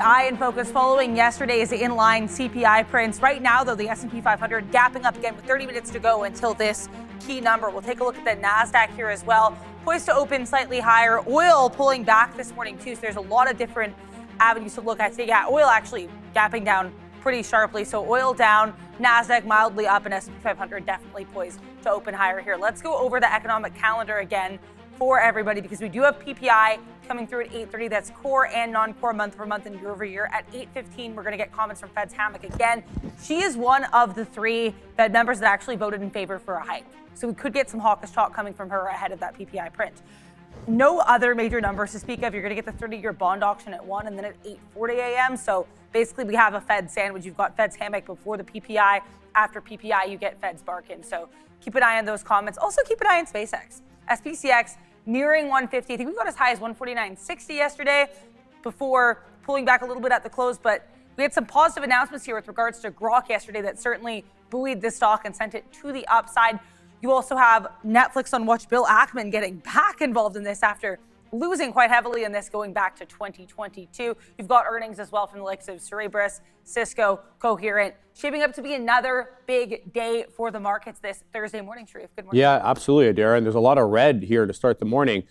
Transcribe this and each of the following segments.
PPI in focus following yesterday's inline CPI prints. Right now, though, the S&P 500 gapping up again with 30 minutes to go until this key number. We'll take a look at the NASDAQ here as well. Poised to open slightly higher. Oil pulling back this morning, too. So there's a lot of different avenues to look at. So yeah, oil actually gapping down pretty sharply. So oil down, NASDAQ mildly up, and S&P 500 definitely poised to open higher here. Let's go over the economic calendar again for everybody, because we do have PPI coming through at 8:30. That's core and non-core month over month and year over year. At 8:15, we're going to get comments from Fed's Hammock again. She is one of the three Fed members that actually voted in favor for a hike. So we could get some hawkish talk coming from her ahead of that PPI print. No other major numbers to speak of. You're going to get the 30-year bond auction at 1 and then at 8:40 a.m. So basically we have a Fed sandwich. You've got Fed's Hammock before the PPI. After PPI, you get Fed's Barkin. So keep an eye on those comments. Also keep an eye on SpaceX. SPCX nearing 150. I think we got as high as 149.60 yesterday before pulling back a little bit at the close. But we had some positive announcements here with regards to Grok yesterday that certainly buoyed this stock and sent it to the upside. You also have Netflix on watch. Bill Ackman getting back involved in this after losing quite heavily in this going back to 2022. You've got earnings as well from the likes of Cerebras, Cisco, Coherent, shaping up to be another big day for the markets this Thursday morning. Sharif, good morning. Yeah, absolutely, Darren. There's a lot of red here to start the morning.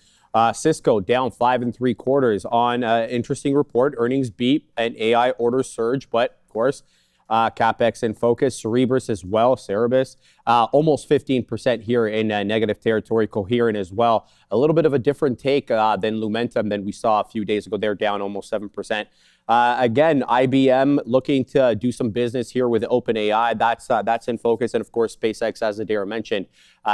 Cisco down 5 3/4 on interesting report. Earnings beat and AI orders surge, but of course, CapEx in focus. Cerebras as well, Cerebras, almost 15% here in negative territory. Coherent as well. A little bit of a different take than Lumentum than we saw a few days ago. They're down almost 7%. Again, IBM looking to do some business here with OpenAI. That's in focus. And of course, SpaceX, as Adair mentioned,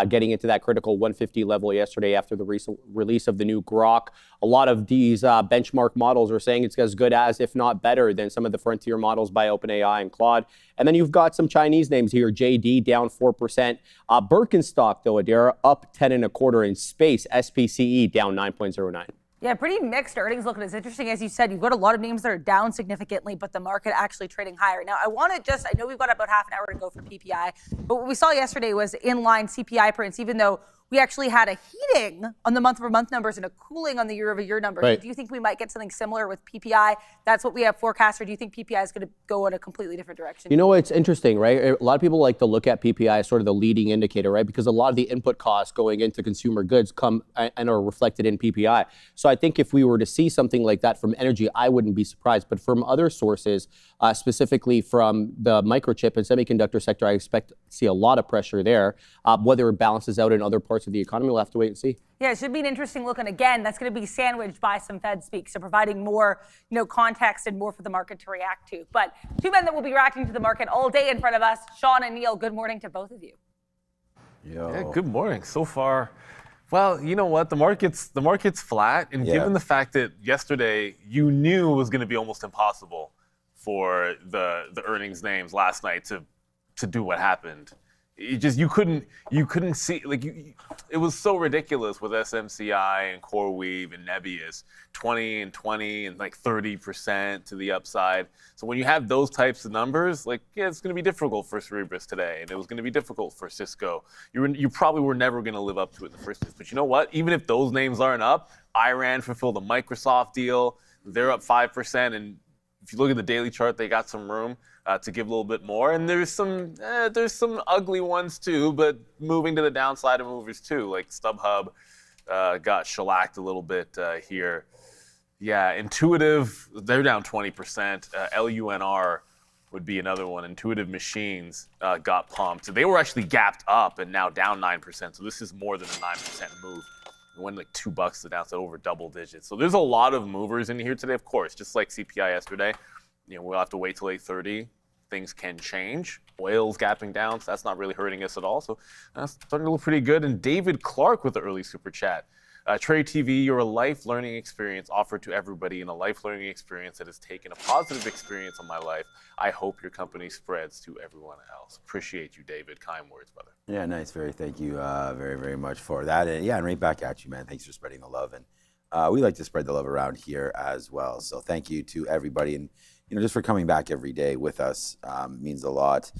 getting into that critical 150 level yesterday after the recent release of the new Grok. A lot of these benchmark models are saying it's as good as, if not better, than some of the frontier models by OpenAI and Claude. And then you've got some Chinese names here. JD down 4%. Birkenstock, though, Adair, up 10 1/4 in space. SPCE down 9.09. Yeah, pretty mixed earnings looking. It's interesting, as you said, you've got a lot of names that are down significantly, but the market actually trading higher. Now, I know we've got about half an hour to go for PPI, but what we saw yesterday was inline CPI prints, even though we actually had a heating on the month-over-month numbers and a cooling on the year-over-year numbers. Right. Do you think we might get something similar with PPI? That's what we have forecast, or do you think PPI is going to go in a completely different direction? You know, it's interesting, right? A lot of people like to look at PPI as sort of the leading indicator, right? Because a lot of the input costs going into consumer goods come and are reflected in PPI. So I think if we were to see something like that from energy, I wouldn't be surprised. But from other sources, specifically from the microchip and semiconductor sector, I expect to see a lot of pressure there. Whether it balances out in other parts of the economy, we'll have to wait and see. Yeah, it should be an interesting look. And again, that's going to be sandwiched by some Fed speak. So providing more, context and more for the market to react to. But two men that will be reacting to the market all day in front of us, Sean and Neil, good morning to both of you. Yeah, good morning. So far, well, you know what? The market's flat. And given the fact that yesterday you knew it was going to be almost impossible for the earnings names last night to do what happened. You couldn't see, it was so ridiculous with SMCI and CoreWeave and Nebius, 20 and 20 and 30% to the upside. So when you have those types of numbers, it's going to be difficult for Cerebras today, and it was going to be difficult for Cisco. You probably were never going to live up to it in the first place. But you know what? Even if those names aren't up, Iran fulfilled a Microsoft deal. They're up 5%, and if you look at the daily chart, they got some room to give a little bit more, and there's some ugly ones too, but moving to the downside of movers too, like StubHub got shellacked a little bit here. Yeah, Intuitive, they're down 20%. LUNR would be another one. Intuitive Machines got pumped. So they were actually gapped up and now down 9%. So this is more than a 9% move. It went $2 to downside, over double digits. So there's a lot of movers in here today, of course, just like CPI yesterday. We'll have to wait till 8:30. Things can change. Oil's gapping down, so that's not really hurting us at all. So that's starting to look pretty good. And David Clark with the early super chat. Trade TV, your life learning experience offered to everybody, in a life learning experience that has taken a positive experience on my life. I hope your company spreads to everyone else. Appreciate you, David. Kind words, brother. Yeah, nice. Thank you very, very much for that. And and right back at you, man. Thanks for spreading the love. And we like to spread the love around here as well. So thank you to everybody. And just for coming back every day with us means a lot.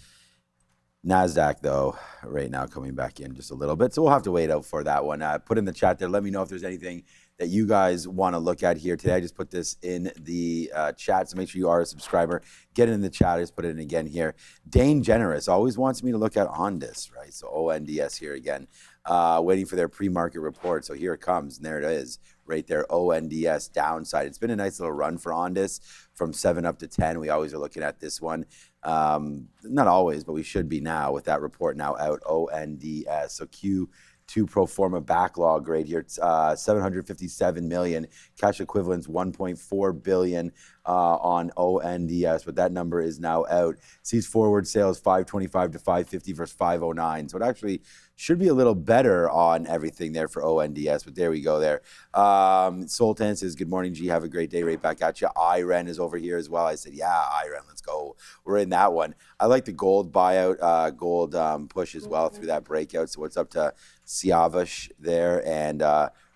NASDAQ, though, right now coming back in just a little bit. So we'll have to wait out for that one. Put in the chat there. Let me know if there's anything that you guys want to look at here today. I just put this in the chat, so make sure you are a subscriber. Get it in the chat. I just put it in again here. Dane Generous always wants me to look at ONDS, right? So ONDS here again, waiting for their pre-market report. So here it comes, and there it is, right there, ONDS downside. It's been a nice little run for ONDS from 7 up to 10. We always are looking at this one. Not always, but we should be now with that report now out, ONDS. So Q2 pro forma backlog right here, 757 million, cash equivalents 1.4 billion on ONDS, but that number is now out. Sees forward sales 525 to 550 versus 509. So it actually should be a little better on everything there for ONDS, but there we go there. Sultan says, good morning, G. Have a great day. Right back at you. IREN is over here as well. I said, yeah, IREN, let's go. We're in that one. I like the gold buyout, gold push as well through that breakout. So what's up to Siavash there, and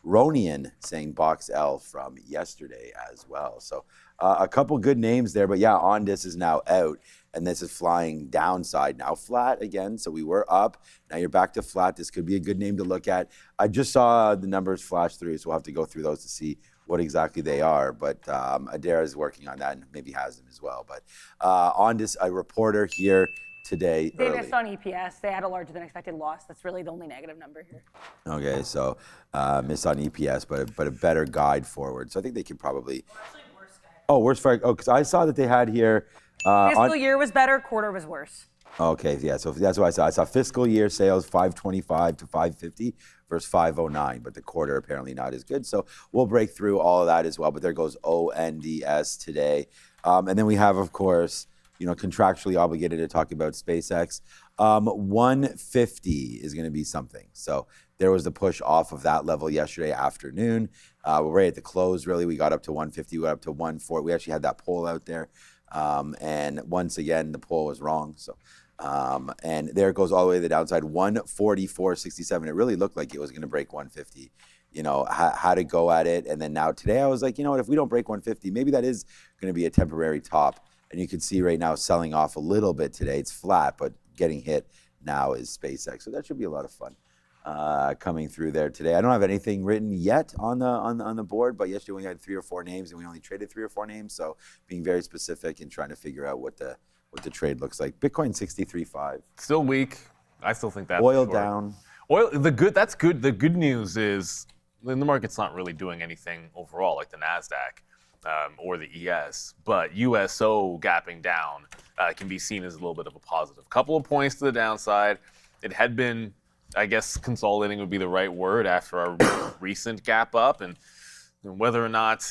Ronian saying box L from yesterday as well. So a couple good names there, but yeah, ONDS is now out, and this is flying downside, now flat again. So we were up, now you're back to flat. This could be a good name to look at. I just saw the numbers flash through, so we'll have to go through those to see what exactly they are, but Adair is working on that and maybe has them as well. But ONDS, a reporter here today. They missed on EPS. They had a larger than expected loss. That's really the only negative number here. Okay, so missed on EPS, but a better guide forward. So I think they could probably. Worse for. Oh, because I saw that they had here. Fiscal year was better. Quarter was worse. Okay, yeah. So that's what I saw. I saw fiscal year sales 525 to 550 versus 509, but the quarter apparently not as good. So we'll break through all of that as well. But there goes ONDS today, and then we have, of course, contractually obligated to talk about SpaceX. 150 is going to be something. So there was the push off of that level yesterday afternoon. We're right at the close, really. We got up to 150, we got up to 140. We actually had that poll out there. And once again, the poll was wrong. So, and there it goes all the way to the downside, 144.67. It really looked like it was going to break 150. How to go at it. And then now today I was like, if we don't break 150, maybe that is going to be a temporary top. And you can see right now selling off a little bit today. It's flat, but getting hit now is SpaceX. So that should be a lot of fun coming through there today. I don't have anything written yet on the board, but yesterday we had 3 or 4 names, and we only traded 3 or 4 names. So being very specific and trying to figure out what the trade looks like. Bitcoin 63.5. Still weak. I still think that's oil short. Down. Oil. That's good. The good news is the market's not really doing anything overall, like the NASDAQ. Or the ES, but USO gapping down can be seen as a little bit of a positive. Couple of points to the downside. It had been, I guess, consolidating would be the right word after our recent gap up, and whether or not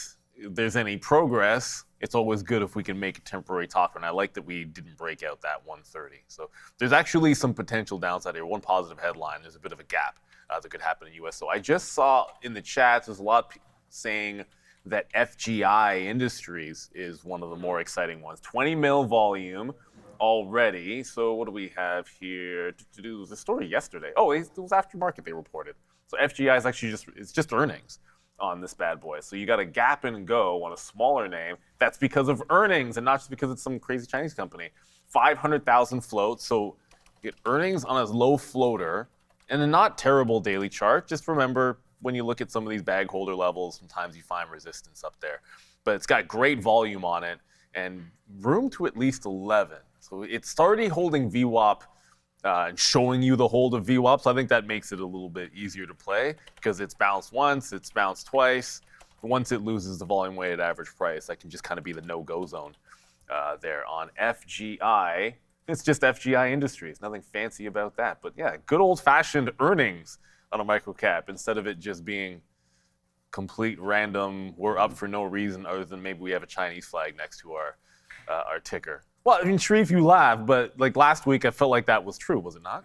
there's any progress, it's always good if we can make a temporary top, and I like that we didn't break out that 130. So there's actually some potential downside here. One positive headline, there's a bit of a gap that could happen in USO. I just saw in the chat, there's a lot saying that FGI Industries is one of the more exciting ones. 20 mil volume already. So what do we have here? There was a story yesterday. Oh, it was after market they reported. So FGI is actually just earnings on this bad boy. So you got a gap and go on a smaller name. That's because of earnings and not just because it's some crazy Chinese company. 500,000 float. So you get earnings on a low floater and a not terrible daily chart. Just remember, when you look at some of these bag holder levels, sometimes you find resistance up there. But it's got great volume on it and room to at least 11. So it's already holding VWAP and showing you the hold of VWAP. So I think that makes it a little bit easier to play because it's bounced once, it's bounced twice. Once it loses the volume weighted average price, that can just kind of be the no-go zone there on FGI. It's just FGI Industries, nothing fancy about that. But yeah, good old-fashioned earnings on a microcap instead of it just being complete random, we're up for no reason other than maybe we have a Chinese flag next to our ticker. Well, I mean, Sharif, you laugh, but like last week I felt like that was true, was it not?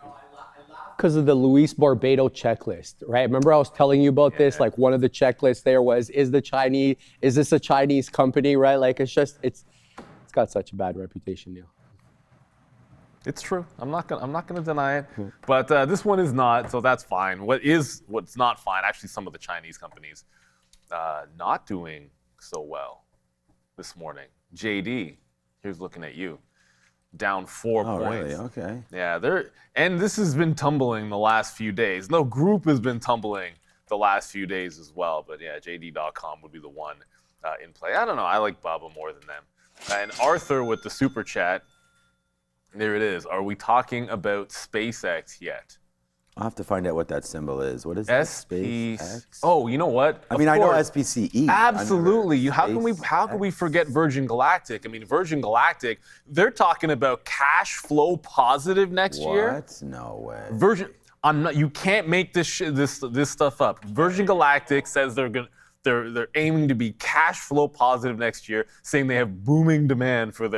Because of the Luis Barbato checklist, right? Remember I was telling you about this? Like one of the checklists there was, is this a Chinese company, right? Like it's got such a bad reputation, Neil. It's true. I'm not gonna deny it. But this one is not, so that's fine. What's not fine? Actually, some of the Chinese companies not doing so well this morning. JD, here's looking at you. down 4 Oh, points. really? Okay. Yeah, and this has been tumbling the last few days. No, group has been tumbling the last few days as well. But yeah, JD.com would be the one in play. I don't know. I like Baba more than them. And Arthur with the super chat. There it is. Are we talking about SpaceX yet? I'll have to find out what that symbol is. What is that? SpaceX? Oh, you know what? I mean, I know SPCE. Absolutely. How can we forget Virgin Galactic? I mean, Virgin Galactic, they're talking about cash flow positive next year. What? No way. You can't make this stuff up. Virgin Galactic says they're aiming to be cash flow positive next year, saying they have booming demand for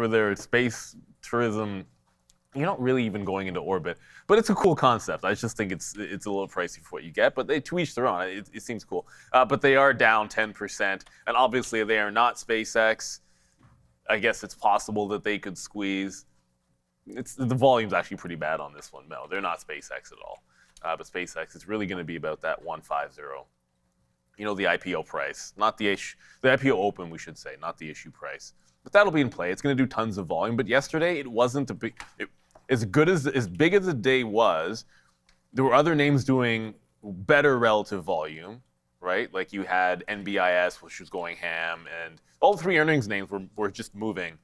their space tourism. You're not really even going into orbit, but it's a cool concept. I just think it's a little pricey for what you get, but to each their own. It seems cool. But they are down 10%, and obviously they are not SpaceX. I guess it's possible that they could squeeze. The volume's actually pretty bad on this one. No, they're not SpaceX at all. But SpaceX is really going to be about that 150. You know, the IPO price, not the IPO open, we should say, not the issue price. But that'll be in play. It's going to do tons of volume. But yesterday, it wasn't as big as the day was. There were other names doing better relative volume, right? Like you had NBIS, which was going ham, and all three earnings names were just moving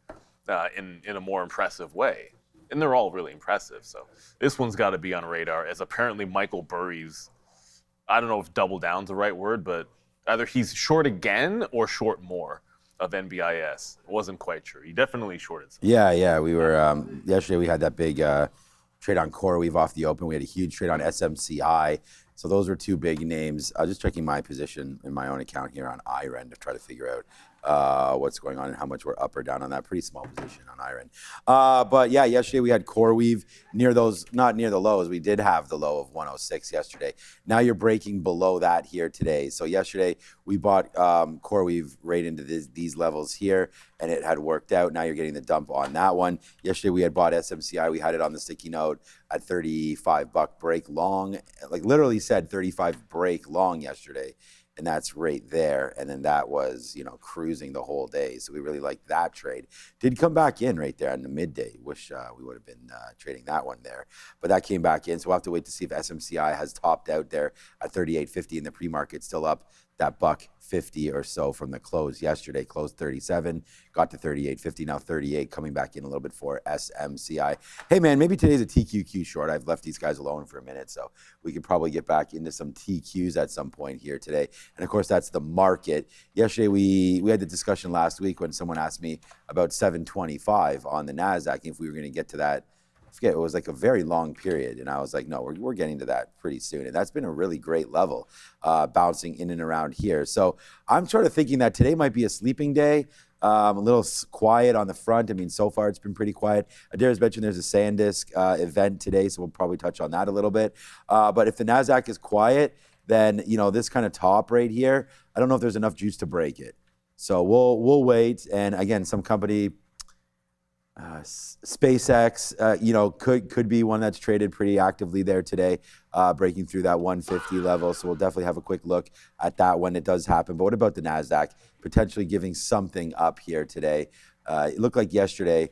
in a more impressive way. And they're all really impressive. So this one's got to be on radar, as apparently Michael Burry's, I don't know if double down's the right word, but either he's short again or short more of NBIS. Wasn't quite sure. He definitely shorted some. Yeah. We were yesterday. We had that big trade on CoreWeave off the open. We had a huge trade on SMCI. So those were two big names. I was just checking my position in my own account here on IREN to try to figure out what's going on and how much we're up or down on that pretty small position on IREN. But yeah, yesterday we had CoreWeave near those, not near the lows. We did have the low of 106 yesterday. Now you're breaking below that here today. So yesterday we bought CoreWeave right into these levels here, and it had worked out. Now you're getting the dump on that one. Yesterday we had bought SMCI. We had it on the sticky note at $35 break long, like literally said 35 break long yesterday. And that's right there. And then that was, cruising the whole day. So we really liked that trade. Did come back in right there in the midday. Wish we would have been trading that one there. But that came back in. So we'll have to wait to see if SMCI has topped out there at 38.50 in the pre-market, still up that $1.50 or so from the close yesterday. Closed 37, got to 38.50, now 38, coming back in a little bit for SMCI. Hey man, maybe today's a TQQ short. I've left these guys alone for a minute, so we could probably get back into some TQs at some point here today. And of course, that's the market. Yesterday, we had the discussion last week when someone asked me about 725 on the NASDAQ, if we were going to get to that. I forget, it was like a very long period. And I was like, no, we're getting to that pretty soon. And that's been a really great level, bouncing in and around here. So I'm sort of thinking that today might be a sleeping day. A little quiet on the front. I mean, so far it's been pretty quiet. Adair's mentioned there's a SanDisk event today, so we'll probably touch on that a little bit. But if the NASDAQ is quiet, then, this kind of top right here, I don't know if there's enough juice to break it. So we'll wait. And again, some company, SpaceX, could be one that's traded pretty actively there today, breaking through that 150 level. So we'll definitely have a quick look at that when it does happen. But what about the NASDAQ potentially giving something up here today? It looked like yesterday,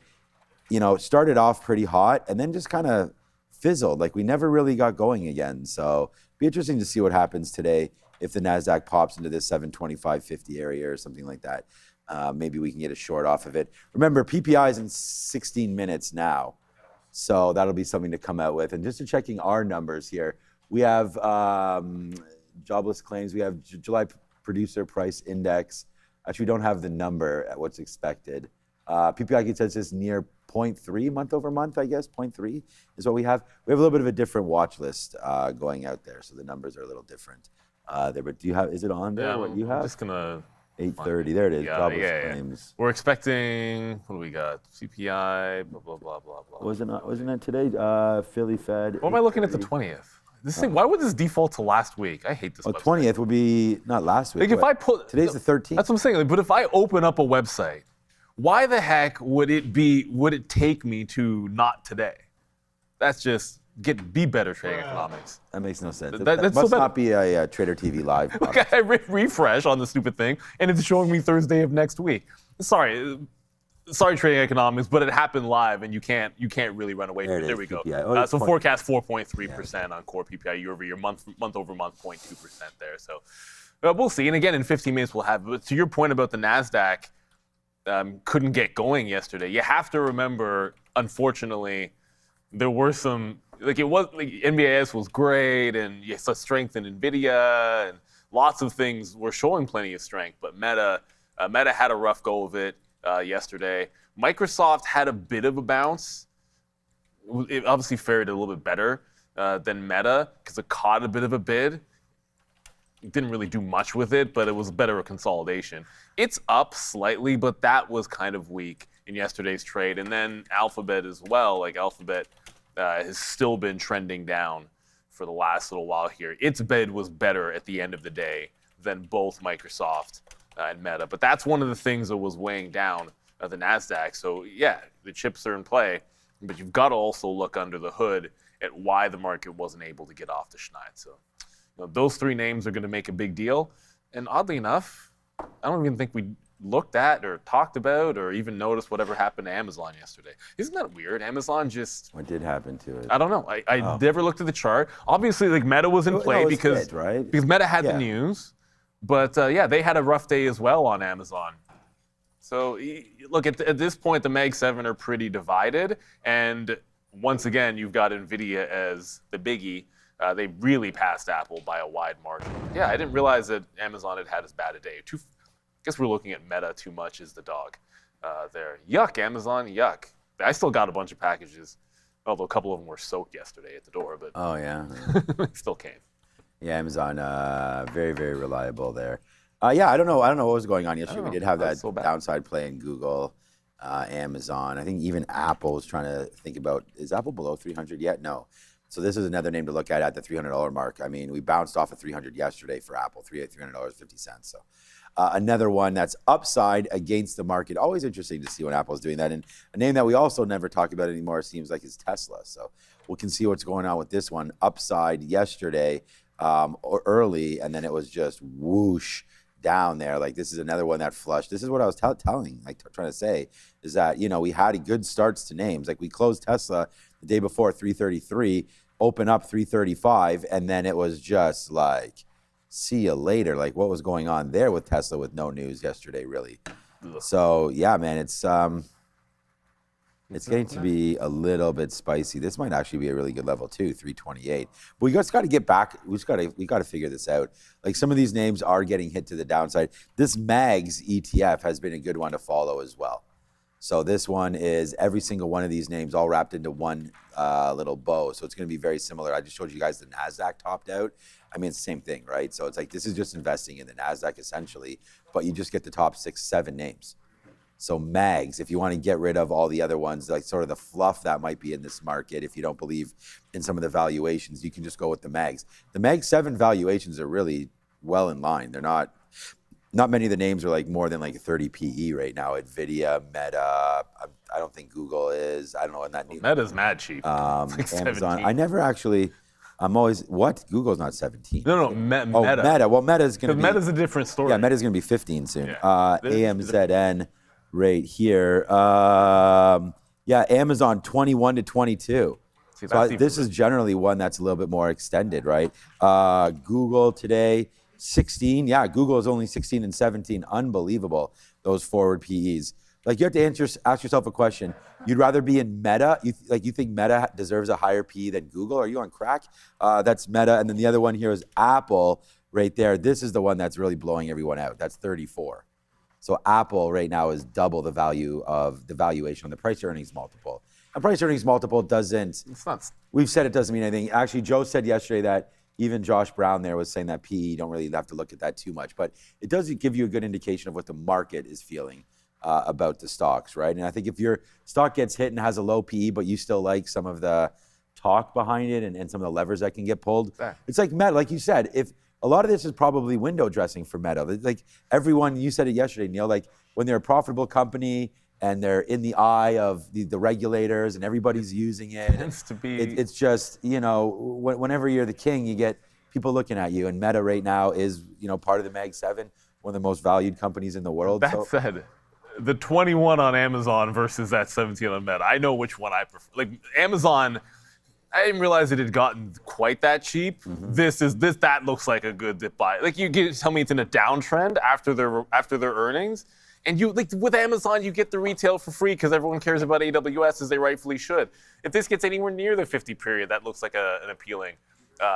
started off pretty hot and then just kind of fizzled. Like we never really got going again. So be interesting to see what happens today if the NASDAQ pops into this 725.50 area or something like that. Maybe we can get a short off of it. Remember, PPI is in 16 minutes now. So that'll be something to come out with. And just to checking our numbers here, we have jobless claims. We have July producer price index. Actually, we don't have the number at what's expected. PPI consensus near 0.3 month over month, I guess. 0.3 is what we have. We have a little bit of a different watch list going out there. So the numbers are a little different there. But is it on there? Yeah, what you have? I'm just going to... 8:30. There it is. Jobless claims. We're expecting. What do we got? CPI. Blah blah blah blah blah. Wasn't it today? Philly Fed. What am I looking at the 20th? This thing. Why would this default to last week? I hate this. 20th would be not last week. Like if I put today's the 13th. That's what I'm saying. But if I open up a website, why the heck would it take me to not today? That's just be better trading economics. That makes no sense. That must not be a Trader TV live. Okay, I refresh on the stupid thing, and it's showing me Thursday of next week. Sorry, sorry, trading economics, but it happened live, and you can't really run away from it. There we go. So forecast 4.3% on core PPI year over year, month over month, 0.2% there. So we'll see. And again, in 15 minutes we'll have. But to your point about the Nasdaq, couldn't get going yesterday. You have to remember, unfortunately, there were some NBIS was great, and you saw strength in Nvidia, and lots of things were showing plenty of strength. But Meta had a rough go of it yesterday. Microsoft had a bit of a bounce. It obviously fared a little bit better than Meta because it caught a bit of a bid. It didn't really do much with it, but it was better a consolidation. It's up slightly, but that was kind of weak in yesterday's trade. And then Alphabet as well. Like Alphabet has still been trending down for the last little while here. Its bid was better at the end of the day than both Microsoft and Meta. But that's one of the things that was weighing down the Nasdaq. So yeah, the chips are in play, but you've got to also look under the hood at why the market wasn't able to get off the schneid. So those three names are going to make a big deal. And oddly enough, I don't even think we looked at or talked about or even noticed whatever happened to Amazon yesterday. Isn't that weird? Amazon just... What did happen to it? I don't know. I never looked at the chart. Obviously, Meta was in play because Meta had the news. But yeah, they had a rough day as well on Amazon. So look, at this point, the Mag 7 are pretty divided. And once again, you've got NVIDIA as the biggie. They really passed Apple by a wide margin. Yeah, I didn't realize that Amazon had as bad a day. I guess we're looking at Meta too much as the dog there. Yuck, Amazon, yuck. I still got a bunch of packages, although a couple of them were soaked yesterday at the door. But oh, yeah. Still came. Yeah, Amazon, very, very reliable there. Yeah, I don't know what was going on yesterday. We did have that downside play in Google, Amazon. I think even Apple was trying to think about, is Apple below 300 yet? No. So this is another name to look at the $300 mark. I mean, we bounced off of 300 yesterday for Apple, $300.50. So another one that's upside against the market. Always interesting to see when Apple's doing that. And a name that we also never talk about anymore seems like is Tesla. So we can see what's going on with this one. Upside yesterday or early, and then it was just whoosh down there. Like this is another one that flushed. This is what I was trying to say is that, we had good starts to names. Like we closed Tesla the day before 333, open up 335, and then it was just like, see you later. Like what was going on there with Tesla with no news yesterday, really. So yeah, man, it's getting to be a little bit spicy. This might actually be a really good level too, 328. But we just got to get back. We got to figure this out. Like some of these names are getting hit to the downside. This MAGS ETF has been a good one to follow as well. So this one is every single one of these names all wrapped into one little bow. So it's going to be very similar. I just showed you guys the NASDAQ topped out. I mean, it's the same thing, right? So it's like this is just investing in the NASDAQ essentially, but you just get the top 6, 7 names. So MAGS, if you want to get rid of all the other ones, like sort of the fluff that might be in this market, if you don't believe in some of the valuations, you can just go with the MAGS. The MAG 7 valuations are really well in line. They're not many of the names are like more than like a 30 PE right now. NVIDIA, Meta, I don't think Google is. I don't know what that means. Meta's mad cheap. Like Amazon. 17. I never actually... I'm always, what? Google's not 17. No, Meta. Oh, Meta. Well, Meta's going to be... Meta's a different story. Yeah, Meta's going to be 15 soon. Yeah. AMZN right here. Yeah, Amazon 21 to 22. See, so this is generally one that's a little bit more extended, right? Google today, 16. Yeah, Google is only 16 and 17. Unbelievable, those forward PEs. Like you have to ask yourself a question. You'd rather be in Meta? You think Meta deserves a higher PE than Google? Are you on crack? That's Meta. And then the other one here is Apple right there. This is the one that's really blowing everyone out. That's 34. So Apple right now is double the value of the valuation on the price earnings multiple. And price earnings multiple doesn't, we've said it doesn't mean anything. Actually, Joe said yesterday that even Josh Brown there was saying that PE, you don't really have to look at that too much. But it does give you a good indication of what the market is feeling about the stocks, right? And I think if your stock gets hit and has a low PE, but you still like some of the talk behind it and some of the levers that can get pulled, it's like Meta, like you said, if a lot of this is probably window dressing for Meta. Like everyone, you said it yesterday, Neil, like when they're a profitable company and they're in the eye of the regulators and everybody's using it. It's just, whenever you're the king, you get people looking at you. And Meta right now is, part of the Mag 7, one of the most valued companies in the world. That said, the 21 on Amazon versus that 17 on Meta. I know which one I prefer. Like Amazon, I didn't realize it had gotten quite that cheap. That looks like a good dip buy. Like you tell me it's in a downtrend after their earnings, and you like with Amazon you get the retail for free because everyone cares about AWS as they rightfully should. If this gets anywhere near the 50 period, that looks like an appealing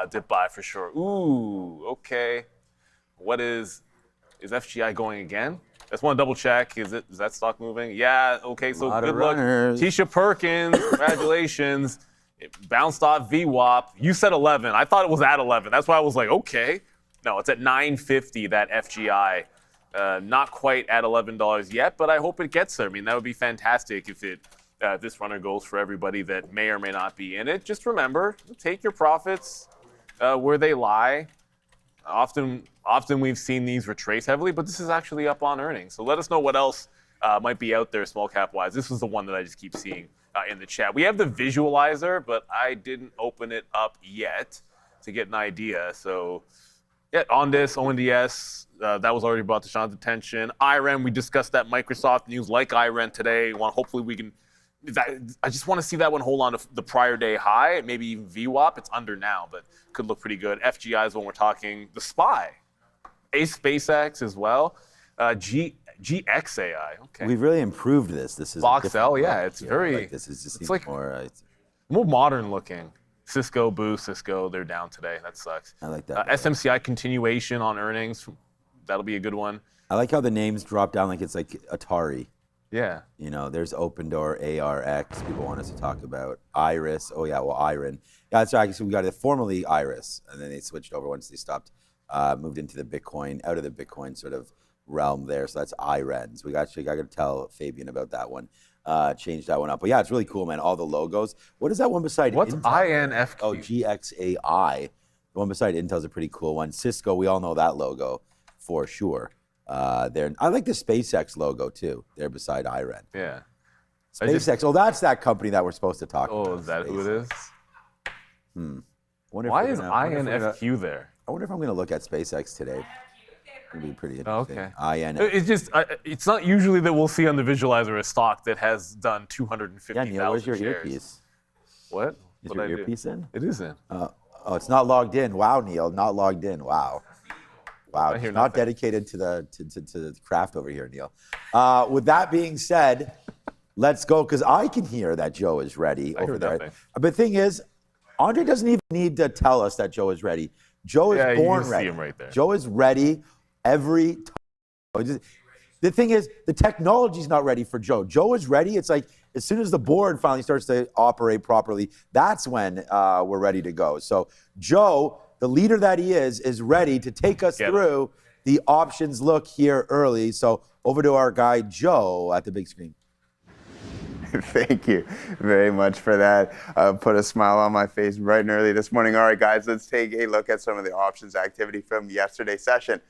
dip buy for sure. Ooh, okay. Is FGI going again? Just want to double check. Is that stock moving? Yeah. Okay. So good luck, Tisha Perkins. Congratulations. It bounced off VWAP. You said 11. I thought it was at 11. That's why I was like, okay. No, it's at 950. That FGI. Not quite at $11 yet, but I hope it gets there. I mean, that would be fantastic if this runner goes for everybody that may or may not be in it. Just remember, take your profits where they lie. Often we've seen these retrace heavily, but this is actually up on earnings. So let us know what else might be out there small cap wise. This was the one that I just keep seeing in the chat. We have the visualizer, but I didn't open it up yet to get an idea. So yeah, on this ONDS, that was already brought to Sean's attention. IREN, we discussed that Microsoft news like IREN today. Hopefully we can. I just want to see that one hold on to the prior day high, maybe even VWAP. It's under now, but could look pretty good. FGI is when we're talking. The SPY, SpaceX as well. GXAI. Okay. We've really improved this. This is Voxel. Yeah, it's very. Like this is just like more modern looking. Cisco, they're down today. That sucks. I like that. SMCI continuation on earnings. That'll be a good one. I like how the names drop down like it's like Atari. Yeah. You know, there's Open Door, ARX, people want us to talk about. Iris, oh yeah, well, IREN. Yeah, that's right, so we got it formerly Iris, and then they switched over once they stopped, moved into the Bitcoin, out of the Bitcoin sort of realm there, so that's IREN. So I got to tell Fabian about that one, change that one up. But yeah, it's really cool, man, all the logos. What is that one beside What's Intel? INFQ? Oh, GXAI. The one beside Intel's a pretty cool one. Cisco, we all know that logo for sure. I like the SpaceX logo too. They're beside IREN. Yeah. SpaceX. That's that company that we're supposed to talk about. Oh, is that who it is? Why is INFQ there? I wonder if I'm going to look at SpaceX today. It'll be pretty interesting. Okay. INFQ. It's just, it's not usually that we'll see on the visualizer a stock that has done 250,000 Yeah, Neil, where's your shares. Earpiece? What? Is your earpiece in? It is in. Oh, it's not logged in. Wow, Neil, not logged in. Wow. Wow, it's not dedicated to the craft over here, Neil. With that being said, let's go, because I can hear that Joe is ready over there. Nothing. But the thing is, Andre doesn't even need to tell us that Joe is ready. Joe is born ready. See him right there. Joe is ready every time. The thing is, the technology's not ready for Joe. Joe is ready. It's like as soon as the board finally starts to operate properly, that's when we're ready to go. So Joe, the leader that he is ready to take us through the options look here early. So over to our guy, Joe, at the big screen. Thank you very much for that. Put a smile on my face bright and early this morning. All right, guys, let's take a look at some of the options activity from yesterday's session.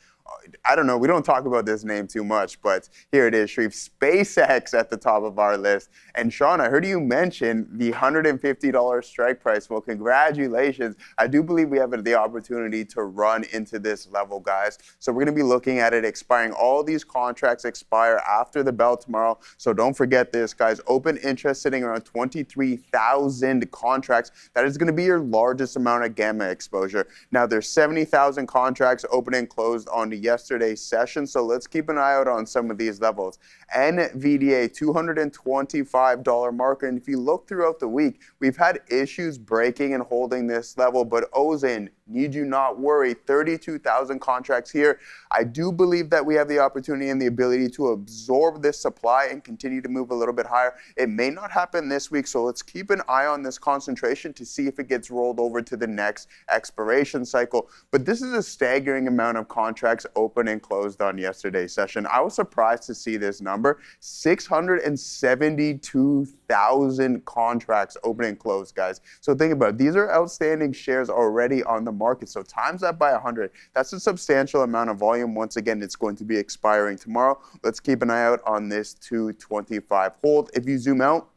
I don't know, we don't talk about this name too much, but here it is, Shreve. SpaceX at the top of our list. And Sean, I heard you mention the $150 strike price. Well, congratulations. I do believe we have the opportunity to run into this level, guys. So we're going to be looking at it expiring. All these contracts expire after the bell tomorrow. So don't forget this, guys. Open interest sitting around 23,000 contracts. That is going to be your largest amount of gamma exposure. Now, there's 70,000 contracts open and closed on yesterday's session, so let's keep an eye out on some of these levels. NVDA, $225 marker, and if you look throughout the week, we've had issues breaking and holding this level, but Ozin, need you not worry, 32,000 contracts here. I do believe that we have the opportunity and the ability to absorb this supply and continue to move a little bit higher. It may not happen this week, so let's keep an eye on this concentration to see if it gets rolled over to the next expiration cycle. But this is a staggering amount of contracts open and closed on yesterday's session. I was surprised to see this number, 672,000 contracts open and closed, guys. So think about it. These are outstanding shares already on the market. So times that by 100, that's a substantial amount of volume. Once again, it's going to be expiring tomorrow. Let's keep an eye out on this 225 hold. If you zoom out,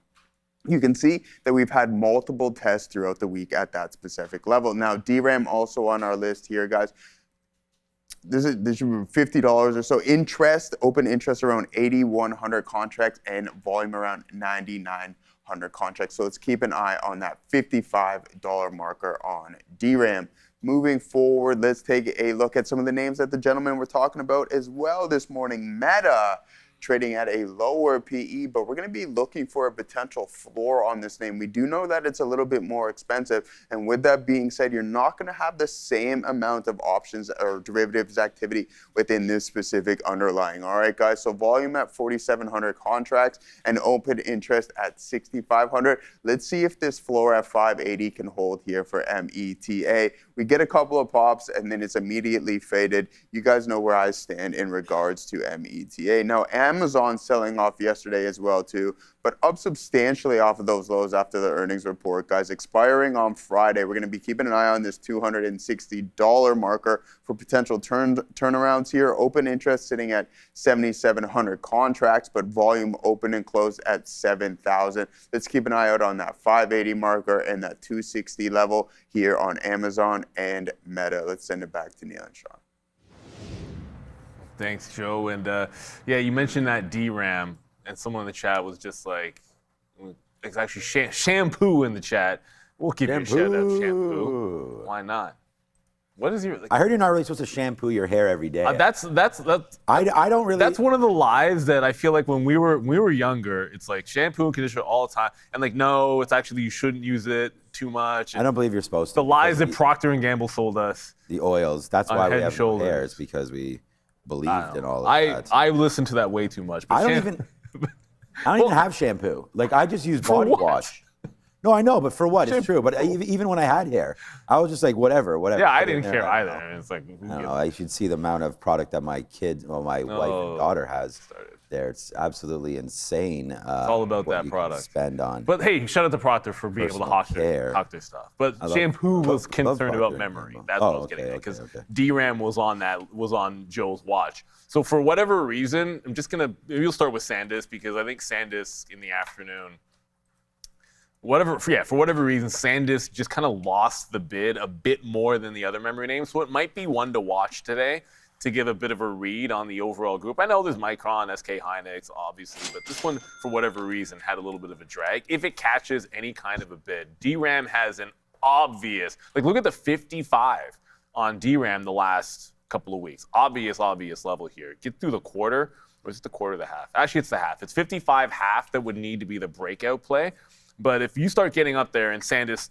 you can see that we've had multiple tests throughout the week at that specific level. Now, DRAM also on our list here, guys. This should be $50 or so. Interest, open interest around 8,100 contracts and volume around 9,900 contracts. So let's keep an eye on that $55 marker on DRAM. Moving forward, let's take a look at some of the names that the gentlemen were talking about as well this morning. Meta, trading at a lower PE, but we're going to be looking for a potential floor on this name. We do know that it's a little bit more expensive, and with that being said, you're not going to have the same amount of options or derivatives activity within this specific underlying. All right, guys, so volume at 4,700 contracts and open interest at 6,500. Let's see if this floor at 580 can hold here for META. We get a couple of pops, and then it's immediately faded. You guys know where I stand in regards to META. Now, Amazon selling off yesterday as well too, but up substantially off of those lows after the earnings report, guys. Expiring on Friday, we're going to be keeping an eye on this $260 marker for potential turnarounds here. Open interest sitting at 7,700 contracts, but volume open and closed at 7,000. Let's keep an eye out on that 580 marker and that 260 level here on Amazon and Meta. Let's send it back to Neil and Sean. Thanks, Joe. And yeah, you mentioned that DRAM, and someone in the chat was just like, it's actually shampoo in the chat. We'll keep your shout out, shampoo. Why not? What is your? I heard you're not really supposed to shampoo your hair every day. That's. I don't really. That's one of the lies that I feel like when we were younger, it's like shampoo and conditioner all the time, and like no, it's actually you shouldn't use it too much. I don't believe you're supposed to. The lies that Procter & Gamble sold us. The oils. That's why we have shoulders. hair. It's because we believed in all of that. I listened to that way too much. But I don't even have shampoo. Like I just use body wash. No, I know, but for what? It's true. But even when I had hair, I was just like, whatever. Yeah, I didn't care either. I mean, it's like, I don't know. I should see the amount of product that my kids, my wife and daughter has there. It's absolutely insane. It's all about that product. Spend on. But hey, shout out to Procter for being able to hawk their stuff. But shampoo was concerned about memory. That's what I was getting at, because DRAM was on Joe's watch. So for whatever reason, we'll start with SanDisk, because I think SanDisk in the afternoon, for whatever reason, SanDisk just kind of lost the bid a bit more than the other memory names. So it might be one to watch today to give a bit of a read on the overall group. I know there's Micron, SK Hynix, obviously, but this one, for whatever reason, had a little bit of a drag. If it catches any kind of a bid, DRAM has an obvious, look at the 55 on DRAM the last couple of weeks. Obvious level here. Get through the quarter, or is it the quarter, the half? Actually, it's the half. It's 55 half that would need to be the breakout play. But if you start getting up there and SanDisk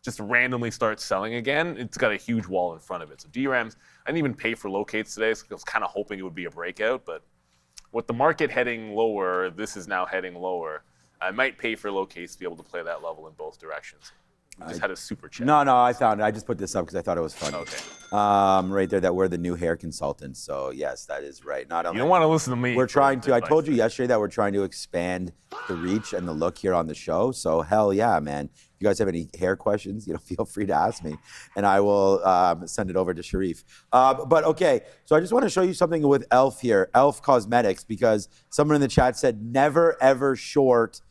just randomly starts selling again, it's got a huge wall in front of it. So DRAMs, I didn't even pay for locates today, so I was kind of hoping it would be a breakout. But with the market heading lower, this is now heading lower. I might pay for locates to be able to play that level in both directions. I just had a super chat. No, I found it. I just put this up because I thought it was funny. Okay. Right there, that we're the new hair consultants. So yes, that is right. Not only you don't want to listen to me. We're trying to. I told you yesterday that we're trying to expand the reach and the look here on the show. So hell yeah, man. If you guys have any hair questions, feel free to ask me, and I will send it over to Sharif. But okay, so I just want to show you something with Elf here, Elf Cosmetics, because someone in the chat said never ever short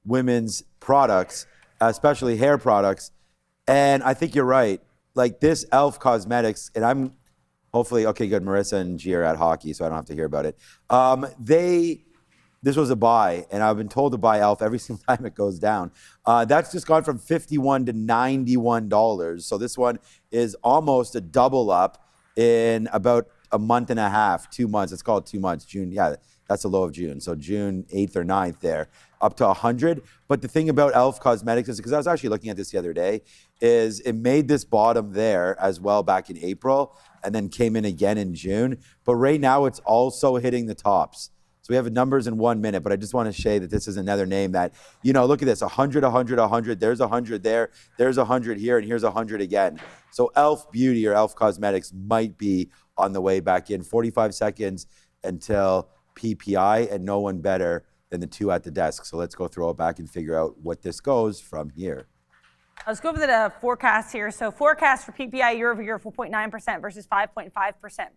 women's products, especially hair products. And I think you're right. Like this Elf Cosmetics, and I'm hopefully, okay, good. Marissa and G are at hockey, so I don't have to hear about it. This was a buy, and I've been told to buy Elf every single time it goes down. That's just gone from $51 to $91. So this one is almost a double up in about a month and a half, 2 months. It's called 2 months. June, yeah, that's the low of June. So June 8th or 9th there, up to 100. But the thing about Elf Cosmetics is, because I was actually looking at this the other day, is it made this bottom there as well back in April and then came in again in June. But right now it's also hitting the tops. So we have numbers in 1 minute, but I just want to say that this is another name that, look at this, 100, 100, 100, there's 100 there, there's 100 here, and here's 100 again. So Elf Beauty or Elf Cosmetics might be on the way back in. 45 seconds until PPI, and no one better than the two at the desk. So let's go throw it back and figure out what this goes from here. Let's go over the forecast here. So forecast for PPI year over year, 4.9% versus 5.5%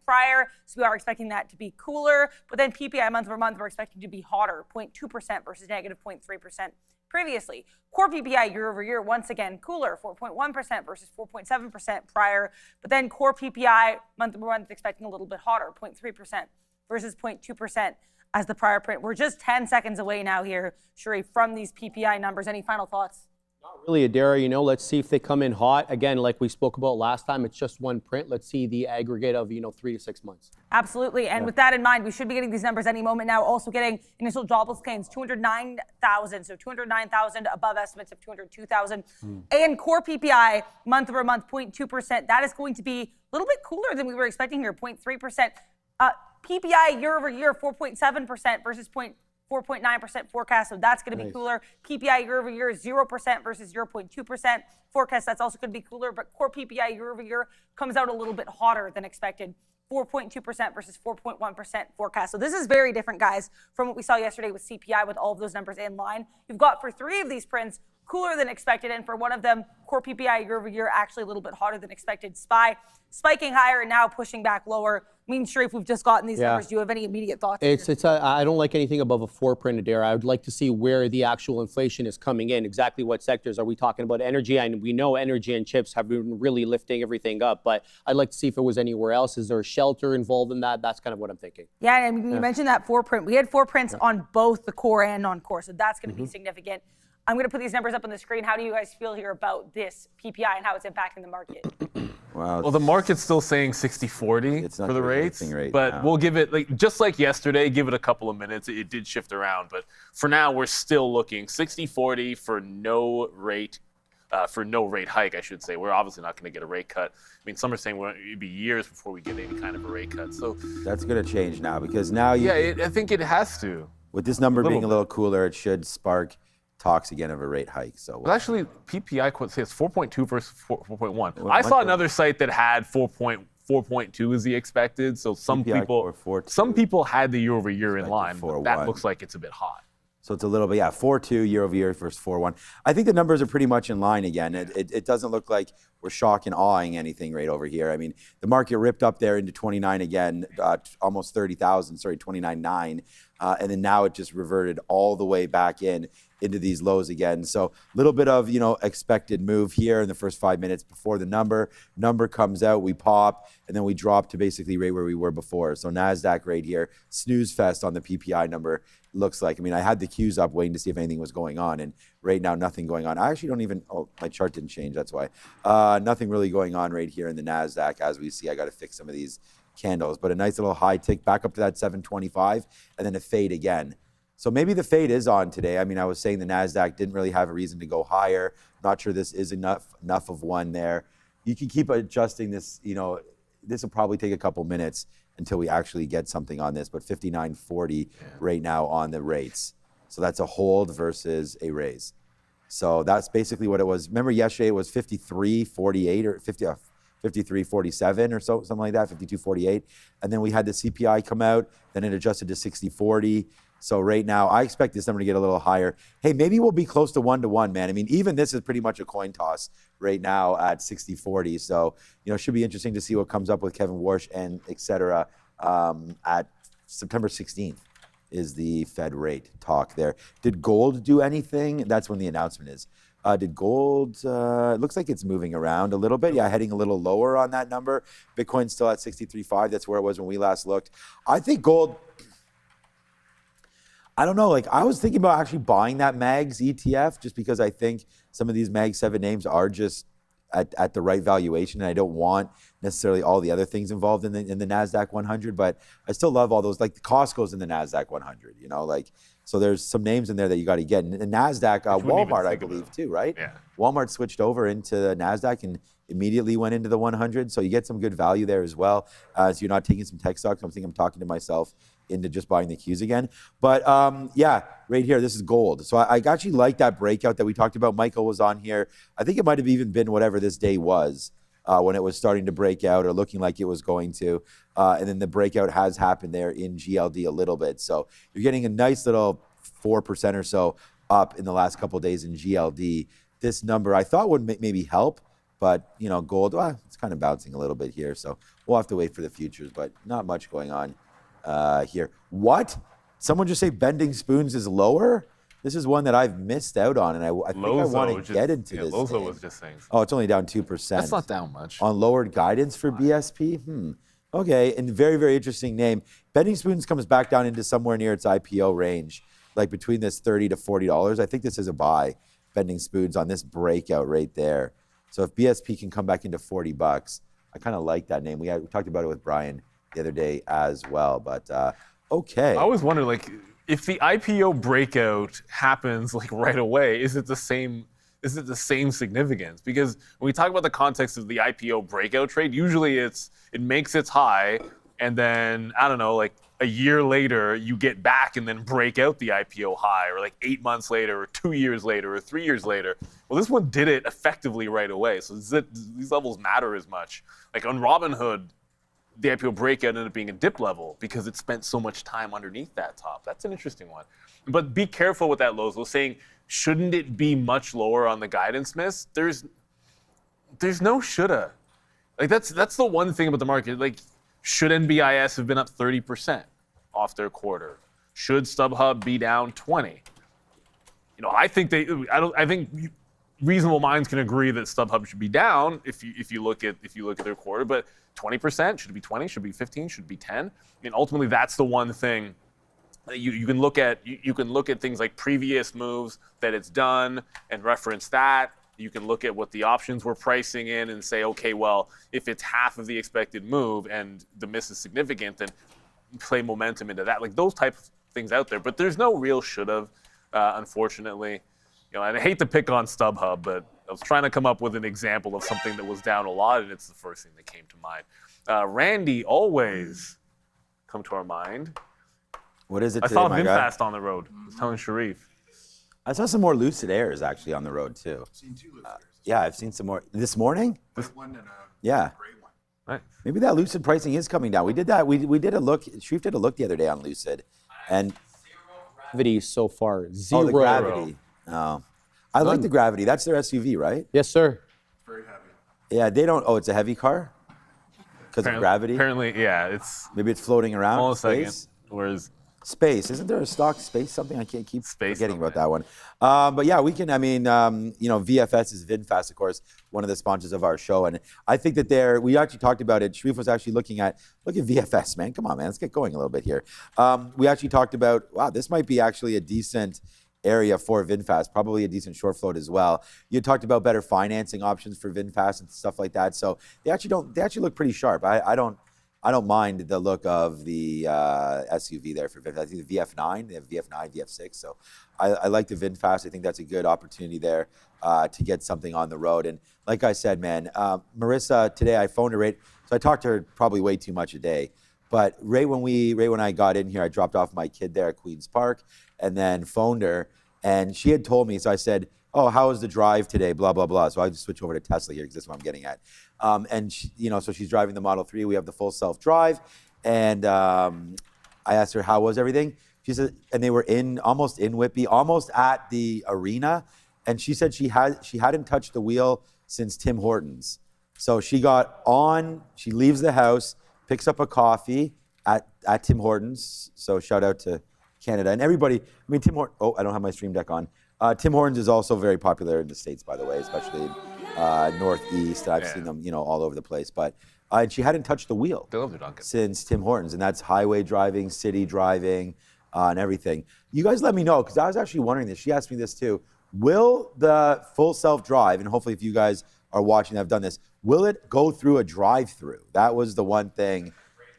prior. So we are expecting that to be cooler. But then PPI month over month, we're expecting to be hotter, 0.2% versus negative 0.3% previously. Core PPI year over year, once again, cooler, 4.1% versus 4.7% prior. But then core PPI month over month expecting a little bit hotter, 0.3% versus 0.2% as the prior print. We're just 10 seconds away now here, Sharif, from these PPI numbers. Any final thoughts? Not really, Adara. Let's see if they come in hot. Again, like we spoke about last time, it's just one print. Let's see the aggregate of, 3 to 6 months. Absolutely. And with that in mind, we should be getting these numbers any moment now. Also getting initial jobless claims, 209,000. So 209,000 above estimates of 202,000. And core PPI month over month, 0.2%. That is going to be a little bit cooler than we were expecting here, 0.3%. PPI year over year, 4.7% versus 4.9% forecast, so that's going to be cooler. PPI year over year is 0% versus 0.2% forecast. That's also going to be cooler, but core PPI year over year comes out a little bit hotter than expected. 4.2% versus 4.1% forecast. So this is very different, guys, from what we saw yesterday with CPI with all of those numbers in line. You've got for 3 of these prints, cooler than expected, and for one of them, core PPI year over year actually a little bit hotter than expected. SPY spiking higher and now pushing back lower. I mean, Sharif, we've just gotten these numbers. Do you have any immediate thoughts? I don't like anything above a 4 print, Adara. I would like to see where the actual inflation is coming in. Exactly what sectors are we talking about? Energy, and we know energy and chips have been really lifting everything up, but I'd like to see if it was anywhere else. Is there a shelter involved in that? That's kind of what I'm thinking. Yeah, and you mentioned that 4 print. We had 4 prints on both the core and non-core, so that's going to be significant. I'm going to put these numbers up on the screen. How do you guys feel here about this PPI and how it's impacting the market? Well, the market's still saying 60-40 for the rates, but we'll give it, just like yesterday, give it a couple of minutes. It did shift around, but for now, we're still looking 60-40 for no rate hike, I should say. We're obviously not going to get a rate cut. I mean, some are saying it'd be years before we get any kind of a rate cut. So that's going to change now because now I think it has to. With this number being a little cooler, it should spark talks again of a rate hike. So well, actually, PPI says 4.2 versus 4.1. I saw another site that had 4.2 as the expected. So some people had the year over year in line. But that looks like it's a bit hot. So it's a little bit, 4.2 year over year versus 4.1. I think the numbers are pretty much in line again. It doesn't look like we're shock and awing anything right over here. I mean, the market ripped up there into 29 again, almost 30,000, 29.9. And then now it just reverted all the way back into these lows again. So a little bit of, expected move here in the first 5 minutes before the number comes out, we pop, and then we drop to basically right where we were before. So NASDAQ right here, snooze fest on the PPI number looks like. I mean, I had the cues up waiting to see if anything was going on, and right now nothing going on. I actually don't even, my chart didn't change, that's why. Nothing really going on right here in the NASDAQ as we see. I got to fix some of these candles, but a nice little high tick back up to that 725 and then a fade again. So maybe the fade is on today. I mean, I was saying the NASDAQ didn't really have a reason to go higher. Not sure this is enough of one there. You can keep adjusting this, this will probably take a couple minutes until we actually get something on this, but 59.40 right now on the rates. So that's a hold versus a raise. So that's basically what it was. Remember yesterday it was 53.48 or 53.47 or so, something like that, 52.48. And then we had the CPI come out, then it adjusted to 60.40. So right now, I expect this number to get a little higher. Hey, maybe we'll be close to 1-to-1, man. I mean, even this is pretty much a coin toss right now at 60.40. So, it should be interesting to see what comes up with Kevin Warsh and et cetera at September 16th is the Fed rate talk there. Did gold do anything? That's when the announcement is. Did gold, it looks like it's moving around a little bit. Yeah, heading a little lower on that number. Bitcoin's still at 63.5. That's where it was when we last looked. I think gold, I don't know, I was thinking about actually buying that MAGS ETF just because I think some of these MAG 7 names are just at the right valuation, and I don't want necessarily all the other things involved in the NASDAQ 100, but I still love all those, like the Costco's in the NASDAQ 100, so there's some names in there that you got to get. And NASDAQ, Walmart, I believe too, right? Yeah. Walmart switched over into NASDAQ and immediately went into the 100, so you get some good value there as well. So you're not taking some tech stocks. I'm talking to myself into just buying the Qs again. But right here, this is gold. So I actually like that breakout that we talked about. Michael was on here. I think it might have even been whatever this day was when it was starting to break out or looking like it was going to. And then the breakout has happened there in GLD a little bit. So you're getting a nice little 4% or so up in the last couple of days in GLD. This number I thought would maybe help, but gold, it's kind of bouncing a little bit here. So we'll have to wait for the futures, but not much going on here. What? Someone just say bending spoons is lower? This is one that I've missed out on, and I think I want to get into this. Lozo was just saying. Oh, it's only down 2%. That's not down much. On lowered guidance for BSP? Okay, and very, very interesting name. Bending Spoons comes back down into somewhere near its IPO range, like between this $30 to $40. I think this is a buy, Bending Spoons, on this breakout right there. So if BSP can come back into $40, I kind of like that name. We talked about it with Brian the other day as well, but okay. I always wonder, like, if the IPO breakout happens like right away, is it the same significance? Because when we talk about the context of the IPO breakout trade, usually it makes its high, and then I don't know, like a year later you get back and then break out the IPO high, or like 8 months later, or 2 years later, or 3 years later. Well, this one did it effectively right away, so these levels matter as much. Like on Robinhood, the IPO breakout ended up being a dip level because it spent so much time underneath that top. That's an interesting one. But be careful with that, Lozo, saying, shouldn't it be much lower on the guidance miss? There's no shoulda. Like that's the one thing about the market. Like, should NBIS have been up 30% off their quarter? Should StubHub be down 20? You know, I think reasonable minds can agree that StubHub should be down if you look at their quarter, but 20%, should it be 20? Should it be 15? Should it be 10? I mean, ultimately, that's the one thing that you can look at. You can look at things like previous moves that it's done and reference that. You can look at what the options were pricing in and say, okay, well, if it's half of the expected move and the miss is significant, then play momentum into that. Like those type of things out there. But there's no real should have, unfortunately. You know, and I hate to pick on StubHub, but I was trying to come up with an example of something that was down a lot, and it's the first thing that came to mind. Randy always come to our mind. What is it I today, saw my guy? VinFast on the road. I was telling Sharif. I saw some more Lucid Airs actually on the road too. I've seen 2 Lucid Airs. Yeah, I've seen some more. This morning? One and a Yeah. gray one. Right. Maybe that Lucid pricing is coming down. We did that. We did a look. Sharif did a look the other day on Lucid, and Gravity so far, zero. oh, the Gravity. Oh, I like the Gravity. That's their SUV, right? Yes, sir. Very heavy. Yeah, they don't. Oh, it's a heavy car because of gravity. Apparently, yeah, it's Maybe it's floating around. almost Space. second. Whereas Space. Isn't there a stock Space something? I can't keep Space forgetting about something. that one. But yeah, we can. I mean, you know, VFS is VinFast, of course, one of the sponsors of our show, and I think that we actually talked about it. Sharif was actually look at VFS, man. Come on, man. Let's get going a little bit here. We actually talked about, wow, this might be actually a decent area for VinFast, probably a decent short float as well. You talked about better financing options for VinFast and stuff like that. So they actually look pretty sharp. I don't mind the look of the SUV there for VinFast. I think the VF9, they have VF9, VF6. So I like the VinFast. I think that's a good opportunity there to get something on the road. And like I said, man, Marissa, today I phoned her right. So I talked to her probably way too much a day. But right when I got in here, I dropped off my kid there at Queen's Park and then phoned her. And she had told me, so I said, oh, how was the drive today? Blah, blah, blah. So I just switch over to Tesla here because that's what I'm getting at. And she, you know, so she's driving the Model 3. We have the full self-drive. And I asked her, how was everything? She said, and they were almost in Whitby, almost at the arena. And she said she hadn't touched the wheel since Tim Hortons. So she got on, she leaves the house, picks up a coffee at Tim Hortons. So shout out to Canada and everybody. I mean, Tim Hortons, oh, I don't have my stream deck on. Tim Hortons is also very popular in the States, by the way, especially Northeast. I've seen them, you know, all over the place. But she hadn't touched the wheel since Tim Hortons, and that's highway driving, city driving, and everything. You guys let me know, because I was actually wondering this. She asked me this too. Will the full self-drive, and hopefully if you guys are watching that have done this, will it go through a drive-through? That was the one thing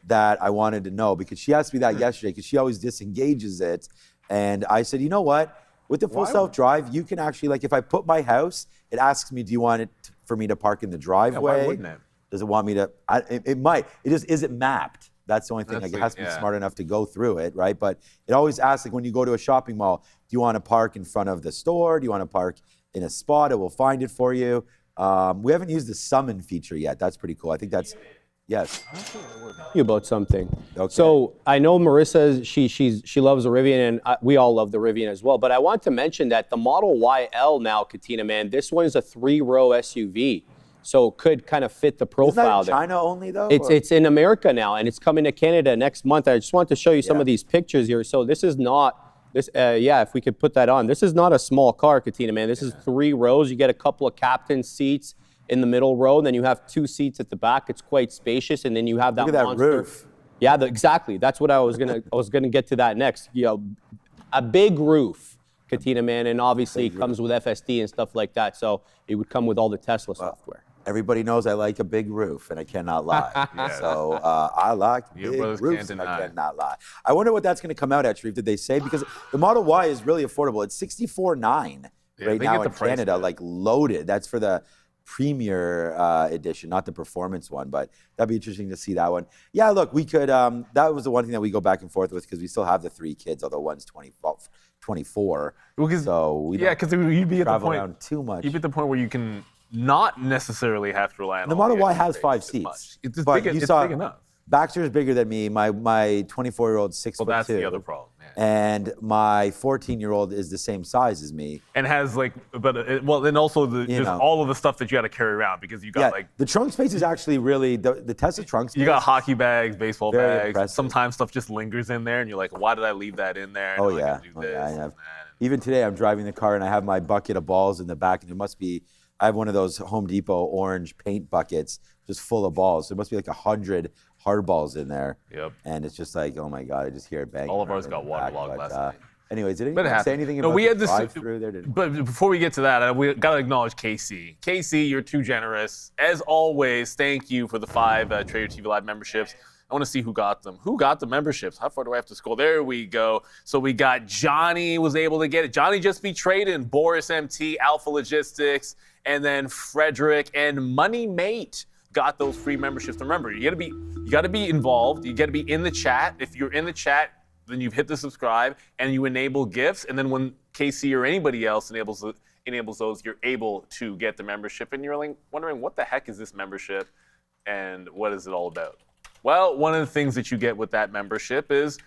that I wanted to know, because she asked me that yesterday, because she always disengages it. And I said, you know what? With the full self-drive, you can actually, like, if I put my house, it asks me, do you want it for me to park in the driveway? Yeah, why wouldn't it? Does it want me to? It might. It just, is it mapped? That's the only thing. Like, it has to be smart enough to go through it, right? But it always asks, like, when you go to a shopping mall, do you want to park in front of the store? Do you want to park in a spot? It will find it for you. We haven't used the summon feature yet. That's pretty cool. I think that's, yes. You about something. Okay. So I know Marissa, she loves the Rivian, and we all love the Rivian as well. But I want to mention that the Model YL now, Katina, man, this one is a 3-row SUV. So could kind of fit the profile. Isn't that in China only though? It's in America now, and it's coming to Canada next month. I just want to show you some of these pictures here. So this is not This, yeah, if we could put that on. This is not a small car, Katina, man. This is 3 rows. You get a couple of captain seats in the middle row, and then you have 2 seats at the back. It's quite spacious, and then you have that Look at that monster roof. Yeah, exactly. That's what I was gonna get to that next. You know, a big roof, Katina, man, and obviously it comes with FSD and stuff like that. So it would come with all the Tesla software. Everybody knows I like a big roof, and I cannot lie. So I like big roofs, and I cannot lie. I wonder what that's going to come out at, Sharif. Did they say? Because the Model Y is really affordable. It's $64,900 right now in Canada, like loaded. That's for the Premier edition, not the performance one, but that'd be interesting to see that one. Yeah, look, we could. That was the one thing that we go back and forth with because we still have the 3 kids, although one's 24. So we don't because you'd be at the point around too much. You'd be at the point where you can not necessarily have to rely on the Model Y has 5 seats. It's but big, you it's saw big enough. Baxter's bigger than me. My 24-year-old 6'2". Well, that's the other problem. And my 14-year-old is the same size as me. And has like, and also just all of the stuff that you got to carry around because you got the trunk space is actually really the Tesla trunk space. You got hockey bags, baseball bags. Impressive. Sometimes stuff just lingers in there, and you're like, why did I leave that in there? Oh yeah, I have. Even today, I'm driving the car and I have my bucket of balls in the back, and there must be. I have one of those Home Depot orange paint buckets just full of balls. There must be like 100 hard balls in there. Yep. And it's just like, oh my God, I just hear it banging. All of ours got waterlogged last night. Anyways, did anyone say anything about the drive-through there? But before we get to that, we got to acknowledge KC. KC, you're too generous. As always, thank you for the 5 Trader TV Live memberships. I want to see who got them. Who got the memberships? How far do I have to scroll? There we go. So we got Johnny was able to get it. Johnny just be trading. Boris MT, Alpha Logistics, and then Frederick and Money Mate got those free memberships. Remember, you got to be involved. You got to be in the chat. If you're in the chat, then you've hit the subscribe and you enable gifts. And then when KC or anybody else enables those, you're able to get the membership. And you're like wondering, what the heck is this membership and what is it all about? Well, one of the things that you get with that membership is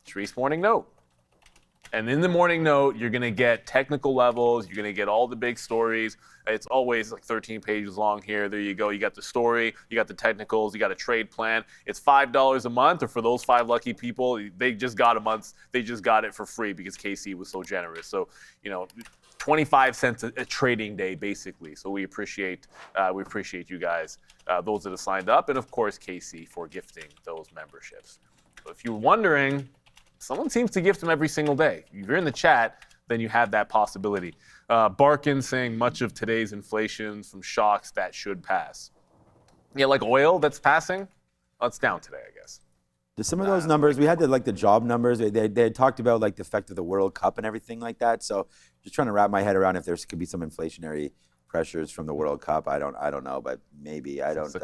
Shari's Morning Note. And in the Morning Note, you're going to get technical levels. You're going to get all the big stories. It's always like 13 pages long here. There you go. You got the story. You got the technicals. You got a trade plan. It's $5 a month, or for those 5 lucky people, they just got a month. They just got it for free because KC was so generous. So, 25 cents a trading day, basically. So we appreciate you guys, those that have signed up, and of course KC for gifting those memberships. So if you're wondering, someone seems to gift them every single day. If you're in the chat, then you have that possibility. Barkin saying much of today's inflation from shocks that should pass. Yeah, like oil that's passing. Well, it's down today, I guess. Some of those numbers, we had the job numbers. They had talked about like the effect of the World Cup and everything like that. So just trying to wrap my head around if there could be some inflationary pressures from the World Cup. I don't know, but maybe I don't.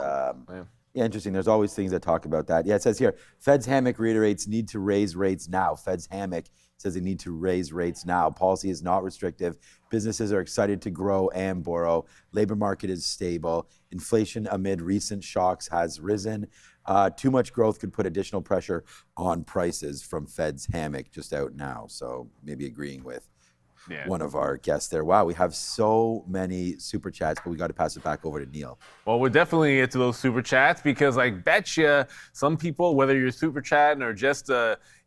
Yeah, interesting. There's always things that talk about that. Yeah, it says here, Fed's hammock reiterates need to raise rates now. Fed's hammock says they need to raise rates now. Policy is not restrictive. Businesses are excited to grow and borrow. Labor market is stable. Inflation amid recent shocks has risen. Too much growth could put additional pressure on prices from Fed's hammock just out now. So maybe agreeing with one of our guests there. Wow, we have so many super chats, but we got to pass it back over to Neil. Well, we're definitely into those super chats because I bet you some people, whether you're super chatting or just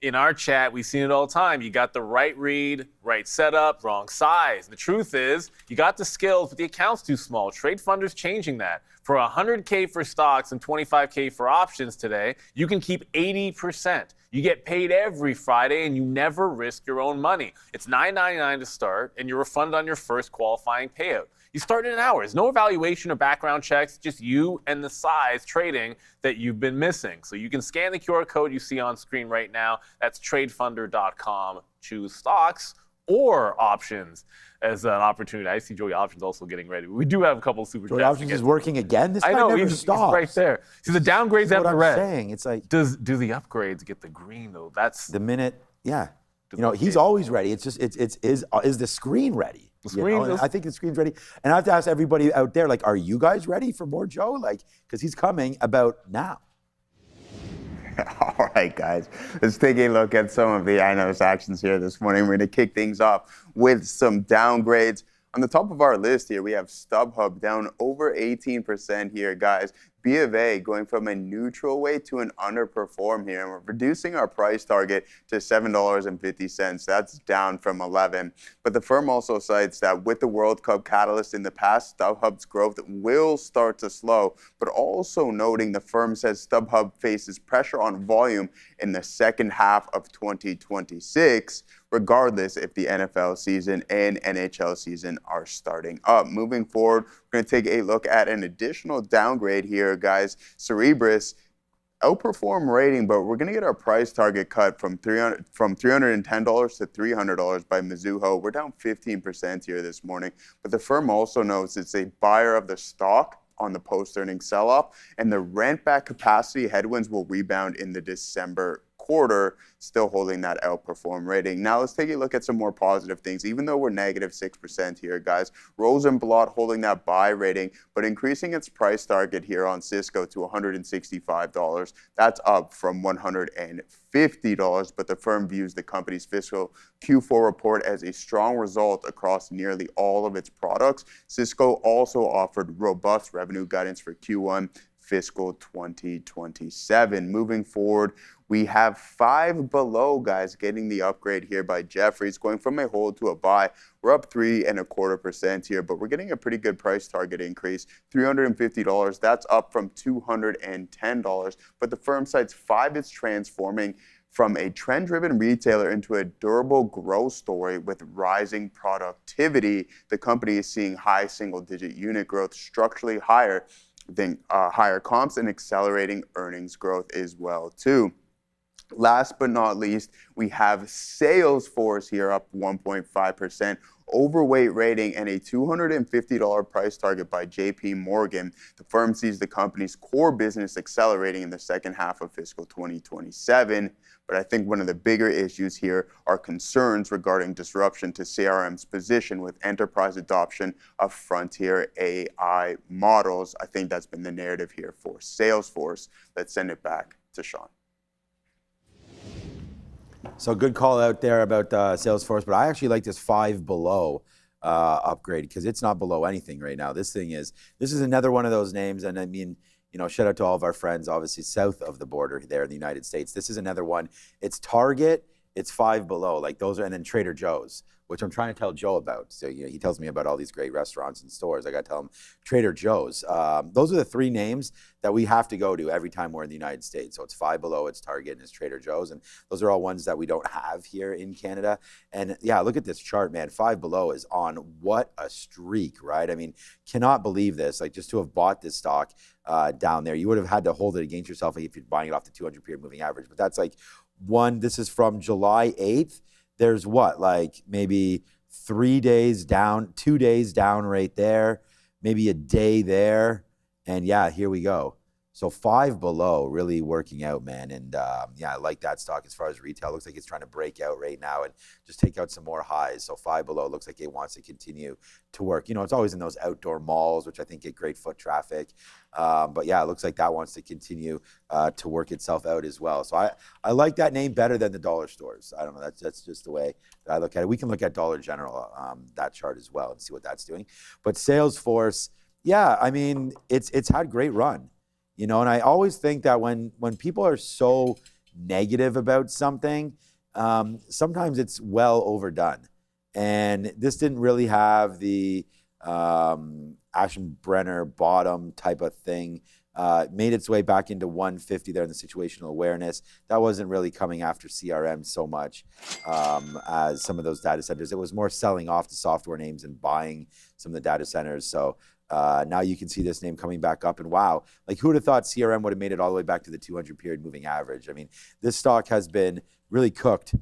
in our chat, we've seen it all the time. You got the right read, right setup, wrong size. The truth is, you got the skills, but the account's too small. Trade Funder's changing that. For $100K for stocks and $25K for options today, you can keep 80%. You get paid every Friday and you never risk your own money. It's $9.99 to start and you're refunded on your first qualifying payout. You start in an hour. There's no evaluation or background checks, just you and the size trading that you've been missing. So you can scan the QR code you see on screen right now. That's tradefunder.com. Choose stocks or options as an opportunity. I see Joey Options also getting ready. We do have a couple of super chats. Joey Options is working again? This guy never stops. He's right there. See, the downgrades have the red. Saying. It's like, do the upgrades get the green though? That's the minute, yeah. He's always ready. It's just is the screen ready? The screen. I think the screen's ready. And I have to ask everybody out there, like, are you guys ready for more Joe? Like, because he's coming about now. All right, guys, let's take a look at some of the analyst actions here this morning. We're going to kick things off with some downgrades. On the top of our list here, we have StubHub down over 18% here, guys. B of A going from a neutral way to an underperform here, and we're reducing our price target to $7.50. That's down from 11. But the firm also cites that with the World Cup catalyst in the past, StubHub's growth will start to slow, but also noting the firm says StubHub faces pressure on volume in the second half of 2026, regardless if the NFL season and NHL season are starting up. Moving forward, we're going to take a look at an additional downgrade here, guys. Cerebras outperform rating, but we're going to get our price target cut from $310 to $300 by Mizuho. We're down 15% here this morning, but the firm also notes it's a buyer of the stock on the post-earnings sell-off, and the rent-back capacity headwinds will rebound in the December quarter, still holding that outperform rating. Now let's take a look at some more positive things. Even though we're negative 6% here, guys, Rosenblatt holding that buy rating, but increasing its price target here on Cisco to $165. That's up from $150, but the firm views the company's fiscal Q4 report as a strong result across nearly all of its products. Cisco also offered robust revenue guidance for Q1 fiscal 2027. Moving forward, we have Five Below, guys, getting the upgrade here by Jefferies, going from a hold to a buy. We're up 3.25% here, but we're getting a pretty good price target increase, $350. That's up from $210. But the firm cites Five is transforming from a trend-driven retailer into a durable growth story with rising productivity. The company is seeing high single-digit unit growth, structurally higher than higher comps, and accelerating earnings growth as well too. Last but not least, we have Salesforce here up 1.5%, overweight rating, and a $250 price target by JP Morgan. The firm sees the company's core business accelerating in the second half of fiscal 2027. But I think one of the bigger issues here are concerns regarding disruption to CRM's position with enterprise adoption of frontier AI models. I think that's been the narrative here for Salesforce. Let's send it back to Sean. So good call out there about Salesforce, but I actually like this Five Below upgrade because it's not below anything right now. This is another one of those names, and I mean, you know, shout out to all of our friends, obviously south of the border there in the United States. This is another one. It's Target, it's Five Below, like those are, and then Trader Joe's, which I'm trying to tell Joe about. So you know, he tells me about all these great restaurants and stores. I got to tell him Trader Joe's. Those are the three names that we have to go to every time we're in the United States. So it's Five Below, it's Target, and it's Trader Joe's. And those are all ones that we don't have here in Canada. And yeah, look at this chart, man. Five Below is on what a streak, right? I mean, cannot believe this. Like just to have bought this stock down there, you would have had to hold it against yourself if you're buying it off the 200-period moving average. But that's like this is from July 8th. There's what, like maybe 3 days down, 2 days down right there, maybe a day there. And yeah, here we go. So Five Below really working out, man. And yeah, I like that stock as far as retail. Looks like it's trying to break out right now and just take out some more highs. So Five Below looks like it wants to continue to work. You know, it's always in those outdoor malls, which I think get great foot traffic. But yeah, it looks like that wants to continue to work itself out as well. So I like that name better than the dollar stores. I don't know. That's just the way that I look at it. We can look at Dollar General, that chart as well, and see what that's doing. But Salesforce, yeah, I mean, it's had great run. You know, and I always think that when people are so negative about something, sometimes it's well overdone. And this didn't really have the Aschenbrenner bottom type of thing. Made its way back into 150 there in the situational awareness. That wasn't really coming after CRM so much as some of those data centers. It was more selling off the software names and buying some of the data centers. So now you can see this name coming back up, and wow, like who would have thought CRM would have made it all the way back to the 200-period moving average? I mean, this stock has been really cooked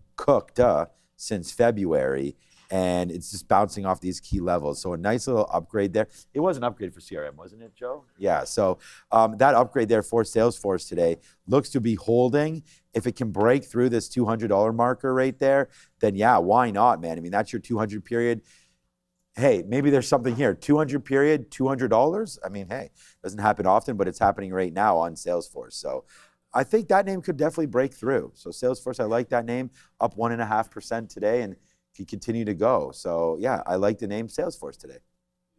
since February, and it's just bouncing off these key levels. So a nice little upgrade there. It was an upgrade for CRM, wasn't it, Joe? Yeah, so that upgrade there for Salesforce today looks to be holding. If it can break through this $200 marker right there, then yeah, why not, man? I mean, that's your 200 period. Hey, maybe there's something here. 200 period, $200. I mean, hey, doesn't happen often, but it's happening right now on Salesforce. So I think that name could definitely break through. So Salesforce, I like that name, up 1.5% today and can continue to go. So yeah, I like the name Salesforce today.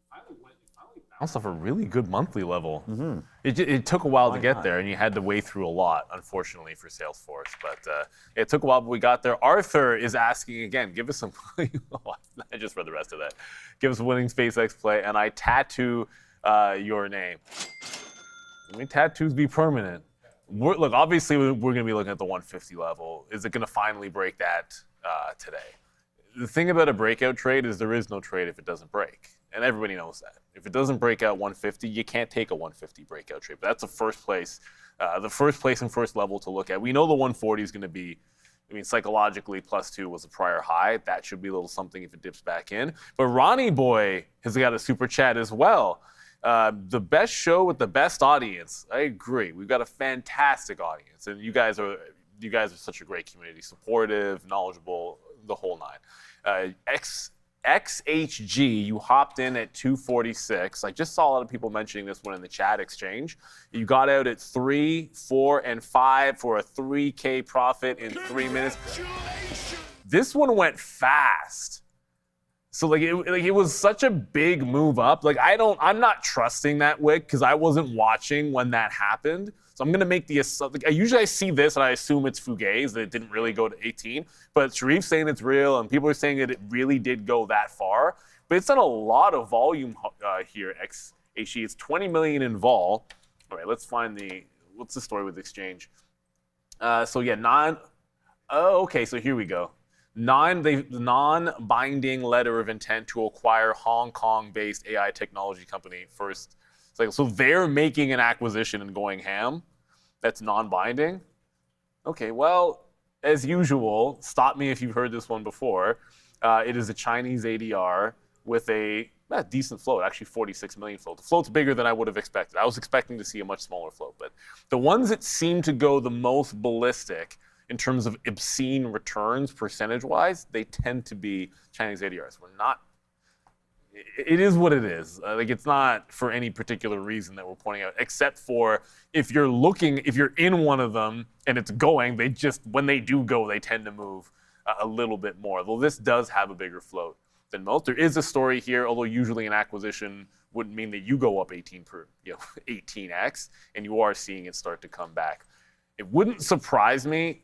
Finally Off a really good monthly level. It took a while to get there, and you had to wade through a lot, unfortunately, for Salesforce. But it took a while, but we got there. Arthur is asking again, give us some. I just read the rest of that. Give us a winning SpaceX play, and I tattoo your name. I mean, tattoos be permanent. Look, obviously, we're going to be looking at the 150 level. Is it going to finally break that today? The thing about a breakout trade is there is no trade if it doesn't break. And everybody knows that. If it doesn't break out 150, you can't take a 150 breakout trade. But that's the first place and first level to look at. We know the 140 is going to be, I mean, psychologically, +2 was a prior high. That should be a little something if it dips back in. But Ronnie Boy has got a super chat as well. The best show with the best audience. I agree. We've got a fantastic audience, and you guys are such a great community, supportive, knowledgeable, the whole nine. XHG, you hopped in at 246. I just saw a lot of people mentioning this one in the chat exchange. You got out at 3, 4, and 5 for a 3K profit in 3 minutes. This one went fast. So it was such a big move up. I'm not trusting that wick because I wasn't watching when that happened. So I'm gonna make the assumption. Usually I see this and I assume it's fugazi, that it didn't really go to 18. But Sharif's saying it's real, and people are saying that it really did go that far. But it's done a lot of volume here. XHE, it's 20 million in vol. All right, let's find what's the story with Exchange? So yeah, okay, so here we go. The non-binding letter of intent to acquire Hong Kong-based AI technology company first. So they're making an acquisition and going ham. That's non-binding. Okay, well, as usual, stop me if you've heard this one before. It is a Chinese ADR with a decent float, actually 46 million float. The float's bigger than I would have expected. I was expecting to see a much smaller float, but the ones that seem to go the most ballistic in terms of obscene returns percentage-wise, they tend to be Chinese ADRs. It is what it is. It's not for any particular reason that we're pointing out, except for if you're in one of them and it's going, when they do go, they tend to move a little bit more. Though this does have a bigger float than most. There is a story here, although usually an acquisition wouldn't mean that you go up 18x, and you are seeing it start to come back. It wouldn't surprise me.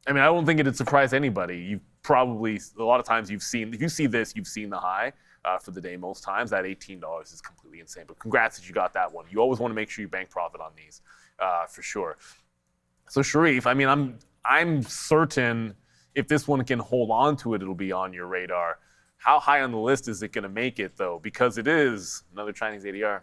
I mean, I don't think it'd surprise anybody. You've probably, a lot of times if you see this, you've seen the high for the day most times. That $18 is completely insane. But congrats that you got that one. You always want to make sure you bank profit on these, for sure. So Sharif, I mean, I'm certain if this one can hold on to it, it'll be on your radar. How high on the list is it going to make it, though? Because it is another Chinese ADR.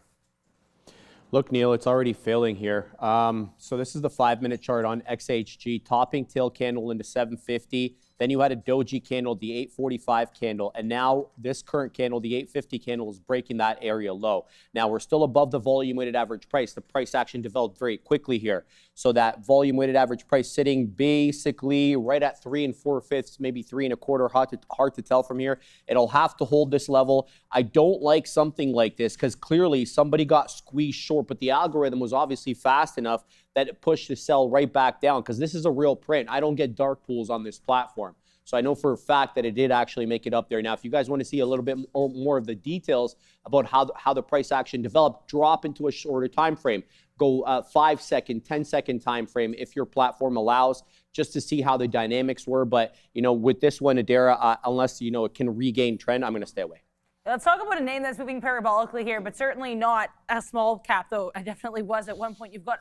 Look, Neil, it's already failing here. So this is the 5-minute chart on XHG, topping tail candle into 750. Then you had a doji candle, the 845 candle, and now this current candle, the 850 candle, is breaking that area low. Now we're still above the volume weighted average price. The price action developed very quickly here. So that volume weighted average price sitting basically right at 3 4/5, maybe 3 1/4. Hard to tell from here. It'll have to hold this level. I don't like something like this because clearly somebody got squeezed short, but the algorithm was obviously fast enough that it pushed the sell right back down because this is a real print. I don't get dark pools on this platform. So I know for a fact that it did actually make it up there. Now, if you guys want to see a little bit more of the details about how the price action developed, drop into a shorter time frame. Go 5-second, 10-second time frame if your platform allows, just to see how the dynamics were. But, with this one, Adara, unless, it can regain trend, I'm going to stay away. Let's talk about a name that's moving parabolically here, but certainly not a small cap, though it definitely was at one point. You've got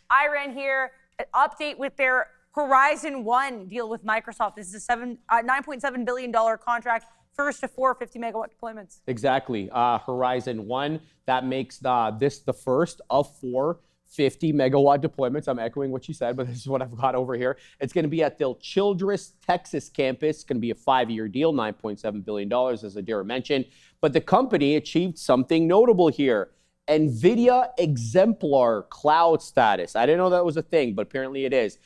IREN here, an update with their Horizon 1 deal with Microsoft. This is a $9.7 billion contract, first to 4 50-megawatt deployments. Exactly. Horizon 1, that makes this the first of 4 50-megawatt deployments. I'm echoing what you said, but this is what I've got over here. It's going to be at the Childress, Texas campus. It's going to be a 5-year deal, $9.7 billion, as Adara mentioned. But the company achieved something notable here. NVIDIA exemplar cloud status. I didn't know that was a thing, but apparently it is.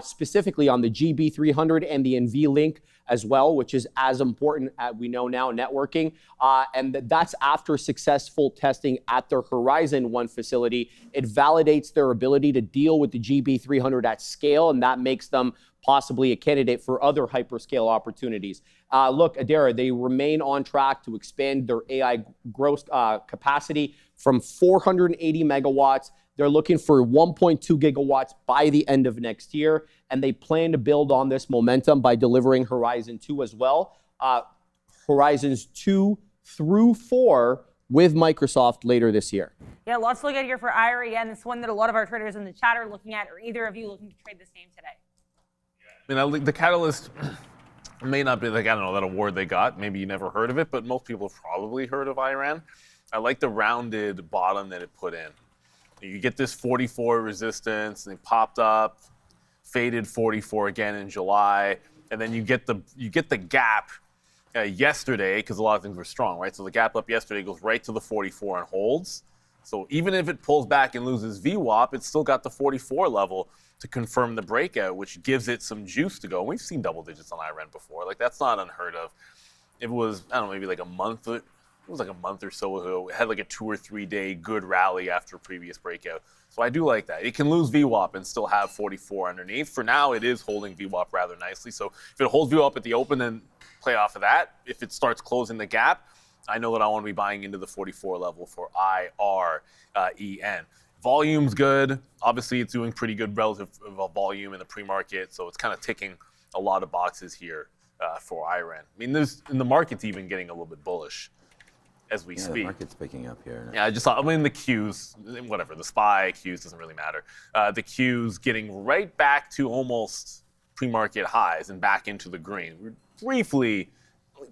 Specifically on the GB300 and the NVLink as well, which is as important as we know now, networking. And that's after successful testing at their Horizon 1 facility. It validates their ability to deal with the GB300 at scale, and that makes them possibly a candidate for other hyperscale opportunities. Look, Adara, they remain on track to expand their AI gross capacity from 480 megawatts. They're looking for 1.2 gigawatts by the end of next year, and they plan to build on this momentum by delivering Horizon 2 as well. Horizons 2 through 4 with Microsoft later this year. Yeah, lots to look at here for IREN. It's one that a lot of our traders in the chat are looking at. Are either of you looking to trade this name today? The catalyst may not be like, I don't know, that award they got. Maybe you never heard of it, but most people have probably heard of IREN. I like the rounded bottom that it put in. You get this 44 resistance, and it popped up, faded 44 again in July, and then you get the gap yesterday, because a lot of things were strong, right? So the gap up yesterday goes right to the 44 and holds. So even if it pulls back and loses VWAP, it's still got the 44 level to confirm the breakout, which gives it some juice to go. We've seen double digits on IREN before. Like, that's not unheard of. It was, I don't know, maybe like a month. It was like a month or so ago. It had like a 2 or 3 day good rally after a previous breakout. So I do like that. It can lose VWAP and still have 44 underneath. For now, it is holding VWAP rather nicely. So if it holds VWAP at the open, then play off of that. If it starts closing the gap, I know that I want to be buying into the 44 level for IREN. Volume's good. Obviously, it's doing pretty good relative volume in the pre-market, so it's kind of ticking a lot of boxes here for IREN. I mean, the market's even getting a little bit bullish as we speak. The market's picking up here. Yeah, I mean, the Qs, whatever, the SPY Qs doesn't really matter. The Qs getting right back to almost pre-market highs and back into the green. We're briefly,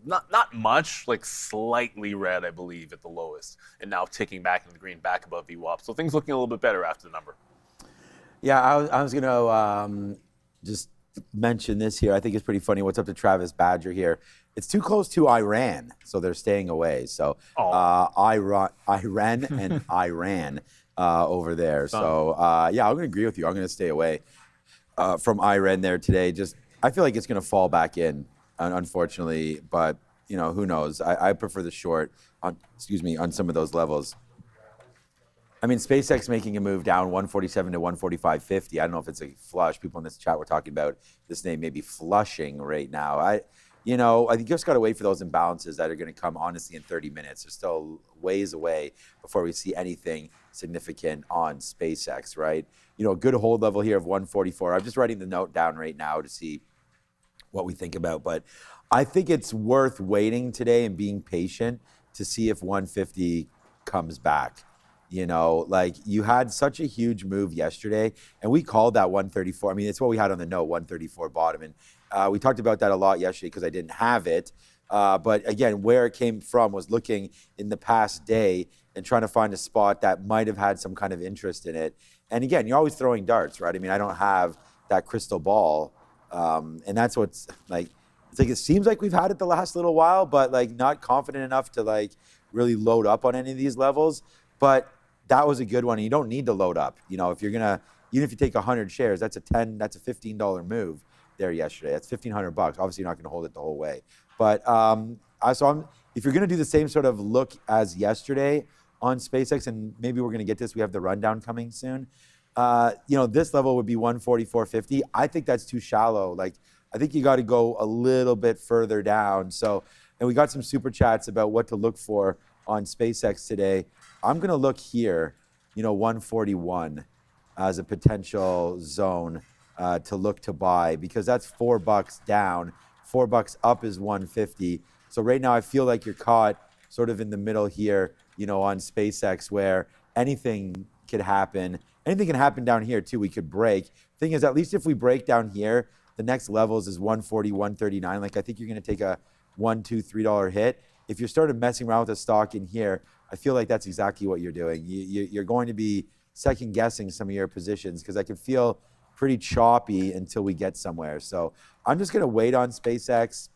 not much, like slightly red, I believe, at the lowest, and now ticking back into the green, back above VWAP. So things looking a little bit better after the number. Yeah, I was going to just mention this here. I think it's pretty funny. What's up to Travis Badger here? It's too close to Iran, so they're staying away. So Iran and Iran over there. So yeah, I'm going to agree with you. I'm going to stay away from Iran there today. Just I feel like it's going to fall back in, unfortunately. But you know, who knows? I prefer the short on some of those levels. I mean, SpaceX making a move down 147 to 145.50. I don't know if it's a flush. People in this chat were talking about this name maybe flushing right now. I think you just got to wait for those imbalances that are going to come, honestly, in 30 minutes. They're still ways away before we see anything significant on SpaceX, right? You know, a good hold level here of 144. I'm just writing the note down right now to see what we think about. But I think it's worth waiting today and being patient to see if 150 comes back. You know, like you had such a huge move yesterday, and we called that 134. I mean, it's what we had on the note, 134 bottom. And we talked about that a lot yesterday because I didn't have it. But again, where it came from was looking in the past day and trying to find a spot that might have had some kind of interest in it. And again, you're always throwing darts, right? I mean, I don't have that crystal ball. And that's what's like, it's like, it seems like we've had it the last little while, but like not confident enough to like really load up on any of these levels. But that was a good one. And you don't need to load up. You know, if you're gonna, even if you take 100 shares, that's a $15 move there yesterday. That's $1,500. Obviously, you're not gonna hold it the whole way. But if you're gonna do the same sort of look as yesterday on SpaceX, and maybe we're gonna get this, we have the rundown coming soon. You know, this level would be 144.50. I think that's too shallow. Like, I think you got to go a little bit further down. So, and we got some super chats about what to look for on SpaceX today. I'm going to look here, you know, 141 as a potential zone to look to buy, because that's $4 down. $4 up is 150. So right now I feel like you're caught sort of in the middle here, you know, on SpaceX, where anything could happen. Anything can happen down here too. We could break. Thing is, at least if we break down here, the next levels is 140, 139. Like, I think you're going to take a $1, $2, $3 hit. If you're started messing around with a stock in here, I feel like that's exactly what you're doing. You're going to be second guessing some of your positions, because I can feel pretty choppy until we get somewhere. So I'm just going to wait on SpaceX.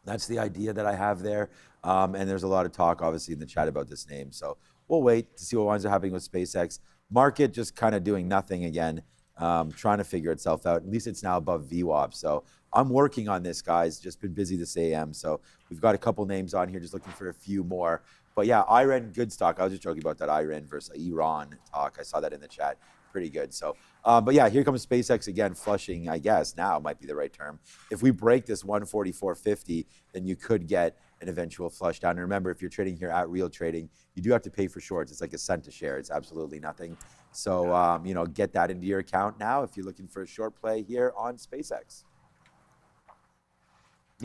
That's the idea that I have there. And there's a lot of talk, obviously, in the chat about this name. So we'll wait to see what winds up happening with SpaceX. Market just kind of doing nothing again, trying to figure itself out. At least it's now above VWAP. So I'm working on this, guys. Just been busy this AM. So we've got a couple names on here, just looking for a few more. But yeah, Iran, good stock. I was just joking about that Iran versus Iran talk. I saw that in the chat. Pretty good. So, but yeah, here comes SpaceX again, flushing, I guess, now might be the right term. If we break this 144.50, then you could get an eventual flush down. And remember, if you're trading here at Real Trading, you do have to pay for shorts. It's like a cent a share. It's absolutely nothing. So, you know, get that into your account now if you're looking for a short play here on SpaceX.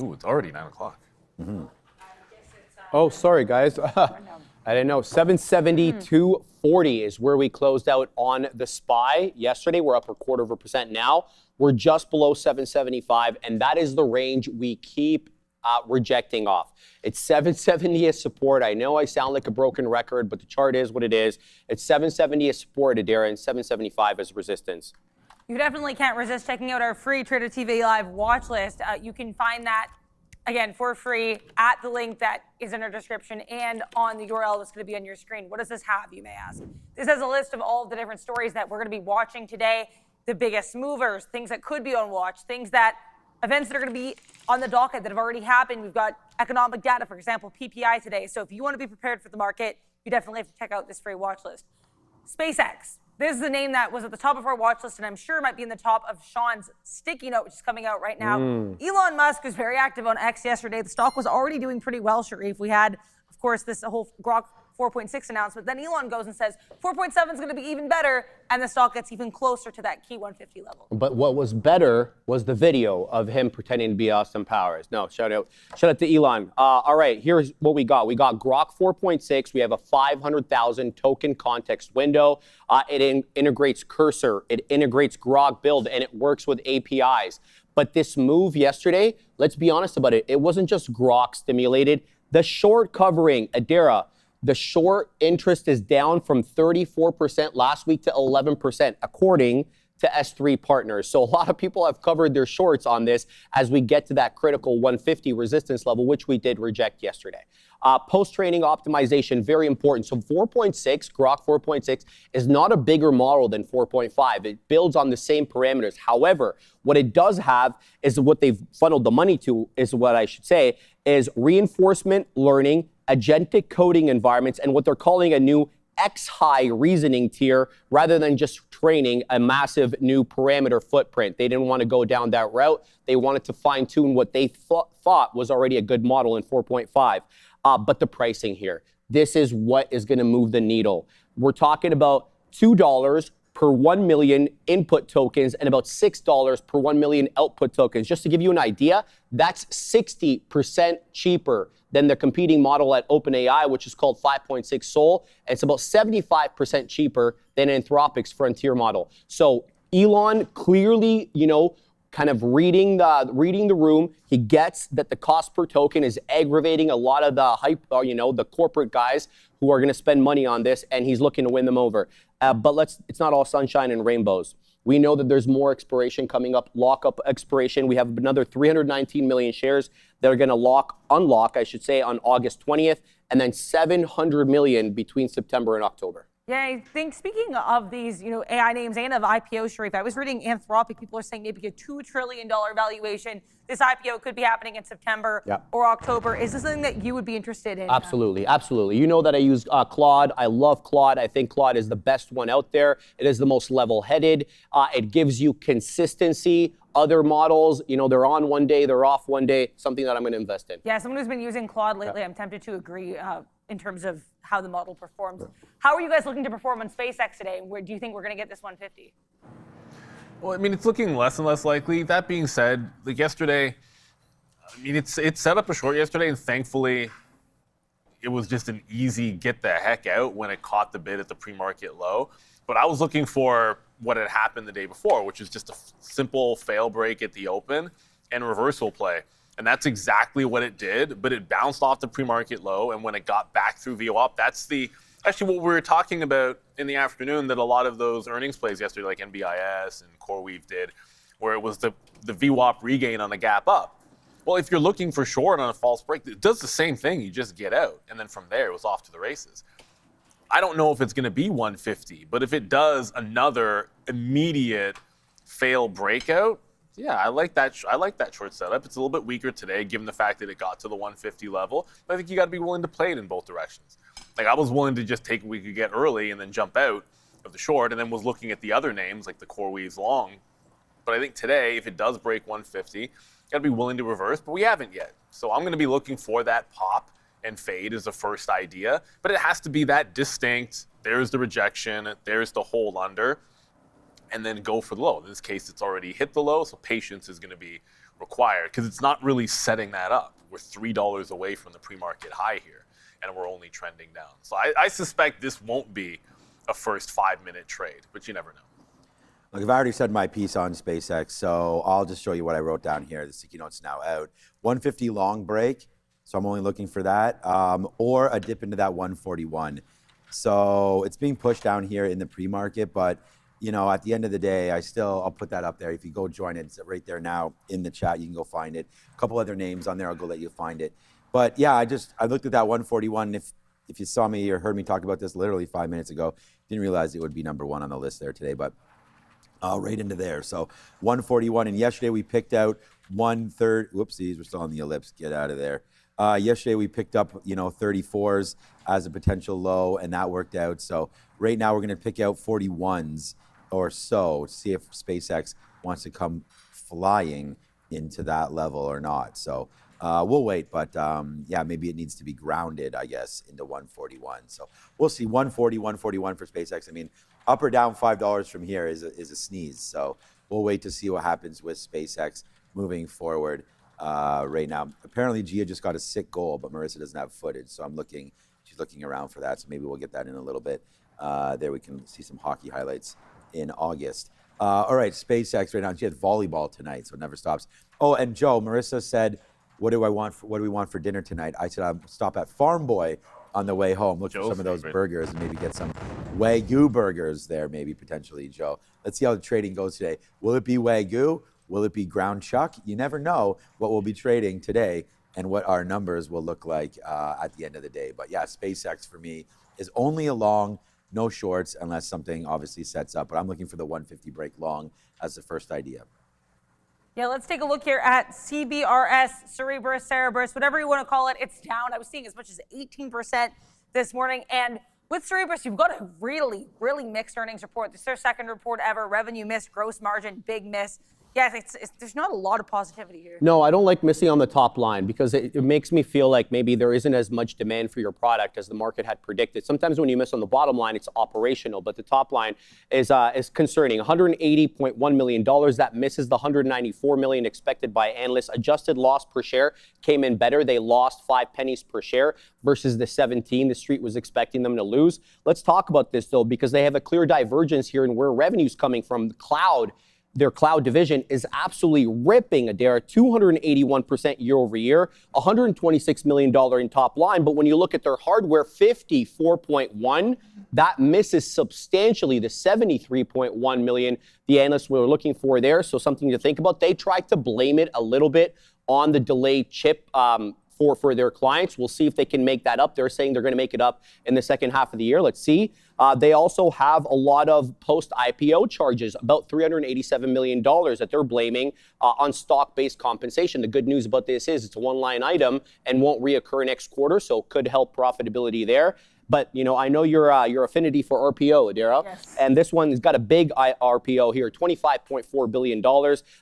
Ooh, it's already 9 o'clock. Mm-hmm. Oh, sorry, guys. I didn't know. 772.40 is where we closed out on the SPY yesterday. We're up a 0.25% now. We're just below 775, and that is the range we keep rejecting off. It's 770 as support. I know I sound like a broken record, but the chart is what it is. It's 770 as support, Adara, and 775 as resistance. You definitely can't resist checking out our free Trader TV Live watch list. You can find that, again, for free at the link that is in our description and on the URL that's going to be on your screen. What does this have, you may ask? This has a list of all of the different stories that we're going to be watching today, the biggest movers, things that could be on watch, events that are going to be on the docket that have already happened. We've got economic data, for example, PPI today. So if you want to be prepared for the market, you definitely have to check out this free watch list. SpaceX. This is the name that was at the top of our watch list, and I'm sure might be in the top of Sean's sticky note, which is coming out right now. Elon Musk was very active on X yesterday. The stock was already doing pretty well, Sharif. We had, of course, this whole Grok 4.6 announcement. Then Elon goes and says 4.7 is going to be even better, and the stock gets even closer to that key 150 level. But what was better was the video of him pretending to be Austin Powers. No, shout out to Elon. All right, here's what we got. We got Grok 4.6. We have a 500,000 token context window. It integrates Cursor. It integrates Grok Build, and it works with APIs. But this move yesterday, let's be honest about it. It wasn't just Grok stimulated. The short covering, Adara, the short interest is down from 34% last week to 11%, according to S3 Partners. So a lot of people have covered their shorts on this as we get to that critical 150 resistance level, which we did reject yesterday. Post-training optimization, very important. So 4.6, Grok 4.6, is not a bigger model than 4.5. It builds on the same parameters. However, what it does have is what they've funneled the money to, is what I should say, is reinforcement learning, agentic coding environments, and what they're calling a new X-high reasoning tier rather than just training a massive new parameter footprint. They didn't want to go down that route. They wanted to fine-tune what they thought was already a good model in 4.5. But the pricing here, this is what is going to move the needle. We're talking about $2 per 1 million input tokens and about $6 per 1 million output tokens. Just to give you an idea, that's 60% cheaper than the competing model at OpenAI, which is called 5.6 Sol. And it's about 75% cheaper than Anthropic's frontier model. So Elon clearly, kind of reading the room. He gets that the cost per token is aggravating a lot of the hype, the corporate guys who are going to spend money on this, and he's looking to win them over. But it's not all sunshine and rainbows. We know that there's more expiration coming up, lockup expiration. We have another 319 million shares that are going to unlock, on August 20th, and then 700 million between September and October. Yeah, I think speaking of these, AI names and of IPO, Sharif, I was reading Anthropic. People are saying maybe a $2 trillion valuation. This IPO could be happening in September or October. Is this something that you would be interested in? Absolutely, absolutely. You know that I use Claude. I love Claude. I think Claude is the best one out there. It is the most level-headed. It gives you consistency. Other models, they're on one day, they're off one day, something that I'm going to invest in. Yeah, someone who's been using Claude lately, I'm tempted to agree in terms of how the model performs. How are you guys looking to perform on SpaceX today? Where do you think we're going to get this 150? Well, it's looking less and less likely. That being said, yesterday, it set up a short yesterday, and thankfully, it was just an easy get the heck out when it caught the bid at the pre-market low. But I was looking for what had happened the day before, which is just a simple fail break at the open and reversal play. And that's exactly what it did, but it bounced off the pre-market low, and when it got back through VWAP, that's actually what we were talking about in the afternoon, that a lot of those earnings plays yesterday, like NBIS and CoreWeave did, where it was the VWAP regain on a gap up. Well, if you're looking for short on a false break, it does the same thing, you just get out, and then from there, it was off to the races. I don't know if it's going to be 150, but if it does another immediate fail breakout, Yeah, I like that short setup. It's a little bit weaker today, given the fact that it got to the 150 level. But I think you got to be willing to play it in both directions. Like, I was willing to just take what we could get early and then jump out of the short, and then was looking at the other names like the CoreWeave's long. But I think today, if it does break 150, you got to be willing to reverse. But we haven't yet, so I'm going to be looking for that pop and fade as the first idea. But it has to be that distinct. There's the rejection. There's the hold under. And then go for the low. In this case, it's already hit the low, so patience is going to be required because it's not really setting that up. We're $3 away from the pre-market high here, and we're only trending down. So I suspect this won't be a first 5-minute trade, but you never know. Look, I've already said my piece on SpaceX, so I'll just show you what I wrote down here. The sticky note's now out. 150 long break, so I'm only looking for that, or a dip into that 141. So it's being pushed down here in the pre-market, but you know, at the end of the day, I'll put that up there. If you go join it, it's right there now in the chat. You can go find it. A couple other names on there. I'll go let you find it. But yeah, I looked at that 141. If you saw me or heard me talk about this literally 5 minutes ago, didn't realize it would be number one on the list there today, but right into there. So 141. And yesterday we picked out 1/3. Whoopsies, we're still on the ellipse. Get out of there. Yesterday we picked up, 34s as a potential low, and that worked out. So right now we're going to pick out 41s or so to see if SpaceX wants to come flying into that level or not. So we'll wait, but yeah, maybe it needs to be grounded, I guess, into 141. So we'll see. 140, 141 for SpaceX. I mean, up or down $5 from here is a sneeze. So we'll wait to see what happens with SpaceX moving forward right now. Apparently, Gia just got a sick goal, but Marissa doesn't have footage, so she's looking around for that. So maybe we'll get that in a little bit. There we can see some hockey highlights in August. All right, SpaceX right now. She has volleyball tonight, so it never stops. Oh, and Joe, Marissa said, what do we want for dinner tonight? I said I'll stop at Farm Boy on the way home. Look for some of those burgers and maybe get some Wagyu burgers there, maybe potentially, Joe. Let's see how the trading goes today. Will it be Wagyu? Will it be ground chuck? You never know what we'll be trading today and what our numbers will look like at the end of the day. But yeah, SpaceX for me is only a long, no shorts, unless something obviously sets up. But I'm looking for the 150 break long as the first idea. Yeah, let's take a look here at CBRS, Cerebras, whatever you want to call it. It's down. I was seeing as much as 18% this morning. And with Cerebras, you've got a really, really mixed earnings report. This is their second report ever. Revenue miss, gross margin, big miss. Yeah, there's not a lot of positivity here. No, I don't like missing on the top line because it makes me feel like maybe there isn't as much demand for your product as the market had predicted. Sometimes when you miss on the bottom line, it's operational, but the top line is concerning. $180.1 million. That misses the $194 million expected by analysts. Adjusted loss per share came in better. They lost 5 pennies per share versus the 17 the street was expecting them to lose. Let's talk about this though, because they have a clear divergence here in where revenue's coming from. The cloud. Their cloud division is absolutely ripping Adair, 281% year over year, $126 million in top line. But when you look at their hardware, 54.1, that misses substantially the 73.1 million the analysts were looking for there. So something to think about. They tried to blame it a little bit on the delayed chip for their clients. We'll see if they can make that up. They're saying they're going to make it up in the second half of the year. Let's see. They also have a lot of post-IPO charges, about $387 million that they're blaming on stock-based compensation. The good news about this is it's a one-line item and won't reoccur next quarter, so could help profitability there. But, I know your affinity for RPO, Adira. Yes. And this one has got a big RPO here, $25.4 billion.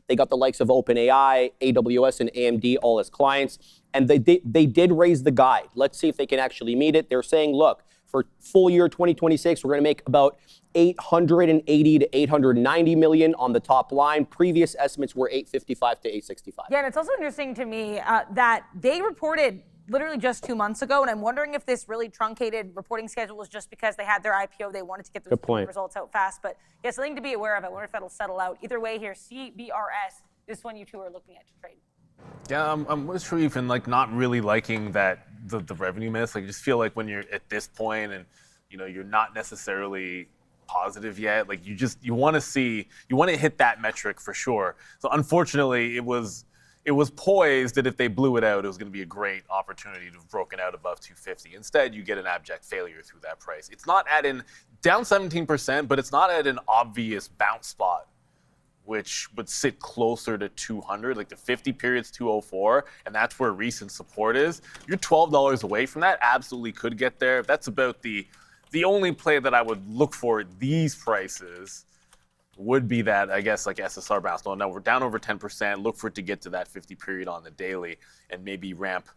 They got the likes of OpenAI, AWS, and AMD all as clients. And they did raise the guide. Let's see if they can actually meet it. They're saying, look, for full year 2026, we're going to make about $880 to $890 million on the top line. Previous estimates were $855 to $865. Yeah, and it's also interesting to me that they reported literally just 2 months ago, and I'm wondering if this really truncated reporting schedule was just because they had their IPO, they wanted to get those results out fast. But yeah, something to be aware of. I wonder if that'll settle out. Either way here, CBRS, this one you two are looking at to trade. Yeah, I'm with Sharif and not really liking that the revenue miss. I just feel like when you're at this point and you're not necessarily positive yet, you want to hit that metric for sure. So unfortunately, it was poised that if they blew it out, it was going to be a great opportunity to have broken out above 250. Instead, you get an abject failure through that price. It's not down 17%, but it's not at an obvious bounce spot which would sit closer to 200, like the 50 period's 204, and that's where recent support is. You're $12 away from that, absolutely could get there. That's about the only play that I would look for at these prices would be that, I guess, like SSR bounce. Now we're down over 10%, look for it to get to that 50 period on the daily and maybe ramp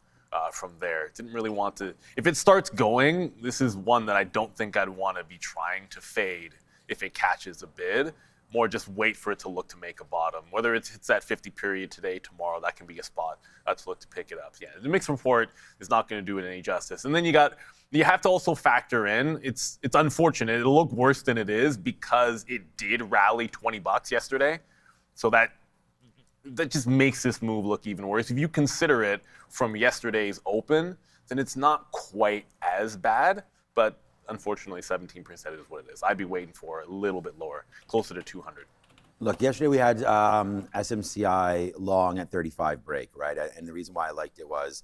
from there. Didn't really want to, if it starts going, this is one that I don't think I'd want to be trying to fade if it catches a bid. More just wait for it to look to make a bottom. Whether it hits that 50 period today, tomorrow, that can be a spot to look to pick it up. Yeah, the mixed report is not going to do it any justice. And then you have to also factor in, it's unfortunate. It'll look worse than it is because it did rally $20 yesterday. So that just makes this move look even worse. If you consider it from yesterday's open, then it's not quite as bad, but unfortunately, 17% is what it is. I'd be waiting for a little bit lower, closer to 200. Look, yesterday we had SMCI long at 35 break, right? And the reason why I liked it was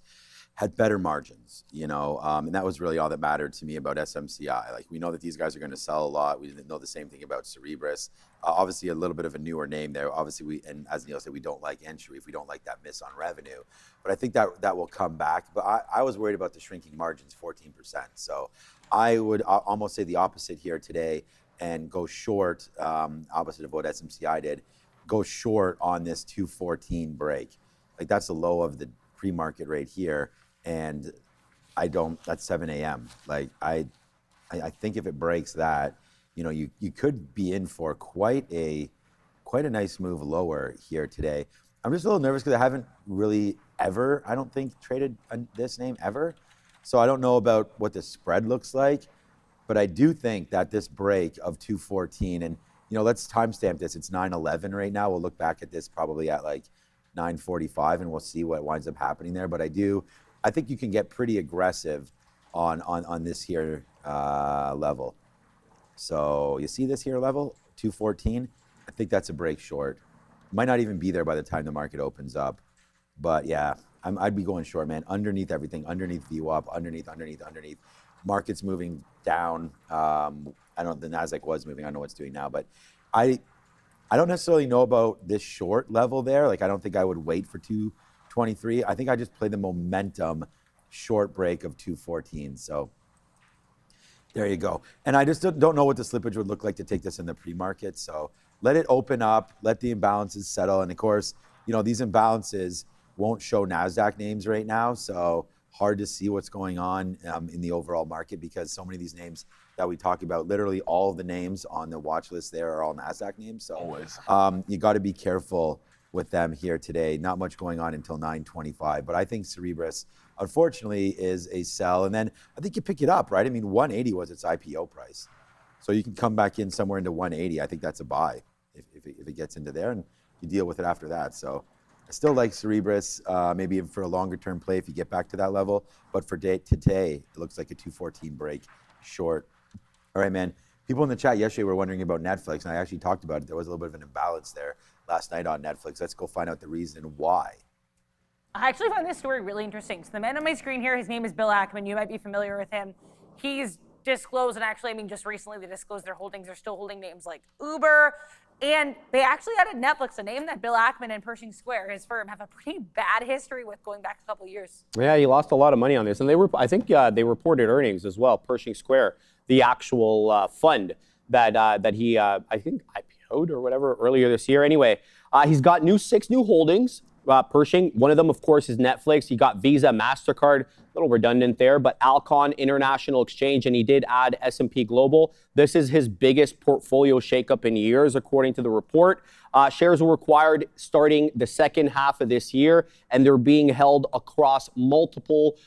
had better margins, and that was really all that mattered to me about SMCI. Like, we know that these guys are going to sell a lot. We didn't know the same thing about Cerebras. Obviously, a little bit of a newer name there. Obviously, and as Neil said, we don't like entry if we don't like that miss on revenue. But I think that will come back. But I was worried about the shrinking margins, 14%. So I would almost say the opposite here today and go short, opposite of what SMCI did, go short on this 214 break. Like, that's the low of the pre-market rate here. And that's 7 a.m. Like, I think if it breaks that, you could be in for quite a nice move lower here today. I'm just a little nervous because I haven't really ever, I don't think, traded this name ever. So I don't know about what the spread looks like, but I do think that this break of 214, and let's timestamp this. It's 9/11 right now. We'll look back at this probably at like 9:45, and we'll see what winds up happening there. But I think you can get pretty aggressive on this here level. So you see this here level, 214. I think that's a break short. Might not even be there by the time the market opens up. But yeah, I'd be going short, man. Underneath everything, underneath view up, underneath. Market's moving down. I don't. The Nasdaq was moving. I don't know what's doing now, but I don't necessarily know about this short level there. Like, I don't think I would wait for 223. I think I just play the momentum short break of 214. So there you go. And I just don't know what the slippage would look like to take this in the pre-market. So let it open up, let the imbalances settle. And of course, these imbalances won't show Nasdaq names right now. So hard to see what's going on in the overall market because so many of these names that we talk about, literally all of the names on the watch list there are all Nasdaq names. So always. You got to be careful with them here today. Not much going on until 9:25, but I think Cerebras, unfortunately, is a sell. And then I think you pick it up, right? I mean, 180 was its IPO price. So you can come back in somewhere into 180. I think that's a buy if it gets into there, and you deal with it after that. So I still like Cerebras, maybe for a longer term play if you get back to that level. But for today, it looks like a 214 break short. All right, man. People in the chat yesterday were wondering about Netflix, and I actually talked about it. There was a little bit of an imbalance there last night on Netflix. Let's go find out the reason why. I actually found this story really interesting. So the man on my screen here, his name is Bill Ackman. You might be familiar with him. He's disclosed, and actually, just recently they disclosed their holdings. They're still holding names like Uber. And they actually added Netflix, a name that Bill Ackman and Pershing Square, his firm, have a pretty bad history with going back a couple years. Yeah, he lost a lot of money on this. And I think they reported earnings as well, Pershing Square, the actual fund that he, I think, IPO'd or whatever earlier this year. Anyway, he's got 6 new holdings. Pershing, one of them, of course, is Netflix. He got Visa, MasterCard, a little redundant there, but Alcon International Exchange, and he did add S&P Global. This is his biggest portfolio shakeup in years, according to the report. Shares were acquired starting the second half of this year, and they're being held across multiple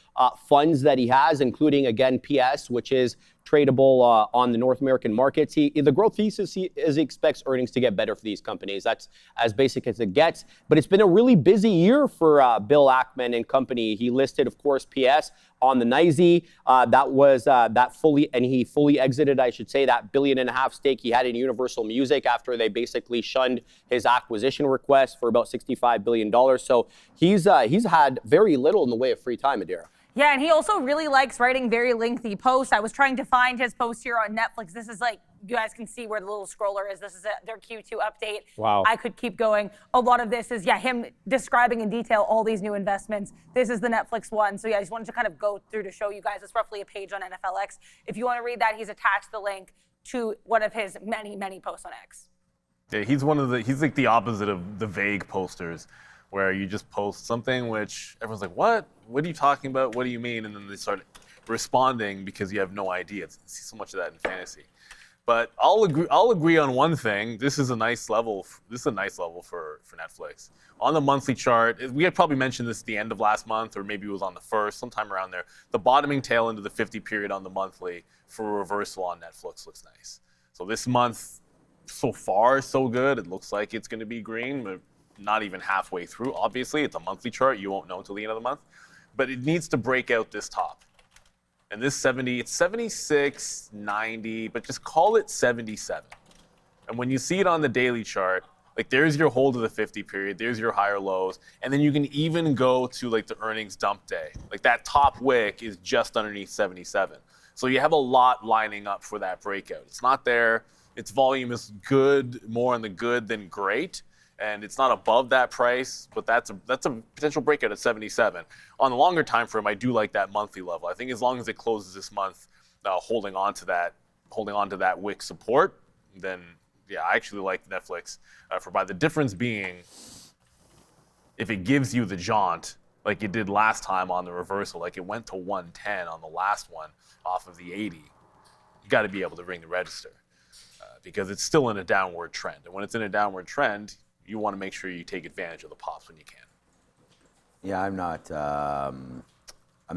funds that he has, including, again, PS, which is tradable on the North American markets. The growth thesis is he expects earnings to get better for these companies. That's as basic as it gets. But it's been a really busy year for Bill Ackman and company. He listed, of course, PS on the NYSE. He fully exited, I should say, that $1.5 billion stake he had in Universal Music after they basically shunned his acquisition request for about $65 billion. So he's had very little in the way of free time, Adira. Yeah, and he also really likes writing very lengthy posts. I was trying to find his post here on Netflix. This is like, you guys can see where the little scroller is. This is their Q2 update. Wow. I could keep going. A lot of this is, him describing in detail all these new investments. This is the Netflix one. So I just wanted to kind of go through to show you guys. It's roughly a page on NFLX. If you want to read that, he's attached the link to one of his many, many posts on X. Yeah, he's like the opposite of the vague posters, where you just post something which everyone's like, what? What are you talking about? What do you mean? And then they start responding because you have no idea. I see so much of that in fantasy. But I'll agree on one thing. This is a nice level. This is a nice level for Netflix. On the monthly chart, we had probably mentioned this at the end of last month, or maybe it was on the first, sometime around there. The bottoming tail into the 50 period on the monthly for a reversal on Netflix looks nice. So this month, so far, so good. It looks like it's going to be green, but not even halfway through. Obviously, it's a monthly chart. You won't know until the end of the month. But it needs to break out this top. And this 70, it's 76, 90, but just call it 77. And when you see it on the daily chart, like there's your hold of the 50 period, there's your higher lows, and then you can even go to like the earnings dump day. Like that top wick is just underneath 77. So you have a lot lining up for that breakout. It's not there. Its volume is good, more on the good than great. And it's not above that price, but that's a potential breakout at 77. On the longer time frame, I do like that monthly level. I think as long as it closes this month, holding on to that wick support, then yeah, I actually like Netflix for buy. The difference being, if it gives you the jaunt like it did last time on the reversal, like it went to 110 on the last one off of the 80, you got to be able to ring the register because it's still in a downward trend. And when it's in a downward trend, you want to make sure you take advantage of the pops when you can. Yeah, I'm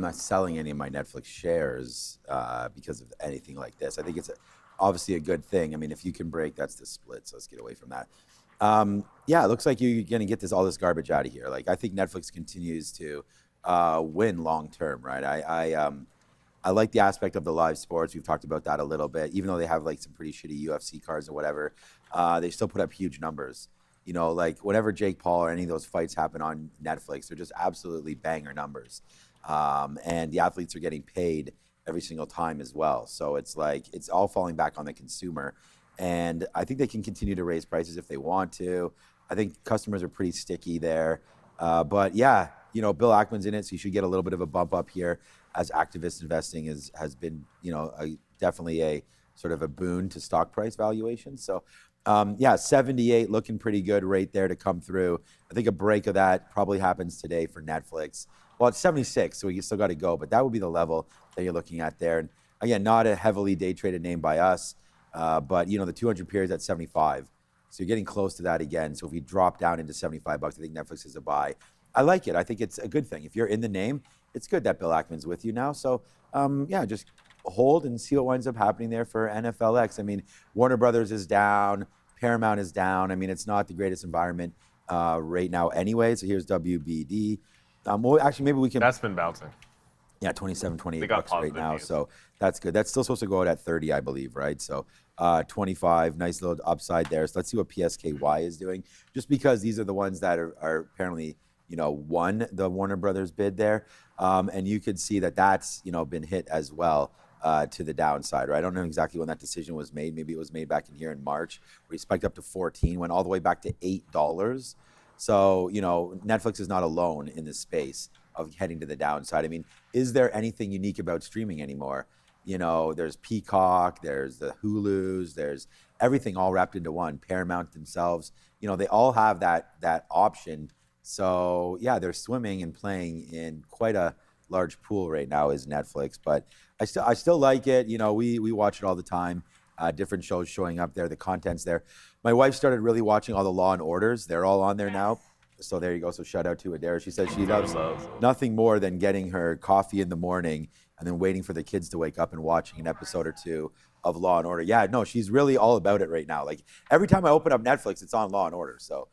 not selling any of my Netflix shares because of anything like this. I think it's obviously a good thing. I mean, if you can break, that's the split. So let's get away from that. Yeah, it looks like you're going to get all this garbage out of here. Like, I think Netflix continues to win long term, right? I like the aspect of the live sports. We've talked about that a little bit. Even though they have like some pretty shitty UFC cards or whatever, they still put up huge numbers. You know, like whenever Jake Paul or any of those fights happen on Netflix, they're just absolutely banger numbers. And the athletes are getting paid every single time as well. So it's like, it's all falling back on the consumer. And I think they can continue to raise prices if they want to. I think customers are pretty sticky there. But yeah, you know, Bill Ackman's in it, so you should get a little bit of a bump up here as activist investing has been, you know, definitely a sort of a boon to stock price valuation. So yeah, 78 looking pretty good right there to come through. I think a break of that probably happens today for Netflix. Well, it's 76, so you still got to go, but that would be the level that you're looking at there. And again, not a heavily day traded name by us, but you know, the 200 periods at 75. So you're getting close to that again. So if you drop down into 75 bucks, I think Netflix is a buy. I like it. I think it's a good thing. If you're in the name, it's good that Bill Ackman's with you now. So yeah, just hold and see what winds up happening there for NFLX. I mean, Warner Brothers is down, Paramount is down. I mean, it's not the greatest environment right now anyway. So here's WBD. Well, actually, maybe we can. That's been bouncing. Yeah, 27, 28 bucks right now. News. So that's good. That's still supposed to go out at 30, I believe, right? So 25, nice little upside there. So let's see what PSKY is doing. Just because these are the ones that are apparently, you know, won the Warner Brothers bid there. And you could see that that's, you know, been hit as well to the downside, right? I don't know exactly when that decision was made. Maybe it was made back in here in March, where he spiked up to 14, went all the way back to $8. So, you know, Netflix is not alone in this space of heading to the downside. I mean, is there anything unique about streaming anymore? You know, there's Peacock, there's the Hulus, there's everything all wrapped into one. Paramount themselves, you know, they all have that option. So yeah, they're swimming and playing in quite a large pool right now is Netflix. But I still like it. You know, we watch it all the time. Different shows showing up there. The content's there. My wife started really watching all the Law and Orders. They're all on there now. So there you go. So shout out to Adair. She says she loves nothing more than getting her coffee in the morning and then waiting for the kids to wake up and watching an episode or two of Law and Order. Yeah, no, she's really all about it right now. Like every time I open up Netflix, it's on Law and Order. So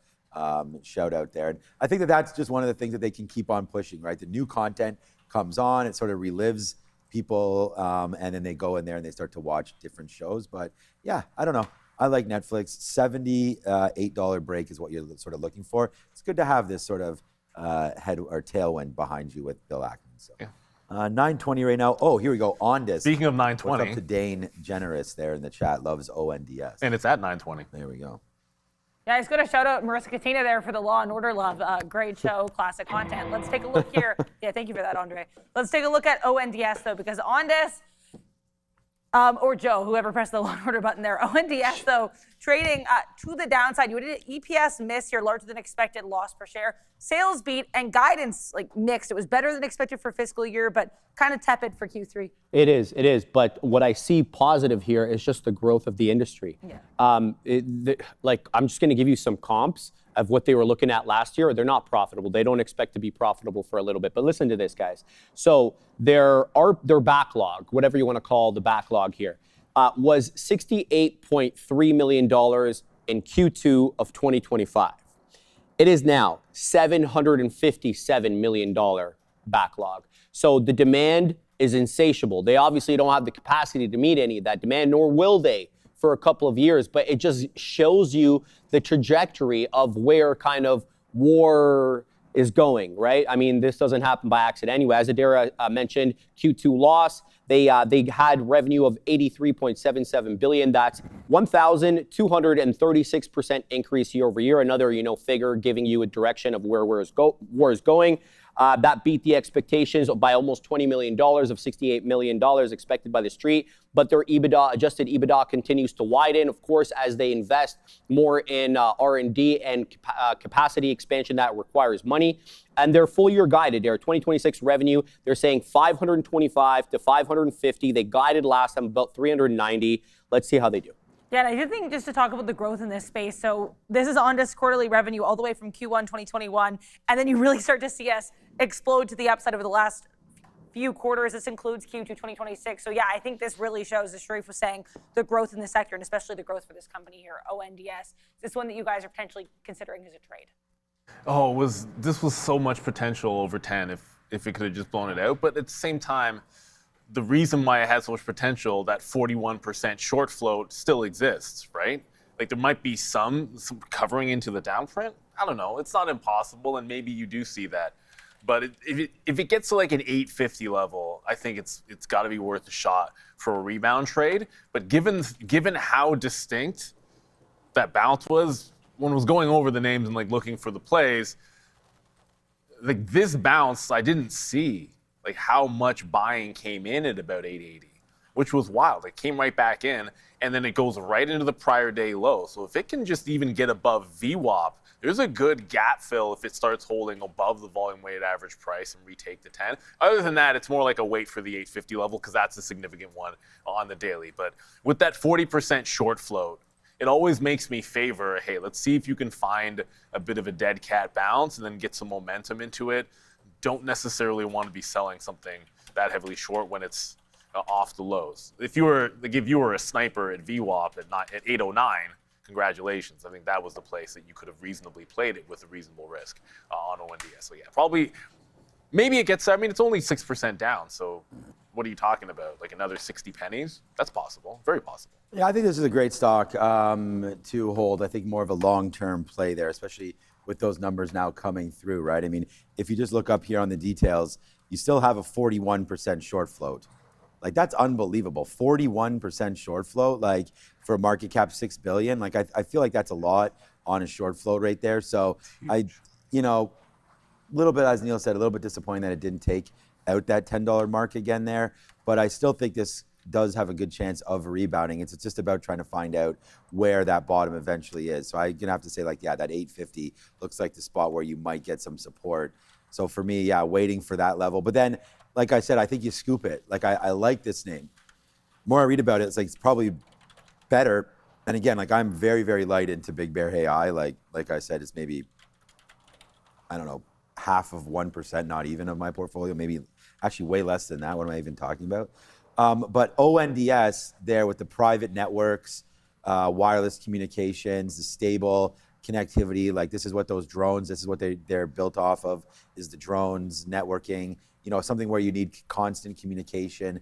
shout out there. And I think that's just one of the things that they can keep on pushing, right? The new content comes on, it sort of relives people, and then they go in there and they start to watch different shows. But yeah, I don't know. I like Netflix. $78 break is what you're sort of looking for. It's good to have this sort of head or tailwind behind you with Bill Ackman. So. Yeah. 920 right now. Oh, here we go. Ondas. Speaking of What's 920. up to Dane Generous there in the chat? Loves ONDS. And it's at 920. There we go. Yeah, I just got to shout out Marissa Katina there for the Law and Order love. Great show, classic content. Let's take a look here. Yeah, thank you for that, Andre. Let's take a look at ONDS, though, because Ondas, or Joe, whoever pressed the Law and Order button there. ONDS, though, trading to the downside. You had an EPS miss here, larger than expected loss per share. Sales beat and guidance mixed. It was better than expected for fiscal year, but kind of tepid for Q3. It is. But what I see positive here is just the growth of the industry. Yeah. I'm just going to give you some comps of what they were looking at last year. They're not profitable. They don't expect to be profitable for a little bit. But listen to this, guys. So their backlog, whatever you want to call the backlog here, was $68.3 million in Q2 of 2025. It is now $757 million backlog. So the demand is insatiable. They obviously don't have the capacity to meet any of that demand, nor will they for a couple of years, but it just shows you the trajectory of where kind of war is going, right? I mean, this doesn't happen by accident anyway. As Adara mentioned, Q2 loss, they had revenue of $83.77 billion. That's 1,236% increase year over year. Another, figure giving you a direction of where war is going. That beat the expectations by almost $20 million of $68 million expected by the street. But their adjusted EBITDA continues to widen, of course, as they invest more in R&D and capacity expansion that requires money. And their full year guided, their 2026 revenue, they're saying 525 to 550. They guided last time about 390. Let's see how they do. Yeah, and I do think just to talk about the growth in this space. So this is Ondas quarterly revenue all the way from Q1 2021. And then you really start to see us explode to the upside over the last few quarters. This includes Q2 2026. So yeah, I think this really shows, as Sharif was saying, the growth in the sector and especially the growth for this company here, ONDS. Is this one that you guys are potentially considering as a trade? Oh, this was so much potential over 10 if it could have just blown it out. But at the same time, the reason why it has so much potential, that 41% short float still exists, right? There might be some covering into the downprint. I don't know. It's not impossible, and maybe you do see that. But if it gets to an 850 level, I think it's got to be worth a shot for a rebound trade. But given how distinct that bounce was, when I was going over the names and looking for the plays, this bounce I didn't see how much buying came in at about 880, which was wild. It came right back in, and then it goes right into the prior day low. So if it can just even get above VWAP, there's a good gap fill if it starts holding above the volume weighted average price and retake the 10. Other than that, it's more like a wait for the 850 level because that's a significant one on the daily. But with that 40% short float, it always makes me favor, hey, let's see if you can find a bit of a dead cat bounce and then get some momentum into it. Don't necessarily want to be selling something that heavily short when it's off the lows. If you were a sniper at VWAP at 809, congratulations. I think that was the place that you could have reasonably played it with a reasonable risk on ONDS. So yeah, probably, maybe it gets, it's only 6% down. So what are you talking about? Another 60 pennies? That's possible, very possible. Yeah, I think this is a great stock to hold. I think more of a long-term play there, especially with those numbers now coming through, right? If you just look up here on the details, you still have a 41% short float. That's unbelievable. 41% short float, for a market cap 6 billion. I feel like that's a lot on a short float right there. So a little bit, as Neil said, a little bit disappointing that it didn't take out that $10 mark again there. But I still think this does have a good chance of rebounding. It's just about trying to find out where that bottom eventually is. So I'm gonna have to say that 850 looks like the spot where you might get some support. So for me, yeah, waiting for that level. But then, like I said, I think you scoop it. I like this name. The more I read about it, it's probably better. And again, I'm very, very light into Big Bear AI. Like I said, it's maybe, I don't know, half of 1%, not even of my portfolio, maybe actually way less than that. What am I even talking about? But ONDS there with the private networks, wireless communications, the stable connectivity, this is what those drones, this is what they're built off of, is the drones, networking, something where you need constant communication.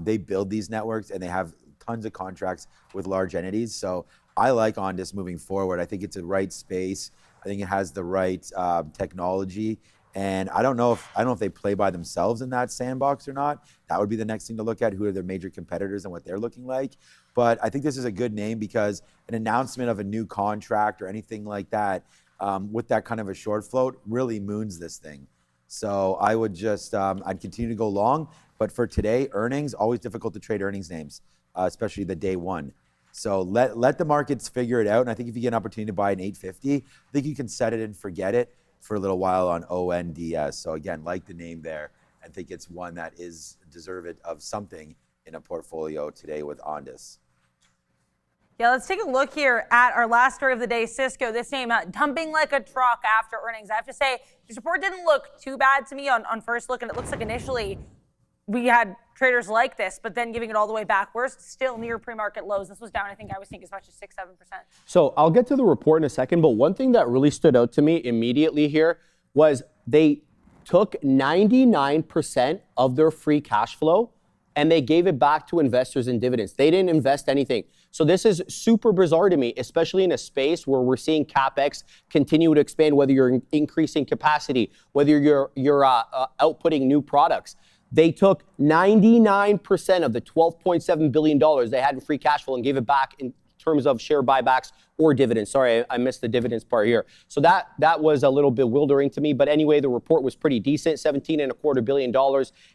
They build these networks and they have tons of contracts with large entities. So I like Ondas moving forward. I think it's the right space. I think it has the right technology. And I don't know if they play by themselves in that sandbox or not. That would be the next thing to look at. Who are their major competitors and what they're looking like? But I think this is a good name because an announcement of a new contract or anything like that with that kind of a short float really moons this thing. So I would just, I'd continue to go long. But for today, earnings, always difficult to trade earnings names, especially the day one. So let the markets figure it out. And I think if you get an opportunity to buy an 850, I think you can set it and forget it for a little while on ONDS. So again, like the name there, and think it's one that is deserved of something in a portfolio today with Ondas. Yeah, let's take a look here at our last story of the day, Cisco. This name dumping like a truck after earnings. I have to say, this report didn't look too bad to me on first look, and it looks like initially we had traders like this, but then giving it all the way back. We're still near pre-market lows. This was down, I think I was thinking as much as 6-7%. So I'll get to the report in a second, but one thing that really stood out to me immediately here was they took 99% of their free cash flow and they gave it back to investors in dividends. They didn't invest anything. So this is super bizarre to me, especially in a space where we're seeing CapEx continue to expand, whether you're increasing capacity, whether you're outputting new products. They took 99% of the $12.7 billion they had in free cash flow and gave it back in terms of share buybacks or dividends. Sorry, I missed the dividends part here. So that was a little bewildering to me. But anyway, the report was pretty decent, $17.25 billion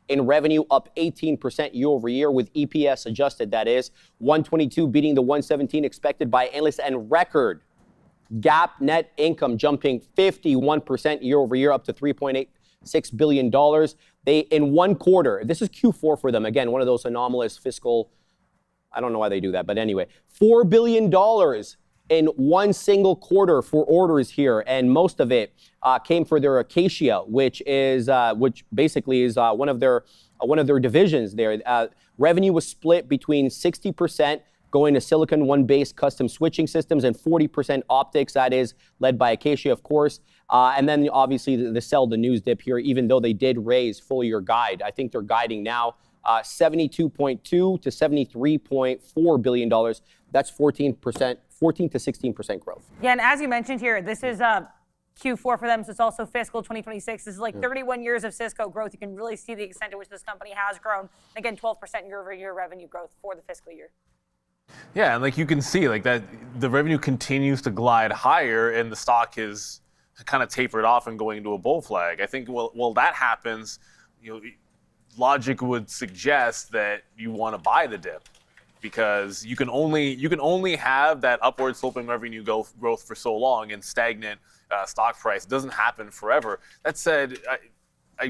in revenue, up 18% year over year with EPS adjusted, that is. 122 beating the 117 expected by analysts, and record GAAP net income jumping 51% year over year up to $3.86 billion. They, in one quarter, this is Q4 for them, again, one of those anomalous fiscal, I don't know why they do that, but anyway, $4 billion in one single quarter for orders here, and most of it came for their Acacia, which basically is one of their divisions there. Revenue was split between 60% going to Silicon One-based custom switching systems and 40% optics, that is led by Acacia, of course. And then obviously the news dip here, even though they did raise full year guide. I think they're guiding now $72.2 to $73.4 billion. That's 14 to 16% growth. Yeah, and as you mentioned here, this is Q4 for them, so it's also fiscal 2026. This is like 31 years of Cisco growth. You can really see the extent to which this company has grown. Again, 12% year-over-year revenue growth for the fiscal year. Yeah, and like you can see, like that, the revenue continues to glide higher, and the stock is kind of tapered off and going into a bull flag. I think while that happens, logic would suggest that you want to buy the dip, because you can only have that upward sloping revenue growth for so long, and stagnant stock price doesn't happen forever. That said, I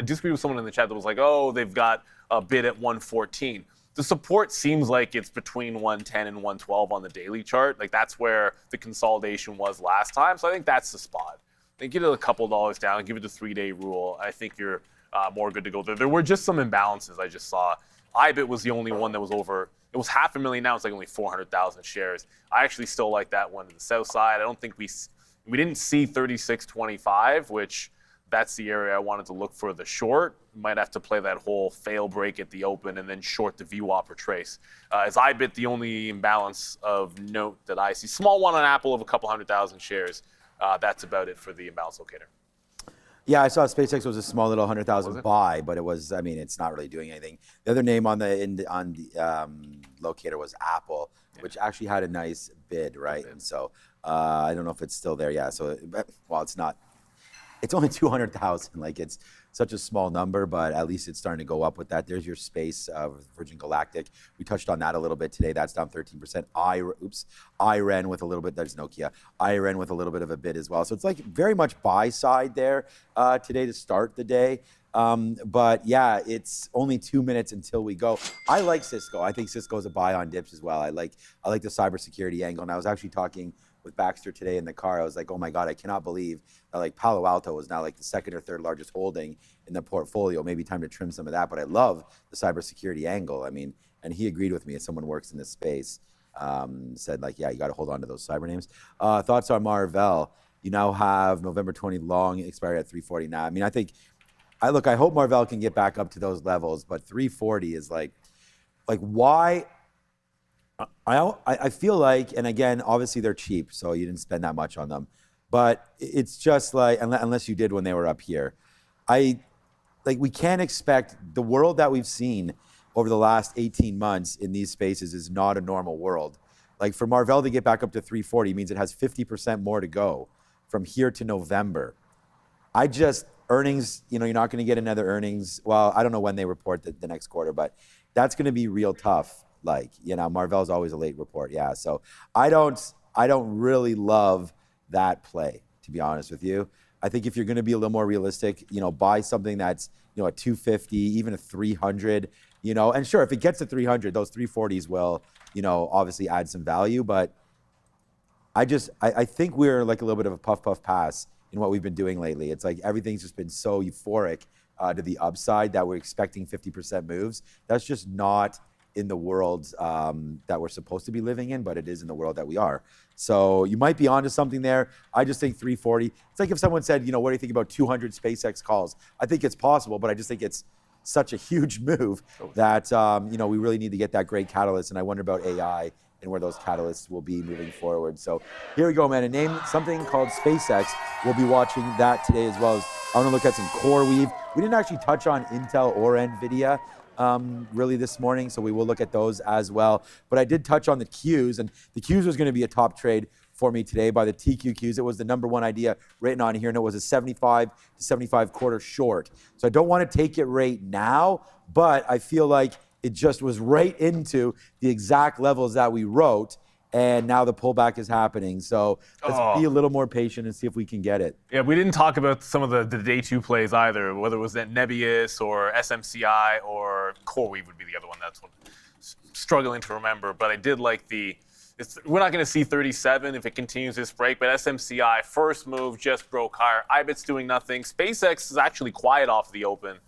disagreed with someone in the chat that was like, oh, they've got a bid at 114. The support seems like it's between 110 and 112 on the daily chart. Like that's where the consolidation was last time. So I think that's the spot. They get it a couple dollars down, give it the 3-day rule. I think you're more good to go there. There were just some imbalances I just saw. IBIT was the only one that was over. It was 500,000. Now it's like only 400,000 shares. I actually still like that one to the south side. I don't think we didn't see 36.25, which that's the area I wanted to look for the short. Might have to play that whole fail break at the open and then short the VWAP or trace. Is IBIT the only imbalance of note that I see? Small one on Apple of a couple 100,000 shares. That's about it for the imbalance locator. Yeah, I saw SpaceX was a small little 100,000 buy, but it was, I mean, it's not really doing anything. The other name on the locator was Apple, which actually had a nice bid, right? And so I don't know if it's still there. Yeah, so, well, it's not. It's only 200,000. Like, it's such a small number, but at least it's starting to go up with that. There's your space of Virgin Galactic. We touched on that a little bit today. That's down 13%. IREN with a little bit. There's Nokia. IREN with a little bit of a bid as well. So it's like very much buy side there today to start the day. But yeah, it's only 2 minutes until we go. I like Cisco. I think Cisco is a buy on dips as well. I like the cybersecurity angle. And I was actually talking with Baxter today in the car. I was like, oh my God, I cannot believe that like Palo Alto is now like the second or third largest holding in the portfolio. Maybe time to trim some of that, but I love the cybersecurity angle. I mean, and he agreed with me as someone who works in this space, said like, yeah, you got to hold on to those cyber names. Thoughts on Marvell? You now have November 20 long expiry at 340 now. I mean, I hope Marvell can get back up to those levels, but 340 is like why? I feel like, and again, obviously they're cheap, so you didn't spend that much on them. But it's just like, unless you did when they were up here, we can't expect the world that we've seen over the last 18 months in these spaces is not a normal world. Like for Marvell to get back up to 340 means it has 50% more to go from here to November. Earnings, you're not going to get another earnings. Well, I don't know when they report the next quarter, but that's going to be real tough. Marvell's always a late report. Yeah. So I don't really love that play, to be honest with you. I think if you're going to be a little more realistic, buy something that's, a 250, even a 300, and sure, if it gets to 300, those 340s will, obviously add some value. But I think we're like a little bit of a puff pass in what we've been doing lately. It's like everything's just been so euphoric to the upside that we're expecting 50% moves. That's just not in the world that we're supposed to be living in, but it is in the world that we are. So you might be onto something there. I just think 340. It's like if someone said, what do you think about 200 SpaceX calls? I think it's possible, but I just think it's such a huge move that we really need to get that great catalyst. And I wonder about AI and where those catalysts will be moving forward. So here we go, man. And name something called SpaceX. We'll be watching that today as well. I want to look at some CoreWeave. We didn't actually touch on Intel or NVIDIA really this morning, so we will look at those as well. But I did touch on the Qs, and the Qs was going to be a top trade for me today by the TQQs. It was the number one idea written on here, and it was a 75 to 75 quarter short. So I don't want to take it right now, but I feel like it just was right into the exact levels that we wrote, and now the pullback is happening. So let's be a little more patient and see if we can get it. Yeah, we didn't talk about some of the day two plays either, whether it was that Nebius or SMCI or CoreWeave would be the other one. That's what I'm struggling to remember. But I did like we're not going to see 37 if it continues this break, but SMCI, first move, just broke higher. IBIT's doing nothing. SpaceX is actually quiet off the open.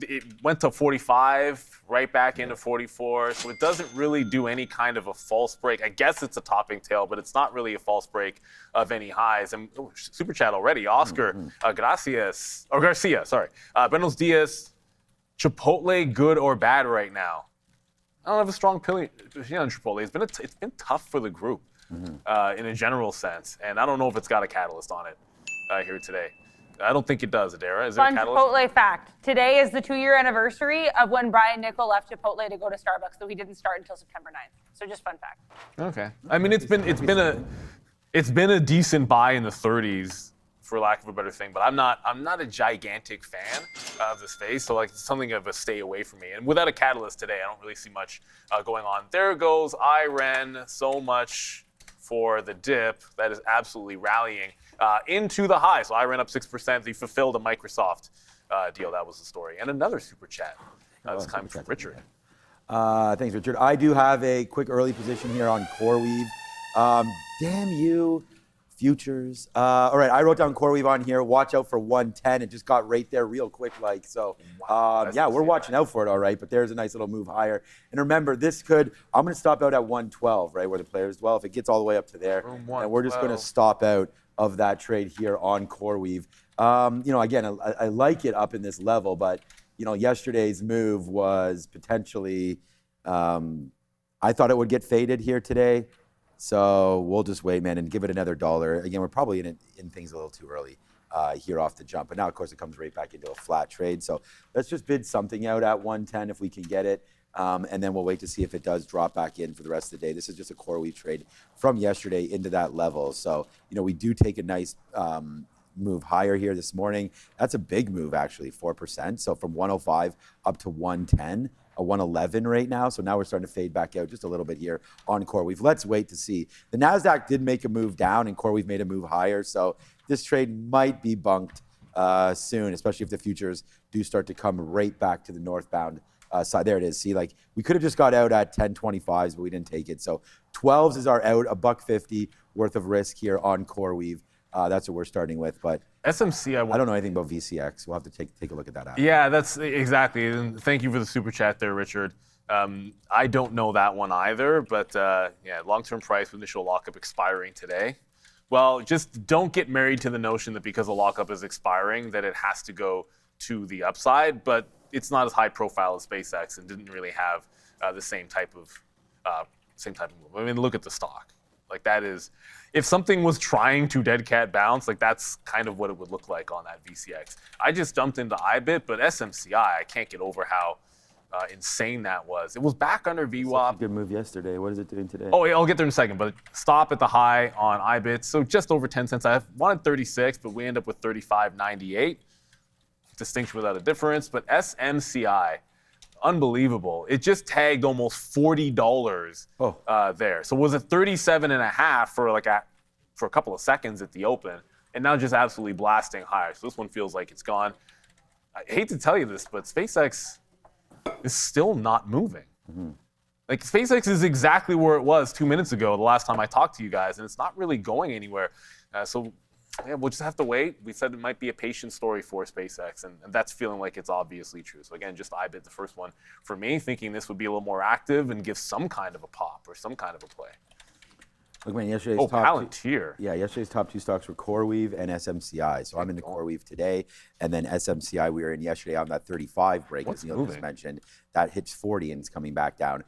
It went to 45, right back into 44, so it doesn't really do any kind of a false break. I guess it's a topping tail, but it's not really a false break of any highs. And super chat already, Oscar, Garcia, Buenos Dias, Chipotle good or bad right now? I don't have a strong opinion on Chipotle. It's been tough for the group in a general sense, and I don't know if it's got a catalyst on it here today. I don't think it does, Adara. Is there a catalyst? Chipotle fact. Today is the 2-year anniversary of when Brian Niccol left Chipotle to go to Starbucks, though he didn't start until September 9th. So just fun fact. Okay. I mean, it's been a decent buy in the 30s, for lack of a better thing, but I'm not a gigantic fan of the space, so it's something of a stay away from me. And without a catalyst today, I don't really see much going on. There goes IREN, so much for the dip. That is absolutely rallying into the high. So I ran up 6%. They fulfilled a Microsoft deal. That was the story. And another super chat. This time from Richard. Thanks, Richard. I do have a quick early position here on CoreWeave. Damn you, futures. All right, I wrote down CoreWeave on here. Watch out for 110. It just got right there real quick. Yeah, we're watching out for it, all right, but there's a nice little move higher. And remember, I'm going to stop out at 112, right, where the players dwell. If it gets all the way up to there, and we're just going to stop out of that trade here on CoreWeave. Again, I like it up in this level, but, yesterday's move was potentially, I thought it would get faded here today. So we'll just wait, man, and give it another $1. Again, we're probably in things a little too early here off the jump. But now, of course, it comes right back into a flat trade. So let's just bid something out at 110 if we can get it. And then we'll wait to see if it does drop back in for the rest of the day. This is just a CoreWeave trade from yesterday into that level. So, we do take a nice move higher here this morning. That's a big move, actually, 4%. So from 105 up to 110. A 111 right now, so now we're starting to fade back out just a little bit here on CoreWeave. Let's wait to see. The NASDAQ did make a move down, and CoreWeave made a move higher, so this trade might be bunked soon, especially if the futures do start to come right back to the northbound side. There it is. See, we could have just got out at 10.25s, but we didn't take it. So 12s is our out, $1.50 worth of risk here on CoreWeave. That's what we're starting with, but SMC, I don't know anything about VCX. We'll have to take a look at that after. Yeah, that's exactly. And thank you for the super chat there, Richard. I don't know that one either, but long-term price with initial lockup expiring today. Well, just don't get married to the notion that because a lockup is expiring that it has to go to the upside, but it's not as high profile as SpaceX and didn't really have the same type of move. I mean, look at the stock. Like that is, if something was trying to dead cat bounce, like that's kind of what it would look like on that VCX. I just dumped into IBIT, but SMCI, I can't get over how insane that was. It was back under VWAP. Good move yesterday. What is it doing today? Oh, yeah, I'll get there in a second, but stop at the high on IBIT. So just over 10 cents. I wanted 36, but we end up with 35.98. Distinction without a difference. But SMCI, unbelievable. It just tagged almost $40 there. So was it 37.5 for a couple of seconds at the open, and now just absolutely blasting higher. So this one feels like it's gone. I hate to tell you this, but SpaceX is still not moving. Like SpaceX is exactly where it was 2 minutes ago, the last time I talked to you guys, and it's not really going anywhere. So yeah, we'll just have to wait. We said it might be a patient story for SpaceX, and that's feeling like it's obviously true. So again, just IBIT, the first one for me, thinking this would be a little more active and give some kind of a pop or some kind of a play. Look, man, yesterday's Palantir. Yesterday's top two stocks were CoreWeave and SMCI. So I'm in the CoreWeave today, and then SMCI we were in yesterday on that 35 break, as Neil just mentioned. That hits 40 and it's coming back down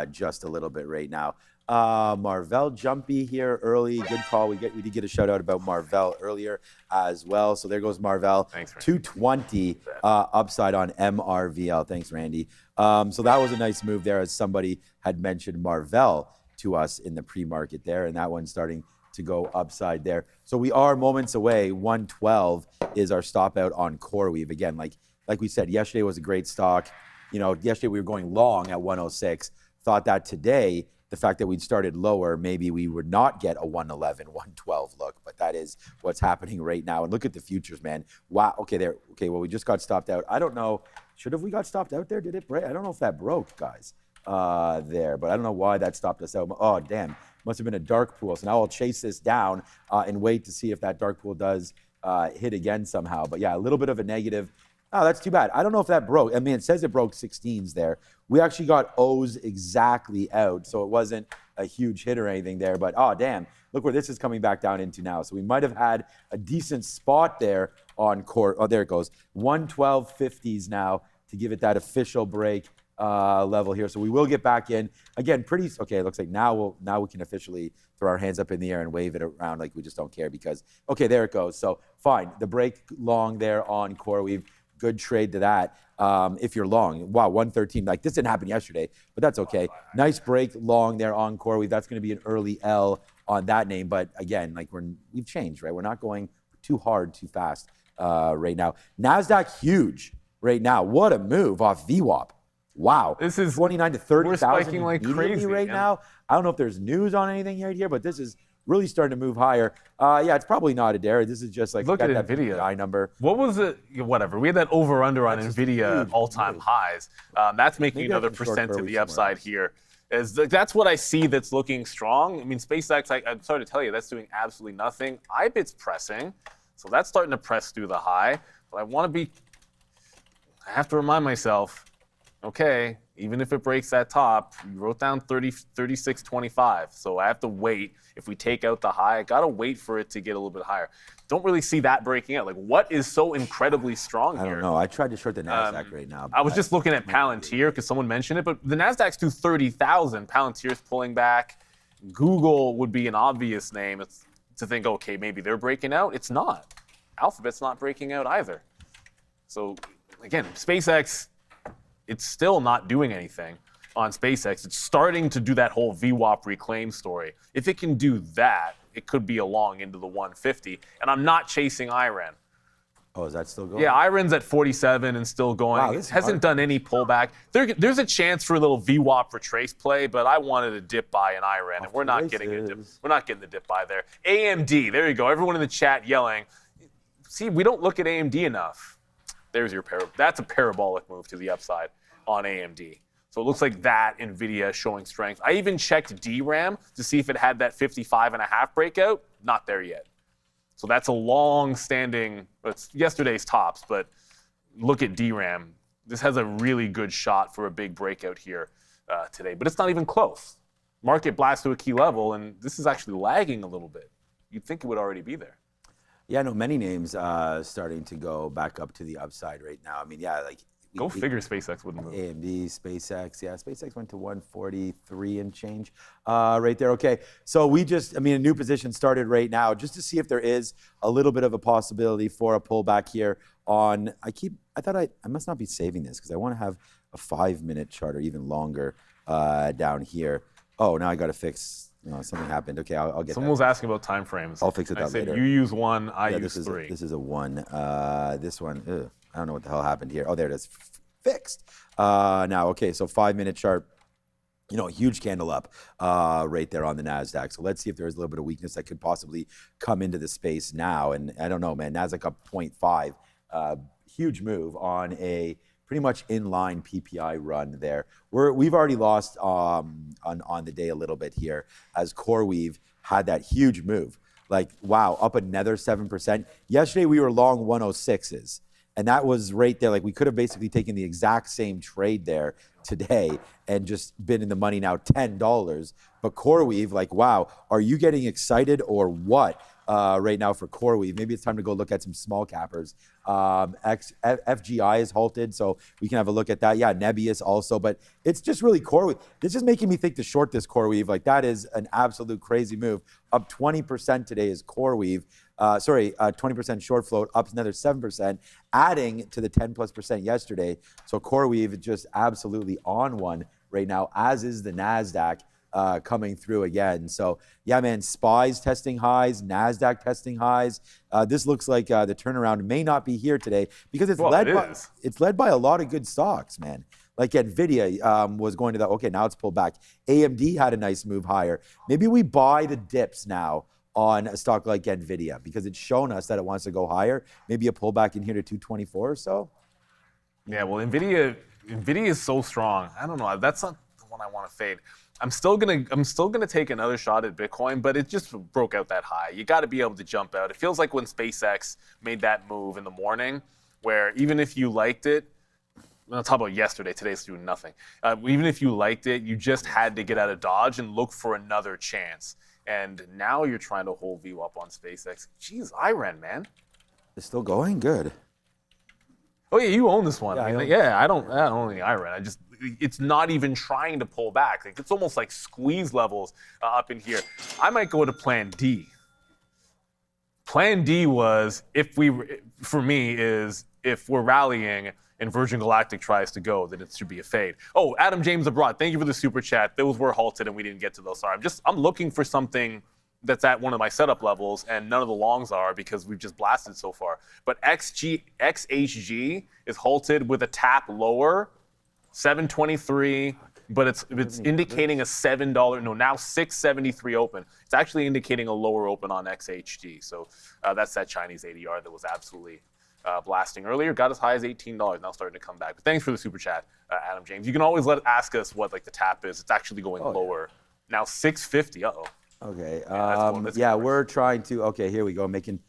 just a little bit right now. Marvell jumpy here early. Good call. We did get a shout out about Marvell earlier as well. So there goes Marvell. Thanks, Randy. 220 upside on MRVL. Thanks, Randy. So that was a nice move there, as somebody had mentioned Marvell to us in the pre-market there, and that one's starting to go upside there. So we are moments away. 112 is our stop out on CoreWeave. Again, like we said, yesterday was a great stock. You know, yesterday we were going long at 106. Thought that today, the fact that we'd started lower, maybe we would not get a 111, 112 look, but that is what's happening right now. And look at the futures, man. Wow. Okay, there. Okay, well, we just got stopped out. I don't know. We got stopped out there? Did it break? I don't know if that broke, guys. There, but I don't know why that stopped us out. Oh, damn. Must have been a dark pool. So now I'll chase this down and wait to see if that dark pool does hit again somehow. But yeah, a little bit of a negative. Oh, that's too bad. I don't know if that broke. I mean, it says it broke 16s there. We actually got O's exactly out, so it wasn't a huge hit or anything there. But oh, damn. Look where this is coming back down into now. So we might have had a decent spot there on core. Oh, there it goes. 112.50s now to give it that official break. Level here, so we will get back in again. Okay. It looks like now we can officially throw our hands up in the air and wave it around like we just don't care, because okay, there it goes. So fine, the break long there on CoreWeave, good trade to that. If you're long, wow, 113. Like this didn't happen yesterday, but that's okay. Nice break long there on CoreWeave. That's going to be an early L on that name, but again, like we've changed, right? We're not going too hard, too fast right now. Nasdaq huge right now. What a move off VWAP. Wow, this is 29 to 30,000 we're spiking like crazy right now. I don't know if there's news on anything right here, but this is really starting to move higher. Yeah, it's probably not a dare. This is just like look at that NVIDIA PPI number. What was it? Whatever. We had that over/under on NVIDIA all-time highs. That's making another percent to the upside here. That's what I see that's looking strong. I mean, SpaceX, I'm sorry to tell you, that's doing absolutely nothing. IBIT's pressing, so that's starting to press through the high. But I have to remind myself, okay, even if it breaks that top, you wrote down 36.25. So I have to wait. If we take out the high, I got to wait for it to get a little bit higher. Don't really see that breaking out. Like, what is so incredibly strong here? I don't know. I tried to short the NASDAQ right now. I was just looking at Palantir because someone mentioned it, but the NASDAQ's to 30,000. Palantir's pulling back. Google would be an obvious name to think, okay, maybe they're breaking out. It's not. Alphabet's not breaking out either. So, again, SpaceX, it's still not doing anything on SpaceX. It's starting to do that whole VWAP reclaim story. If it can do that, it could be a long into the 150. And I'm not chasing IREN. Oh, is that still going? Yeah, IREN's at 47 and still going. Wow, it hasn't done any pullback. There's a chance for a little VWAP retrace play, but I wanted a dip buy in IREN, and we're not getting a dip. We're not getting the dip buy there. AMD, there you go. Everyone in the chat yelling. See, we don't look at AMD enough. There's your that's a parabolic move to the upside on AMD. So it looks like that NVIDIA showing strength. I even checked DRAM to see if it had that 55.5 breakout. Not there yet. So that's a long-standing, it's yesterday's tops, but look at DRAM. This has a really good shot for a big breakout here today, but it's not even close. Market blasts to a key level, and this is actually lagging a little bit. You'd think it would already be there. Yeah, no, many names starting to go back up to the upside right now. I mean, yeah, like Go figure SpaceX wouldn't move. AMD, SpaceX, yeah, SpaceX went to 143 and change right there. Okay, so a new position started right now just to see if there is a little bit of a possibility for a pullback here on, I thought I must not be saving this because I want to have a 5-minute chart or even longer down here. Oh, now I got to fix, something happened. Okay, I'll get Someone was asking about time frames. I'll fix it that later. You use one, I use three. This is a one. This one, I don't know what the hell happened here. Oh, there it is. Fixed. Now, okay, so 5-minute chart, huge candle up right there on the NASDAQ. So let's see if there's a little bit of weakness that could possibly come into the space now. And I don't know, man, NASDAQ up 0.5. Huge move on a pretty much inline PPI run there. We've already lost on the day a little bit here as CoreWeave had that huge move. Like, wow, up another 7%. Yesterday we were long 106s. And that was right there. Like, we could have basically taken the exact same trade there today and just been in the money now $10. But CoreWeave, like, wow, are you getting excited or what right now for CoreWeave? Maybe it's time to go look at some small cappers. FGI is halted, so we can have a look at that. Yeah, Nebius also, but it's just really CoreWeave. This is making me think to short this CoreWeave. Like, that is an absolute crazy move. Up 20% today is CoreWeave. 20% short float, up another 7%, adding to the 10+% yesterday. So CoreWeave just absolutely on one right now, as is the NASDAQ coming through again. So yeah, man, SPY's testing highs, NASDAQ testing highs. This looks like the turnaround may not be here today because it's led by a lot of good stocks, man. Like NVIDIA was going to that. Okay, now it's pulled back. AMD had a nice move higher. Maybe we buy the dips now on a stock like NVIDIA because it's shown us that it wants to go higher. Maybe a pullback in here to 224 or so. Yeah, well, NVIDIA is so strong. I don't know. That's not the one I want to fade. I'm still gonna take another shot at Bitcoin, but it just broke out that high. You got to be able to jump out. It feels like when SpaceX made that move in the morning, where even if you liked it, I'll talk about yesterday. Today's doing nothing. Even if you liked it, you just had to get out of Dodge and look for another chance. And now you're trying to hold view up on SpaceX. Jeez, Iran, man. It's still going good. Oh yeah, you own this one. Yeah, I don't own the Iran. It's not even trying to pull back. Like, it's almost like squeeze levels up in here. I might go to Plan D. Plan D was if we're rallying and Virgin Galactic tries to go, then it should be a fade. Oh, Adam James abroad, thank you for the super chat. Those were halted and we didn't get to those. Sorry, I'm looking for something that's at one of my setup levels, and none of the longs are because we've just blasted so far. But XHG is halted with a tap lower, 723, but it's indicating a $7. No, now 673 open. It's actually indicating a lower open on XHG. So that's that Chinese ADR that was absolutely blasting earlier, got as high as $18, now starting to come back. But thanks for the super chat, Adam James. You can always ask us what the tap is. It's actually going lower. Now 650, uh-oh. Okay, we're trying to, okay, here we go, making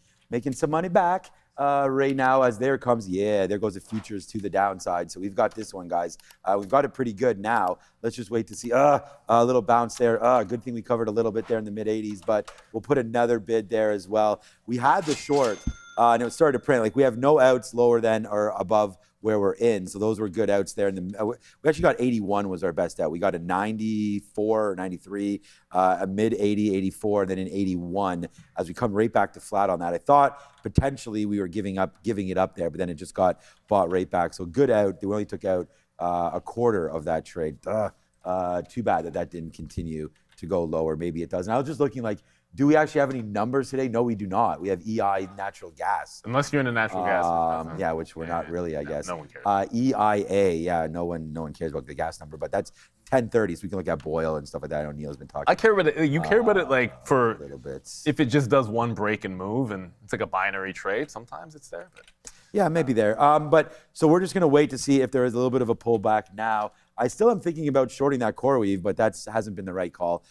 some money back right now as there goes the futures to the downside. So we've got this one, guys. We've got it pretty good now. Let's just wait to see, a little bounce there. Good thing we covered a little bit there in the mid-80s, but we'll put another bid there as well. We had the short, and it started to print. Like, we have no outs lower than or above where we're in. So those were good outs there. We actually got 81 was our best out. We got a 94 or 93, a mid 80, 84, and then an 81 as we come right back to flat on that. I thought potentially we were giving it up there, but then it just got bought right back. So good out. They only took out a quarter of that trade. Too bad that didn't continue to go lower. Maybe it does. And I was just looking like, do we actually have any numbers today? No, we do not. We have EI natural gas. Unless you're in a natural gas. Yeah, which we're not really, I guess. No one cares. EIA, yeah, no one cares about the gas number, but that's 1030, so we can look at Boyle and stuff like that. I know Neil's been talking. I care about it. You care about it like for little bits. If it just does one break and move, and it's like a binary trade. Sometimes it's there, but yeah, maybe there. But so we're just gonna wait to see if there is a little bit of a pullback now. I still am thinking about shorting that CoreWeave, but that hasn't been the right call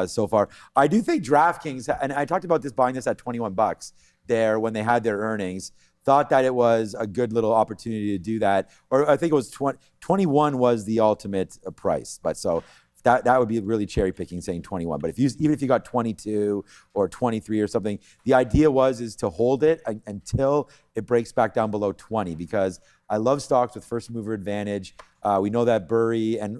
so far. I do think DraftKings, and I talked about buying this at $21 there when they had their earnings, thought that it was a good little opportunity to do that. Or I think it was 21 was the ultimate price. But so that would be really cherry picking saying 21. But even if you got 22 or 23 or something, the idea is to hold it until it breaks back down below 20, because I love stocks with first mover advantage. We know that Burry, and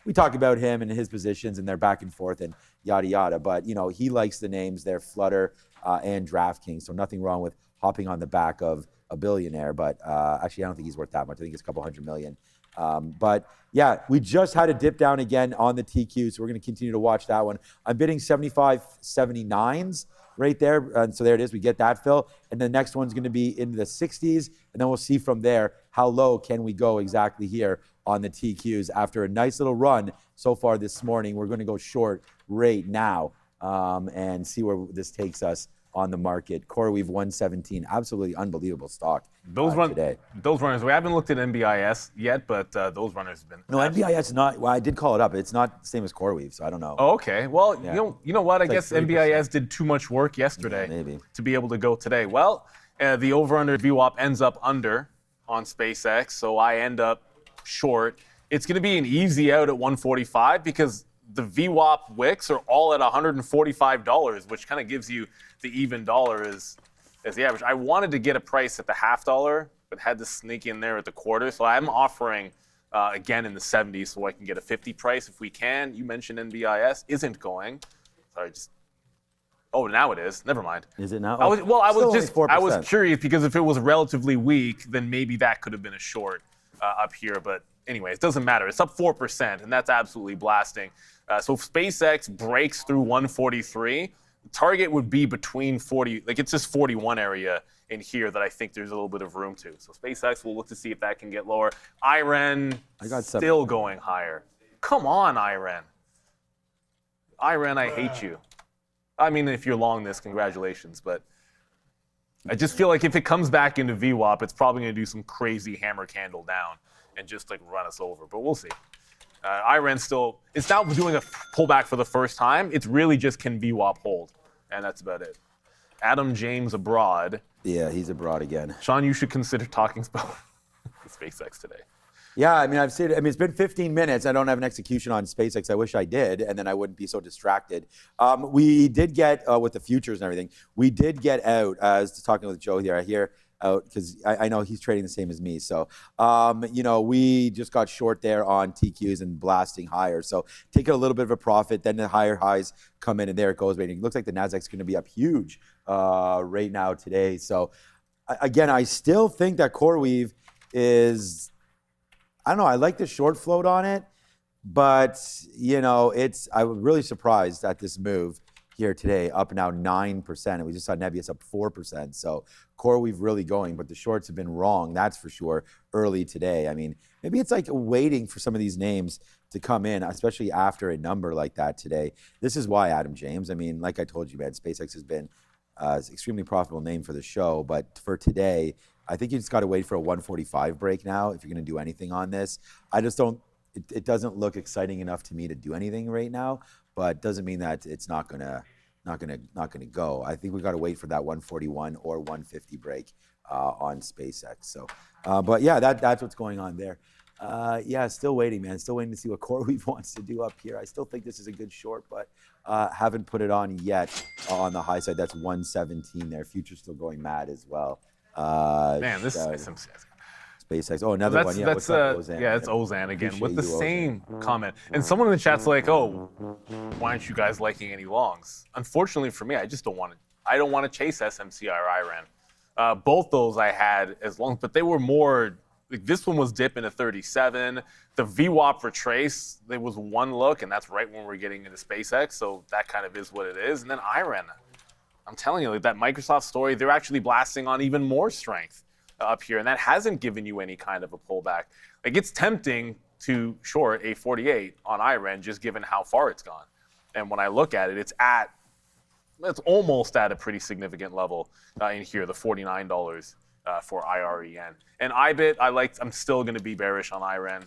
we talk about him and his positions and their back and forth and yada yada. But he likes the names there, Flutter and DraftKings. So nothing wrong with hopping on the back of a billionaire. But actually, I don't think he's worth that much. I think it's a couple $100 million. But yeah, we just had a dip down again on the TQ, so we're going to continue to watch that one. I'm bidding 75, 79s right there, and so there it is. We get that fill, and the next one's going to be in the 60s, and then we'll see from there how low can we go exactly here on the TQs. After a nice little run so far this morning, we're going to go short right now and see where this takes us on the market. CoreWeave 117, absolutely unbelievable stock. Those runners, we haven't looked at NBIS yet, but those runners have been. No, NBIS is not. Well, I did call it up. It's not the same as CoreWeave, so I don't know. Oh, okay. Well, Yeah. you know what? I It's guess like 3%. NBIS did too much work yesterday maybe. to be able to go today. Well, the over/under VWAP ends up under on SpaceX, so I end up short. It's going to be an easy out at 145 because the VWAP wicks are all at $145, which kind of gives you the even dollar as the average. I wanted to get a price at the $0.50, but had to sneak in there at the quarter. So I'm offering again in the 70s so I can get a 50 price if we can. You mentioned NBIS isn't going. Sorry, oh, now it is. Never mind. Is it now? I was Still only 4%. curious because if it was relatively weak, then maybe that could have been a short up here. But anyway, it doesn't matter. It's up 4%, and that's absolutely blasting. So if SpaceX breaks through 143, the target would be between 40, like it's just 41 area in here that I think there's a little bit of room to. So SpaceX, we'll look to see if that can get lower. IREN, still going higher. Come on, IREN. IREN, I hate you. I mean, if you're long this, congratulations, but I just feel like if it comes back into VWAP, it's probably going to do some crazy hammer candle down and just like run us over, but we'll see. IREN still, it's now doing a pullback for the first time. It's really just can VWAP hold, and that's about it. Adam James abroad. Yeah, he's abroad again. Sean, you should consider talking about SpaceX today. Yeah, I mean, I've seen it. I mean, it's been 15 minutes. I don't have an execution on SpaceX. I wish I did, and then I wouldn't be so distracted. We did get, with the futures and everything, we did get out, as talking with Joe here, I hear out, because I know he's trading the same as me. So, we just got short there on TQs and blasting higher. So taking a little bit of a profit, then the higher highs come in, and there it goes. It looks like the Nasdaq's going to be up huge right now today. So, again, I still think that CoreWeave is, I don't know, I like the short float on it, but, I was really surprised at this move here today, up now 9%. And we just saw Nebius up 4%. So CoreWeave really going, but the shorts have been wrong, that's for sure, early today. I mean, maybe it's like waiting for some of these names to come in, especially after a number like that today. This is why, Adam James. I mean, like I told you, man, SpaceX has been an extremely profitable name for the show. But for today, I think you just got to wait for a 145 break now if you're going to do anything on this. I just don't, it doesn't look exciting enough to me to do anything right now, but doesn't mean that it's not gonna go. I think we got to wait for that 141 or 150 break on SpaceX. So, but yeah, that's what's going on there. Yeah, still waiting, man. Still waiting to see what CoreWeave wants to do up here. I still think this is a good short, but haven't put it on yet on the high side. That's 117 there. Future's still going mad as well. Man, this SMC. SpaceX. Oh, another one. Yeah, that's Ozan? Yeah, it's Ozan again Appreciate with the you, same comment. And someone in the chat's like, "Oh, why aren't you guys liking any longs?" Unfortunately for me, I just don't want to. I don't want to chase SMC or IREN. Both those I had as long, but they were more. Like this one was dipping to 37. The VWAP retrace, there was one look, and that's right when we're getting into SpaceX. So that kind of is what it is. And then IREN, I'm telling you, like that Microsoft story, they're actually blasting on even more strength up here, and that hasn't given you any kind of a pullback. Like it's tempting to short a 48 on IREN just given how far it's gone. And when I look at it, it's almost at a pretty significant level in here, the $49 for IREN. And IBIT, I'm still going to be bearish on IREN.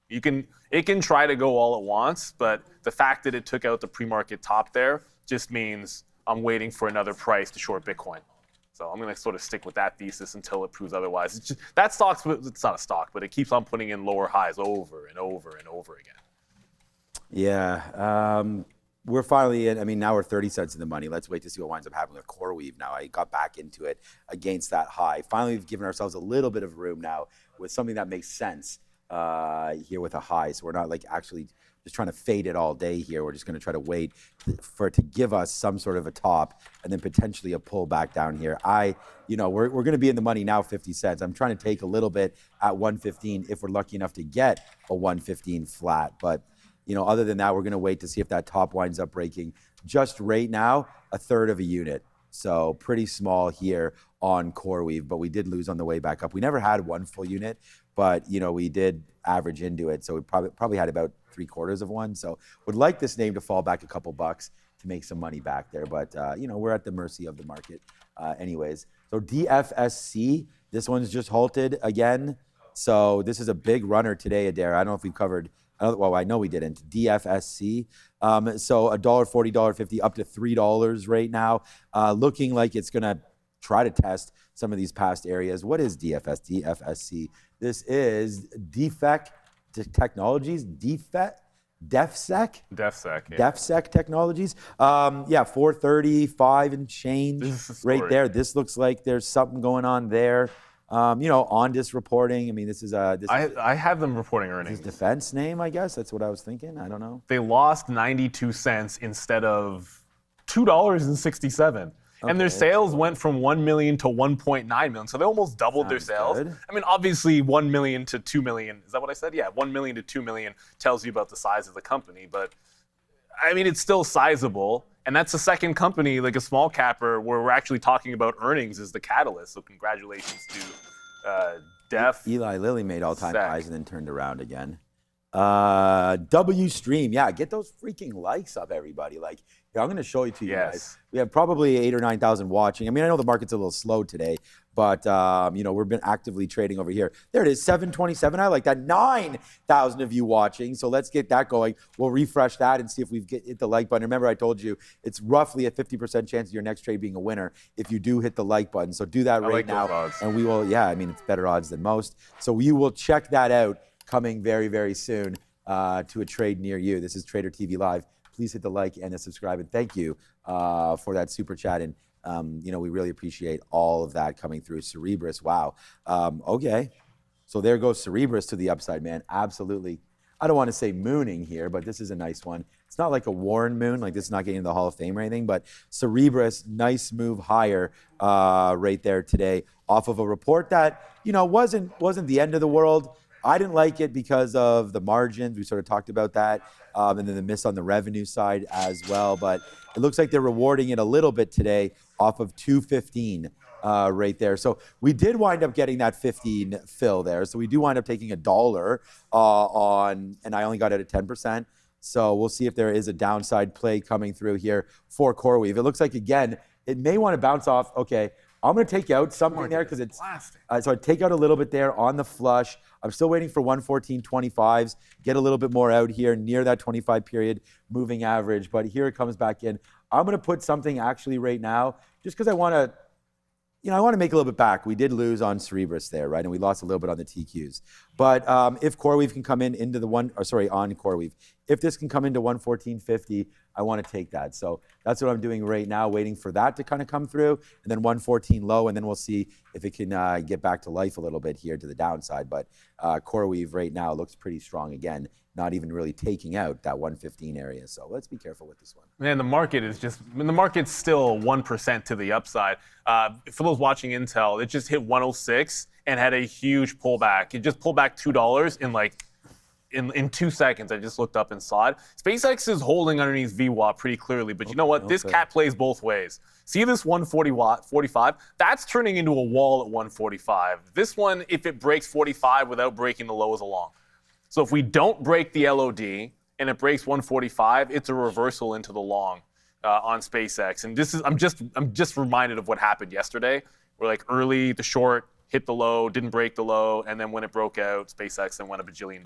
It can try to go all at once, but the fact that it took out the pre-market top there just means I'm waiting for another price to short Bitcoin. So I'm going to sort of stick with that thesis until it proves otherwise. It's just, that stock's, it's not a stock, but it keeps on putting in lower highs over and over and over again. Yeah. We're finally in. I mean, now we're 30 cents in the money. Let's wait to see what winds up happening with CoreWeave. Now, I got back into it against that high. Finally, we've given ourselves a little bit of room now with something that makes sense here with a high. So we're not like actually just trying to fade it all day here. We're just going to try to wait for it to give us some sort of a top and then potentially a pull back down here. We're going to be in the money now, 50 cents. I'm trying to take a little bit at 115 if we're lucky enough to get a 115 flat. But other than that, we're going to wait to see if that top winds up breaking. Just right now, a third of a unit. So pretty small here on CoreWeave, but we did lose on the way back up. We never had one full unit, but we did average into it. So we probably had about 3/4 of one. So would like this name to fall back a couple bucks to make some money back there. But, we're at the mercy of the market anyways. So DFSC, this one's just halted again. So this is a big runner today, Adair. I don't know if we've covered. Well, I know we didn't. DFSC. So $1.40, $1.50, up to $3 right now. Looking like it's going to try to test some of these past areas. What is DFSC? This is Defect Technologies. DefSec? DefSec, yeah. DefSec Technologies. 435 and change right there. This looks like there's something going on there. Ondis reporting. I mean, this is I have them reporting earnings. His defense name, I guess. That's what I was thinking. I don't know. They lost 92 cents instead of $2.67. Okay. And their sales went from 1 million to 1.9 million. So they almost doubled their sales. Good. I mean, obviously 1 million to 2 million. Is that what I said? Yeah, 1 million to 2 million tells you about the size of the company. But I mean, it's still sizable. And that's the second company, like a small capper, where we're actually talking about earnings is the catalyst. So congratulations to Eli Lilly made all-time highs and then turned around again. WStream, yeah, get those freaking likes up, everybody. Like, I'm going to show it to you guys. We have probably 8,000 or 9,000 watching. I mean, I know the market's a little slow today, but we've been actively trading over here. There it is, 727. I like that. 9,000 of you watching. So let's get that going. We'll refresh that and see if we've hit the like button. Remember, I told you it's roughly a 50% chance of your next trade being a winner if you do hit the like button. So do that right now, odds. And we will. Yeah, I mean, it's better odds than most. So we will check that out coming very, very soon to a trade near you. This is Trader TV Live. Please hit the like and the subscribe, and thank you for that super chat. And we really appreciate all of that coming through. Cerebras, wow. Okay, so there goes Cerebras to the upside, man. Absolutely. I don't want to say mooning here, but this is a nice one. It's not like a Warren moon, like this is not getting into the Hall of Fame or anything, but Cerebras, nice move higher right there today off of a report that wasn't the end of the world. I didn't like it because of the margins. We sort of talked about that. And then the miss on the revenue side as well. But it looks like they're rewarding it a little bit today off of 215 right there. So we did wind up getting that 15 fill there. So we do wind up taking $1 on, and I only got it at 10%. So we'll see if there is a downside play coming through here for CoreWeave. It looks like, again, it may want to bounce off. Okay, I'm going to take out something there because it's so I take out a little bit there on the flush. I'm still waiting for 114.25s. Get a little bit more out here near that 25 period moving average. But here it comes back in. I'm going to put something actually right now just because I want to. I want to make a little bit back. We did lose on Cerebras there, right? And we lost a little bit on the TQs. But if CoreWeave can come into on CoreWeave, if this can come into 114.50, I want to take that. So that's what I'm doing right now, waiting for that to kind of come through, and then 114 low, and then we'll see if it can get back to life a little bit here to the downside. But CoreWeave right now looks pretty strong again, not even really taking out that 115 area. So let's be careful with this one. Man, the market's still 1% to the upside. For those watching Intel, it just hit 106 and had a huge pullback. It just pulled back $2 in 2 seconds. I just looked up and saw it. SpaceX is holding underneath VWAP pretty clearly, but you know what? This cat plays both ways. See this 145? That's turning into a wall at 145. This one, if it breaks 45 without breaking the low, is a long. So if we don't break the LOD and it breaks 145, it's a reversal into the long on SpaceX. And I'm just reminded of what happened yesterday. Where like early the short hit the low, didn't break the low, and then when it broke out, SpaceX then went $1 billion,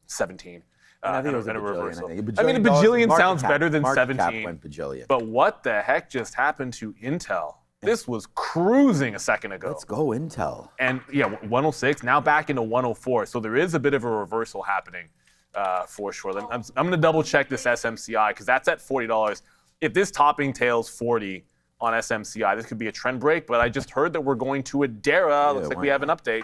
17. I think it was a reversal. bajillion. I mean, a bajillion sounds better than market 17. Cap went bajillion. But what the heck just happened to Intel? This was cruising a second ago. Let's go, Intel. And yeah, 106, now back into 104. So there is a bit of a reversal happening for sure. I'm going to double check this SMCI because that's at $40. If this topping tails 40 on SMCI, this could be a trend break, but I just heard that we're going to Adara. Looks like we have an update.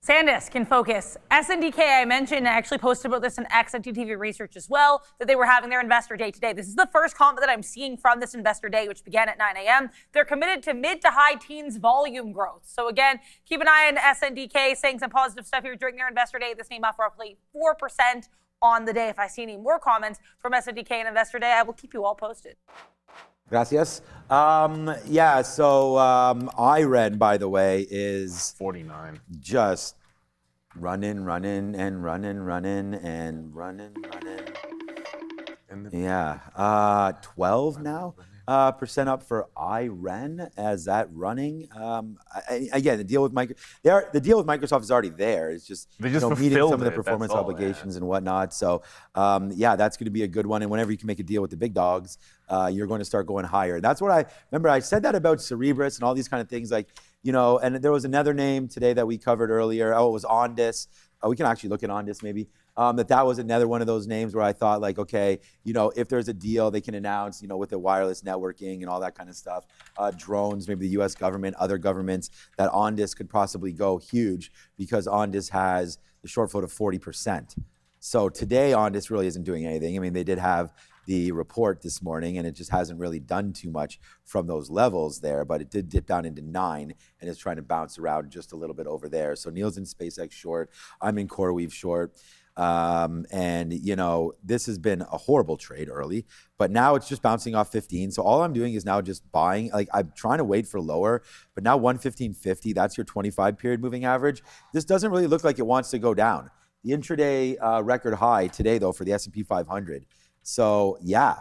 SanDisk in focus. SNDK, I mentioned, I actually posted about this in X and TTV Research as well, that they were having their investor day today. This is the first comment that I'm seeing from this investor day, which began at 9 a.m. They're committed to mid to high teens volume growth. So again, keep an eye on SNDK, saying some positive stuff here during their investor day. This name up roughly 4% on the day. If I see any more comments from SNDK and investor day, I will keep you all posted. Gracias. Yeah, so IREN, by the way, is 49. just running. Yeah, 12 now. Percent up for IREN as that running. Again, the deal with Microsoft is already there. It's just, they just meeting some of the it, performance obligations and whatnot. So yeah, that's going to be a good one. And whenever you can make a deal with the big dogs, you're going to start going higher. And that's what I remember. I said that about Cerebras and all these kind of things. Like, and there was another name today that we covered earlier. Oh, it was Ondis. We can actually look at Ondis maybe. That was another one of those names where I thought, like, okay, if there's a deal they can announce, with the wireless networking and all that kind of stuff, drones, maybe the U.S. government, other governments, that Ondis could possibly go huge because Ondis has the short float of 40%. So today, Ondis really isn't doing anything. I mean, they did have the report this morning, and it just hasn't really done too much from those levels there, but it did dip down into 9 and is trying to bounce around just a little bit over there. So Neil's in SpaceX short. I'm in CoreWeave short. And this has been a horrible trade early, but now it's just bouncing off 15. So all I'm doing is now just buying. Like, I'm trying to wait for lower, but now 115.50, that's your 25 period moving average. This doesn't really look like it wants to go down. The intraday record high today though for the S&P 500. So yeah,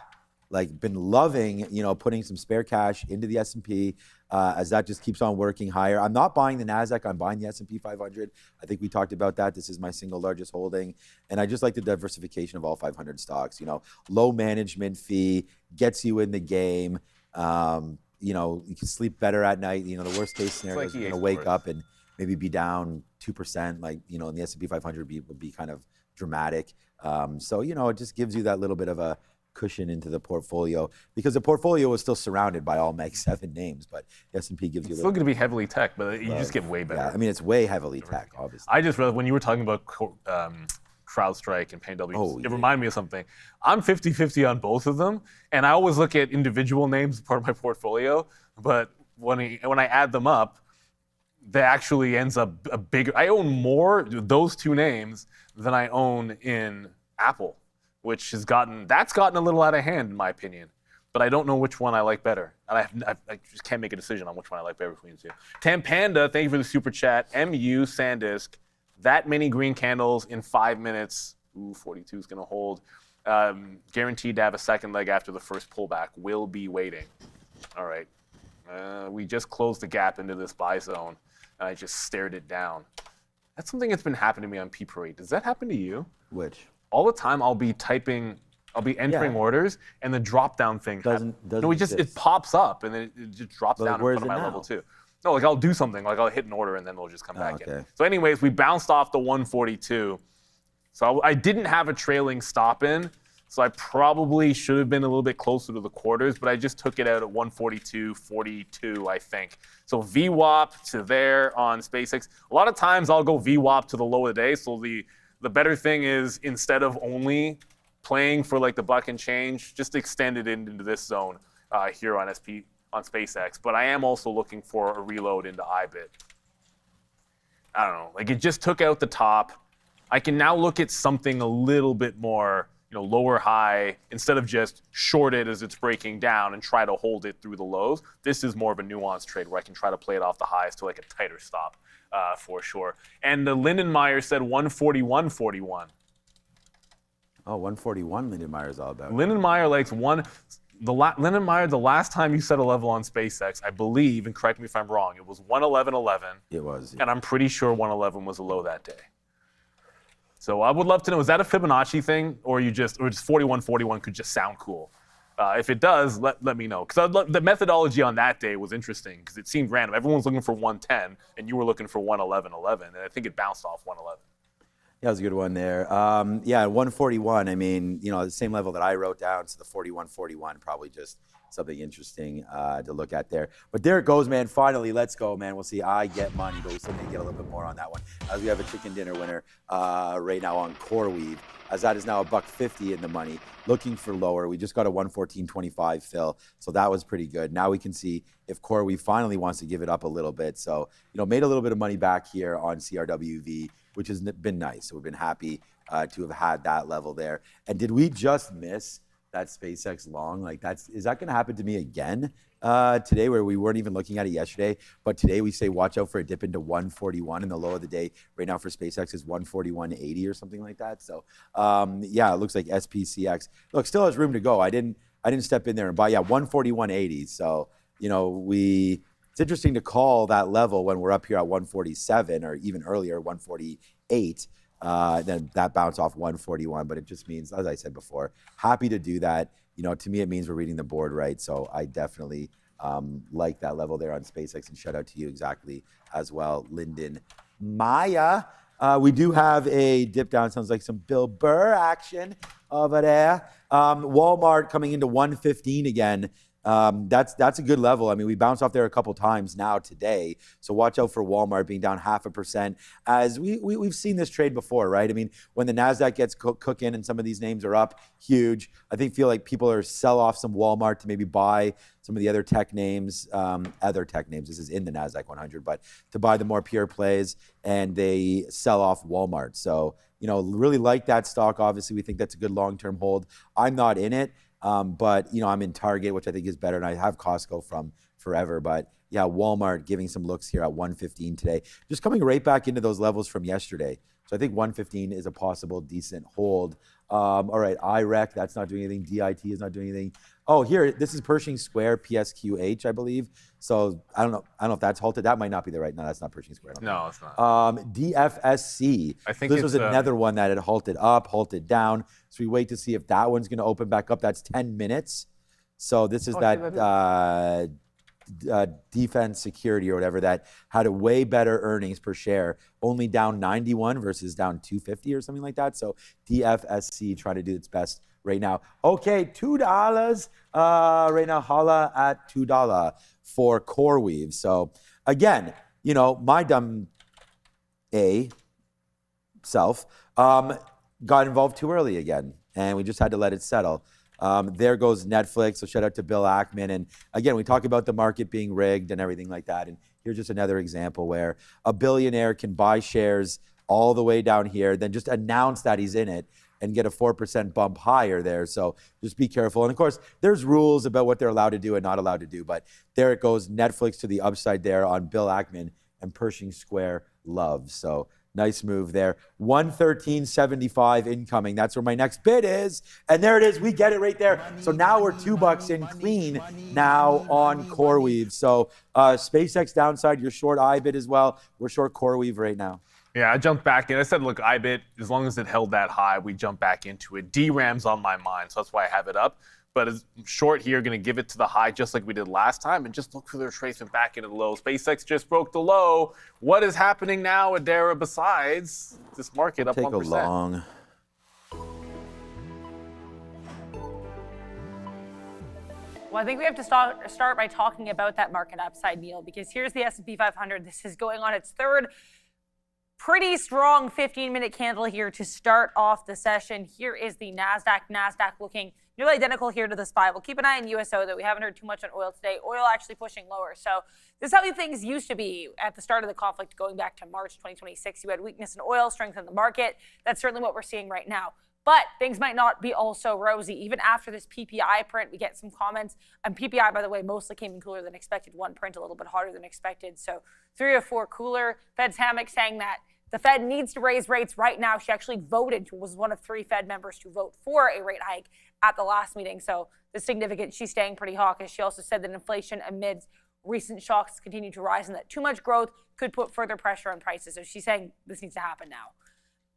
like, been loving, putting some spare cash into the S&P as that just keeps on working higher. I'm not buying the NASDAQ, I'm buying the S&P 500. I think we talked about that. This is my single largest holding. And I just like the diversification of all 500 stocks. Low management fee, gets you in the game. You can sleep better at night. The worst case scenario is you're going to wake up and maybe be down 2%, like, in the S&P 500 would be kind of dramatic. So, it just gives you that little bit of a cushion into the portfolio, because the portfolio is still surrounded by all Mag 7 names, but the S&P gives you it's still going to be heavily tech, but you just get way better. Yeah, I mean, it's way heavily tech, obviously. I just realized when you were talking about CrowdStrike and PayW, it reminded me of something. I'm 50-50 on both of them, and I always look at individual names as part of my portfolio, but when I add them up, that actually ends up a bigger. I own more those two names than I own in Apple, which gotten a little out of hand in my opinion. But I don't know which one I like better, and I just can't make a decision on which one I like better between the two. Tam Panda, thank you for the super chat. MU SanDisk, that many green candles in 5 minutes. 42 is going to hold. Guaranteed to have a second leg after the first pullback. Will be waiting. All right. We just closed the gap into this buy zone, and I just stared it down. That's something that's been happening to me on P-Parade. Does that happen to you? Which? All the time I'll be entering orders, and the drop-down thing it pops up, and then it just drops down in front of my level too. No, like, I'll do something, like I'll hit an order, and then it'll just come back in. So anyways, we bounced off the 142. So I didn't have a trailing stop in, so I probably should have been a little bit closer to the quarters, but I just took it out at 142.42, I think. So VWAP to there on SpaceX. A lot of times I'll go VWAP to the low of the day, so the better thing is, instead of only playing for like the buck and change, just extend it into this zone here on SpaceX. But I am also looking for a reload into IBIT. I don't know, like, it just took out the top. I can now look at something a little bit more, lower high, instead of just short it as it's breaking down and try to hold it through the lows. This is more of a nuanced trade where I can try to play it off the highs to like a tighter stop for sure. And the Lindenmeyer said 141.41. Oh, 141 Lindenmeyer is all about. Lindenmeyer likes Lindenmeyer, the last time you set a level on SpaceX, I believe, and correct me if I'm wrong, it was 111.11. It was. Yeah. And I'm pretty sure 111 was a low that day. So I would love to know, is that a Fibonacci thing, or just 41.41 could just sound cool? If it does, let me know. Because the methodology on that day was interesting, because it seemed random. Everyone was looking for 110, and you were looking for 111.11, and I think it bounced off 111. Yeah, it was a good one there. Yeah, 141. I mean, the same level that I wrote down, so the 41.41, probably just something interesting to look at there. But there it goes, man. Finally, let's go, man. We'll see. I get money, but we still need to get a little bit more on that one. As we have a chicken dinner winner right now on CoreWeave, as that is now $1.50 in the money. Looking for lower. We just got a 114.25 fill, so that was pretty good. Now we can see if CoreWeave finally wants to give it up a little bit. So, made a little bit of money back here on CRWV, which has been nice. So we've been happy to have had that level there. And did we just miss that SpaceX long? Is that going to happen to me again today, where we weren't even looking at it yesterday, but today we say watch out for a dip into 141, and the low of the day right now for SpaceX is 141.80 or something like that. So yeah, it looks like SPCX still has room to go. I didn't step in there and buy. Yeah, 141.80. So it's interesting to call that level when we're up here at 147 or even earlier 148. Then that bounce off 141, but it just means, as I said before, happy to do that. To me, it means we're reading the board right. So I definitely like that level there on SpaceX, and shout out to you exactly as well, Lyndon Maya. We do have a dip down. Sounds like some Bill Burr action over there. Walmart coming into 115 again. That's a good level. I mean, we bounced off there a couple times now today, so watch out for Walmart being down 0.5%. As we've seen this trade before, right? I mean, when the Nasdaq gets cooking and some of these names are up huge, I feel like people are sell off some Walmart to maybe buy some of the other tech names. This is in the Nasdaq 100, but to buy the more pure plays, and they sell off Walmart. So really like that stock. Obviously, we think that's a good long-term hold. I'm not in it. But I'm in Target, which I think is better, and I have Costco from forever. But yeah, Walmart giving some looks here at 115 today, just coming right back into those levels from yesterday. So I think 115 is a possible decent hold. All right, IREC, that's not doing anything. DIT is not doing anything. Oh, here, this is Pershing Square, PSQH, I believe. So I don't know if that's halted. That might not be the right. No, that's not Pershing Square. No, it's not. DFSC. I think this was another one that had halted up, halted down. So we wait to see if that one's going to open back up. That's 10 minutes. So this is defense security or whatever that had a way better earnings per share, only down 91 versus down 250 or something like that. So DFSC trying to do its best right now. Okay, $2 right now. Holla at $2 for CoreWeave. So again, my dumb self got involved too early again, and we just had to let it settle. There goes Netflix. So shout out to Bill Ackman. And again, we talk about the market being rigged and everything like that. And here's just another example where a billionaire can buy shares all the way down here, then just announce that he's in it and get a 4% bump higher there. So just be careful. And of course, there's rules about what they're allowed to do and not allowed to do. But there it goes, Netflix to the upside there on Bill Ackman and Pershing Square Love. So nice move there. 113.75 incoming. That's where my next bid is. And there it is. We get it right there. So now we're $2 in clean now on CoreWeave. So SpaceX downside, you're short IBIT as well. We're short CoreWeave right now. Yeah, I jumped back in. I said, look, IBIT, as long as it held that high, we jump back into it. DRAM's on my mind, so that's why I have it up. But as short here, going to give it to the high just like we did last time and just look for the retracement back into the low. SpaceX just broke the low. What is happening now, Adara, besides this market up 1%? Take a long. Well, I think we have to start by talking about that market upside, Neil, because here's the S&P 500. This is going on its third pretty strong 15-minute candle here to start off the session. Here is the NASDAQ. NASDAQ looking nearly identical here to the SPY. We'll keep an eye on USO, though we haven't heard too much on oil today. Oil actually pushing lower. So this is how things used to be at the start of the conflict going back to March 2026. You had weakness in oil, strength in the market. That's certainly what we're seeing right now. But things might not be all so rosy. Even after this PPI print, we get some comments. And PPI, by the way, mostly came in cooler than expected. One print a little bit hotter than expected. So 3 or 4 cooler. Fed's Hammock saying that the Fed needs to raise rates right now. She actually was one of 3 Fed members to vote for a rate hike at the last meeting. So this is significant. She's staying pretty hawkish. She also said that inflation amidst recent shocks continue to rise and that too much growth could put further pressure on prices. So she's saying this needs to happen now.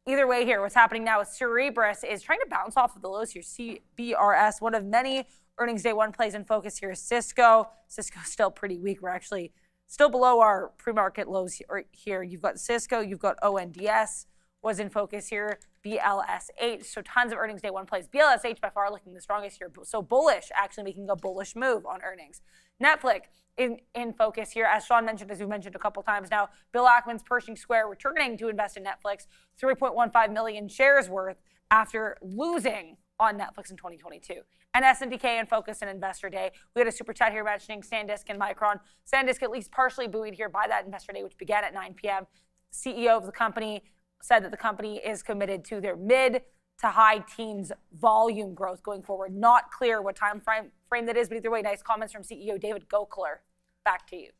Either way here, what's happening now is Cerebras is trying to bounce off of the lows here. CBRS, one of many earnings day one plays in focus here is Cisco. Cisco's still pretty weak. We're actually still below our pre-market lows here. You've got Cisco, you've got ONDS, was in focus here, BLSH. So tons of earnings day one plays. BLSH by far looking the strongest here. So bullish, actually making a bullish move on earnings. Netflix in focus here, as Sean mentioned, as we mentioned a couple times now. Bill Ackman's Pershing Square returning to invest in Netflix, 3.15 million shares worth after losing on Netflix in 2022. And SNDK in focus and Investor Day. We had a super chat here mentioning SanDisk and Micron. SanDisk at least partially buoyed here by that Investor Day, which began at 9 p.m. CEO of the company said that the company is committed to their mid to high teens volume growth going forward. Not clear what time frame that is, but either way, nice comments from CEO David Goekler. Back to you.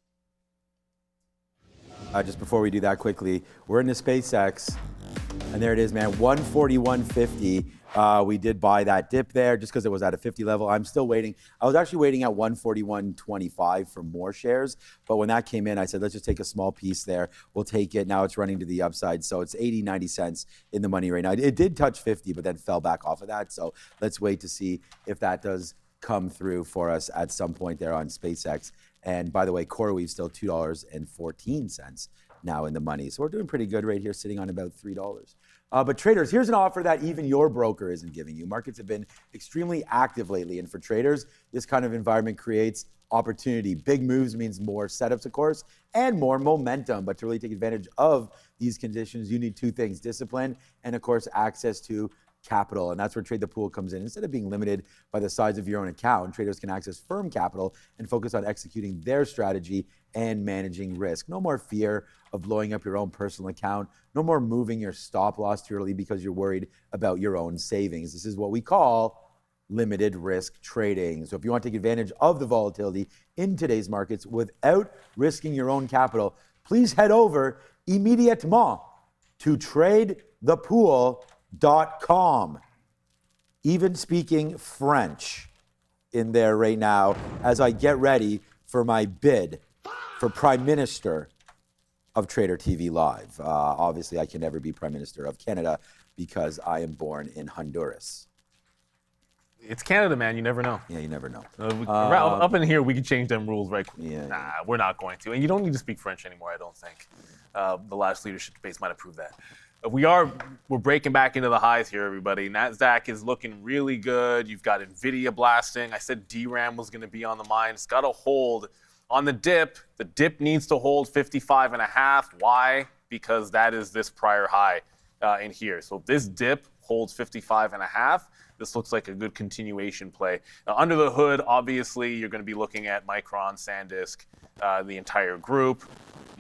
Just before we do that quickly, we're into SpaceX, and there it is, man, 141.50. We did buy that dip there just because it was at a 50 level. I'm still waiting. I was actually waiting at 141.25 for more shares, but when that came in, I said, let's just take a small piece there. We'll take it. Now it's running to the upside, so it's 80, 90 cents in the money right now. It did touch 50, but then fell back off of that, so let's wait to see if that does come through for us at some point there on SpaceX. And by the way, CoreWeave's still $2.14 now in the money. So we're doing pretty good right here, sitting on about $3. But traders, here's an offer that even your broker isn't giving you. Markets have been extremely active lately. And for traders, this kind of environment creates opportunity. Big moves means more setups, of course, and more momentum. But to really take advantage of these conditions, you need two things: discipline and, of course, access to capital. And that's where Trade the Pool comes in. Instead of being limited by the size of your own account, traders can access firm capital and focus on executing their strategy and managing risk. No more fear of blowing up your own personal account. No more moving your stop loss too early because you're worried about your own savings. This is what we call limited risk trading. So if you want to take advantage of the volatility in today's markets without risking your own capital, please head over immédiatement to tradethepool.com. Even speaking French in there right now as I get ready for my bid for Prime Minister of Trader TV Live. Obviously, I can never be Prime Minister of Canada because I am born in Honduras. It's Canada, man. You never know. Yeah, you never know. Up in here, we can change them rules, right? Yeah. Nah, we're not going to. And you don't need to speak French anymore, I don't think. The last leadership debates might have proved that. We're breaking back into the highs here, everybody. NASDAQ is looking really good. You've got NVIDIA blasting. I said DRAM was going to be on the mind. It's got to hold on the dip. The dip needs to hold 55.5. Why? Because that is this prior high in here. So if this dip holds 55.5, this looks like a good continuation play. Now, under the hood, obviously, you're going to be looking at Micron, SanDisk, the entire group.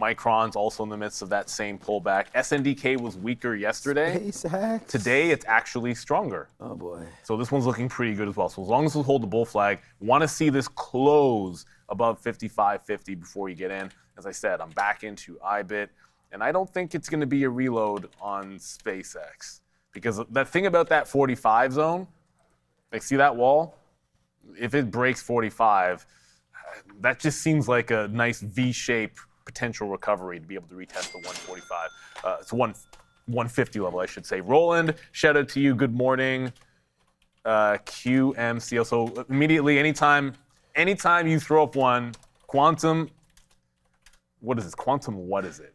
Micron's also in the midst of that same pullback. SNDK was weaker yesterday. SpaceX. Today, it's actually stronger. Oh, boy. So this one's looking pretty good as well. So as long as we hold the bull flag, want to see this close above 55.50 before you get in. As I said, I'm back into IBIT, and I don't think it's going to be a reload on SpaceX. Because that thing about that 45 zone, like, see that wall? If it breaks 45, that just seems like a nice V-shape potential recovery to be able to retest the 145. It's 150 level, I should say. Roland, shout out to you. Good morning. QMCL. So immediately, anytime you throw up one, Quantum, what is this? Quantum, what is it?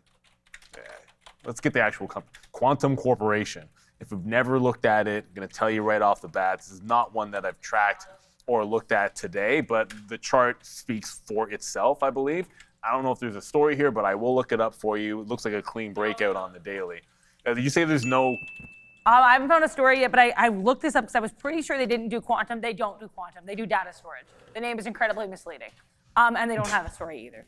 Let's get the actual company. Quantum Corporation. If you've never looked at it, I'm going to tell you right off the bat, this is not one that I've tracked or looked at today, but the chart speaks for itself, I believe. I don't know if there's a story here, but I will look it up for you. It looks like a clean breakout on the daily. Did you say there's no... I haven't found a story yet, but I looked this up because I was pretty sure they didn't do quantum. They don't do quantum. They do data storage. The name is incredibly misleading. And they don't have a story either.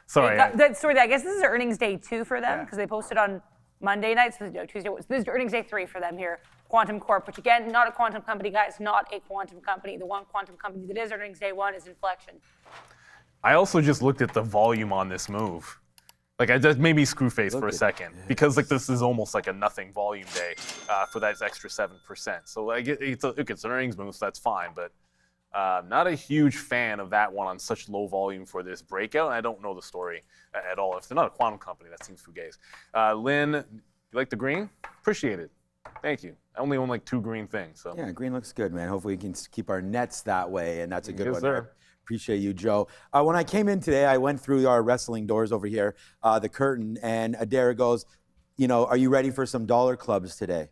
Sorry. That story, I guess this is earnings day 2 for them because they posted on Monday night, so Tuesday. This is earnings day 3 for them here. Quantum Corp, which again, not a quantum company, guys, not a quantum company. The one quantum company that is earnings day 1 is Inflection. I also just looked at the volume on this move. Like, I just made me screw face for a second because like this is almost like a nothing volume day for that extra 7%. So like it's an earnings move, so that's fine. But not a huge fan of that one on such low volume for this breakout. And I don't know the story at all. If they're not a quantum company, that seems fugazi. Lynn, you like the green? Appreciate it. Thank you. I only own like 2 green things. So yeah, green looks good, man. Hopefully we can keep our nets that way, and that's a good yes, one. Sir. Appreciate you, Joe. When I came in today, I went through our wrestling doors over here, the curtain, and Adair goes, are you ready for some dollar clubs today?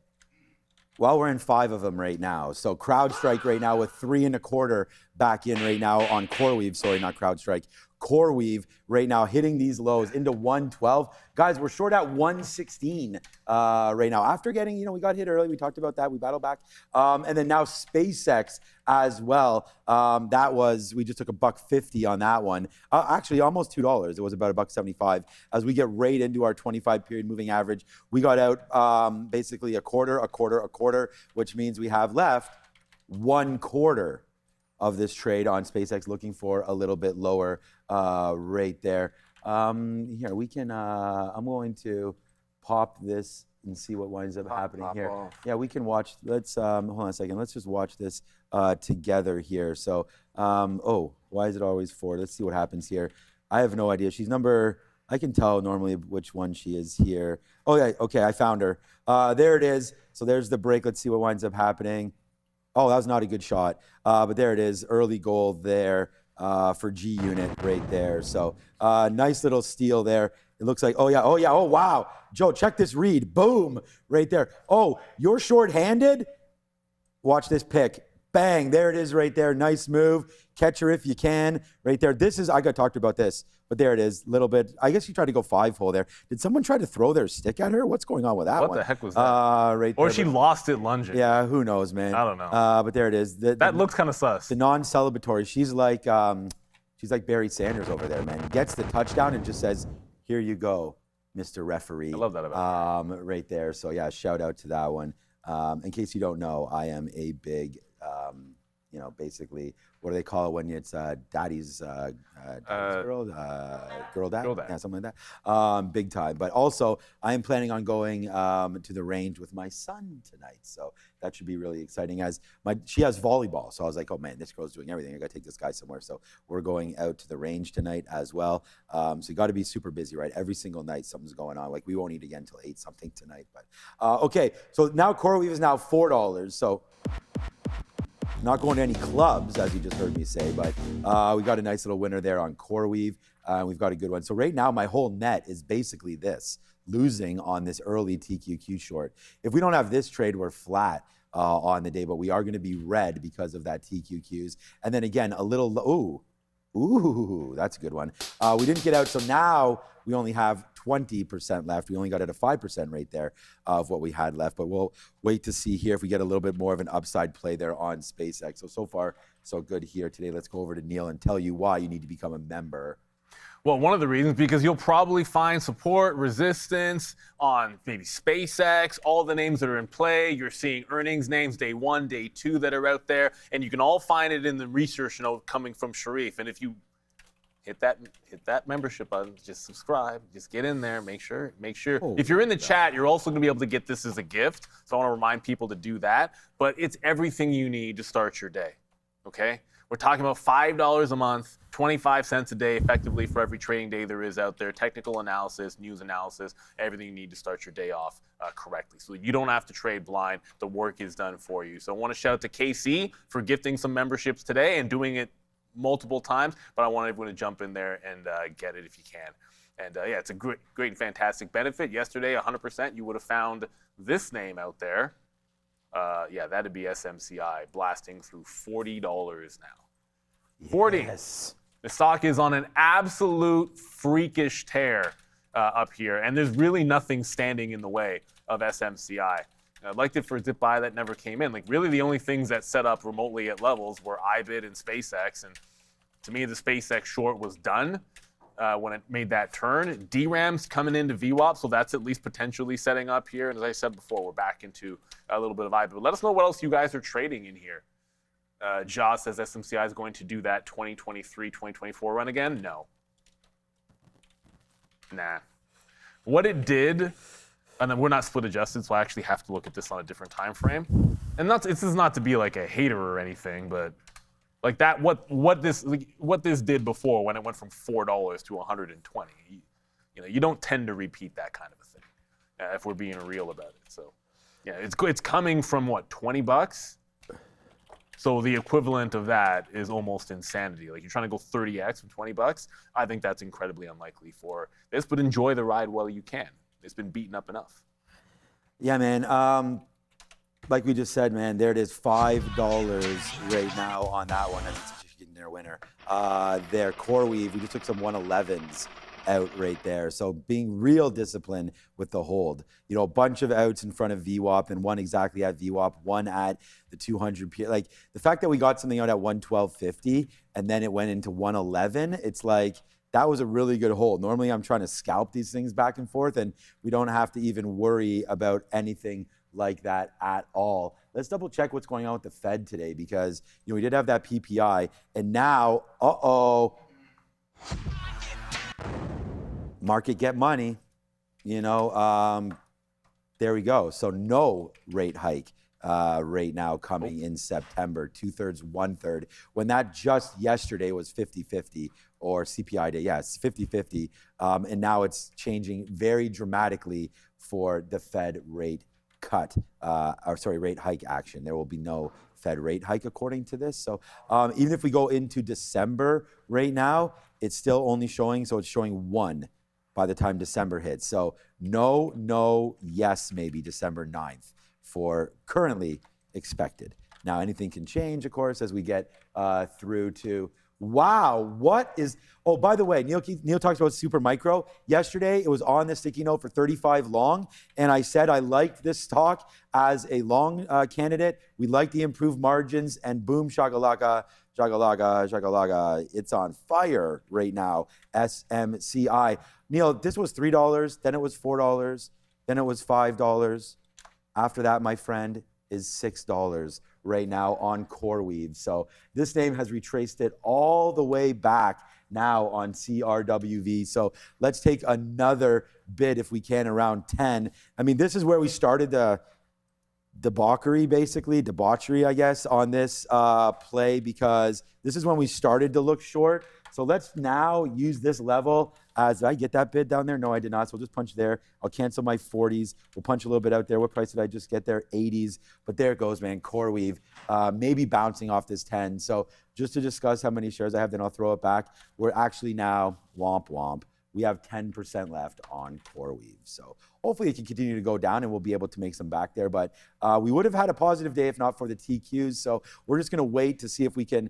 Well, we're in 5 of them right now. So CrowdStrike right now with 3.25 back in right now on CoreWeave. Sorry, not CrowdStrike. CoreWeave right now hitting these lows into 112. Guys, we're short at 116 right now. After getting, we got hit early. We talked about that. We battled back. And then now SpaceX as well. We just took $1.50 on that one. Actually, almost $2. It was about $1.75. As we get right into our 25-period moving average, we got out basically a quarter, which means we have left 1/4 of this trade on SpaceX, looking for a little bit lower rate there. Here, we can, I'm going to pop this and see what winds up happening here. Off. Yeah, we can watch, let's, hold on a second. Let's just watch this together here. So, why is it always 4? Let's see what happens here. I have no idea. She's I can tell normally which one she is here. Oh yeah, okay, I found her. There it is. So there's the break. Let's see what winds up happening. Oh, that was not a good shot. But there it is, early goal there for G unit right there. So nice little steal there. It looks like, oh wow. Joe, check this read, boom, right there. Oh, you're short-handed? Watch this pick. Bang, there it is right there. Nice move. Catch her if you can. Right there. I got talked about this, but there it is. Little bit. I guess she tried to go 5-hole there. Did someone try to throw their stick at her? What's going on with that one? What the heck was that? Right or there, she lost it lunging. Yeah, who knows, man. I don't know. But there it is. That looks kind of sus. The non-celebratory. She's like Barry Sanders over there, man. Gets the touchdown and just says, "Here you go, Mr. Referee." I love that about her. Right there. So yeah, shout out to that one. In case you don't know, I am a big basically, what do they call it when it's daddy's girl? Girl dad? Yeah, something like that. Big time. But also, I am planning on going to the range with my son tonight. So that should be really exciting. She has volleyball. So I was like, oh man, this girl's doing everything. I got to take this guy somewhere. So we're going out to the range tonight as well. So you got to be super busy, right? Every single night something's going on. Like we won't eat again until 8 something tonight. But okay, so now CoreWeave is now $4. So not going to any clubs, as you just heard me say, but we got a nice little winner there on CoreWeave. We've got a good one. So right now, my whole net is basically this, losing on this early TQQ short. If we don't have this trade, we're flat on the day, but we are going to be red because of that TQQs. And then again, a little, ooh, that's a good one. We didn't get out, so now we only have 20% left. We only got at a 5% rate there of what we had left, but we'll wait to see here if we get a little bit more of an upside play there on SpaceX. So far, so good here today. Let's go over to Neil and tell you why you need to become a member. Well, one of the reasons, because you'll probably find support, resistance on maybe SpaceX, all the names that are in play. You're seeing earnings names, day 1, day 2 that are out there, and you can all find it in the research note coming from Sharif. And if you hit that membership button, just subscribe, just get in there, make sure. If you're in the chat, you're also gonna be able to get this as a gift. So I wanna remind people to do that, but it's everything you need to start your day, okay? We're talking about $5 a month, 25 cents a day effectively for every trading day there is out there, technical analysis, news analysis, everything you need to start your day off correctly. So you don't have to trade blind, the work is done for you. So I wanna shout out to KC for gifting some memberships today and doing it multiple times, but I want everyone to jump in there and get it if you can. And yeah, it's a great, fantastic benefit. Yesterday, 100%, you would have found this name out there. Yeah, that'd be SMCI, blasting through $40 now. 40. Yes. The stock is on an absolute freakish tear up here, and there's really nothing standing in the way of SMCI. I liked it for a dip buy that never came in. Like really the only things that set up remotely at levels were IBIT and SpaceX. And to me, the SpaceX short was done when it made that turn. DRAM's coming into VWAP, so that's at least potentially setting up here. And as I said before, we're back into a little bit of IBIT. But let us know what else you guys are trading in here. Jaws says SMCI is going to do that 2023, 2024 run again. No. Nah. What it did... And then we're not split adjusted, so I actually have to look at this on a different time frame. And this is not to be like a hater or anything, but like that, what this did before when it went from $4 to 120, you don't tend to repeat that kind of a thing if we're being real about it. So yeah, it's coming from what, $20? So the equivalent of that is almost insanity. Like you're trying to go 30x from $20. I think that's incredibly unlikely for this, but enjoy the ride while you can. It's been beaten up enough. Yeah, man. Like we just said, man, there it is, $5 right now on that one. That's such a getting their winner. Their CoreWeave, we just took some 111s out right there. So being real disciplined with the hold. You know, a bunch of outs in front of VWAP and one exactly at VWAP, one at the 200 PPI. Like the fact that we got something out at 112.50 and then it went into 111, it's like, that was a really good hold. Normally I'm trying to scalp these things back and forth and we don't have to even worry about anything like that at all. Let's double check what's going on with the Fed today because, you know, we did have that PPI and now, market get money, you know, there we go. So no rate hike right now coming in September, 2/3, 1/3, when that just yesterday was 50-50 or CPI day. Yeah, it's 50-50. And now it's changing very dramatically for the Fed rate rate hike action. There will be no Fed rate hike according to this. So even if we go into December right now, it's still only showing, so it's showing 1 by the time December hits. So no, yes, maybe December 9th for currently expected. Now anything can change, of course, as we get through to, wow, what is, oh, by the way, Neil talks about super micro. Yesterday, it was on the sticky note for 35 long, and I said I liked this stock as a long candidate. We like the improved margins, and boom, shakalaka, it's on fire right now, SMCI. Neil, this was $3, then it was $4, then it was $5. After that, my friend, is $6 right now on CoreWeave. So this name has retraced it all the way back now on CRWV. So let's take another bid if we can around 10. I mean, this is where we started the debauchery, I guess, on this play because this is when we started to look short. So let's now use this level as, did I get that bid down there? No, I did not. So we'll just punch there. I'll cancel my 40s. We'll punch a little bit out there. What price did I just get there? 80s. But there it goes, man. CoreWeave, maybe bouncing off this 10. So just to discuss how many shares I have, then I'll throw it back. We're actually now, womp womp, we have 10% left on CoreWeave. So hopefully it can continue to go down and we'll be able to make some back there. But we would have had a positive day if not for the TQs. So we're just going to wait to see if we can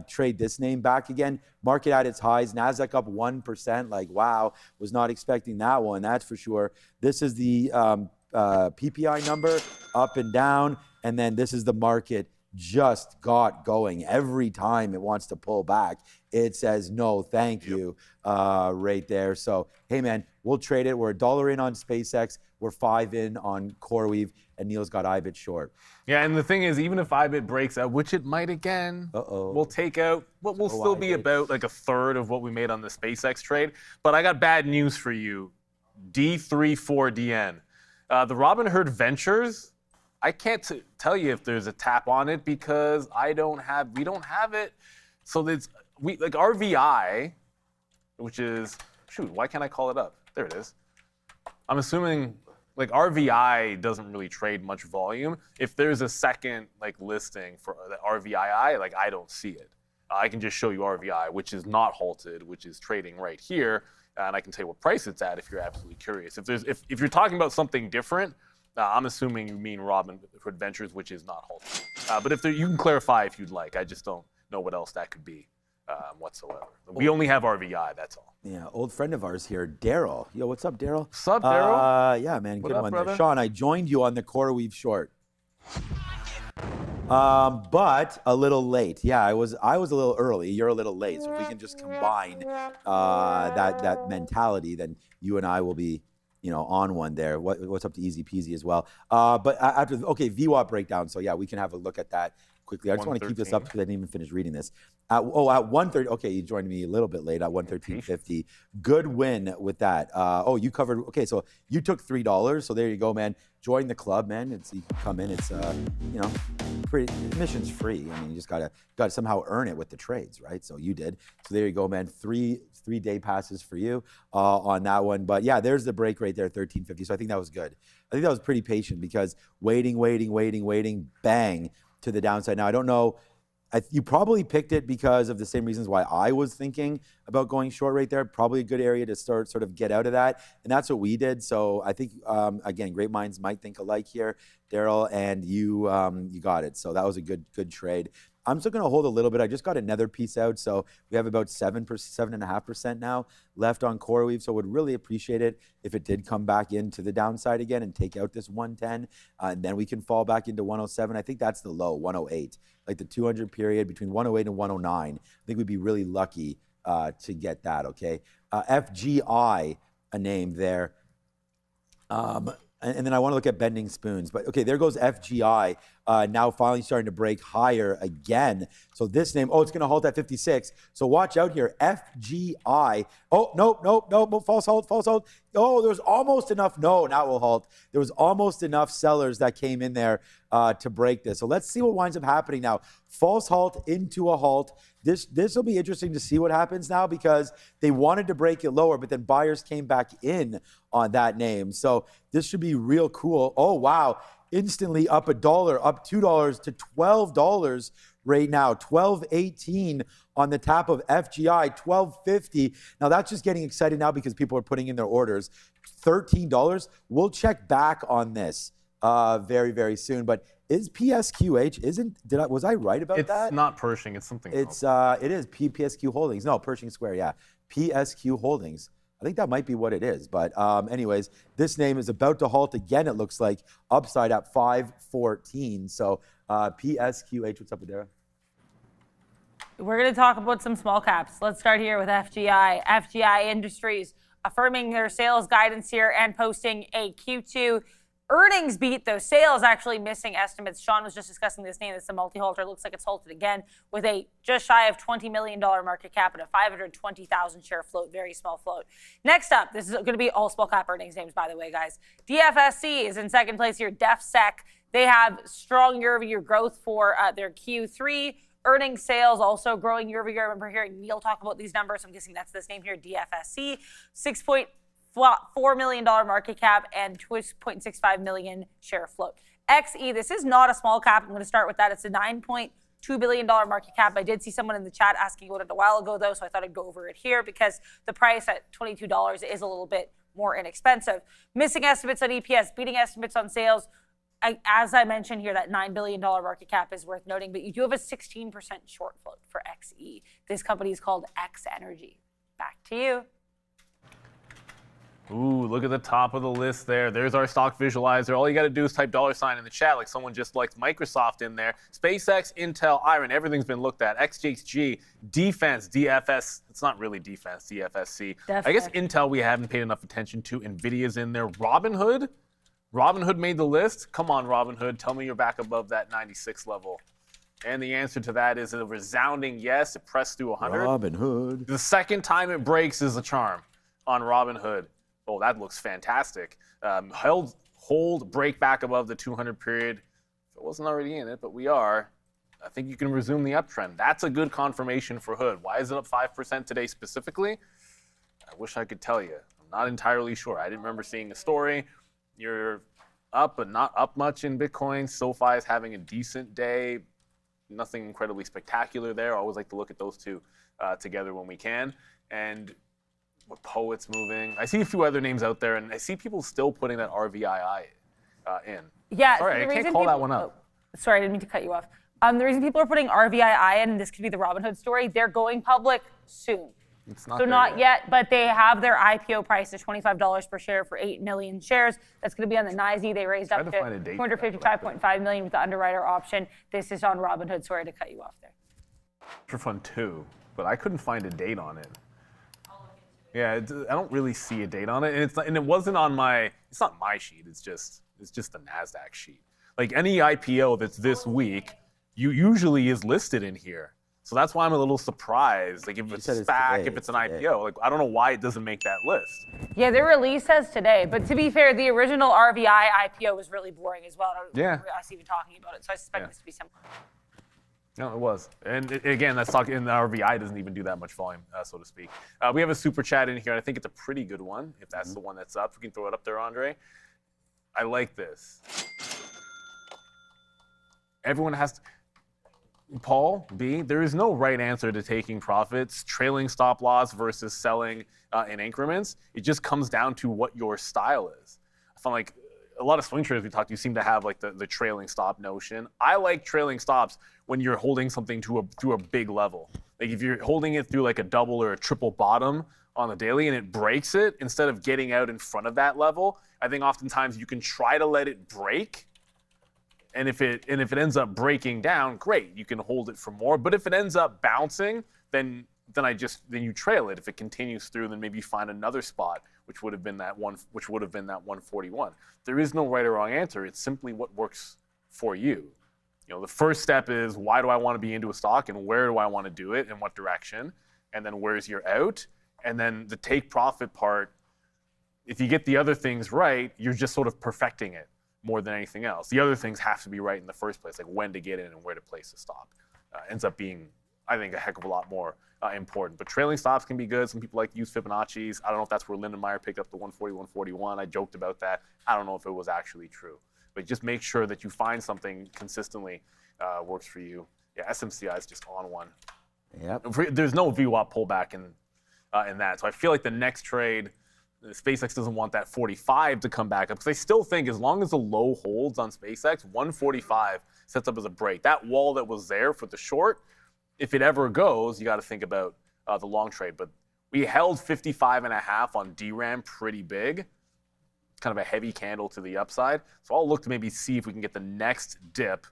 trade this name back again. Market at its highs. NASDAQ up 1%. Like, wow, was not expecting that one. That's for sure. This is the PPI number up and down. And then this is the market just got going. Every time it wants to pull back, it says no thank you right there. So hey man, we'll trade it. We're $1 in on SpaceX, we're 5 in on CoreWeave, and Neil's got IBIT short. Yeah, and the thing is, even if IBIT breaks out, which it might again, we'll take out what will still be about like 1/3 of what we made on the SpaceX trade. But I got bad news for you. D34DN. The Robinhood Ventures, I can't tell you if there's a tap on it because we don't have it. So like RVI, which is, shoot, why can't I call it up? There it is. I'm assuming like RVI doesn't really trade much volume. If there's a second like listing for the RVII, like I don't see it. I can just show you RVI, which is not halted, which is trading right here, and I can tell you what price it's at if you're absolutely curious. If you're talking about something different, I'm assuming you mean Robinhood Ventures, which is not halted. But you can clarify if you'd like. I just don't know what else that could be whatsoever. We only have RVI, that's all. Yeah, old friend of ours here, Daryl. Yo, what's up, Daryl? What's up, Daryl? Yeah, man, What good up, one brother? there. Sean, I joined you on the CoreWeave short. But a little late. Yeah, I was a little early. You're a little late. So if we can just combine that mentality, then you and I will be, on one there. What's up to Easy Peasy as well. But after, VWAP breakdown. So yeah, we can have a look at that quickly. I just want to keep this up because I didn't even finish reading this. At 1:30. Okay, you joined me a little bit late at 113.50. Good win with that. You covered. Okay, so you took $3. So there you go, man. Join the club, man. You can come in. It's pretty admission's free. I mean, you just gotta somehow earn it with the trades, right? So you did. So there you go, man. Three day passes for you on that one. But yeah, there's the break right there, 13.50. So I think that was good. I think that was pretty patient because waiting, bang to the downside. Now I don't know You probably picked it because of the same reasons why I was thinking about going short right there. Probably a good area to sort of get out of that. And that's what we did. So I think, again, great minds might think alike here, Daryl, and you got it. So that was a good trade. I'm still going to hold a little bit. I just got another piece out. So we have about 7.5% now left on CoreWeave. So would really appreciate it if it did come back into the downside again and take out this 110. And then we can fall back into 107. I think that's the low, 108. Like the 200 period between 108 and 109. I think we'd be really lucky to get that, okay? FGI, a name there. And then I want to look at bending spoons. But okay, there goes FGI, now finally starting to break higher again. So this name, it's going to halt at 56. So watch out here, FGI. Oh, nope, false halt. Oh, there was almost enough. No, now it will halt. There was almost enough sellers that came in there to break this. So let's see what winds up happening now. False halt into a halt. This will be interesting to see what happens now because they wanted to break it lower, but then buyers came back in on that name. So this should be real cool. Oh, wow. Instantly up $1, up $2 to $12 right now. $12.18 on the top of FGI, $12.50. Now that's just getting excited now because people are putting in their orders. $13. We'll check back on this very, very soon. But is PSQH, was I right about that? It's not Pershing, it's something else. It is PSQ Holdings. No, Pershing Square, yeah. PSQ Holdings. I think that might be what it is. But anyways, this name is about to halt again, it looks like, upside at 514. So PSQH, what's up, Adara? We're going to talk about some small caps. Let's start here with FGI. FGI Industries affirming their sales guidance here and posting a Q2 earnings beat, though sales actually missing estimates. Sean was just discussing this name. It's a multi-halter. It looks like it's halted again with a just shy of $20 million market cap and a 520,000 share float, very small float. Next up, this is going to be all small cap earnings names, by the way, guys. DFSC is in second place here. DefSec, they have strong year-over-year growth for their Q3. Earnings sales also growing year-over-year. I remember hearing Neil talk about these numbers. I'm guessing that's this name here, DFSC. $6.4 million market cap and 2.65 million share float. XE, this is not a small cap. I'm going to start with that. It's a $9.2 billion market cap. I did see someone in the chat asking about it a while ago, though, so I thought I'd go over it here because the price at $22 is a little bit more inexpensive. Missing estimates on EPS, beating estimates on sales. As I mentioned here, that $9 billion market cap is worth noting, but you do have a 16% short float for XE. This company is called X Energy. Back to you. Ooh, look at the top of the list there. There's our stock visualizer. All you got to do is type $ in the chat like someone just liked Microsoft in there. SpaceX, Intel, Iron, everything's been looked at. XJG, Defense, DFS. It's not really Defense, DFSC. I guess Intel we haven't paid enough attention to. Nvidia's in there. Robinhood made the list. Come on, Robinhood. Tell me you're back above that 96 level. And the answer to that is a resounding yes. It pressed through 100. Robinhood. The second time it breaks is a charm on Robinhood. Oh, that looks fantastic. Hold, break back above the 200 period. If it wasn't already in it, but we are. I think you can resume the uptrend. That's a good confirmation for Hood. Why is it up 5% today specifically? I wish I could tell you. I'm not entirely sure. I didn't remember seeing a story. You're up, but not up much in Bitcoin. SoFi is having a decent day. Nothing incredibly spectacular there. I always like to look at those two together when we can. And with Poets moving. I see a few other names out there, and I see people still putting that RVII in. Yeah. Sorry, I can't call that one up. Sorry, I didn't mean to cut you off. The reason people are putting RVII in, and this could be the Robinhood story, they're going public soon. It's not so not yet, but they have their IPO price at $25 per share for 8 million shares. That's going to be on the NYSE. They raised up to $255.5 million with the underwriter option. This is on Robinhood. Sorry to cut you off there. For Fund 2, but I couldn't find a date on it. Yeah, I don't really see a date on it, and it wasn't on my. It's not my sheet. It's just the Nasdaq sheet. Like any IPO that's this week, you usually is listed in here. So that's why I'm a little surprised. Like if it's a SPAC, if it's an IPO, like I don't know why it doesn't make that list. Yeah, their release says today, but to be fair, the original RVI IPO was really boring as well. I don't remember us even talking about it, so I suspect this to be similar. No, it was. And again, that's talking, and the RVI doesn't even do that much volume, so to speak. We have a super chat in here, and I think it's a pretty good one, if that's the one that's up. We can throw it up there, Andre. I like this. Everyone has to. Paul B, there is no right answer to taking profits, trailing stop loss versus selling in increments. It just comes down to what your style is. I find like a lot of swing traders we talked to seem to have like the trailing stop notion. I like trailing stops when you're holding something through a big level. Like if you're holding it through like a double or a triple bottom on the daily and it breaks it, instead of getting out in front of that level, I think oftentimes you can try to let it break. And if it ends up breaking down, great, you can hold it for more. But if it ends up bouncing, then you trail it. If it continues through, then maybe you find another spot, which would have been that 141. There is no right or wrong answer. It's simply what works for you. You know, the first step is, why do I want to be into a stock, and where do I want to do it, in what direction, and then where's your out, and then the take profit part. If you get the other things right, you're just sort of perfecting it more than anything else. The other things have to be right in the first place, like when to get in and where to place the stop. Ends up being, I think, a heck of a lot more important. But trailing stops can be good. Some people like to use Fibonacci's. I don't know if that's where Lindenmeyer picked up the 140, 141. I joked about that. I don't know if it was actually true. But just make sure that you find something consistently works for you. Yeah, SMCI is just on one. Yep. There's no VWAP pullback in that. So I feel like the next trade, SpaceX doesn't want that 45 to come back up, because I still think as long as the low holds on SpaceX, 145 sets up as a break. That wall that was there for the short, if it ever goes, you got to think about the long trade. But we held 55.5 on DRAM pretty big, kind of a heavy candle to the upside. So I'll look to maybe see if we can get the next dip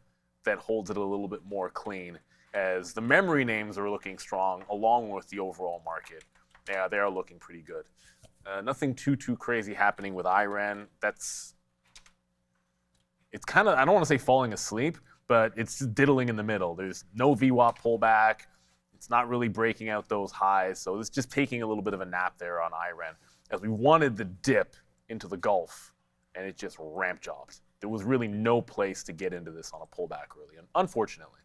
that holds it a little bit more clean, as the memory names are looking strong along with the overall market. Yeah, they are looking pretty good. Nothing too crazy happening with IREN. It's kind of, I don't want to say falling asleep, but it's diddling in the middle. There's no VWAP pullback. It's not really breaking out those highs. So it's just taking a little bit of a nap there on IREN, as we wanted the dip into the Gulf, and it just ramp jobs. There was really no place to get into this on a pullback early, unfortunately.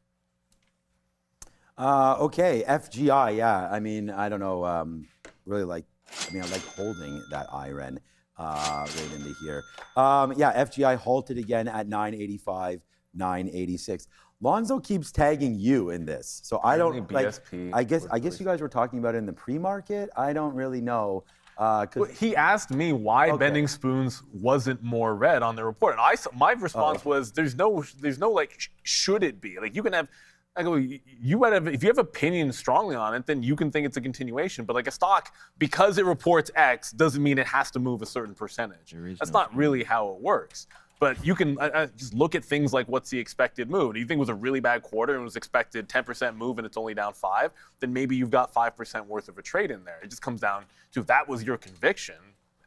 Okay, FGI, yeah. I mean, I don't know, really like, I like holding that IREN right into here. Yeah, FGI halted again at 985, 986. Lonzo keeps tagging you in this, so I don't like. I guess you guys were talking about it in the pre-market. I don't really know. Well, he asked me why Bending Spoons wasn't more red on the report, and my response was, there's no like should it be, like you can have. I go, you might have, if you have opinions strongly on it, then you can think it's a continuation. But like a stock, because it reports X, doesn't mean it has to move a certain percentage. That's not really how it works. But you can just look at things like, what's the expected move? Do you think it was a really bad quarter and was expected 10% move and it's only down 5? Then maybe you've got 5% worth of a trade in there. It just comes down to, if that was your conviction,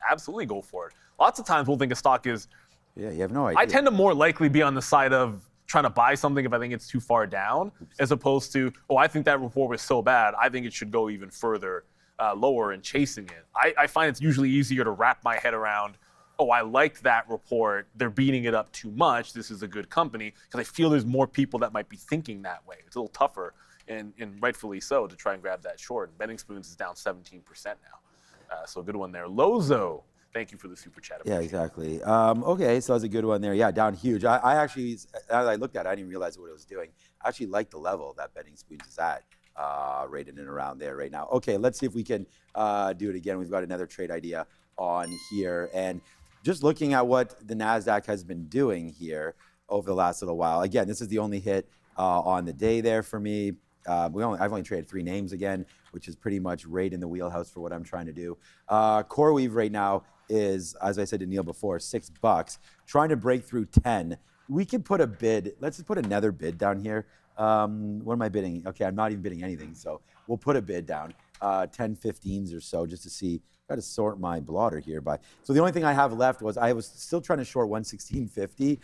absolutely go for it. Lots of times we'll think a stock is. Yeah, you have no idea. I tend to more likely be on the side of trying to buy something if I think it's too far down, as opposed to, oh, I think that report was so bad, I think it should go even further lower, and chasing it. I find it's usually easier to wrap my head around, oh, I liked that report, they're beating it up too much, this is a good company, because I feel there's more people that might be thinking that way. It's a little tougher, and rightfully so, to try and grab that short. Bending Spoons is down 17% now. So a good one there. Lozo, thank you for the super chat. Yeah, exactly. Okay, so that's a good one there. Yeah, down huge. I actually, as I looked at it, I didn't realize what it was doing. I actually like the level that Bending Spoons is at, right in and around there right now. Okay, let's see if we can do it again. We've got another trade idea on here. And just looking at what the NASDAQ has been doing here over the last little while. Again, this is the only hit on the day there for me. I've only traded 3 names again, which is pretty much right in the wheelhouse for what I'm trying to do. CoreWeave right now is, as I said to Neil before, $6. Trying to break through 10. We could put a bid. Let's just put another bid down here. What am I bidding? Okay, I'm not even bidding anything, so we'll put a bid down, 10 15s or so, just to see. Got to sort my blotter here by. So the only thing I have left was, I was still trying to short 116.50,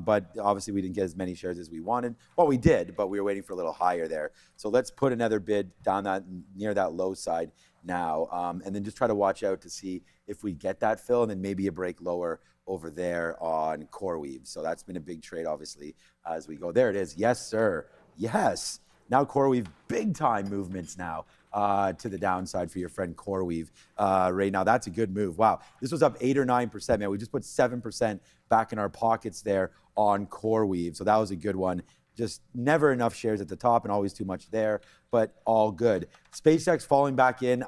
but obviously we didn't get as many shares as we wanted. Well, we did, but we were waiting for a little higher there. So let's put another bid down that near that low side now, and then just try to watch out to see if we get that fill, and then maybe a break lower over there on CoreWeave. So that's been a big trade, obviously, as we go. There it is. Yes, sir. Yes. Now CoreWeave, big time movements now to the downside for your friend CoreWeave right now. That's a good move. Wow. This was up 8 or 9%, man. We just put 7% back in our pockets there on CoreWeave. So that was a good one Just never enough shares at the top and always too much there, but all good. SpaceX falling back in.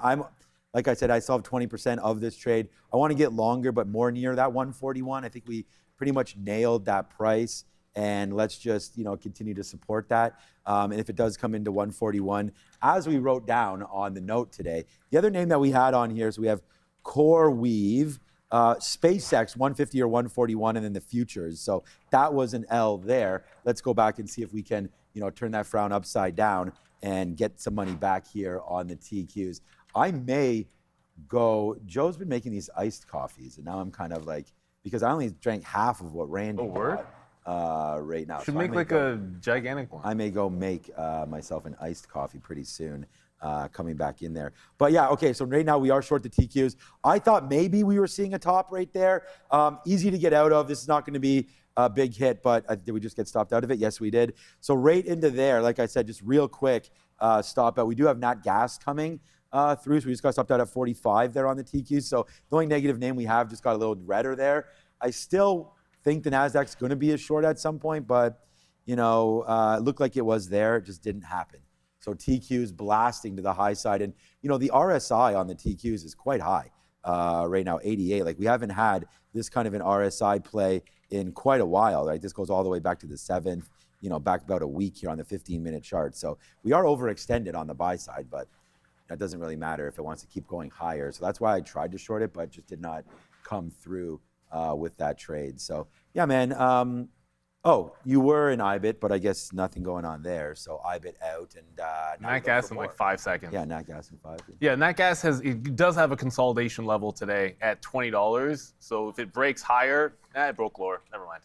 Like I said, I still have 20% of this trade. I want to get longer, but more near that 141. I think we pretty much nailed that price, and let's just continue to support that. And if it does come into 141, as we wrote down on the note today, the other name that we had on here is we have CoreWeave, SpaceX 150 or 141, and then the futures. So that was an L there. Let's go back and see if we can turn that frown upside down and get some money back here on the TQs. I may go. Joe's been making these iced coffees, and now I'm kind of like, because I only drank half of what Randy bought right now. Should make like a gigantic one. I may go make myself an iced coffee pretty soon, coming back in there. But yeah, okay, so right now we are short the TQs. I thought maybe we were seeing a top right there. Easy to get out of. This is not going to be a big hit, but did we just get stopped out of it? Yes, we did. So right into there, like I said, just real quick stop out. We do have Nat Gas coming through, so we just got stopped out at 45 there on the TQs. So the only negative name we have just got a little redder there. I still think the Nasdaq's going to be a short at some point, but it looked like it was there. It just didn't happen. So TQs blasting to the high side, and the RSI on the TQs is quite high right now, 88. Like we haven't had this kind of an RSI play in quite a while. Right, this goes all the way back to the 7th. Back about a week here on the 15-minute chart. So we are overextended on the buy side, but that doesn't really matter if it wants to keep going higher. So that's why I tried to short it, but just did not come through with that trade. So yeah, man. You were in IBIT, but I guess nothing going on there. So IBIT out, and Nat Gas in like 5 seconds. Yeah, Nat Gas in 5. Yeah, Nat Gas does have a consolidation level today at $20. So if it breaks higher, it broke lower. Never mind.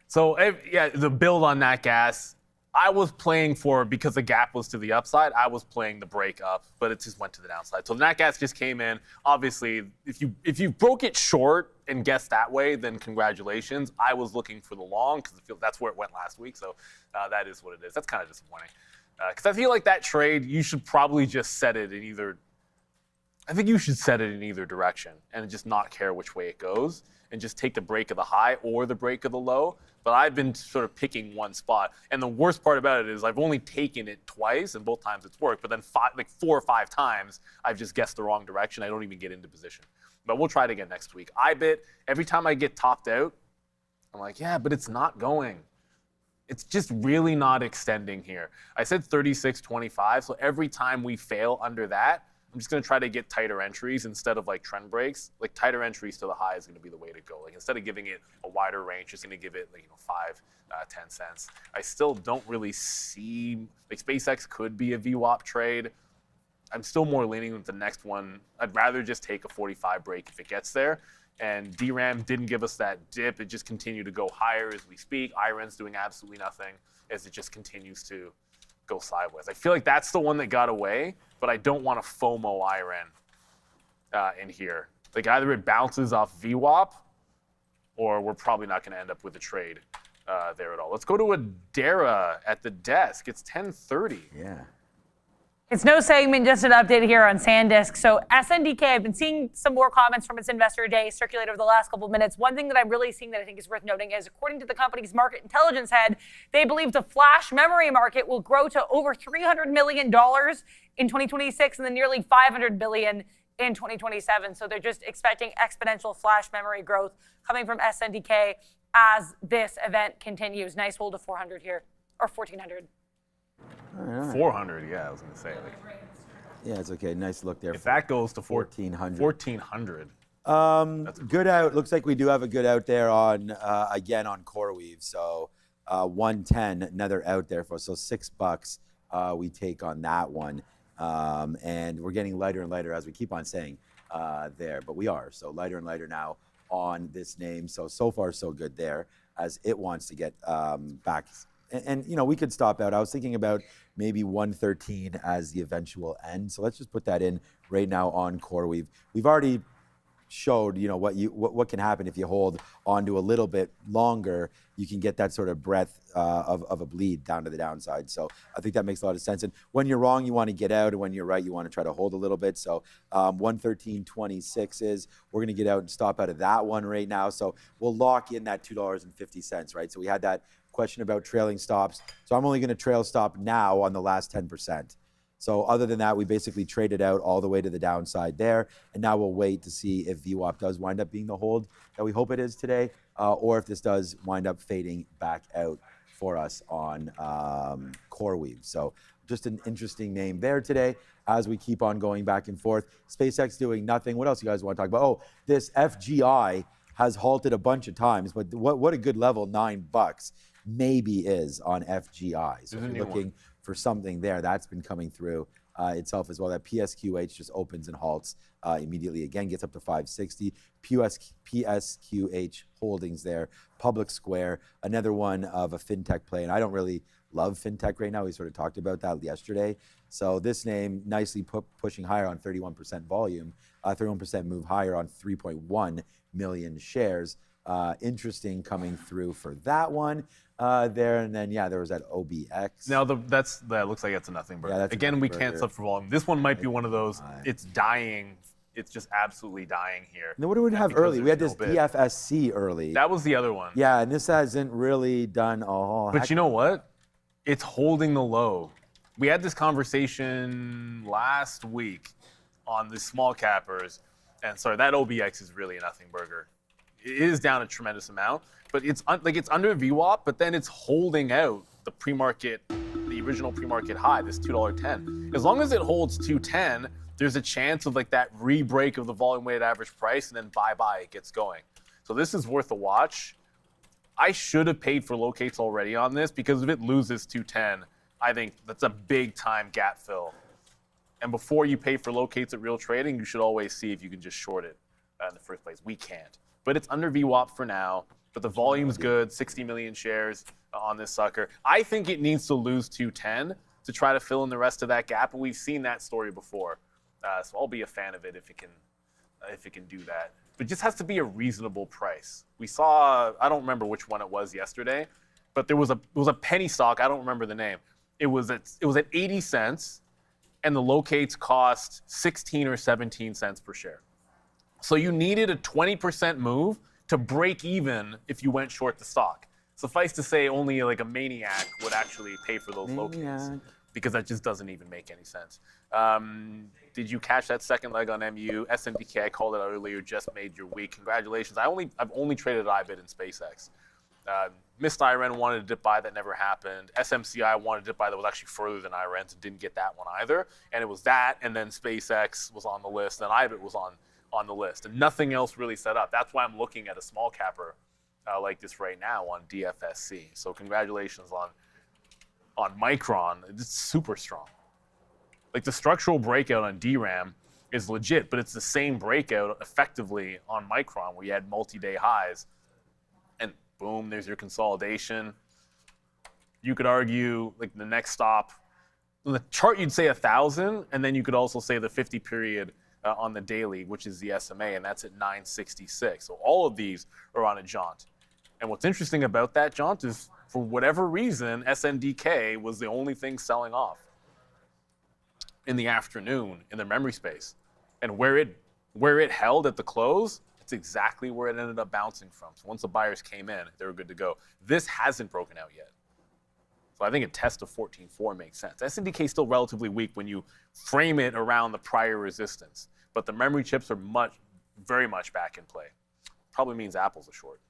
So yeah, the build on Nat Gas, I was playing for, because the gap was to the upside, I was playing the break up, but it just went to the downside. So Nat Gas just came in. Obviously, if you broke it short and guessed that way, then congratulations. I was looking for the long because that's where it went last week. So that is what it is. That's kind of disappointing. Because I feel like that trade, you should probably just set it in either. I think you should set it in either direction and just not care which way it goes and just take the break of the high or the break of the low. But I've been sort of picking one spot. And the worst part about it is I've only taken it twice, and both times it's worked. But then 4 or 5 times, I've just guessed the wrong direction. I don't even get into position. But we'll try it again next week. IBIT, every time I get topped out, I'm like, yeah, but it's not going. It's just really not extending here. I said 36.25, so every time we fail under that, I'm just going to try to get tighter entries instead of like trend breaks. Like tighter entries to the high is going to be the way to go. Like instead of giving it a wider range, just going to give it 5, 10 cents. I still don't really see, like SpaceX could be a VWAP trade. I'm still more leaning with the next one. I'd rather just take a 45 break if it gets there. And DRAM didn't give us that dip. It just continued to go higher as we speak. IREN's doing absolutely nothing as it just continues to go sideways. I feel like that's the one that got away, but I don't want to FOMO IREN in here. Like either it bounces off VWAP, or we're probably not going to end up with a trade there at all. Let's go to Adara at the desk. It's 10:30. Yeah. It's no segment, just an update here on SanDisk. So SNDK, I've been seeing some more comments from its investor day circulate over the last couple of minutes. One thing that I'm really seeing that I think is worth noting is, according to the company's market intelligence head, they believe the flash memory market will grow to over $300 million in 2026 and then nearly $500 billion in 2027. So they're just expecting exponential flash memory growth coming from SNDK as this event continues. Nice hold to 400 here, or 1400. 400, yeah, I was going to say. Yeah, it's okay. Nice look there. If that goes to 1400. 1400. Good out. Looks like we do have a good out there on, again, on CoreWeave. So 110, another out there for us. So $6 we take on that one. And we're getting lighter and lighter, as we keep on saying there. But we are. So lighter and lighter now on this name. So far, so good there, as it wants to get back. And we could stop out. I was thinking about maybe 113 as the eventual end. So let's just put that in right now on CoreWeave. We've already showed, what can happen if you hold onto a little bit longer. You can get that sort of breadth of a bleed down to the downside. So I think that makes a lot of sense. And when you're wrong, you want to get out, and when you're right, you want to try to hold a little bit. So 113.26 is, we're going to get out and stop out of that one right now. So we'll lock in that $2.50, right? So we had that question about trailing stops. So I'm only going to trail stop now on the last 10%. So other than that, we basically traded out all the way to the downside there. And now we'll wait to see if VWAP does wind up being the hold that we hope it is today, or if this does wind up fading back out for us on CoreWeave. So just an interesting name there today as we keep on going back and forth. SpaceX doing nothing. What else you guys want to talk about? Oh, this FGI has halted a bunch of times, but what a good level $9 maybe is on FGI. So if you're looking for something there, that's been coming through itself as well. That PSQH just opens and halts immediately again, gets up to 560. PSQH holdings there. Public Square, another one of a fintech play, and I don't really love fintech right now. We sort of talked about that yesterday. So this name nicely pushing higher on 31% volume, 31% move higher on 3.1 million shares. Interesting coming through for that one there. And then, yeah, there was that OBX. Now, that looks like it's a nothing burger. Yeah, again, we can't sub for volume. This one might be one of those, it's dying. It's just absolutely dying here. Now, what do we have early? We had this DFSC early. That was the other one. Yeah, and this hasn't really done a whole But you know what? It's holding the low. We had this conversation last week on the small cappers. And sorry, that OBX is really a nothing burger. It is down a tremendous amount, but it's under VWAP, but then it's holding out the pre-market, the original pre-market high, this $2.10. As long as it holds 210, there's a chance of like that re-break of the volume weighted average price, and then bye-bye, it gets going. So this is worth a watch. I should have paid for locates already on this, because if it loses 210, I think that's a big time gap fill. And before you pay for locates at real trading, you should always see if you can just short it in the first place. We can't. But it's under VWAP for now, but the volume's good, 60 million shares on this sucker. I think it needs to lose 210 to try to fill in the rest of that gap, and we've seen that story before. So I'll be a fan of it if it can do that. But it just has to be a reasonable price. We saw, I don't remember which one it was yesterday, but it was a penny stock. I don't remember the name. It was at 80 cents, and the locates cost 16 or 17 cents per share. So you needed a 20% move to break even if you went short the stock. Suffice to say, only like a maniac would actually pay for those locates, because that just doesn't even make any sense. Did you catch that second leg on MU? SMDK, I called it out earlier, just made your week. Congratulations. I've only traded IBIT in SpaceX. Missed IREN, wanted to dip buy, that never happened. SMCI wanted to dip buy, that was actually further than IREN, so didn't get that one either. And it was that, and then SpaceX was on the list, and IBIT was on the list, and nothing else really set up. That's why I'm looking at a small capper like this right now on DFSC. So congratulations on Micron. It's super strong. Like the structural breakout on DRAM is legit, but it's the same breakout effectively on Micron, where you had multi-day highs, and boom, there's your consolidation. You could argue like the next stop, on the chart you'd say 1,000, and then you could also say the 50 period on the daily, which is the SMA, and that's at 966. So all of these are on a jaunt. And what's interesting about that jaunt is, for whatever reason, SNDK was the only thing selling off in the afternoon in the memory space. And where it held at the close, it's exactly where it ended up bouncing from. So once the buyers came in, they were good to go. This hasn't broken out yet. So I think a test of 14.4 makes sense. SNDK is still relatively weak when you frame it around the prior resistance, but the memory chips are very much back in play. Probably means Apple's a short.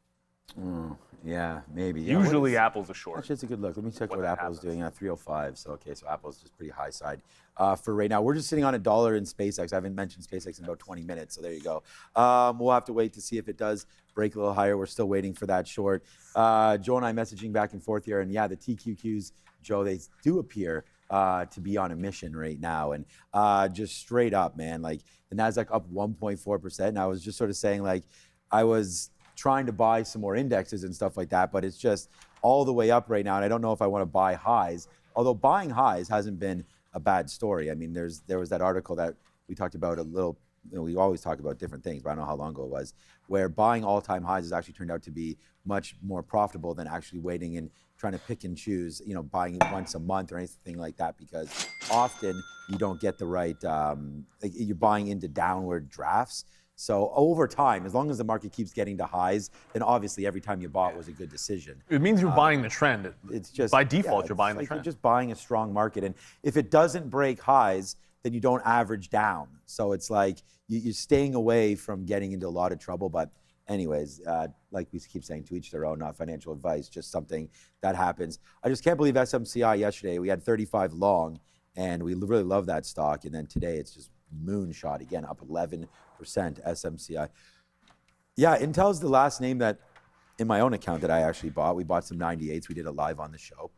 Yeah, maybe. Usually Apple's a short. Actually, it's a good look. Let me check what Apple's doing at 305. So, okay, so Apple's just pretty high side for right now. We're just sitting on $1 in SpaceX. I haven't mentioned SpaceX in about 20 minutes, so there you go. We'll have to wait to see if it does break a little higher. We're still waiting for that short. Joe and I messaging back and forth here, and yeah, the TQQs, Joe, they do appear to be on a mission right now. And just straight up, man, like the NASDAQ up 1.4%. And I was just sort of saying, like, I was trying to buy some more indexes and stuff like that, but it's just all the way up right now, and I don't know if I want to buy highs, although buying highs hasn't been a bad story. I mean, there was that article that we talked about a little, we always talk about different things, but I don't know how long ago it was, where buying all-time highs has actually turned out to be much more profitable than actually waiting and trying to pick and choose, buying once a month or anything like that, because often you don't get the right, you're buying into downward drafts. So over time, as long as the market keeps getting to highs, then obviously every time you bought was a good decision. It means you're buying the trend. It's just by default, you're buying the like trend. You're just buying a strong market, and if it doesn't break highs, then you don't average down. So it's like you're staying away from getting into a lot of trouble. But anyways, like we keep saying, to each their own, not financial advice, just something that happens. I just can't believe SMCI yesterday. We had 35 long, and we really love that stock. And then today it's just moonshot again, up 11% SMCI. Yeah, Intel's the last name that in my own account that I actually bought. We bought some 98s. We did a live on the show.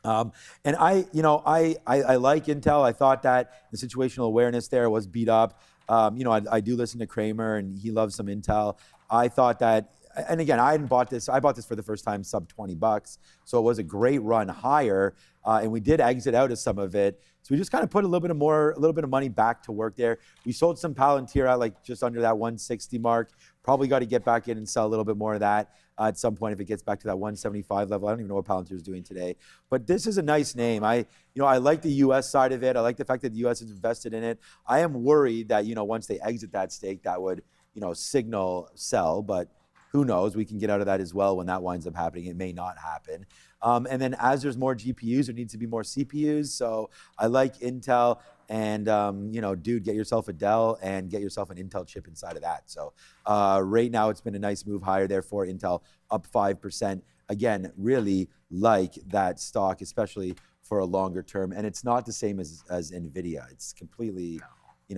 And I like Intel. I thought that the situational awareness there was beat up. I do listen to Kramer, and he loves some Intel. I thought that, and again, I hadn't bought this. I bought this for the first time sub $20, so it was a great run higher, and we did exit out of some of it. So we just kind of put a little bit of money back to work there. We sold some Palantir at like just under that 160 mark. Probably got to get back in and sell a little bit more of that at some point if it gets back to that 175 level. I don't even know what Palantir is doing today, but this is a nice name. I like the U.S. side of it. I like the fact that the U.S. is invested in it. I am worried that once they exit that stake, that would signal sell, but who knows? We can get out of that as well when that winds up happening. It may not happen. And then as there's more GPUs, there needs to be more CPUs. So I like Intel, and dude, get yourself a Dell and get yourself an Intel chip inside of that. So right now it's been a nice move higher there for Intel, up 5%. Again, really like that stock, especially for a longer term. And it's not the same as NVIDIA. It's completely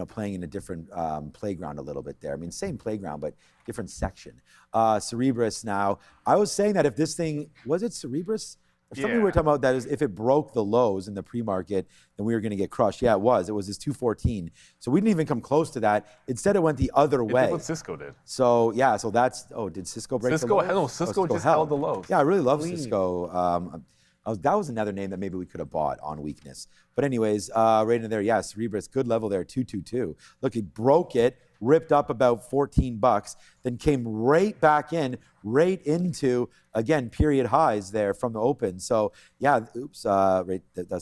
playing in a different playground a little bit there. I mean, same playground, but different section. Cerebras now. I was saying that if this thing, was it Cerebras? Or something we were talking about that is if it broke the lows in the pre-market, then we were going to get crushed. Yeah, it was. It was this 214. So we didn't even come close to that. Instead, it went the other way. That's what Cisco did. So yeah, so that's, did Cisco break the lows? No, Cisco just held the lows. Yeah, I really love Cisco. That was another name that maybe we could have bought on weakness. But anyways, right in there, yeah, Cerebras, good level there, 222. Look, it broke it, ripped up about $14, then came right back in, right into, again, period highs there from the open. So yeah, that's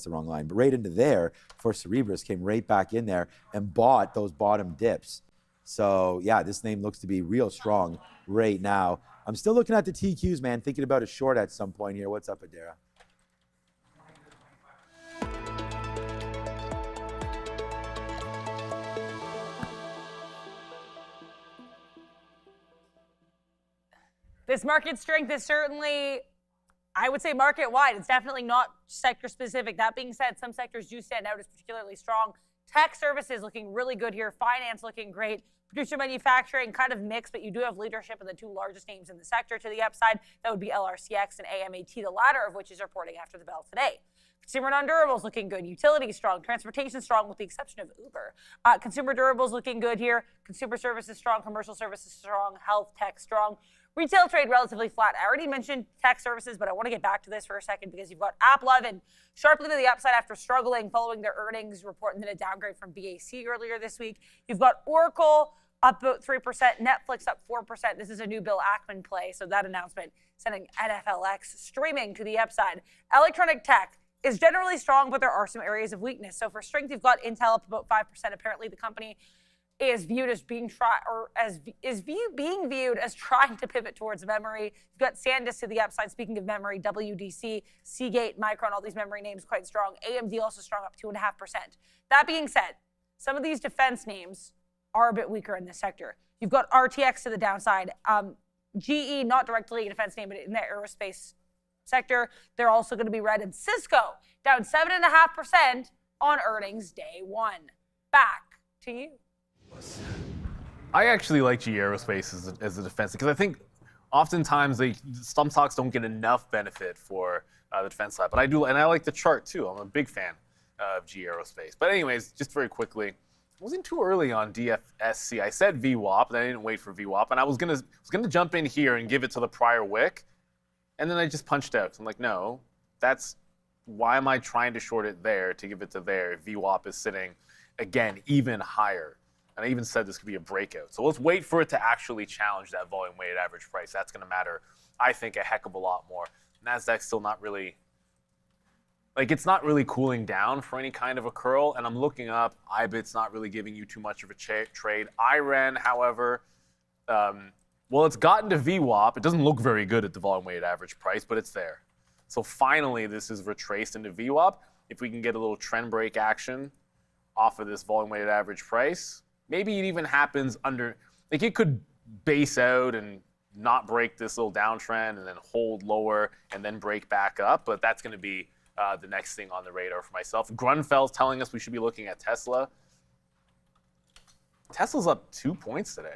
the wrong line, but right into there for Cerebras, came right back in there and bought those bottom dips. So yeah, this name looks to be real strong right now. I'm still looking at the TQs, man, thinking about a short at some point here. What's up, Adara? This market strength is certainly, I would say, market-wide. It's definitely not sector-specific. That being said, some sectors do stand out as particularly strong. Tech services looking really good here. Finance looking great. Producer manufacturing kind of mixed, but you do have leadership in the two largest names in the sector to the upside. That would be LRCX and AMAT, the latter of which is reporting after the bell today. Consumer non-durables looking good. Utilities strong. Transportation strong with the exception of Uber. Consumer durables looking good here. Consumer services strong. Commercial services strong. Health tech strong. Retail trade relatively flat. I already mentioned tech services, but I want to get back to this for a second because you've got AAPL sharply to the upside after struggling following their earnings report and then a downgrade from BAC earlier this week. You've got Oracle up about 3%, Netflix up 4%. This is a new Bill Ackman play, so that announcement sending NFLX streaming to the upside. Electronic tech is generally strong, but there are some areas of weakness. So for strength, you've got Intel up about 5%. Apparently, the company is viewed as being viewed as trying to pivot towards memory. You've got SanDisk to the upside. Speaking of memory, WDC, Seagate, Micron, all these memory names quite strong. AMD also strong up 2.5%. That being said, some of these defense names are a bit weaker in this sector. You've got RTX to the downside. GE, not directly a defense name, but in the aerospace sector, they're also going to be red. And Cisco down 7.5% on earnings day one. Back to you. I actually like GE Aerospace as a defense because I think oftentimes some stocks don't get enough benefit for the defense side, but I do, and I like the chart too. I'm a big fan of GE Aerospace. But anyways, just very quickly, I wasn't too early on DFSC. I said VWAP, and I didn't wait for VWAP, and I was gonna jump in here and give it to the prior wick, and then I just punched out. So I'm like, no, why am I trying to short it there to give it to there? VWAP is sitting again even higher. And I even said this could be a breakout. So let's wait for it to actually challenge that volume weighted average price. That's going to matter, I think, a heck of a lot more. NASDAQ's still not really like it's not really cooling down for any kind of a curl. And I'm looking up, IBIT's not really giving you too much of a trade. IREN, however, well, it's gotten to VWAP. It doesn't look very good at the volume weighted average price, but it's there. So finally, this is retraced into VWAP. If we can get a little trend break action off of this volume weighted average price, maybe it even happens under, like it could base out and not break this little downtrend and then hold lower and then break back up. But that's going to be the next thing on the radar for myself. Grunfeld's telling us we should be looking at Tesla. Tesla's up 2 points today.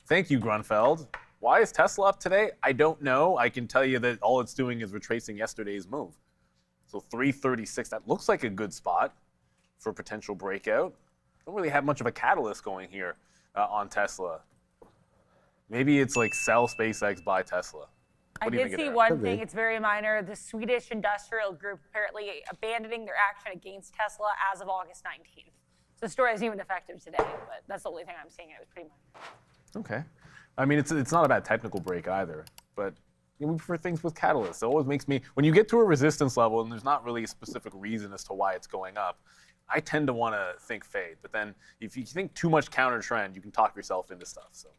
Thank you, Grunfeld. Why is Tesla up today? I don't know. I can tell you that all it's doing is retracing yesterday's move. So 336, that looks like a good spot for potential breakout. Don't really have much of a catalyst going here on Tesla. Maybe it's like sell SpaceX, buy Tesla. I did see one thing, it's very minor. The Swedish industrial group apparently abandoning their action against Tesla as of August 19th. So the story isn't even effective today, but that's the only thing I'm seeing. It was pretty minor. Okay. I mean, it's not a bad technical break either, but we prefer things with catalysts. It always makes me, when you get to a resistance level and there's not really a specific reason as to why it's going up, I tend to want to think fade. But then if you think too much counter trend, you can talk yourself into stuff. So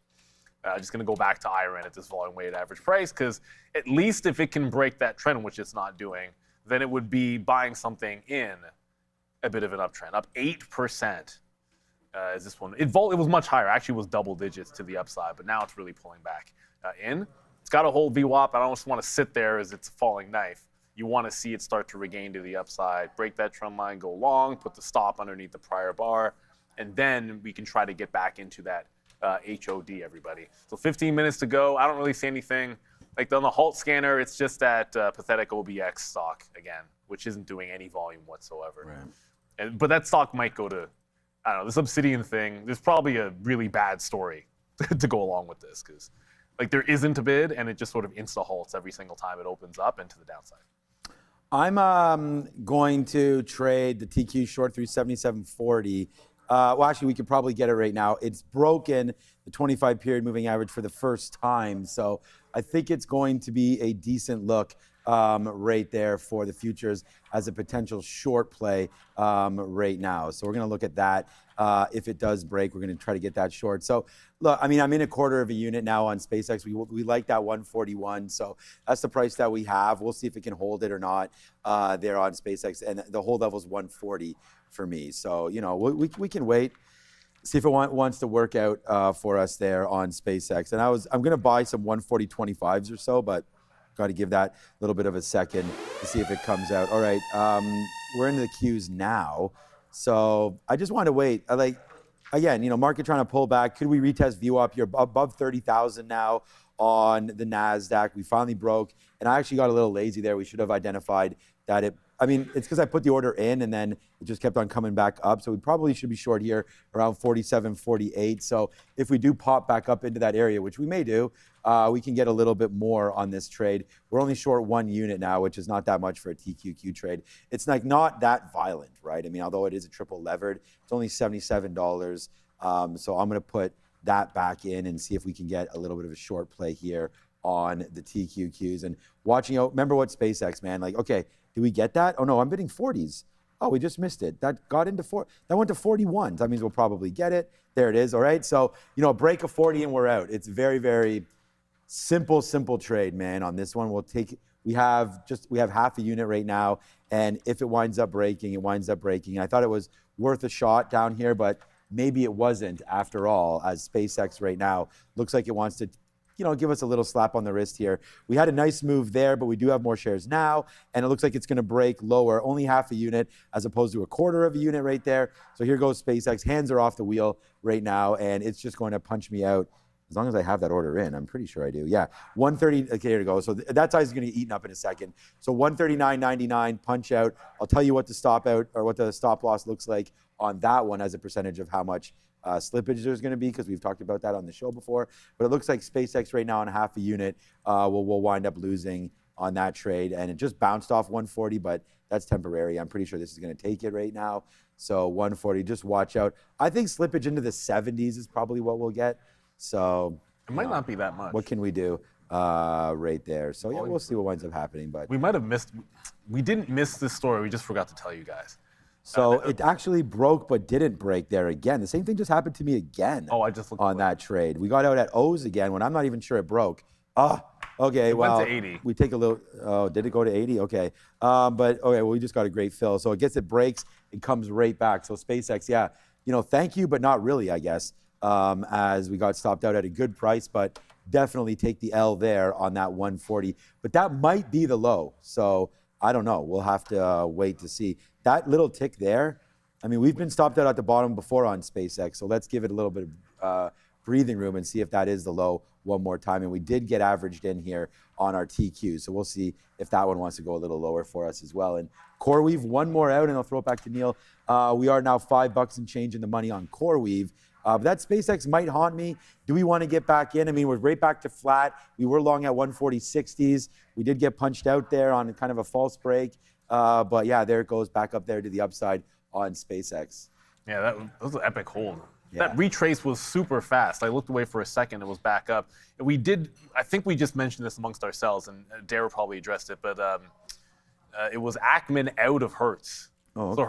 just going to go back to IREN at this volume weighted average price, because at least if it can break that trend, which it's not doing, then it would be buying something in a bit of an uptrend, up 8%. Is this one? It was much higher. Actually, it was double digits to the upside, but now it's really pulling back in. It's got to hold VWAP. I don't just want to sit there as it's a falling knife. You want to see it start to regain to the upside, break that trend line, go long, put the stop underneath the prior bar, and then we can try to get back into that HOD, everybody. So 15 minutes to go. I don't really see anything. Like on the Halt scanner, it's just that pathetic OBX stock again, which isn't doing any volume whatsoever. Right. But that stock might go to, I don't know, this Obsidian thing, there's probably a really bad story to go along with this, because like there isn't a bid and it just sort of insta-halts every single time it opens up and to the downside. I'm going to trade the TQ short through 77.40. Well, actually, we could probably get it right now. It's broken the 25 period moving average for the first time. So I think it's going to be a decent look right there for the futures as a potential short play right now. So we're going to look at that. If it does break, we're going to try to get that short. So look, I mean, I'm in a quarter of a unit now on SpaceX. We like that 141. So that's the price that we have. We'll see if it can hold it or not there on SpaceX. And the hold level is 140 for me. So, you know, we can wait, see if it wants to work out for us there on SpaceX. And I'm going to buy some 140 25s or so, but got to give that a little bit of a second to see if it comes out. All right, we're into the queues now. So I just want to wait. Again, you know, market trying to pull back. Could we retest VWAP here above 30,000 now on the NASDAQ? We finally broke, and I actually got a little lazy there. We should have identified that it's because I put the order in and then it just kept on coming back up. So we probably should be short here around 47, 48. So if we do pop back up into that area, which we may do, we can get a little bit more on this trade. We're only short 1 unit now, which is not that much for a TQQ trade. It's like not that violent, right? I mean, although it is a triple levered, it's only $77. So I'm going to put that back in and see if we can get a little bit of a short play here on the TQQs. And watching out, remember what SpaceX, man, like, okay, did we get that? Oh no, I'm bidding 40s. Oh, we just missed it. That got into that went to 41. That means we'll probably get it. There it is, all right? So, you know, a break of 40 and we're out. It's very, very simple trade, man, on this one. We have half a unit right now, and if it winds up breaking, it winds up breaking. I thought it was worth a shot down here, but maybe it wasn't after all, as SpaceX right now looks like it wants to, you know, give us a little slap on the wrist here. We had a nice move there, but we do have more shares now, and it looks like it's going to break lower, only half a unit as opposed to a quarter of a unit right there. So here goes SpaceX. Hands are off the wheel right now, and it's just going to punch me out. As long as I have that order in, I'm pretty sure I do. Yeah, 130. Okay, here we go. So that size is going to get eaten up in a second. So 139.99 punch out. I'll tell you what the stop out or what the stop loss looks like on that one as a percentage of how much slippage there's going to be, because we've talked about that on the show before. But it looks like SpaceX right now on half a unit will wind up losing on that trade, and it just bounced off 140, but that's temporary. I'm pretty sure this is going to take it right now. So 140, just watch out. I think slippage into the 70s is probably what we'll get. So it might not be that much. What can we do? right there. So yeah, we'll see what winds up happening. But we didn't miss this story. We just forgot to tell you guys. So it actually broke but didn't break there again. The same thing just happened to me again. Oh, I just looked on that trade. We got out at O's again when I'm not even sure it broke. Okay, it well, went to 80. We take a little, did it go to 80? Okay. But okay, well, we just got a great fill. So it breaks, it comes right back. So SpaceX, yeah, thank you, but not really, I guess, as we got stopped out at a good price, but definitely take the L there on that 140. But that might be the low. So I don't know. We'll have to wait to see. That little tick there, I mean, we've been stopped out at the bottom before on SpaceX, so let's give it a little bit of breathing room and see if that is the low one more time. And we did get averaged in here on our TQ, so we'll see if that one wants to go a little lower for us as well. And CoreWeave, one more out, and I'll throw it back to Neil. We are now $5 and change in the money on CoreWeave. But that SpaceX might haunt me. Do we want to get back in? I mean, we're right back to flat. We were long at 140.60s. We did get punched out there on kind of a false break. But yeah, there it goes back up there to the upside on SpaceX. Yeah, that was an epic hold. Yeah. That retrace was super fast. I looked away for a second, it was back up. And I think we just mentioned this amongst ourselves, and Dara probably addressed it, but it was Ackman out of Hertz. Oh, okay. So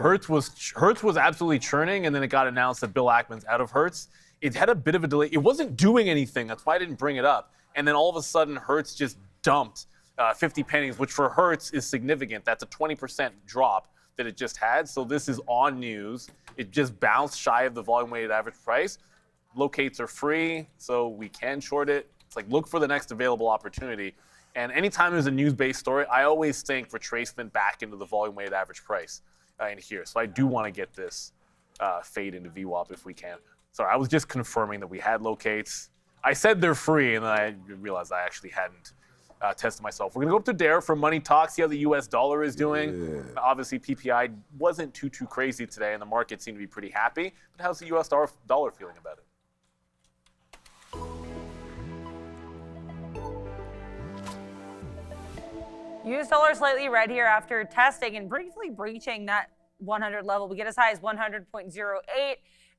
Hertz was absolutely churning, and then it got announced that Bill Ackman's out of Hertz. It had a bit of a delay. It wasn't doing anything. That's why I didn't bring it up. And then all of a sudden, Hertz just dumped 50 pennies, which for Hertz is significant. That's a 20% drop that it just had. So this is on news. It just bounced shy of the volume-weighted average price. Locates are free, so we can short it. It's like, look for the next available opportunity. And anytime there's a news-based story, I always think retracement back into the volume-weighted average price in here. So I do want to get this fade into VWAP if we can. Sorry, I was just confirming that we had locates. I said they're free, and then I realized I actually hadn't tested myself. We're going to go up to Dare for Money Talk, see how the U.S. dollar is doing. Yeah. Obviously, PPI wasn't too crazy today, and the market seemed to be pretty happy. But how's the U.S. dollar feeling about it? US dollar slightly red here after testing and briefly breaching that 100 level. We get as high as 100.08,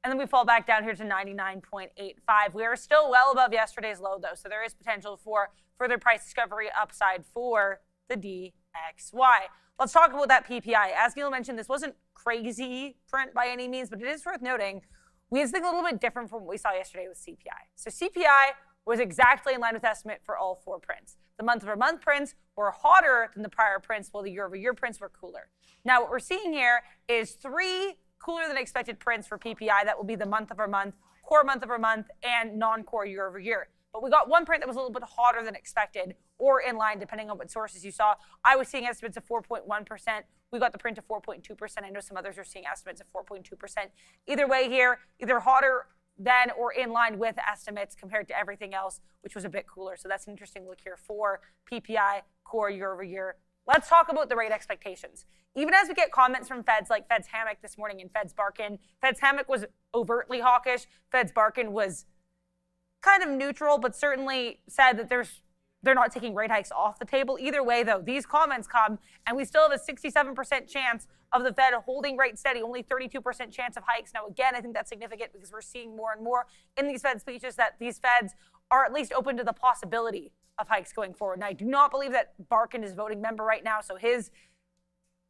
and then we fall back down here to 99.85. We are still well above yesterday's low, though, so there is potential for further price discovery upside for the DXY. Let's talk about that PPI. As Neil mentioned, this wasn't crazy print by any means, but it is worth noting we had something a little bit different from what we saw yesterday with CPI. So CPI was exactly in line with estimate for all four prints. The month-over-month prints were hotter than the prior prints, while the year-over-year prints were cooler. Now, what we're seeing here is 3 cooler than expected prints for PPI. That will be the month-over-month, core month-over-month, and non-core year-over-year. But we got one print that was a little bit hotter than expected, or in line, depending on what sources you saw. I was seeing estimates of 4.1%. We got the print of 4.2%. I know some others are seeing estimates of 4.2%. Either way here, either hotter than or in line with estimates compared to everything else, which was a bit cooler. So that's an interesting look here for PPI core year over year. Let's talk about the rate expectations. Even as we get comments from Feds like Fed's Hammock this morning and Fed's Barkin, Fed's Hammock was overtly hawkish. Fed's Barkin was kind of neutral, but certainly said that they're not taking rate hikes off the table. Either way, though, these comments come, and we still have a 67% chance of the Fed holding rate steady, only 32% chance of hikes. Now, again, I think that's significant because we're seeing more and more in these Fed speeches that these Feds are at least open to the possibility of hikes going forward. And I do not believe that Barkin is a voting member right now, so his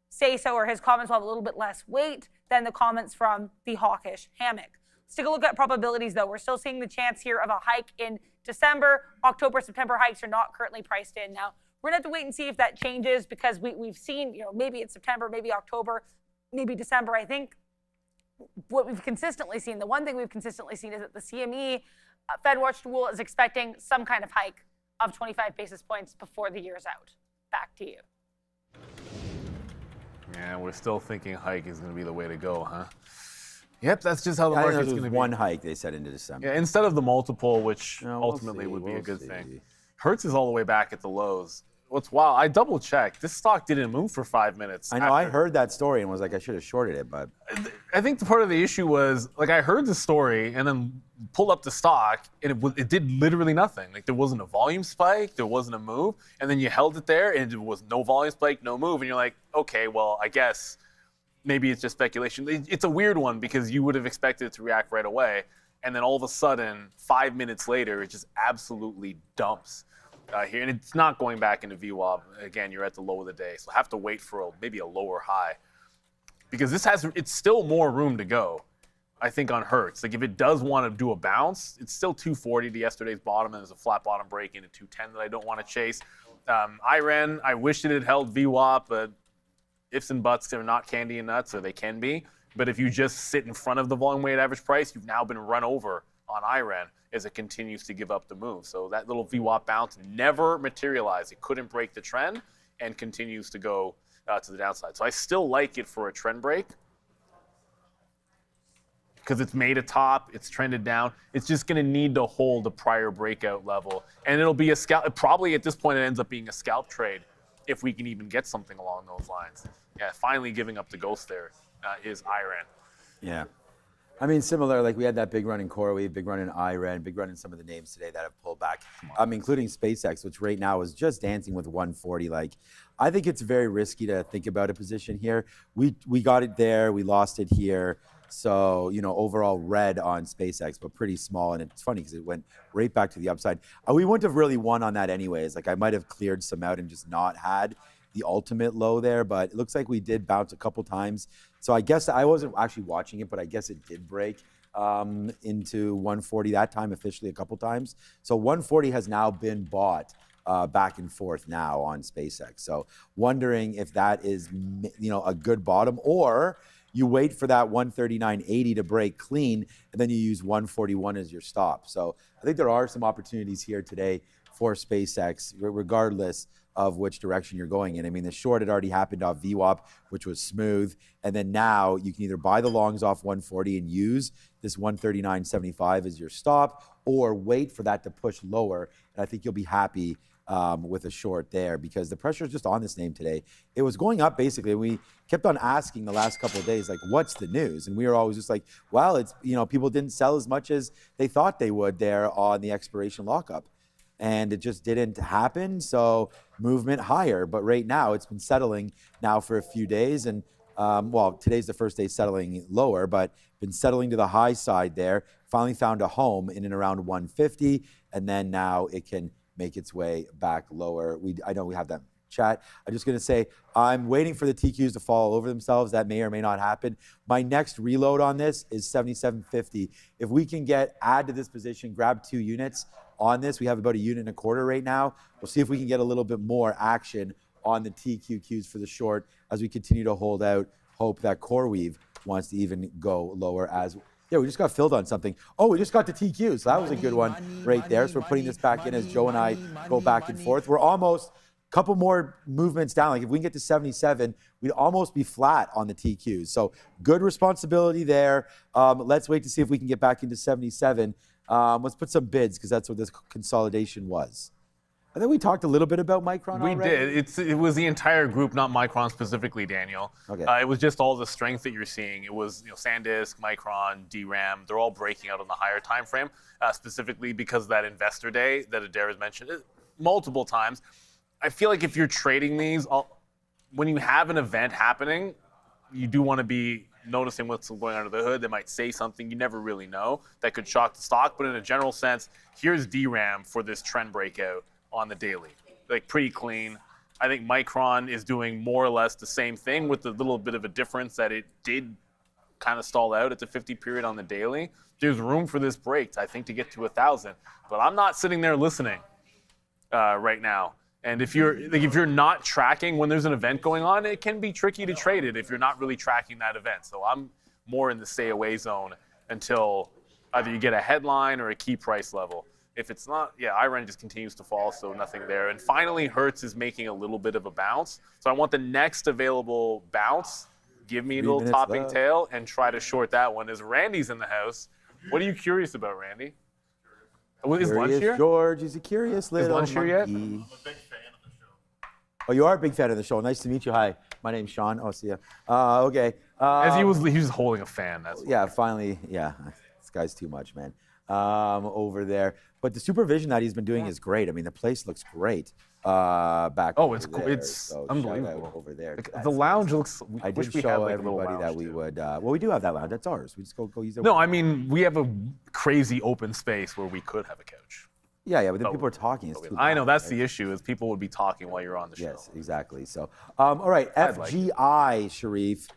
say-so or his comments will have a little bit less weight than the comments from the hawkish Hammock. Let's take a look at probabilities, though. We're still seeing the chance here of a hike in December. October, September hikes are not currently priced in. Now, we're going to have to wait and see if that changes because we've seen, maybe it's September, maybe October, maybe December. I think what we've consistently seen, the one thing we've consistently seen is that the CME FedWatch tool is expecting some kind of hike of 25 basis points before the year's out. Back to you. Yeah, we're still thinking hike is going to be the way to go, huh? Yep, that's just how the market's going to be. One hike they said into December. Yeah, instead of the multiple, which ultimately would be a good thing. Hertz is all the way back at the lows. What's wild, I double-checked. This stock didn't move for 5 minutes. I know, I heard that story and was like, I should have shorted it, but... I think the part of the issue was, I heard the story and then pulled up the stock, and it did literally nothing. There wasn't a volume spike, there wasn't a move, and then you held it there, and it was no volume spike, no move, and you're like, okay, well, I guess maybe it's just speculation. It's a weird one because you would have expected it to react right away, and then all of a sudden, 5 minutes later, it just absolutely dumps. here, and it's not going back into VWAP. Again, you're at the low of the day, so have to wait for maybe a lower high, because it's still more room to go, I think, on Hertz. Like if it does want to do a bounce, it's still 240 to yesterday's bottom, and there's a flat bottom break into 210 that I don't want to chase. IREN, I wish it had held VWAP, but ifs and buts are not candy and nuts, or they can be. But if you just sit in front of the volume weighted average price, you've now been run over on IREN as it continues to give up the move. So that little VWAP bounce never materialized. It couldn't break the trend and continues to go to the downside. So I still like it for a trend break because it's made a top, it's trended down. It's just going to need to hold the prior breakout level. And it'll be a scalp. Probably at this point it ends up being a scalp trade if we can even get something along those lines. Yeah, finally giving up the ghost there is IREN. Yeah. I mean, similar, like we had that big run in CoreWeave, big run in IREN, big run in some of the names today that have pulled back, including SpaceX, which right now is just dancing with 140. Like, I think it's very risky to think about a position here. We got it there, we lost it here. So, you know, overall red on SpaceX, but pretty small. And it's funny because it went right back to the upside. We wouldn't have really won on that anyways. Like I might have cleared some out and just not had the ultimate low there, but it looks like we did bounce a couple times. So I guess I wasn't actually watching it, but I guess it did break into 140 that time officially a couple times. So 140 has now been bought back and forth now on SpaceX. So wondering if that is, you know, a good bottom, or you wait for that 139.80 to break clean and then you use 141 as your stop. So I think there are some opportunities here today for SpaceX, regardless of which direction you're going in. I mean, the short had already happened off VWAP, which was smooth. And then now you can either buy the longs off 140 and use this 139.75 as your stop, or wait for that to push lower. And I think you'll be happy with a short there, because the pressure is just on this name today. It was going up basically. We kept on asking the last couple of days, like, what's the news? And we were always just like, well, it's, you know, people didn't sell as much as they thought they would there on the expiration lockup. And it just didn't happen. So movement higher. But right now it's been settling now for a few days. And well, today's the first day settling lower, but been settling to the high side there. Finally found a home in and around 150. And then now it can make its way back lower. I know we have that chat. I'm just gonna say, I'm waiting for the TQs to fall over themselves. That may or may not happen. My next reload on this is 77.50. If we can add to this position, grab 2 units on this. We have about 1.25 units right now. We'll see if we can get a little bit more action on the TQQs for the short as we continue to hold out hope that CoreWeave wants to even go lower as. Yeah, we just got filled on something. Oh, we just got the TQ, so that was a good one right there. So we're putting this back in as Joe and I go back and forth. We're almost a couple more movements down. Like if we can get to 77, we'd almost be flat on the TQs. So good responsibility there. Let's wait to see if we can get back into 77. Let's put some bids, because that's what this consolidation was. I think we talked a little bit about Micron already. We did. It was the entire group, not Micron specifically, Daniel. Okay. It was just all the strength that you're seeing. It was, you know, SanDisk, Micron, DRAM. They're all breaking out on the higher time frame, specifically because of that investor day that Adair has mentioned multiple times. I feel like if you're trading these, when you have an event happening, you do want to be noticing what's going under the hood. They might say something you never really know that could shock the stock. But in a general sense, here's DRAM for this trend breakout on the daily. Like pretty clean. I think Micron is doing more or less the same thing, with a little bit of a difference that it did kind of stall out at the 50 period on the daily. There's room for this break, I think, to get to 1,000. But I'm not sitting there listening right now. And if you're not tracking when there's an event going on, it can be tricky to trade it if you're not really tracking that event. So I'm more in the stay away zone until either you get a headline or a key price level. If it's not, yeah, IREN just continues to fall, so nothing there. And finally, Hertz is making a little bit of a bounce. So I want the next available bounce. Give me a little topping tail and try to short that one. As Randy's in the house, what are you curious about, Randy? Is lunch here? George, he's a curious little lunch here yet? I'm a big fan of the show. Oh, you are a big fan of the show. Nice to meet you. Hi, my name's Sean. Oh, see ya. Okay. As he was holding a fan. That's yeah, finally. Yeah, this guy's too much, man. Over there. But the supervision that he's been doing is great. I mean, the place looks great. Back. Oh, it's there. cool. It's so unbelievable over there. The lounge looks. I did show everybody that we would. Well, we do have that lounge. That's ours. We just go use it. No, I mean we have a crazy open space where we could have a couch. Yeah, but then people are talking. It's too I know loud, that's right? the issue is people would be talking while you're on the show. Yes, exactly. So, all right, FGI, Sharif.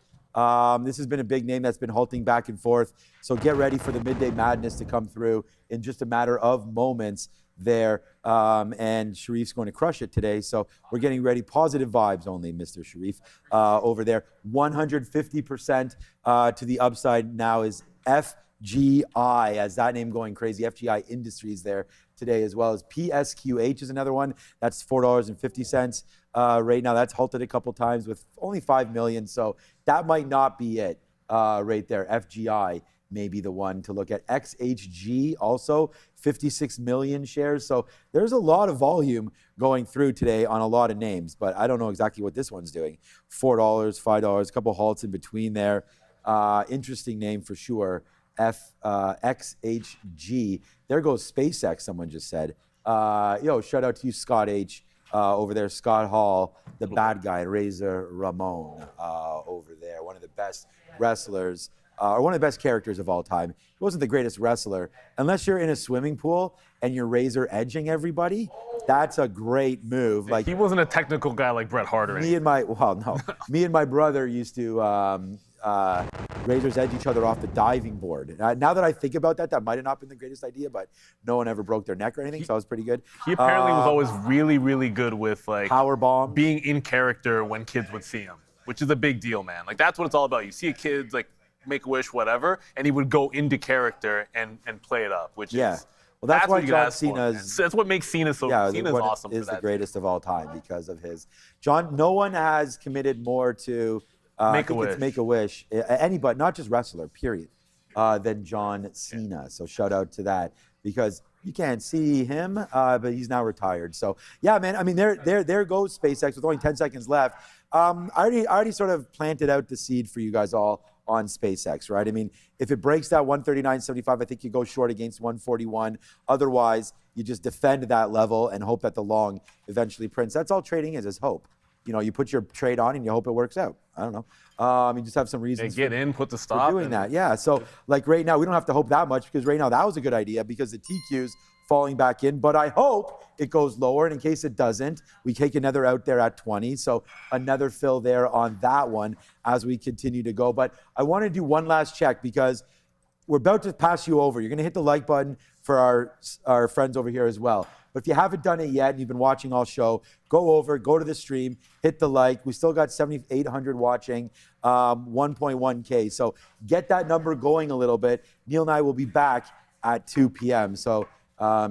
This has been a big name that's been halting back and forth. So get ready for the midday madness to come through in just a matter of moments there. And Sharif's going to crush it today. So we're getting ready. Positive vibes only, Mr. Sharif, over there. 150% to the upside now is FGI, as that name going crazy. FGI Industries there today, as well as PSQH is another one. That's $4.50 right now. That's halted a couple times with only 5 million. So that might not be it right there. FGI may be the one to look at. XHG also 56 million shares. So there's a lot of volume going through today on a lot of names, but I don't know exactly what this one's doing. $4, $5, a couple halts in between there. Interesting name for sure. XHG. There goes SpaceX, someone just said. Shout out to you, Scott H. Over there, Scott Hall, the bad guy, Razor Ramon over there. One of the best wrestlers, or one of the best characters of all time. He wasn't the greatest wrestler. Unless you're in a swimming pool and you're razor edging everybody, that's a great move. Like, he wasn't a technical guy like Bret Hart or anything. Me and my brother used to razor's edge each other off the diving board. Now that I think about that, that might have not been the greatest idea, but no one ever broke their neck or anything, so it was pretty good. He apparently was always really, really good with like power bomb, being in character when kids would see him, which is a big deal, man. Like that's what it's all about. You see a kid like make a wish, whatever, and he would go into character and play it up, which is well, that's why what John Cena's. That's what makes Cena so. Cena's awesome. Is the greatest of all time because of his. John, no one has committed more to. Make a wish. Anybody, not just wrestler, period, than John Cena. So shout out to that because you can't see him, but he's now retired. So yeah, man. I mean, there goes SpaceX with only 10 seconds left. I already sort of planted out the seed for you guys all on SpaceX, right? I mean, if it breaks that 139.75, I think you go short against 141. Otherwise, you just defend that level and hope that the long eventually prints. That's all trading is hope. You put your trade on and you hope it works out. I don't know. You just have some reasons. Get in, put the stop. Doing that, yeah. So like right now, we don't have to hope that much because right now that was a good idea because the TQ's falling back in. But I hope it goes lower, and in case it doesn't, we take another out there at 20. So another fill there on that one as we continue to go. But I want to do one last check because we're about to pass you over. You're going to hit the like button for our friends over here as well. But if you haven't done it yet and you've been watching all show, go to the stream, hit the like. We still got 7,800 watching, 1.1K. So get that number going a little bit. Neil and I will be back at 2 p.m. So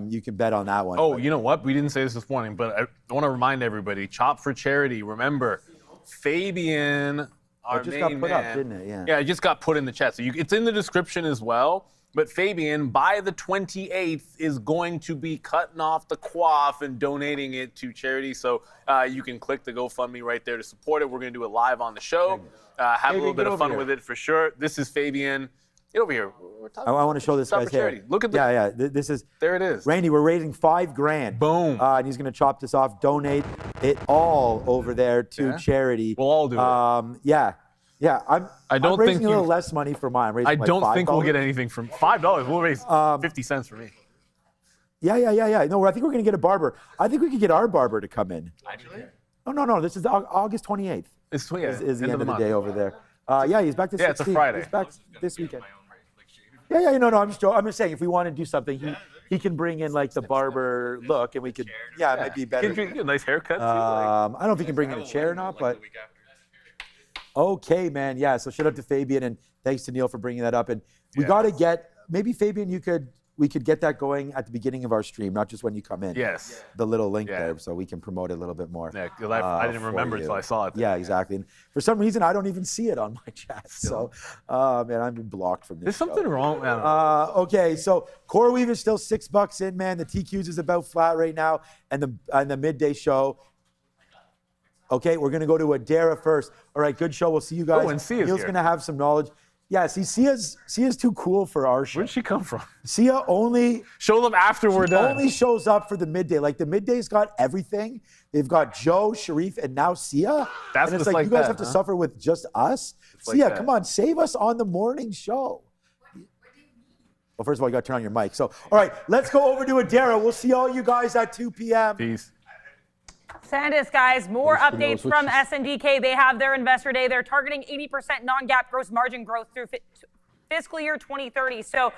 you can bet on that one. Oh, you know what? We didn't say this morning, but I want to remind everybody, Chop for Charity. Remember, Fabian, our just main got put man, up, didn't it? Yeah, it just got put in the chat. So it's in the description as well. But Fabian, by the 28th, is going to be cutting off the coif and donating it to charity. So you can click the GoFundMe right there to support it. We're going to do it live on the show. Have a little bit of fun with it for sure. This is Fabian. Get over here. I want to show this guy's hair. Look at the. Yeah. This is. There it is. Randy, we're raising $5,000. Boom. And he's going to chop this off, donate it all over there to charity. We'll all do it. Yeah, I'm raising a little less money for mine. I don't think we'll get anything from $5. We'll raise 50 cents for me. Yeah. No, I think we're going to get a barber. I think we could get our barber to come in. Actually? No. This is August 28th. It's is the end of the day over there. He's back this. Yeah, it's a Friday. He's back this weekend. Yeah. No. I'm just saying if we want to do something, he can bring in like the barber look, and we could. Yeah, it might be better. Can you get a nice haircut too? I don't know if he can bring in a chair or not, but. Okay, man. Yeah. So shout out to Fabian and thanks to Neil for bringing that up. And we got to get maybe Fabian, we could get that going at the beginning of our stream, not just when you come in. Yes. The little link there, so we can promote it a little bit more. Yeah, I didn't remember until I saw it. Yeah, exactly. And for some reason, I don't even see it on my chat. So, man, I'm blocked from this. There's something wrong. Okay, so CoreWeave is still $6 in, man. The TQs is about flat right now, and the midday show. Okay, we're going to go to Adara first. All right, good show. We'll see you guys. Oh, and Sia's Neil's going to have some knowledge. Yeah, see, Sia's too cool for our show. Where'd she come from? Sia only... Show them after we're done. Only shows up for the midday. Like, the midday's got everything. They've got Joe, Sharif, and now Sia. That's and it's just like you guys have to suffer with just us? Sia, come on, save us on the morning show. Well, first of all, you got to turn on your mic. So, all right, let's go over to Adara. We'll see all you guys at 2 p.m. Peace. Sandus, guys, more updates from SNDK. They have their investor day. They're targeting 80% non-GAAP gross margin growth through fiscal year 2030. So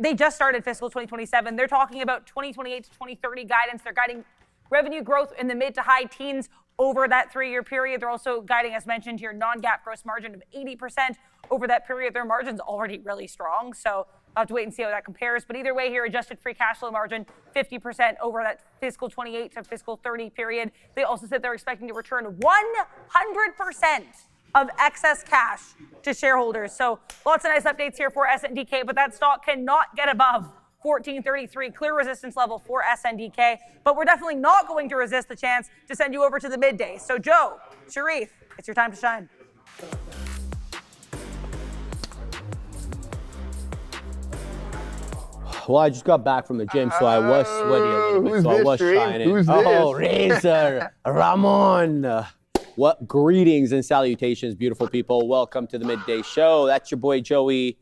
they just started fiscal 2027. They're talking about 2028 to 2030 guidance. They're guiding revenue growth in the mid to high teens over that 3-year period. They're also guiding, as mentioned here, non-GAAP gross margin of 80% over that period. Their margin's already really strong, so I'll have to wait and see how that compares. But either way here, adjusted free cash flow margin, 50% over that fiscal 28 to fiscal 30 period. They also said they're expecting to return 100% of excess cash to shareholders. So lots of nice updates here for SNDK, but that stock cannot get above 1433, clear resistance level for SNDK. But we're definitely not going to resist the chance to send you over to the midday. So Joe, Sharif, it's your time to shine. Well, I just got back from the gym, so I was sweaty a little bit, so I was shining. Who's Oh, this? Razor, Ramon. What greetings and salutations, beautiful people. Welcome to the midday show. That's your boy Joey.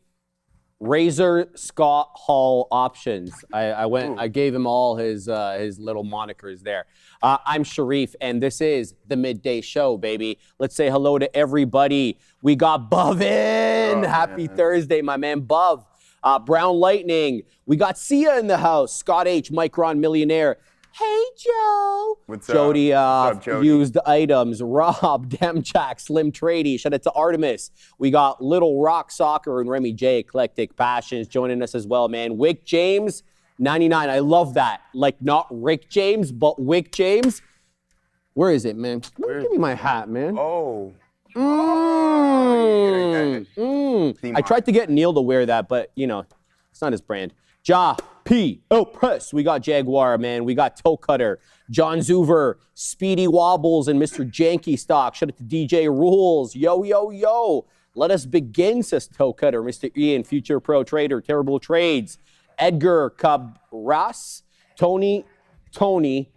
Razor Scott Hall Options. I gave him all his little monikers there. I'm Sharif, and this is the midday show, baby. Let's say hello to everybody. We got Buvin. Happy Thursday, my man Buv. Brown Lightning. We got Sia in the house. Scott H, Micron Millionaire. Hey, Joe. What's Jody, up? What's up, Jody? Used items. Rob, Demjack, Slim Trady. Shout out to Artemis. We got Little Rock Soccer and Remy J, Eclectic Passions, joining us as well, man. Wick James, 99. I love that. Like, not Rick James, but Wick James. Where is it, man? Give me my hat, man. Oh. I tried to get Neil to wear that, but, you know, it's not his brand. Ja P. Oh, press. We got Jaguar, man. We got Toe Cutter, John Zuver, Speedy Wobbles, and Mr. Janky Stock. Shout out to DJ Rules. Yo, yo, yo. Let us begin, says Toe Cutter. Mr. Ian, Future Pro Trader, Terrible Trades. Edgar Cabras, Tony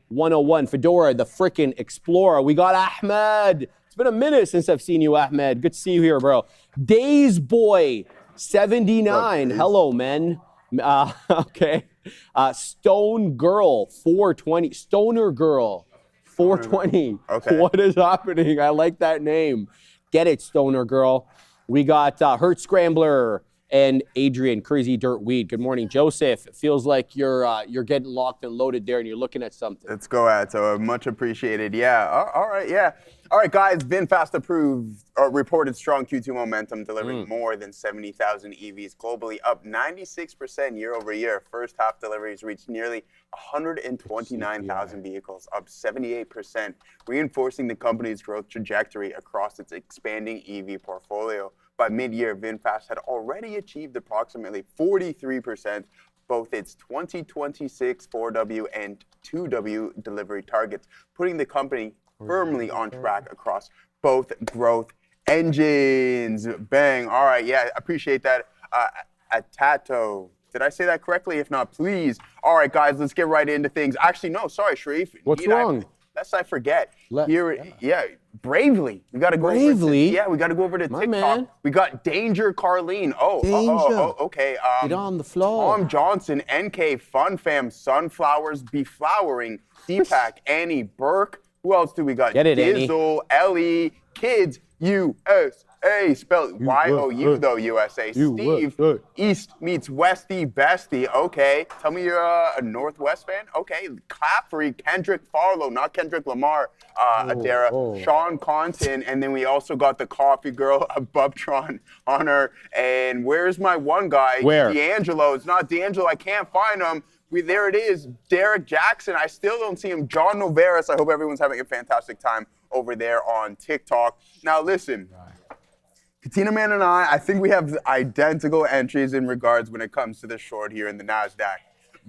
101, Fedora, the frickin' Explorer. We got Ahmed. It's been a minute since I've seen you, Ahmed. Good to see you here, bro. Days Boy, 79. Hello, man. Okay. Stone Girl, 420. Stoner Girl, 420. Okay. What is happening? I like that name. Get it, Stoner Girl. We got Hurt Scrambler and Adrian, Crazy Dirt Weed. Good morning, Joseph. It feels like you're getting locked and loaded there and you're looking at something. Let's go at so much appreciated. Yeah. All right. Yeah. All right, guys. VinFast approved reported strong Q2 momentum, delivering more than 70,000 EVs globally, up 96% year over year. First half deliveries reached nearly 129,000 vehicles, up 78%, reinforcing the company's growth trajectory across its expanding EV portfolio. By mid-year, VinFast had already achieved approximately 43% both its 2026 4W and 2W delivery targets, putting the company firmly on track across both growth engines. Bang. All right. Yeah, appreciate that. Atato. Did I say that correctly? If not, please. All right, guys, let's get right into things. Actually, no, sorry, Sharif. What's wrong? Lest I forget. Bravely. We got to go Bravely? we got to go over to TikTok. Man. We got Danger Carlene. Okay. Get on the floor. Tom Johnson, NK, Fun Fam, Sunflowers, Beflowering, Deepak, Annie, Burke. Who else do we got? Get it, Dizzle, Ellie, Kids, USA, spelled Y-O-U though, USA. Steve, East meets Westy, Bestie. Okay. Tell me you're a Northwest fan? Okay. Claffery, Kendrick Farlow, not Kendrick Lamar, Adara, Sean Conton, and then we also got the coffee girl, Bubtron on her. And where's my one guy? Where? D'Angelo. It's not D'Angelo. I can't find him. There it is, Derek Jackson. I still don't see him. John Noveris. I hope everyone's having a fantastic time over there on TikTok. Now listen, Katina Man and I think we have identical entries in regards when it comes to the short here in the NASDAQ.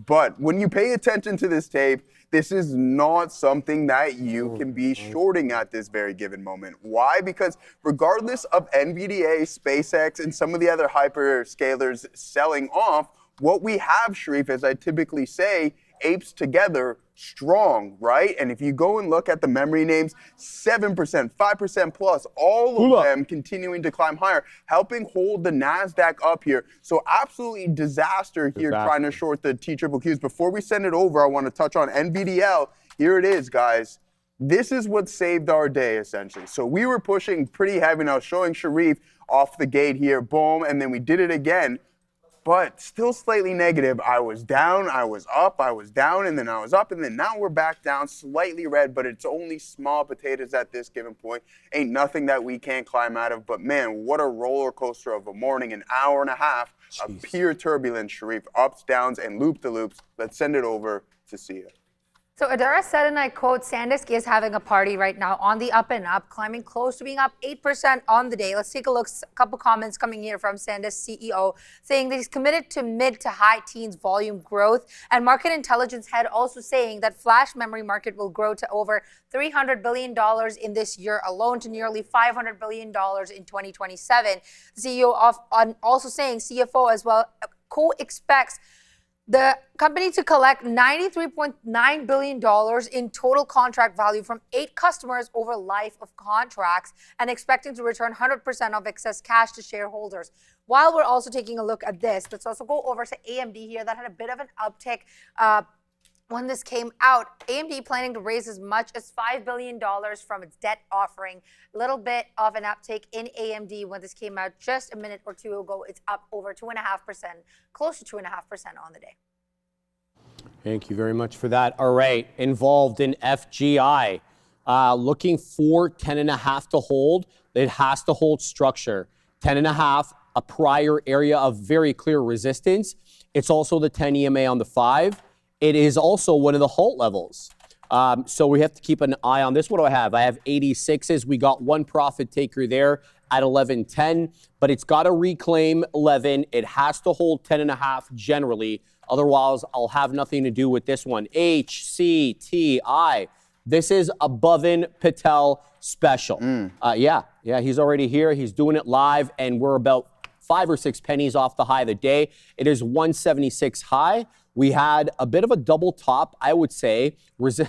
But when you pay attention to this tape, this is not something that you can be shorting at this very given moment. Why? Because regardless of NVDA, SpaceX, and some of the other hyperscalers selling off, what we have, Sharif, as I typically say, apes together strong, right? And if you go and look at the memory names, 7%, 5% plus, all of them continuing to climb higher, helping hold the NASDAQ up here. So absolutely disaster here trying to short the TQQs. Before we send it over, I want to touch on NVDL. Here it is, guys. This is what saved our day, essentially. So we were pushing pretty heavy. Now showing Sharif off the gate here, boom, and then we did it again. But still slightly negative. I was down, I was up, I was down, and then I was up, and then now we're back down, slightly red, but it's only small potatoes at this given point. Ain't nothing that we can't climb out of, but man, what a roller coaster of a morning, an hour and a half of pure turbulence, Sharif, ups, downs, and loop-de-loops. Let's send it over to Sia. So Adara said, and I quote, SanDisk is having a party right now on the up and up, climbing close to being up 8% on the day. Let's take a look. A couple comments coming here from SanDisk CEO saying that he's committed to mid to high teens volume growth. And market intelligence head also saying that flash memory market will grow to over $300 billion in this year alone to nearly $500 billion in 2027. The CEO also saying CFO as well co-expects the company to collect $93.9 billion in total contract value from 8 customers over life of contracts and expecting to return 100% of excess cash to shareholders. While we're also taking a look at this, let's also go over to AMD here that had a bit of an uptick when this came out. AMD planning to raise as much as $5 billion from its debt offering. A little bit of an uptick in AMD when this came out just a minute or two ago. It's up over 2.5%, close to 2.5% on the day. Thank you very much for that. All right, involved in FGI. Looking for 10.5 to hold. It has to hold structure. 10.5, a prior area of very clear resistance. It's also the 10 EMA on the 5. It is also one of the halt levels. So we have to keep an eye on this. What do I have? I have 86s. We got one profit taker there at 11.10, but it's got to reclaim 11. It has to hold 10.5 generally. Otherwise, I'll have nothing to do with this one. HCTI. This is a Bhavin Patel special. Yeah, he's already here. He's doing it live, and we're about 5 or 6 pennies off the high of the day. It is 176 high. We had a bit of a double top, I would say. What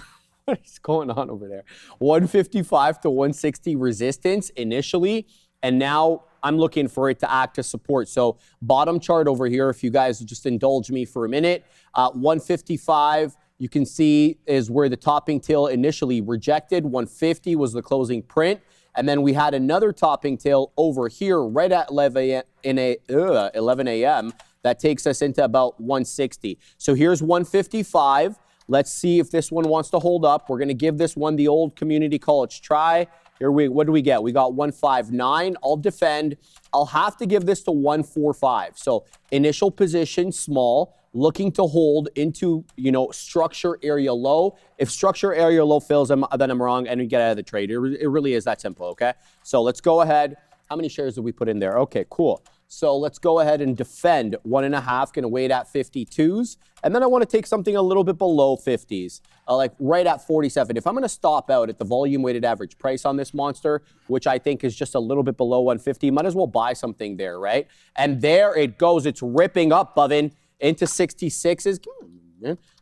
is going on over there? 155 to 160 resistance initially, and now I'm looking for it to act as support. So bottom chart over here, if you guys just indulge me for a minute, 155, you can see is where the topping tail initially rejected. 150 was the closing print. And then we had another topping tail over here right at 11 a.m. That takes us into about 160. So here's 155. Let's see if this one wants to hold up. We're going to give this one the old community college try. What do we get? We got 159. I'll defend. I'll have to give this to 145. So initial position, small, looking to hold into, structure area low. If structure area low fails, then I'm wrong and we get out of the trade. It really is that simple, okay? So let's go ahead. How many shares did we put in there? Okay, cool. So let's go ahead and defend 1.5, going to wait at 52s. And then I want to take something a little bit below 50s, like right at 47. If I'm going to stop out at the volume weighted average price on this monster, which I think is just a little bit below 150, might as well buy something there, right? And there it goes. It's ripping up, Bhavin, into 66s.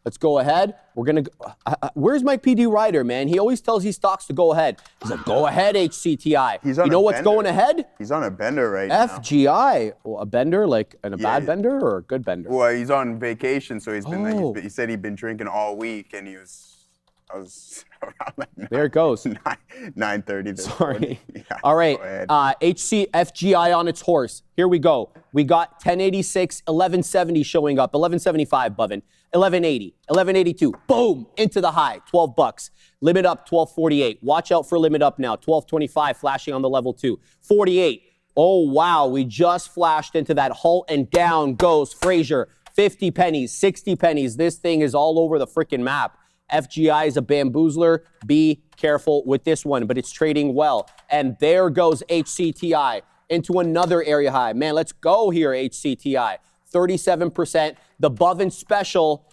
Let's go ahead. We're going to go. Where's my PD Rider, man? He always tells these stocks to go ahead. He's like, go ahead, HCTI. He's on what's going ahead? He's on a bender right now. FGI. Well, a bender, like a bad bender or a good bender? Well, he's on vacation, so he's been. He said he'd been drinking all week, and I was around like there it goes. 9:30. Sorry. Yeah, all right. FGI on its horse. Here we go. We got 1086, 1170 showing up. 1175, Bhavin. 1180, 1182. Boom! Into the high. $12. Limit up 1248. Watch out for limit up now. 1225 flashing on the level 2. 48. Oh wow! We just flashed into that halt, and down goes Fraser. 50 pennies, 60 pennies. This thing is all over the freaking map. FGI is a bamboozler. Be careful with this one, but it's trading well. And there goes HCTI into another area high. Man, let's go here, HCTI. 37%. The Bhavin special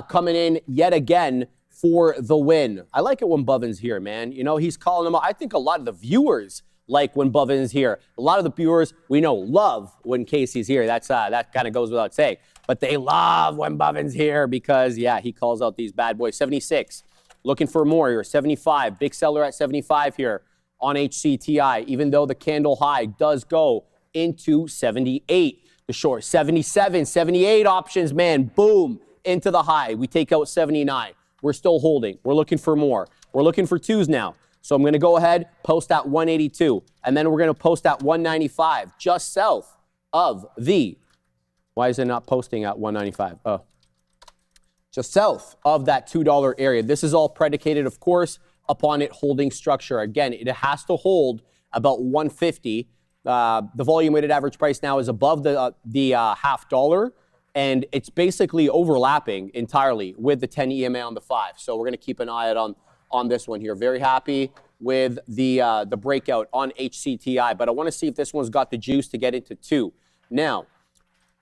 coming in yet again for the win. I like it when Bhavin's here, man. He's calling them out. I think a lot of the viewers like when Buvin's here. A lot of the viewers we know love when Casey's here. That kind of goes without saying. But they love when Buvin's here because, yeah, he calls out these bad boys. 76, looking for more here. 75, big seller at 75 here on HCTI, even though the candle high does go into 78. The short, 77, 78 options, man, boom, into the high. We take out 79. We're still holding. We're looking for more. We're looking for twos now. So I'm going to go ahead, post at 182, and then we're going to post at 195, just south of the, why is it not posting at 195? Oh, just south of that $2 area. This is all predicated, of course, upon it holding structure. Again, it has to hold about 150. The volume weighted average price now is above the $0.50, and it's basically overlapping entirely with the 10 EMA on the 5. So we're going to keep an eye out on this one here. Very happy with the breakout on HCTI, but I want to see if this one's got the juice to get into 2. Now,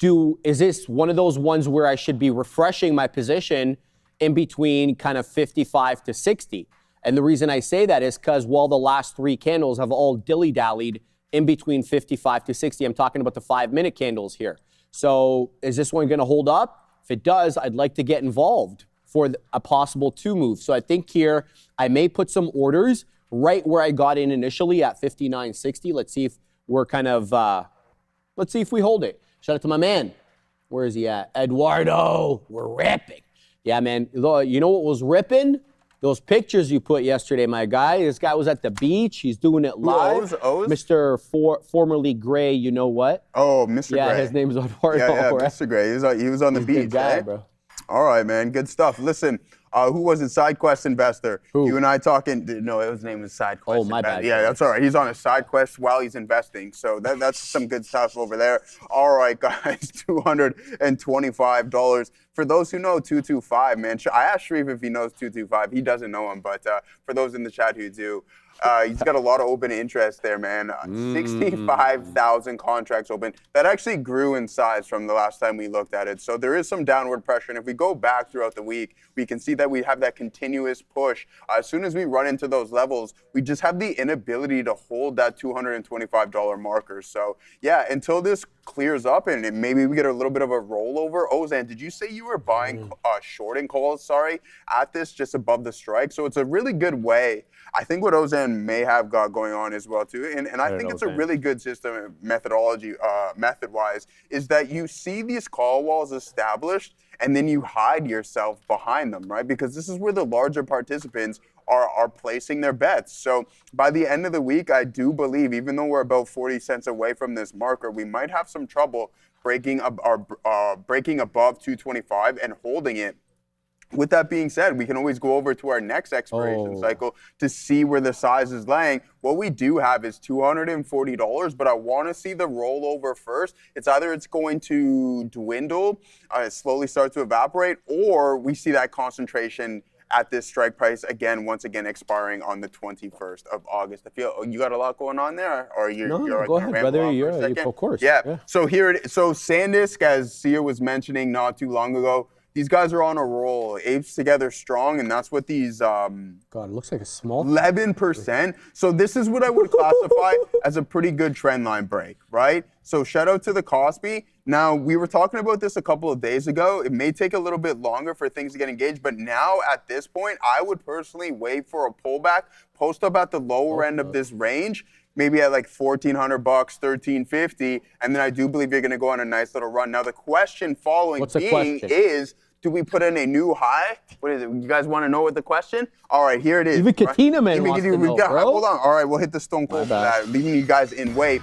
is this one of those ones where I should be refreshing my position in between kind of 55 to 60? And the reason I say that is because while the last 3 candles have all dilly-dallied in between 55 to 60, I'm talking about the 5-minute candles here. So is this one going to hold up? If it does, I'd like to get involved for a possible 2 move. So I think here I may put some orders right where I got in initially at 59.60. Let's see if we're kind of, let's see if we hold it. Shout out to my man. Where is he at? Eduardo, we're ripping. Yeah, man, you know what was ripping? Those pictures you put yesterday, my guy. This guy was at the beach. He's doing it live. O's? Mr. Formerly Gray, you know what? Oh, Mr. Gray. Yeah, his name's Eduardo. Yeah, Mr. Gray. He was on the beach, Good guy, right? bro. All right, man. Good stuff. Listen, who was it? SideQuest Investor. Who? You and I talking. No, his name is SideQuest. Oh, my bad. Yeah, that's all right. He's on a side quest while he's investing. So that's some good stuff over there. All right, guys. $225. For those who know 225, man. I asked Sharif if he knows 225. He doesn't know him, but for those in the chat who do, he's got a lot of open interest there, man. 65,000 contracts open. That actually grew in size from the last time we looked at it. So there is some downward pressure. And if we go back throughout the week, we can see that we have that continuous push. As soon as we run into those levels, we just have the inability to hold that $225 marker. So yeah, until this clears up and maybe we get a little bit of a rollover. Ozan, did you say you were buying shorting calls, at this just above the strike? So it's a really good way. I think what Ozan may have got going on as well too, and I think it's a really good system methodology, method-wise, is that you see these call walls established and then you hide yourself behind them, right? Because this is where the larger participants are placing their bets. So by the end of the week, I do believe, even though we're about 40 cents away from this marker, we might have some trouble breaking above 225 and holding it. With that being said, we can always go over to our next expiration cycle to see where the size is laying. What we do have is $240, but I want to see the rollover first. It's either it's going to dwindle, slowly start to evaporate, or we see that concentration at this strike price again, once again expiring on the 21st of August. I feel you got a lot going on there, or you're go ahead, brother. Of course. Yeah. So here it is. So SanDisk, as Sia was mentioning not too long ago, these guys are on a roll. Apes together strong, and that's what these God, it looks like a small 11%. So this is what I would classify as a pretty good trend line break, right? So shout out to the Kospi. Now, we were talking about this a couple of days ago. It may take a little bit longer for things to get engaged, but now at this point, I would personally wait for a pullback, post up at the lower end of this range, maybe at like $1,400, $1,350, and then I do believe you're going to go on a nice little run. Now, the question following is, do we put in a new high? What is it? You guys want to know what the question? All right, here it is. Even Katina Man wants to know, bro. Hold on. All right, we'll hit the stone cold for that, leaving you guys in wait.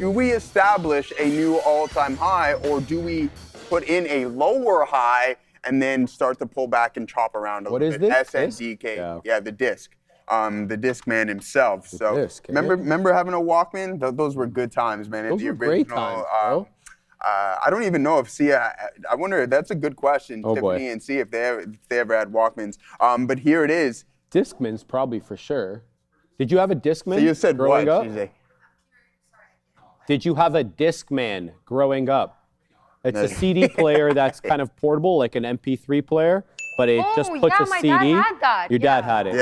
Do we establish a new all-time high, or do we put in a lower high and then start to pull back and chop around a little bit? What is this? SNDK. Yeah, the disc. The disc man himself. Remember having a Walkman? Those were good times, man. Those were great times, bro. I don't even know if Sia. I wonder. That's a good question, Tiffany, and see if they ever had Walkmans. But here it is. Discmans probably for sure. Did you have a Discman? So you said growing what? up? Did you have a Discman growing up? It's a CD player that's kind of portable, like an MP3 player. but it just puts a my CD. dad had that. Your dad had it.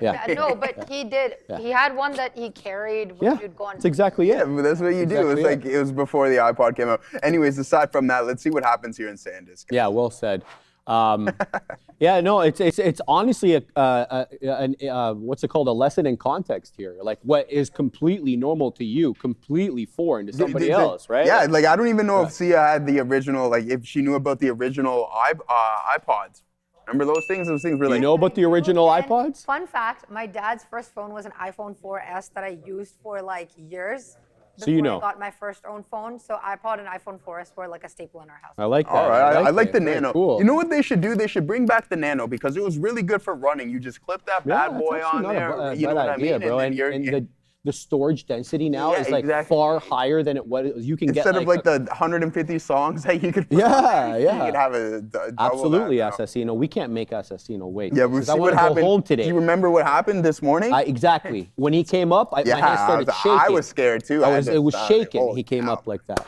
Yeah. No, but he did. He had one that he carried when you'd go on. That's exactly it. Yeah, but that's what you do. It was like it was before the iPod came out. Anyways, aside from that, let's see what happens here in SanDisk. Yeah, well said. Yeah, no, it's honestly what's it called? A lesson in context here. Like what is completely normal to you, completely foreign to somebody else, right? Yeah, like I don't even know if Sia had the original, like if she knew about the original iPods. Remember those things? Those things were like. You know about the original iPods? Fun fact: my dad's first phone was an iPhone 4S that I used for like years. So you know. I got my first own phone, so iPod and iPhone 4S were like a staple in our house. I like that. All right, I like the Very Nano. cool. You know what they should do? They should bring back the Nano because it was really good for running. You just clip that bad boy on there. You know what I mean? Bro. And the storage density now is like exactly. far higher than it was. You can Instead get of like the 150 songs that you could put yeah. you could have a double Absolutely, that now. Assassino. We can't make Assassino wait. Yeah, we'll see I what want to happened. go home today. Do you remember what happened this morning? Exactly. When he came up, my hand started shaking. I was scared too. It was shaking. He came up like that.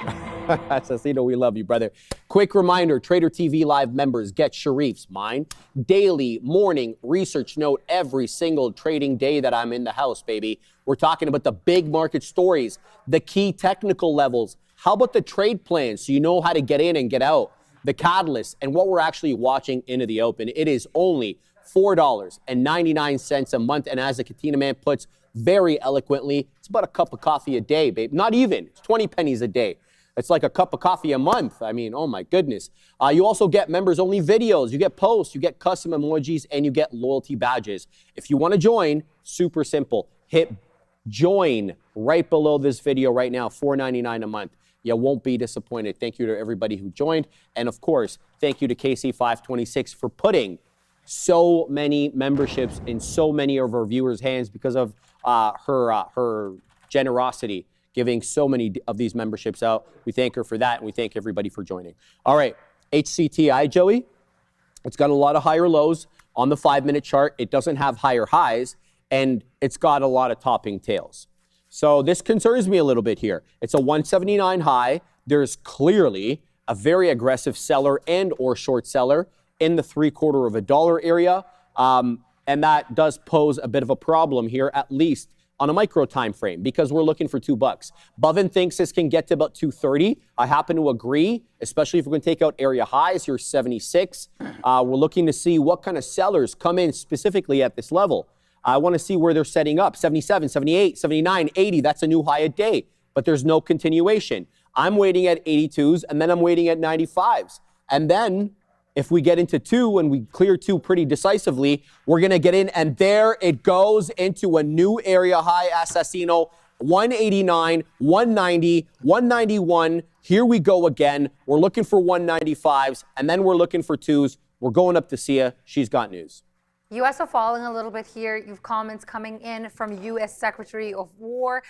Assassino, we love you, brother. Quick reminder, Trader TV Live members get Sharif's mine. Daily, morning, research note every single trading day that I'm in the house, baby. We're talking about the big market stories, the key technical levels. How about the trade plans so you know how to get in and get out? The catalyst and what we're actually watching into the open. It is only $4.99 a month. And as the Katina man puts very eloquently, it's about a cup of coffee a day, babe. Not even. It's 20 pennies a day. It's like a cup of coffee a month. I mean, oh my goodness. You also get members-only videos. You get posts. You get custom emojis. And you get loyalty badges. If you want to join, super simple. Hit join right below this video right now, $4.99 a month. You won't be disappointed. Thank you to everybody who joined. And of course, thank you to KC526 for putting so many memberships in so many of our viewers' hands because of her generosity, giving so many of these memberships out. We thank her for that, and we thank everybody for joining. All right, HCTI, Joey, it's got a lot of higher lows on the 5-minute chart. It doesn't have higher highs, and it's got a lot of topping tails. So this concerns me a little bit here. It's a 179 high. There's clearly a very aggressive seller and or short seller in the $0.75 area. And that does pose a bit of a problem here, at least on a micro time frame, because we're looking for $2. Bovin thinks this can get to about 230. I happen to agree, especially if we're going to take out area highs here, 76. We're looking to see what kind of sellers come in specifically at this level. I want to see where they're setting up. 77, 78, 79, 80. That's a new high a day, but there's no continuation. I'm waiting at 82s, and then I'm waiting at 95s. And then if we get into 2 and we clear 2 pretty decisively, we're going to get in, and there it goes into a new area high, Assassino, 189, 190, 191. Here we go again. We're looking for 195s, and then we're looking for 2s. We're going up to Sia. She's got news. U.S. are falling a little bit here. You have comments coming in from U.S. Secretary of War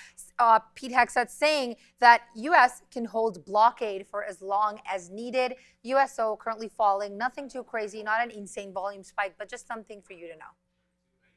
Pete Hegseth saying that U.S. can hold blockade for as long as needed. USO currently falling. Nothing too crazy, not an insane volume spike, but just something for you to know.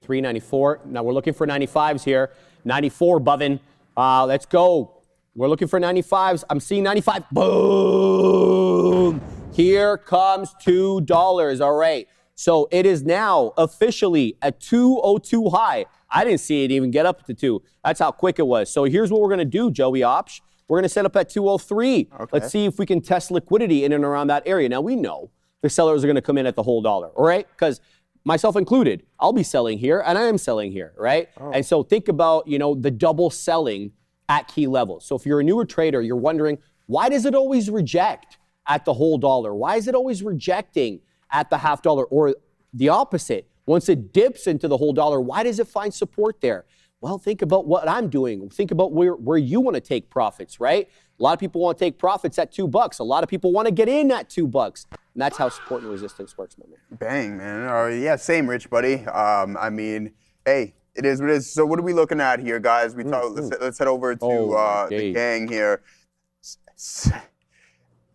394. Now we're looking for 95s here. 94, Bovin. Let's go. We're looking for 95s. I'm seeing 95. Boom. Here comes $2. All right. So it is now officially a 202 high. I didn't see it even get up to 2. That's how quick it was. So here's what we're going to do, Joey Opsh. We're going to set up at 203. Okay. Let's see if we can test liquidity in and around that area. Now, we know the sellers are going to come in at the whole dollar, all right? Because myself included, I'll be selling here, and I am selling here, right? Oh. And so think about, the double selling at key levels. So if you're a newer trader, you're wondering, why does it always reject at the whole dollar? Why is it always rejecting at the half dollar, or the opposite? Once it dips into the whole dollar, why does it find support there? Well, think about what I'm doing. Think about where you want to take profits, right? A lot of people want to take profits at $2. A lot of people want to get in at $2. And that's how support and resistance works, my man. Bang, man. Yeah, same, Rich, buddy. I mean, hey, it is what it is. So what are we looking at here, guys? Let's head over to the gang here.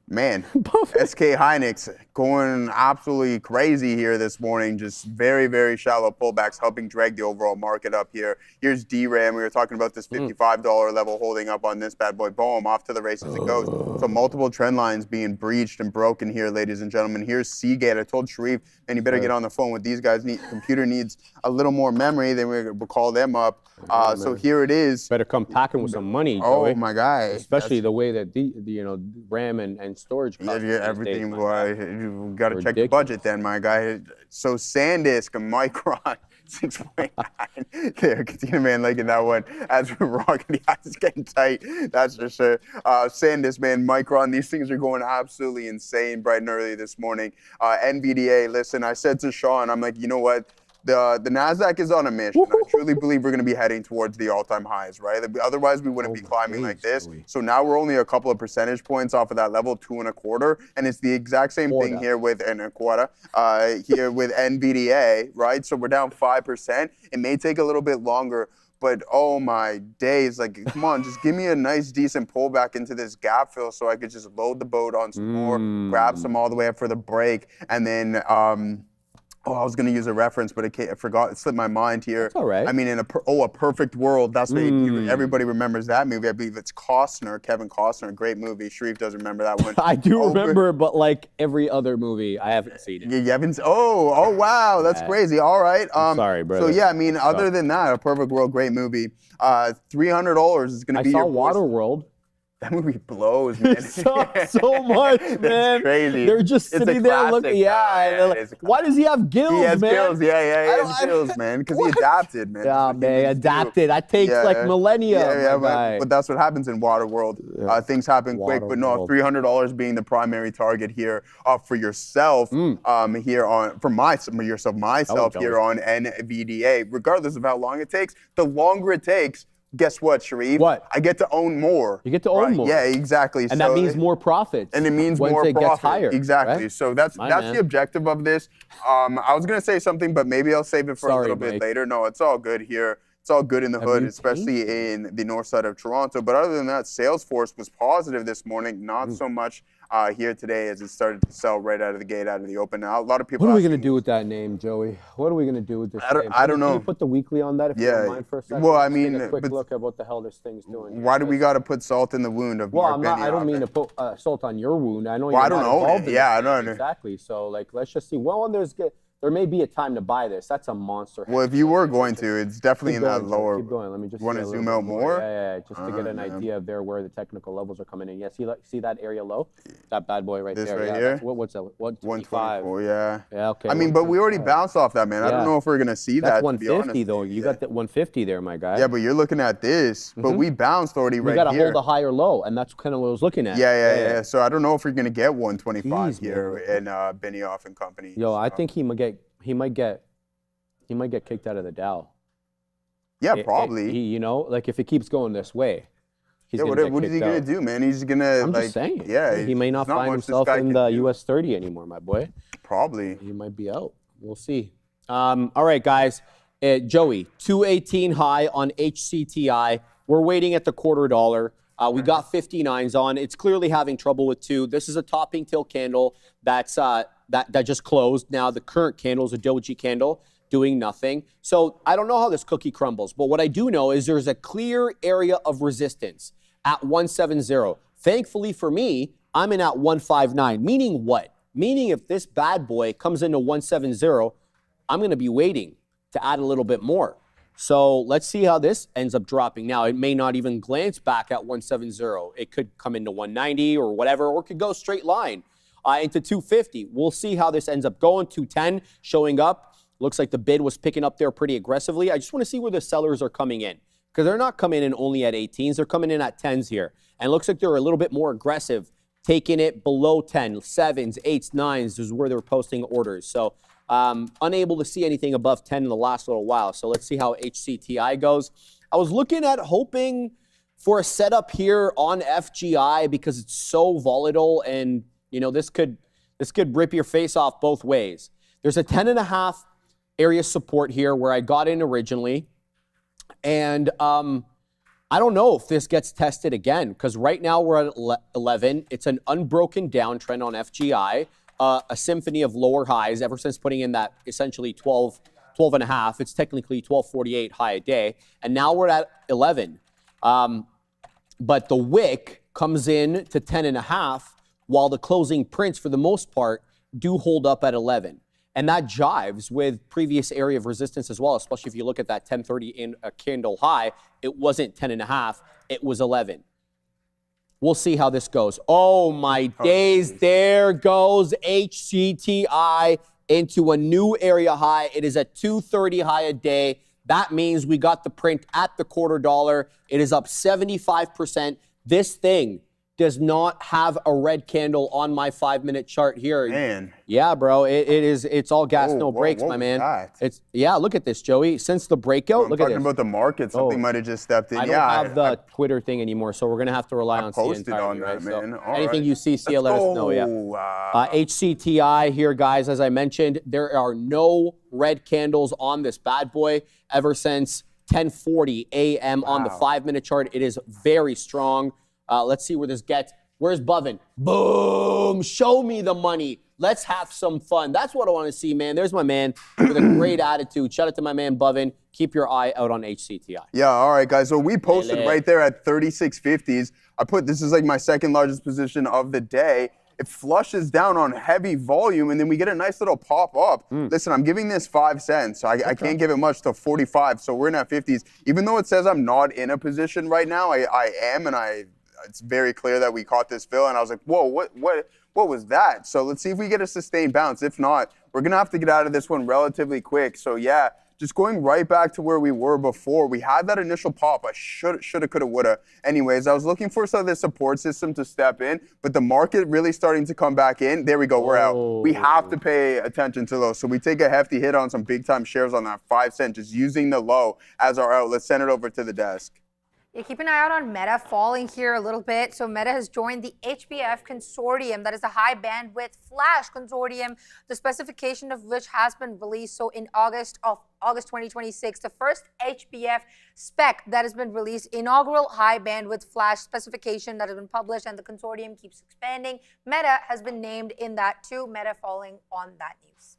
Man, SK Hynix going absolutely crazy here this morning. Just very, very shallow pullbacks helping drag the overall market up here. Here's DRAM. We were talking about this $55 level holding up on this bad boy. Boom, off to the races it goes. So multiple trend lines being breached and broken here, ladies and gentlemen. Here's Seagate. I told Sharif, man, you better get on the phone with these guys. Computer needs a little more memory. Then we'll call them up. So here it is. Better come packing with some money, Joey. Oh my guy! Especially the way that the RAM and storage costs. Yeah, everything. You got to check the budget then, my guy. So SanDisk and Micron. 6.9 there, Katina man liking that one as we're rocking. The eyes is getting tight, that's for sure. SanDisk, man, Micron, these things are going absolutely insane bright and early this morning. NVDA, listen, I said to Sean, I'm like, you know what? The NASDAQ is on a mission. I truly believe we're going to be heading towards the all-time highs, right? Otherwise, we wouldn't be climbing like this. So now we're only a couple of percentage points off of that level, 2.25, and it's the exact same thing here with here with NVDA, right? So we're down 5%. It may take a little bit longer, but oh my days, like, come on, just give me a nice, decent pullback into this gap fill so I could just load the boat on some more, grab some all the way up for the break, and then I was going to use a reference, but I forgot. It slipped my mind here. That's all right. I mean, in a perfect world, that's what everybody remembers that movie. I believe it's Costner, Kevin Costner, great movie. Sharif does remember that one. I do remember, but like every other movie, I haven't seen it. You haven't? Oh, wow, that's crazy. All right. Sorry, brother. So yeah, I mean, other than that, a perfect world, great movie. $300 is going to be your. I saw Waterworld. That movie blows, man. so much, man. That's crazy. They're just sitting there looking. Yeah. Like, why does he have gills, man? He has gills. Yeah. He has gills, man. Because he adapted, man. Yeah, man. Adapted. That takes like millennia. Yeah, but that's what happens in Waterworld. Things happen quick, but no, $300 being the primary target here for yourself. Here on for myself here on NVDA. Regardless of how long it takes, the longer it takes. Guess what, Sharif? What? I get to own more. You get to own more. Yeah, exactly. And that means more profits. And it means more profit. Gets higher. Exactly. Right? So that's the objective of this. I was going to say something, but maybe I'll save it for a little bit later. No, it's all good here. It's all good in the hood, especially in the north side of Toronto. But other than that, Salesforce was positive this morning. Not so much here today as it started to sell right out of the gate, out of the open. Now, a lot of people. What are we going to do with that name, Joey? What are we going to do with this name? I don't know. Can you put the weekly on that if you don't mind for a second? Well, I mean, take a quick look at what the hell this thing's doing. Why do we got to put salt in the wound of Mark Benioff? I don't mean to put salt on your wound. I know I don't own it. Yeah, I don't know. Exactly. So, like, let's just see. Well, there may be a time to buy this. That's a monster. Well, if you were going to, it's definitely in that lower. Keep going. Let me just. Want to zoom out more? Yeah, just to get an idea of where the technical levels are coming in. Yeah, see that area low? That bad boy right there. This right here? What's that? 124. Yeah. Yeah. Okay. I mean, but we already bounced off that, man. I don't know if we're gonna see that. That's 150 though. You got that 150 there, my guy. Yeah, but you're looking at this. But we bounced already right here. We got to hold a higher low, and that's kind of what I was looking at. Yeah. So I don't know if we're gonna get 125 here in Benioff and Company. Yo, I think he might get kicked out of the Dow. Yeah, probably. Like if it keeps going this way, he's gonna get what is he gonna do, man? He's gonna. I'm just saying. Yeah, he may not find himself in the US 30 anymore, my boy. Probably. He might be out. We'll see. All right, guys. Joey, 218 high on HCTI. We're waiting at the $0.25. We got 59s on. It's clearly having trouble with 2. This is a topping tail candle that's that just closed. Now the current candle is a doji candle doing nothing. So I don't know how this cookie crumbles, but what I do know is there's a clear area of resistance at 170. Thankfully for me, I'm in at 159. Meaning what? Meaning if this bad boy comes into 170, I'm going to be waiting to add a little bit more. So let's see how this ends up dropping. Now, it may not even glance back at 170. It could come into 190 or whatever, or it could go straight line into 250. We'll see how this ends up going. 210 showing up. Looks like the bid was picking up there pretty aggressively. I just want to see where the sellers are coming in, because they're not coming in only at 18s. They're coming in at 10s here. And it looks like they're a little bit more aggressive, taking it below 10, 7s, 8s, 9s is where they're posting orders. So unable to see anything above 10 in the last little while. So let's see how HCTI goes. I was looking at hoping for a setup here on FGI because it's so volatile, and this could rip your face off both ways. There's a 10.5 area support here where I got in originally, and I'm I don't know if this gets tested again, because right now we're at 11. It's an unbroken downtrend on FGI, a symphony of lower highs ever since putting in that essentially 12 and a half. It's technically 12.48 high a day. And now we're at 11. But the wick comes in to 10 and a half, while the closing prints, for the most part, do hold up at 11. And that jives with previous area of resistance as well, especially if you look at that 1030 in a candle high. It wasn't 10 and a half, it was 11. We'll see how this goes. Oh my days, there goes HCTI into a new area high. It is a 230 high a day. That means we got the print at the $0.25. It is up 75%. This thing does not have a red candle on my 5-minute chart here. Man. Yeah, bro. It's all gas, no brakes, my man. Yeah, look at this, Joey. Since the breakout, look at this. I'm talking about the market. Something might have just stepped in. I don't have the Twitter thing anymore, so we're going to have to rely on posted CNTI, on that, right? man. So anything you see, let us know. Yeah. HCTI here, guys. As I mentioned, there are no red candles on this bad boy ever since 10:40 a.m. on the 5-minute chart. It is very strong. Let's see where this gets. Where's Bovin? Boom! Show me the money. Let's have some fun. That's what I want to see, man. There's my man with a great attitude. Shout out to my man, Bovin. Keep your eye out on HCTI. Yeah, all right, guys. So we posted right there at 36.50s. This is like my second largest position of the day. It flushes down on heavy volume, and then we get a nice little pop up. Listen, I'm giving this 5 cents. So I can't give it much till 45, so we're in at 50s. Even though it says I'm not in a position right now, I am, and it's very clear that we caught this fill, and I was like, whoa, what was that? So let's see if we get a sustained bounce. If not, we're going to have to get out of this one relatively quick. So yeah, just going right back to where we were before. We had that initial pop. I shoulda, coulda, woulda. Anyways, I was looking for some of the support system to step in, but the market really starting to come back in. There we go, we're out. We have to pay attention to those. So we take a hefty hit on some big time shares on that 5 cent, just using the low as our out. Let's send it over to the desk. Yeah, keep an eye out on Meta falling here a little bit. So Meta has joined the HBF consortium, that is the high bandwidth flash consortium, the specification of which has been released. So in August 2026, the first HBF spec that has been released, inaugural high bandwidth flash specification that has been published, and the consortium keeps expanding. Meta has been named in that too. Meta falling on that news.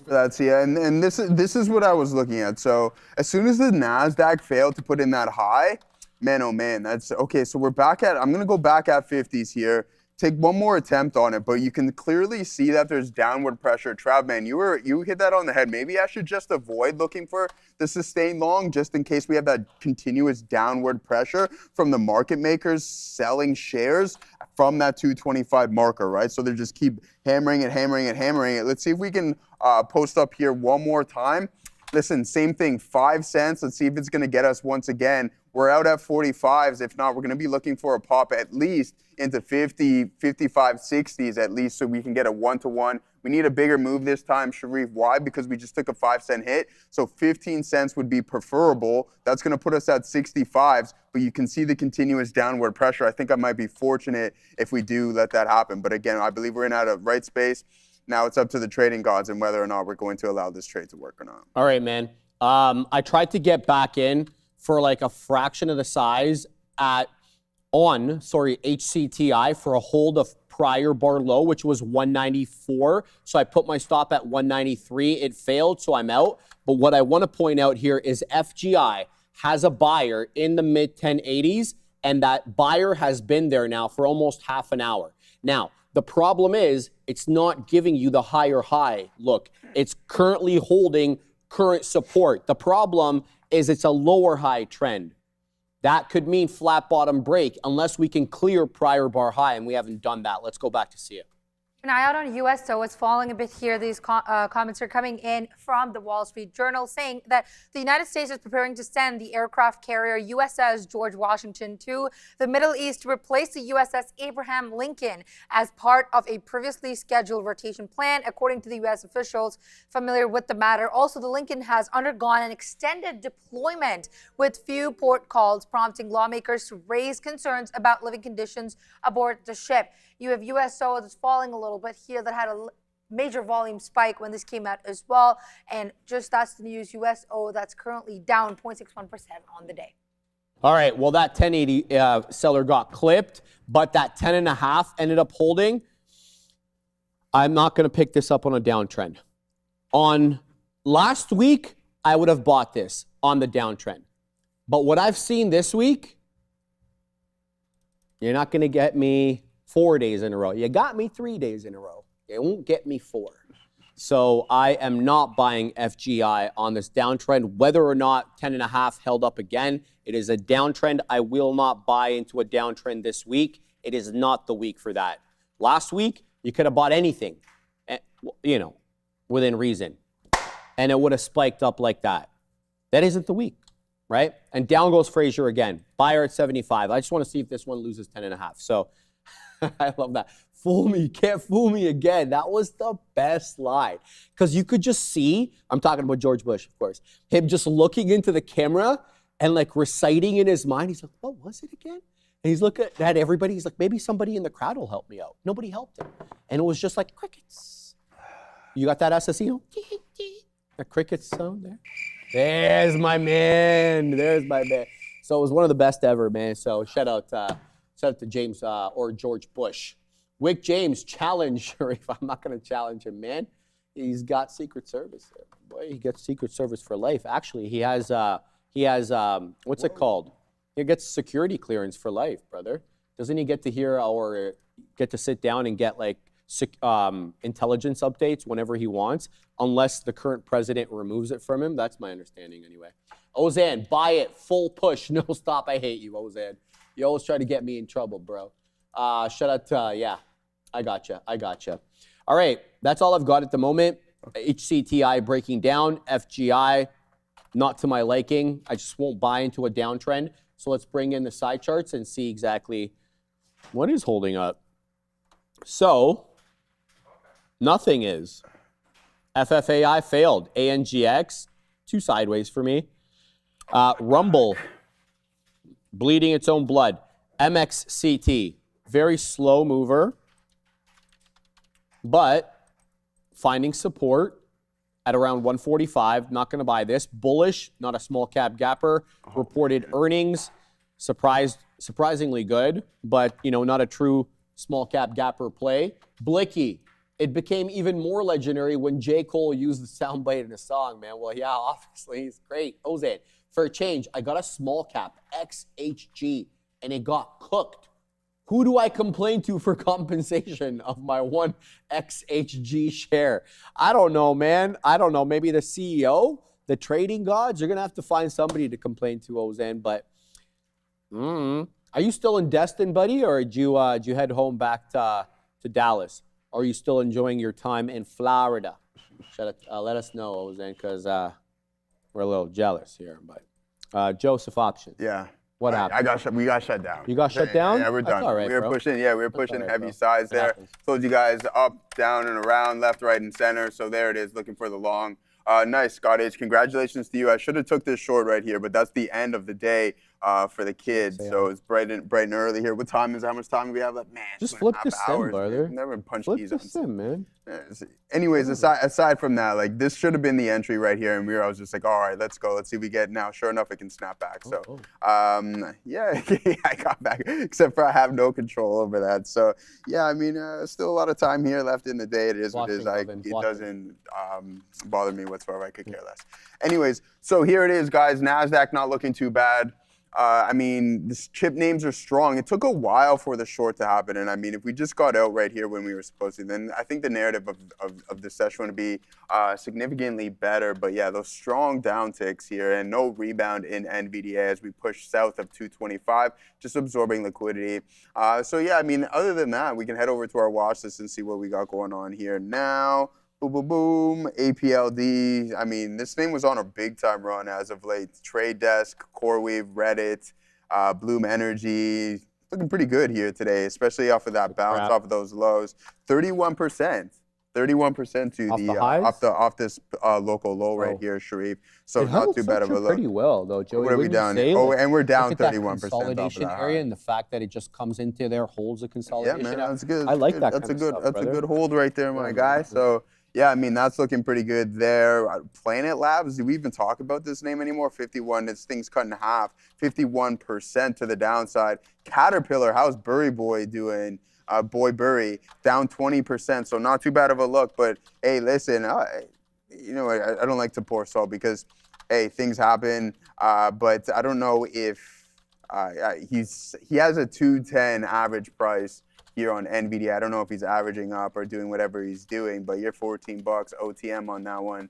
For that, Sia, and this is what I was looking at. So as soon as the Nasdaq failed to put in that high, man, oh man, that's okay. So we're back at. I'm gonna go back at 50s here. Take one more attempt on it, but you can clearly see that there's downward pressure. Trav, man, you hit that on the head. Maybe I should just avoid looking for the sustained long, just in case we have that continuous downward pressure from the market makers selling shares from that 225 marker, right? So they just keep hammering it. Let's see if we can post up here one more time. Listen, same thing, 5 cents. Let's see if it's going to get us once again. We're out at 45s. If not, we're going to be looking for a pop at least into 50, 55, 60s at least, so we can get a 1-to-1. We need a bigger move this time, Sharif. Why? Because we just took a 5 cent hit. So 15 cents would be preferable. That's going to put us at 65s, but you can see the continuous downward pressure. I think I might be fortunate if we do let that happen. But again, I believe we're in at a right space. Now it's up to the trading gods and whether or not we're going to allow this trade to work or not. All right, man. I tried to get back in for like a fraction of the size HCTI for a hold of prior bar low, which was 194. So I put my stop at 193. It failed, so I'm out. But what I want to point out here is FGI has a buyer in the mid 1080s, and that buyer has been there now for almost half an hour. Now, the problem is it's not giving you the higher high. Look, it's currently holding current support. The problem is it's a lower high trend. That could mean flat bottom break unless we can clear prior bar high, and we haven't done that. Let's go back to see it. An eye out on U.S., so it's falling a bit here. These comments are coming in from the Wall Street Journal saying that the United States is preparing to send the aircraft carrier USS George Washington to the Middle East to replace the USS Abraham Lincoln as part of a previously scheduled rotation plan, according to the U.S. officials familiar with the matter. Also, the Lincoln has undergone an extended deployment with few port calls, prompting lawmakers to raise concerns about living conditions aboard the ship. You have USO that's falling a little bit here, that had a major volume spike when this came out as well. And just that's the news. USO that's currently down 0.61% on the day. All right, well, that 1080 seller got clipped, but that 10.5 ended up holding. I'm not going to pick this up on a downtrend. On last week, I would have bought this on the downtrend. But what I've seen this week, you're not going to get me 4 days in a row. You got me 3 days in a row. You won't get me 4. So I am not buying FGI on this downtrend, whether or not 10.5 held up again. It is a downtrend. I will not buy into a downtrend this week. It is not the week for that. Last week, you could have bought anything, you know, within reason, and it would have spiked up like that. That isn't the week, right? And down goes Fraser again. Buyer at 75. I just want to see if this one loses 10.5. So I love that. Fool me, can't fool me again. That was the best line. Because you could just see, I'm talking about George Bush, of course, him just looking into the camera and like reciting in his mind. He's like, what was it again? And he's looking at everybody. He's like, maybe somebody in the crowd will help me out. Nobody helped him. And it was just like crickets. You got that SSE? The crickets sound there. There's my man. There's my man. So it was one of the best ever, man. So shout out to James or George Bush. Wick James, challenge Sharif. I'm not going to challenge him, man. He's got Secret Service there. Boy, he gets Secret Service for life. Actually, he has what's it called? He gets security clearance for life, brother. Doesn't he get to hear or get to sit down and get like intelligence updates whenever he wants, unless the current president removes it from him? That's my understanding anyway. Ozan, buy it, full push, no stop. I hate you, Ozan. You always try to get me in trouble, bro. Shout out to, yeah, I gotcha. All right, that's all I've got at the moment. HCTI breaking down, FGI, not to my liking. I just won't buy into a downtrend. So let's bring in the side charts and see exactly what is holding up. So, nothing is. FFAI failed. ANGX, 2 sideways for me. Rumble, bleeding its own blood. MXCT, very slow mover, but finding support at around 145. Not going to buy this. Bullish, not a small cap gapper. Reported earnings, surprisingly good, but not a true small cap gapper play. Blicky, it became even more legendary when J. Cole used the soundbite in a song, man. Well, yeah, obviously he's great. Ozan, for a change, I got a small cap XHG and it got cooked. Who do I complain to for compensation of my one XHG share? I don't know, man. I don't know. Maybe the CEO, the trading gods. You're going to have to find somebody to complain to, Ozan. But are you still in Destin, buddy? Or did you head home back to Dallas? Or are you still enjoying your time in Florida? Let us know, Ozan, because we're a little jealous here. But Joseph Options. Yeah. What happened? We got shut down. You got shut down? Yeah, we're done. That's all right, we were pushing right, heavy bro. sides there. happens. Told you guys up, down, and around, left, right, and center. So there it is, looking for the long. Nice, Scott H. Congratulations to you. I should have took this short right here, but that's the end of the day for the kids. So it's bright and early here. What time is it? How much time do we have left? Man, Just flip the sim, hours, brother. Never punch Flip keys the on. sim, man. Anyways, aside from that, like this should have been the entry right here, and I was just like, all right, let's go. Let's see what we get now. Sure enough, it can snap back. So, yeah, I got back, except for I have no control over that. So, yeah, I mean, still a lot of time here left in the day. It is what it is. It doesn't bother me whatsoever. I could care less. Anyways, so here it is, guys. NASDAQ not looking too bad. I mean, the chip names are strong. It took a while for the short to happen. And I mean, if we just got out right here when we were supposed to, then I think the narrative of the session would be significantly better. But yeah, those strong downticks here and no rebound in NVDA as we push south of 225, just absorbing liquidity. So yeah, I mean, other than that, we can head over to our watch list and see what we got going on here now. Boom, boom, boom, APLD. I mean, this thing was on a big time run as of late. Trade Desk, CoreWeave, Reddit, Bloom Energy. Looking pretty good here today, especially off of that bounce, off of those lows. 31%. 31% to off this local low right here, Sharif. So not too bad of a look. Pretty well though, Joey. What are we down? And we're down 31%. Consolidation area and the fact that it just comes into there, holds a consolidation. Yeah, man, that's good. I like that. That's a good hold right there, my guy. So. Yeah, I mean, that's looking pretty good there. Planet Labs, do we even talk about this name anymore? 51, this thing's cut in half, 51% to the downside. Caterpillar, how's Burry Boy doing? Boy Burry, down 20%, so not too bad of a look. But, hey, listen, you know, I don't like to pour salt because, hey, things happen. But I don't know if he has a 210 average price here on NVIDIA. I don't know if he's averaging up or doing whatever he's doing, but you're $14 OTM on that one.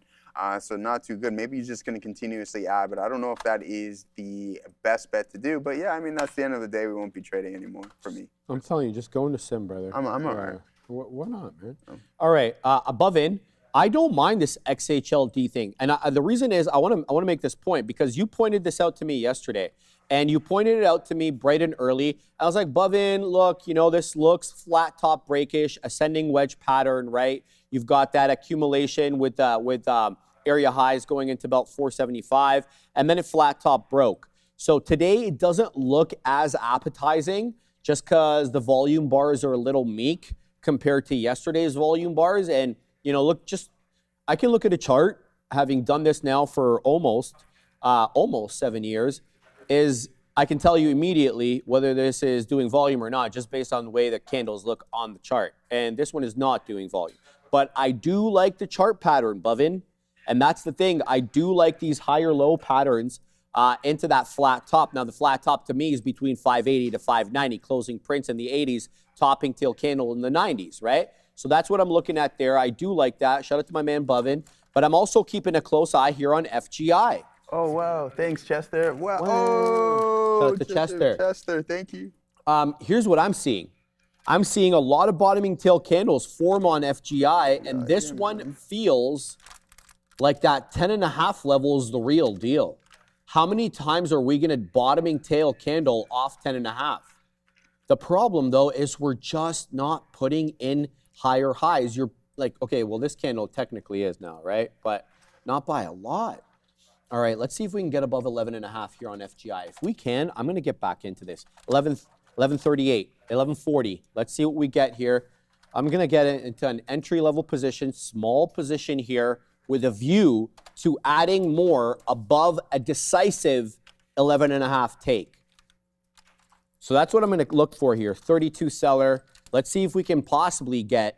So not too good. Maybe he's just going to continuously add, but I don't know if that is the best bet to do. But yeah, I mean, that's the end of the day. We won't be trading anymore for me. I'm telling you, just go into sim, brother. I'm all right. Why not, man? Oh. All right, above in. I don't mind this XHLD thing, and the reason is I want to make this point because you pointed this out to me yesterday, and you pointed it out to me bright and early. I was like, Bovin, look, you know, this looks flat top breakish, ascending wedge pattern, right? You've got that accumulation with area highs going into about 475, and then it flat top broke. So today it doesn't look as appetizing just because the volume bars are a little meek compared to yesterday's volume bars. And, you know, look, I can look at a chart, having done this now for almost 7 years, is I can tell you immediately whether this is doing volume or not, just based on the way the candles look on the chart. And this one is not doing volume. But I do like the chart pattern, Bovin. And that's the thing. I do like these higher low patterns into that flat top. Now, the flat top to me is between 580 to 590, closing prints in the 80s, topping tail candle in the 90s, right? So that's what I'm looking at there. I do like that. Shout out to my man Bovin. But I'm also keeping a close eye here on FGI. Oh, wow. Thanks, Chester. Wow. Oh, shout out to Chester. Chester, thank you. Here's what I'm seeing. I'm seeing a lot of bottoming tail candles form on FGI, and this one feels like that 10.5 level is the real deal. How many times are we going to bottoming tail candle off 10.5? The problem, though, is we're just not putting in higher highs. You're like, okay, well, this candle technically is now, right? But not by a lot. All right, let's see if we can get above 11.5 here on FGI. If we can, I'm going to get back into this. 1138, 1140. Let's see what we get here. I'm going to get into an entry-level position, small position here, with a view to adding more above a decisive 11.5 take. So that's what I'm going to look for here. 32 seller. Let's see if we can possibly get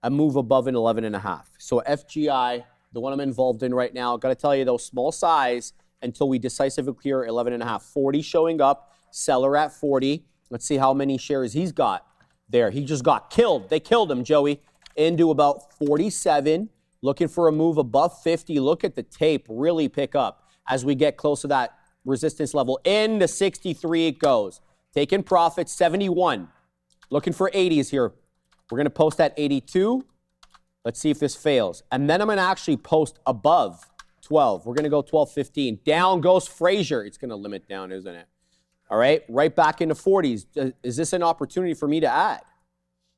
a move above an 11.5. So FGI, the one I'm involved in right now, got to tell you, though, small size until we decisively clear 11.5. 40 showing up, seller at 40. Let's see how many shares he's got there. He just got killed. They killed him, Joey, into about 47. Looking for a move above 50. Look at the tape really pick up as we get close to that resistance level. Into 63 it goes. Taking profit, 71. Looking for 80s here. We're going to post at 82. Let's see if this fails. And then I'm going to actually post above 12. We're going to go 12.15. Down goes Fraser. It's going to limit down, isn't it? All right, right back into 40s. Is this an opportunity for me to add?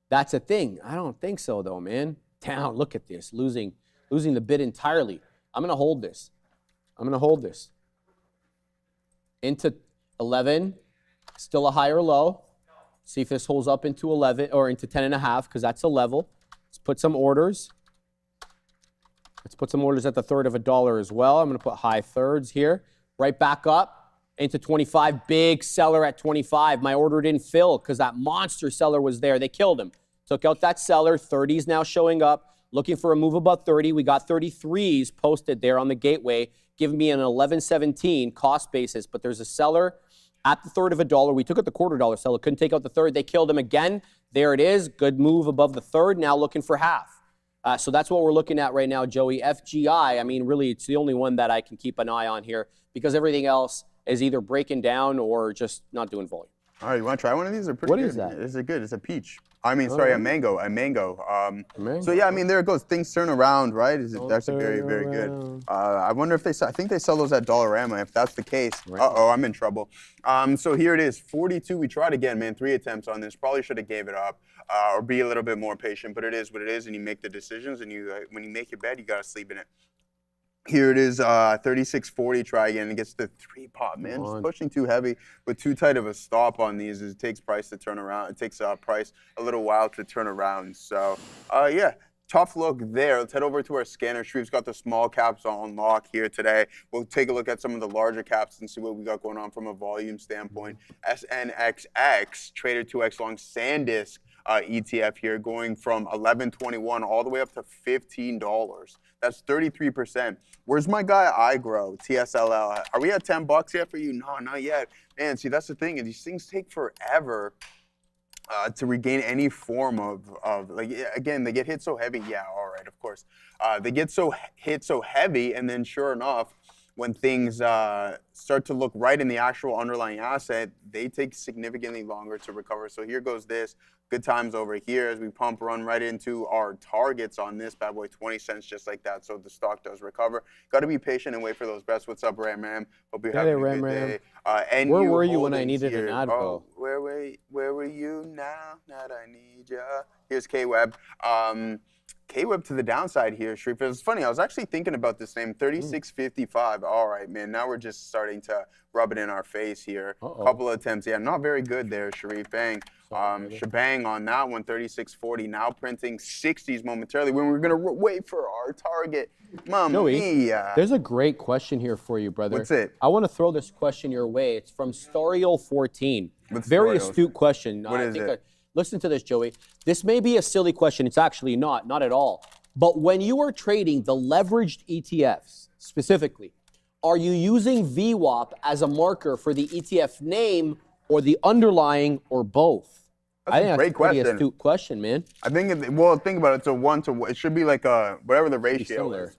That's a thing. I don't think so, though, man. Down, look at this, losing the bid entirely. I'm going to hold this. Into 11, still a higher low. See if this holds up into 11 or into 10.5 because that's a level. Let's put some orders. Let's put some orders at the third of $1 as well. I'm going to put high thirds here. Right back up into 25. Big seller at 25. My order didn't fill because that monster seller was there. They killed him. Took out that seller. 30s now showing up. Looking for a move above 30. We got 33s posted there on the gateway, giving me an 11.17 cost basis. But there's a seller at the third of $1. We took out the $0.25 seller. Couldn't take out the third. They killed him again. There it is. Good move above the third. Now looking for half. So that's what we're looking at right now, Joey. FGI, I mean, really, it's the only one that I can keep an eye on here because everything else is either breaking down or just not doing volume. All right, you want to try one of these? They're pretty good. What is that? This is good. It's a peach. I mean, sorry, a mango. So yeah, I mean, there it goes. Things turn around, right? That's very, very good. I wonder if I think they sell those at Dollarama. If that's the case, uh-oh, I'm in trouble. So here it is, 42. We tried again, man. 3 attempts on this. Probably should have gave it up or be a little bit more patient. But it is what it is, and you make the decisions. And when you make your bed, you gotta sleep in it. Here it is, 36.40, try again. It gets the 3 pop, man. Just pushing too heavy with too tight of a stop on these. It takes price to turn around. It takes price a little while to turn around. So, yeah, tough look there. Let's head over to our scanner. Shreve's got the small caps on lock here today. We'll take a look at some of the larger caps and see what we got going on from a volume standpoint. SNXX, traded 2X long SanDisk ETF here, going from $11.21 all the way up to $15. That's 33%. Where's my guy iGrow, TSLA? Are we at $10 yet for you? No, not yet. Man, see, that's the thing. And these things take forever to regain any form of like, again, they get hit so heavy. Yeah, all right, of course. They get hit so heavy, and then sure enough, when things start to look right in the actual underlying asset, they take significantly longer to recover. So here goes this. Good times over here as we run right into our targets on this bad boy, 20 cents, just like that. So the stock does recover. Got to be patient and wait for those bets. What's up, Ram? Hope you're having a good day. Where were you when I needed an advo? Oh, where were you now that I need ya? Here's K-Web. K-Web to the downside here, Sharif. It was funny. I was actually thinking about this name, 36.55. All right, man. Now we're just starting to rub it in our face here. A couple of attempts. Yeah, not very good there, Sharif. Bang. Shebang on that one, 36.40. Now printing 60s momentarily when we're going to wait for our target. Mamma mia. There's a great question here for you, brother. What's it? I want to throw this question your way. It's from Storial14. Very astute question. What is it? Listen to this, Joey. This may be a silly question. It's actually not at all. But when you are trading the leveraged ETFs specifically, are you using VWAP as a marker for the ETF name or the underlying or both? That's a great question. Pretty astute question, man. I think, think about it. It's a 1 to 1. It should be like whatever the ratio is.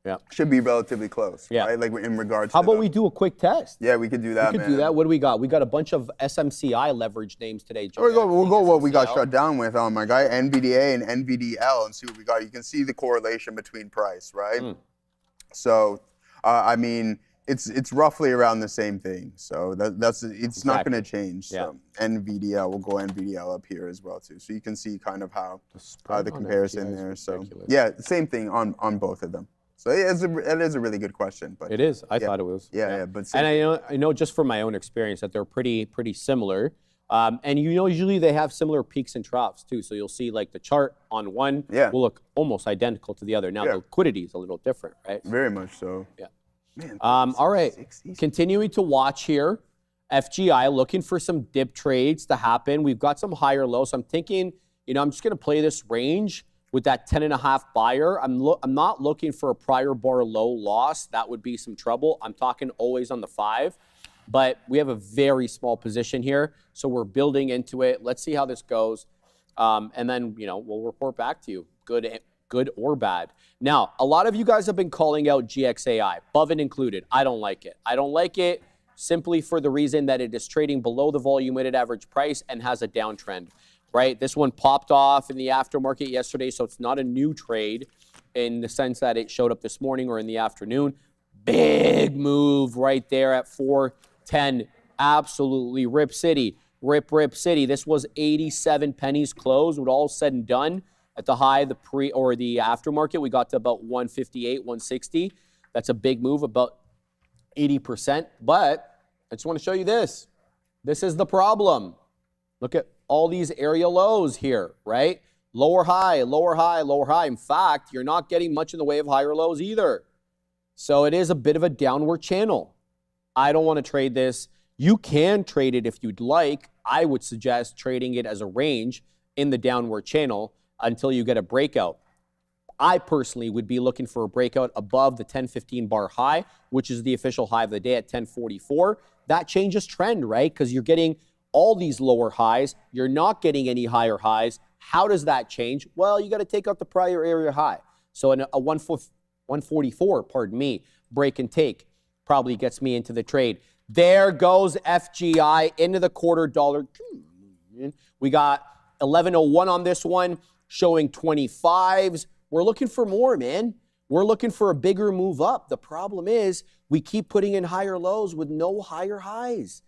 Yeah. Should be relatively close, right? Like in regards to How about we do a quick test? Yeah, we could do that, We could do that. What do we got? We got a bunch of SMCI leverage names today, Joey. We'll go what we got shut down with, my guy, NVDA and NVDL, and see what we got. You can see the correlation between price, right? So, I mean, it's roughly around the same thing. So it's not going to change. So NVDL, we'll go NVDL up here as well too. So you can see kind of how the comparison there. So yeah, same thing on both of them. So it is a really good question. But it is. I thought it was. Yeah. But and I know just from my own experience that they're pretty similar. And usually they have similar peaks and troughs too. So you'll see like the chart on one will look almost identical to the other. Now the liquidity is a little different, right? Very much so. Yeah. Man, all right. 60s. Continuing to watch here. FGI looking for some dip trades to happen. We've got some higher lows. So I'm thinking, I'm just going to play this range with that 10.5 buyer. I'm not looking for a prior bar low loss. That would be some trouble. I'm talking always on the 5. But we have a very small position here, so we're building into it. Let's see how this goes. And then, we'll report back to you, good or bad. Now, a lot of you guys have been calling out GXAI, Bovin included. I don't like it. I don't like it simply for the reason that it is trading below the volume weighted average price and has a downtrend. Right? This one popped off in the aftermarket yesterday, so it's not a new trade in the sense that it showed up this morning or in the afternoon. Big move right there at 410. Absolutely Rip City. Rip City. This was 87 pennies close with all said and done. At the high, the aftermarket, we got to about 158, 160. That's a big move, about 80%. But I just want to show you this. This is the problem. Look at all these area lows here, right? Lower high, lower high, lower high. In fact, you're not getting much in the way of higher lows either. So it is a bit of a downward channel. I don't want to trade this. You can trade it if you'd like. I would suggest trading it as a range in the downward channel until you get a breakout. I personally would be looking for a breakout above the 10-15 bar high, which is the official high of the day at 1044. That changes trend, right? Because you're getting all these lower highs. You're not getting any higher highs. How does that change? Well, you got to take out the prior area high. So a 144, break and take probably gets me into the trade. There goes FGI into the quarter dollar. We got 1101 on this one, showing 25s. We're looking for more, man. We're looking for a bigger move up. The problem is we keep putting in higher lows with no higher highs.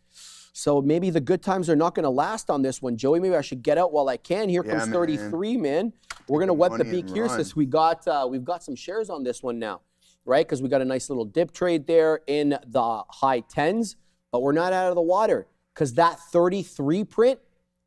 So maybe the good times are not going to last on this one. Joey, maybe I should get out while I can. Here comes 33, man. We're going to wet the beak here since we've got some shares on this one now, right? Because we got a nice little dip trade there in the high 10s, but we're not out of the water because that 33 print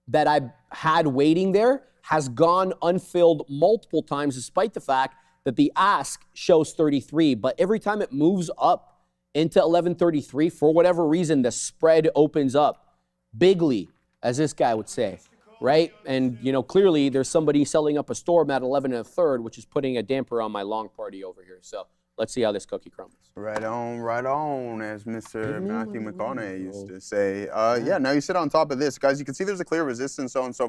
that I had waiting there has gone unfilled multiple times, despite the fact that the ask shows 33. But every time it moves up into 1133, for whatever reason, the spread opens up bigly, as this guy would say, right? And, you know, clearly there's somebody selling up a storm at 11 1/3, which is putting a damper on my long party over here. So let's see how this cookie crumbles. Right on, as Mr. Matthew McConaughey used to say. Yeah, now you sit on top of this. Guys, you can see there's a clear resistance zone, so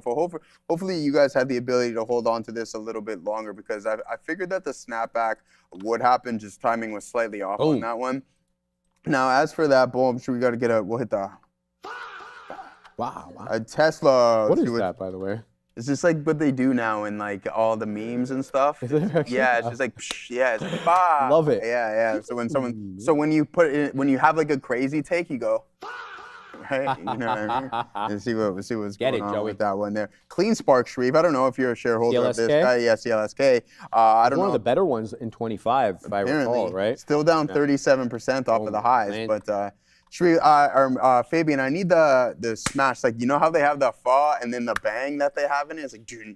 hopefully you guys have the ability to hold on to this a little bit longer, because I figured that the snapback would happen, just timing was slightly off on that one. Now, as for that bull, I'm sure we got to get we'll hit the... Wow. A Tesla. What is that, by the way? It's just like what they do now in like all the memes and stuff. Is it actually? Yeah, it's just like, psh, yeah, it's like, bah. Love it. Yeah. So when you put it, when you have like a crazy take, you go, right? You know what I mean? And see what's going on with that one there. Clean Spark, Shreve. I don't know if you're a shareholder of this guy. Yeah, CLSK. I don't know. One of the better ones in 25, if I recall, right? Still down 37% off of the highs, man. but. Fabian, I need the smash. Like, you know how they have the fa and then the bang that they have in it? It's like, dude.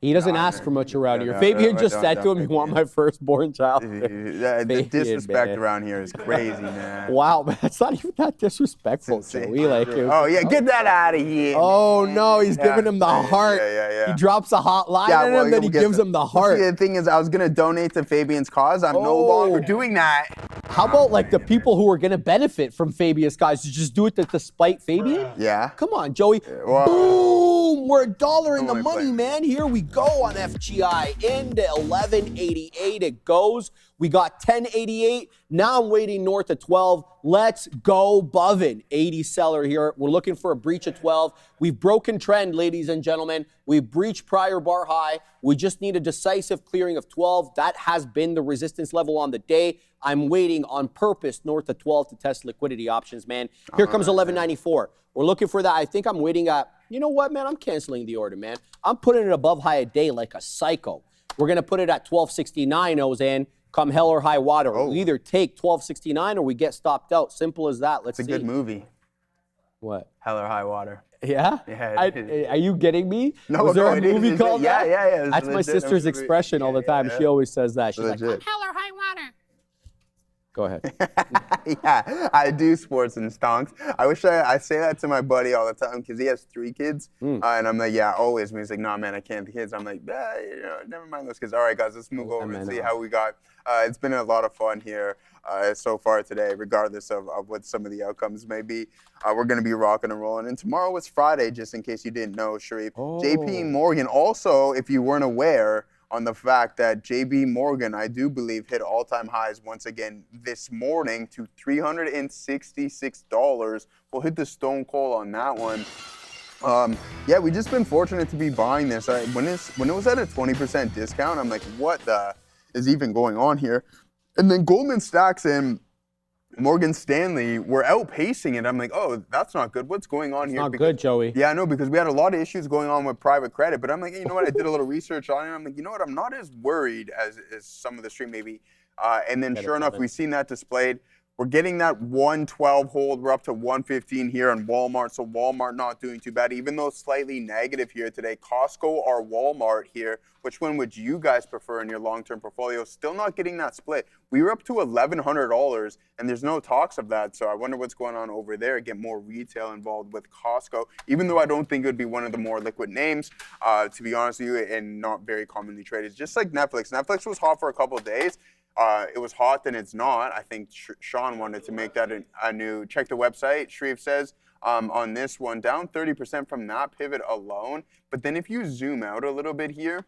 He doesn't ask for much around here. Fabian just said to him, "You want my firstborn child?" The disrespect around here is crazy, man. Wow, man, it's not even that disrespectful, Joey. Like, oh yeah, get that out of here. Oh no, he's giving him the heart. Yeah. He drops a hot line at him, then he gives him the heart. See, the thing is, I was gonna donate to Fabian's cause. I'm no longer doing that. How about like the people who are gonna benefit from Fabian's cause to just do it to spite Fabian? Yeah. Come on, Joey. Boom! We're $1 in the money, man. Here we go on FGI. Into 1188 it goes. We got 1088. Now I'm waiting north of 12. Let's go, Bovin. 80 seller here. We're looking for a breach of 12. We've broken trend, ladies and gentlemen. We've breached prior bar high. We just need a decisive clearing of 12. That has been the resistance level on the day. I'm waiting on purpose north of 12 to test liquidity options, man. Here comes 1194. We're looking for that. I think I'm waiting at, you know what, man? I'm canceling the order, man. I'm putting it above high a day like a psycho. We're going to put it at 1269, Ozan. Come hell or high water. We'll either take 1269 or we get stopped out. Simple as that. Let's see. It's a good movie. What? Hell or High Water. Yeah? Are you getting me? No, Was there a movie called that? Yeah. That's my sister's expression all the time. She always says that. She's like, hell or high water. go ahead. Yeah, I do sports and stonks. I wish I say that to my buddy all the time because he has 3 kids. And I'm like, yeah, always. And he's like, no, man, I can't have kids. I'm like, never mind those kids. All right, guys, let's move over and see how we got. It's been a lot of fun here so far today, regardless of what some of the outcomes may be. We're going to be rocking and rolling. And tomorrow is Friday, just in case you didn't know, Sharif. JP Morgan, also, if you weren't aware, on the fact that JB Morgan, I do believe, hit all-time highs once again this morning to $366. We'll hit the stone cold on that one. Yeah, we just been fortunate to be buying this. When it was at a 20% discount, I'm like, what the is even going on here? And then Goldman Sachs and Morgan Stanley were outpacing it. I'm like, oh, that's not good. What's going on here? Not good, Joey. Yeah, I know, because we had a lot of issues going on with private credit. But I'm like, you know what? I did a little research on it. I'm like, you know what? I'm not as worried as some of the stream maybe. And then sure enough, we've seen that displayed. We're getting that 112 hold. We're up to 115 here on Walmart. So Walmart not doing too bad, even though slightly negative here today. Costco or Walmart here. Which one would you guys prefer in your long-term portfolio? Still not getting that split. We were up to $1,100, and there's no talks of that. So I wonder what's going on over there. Get more retail involved with Costco, even though I don't think it would be one of the more liquid names, to be honest with you, and not very commonly traded. Just like Netflix. Netflix was hot for a couple of days. It was hot, then it's not. I think Sean wanted to make that a new. Check the website, Shreve says, on this one. Down 30% from that pivot alone. But then if you zoom out a little bit here,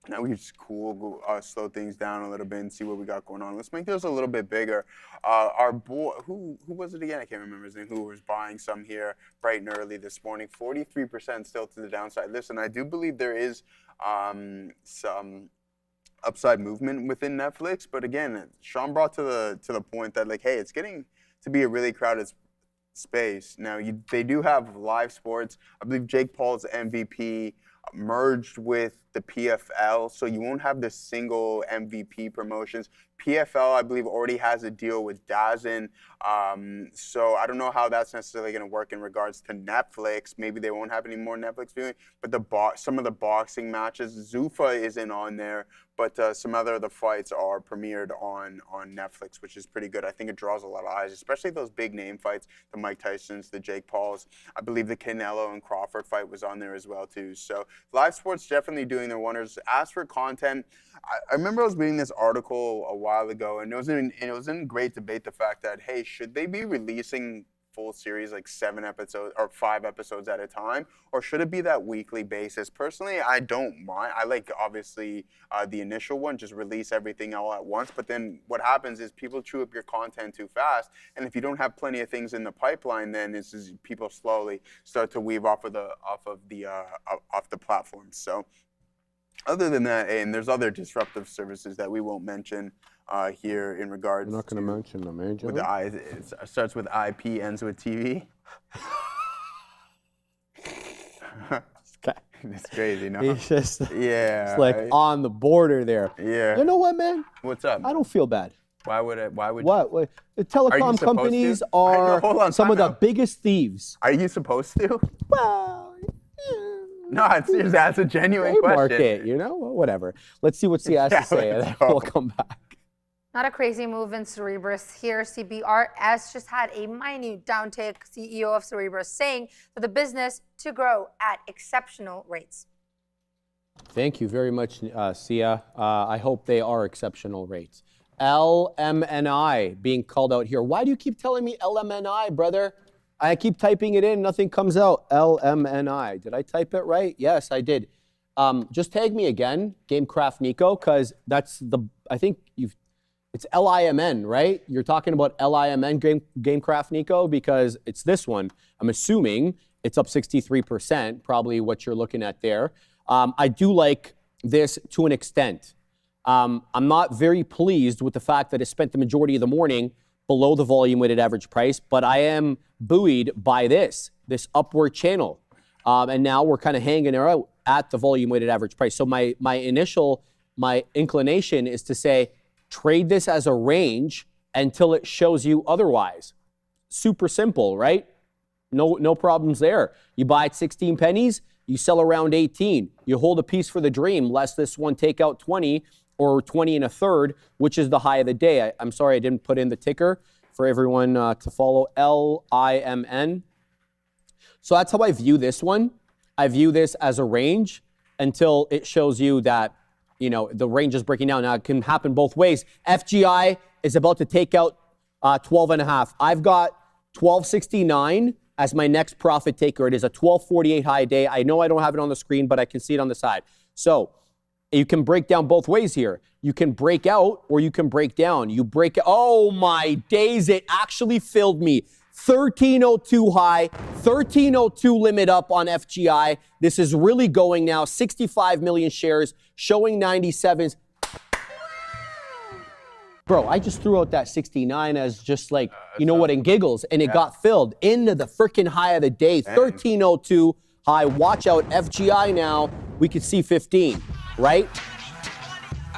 now we just slow things down a little bit and see what we got going on. Let's make this a little bit bigger. Our boy, who was it again? I can't remember his name. Who was buying some here bright and early this morning? 43% still to the downside. Listen, I do believe there is some upside movement within Netflix, but again, Sean brought to the point that like, hey, it's getting to be a really crowded space. Now they do have live sports. I believe Jake Paul's MVP merged with the PFL, so you won't have the single MVP promotions. PFL, I believe, already has a deal with DAZN, so I don't know how that's necessarily going to work in regards to Netflix. Maybe they won't have any more Netflix viewing, but some of the boxing matches, Zuffa isn't on there, but some other of the fights are premiered on Netflix, which is pretty good. I think it draws a lot of eyes, especially those big name fights, the Mike Tysons, the Jake Pauls. I believe the Canelo and Crawford fight was on there as well too. So live sports definitely doing their wonders. As for content, I remember I was reading this article a while ago, and it was in great debate the fact that, hey, should they be releasing full series like 7 episodes or 5 episodes at a time, or should it be that weekly basis? Personally, I don't mind. I like, obviously, the initial one, just release everything all at once, but then what happens is people chew up your content too fast, and if you don't have plenty of things in the pipeline, then it's just people slowly start to weave off the platform. So other than that, and there's other disruptive services that we won't mention here in regards. We're not going to mention them, eh, John? With the I, it starts with IP, ends with TV. It's crazy, no? It's just, yeah. It's like on the border there. Yeah. You know what, man? What's up? I don't feel bad. Why would it? Why would? What? The telecom companies are some of the biggest thieves. Are you supposed to? Well, no, it's serious. That's a genuine question. Market, you know, whatever. Let's see what C has to say, and then we'll come back. Not a crazy move in Cerebras here. CBRS just had a minute downtick. CEO of Cerebras saying for the business to grow at exceptional rates. Thank you very much, Sia. I hope they are exceptional rates. LMNI being called out here. Why do you keep telling me LMNI, brother? I keep typing it in, nothing comes out. LMNI. Did I type it right? Yes, I did. Just tag me again, Gamecraft Nico, because that's I think it's LIMN, right? You're talking about LIMN, Gamecraft Nico, because it's this one. I'm assuming it's up 63%, probably what you're looking at there. I do like this to an extent. I'm not very pleased with the fact that it spent the majority of the morning below the volume weighted average price, but I am buoyed by this upward channel. And now we're kind of hanging out at the volume weighted average price. So my inclination is to say, trade this as a range until it shows you otherwise. Super simple, right? No problems there. You buy at 16 pennies, you sell around 18. You hold a piece for the dream, lest this one take out 20 or 20 and a third, which is the high of the day. I'm sorry I didn't put in the ticker for everyone to follow, LIMN. So that's how I view this one. I view this as a range until it shows you that, you know, the range is breaking down. Now, it can happen both ways. FGI is about to take out 12.5. I've got 12.69 as my next profit taker. It is a 12.48 high day. I know I don't have it on the screen, but I can see it on the side. So you can break down both ways here. You can break out or you can break down. You break, oh my days, it actually filled me. 1302 high, 1302 limit up on FGI. This is really going now. 65 million shares, showing 97s. Bro, I just threw out that 69 as just like, you know what, in giggles, and it got filled into the freaking high of the day. 1302 high. Watch out, FGI now. We could see 15, right?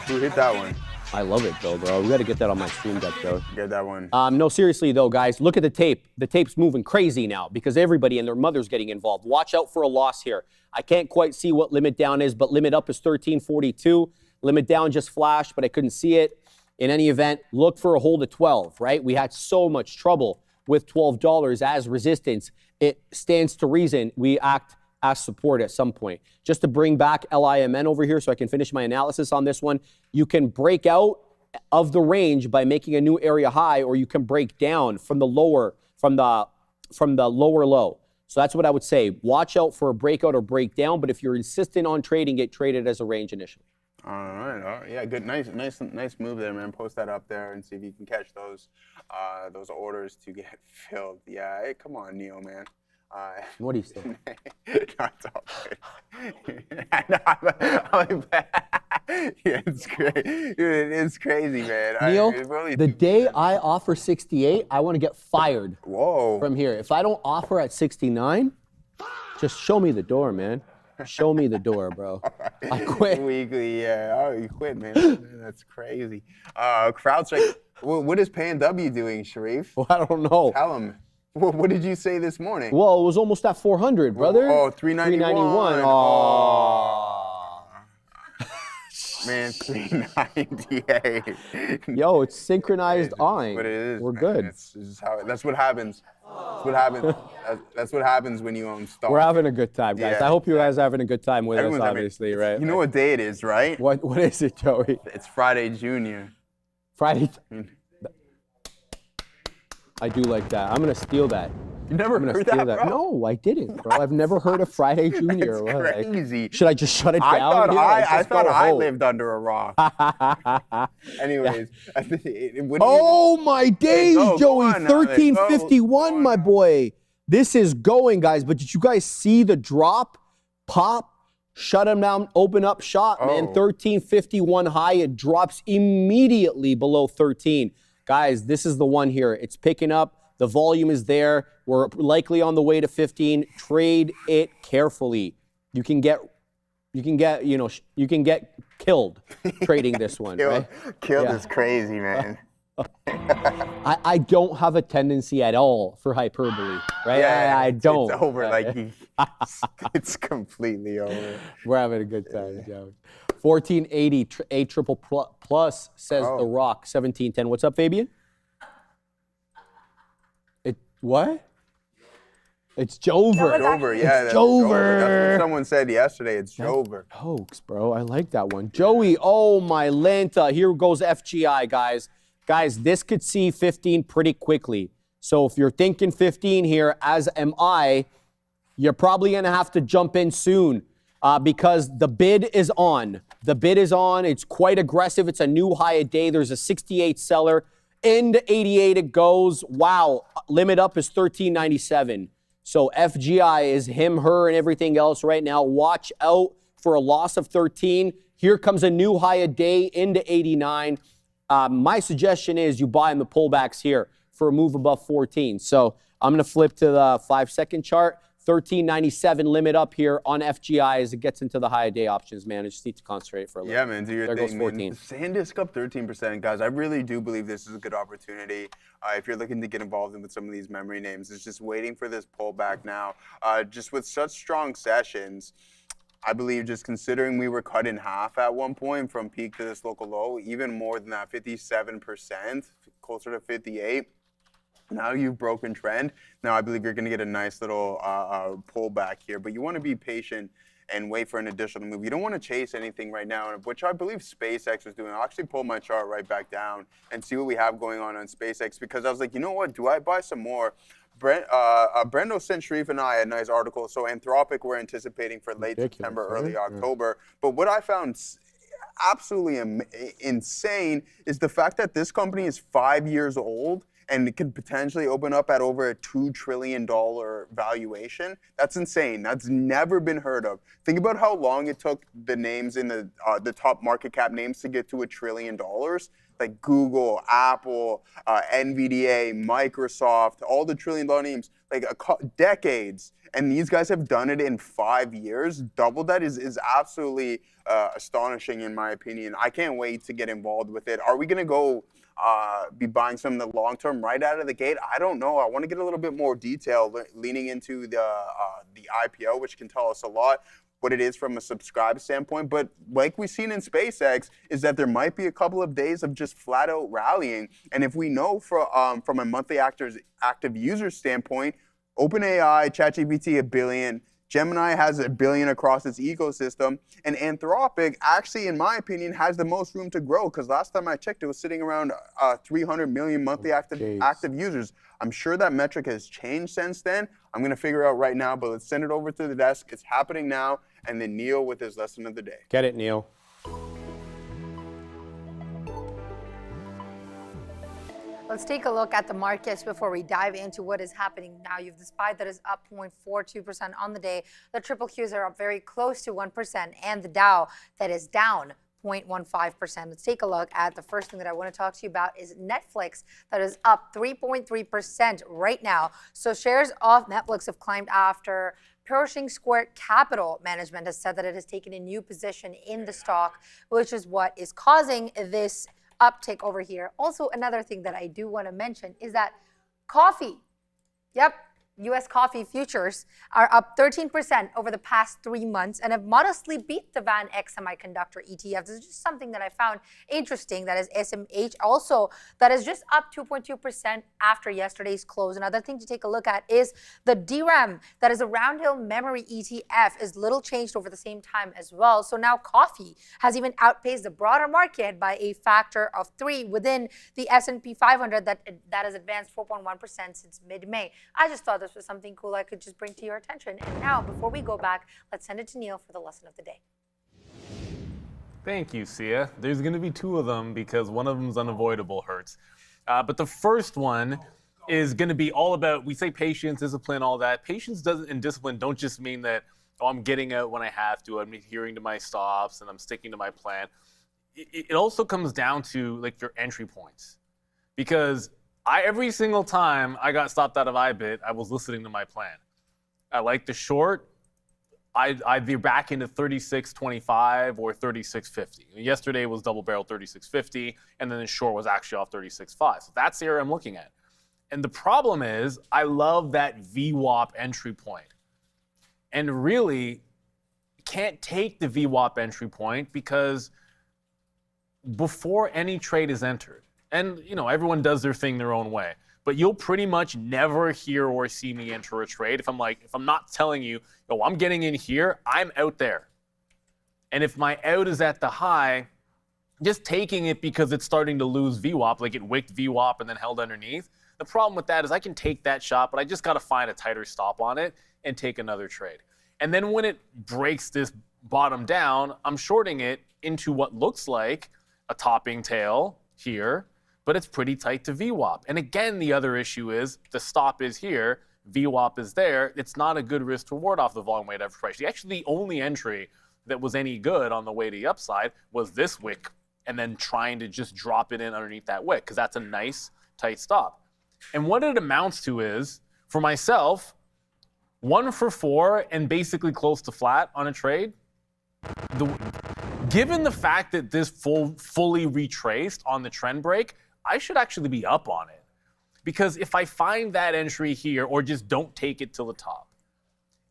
Who hit that one? I love it though, bro. We got to get that on my stream deck, though. Get that one. No, seriously though, guys, look at the tape. The tape's moving crazy now because everybody and their mother's getting involved. Watch out for a loss here. I can't quite see what limit down is, but limit up is 1342. Limit down just flashed, but I couldn't see it. In any event, look for a hold at 12, right? We had so much trouble with $12 as resistance. It stands to reason we act as support at some point. Just to bring back LIMN over here so I can finish my analysis on this one, you can break out of the range by making a new area high, or you can break down from the lower low. So that's what I would say. Watch out for a breakout or breakdown, but if you're insistent on trading it, trade it as a range initially. All right. Yeah, good. Nice move there, man. Post that up there and see if you can catch those orders to get filled. Yeah, hey, come on, Neo, man. What do you say? That's all good. Yeah, it's great. Dude, it's crazy, man. Neil, the day I offer 68, I want to get fired. Whoa. From here. If I don't offer at 69, just show me the door, man. Show me the door, bro. I quit. Weekly, yeah. Oh, you quit, man. That's crazy. CrowdStrike. What is PanW doing, Sharif? Well, I don't know. Tell him. What did you say this morning? Well, it was almost at 400, brother. Oh, 391. Oh. Man, 398. Yo, it's synchronized eyeing. But it is. We're man. good. That's what happens. That's what happens. That's what happens when you own stock. We're having a good time, guys. Yeah. I hope you guys are having a good time with Everyone's us, having- obviously, right? You know what day it is, right? What is it, Joey? It's Friday Junior. Friday. I do like that. I'm gonna steal that. You never I'm gonna heard steal that, bro? No, I didn't, bro. I've never heard of Friday Junior. That's What, like, crazy. should I just shut it down? I thought here? I Just thought go I home? lived under a rock. Anyways, what do you- Oh my days, Go Joey! on now, let's 1351, go. my boy. This is going, guys. But did you guys see the drop? Pop, shut him down, open up shot, man. Oh. 1351 high. It drops immediately below 13. Guys, this is the one here. It's picking up. The volume is there. We're likely on the way to 15. Trade it carefully. You can get killed trading this one, right? Killed Yeah. is crazy, man. I don't have a tendency at all for hyperbole, right? I don't. It's over. It's completely over. We're having a good time, Joe. 1480 A triple plus says Oh. The Rock. 1710. What's up, Fabian? What? It's Jover. Jover, yeah. It's that's Jover. Jover. That's what someone said yesterday. It's Jover. Hoax, bro. I like that one. Joey, oh my Lanta. Here goes FGI, guys. Guys, this could see 15 pretty quickly. So if you're thinking 15 here, as am I, you're probably going to have to jump in soon because the bid is on. The bid is on. It's quite aggressive. It's a new high a day. There's a 68 seller. Into 88 it goes. Wow. Limit up is 1397. So FGI is him, her, and everything else right now. Watch out for a loss of 13. Here comes a new high a day into 89. My suggestion is you buy in the pullbacks here for a move above 14. So I'm going to flip to the 5-second chart. 1397 limit up here on FGI as it gets into the high day options, man. I just need to concentrate for a little. Yeah, man, do your There thing. goes 14. SanDisk up 13%, guys. I really do believe this is a good opportunity. If you're looking to get involved with some of these memory names, it's just waiting for this pullback now. Just with such strong sessions, I believe just considering we were cut in half at one point from peak to this local low, even more than that, 57%, closer to 58. Now you've broken trend. Now I believe you're going to get a nice little pullback here, but you want to be patient and wait for an additional move. You don't want to chase anything right now, which I believe SpaceX is doing. I'll actually pull my chart right back down and see what we have going on SpaceX because I was like, you know what? Do I buy some more? Brendo sent Sharif and I a nice article. So Anthropic we're anticipating for late September, early October. But what I found absolutely insane is the fact that this company is 5 years old and it could potentially open up at over a $2 trillion valuation. That's insane. That's never been heard of. Think about how long it took the names in the top market cap names to get to $1 trillion. Like Google, Apple, NVDA, Microsoft, all the $1 trillion names, like decades. And these guys have done it in 5 years. Double that is absolutely astonishing in my opinion. I can't wait to get involved with it. Are we gonna go be buying some in the long term right out of the gate? I don't know. I want to get a little bit more detail leaning into the IPO, which can tell us a lot what it is from a subscribe standpoint. But like we've seen in SpaceX, is that there might be a couple of days of just flat out rallying. And if we know from a monthly active user standpoint, OpenAI, ChatGPT, 1 billion. Gemini has 1 billion across its ecosystem, and Anthropic actually, in my opinion, has the most room to grow because last time I checked, it was sitting around 300 million monthly active users. I'm sure that metric has changed since then. I'm going to figure out right now, but let's send it over to the desk. It's happening now, and then Neil with his lesson of the day. Get it, Neil. Let's take a look at the markets before we dive into what is happening now. You've the SPY that is up 0.42% on the day. The triple Qs are up very close to 1%, and the Dow that is down 0.15%. Let's take a look at the first thing that I want to talk to you about is Netflix, that is up 3.3% right now. So shares of Netflix have climbed after Pershing Square Capital Management has said that it has taken a new position in the stock, which is what is causing this uptick over here. Also, another thing that I do want to mention is that coffee, U.S. coffee futures are up 13% over the past 3 months and have modestly beat the Van Eck Semiconductor ETF. This is just something that I found interesting. That is SMH also, that is just up 2.2% after yesterday's close. Another thing to take a look at is the DRAM, that is a Round Hill Memory ETF, is little changed over the same time as well. So now coffee has even outpaced the broader market by a factor of 3 within the S&P 500 that has advanced 4.1% since mid-May. I just thought this was something cool I could just bring to your attention. And now, before we go back, let's send it to Neil for the lesson of the day. Thank you, Sia. There's going to be 2 of them because one of them is unavoidable, Hertz. But the first one is going to be all about, we say patience, discipline, all that. Patience and discipline don't just mean that, oh, I'm getting out when I have to, I'm adhering to my stops, and I'm sticking to my plan. It also comes down to like your entry points. Because every single time I got stopped out of IBIT, I was listening to my plan. I like the short. I'd be back into 36.25 or 36.50. Yesterday was double barrel 36.50, and then the short was actually off 36.5. So that's the area I'm looking at. And the problem is, I love that VWAP entry point. And really, can't take the VWAP entry point because before any trade is entered, and everyone does their thing their own way, but you'll pretty much never hear or see me enter a trade if I'm not telling you, oh, I'm getting in here, I'm out there. And if my out is at the high, just taking it because it's starting to lose VWAP, like it wicked VWAP and then held underneath. The problem with that is I can take that shot, but I just got to find a tighter stop on it and take another trade. And then when it breaks this bottom down, I'm shorting it into what looks like a topping tail here, but it's pretty tight to VWAP. And again, the other issue is the stop is here, VWAP is there. It's not a good risk to reward off the volume weighted average price. Actually, the only entry that was any good on the way to the upside was this wick and then trying to just drop it in underneath that wick because that's a nice tight stop. And what it amounts to is, for myself, 1 for 4 and basically close to flat on a trade. Given the fact that this fully retraced on the trend break, I should actually be up on it. Because if I find that entry here or just don't take it till the top,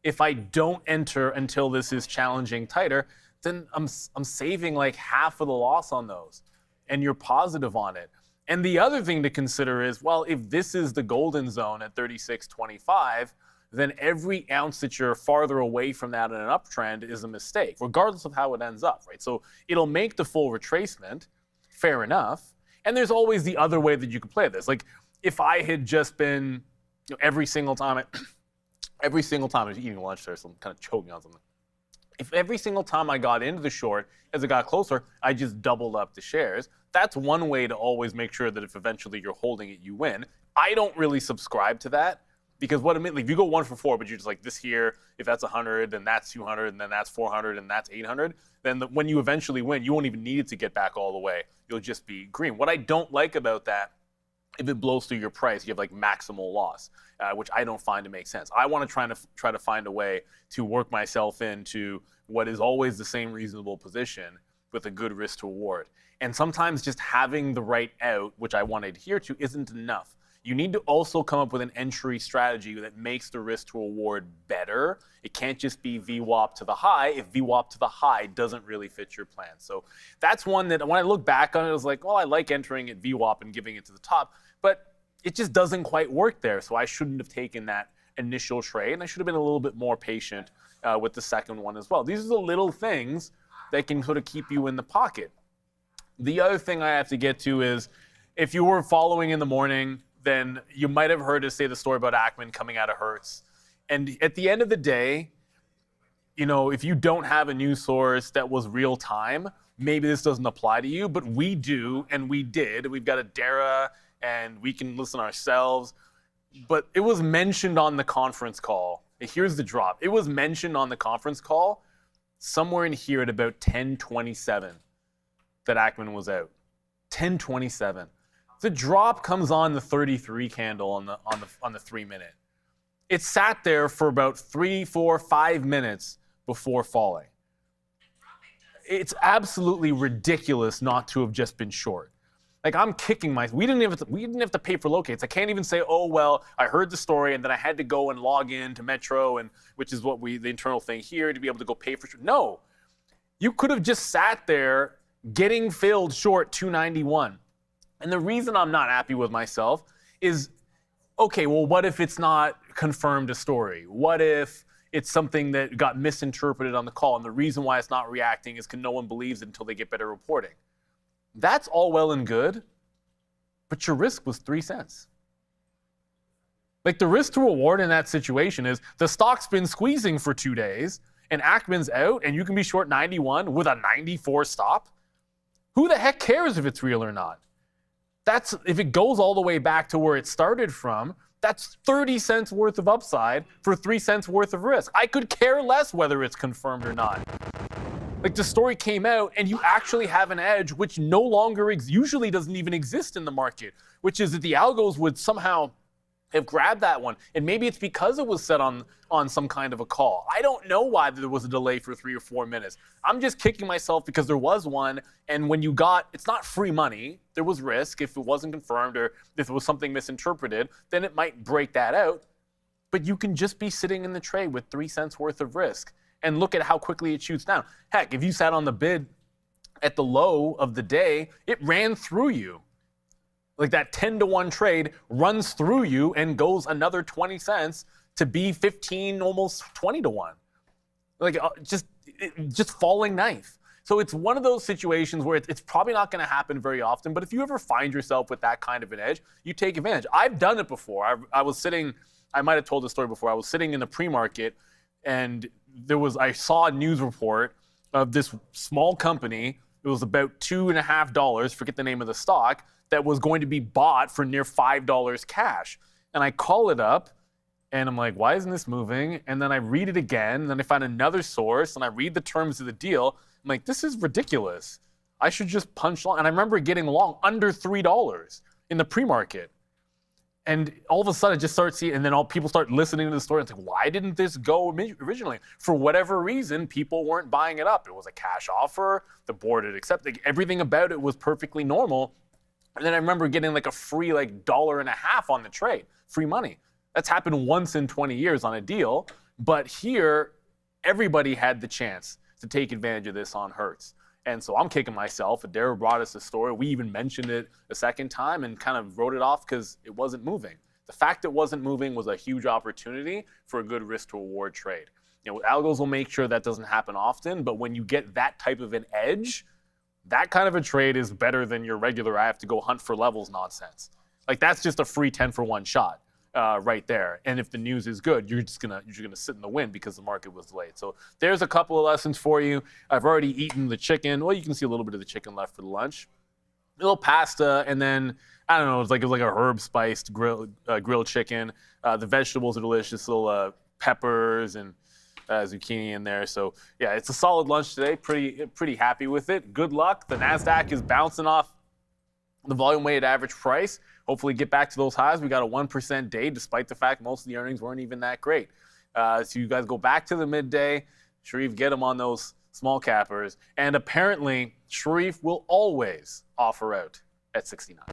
if I don't enter until this is challenging tighter, then I'm saving like half of the loss on those. And you're positive on it. And the other thing to consider is, well, if this is the golden zone at 36.25, then every ounce that you're farther away from that in an uptrend is a mistake, regardless of how it ends up, right? So it'll make the full retracement, fair enough. And there's always the other way that you could play this. Like if I had just been, every single time I was eating lunch there, so I'm kind of choking on something. If every single time I got into the short, as it got closer, I just doubled up the shares. That's one way to always make sure that if eventually you're holding it, you win. I don't really subscribe to that because what it means, like if you go 1 for 4, but you're just like this here, if that's 100, then that's 200, and then that's 400, and that's 800, then when you eventually win, you won't even need it to get back all the way. You'll just be green. What I don't like about that, if it blows through your price, you have like maximal loss, which I don't find to make sense. I want to try to find a way to work myself into what is always the same reasonable position with a good risk to reward. And sometimes just having the right out, which I want to adhere to, isn't enough. You need to also come up with an entry strategy that makes the risk to reward better. It can't just be VWAP to the high if VWAP to the high doesn't really fit your plan. So that's one that when I look back on it, I was like, well, I like entering at VWAP and giving it to the top, but it just doesn't quite work there. So I shouldn't have taken that initial trade, and I should have been a little bit more patient with the second one as well. These are the little things that can sort of keep you in the pocket. The other thing I have to get to is if you were following in the morning, then you might have heard us say the story about Ackman coming out of Hertz. And at the end of the day, if you don't have a news source that was real time, maybe this doesn't apply to you, but we do, and we did. We've got a DARA, and we can listen ourselves. But it was mentioned on the conference call. Here's the drop. It was mentioned on the conference call somewhere in here at about 10:27 that Ackman was out. 10.27. The drop comes on the 33 candle on the 3 minute. It sat there for about 3, 4, 5 minutes before falling. It's absolutely ridiculous not to have just been short. Like, I'm kicking we didn't have to pay for locates. I can't even say, oh, well, I heard the story and then I had to go and log in to Metro, and which is what the internal thing here, to be able to go pay for. No, you could have just sat there getting filled short 291. And the reason I'm not happy with myself is, okay, well, what if it's not confirmed a story? What if it's something that got misinterpreted on the call, and the reason why it's not reacting is because no one believes it until they get better reporting? That's all well and good, but your risk was 3 cents. Like, the risk to reward in that situation is the stock's been squeezing for 2 days, and Ackman's out, and you can be short 91 with a 94 stop. Who the heck cares if it's real or not? If it goes all the way back to where it started from, that's 30 cents worth of upside for 3 cents worth of risk. I could care less whether it's confirmed or not. Like, the story came out and you actually have an edge which no longer usually doesn't even exist in the market, which is that the algos would somehow have grabbed that one. And maybe it's because it was set on some kind of a call. I don't know why there was a delay for 3 or 4 minutes. I'm just kicking myself because there was one. And when it's not free money, there was risk. If it wasn't confirmed or if it was something misinterpreted, then it might break that out. But you can just be sitting in the trade with 3 cents worth of risk and look at how quickly it shoots down. Heck, if you sat on the bid at the low of the day, it ran through you. Like, that 10-to-1 trade runs through you and goes another 20 cents to be 15, almost 20-to-1. Like, just falling knife. So it's one of those situations where it's probably not going to happen very often, but if you ever find yourself with that kind of an edge, you take advantage. I've done it before. I might have told the story before. I was sitting in the pre-market, and I saw a news report of this small company. It was about $2.50, forget the name of the stock, that was going to be bought for near $5 cash. And I call it up, and I'm like, why isn't this moving? And then I read it again, and then I find another source, and I read the terms of the deal. I'm like, this is ridiculous. I should just punch long. And I remember getting long under $3 in the pre-market. And all of a sudden, I just start seeing, and then all people start listening to the story. It's like, why didn't this go originally? For whatever reason, people weren't buying it up. It was a cash offer. The board had accepted. Everything about it was perfectly normal. And then I remember getting like a free $1.50 on the trade, free money. That's happened once in 20 years on a deal. But here, everybody had the chance to take advantage of this on Hertz. And so I'm kicking myself. Adair brought us a story. We even mentioned it a second time and kind of wrote it off because it wasn't moving. The fact it wasn't moving was a huge opportunity for a good risk to reward trade. Algos will make sure that doesn't happen often, but when you get that type of an edge, that kind of a trade is better than your regular I have to go hunt for levels nonsense. Like, that's just a free 10-for-1 shot right there. And if the news is good, you're gonna sit in the wind because the market was delayed. So there's a couple of lessons for you. I've already eaten the chicken. Well, you can see a little bit of the chicken left for the lunch. A little pasta, and then I don't know. It was like a herb spiced grilled chicken. The vegetables are delicious. Little peppers and zucchini in there. So yeah, it's a solid lunch today. Pretty happy with it. Good luck. The Nasdaq is bouncing off the volume weighted average price. Hopefully get back to those highs. We got a 1% day, despite the fact most of the earnings weren't even that great. So you guys go back to the midday. Sharif, get them on those small cappers. And apparently, Sharif will always offer out at 69.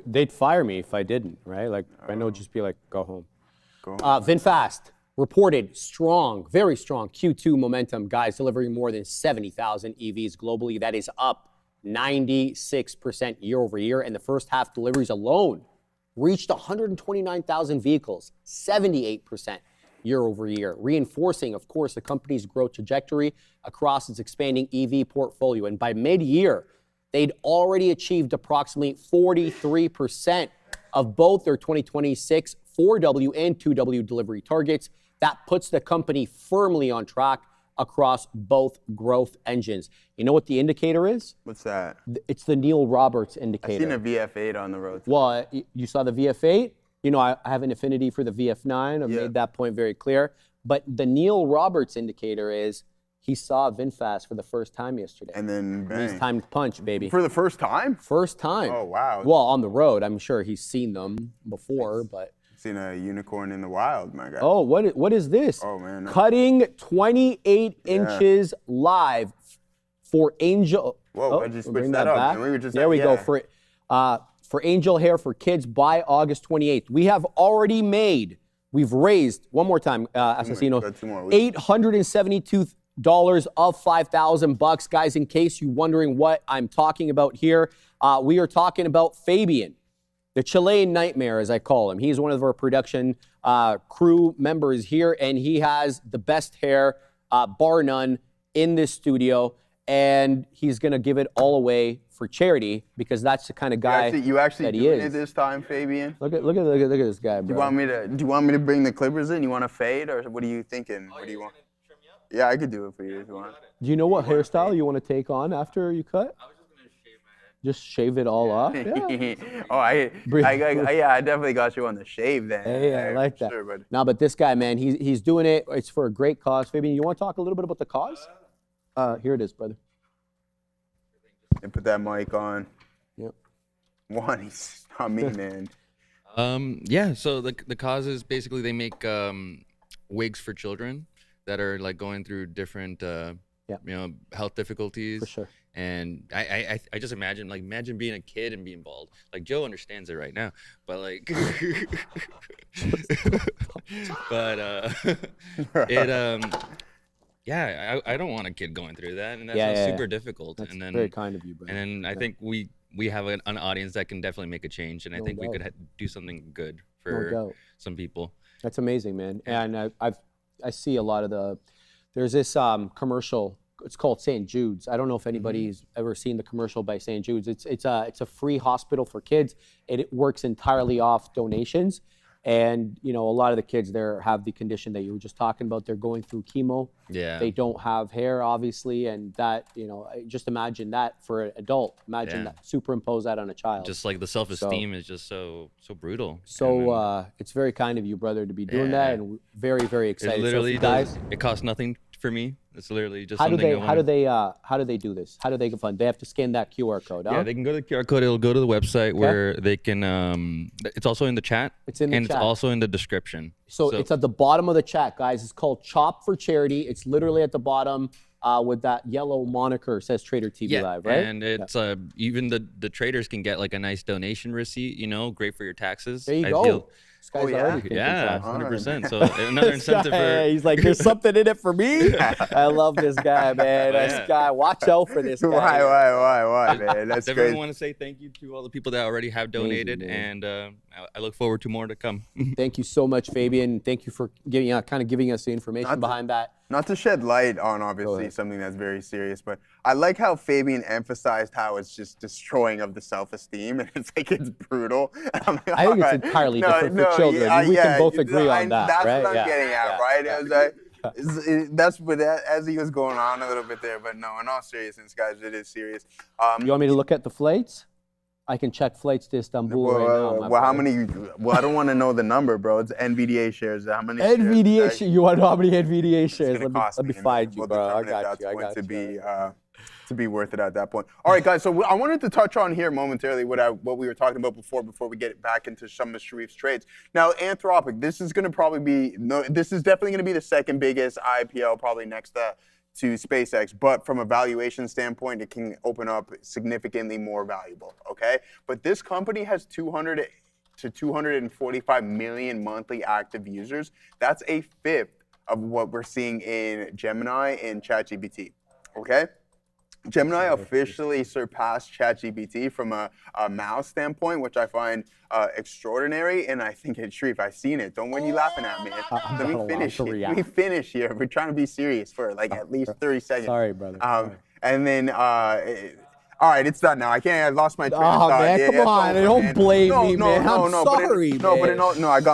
They'd fire me if I didn't, right? Like, I know, just be like, go home. VinFast reported strong, very strong Q2 momentum, guys, delivering more than 70,000 EVs globally. That is up 96% year over year. And the first half deliveries alone reached 129,000 vehicles, 78% year over year, reinforcing, of course, the company's growth trajectory across its expanding EV portfolio. And by mid-year, they'd already achieved approximately 43% of both their 2026 4W and 2W delivery targets. That puts the company firmly on track across both growth engines. You know what the indicator is? What's that? It's the Neil Roberts indicator. I've seen a VF8 on the road. Well, you saw the VF8? You know, I have an affinity for the VF9. I've made that point very clear. But the Neil Roberts indicator is he saw VinFast for the first time yesterday. And then bang. He's timed punch, baby. For the first time? First time. Oh, wow. Well, on the road, I'm sure he's seen them before, but. Seen a unicorn in the wild, my guy. Oh, what is this? Oh, man. No. Cutting 28 inches live for Angel. Whoa, why'd you switch that up? Back. We were just there we go. For Angel Hair for Kids by August 28th. We have already made, we've raised, one more time, Assassino, $872 of $5,000. Guys, in case you're wondering what I'm talking about here, we are talking about Fabian. The Chilean Nightmare, as I call him. He's one of our production crew members here, and he has the best hair, bar none, in this studio. And he's going to give it all away for charity because that's the kind of guy you actually that he doing is. It this time, Fabian? Look at this guy, bro. Do you want me to bring the clippers in? You want to fade, or what are you thinking? What do you want? Yeah, I could do it for you if you want. Do you know what hairstyle you want to take on after you cut? Just shave it all off? Yeah. Oh, I definitely got you on the shave then. Hey, I like that. Sure, but No, but this guy, man, he's doing it. It's for a great cause. Fabian, you want to talk a little bit about the cause? Here it is, brother. and put that mic on. Yep. One, he's not me, man. Yeah, so the cause is basically they make wigs for children that are like going through different health difficulties. For sure. And I just imagine being a kid and being bald. Like Joe understands it right now, but like, I don't want a kid going through that, and that's super difficult. That's and then very kind of you, bro. And then I think we have an audience that can definitely make a change, and I think we could do something good for some people. That's amazing, man. And I see a lot of there's this commercial. It's called St. Jude's. I don't know if anybody's ever seen the commercial by St. Jude's. It's a free hospital for kids. It works entirely off donations. And, you know, a lot of the kids there have the condition that you were just talking about. They're going through chemo. Yeah. They don't have hair, obviously. And that, you know, just imagine that for an adult. Imagine that, superimpose that on a child. Just like the self-esteem is just so brutal. So it's very kind of you, brother, to be doing that. And very, very excited. It literally it costs nothing for me. It's literally just how do they do this? How do they get fund? They have to scan that QR code. Huh? Yeah, they can go to the QR code. It'll go to the website where they can. It's also in the chat. It's in the chat. It's also in the description. So it's at the bottom of the chat, guys. It's called Chop for Charity. It's literally at the bottom with that yellow moniker. It says Trader TV Live, right? And it's even the traders can get like a nice donation receipt. You know, great for your taxes. There you go. This guy's already 100%. So another incentive for. He's like, there's something in it for me. I love this guy, man. This guy, watch out for this guy. Why, man? That's definitely great. want to say thank you to all the people that already have donated, and I look forward to more to come. Thank you so much, Fabian. Thank you for giving us the information behind that. Not to shed light on obviously something that's very serious, but I like how Fabian emphasized how it's just destroying of the self-esteem, and it's like it's brutal. I'm like, I think it's entirely different for children. We can both agree on that, that's right? what I'm getting at, right? It was like, that's what as he was going on a little bit there, but no, in all seriousness, guys, it is serious. You want me to look at the flights? I can check flights to Istanbul right now. Well, how many? Well, I don't want to know the number, bro. It's NVDA shares. How many? NVDA shares. You want to know how many NVDA shares? Let me find you, we'll bro. I determine got if that's you. going to be worth it at that point. All right, guys. So I wanted to touch on here momentarily what we were talking about before we get back into some of Sharif's trades. Now, Anthropic. This is going to probably be this is definitely going to be the second biggest IPO, probably next to SpaceX, but from a valuation standpoint, it can open up significantly more valuable, okay? But this company has 200 to 245 million monthly active users. That's a fifth of what we're seeing in Gemini and ChatGPT, okay? Gemini officially surpassed ChatGPT from a mouse standpoint, which I find extraordinary. And I think, Sharif, I've seen it. Don't you laughing at me. Let me finish. Let me finish here. We're trying to be serious for like at least 30 seconds. Sorry, brother. And then, all right, it's done now. I lost my train of thought. Man, come on. Don't blame me, man. I'm sorry, man.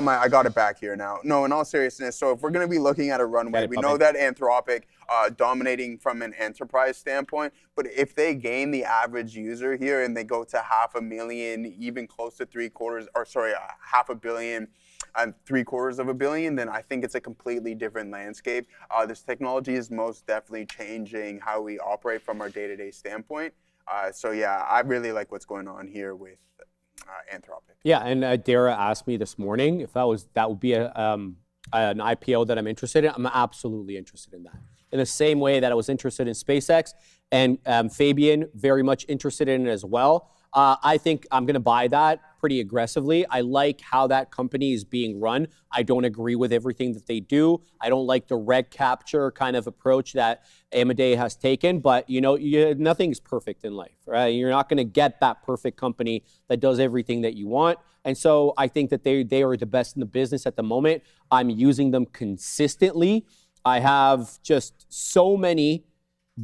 I got it back here now. No, in all seriousness, so if we're going to be looking at a runway, we know that Anthropic dominating from an enterprise standpoint. But if they gain the average user here and they go to 500,000, even close to 500 million and 750 million, then I think it's a completely different landscape. This technology is most definitely changing how we operate from our day-to-day standpoint. So yeah, I really like what's going on here with Anthropic. Yeah, and Dara asked me this morning if that would be an IPO that I'm interested in. I'm absolutely interested in that. In the same way that I was interested in SpaceX, and Fabian very much interested in it as well. I think I'm going to buy that pretty aggressively. I like how that company is being run. I don't agree with everything that they do. I don't like the reg capture kind of approach that Amadei has taken, but nothing's perfect in life, right? You're not going to get that perfect company that does everything that you want. And so I think that they are the best in the business at the moment. I'm using them consistently. I have just so many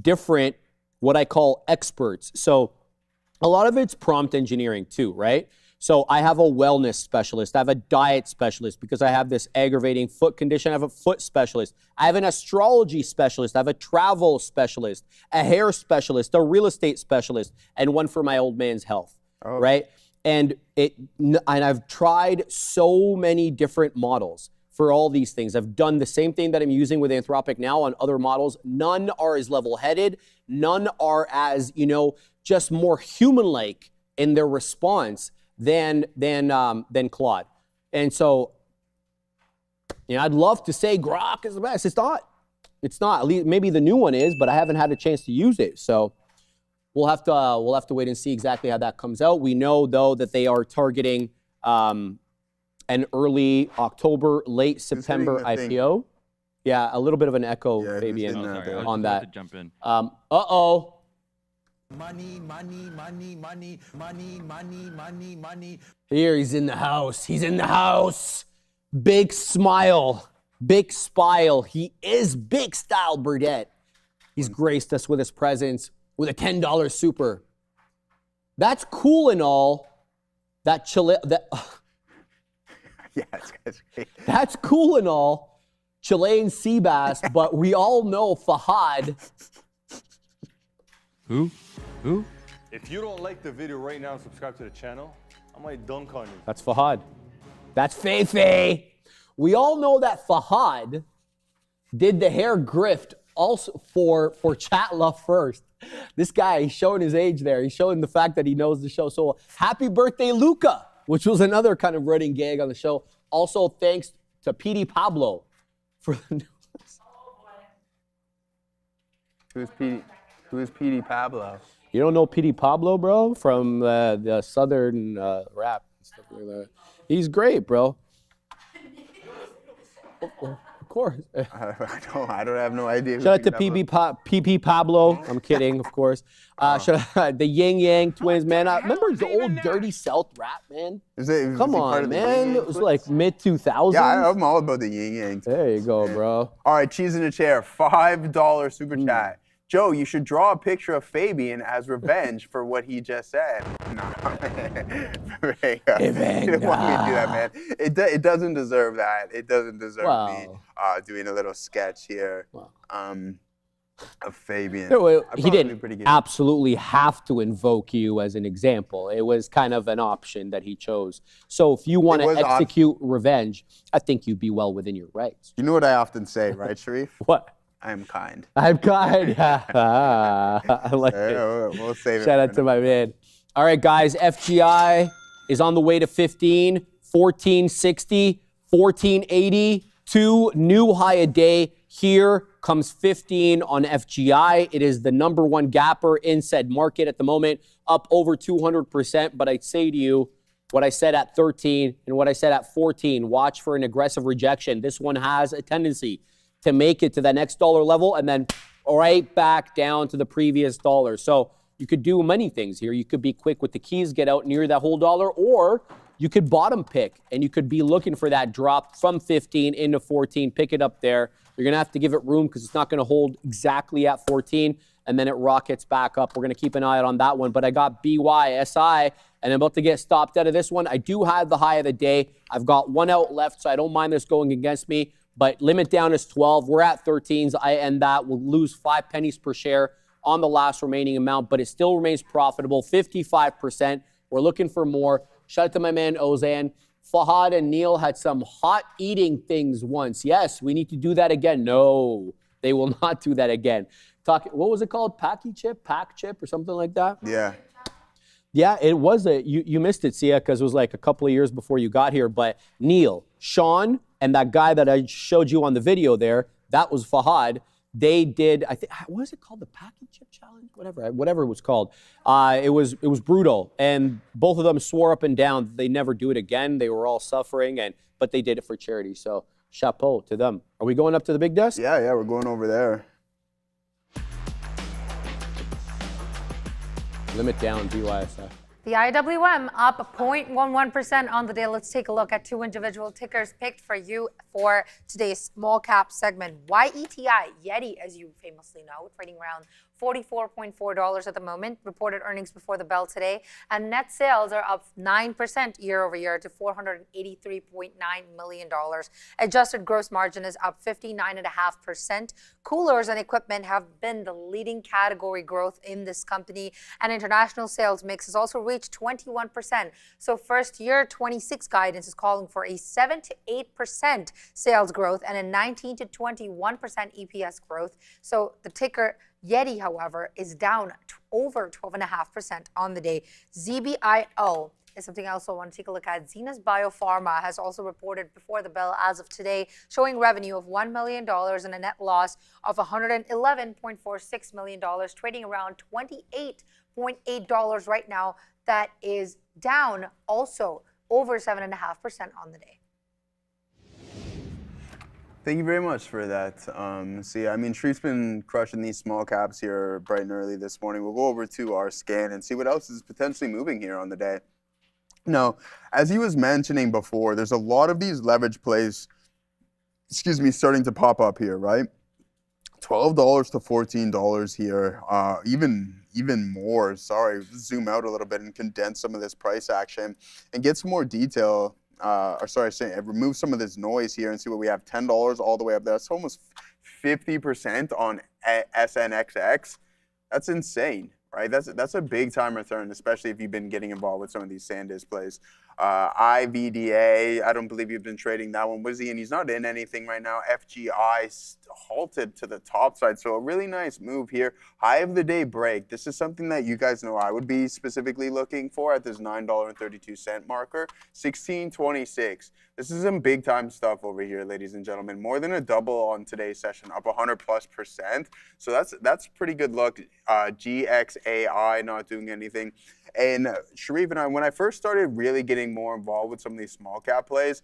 different, what I call experts. So a lot of it's prompt engineering too, right? So I have a wellness specialist. I have a diet specialist because I have this aggravating foot condition. I have a foot specialist. I have an astrology specialist. I have a travel specialist, a hair specialist, a real estate specialist, and one for my old man's health, right? And I've tried so many different models for all these things. I've done the same thing that I'm using with Anthropic now on other models. None are as level-headed. None are as, just more human-like in their response than Claude. And so, I'd love to say Grok is the best. It's not. It's not. At least maybe the new one is, but I haven't had a chance to use it. So we'll have to wait and see exactly how that comes out. We know though that they are targeting an early October, late September IPO. Yeah, a little bit of an echo, Fabian, on that. To jump in. Uh-oh. Money, money, money, money, money, money, money, money. Here, he's in the house. He's in the house. Big smile. Big spile. He is big style, Burdette. He's graced us with his presence with a $10 super. That's cool and all. Yeah, that's great. That's cool and all. Chilean sea bass, but we all know Fahad. Who? If you don't like the video right now and subscribe to the channel, I might dunk on you. That's Fahad. That's Feifei. We all know that Fahad did the hair grift also for Chatla first. This guy, he's showing his age there. He's showing the fact that he knows the show so well. Happy birthday, Luca, which was another kind of running gag on the show. Also, thanks to PD Pablo for the news. Who's PD Pablo? You don't know PD Pablo, bro? From the Southern rap and stuff like that. He's great, bro. Of course. I don't have no idea. Shout out to PP Pablo. I'm kidding, of course. Shout out the Yang Yang twins, man. Remember the old Dirty South rap, man? Come on, man. It was like mid-2000s. Yeah, I'm all about the Yang Yang. There you go, bro. All right, Cheese in a Chair, $5 super chat. Joe, you should draw a picture of Fabian as revenge for what he just said. No. You don't want me to do that, man. It doesn't deserve that. It doesn't deserve me doing a little sketch here of Fabian. He didn't absolutely have to invoke you as an example. It was kind of an option that he chose. So if you want to execute revenge, I think you'd be well within your rights. You know what I often say, right, Sharif? What? I am kind. I'm kind. I like it. We'll save it. Shout out to my man. All right, guys. FGI is on the way to 15, 1460, 1480. 2 new high a day. Here comes 15 on FGI. It is the number one gapper in said market at the moment, up over 200%. But I'd say to you, what I said at 13 and what I said at 14, watch for an aggressive rejection. This one has a tendency to make it to the next dollar level and then right back down to the previous dollar. So you could do many things here. You could be quick with the keys, get out near that whole dollar, or you could bottom pick and you could be looking for that drop from 15 into 14, pick it up there. You're gonna have to give it room because it's not gonna hold exactly at 14 and then it rockets back up. We're gonna keep an eye out on that one. But I got BYSI and I'm about to get stopped out of this one. I do have the high of the day. I've got one out left, so I don't mind this going against me. but limit down is 12. We're at 13s, and that will lose 5 pennies per share on the last remaining amount, but it still remains profitable, 55%. We're looking for more. Shout out to my man Ozan. Fahad and Neil had some hot eating things once. Yes, we need to do that again. No, they will not do that again. What was it called? Pack chip or something like that? Yeah. Yeah, it was you missed it, Sia, because it was like a couple of years before you got here. But Neil, Sean, and that guy that I showed you on the video there, that was Fahad. They did, I think, what is it called? The Packy Chip Challenge? Whatever it was called. It was brutal. And both of them swore up and down that they never do it again. They were all suffering, but they did it for charity. So chapeau to them. Are we going up to the big desk? Yeah, we're going over there. Limit down, BYSF. The IWM up 0.11% on the day. Let's take a look at 2 individual tickers picked for you for today's small cap segment. YETI, Yeti, as you famously know, trading around $44.4 at the moment. Reported earnings before the bell today. And net sales are up 9% year over year to $483.9 million. Adjusted gross margin is up 59.5%. Coolers and equipment have been the leading category growth in this company. And international sales mix has also reached 21%. So first year 26 guidance is calling for a 7 to 8% sales growth and a 19 to 21% EPS growth. So the ticker Yeti, however, is down over 12.5% on the day. ZBIO is something else I want to take a look at. Zenas Biopharma has also reported before the bell as of today, showing revenue of $1 million and a net loss of $111.46 million, trading around $28.8 right now. That is down also over 7.5% on the day. Thank you very much for that. I mean, Shreef's been crushing these small caps here bright and early this morning. We'll go over to our scan and see what else is potentially moving here on the day. Now, as he was mentioning before, there's a lot of these leverage plays, starting to pop up here, right? $12 to $14 here, even more. Sorry, zoom out a little bit and condense some of this price action and get some more detail. Remove some of this noise here and see what we have. $10 all the way up there. That's almost 50% on SNXX. That's insane, right? That's a big time return, especially if you've been getting involved with some of these SanDisk plays. IVDA, I don't believe you've been trading that one. Was he? And he's not in anything right now. FGI halted to the top side. So a really nice move here. High of the day break. This is something that you guys know I would be specifically looking for at this $9.32 marker. 16.26. This is some big time stuff over here, ladies and gentlemen. More than a double on today's session, up 100+%. So that's pretty good look. GXAI not doing anything. And Shreef and I, when I first started really getting more involved with some of these small cap plays,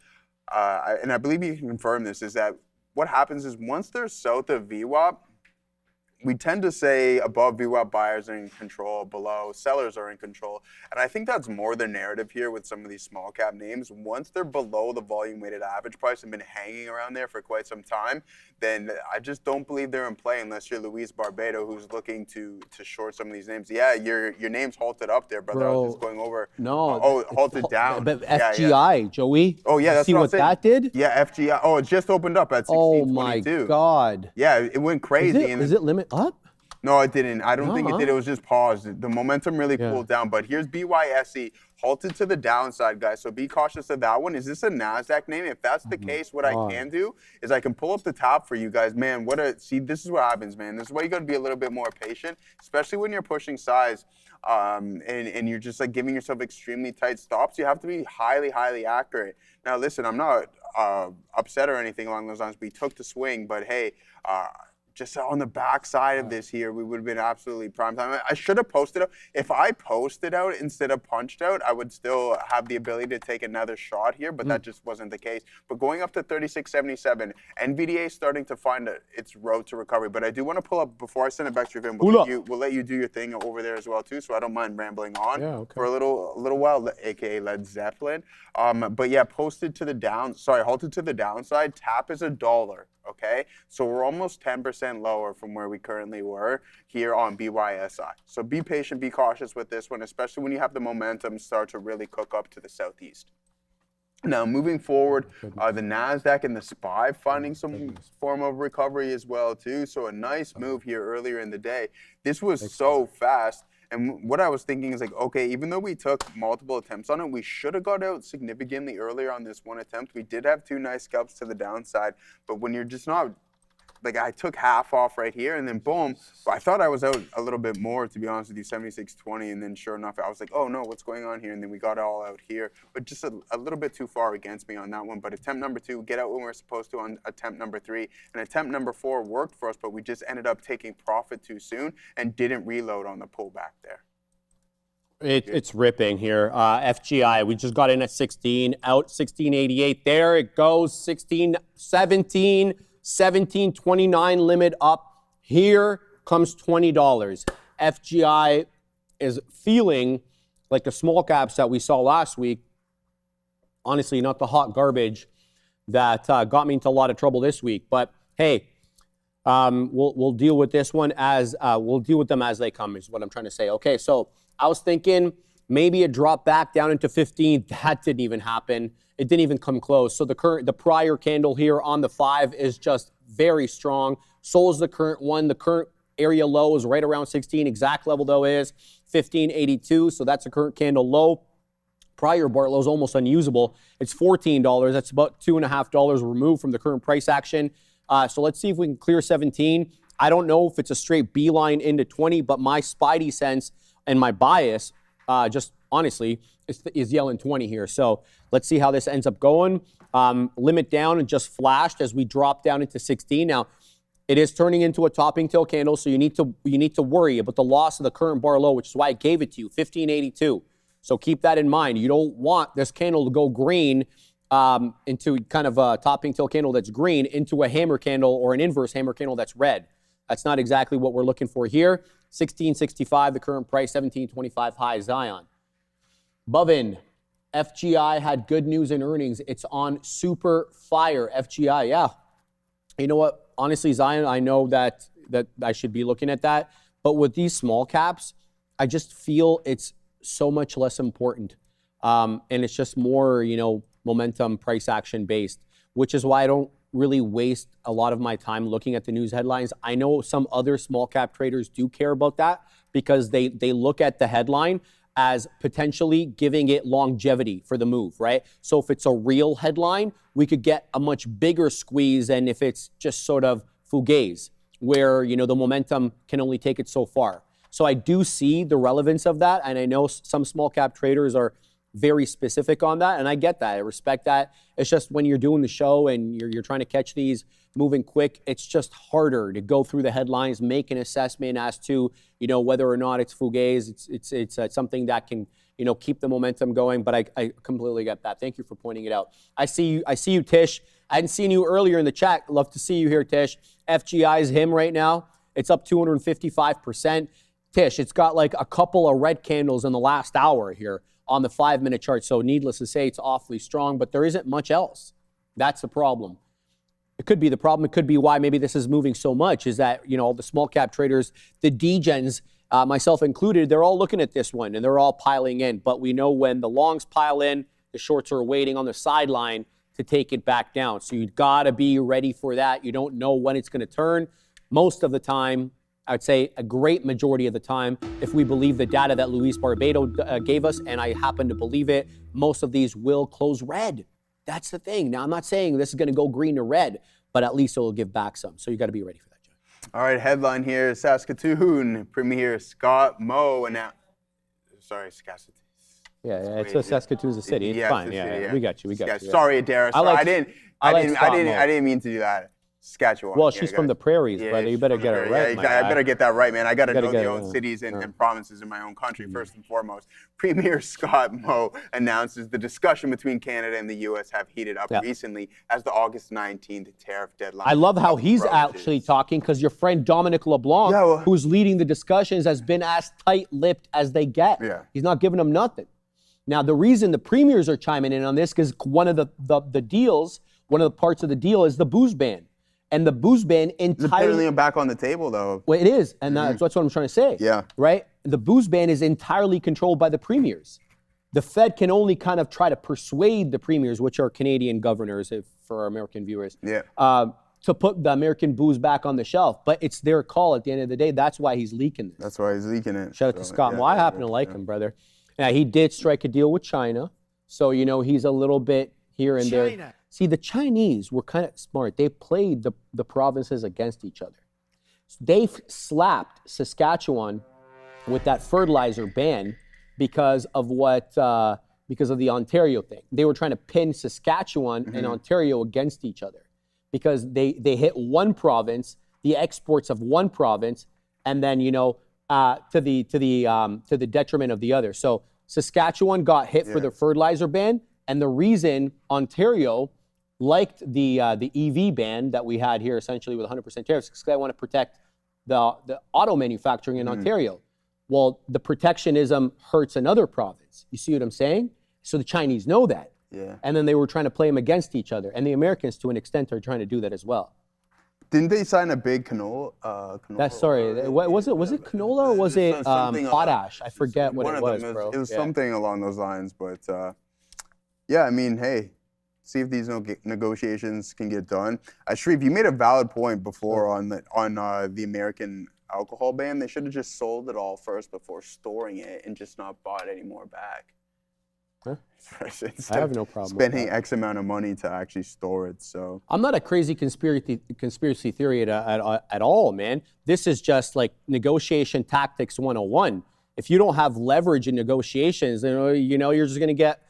and I believe you can confirm this, is that what happens is once they're south of VWAP, we tend to say above VWAP buyers are in control, below sellers are in control. And I think that's more the narrative here with some of these small cap names. Once they're below the volume weighted average price and been hanging around there for quite some time, then I just don't believe they're in play unless you're Luis Barbado, who's looking to short some of these names. Yeah, your name's halted up there, brother. Bro, I was just going over. No. Halted down. But FGI, Joey. Oh, yeah, that's see what that did? Yeah, FGI. Oh, it just opened up at 16.22. Oh, my God. Yeah, it went crazy. Is it limit up? No, it didn't. I don't think it did. It was just paused. The momentum really cooled down. But here's BYSE, halted to the downside, guys. So be cautious of that one. Is this a NASDAQ name? If that's the case, what I can do is I can pull up the top for you guys. Man, see, this is what happens, man. This is why you got to be a little bit more patient, especially when you're pushing size and you're just like giving yourself extremely tight stops. You have to be highly, highly accurate. Now, listen, I'm not upset or anything along those lines. We took the swing, but hey, just on the back side of this here, we would have been absolutely prime time. I should have posted out. If I posted out instead of punched out, I would still have the ability to take another shot here, but that just wasn't the case. But going up to 36.77, NVDA is starting to find its road to recovery. But I do want to pull up, before I send it back to you, we'll let you do your thing over there as well, too, so I don't mind rambling on for a little while, aka Led Zeppelin. But yeah, halted to the downside. TAP is $1. Okay, so we're almost 10% lower from where we currently were here on BYSI. So be patient, be cautious with this one, especially when you have the momentum start to really cook up to the southeast. Now, moving forward, the NASDAQ and the SPY finding some form of recovery as well, too. So a nice move here earlier in the day. This was so fast. And what I was thinking is like, okay, even though we took multiple attempts on it, we should have got out significantly earlier on this one attempt. We did have 2 nice scalps to the downside. But when you're just not, like I took half off right here and then boom, I thought I was out a little bit more, to be honest with you, 76.20. And then sure enough, I was like, oh no, what's going on here? And then we got it all out here, but just a little bit too far against me on that one. But attempt number 2, get out when we're supposed to on attempt number 3. And attempt number 4 worked for us, but we just ended up taking profit too soon and didn't reload on the pullback there. It's ripping here. FGI, we just got in at 16, out 16.88. There it goes, 16, 17, 17.29 limit up. Here comes $20. FGI is feeling like the small caps that we saw last week. Honestly, not the hot garbage that got me into a lot of trouble this week. But hey, we'll deal with this one as we'll deal with them as they come. Is what I'm trying to say. Okay, so I was thinking maybe a drop back down into 15. That didn't even happen. It didn't even come close. So the prior candle here on the 5 is just very strong. So is the current one. The current area low is right around 16. Exact level though is 15.82. So that's a current candle low. Prior bar low is almost unusable. It's $14. That's about $2.50 removed from the current price action. So let's see if we can clear 17. I don't know if it's a straight beeline into 20, but my spidey sense and my bias, just honestly, is yelling 20 here. So let's see how this ends up going. Limit down and just flashed as we drop down into 16. Now, it is turning into a topping tail candle, so you need to worry about the loss of the current bar low, which is why I gave it to you, 15.82. So keep that in mind. You don't want this candle to go green into kind of a topping tail candle that's green into a hammer candle or an inverse hammer candle that's red. That's not exactly what we're looking for here. 16.65, the current price, 17.25 high Zion. Bovin, FGI had good news in earnings. It's on super fire. FGI, yeah. You know what? Honestly, Zion, I know that I should be looking at that. But with these small caps, I just feel it's so much less important. And it's just more, momentum, price action based, which is why I don't really waste a lot of my time looking at the news headlines. I know some other small cap traders do care about that because they look at the headline as potentially giving it longevity for the move, right? So if it's a real headline, we could get a much bigger squeeze than if it's just sort of fugazi, where, the momentum can only take it so far. So I do see the relevance of that, and I know some small cap traders are very specific on that, and I get that. I respect that. It's just when you're doing the show and you're trying to catch these moving quick, it's just harder to go through the headlines, make an assessment as to, whether or not it's fugazi. It's something that can, keep the momentum going, but I completely get that. Thank you for pointing it out. I see you, Tish. I hadn't seen you earlier in the chat. Love to see you here, Tish. FGI is him right now. It's up 255%. Tish, it's got like a couple of red candles in the last hour here on the 5-minute chart. So needless to say, it's awfully strong, but there isn't much else. That's the problem. It could be the problem. It could be why maybe this is moving so much is that, the small cap traders, the degens, myself included, they're all looking at this one and they're all piling in. But we know when the longs pile in, the shorts are waiting on the sideline to take it back down. So you've got to be ready for that. You don't know when it's going to turn. Most of the time, I'd say a great majority of the time, if we believe the data that Luis Barbato gave us, and I happen to believe it, most of these will close red. That's the thing. Now, I'm not saying this is going to go green to red, but at least it will give back some. So you got to be ready for that, John. All right, headline here, Saskatoon Premier Scott Moe announced. Sorry, Saskatoon. Yeah, it's Saskatoon's a city. It's fine. Yeah, we got you. Sorry, Dara. I didn't mean to do that. Saskatchewan. Well, she's from the prairies, brother. You better get it right. I better get that right, man. I got to know the own cities and provinces in my own country, first and foremost. Premier Scott Moe announces the discussion between Canada and the U.S. have heated up recently as the August 19th tariff deadline. I love how he's actually talking because your friend Dominic LeBlanc, who's leading the discussions, has been as tight-lipped as they get. Yeah. He's not giving them nothing. Now, the reason the premiers are chiming in on this because one of the deals, one of the parts of the deal is the booze ban. And the booze ban entirely back on the table, though. Well, it is, and that's what I'm trying to say. Yeah. Right? The booze ban is entirely controlled by the premiers. the Fed can only kind of try to persuade the premiers, which are Canadian governors, for our American viewers, to put the American booze back on the shelf. But it's their call at the end of the day. That's why he's leaking this. That's why he's leaking it. Shout out to Scott. Well, I happen to like him, brother. Yeah, he did strike a deal with China. So, you know, he's a little bit here and there. See, the Chinese were kind of smart. They played the provinces against each other. They slapped Saskatchewan with that fertilizer ban because of the Ontario thing. They were trying to pin Saskatchewan and Ontario against each other because they hit one province, the exports of one province, and then, you know, to the detriment of the other. So Saskatchewan got hit for the fertilizer ban, and the reason Ontario liked the EV ban that we had here, essentially with 100% tariffs, because they want to protect the auto manufacturing in Ontario. Well, the protectionism hurts another province. You see what I'm saying? So the Chinese know that. Yeah. And then they were trying to play them against each other. And the Americans, to an extent, are trying to do that as well. Didn't they sign a big canola? Was it canola or was it potash? I forget what it was, bro. It was something along those lines. But yeah, I mean, hey, see if these negotiations can get done. Shreve, you made a valid point before on the American alcohol ban. They should have just sold it all first before storing it and just not bought any more back. Huh? I have no problem spending X amount of money to actually store it. So I'm not a crazy conspiracy theory at all, man. This is just like negotiation tactics 101. If you don't have leverage in negotiations, you know you're just going to get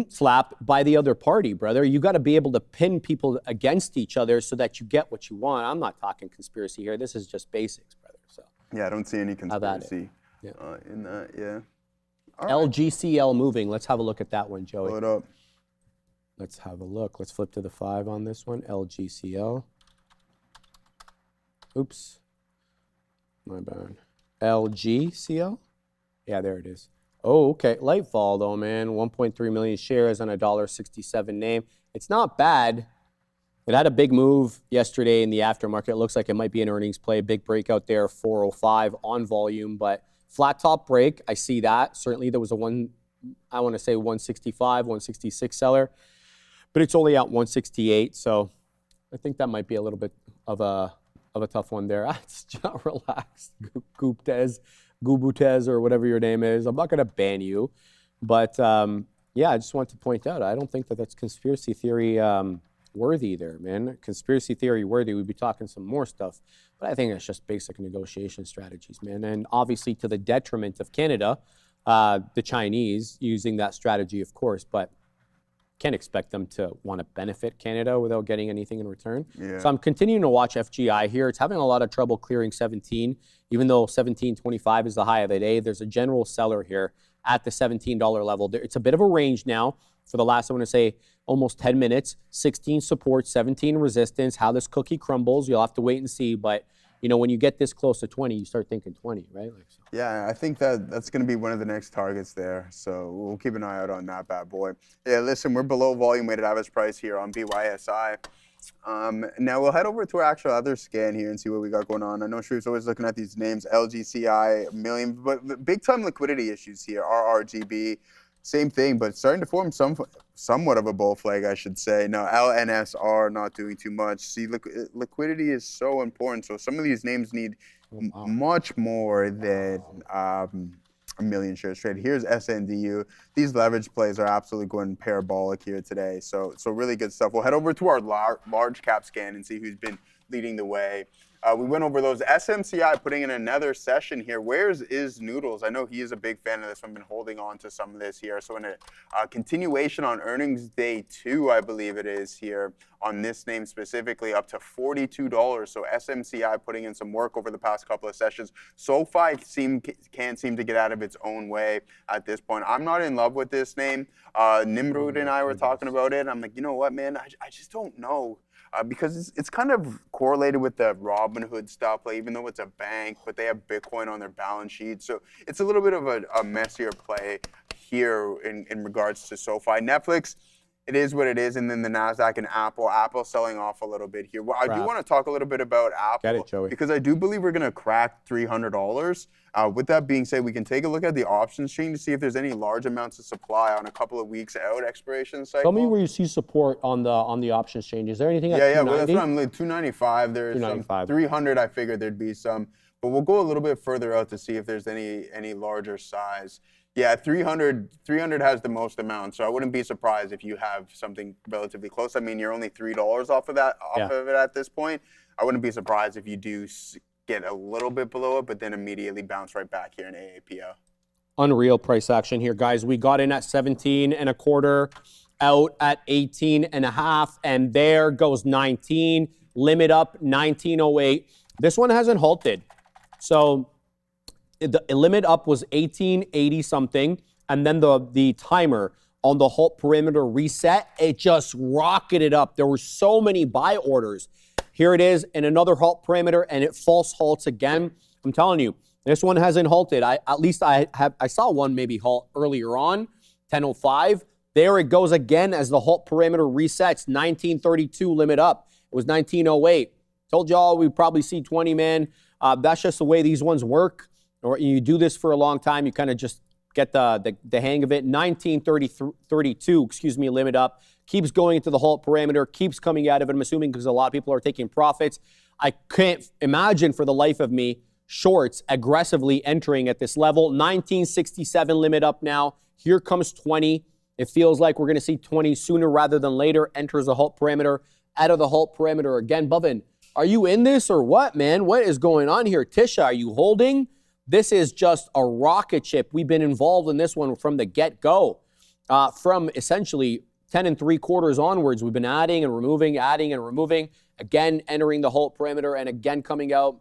slapped by the other party, brother. You got to be able to pin people against each other so that you get what you want. I'm not talking conspiracy here. This is just basics, brother. So yeah, I don't see any conspiracy in that. Yeah. All LGCL moving. Let's have a look at that one, Joey. Pull it up. Let's have a look. Let's flip to the 5 on this one. LGCL. Oops. My bad. LGCL? Yeah, there it is. Oh, okay. Light fall, though, man. 1.3 million shares on a $1.67 name. It's not bad. It had a big move yesterday in the aftermarket. It looks like it might be an earnings play. Big breakout there, 405 on volume, but flat top break, I see that. Certainly there was a 165, 166 seller, but it's only at 168. So I think that might be a little bit of a tough one there. It's just relaxed, Gubutez, or whatever your name is. I'm not going to ban you, but yeah, I just want to point out, I don't think that that's conspiracy theory worthy there, man. Conspiracy theory worthy, we'd be talking some more stuff. But I think it's just basic negotiation strategies, man. And obviously to the detriment of Canada, the Chinese using that strategy, of course, but can't expect them to want to benefit Canada without getting anything in return. Yeah. So I'm continuing to watch FGI here. It's having a lot of trouble clearing 17, even though 17.25 is the high of the day. There's a general seller here at the $17 level. It's a bit of a range now for the last, I want to say, almost 10 minutes. 16 support, 17 resistance. How this cookie crumbles, you'll have to wait and see. But you know, when you get this close to 20, you start thinking 20, right? So. Yeah, I think that's going to be one of the next targets there. So we'll keep an eye out on that bad boy. Yeah, listen, we're below volume weighted average price here on BYSI. Now we'll head over to our actual other scan here and see what we got going on. I know Shreve's always looking at these names, LGCI, million, but big time liquidity issues here, RRGB. Same thing, but starting to form somewhat of a bull flag, I should say. Now, LNSR not doing too much. See, liquidity is so important. So some of these names need much more than a million shares traded. Here's SNDU. These leverage plays are absolutely going parabolic here today. So really good stuff. We'll head over to our large cap scan and see who's been leading the way. We went over those. SMCI putting in another session here. Where's Is Noodles? I know he is a big fan of this one. Been holding on to some of this here. So in a continuation on earnings day 2, I believe it is here on this name specifically, up to $42. So SMCI putting in some work over the past couple of sessions. SoFi can't seem to get out of its own way at this point. I'm not in love with this name. Nimrod and I were talking about it. I'm like, you know what, man? I just don't know. Because it's kind of correlated with the Robinhood stuff, like even though it's a bank, but they have Bitcoin on their balance sheet. So it's a little bit of a messier play here in regards to SoFi. Netflix, it is what it is. And then the NASDAQ and Apple selling off a little bit here. Well, I do want to talk a little bit about Apple. Get it, Joey. Because I do believe we're going to crack $300. With that being said, we can take a look at the options chain to see if there's any large amounts of supply on a couple of weeks out expiration cycle. Tell me where you see support on the options chain. Is there anything at 290? Well, that's what I'm like, 295. There's 295. some 300. I figured there'd be some. But we'll go a little bit further out to see if there's any larger size. Yeah, 300 has the most amount, so I wouldn't be surprised if you have something relatively close. I mean, you're only $3 off of it at this point. I wouldn't be surprised if you do get a little bit below it, but then immediately bounce right back here in AAPL. Unreal price action here, guys. We got in at 17.25, out at 18.5, and there goes 19. Limit up 19.08. This one hasn't halted. So the limit up was 1880 something, and then the timer on the halt perimeter reset, it just rocketed up. There were so many buy orders. Here it is in another halt perimeter, and it false halts again. I'm telling you, this one hasn't halted. I saw one maybe halt earlier on, 10:05. There it goes again as the halt perimeter resets, 1932 limit up. It was 1908. Told y'all we'd probably see 20, man. That's just the way these ones work. Or you do this for a long time, you kind of just get the hang of it. 1932, limit up. Keeps going into the halt parameter, keeps coming out of it, I'm assuming because a lot of people are taking profits. I can't imagine for the life of me shorts aggressively entering at this level. 1967 limit up now. Here comes 20. It feels like we're going to see 20 sooner rather than later. Enters the halt parameter, out of the halt parameter again. Bovin, are you in this or what, man? What is going on here? Tisha, are you holding? This is just a rocket ship. We've been involved in this one from the get-go. From essentially 10.75 onwards, we've been adding and removing, again entering the halt parameter and again coming out.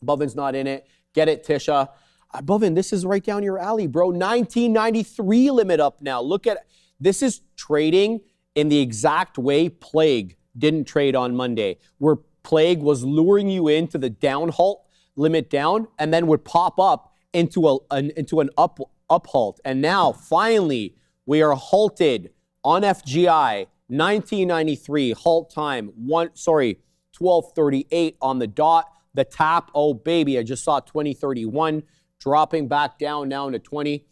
Bovin's not in it. Get it, Tisha. Bovin, this is right down your alley, bro. 1993 limit up now. Look at it. This is trading in the exact way Plague didn't trade on Monday, where Plague was luring you into the down halt, limit down, and then would pop up into an up halt. And now, finally, we are halted on FGI, 1993, halt time, 12:38 on the dot. The tap, oh baby, I just saw 2031 dropping back down now to 20.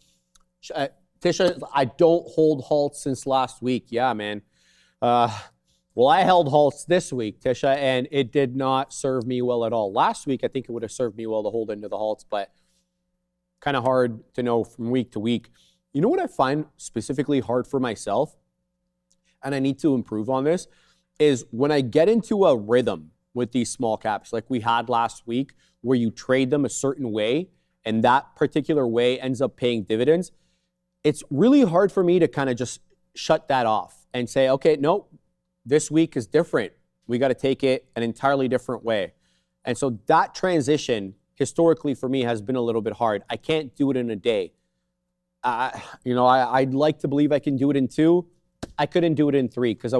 Tisha, I don't hold halts since last week. Yeah, man. Well, I held halts this week, Tisha, and it did not serve me well at all. Last week, I think it would have served me well to hold into the halts, but kind of hard to know from week to week. You know what I find specifically hard for myself, and I need to improve on this, is when I get into a rhythm with these small caps like we had last week, where you trade them a certain way, and that particular way ends up paying dividends, it's really hard for me to kind of just shut that off and say, okay, no, this week is different. We got to take it an entirely different way. And so that transition historically for me has been a little bit hard. I can't do it in a day. I'd like to believe I can do it in 2. I couldn't do it in 3 because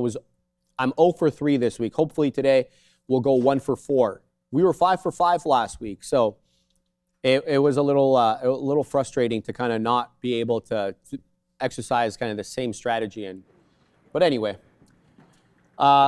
I'm 0 for 3 this week. Hopefully today we'll go 1 for 4. We were 5 for 5 last week. So it was a little frustrating to kind of not be able to exercise kind of the same strategy. But anyway.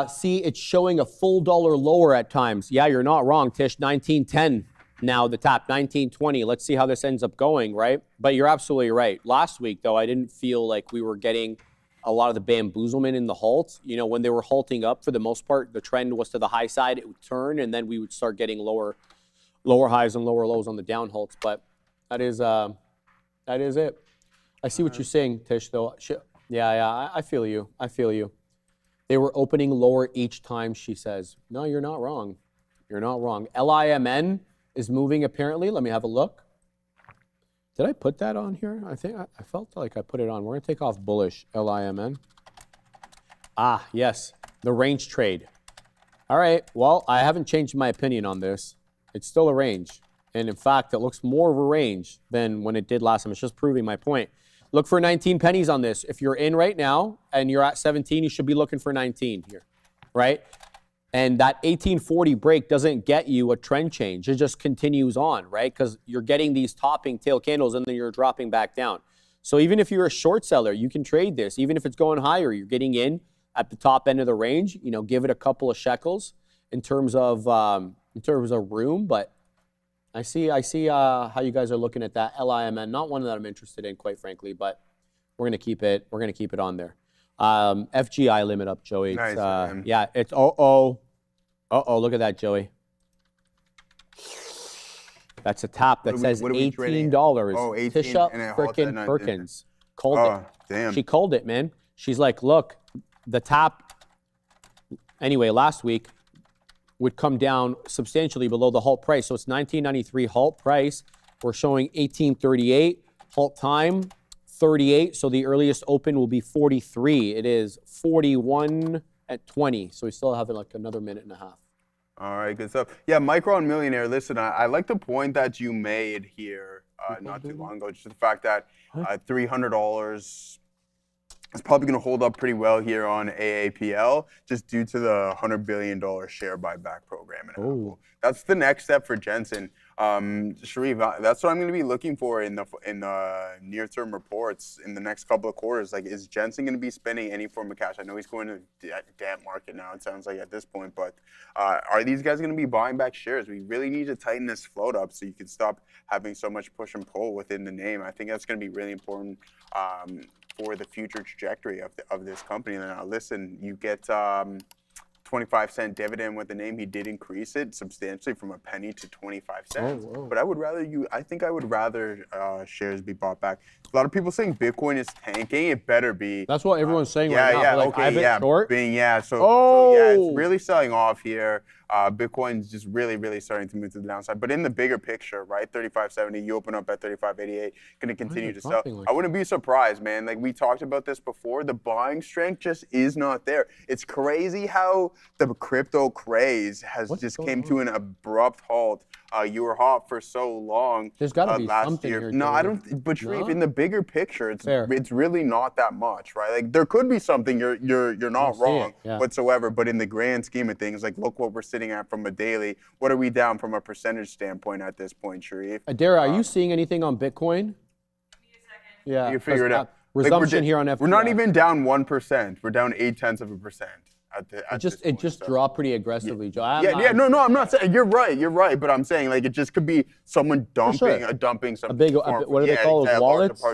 See, it's showing a full dollar lower at times. Yeah, you're not wrong, Tish. 1910 now, the top, 1920. Let's see how this ends up going, right? But you're absolutely right. Last week, though, I didn't feel like we were getting a lot of the bamboozlement in the halts. You know, when they were halting up, for the most part, the trend was to the high side. It would turn, and then we would start getting lower highs and lower lows on the down halts. But that is it. I see what you're saying, Tish, though. Yeah, I feel you. They were opening lower each time, she says. No, you're not wrong. You're not wrong. LIMN is moving apparently. Let me have a look. Did I put that on here? I think I felt like I put it on. We're going to take off bullish, LIMN. Ah, yes, the range trade. All right, well, I haven't changed my opinion on this. It's still a range. And in fact, it looks more of a range than when it did last time. It's just proving my point. Look for 19 pennies on this. If you're in right now and you're at 17, you should be looking for 19 here, right? And that 1840 break doesn't get you a trend change. It just continues on, right? Because you're getting these topping tail candles and then you're dropping back down. So even if you're a short seller, you can trade this. Even if it's going higher, you're getting in at the top end of the range. You know, give it a couple of shekels in terms of room. But I see how you guys are looking at that LIMN. Not one that I'm interested in, quite frankly, but we're gonna keep it on there. FGI limit up, Joey. Nice, yeah, it's look at that, Joey. That's a top that says $18. Oh, 18 Tisha and it frickin' Perkins called it. Damn. She called it, man. She's like, look, the top, anyway, last week would come down substantially below the halt price. So it's $19.93 halt price. We're showing $18.38. Halt time, 38. So the earliest open will be 43. It is 41 at 20. So we still have like another minute and a half. All right, good stuff. Yeah, Micron Millionaire, listen, I like the point that you made here not too long ago, just the fact that $300 is probably going to hold up pretty well here on AAPL, just due to the $100 billion share buyback program in Apple. That's the next step for Jensen. Sharif, that's what I'm going to be looking for in the near-term reports in the next couple of quarters. Like, is Jensen going to be spending any form of cash? I know he's going to debt market now, it sounds like, at this point, but are these guys going to be buying back shares? We really need to tighten this float up so you can stop having so much push and pull within the name. I think that's going to be really important for the future trajectory of this company. And now, listen, you get 25-cent dividend with the name. He did increase it substantially from a penny to 25 cents. But I think I would rather shares be bought back. A lot of people saying Bitcoin is tanking. It better be. That's what everyone's saying right now. Yeah, like, okay, yeah. Short. So yeah, it's really selling off here. Bitcoin's just really starting to move to the downside. But in the bigger picture, right, 35.70, you open up at 35.88, going to continue to sell. I wouldn't be surprised, man. Like, we talked about this before. The buying strength just is not there. It's crazy how the crypto craze has came to an abrupt halt. You were hot for so long. There's got to be last something year. here. No, I don't. But Sharif, in the bigger picture, it's really not that much, right? Like, there could be something. You're not wrong whatsoever. But in the grand scheme of things, like, look what we're sitting at from a daily. What are we down from a percentage standpoint at this point, Sharif? Adara, are you seeing anything on Bitcoin? Give me a second. Yeah, you figure it out. Resumption here on FTX. We're not even down 1%. We're down 0.8%. It just dropped pretty aggressively, Joe. No, I'm not saying you're right, but I'm saying, like, it just could be someone dumping some what do they call those wallets?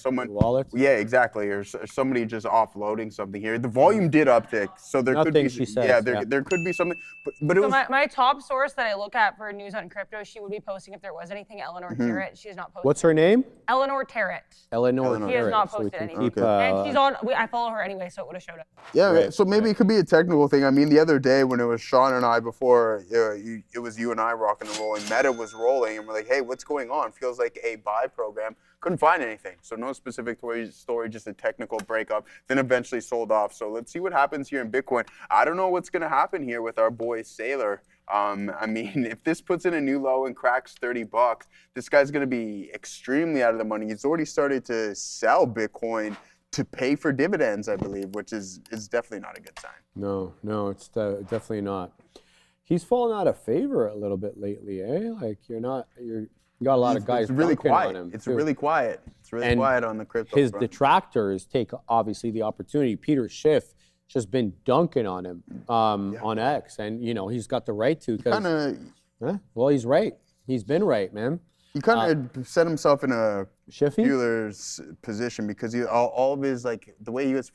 Someone wallets. Yeah, exactly, or somebody just offloading something here. The volume did uptick, so there could be. There could be something, but it was. My top source that I look at for news on crypto, she would be posting if there was anything. Eleanor Terrett, she has not posted. What's her name? Eleanor Terrett. She has not posted anything, and she's on. I follow her anyway, so it would have showed up. Yeah, so maybe it could be a technical thing. I mean, the other day when it was Sean and I before, it was you and I rocking and rolling. Meta was rolling, and we're like, hey, what's going on? Feels like a buy program. Couldn't find anything. So no specific story, just a technical breakup. Then eventually sold off. So let's see what happens here in Bitcoin. I don't know what's going to happen here with our boy Saylor. I mean, if this puts in a new low and cracks $30, this guy's going to be extremely out of the money. He's already started to sell Bitcoin to pay for dividends, I believe, which is definitely not a good sign. No, it's definitely not. He's fallen out of favor a little bit lately, eh? Like, you got a lot of guys. It's really quiet. On him It's really quiet. It's really quiet on the crypto His front. detractors take obviously the opportunity. Peter Schiff just been dunking on him on X, and he's got the right to. Well, he's right. He's been right, man. He kind of set himself in a peculiar position because all of his, like, the way he was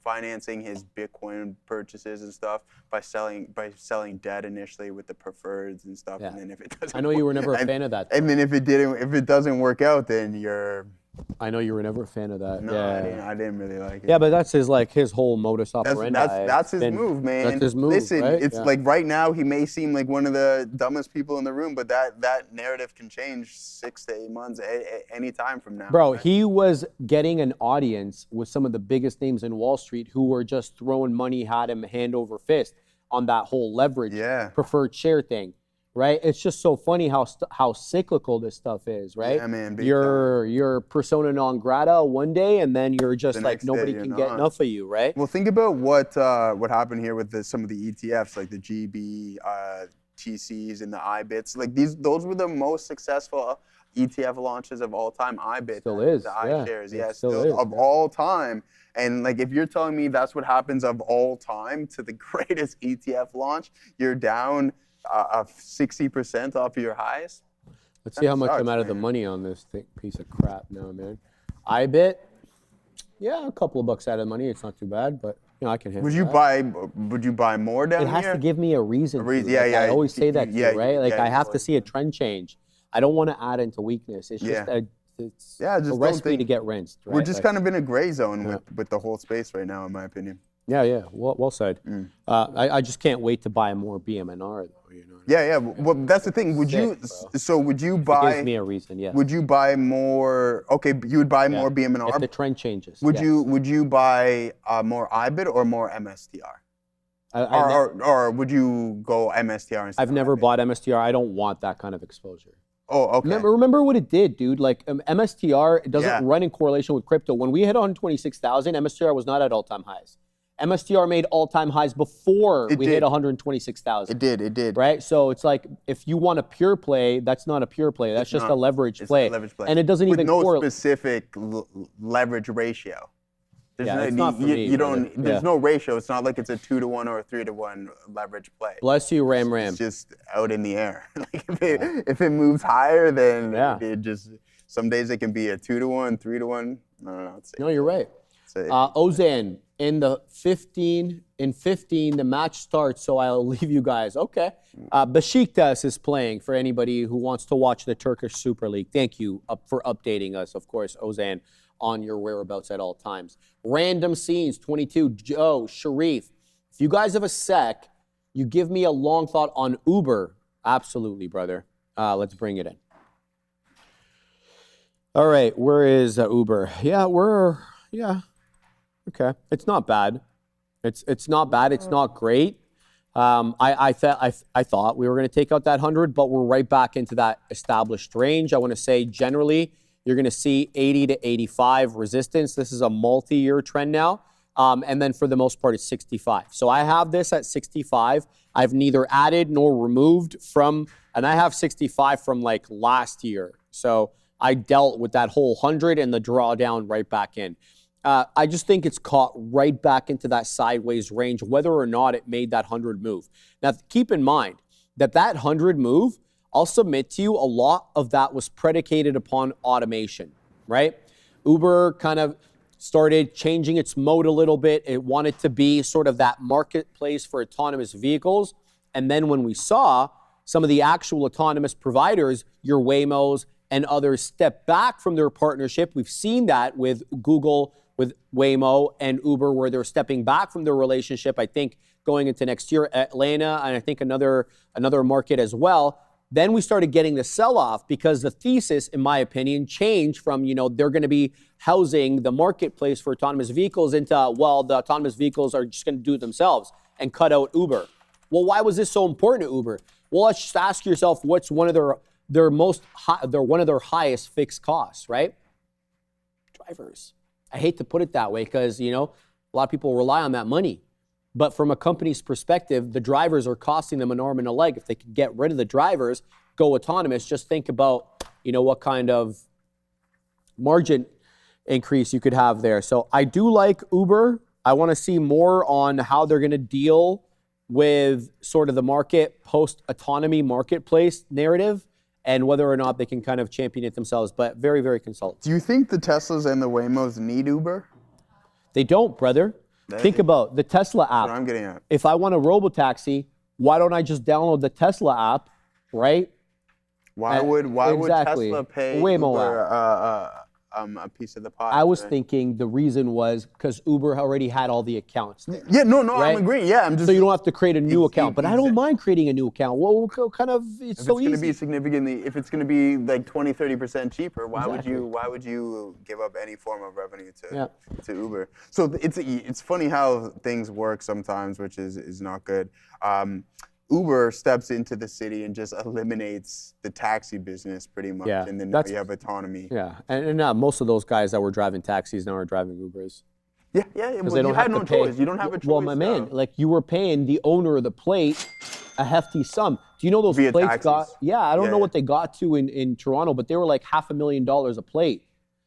financing his Bitcoin purchases and stuff by selling debt initially with the preferreds and stuff, and then if it doesn't, I know you were never a fan of that. And then if it doesn't work out, then you're. I know you were never a fan of that. No, I didn't really like it. Yeah, but that's his whole modus operandi. That's his move, man. That's his move. Listen, right? it's like right now he may seem like one of the dumbest people in the room, but that narrative can change 6 to 8 months any time from now. Bro, he was getting an audience with some of the biggest names in Wall Street who were just throwing money at him hand over fist on that whole leverage preferred share thing. Right, it's just so funny how cyclical this stuff is, right? Yeah, man. You're persona non grata one day, and then you're just like nobody can get enough of you, right? Well, think about what happened here with some of the ETFs, like the GB, TCs, and the IBITs. Like those were the most successful ETF launches of all time. iBit Still is. the Yeah. iShares, It still is. of all time. And like, if you're telling me that's what happens of all time to the greatest ETF launch, you're down 60% off your highs. Let's see how much I'm out of the money on this piece of crap now, man. iBit, yeah, a couple of bucks out of the money. It's not too bad, but I can handle that. Would you buy more down here? It has to give me a reason. Yeah. I always say that to you, right? Like, I have to see a trend change. I don't want to add into weakness. It's just a recipe to get rinsed. Right? We're just kind of in a gray zone with the whole space right now, in my opinion. Yeah. Well said. I just can't wait to buy more BMNR, though. Yeah. Well, that's the thing. Would you buy? It gives me a reason. Yeah. Would you buy more? Okay, you would buy more BMNR. If the trend changes. Would you buy more iBit or more MSTR? Or would you go MSTR instead? I've never bought MSTR. I don't want that kind of exposure. Oh, okay. Remember what it did, dude. Like, MSTR doesn't run in correlation with crypto. When we hit on 26,000, MSTR was not at all-time highs. MSTR made all-time highs before we hit 126,000. It did. Right? So it's like, if you want a pure play, that's not a pure play. That's just a leverage play. A leverage play. And it doesn't even correlate. With no specific leverage ratio. It's not for me. There's no ratio. It's not like it's a 2-to-1 or a 3-to-1 leverage play. Bless you, Ram. It's just out in the air. Like, if it moves higher, then it just, some days it can be a 2-to-1, 3-to-1. No, you're right. Ozan, in 15, the match starts, so I'll leave you guys. Okay. Besiktas is playing for anybody who wants to watch the Turkish Super League. Thank you for updating us, of course, Ozan, on your whereabouts at all times. Random Scenes, 22, Joe, Sharif. If you guys have a sec, you give me a long thought on Uber. Absolutely, brother. Let's bring it in. All right, where is Uber? Okay, it's not bad. It's not bad. It's not great. I thought we were going to take out that 100, but we're right back into that established range. I want to say generally you're going to see 80 to 85 resistance. This is a multi-year trend now. And then for the most part, it's 65. So I have this at 65. I've neither added nor removed from, and I have 65 from like last year. So I dealt with that whole 100 and the drawdown right back in. I just think it's caught right back into that sideways range, whether or not it made that 100 move. Now, keep in mind that 100 move, I'll submit to you, a lot of that was predicated upon automation, right? Uber kind of started changing its mode a little bit. It wanted to be sort of that marketplace for autonomous vehicles. And then when we saw some of the actual autonomous providers, your Waymos and others, step back from their partnership, we've seen that with Google, with Waymo and Uber, where they're stepping back from their relationship. I think going into next year, Atlanta, and I think another market as well. Then we started getting the sell-off because the thesis, in my opinion, changed from, they're going to be housing the marketplace for autonomous vehicles into, well, the autonomous vehicles are just going to do it themselves and cut out Uber. Well, why was this so important to Uber? Well, let's just ask yourself, what's one of their highest fixed costs, right? Drivers. I hate to put it that way because, a lot of people rely on that money. But from a company's perspective, the drivers are costing them an arm and a leg. If they could get rid of the drivers, go autonomous, just think about, what kind of margin increase you could have there. So I do like Uber. I want to see more on how they're going to deal with sort of the market post-autonomy marketplace narrative and whether or not they can kind of champion it themselves, but very, very consultative. Do you think the Teslas and the Waymos need Uber? They don't, brother. Think about the Tesla app. That's what I'm getting at. If I want a robotaxi, why don't I just download the Tesla app, right? Why would Tesla pay Uber a piece of the pie? I was thinking the reason was because Uber already had all the accounts there. Yeah, right? I'm agreeing. Yeah, so you don't have to create a new account. But I don't mind creating a new account. Well, kind of, it's so easy. If it's going to be like 20, 30% cheaper, why would you give up any form of revenue to Uber? So it's funny how things work sometimes, which is not good. Uber steps into the city and just eliminates the taxi business pretty much, and then you have autonomy. Yeah, and most of those guys that were driving taxis now are driving Ubers. Yeah. Well, you had no choice. You don't have a choice. Well, my man, like you were paying the owner of the plate a hefty sum. Do you know those Via plates taxis. got? Yeah, I don't know Yeah. what they got to in Toronto, but they were like $500,000 a plate.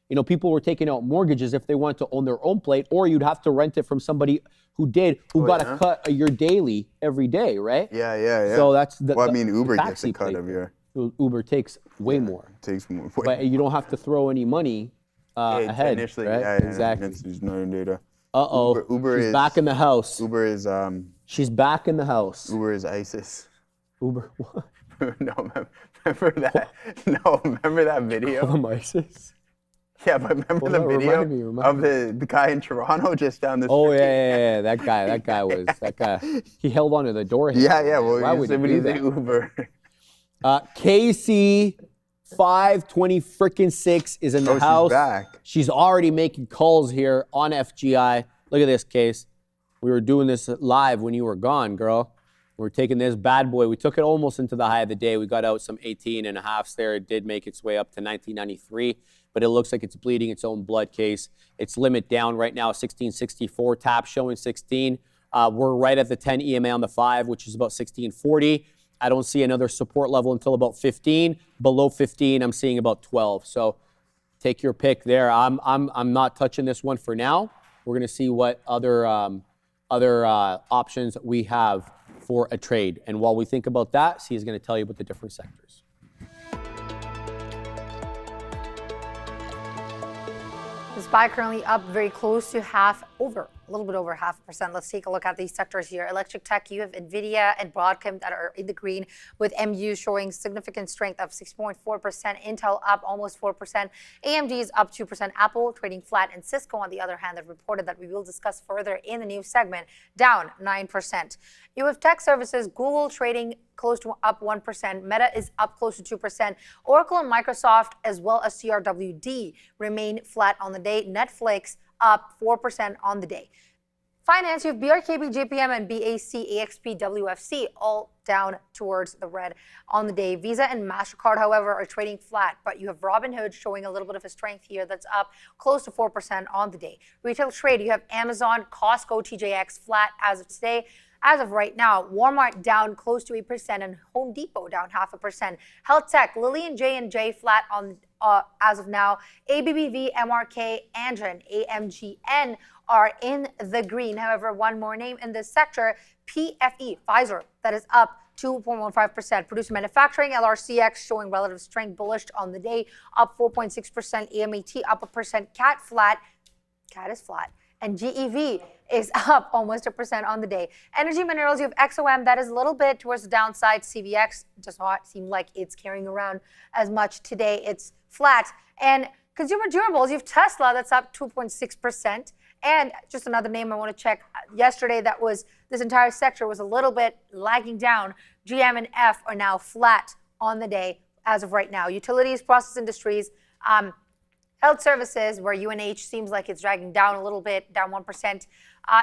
You know, people were taking out mortgages if they wanted to own their own plate, or you'd have to rent it from somebody who got a cut of your daily every day, right? Yeah. So that's the. Well, I mean, Uber gets taxi a cut plate. of your. Uber takes way more, Takes more. but you don't have to throw any money ahead. Initially, right? yeah, Exactly. There's no data. Uh-oh. Uber She's is back in the house. Uber is She's back in the house. Uber is ISIS. Uber what? No, remember that? No, remember that video? Of ISIS? Yeah, but remember the video of the guy in Toronto just down the street? Oh yeah. That guy. He held onto the door. Yeah. Well, why would somebody he do say that? Uber. KC 526 is in the house. She's back. She's already making calls here on FGI. Look at this case. We were doing this live when you were gone, girl. We're taking this bad boy. We took it almost into the high of the day. We got out some 18.5s there. It did make its way up to 1993, but it looks like it's bleeding its own blood case. Its limit down right now, 1664. Tap showing 16. We're right at the 10 EMA on the 5, which is about 1640. I don't see another support level until about 15. Below 15, I'm seeing about 12. So take your pick there. I'm not touching this one for now. We're going to see what other options we have for a trade. And while we think about that, C is going to tell you about the different sectors. The SPY currently up very close to a little bit over 0.5%. Let's take a look at these sectors here. Electric tech, you have NVIDIA and Broadcom that are in the green, with MU showing significant strength of 6.4%. Intel up almost 4%. AMD is up 2%. Apple trading flat. And Cisco, on the other hand, that reported that we will discuss further in the news segment, down 9%. You have tech services, Google trading close to up 1%. Meta is up close to 2%. Oracle and Microsoft, as well as CRWD, remain flat on the day. Netflix up 4% on the day. Finance, you have BRKB, JPM, and BAC, AXP, WFC, all down towards the red on the day. Visa and MasterCard, however, are trading flat, but you have Robinhood showing a little bit of a strength here that's up close to 4% on the day. Retail trade, you have Amazon, Costco, TJX flat as of today. As of right now, Walmart down close to 8% and Home Depot down 0.5%. Health tech, Lilly and J&J flat on as of now. ABBV, MRK, Amgen, AMGN are in the green. However, one more name in this sector, PFE, Pfizer, that is up 2.15%. Producer manufacturing, LRCX showing relative strength, bullish on the day, up 4.6%. AMAT up 1%. CAT flat. CAT is flat. And GEV is up almost 1% on the day. Energy minerals, you have XOM, that is a little bit towards the downside. CVX does not seem like it's carrying around as much today. It's flat. And consumer durables, you have Tesla, that's up 2.6%. And just another name I want to check. Yesterday, this entire sector was a little bit lagging down. GM and F are now flat on the day as of right now. Utilities, process industries, health services, where UNH seems like it's dragging down a little bit, down 1%.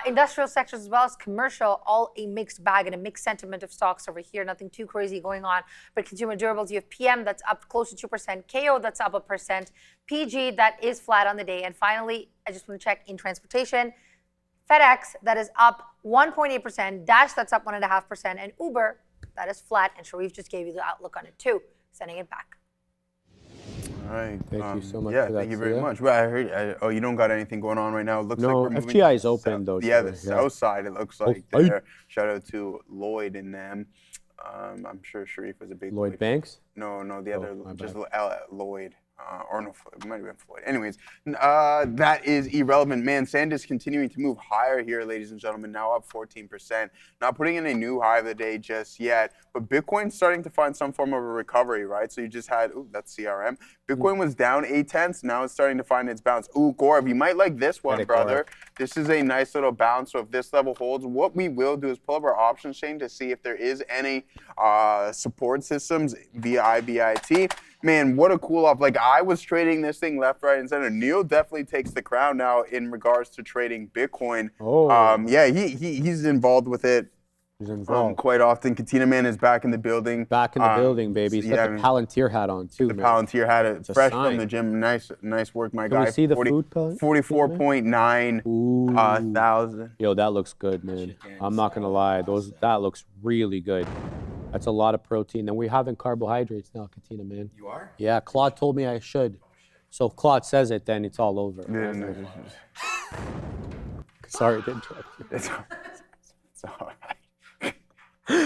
Industrial sectors as well as commercial, all a mixed bag and a mixed sentiment of stocks over here. Nothing too crazy going on. But consumer durables, you have PM that's up close to 2%, KO that's up 1%, PG that is flat on the day. And finally, I just want to check in transportation, FedEx that is up 1.8%, Dash that's up 1.5%, and Uber that is flat. And Sharif just gave you the outlook on it too. Sending it back. All right. Thank you so much. Yeah, for that, thank you very much. Well, I heard. You don't got anything going on right now. It looks like we're moving. FGI is open though. Yeah, the south side. It looks like there. Shout out to Lloyd and them. I'm sure Sharif was a big Lloyd Banks. No, the other just Lloyd. Or no, it might have been Floyd. Anyways, that is irrelevant. Man, Sanders continuing to move higher here, ladies and gentlemen, now up 14%. Not putting in a new high of the day just yet, but Bitcoin's starting to find some form of a recovery, right? So you just had, that's CRM. Bitcoin was down 0.8, now it's starting to find its bounce. Ooh, Gaurav, you might like this one, brother. This is a nice little bounce, so if this level holds, what we will do is pull up our options chain to see if there is any support systems via IBIT. Man, what a cool off. Like, I was trading this thing left, right, and center. Neil definitely takes the crown now in regards to trading Bitcoin. Yeah, he's involved with it. He's involved quite often. Katina Man is back in the building. Back in the building, baby. He's got the Palantir hat on, too, The Palantir hat, fresh from the gym. Nice work, my guy. Can we see the food, 44.9 thousand. Yo, that looks good, man. I'm not going to lie. That looks really good. That's a lot of protein. And we're having carbohydrates now, Katina, man. You are? Yeah, Claude told me I should. So if Claude says it, then it's all over. Sorry to interrupt you. It's all right.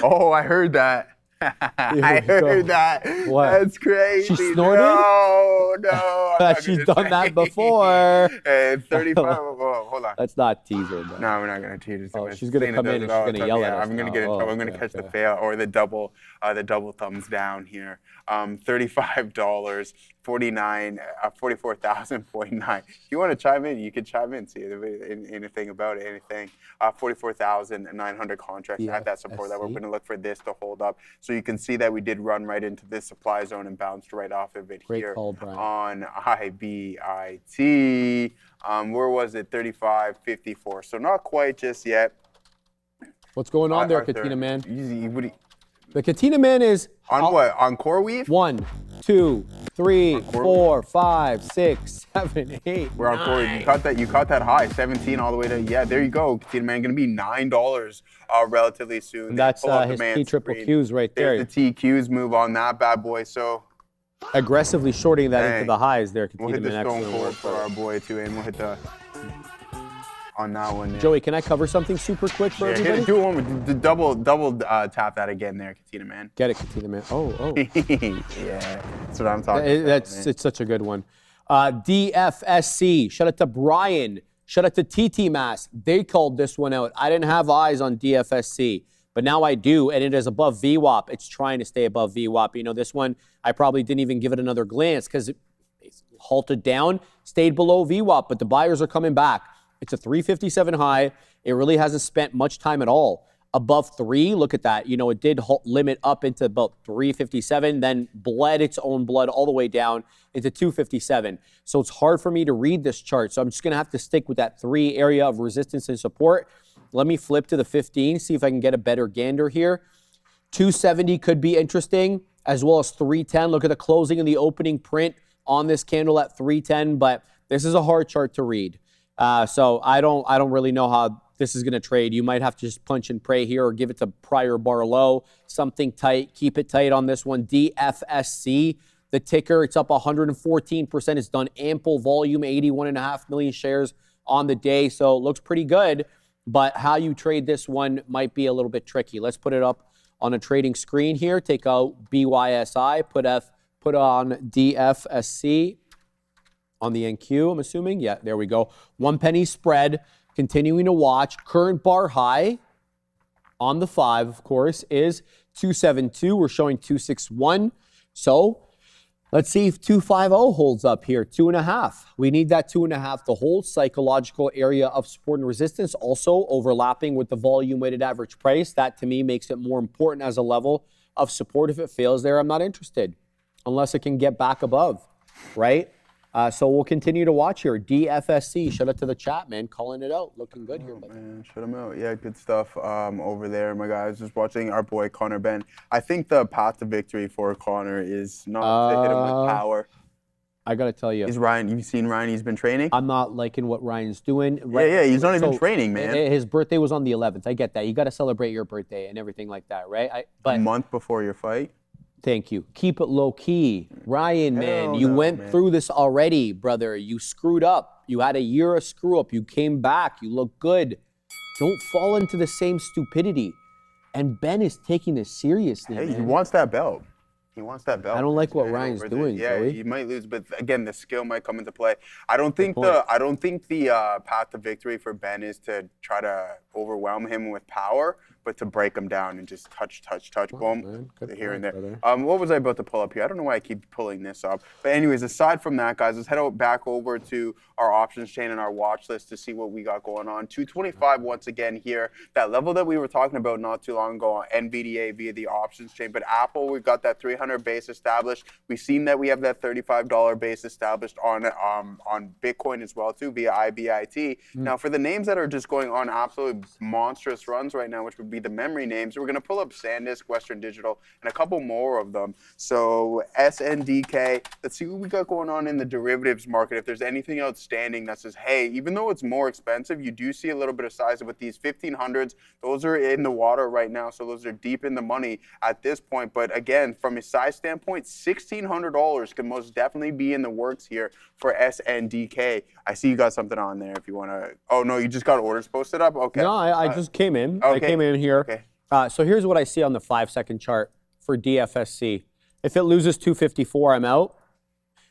Oh, I heard that. I heard that. What? That's crazy. She snorted? No. She's done that before. 35. Oh, hold on. Let's not tease her. Though. No, we're not gonna tease her. Oh, she's gonna come in and she's gonna yell at us. I'm gonna get in trouble. I'm gonna catch the fail or the double thumbs down here. $35, 44,000.9. If you want to chime in, you can chime in. See anything about it, anything. 44,900 contracts at that support level. We're going to look for this to hold up. So you can see that we did run right into this supply zone and bounced right off of it here on IBIT. Where was it? 35.54. So not quite just yet. What's going on there, Katina man? Easy. The Katina man is on what? On core weave? 1, 2, 3, 4, 5, 6, 7, 8. We're on core weave. You caught that high, 17 all the way to there you go. Katina man gonna be $9 relatively soon. And that's his T triple Qs right there. There's the TQs move on that bad boy. So aggressively shorting that into the highs there, Katina. We'll hit the stone cold for our boy too, and we'll hit the on that one. Joey, can I cover something super quick for everybody? Do one with double tap that again there, Katina man. Get it, Katina man. Oh. Yeah, that's what I'm talking about. It's such a good one. DFSC. Shout out to Brian. Shout out to TT Mass. They called this one out. I didn't have eyes on DFSC, but now I do, and it is above VWAP. It's trying to stay above VWAP. You know, this one, I probably didn't even give it another glance because it halted down, stayed below VWAP, but the buyers are coming back. It's a 357 high. It really hasn't spent much time at all. Above 3, look at that. You know, it did limit up into about 357, then bled its own blood all the way down into 257. So it's hard for me to read this chart. So I'm just going to have to stick with that 3 area of resistance and support. Let me flip to the 15, see if I can get a better gander here. 270 could be interesting, as well as 310. Look at the closing and the opening print on this candle at 310, but this is a hard chart to read. So I don't really know how this is going to trade. You might have to just punch and pray here or give it to prior bar low, something tight. Keep it tight on this one. DFSC, the ticker, it's up 114%. It's done ample volume, 81.5 million shares on the day. So it looks pretty good, but how you trade this one might be a little bit tricky. Let's put it up on a trading screen here. Take out BYSI, put on DFSC. On the NQ, I'm assuming. Yeah, there we go. 1 penny spread. Continuing to watch. Current bar high on the 5, of course, is 272. We're showing 261. So let's see if 250 holds up here. 2.5. We need that 2.5 to hold. Psychological area of support and resistance also overlapping with the volume weighted average price. That to me makes it more important as a level of support. If it fails there, I'm not interested unless it can get back above, right? So we'll continue to watch here. DFSC, shout out to the chat, man. Calling it out. Looking good here, buddy. Man, shut him out. Yeah, good stuff over there, my guys. Just watching our boy Connor Ben. I think the path to victory for Connor is not to hit him with power. I got to tell you. Is Ryan, you've seen Ryan, he's been training? I'm not liking what Ryan's doing. Yeah, he's not even training, man. His birthday was on the 11th. I get that. You got to celebrate your birthday and everything like that, right? But a month before your fight? Thank you. Keep it low key. Ryan, man, you went through this already, brother. You screwed up. You had a year of screw up. You came back. You look good. Don't fall into the same stupidity. And Ben is taking this seriously, man. He wants that belt. He wants that belt. I don't like what Ryan's doing, Joey. He might lose, but again, the skill might come into play. I don't think the path to victory for Ben is to try to overwhelm him with power, but to break him down and just touch, boom, here and there. What was I about to pull up here? I don't know why I keep pulling this up. But anyways, aside from that, guys, let's head back over to our options chain and our watch list to see what we got going on. 225 once again here. That level that we were talking about not too long ago on NVDA via the options chain. But Apple, we've got that 300 base established. We've seen that we have that $35 base established on Bitcoin as well too via IBIT. Now for the names that are just going on absolutely monstrous runs right now, which we've be the memory names. We're going to pull up SanDisk, Western Digital, and a couple more of them. So SNDK, let's see what we got going on in the derivatives market. If there's anything outstanding that says, hey, even though it's more expensive, you do see a little bit of size with these 1500s. Those are in the water right now, so those are deep in the money at this point. But again, from a size standpoint, $1,600 could most definitely be in the works here for SNDK. I see you got something on there if you want to. Oh, no, you just got orders posted up? Okay. No, I just came in. Okay. I came in here. Okay. So here's what I see on the 5-second chart for DFSC. If it loses 254, I'm out.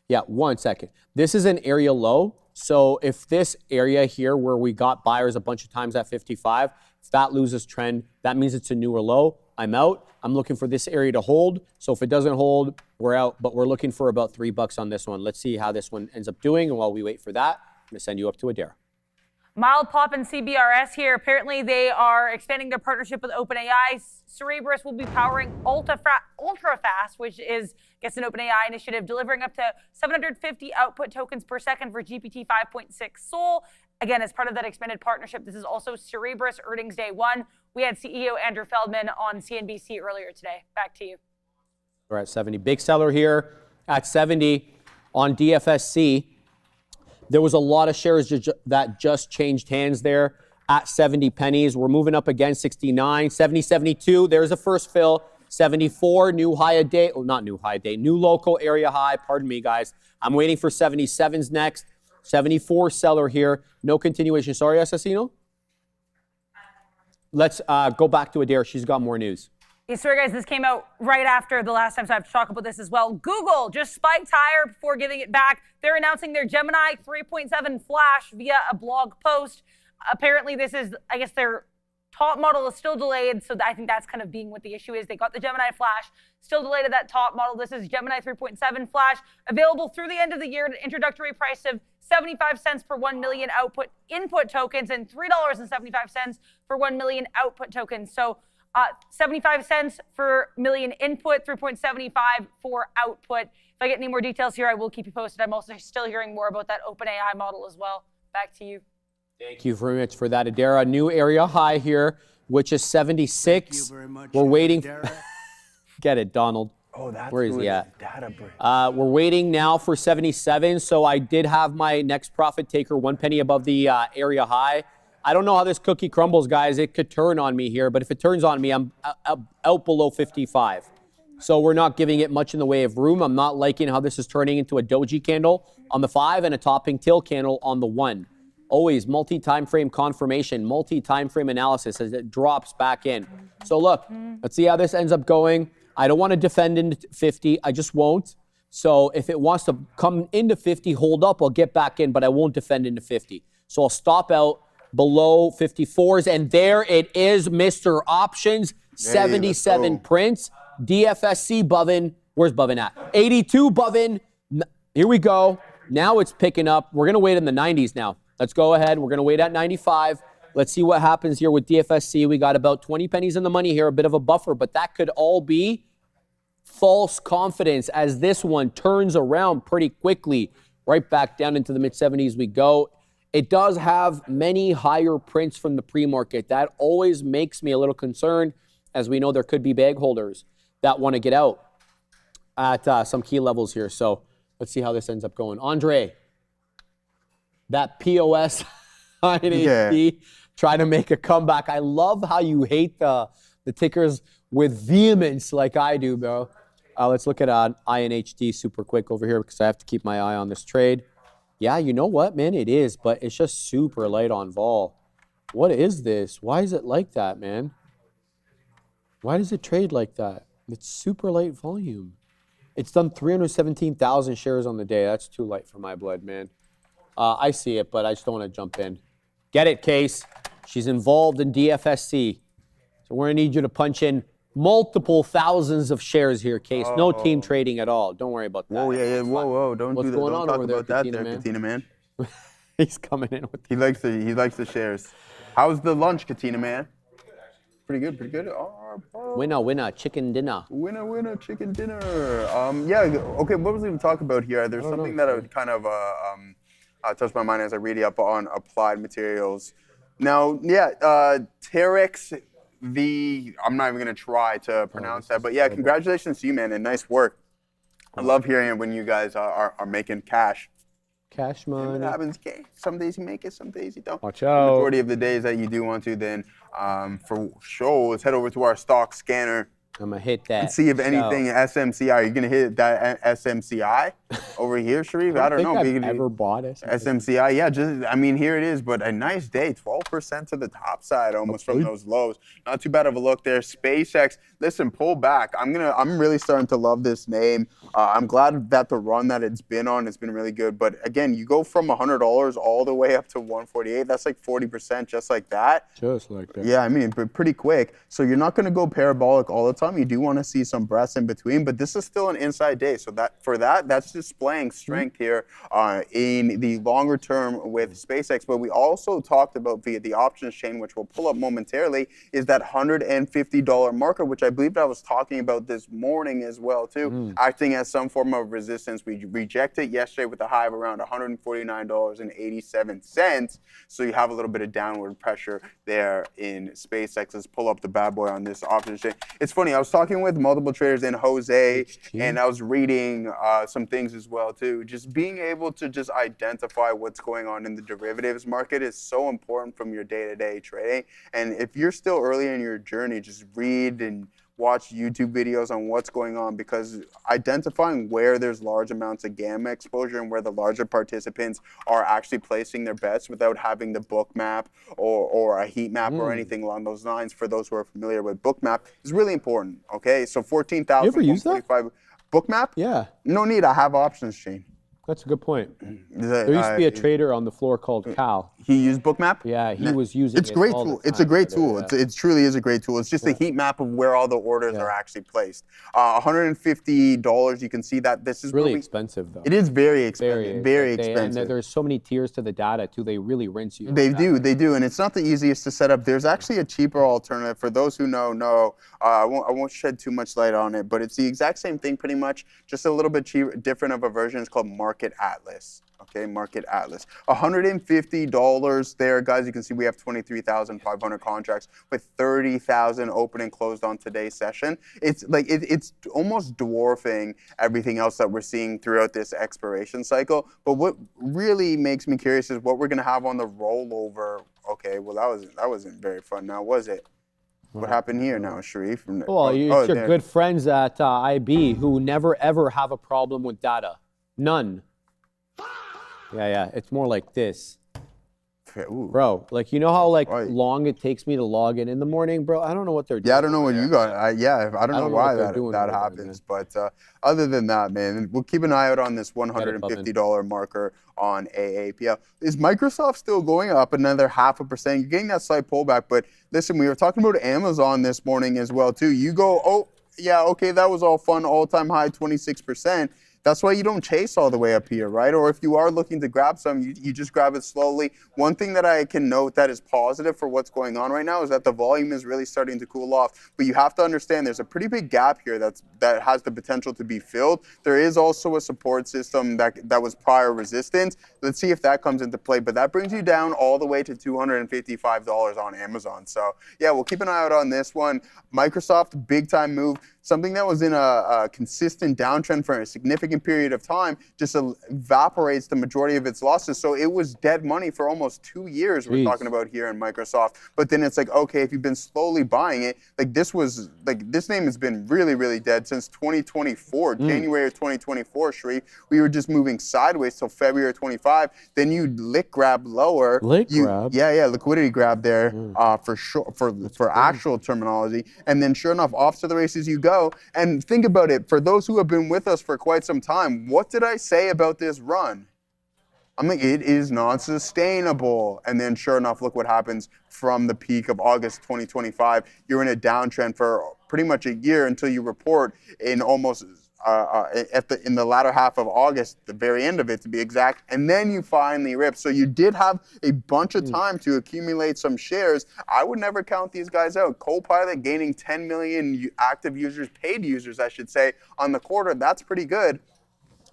Yeah, 1 second. This is an area low. So if this area here where we got buyers a bunch of times at 55, if that loses trend, that means it's a newer low. I'm out. I'm looking for this area to hold. So if it doesn't hold, we're out. But we're looking for about $3 on this one. Let's see how this one ends up doing. And while we wait for that, I'm going to send you up to Adair. Mild pop in CBRS here. Apparently, they are expanding their partnership with OpenAI. Cerebras will be powering ultra-fast, which is, I guess, an OpenAI initiative, delivering up to 750 output tokens per second for GPT 5.6 Sol. Again, as part of that expanded partnership, this is also Cerebras earnings day one. We had CEO Andrew Feldman on CNBC earlier today. Back to you. We're at 70. Big seller here at 70 on DFSC. There was a lot of shares that just changed hands there at 70 pennies. We're moving up again, 69, 70, 72. There's a first fill. 74, new high a day. Oh, not new high a day. New local area high. Pardon me, guys. I'm waiting for 77s next. 74 seller here. No continuation. Sorry, Assassino. Let's go back to Adair. She's got more news. Yeah, sorry, guys, this came out right after the last time, so I have to talk about this as well. Google just spiked higher before giving it back. They're announcing their Gemini 3.7 Flash via a blog post. Apparently, this is, I guess, their top model is still delayed, so I think that's kind of being what the issue is. They got the Gemini Flash, still delayed at that top model. This is Gemini 3.7 Flash, available through the end of the year at an introductory price of 75 cents per 1 million input tokens and $3.75 for 1 million output tokens. So 75 cents for million input, 3.75 for output. If I get any more details here, I will keep you posted. I'm also still hearing more about that OpenAI model as well. Back to you. Thank you very much for that, Adara. New area high here, which is 76. Thank you very much. We're waiting. Get it, Donald. Oh, that's where is he at? Data break. We're waiting now for 77. So I did have my next profit taker 1 penny above the area high. I don't know how this cookie crumbles, guys. It could turn on me here, but if it turns on me, I'm out below 55. So we're not giving it much in the way of room. I'm not liking how this is turning into a doji candle on the 5 and a topping tail candle on the 1. Always multi-time frame confirmation, multi-time frame analysis as it drops back in. So look, let's see how this ends up going. I don't want to defend into 50. I just won't. So if it wants to come into 50, hold up, I'll get back in, but I won't defend into 50. So I'll stop out below 54s, and there it is, Mr. Options, 77 prints, DFSC Bovin. Where's Bovin at? 82 Bovin. Here we go. Now it's picking up. We're going to wait in the 90s now. Let's go ahead. We're going to wait at 95. Let's see what happens here with DFSC. We got about 20 pennies in the money here, a bit of a buffer, but that could all be false confidence as this one turns around pretty quickly. Right back down into the mid-70s we go. It does have many higher prints from the pre-market. That always makes me a little concerned, as we know there could be bag holders that want to get out at some key levels here. So let's see how this ends up going. Andre, that POS INHD trying to make a comeback. I love how you hate the tickers with vehemence like I do, bro. Let's look at INHD super quick over here because I have to keep my eye on this trade. Yeah, you know what, man? It is, but it's just super light on vol. What is this? Why is it like that, man? Why does it trade like that? It's super light volume. It's done 317,000 shares on the day. That's too light for my blood, man. I see it, but I just don't want to jump in. Get it, Case. She's involved in DFSC. So we're going to need you to punch in multiple thousands of shares here, Case. No team trading at all. Don't worry about that. Whoa, yeah. Whoa. Don't What's do that. going Don't on talk over there, about that Katina, there, man? Katina, man. He's coming in with He likes the shares. How's the lunch, Katina, man? Pretty good. winner, chicken dinner. Winner, chicken dinner. Okay, what was we even talking about here? There's something that I would kind of touch my mind as I read up on applied materials. Now, Terex I'm not even going to try to pronounce that, but yeah, congratulations to you, man, and nice work. I love hearing it when you guys are making cash. Cash money. It happens. Some days you make it, some days you don't. Watch out. The majority of the days that you do want to, then for sure, let's head over to our stock scanner. I'm going to hit that. And see if anything SMCI. Are you going to hit that SMCI over here, Sharif? I don't know. I've ever bought SMCI. Yeah, I mean, here it is, but a nice day. 12% to the top side almost from those lows. Not too bad of a look there. SpaceX, listen, pull back. I'm really starting to love this name. I'm glad that the run that it's been on has been really good. But again, you go from $100 all the way up to 148. That's like 40% just like that. Just like that. Yeah, I mean, pretty quick. So you're not going to go parabolic all the time. You do want to see some breaths in between, but this is still an inside day. So that's displaying strength here in the longer term with SpaceX. But we also talked about via the options chain, which we'll pull up momentarily, is that $150 marker, which I believe I was talking about this morning as well too, acting as some form of resistance. We rejected yesterday with a high of around $149.87. So you have a little bit of downward pressure there in SpaceX. Let's pull up the bad boy on this options chain. It's funny, I was talking with multiple traders in Jose, and I was reading some things as well too. Just being able to just identify what's going on in the derivatives market is so important from your day-to-day trading. And if you're still early in your journey, just read and watch YouTube videos on what's going on, because identifying where there's large amounts of gamma exposure and where the larger participants are actually placing their bets without having the book map or a heat map or anything along those lines, for those who are familiar with book map, is really important. Okay, so 14,000. You ever use that? Book map? Yeah. No need. I have options chain. That's a good point. There used to be a trader on the floor called Cal. He used Bookmap? Yeah, he was using it. It's a great tool. It's a great tool. It truly is a great tool. It's just a heat map of where all the orders are actually placed. $150, you can see that this is really expensive though. It is very expensive. Very expensive. And there's so many tiers to the data too. They really rinse you. They do, and it's not the easiest to set up. There's actually a cheaper alternative. For those who know, I won't shed too much light on it, but it's the exact same thing pretty much, just a little bit cheaper, different of a version. It's called Market Atlas. Okay, Market Atlas. $150 there, guys. You can see we have 23,500 contracts with 30,000 open and closed on today's session. It's like it's almost dwarfing everything else that we're seeing throughout this expiration cycle. But what really makes me curious is what we're going to have on the rollover. Okay, well that wasn't very fun now, was it? What happened here now, Sharif? Well, it's your good friends at IB who never ever have a problem with data. None. Yeah, it's more like this. Ooh. Bro, like, you know how long it takes me to log in the morning, bro? I don't know what they're doing. Yeah, I don't know what you got. I don't know why that happens. But other than that, man, we'll keep an eye out on this $150 marker on AAPL. Is Microsoft still going up another 0.5%? You're getting that slight pullback, but listen, we were talking about Amazon this morning as well too. You go, oh yeah, okay, that was all fun, all-time high, 26%. That's why you don't chase all the way up here, right? Or if you are looking to grab some, you just grab it slowly. One thing that I can note that is positive for what's going on right now is that the volume is really starting to cool off. But you have to understand there's a pretty big gap here that has the potential to be filled. There is also a support system that was prior resistance. Let's see if that comes into play. But that brings you down all the way to $255 on Amazon. So yeah, we'll keep an eye out on this one. Microsoft, big time move. Something that was in a consistent downtrend for a significant period of time just evaporates the majority of its losses. So it was dead money for almost 2 years. We're talking about here in Microsoft. But then it's like, okay, if you've been slowly buying it, this name has been really, really dead since 2024, January of 2024, Sharif. We were just moving sideways till February 25. Then you lick grab lower. Grab? Yeah, liquidity grab there for sure, for actual terminology. And then sure enough, off to the races you go. And think about it, for those who have been with us for quite some time, what did I say about this run? I'm like, it is not sustainable. And then sure enough, look what happens from the peak of August 2025. You're in a downtrend for pretty much a year until you report in almost in the latter half of August, the very end of it to be exact, and then you finally rip. So you did have a bunch of time to accumulate some shares. I would never count these guys out. Copilot gaining 10 million active users, paid users, I should say, on the quarter. That's pretty good.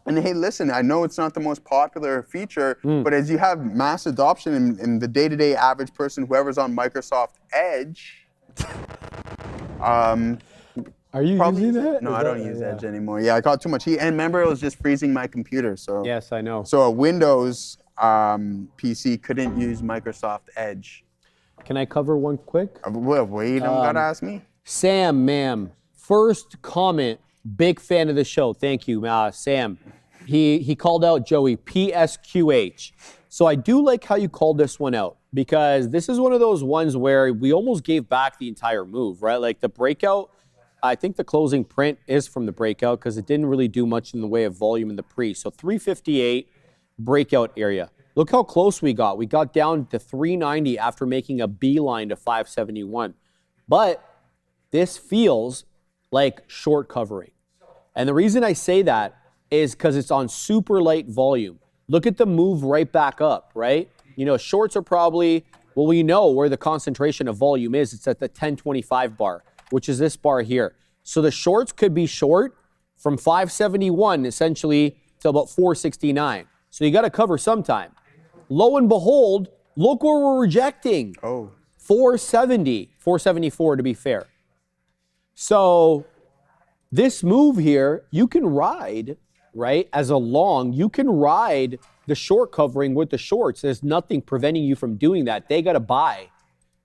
And hey, listen, I know it's not the most popular feature, but as you have mass adoption in the day-to-day average person, whoever's on Microsoft Edge, Are you using that? No, I don't use Edge anymore. Yeah, I caught too much heat. And remember, it was just freezing my computer. So yes, I know. So a Windows PC couldn't use Microsoft Edge. Can I cover one quick? Wait, you gotta ask me. Sam, ma'am, first comment, big fan of the show. Thank you, Sam. He called out Joey, PSQH. So I do like how you called this one out, because this is one of those ones where we almost gave back the entire move, right? Like the breakout, I think the closing print is from the breakout because it didn't really do much in the way of volume in the pre. So 358 breakout area. Look how close we got. We got down to 390 after making a beeline to 571. But this feels like short covering. And the reason I say that is because it's on super light volume. Look at the move right back up, right? You know, shorts are probably, well, we know where the concentration of volume is. It's at the 1025 bar, which is this bar here. So the shorts could be short from 571 essentially to about 469. So you got to cover sometime. Lo and behold, look where we're rejecting. 470, 474 to be fair. So this move here, you can ride, right, as a long, you can ride the short covering with the shorts. There's nothing preventing you from doing that. They got to buy,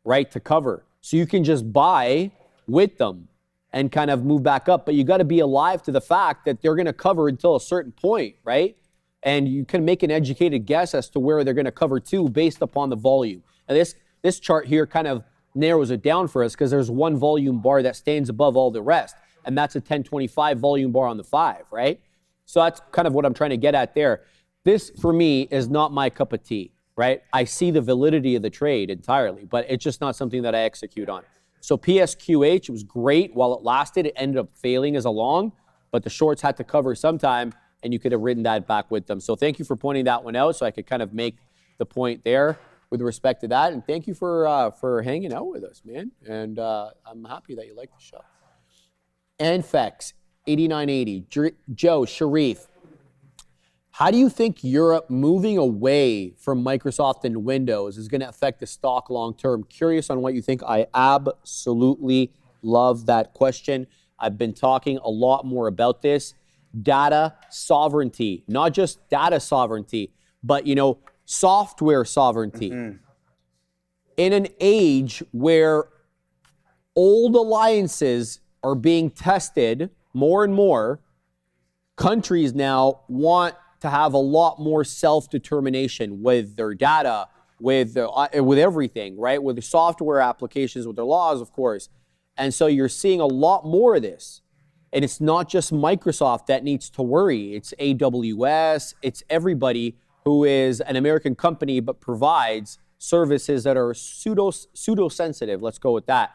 right, to cover. So you can just buy with them and kind of move back up. But you got to be alive to the fact that they're going to cover until a certain point, right? And you can make an educated guess as to where they're going to cover to based upon the volume. And this chart here kind of narrows it down for us because there's one volume bar that stands above all the rest. And that's a 1025 volume bar on the 5, right? So that's kind of what I'm trying to get at there. This, for me, is not my cup of tea, right? I see the validity of the trade entirely, but it's just not something that I execute on. So PSQH was great while it lasted. It ended up failing as a long, but the shorts had to cover sometime, and you could have ridden that back with them. So thank you for pointing that one out so I could kind of make the point there with respect to that. And thank you for hanging out with us, man. And I'm happy that you like the show. NFEX, 8980. Joe, Sharif, how do you think Europe moving away from Microsoft and Windows is going to affect the stock long term? Curious on what you think. I absolutely love that question. I've been talking a lot more about this. Data sovereignty, not just data sovereignty, but, you know, software sovereignty. In an age where old alliances are being tested more and more, countries now want to have a lot more self-determination with their data, with everything, right? With the software applications, with their laws, of course. And so you're seeing a lot more of this. And it's not just Microsoft that needs to worry. It's AWS. It's everybody who is an American company but provides services that are pseudo-sensitive, let's go with that,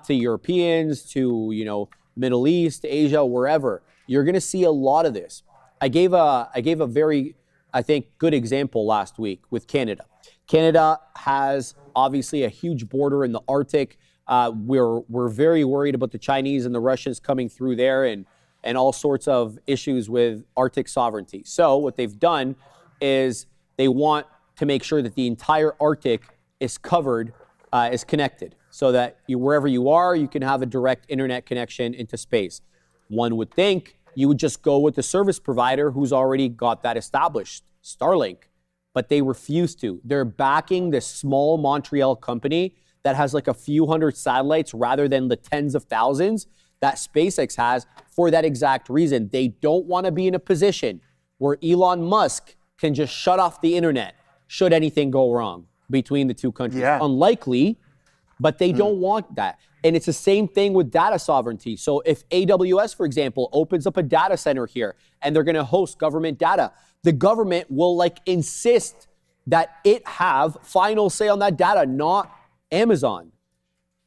to Europeans, to, you know, Middle East, Asia, wherever. You're going to see a lot of this. I gave a very, I think, good example last week with Canada. Canada has obviously a huge border in the Arctic. We're very worried about the Chinese and the Russians coming through there and all sorts of issues with Arctic sovereignty. So what they've done is they want to make sure that the entire Arctic is covered, is connected, so that wherever you are, you can have a direct internet connection into space. One would think you would just go with the service provider who's already got that established, Starlink, but they refuse to. They're backing this small Montreal company that has like a few hundred satellites rather than the tens of thousands that SpaceX has for that exact reason. They don't want to be in a position where Elon Musk can just shut off the internet should anything go wrong between the two countries. Yeah. Unlikely, but they don't want that. And it's the same thing with data sovereignty. So if AWS, for example, opens up a data center here and they're going to host government data, the government will like insist that it have final say on that data, not Amazon.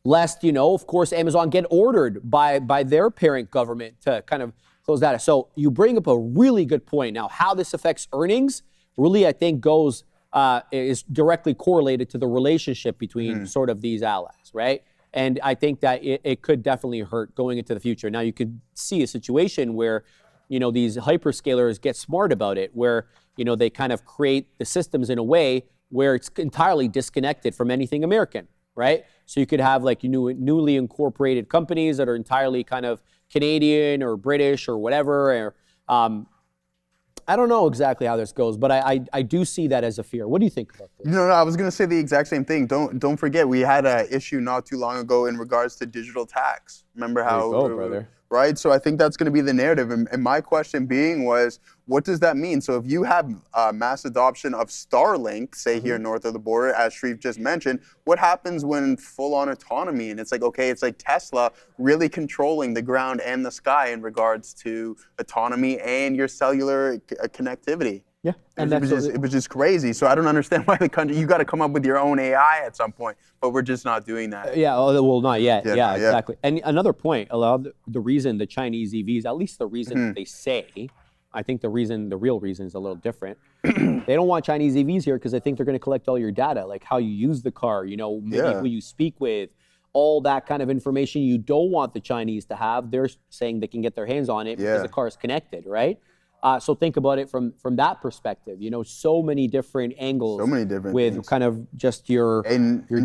Lest, you know, of course, Amazon get ordered by their parent government to kind of close data. So you bring up a really good point. Now, how this affects earnings really, I think, is directly correlated to the relationship between sort of these allies, right? And I think that it could definitely hurt going into the future. Now, you could see a situation where, you know, these hyperscalers get smart about it, where, you know, they kind of create the systems in a way where it's entirely disconnected from anything American, right? So you could have like newly incorporated companies that are entirely kind of Canadian or British or whatever. Or, I don't know exactly how this goes, but I do see that as a fear. What do you think about this? No, I was going to say the exact same thing. Don't forget, we had an issue not too long ago in regards to digital tax. Remember how? There you go, brother. Right? So I think that's going to be the narrative. And my question being was, what does that mean? So if you have mass adoption of Starlink, say here north of the border, as Shreve just mentioned, what happens when full-on autonomy? And it's like, okay, it's like Tesla really controlling the ground and the sky in regards to autonomy and your cellular connectivity. Yeah, and it was just crazy. So I don't understand why the country, you got to come up with your own AI at some point, but we're just not doing that. Yeah, well, not yet. Yeah, exactly. And another point, the reason the Chinese EVs, at least the reason they say, I think the real reason is a little different. They don't want Chinese EVs here because they think they're going to collect all your data, like how you use the car, maybe who you speak with, all that kind of information you don't want the Chinese to have. They're saying they can get their hands on it because the car is connected, right? So think about it from that perspective. So many different angles. So many different with things. kind of just your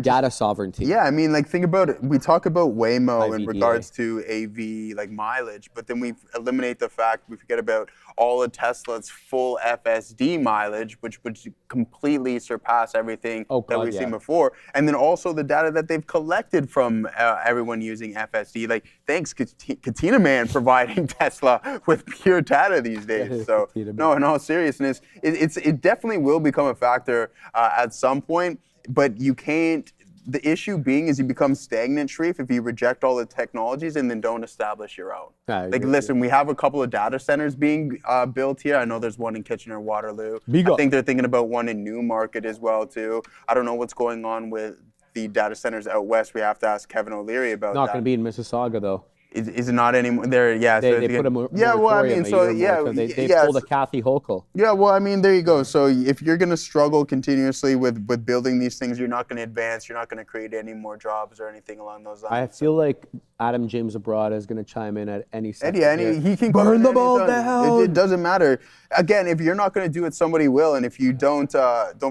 data sovereignty. Yeah, I mean, like think about it. We talk about Waymo in IVDA. regards to AV like mileage, but then we eliminate the fact, we forget about all of Tesla's full FSD mileage, which would completely surpass everything that we've seen before. And then also the data that they've collected from everyone using FSD. Like, thanks, Katina Man, providing Tesla with pure data these days. So, no, in all seriousness, it definitely will become a factor at some point, but you can't. The issue being is you become stagnant, Shreve, if you reject all the technologies and then don't establish your own. Listen, we have a couple of data centers being built here. I know there's one in Kitchener-Waterloo. I think they're thinking about one in Newmarket as well, too. I don't know what's going on with the data centers out west. We have to ask Kevin O'Leary about that. Not going to be in Mississauga, though. Is it not anymore? There, yeah. They put a moratorium they pulled a Kathy Hochul. Yeah, well, I mean, there you go. So if you're going to struggle continuously with building these things, you're not going to advance. You're not going to create any more jobs or anything along those lines. I feel like Adam James Abroad is going to chime in at any second. He can burn the ball down. It doesn't matter. Again, if you're not going to do it, somebody will. And if you don't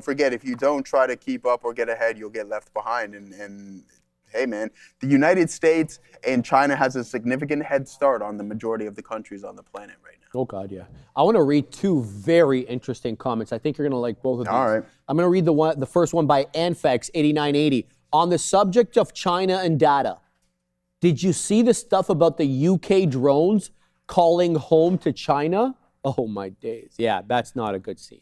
forget, if you don't try to keep up or get ahead, you'll get left behind. And hey, man, the United States and China has a significant head start on the majority of the countries on the planet right now. Oh, God, yeah. I want to read two very interesting comments. I think you're going to like both of these. All right. I'm going to read the first one by Anfex8980. On the subject of China and data, did you see the stuff about the UK drones calling home to China? Oh, my days. Yeah, that's not a good scene.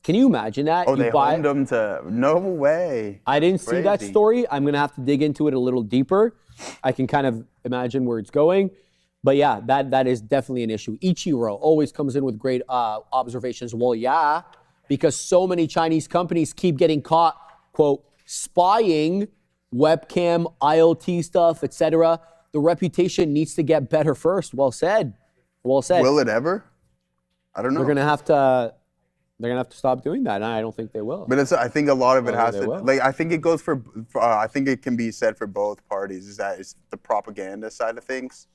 Can you imagine that? Oh, they homed them to, no way. I didn't see that story. I'm going to have to dig into it a little deeper. I can kind of imagine where it's going. But yeah, that is definitely an issue. Ichiro always comes in with great observations. Well, yeah, because so many Chinese companies keep getting caught, quote, spying webcam, IoT stuff, etc. The reputation needs to get better first. Well said. Well said. Will it ever? I don't know. They're going to have to stop doing that, and I don't think they will. But I think a lot of it has to, like, I think it goes for, I think it can be said for both parties, is the propaganda side of things.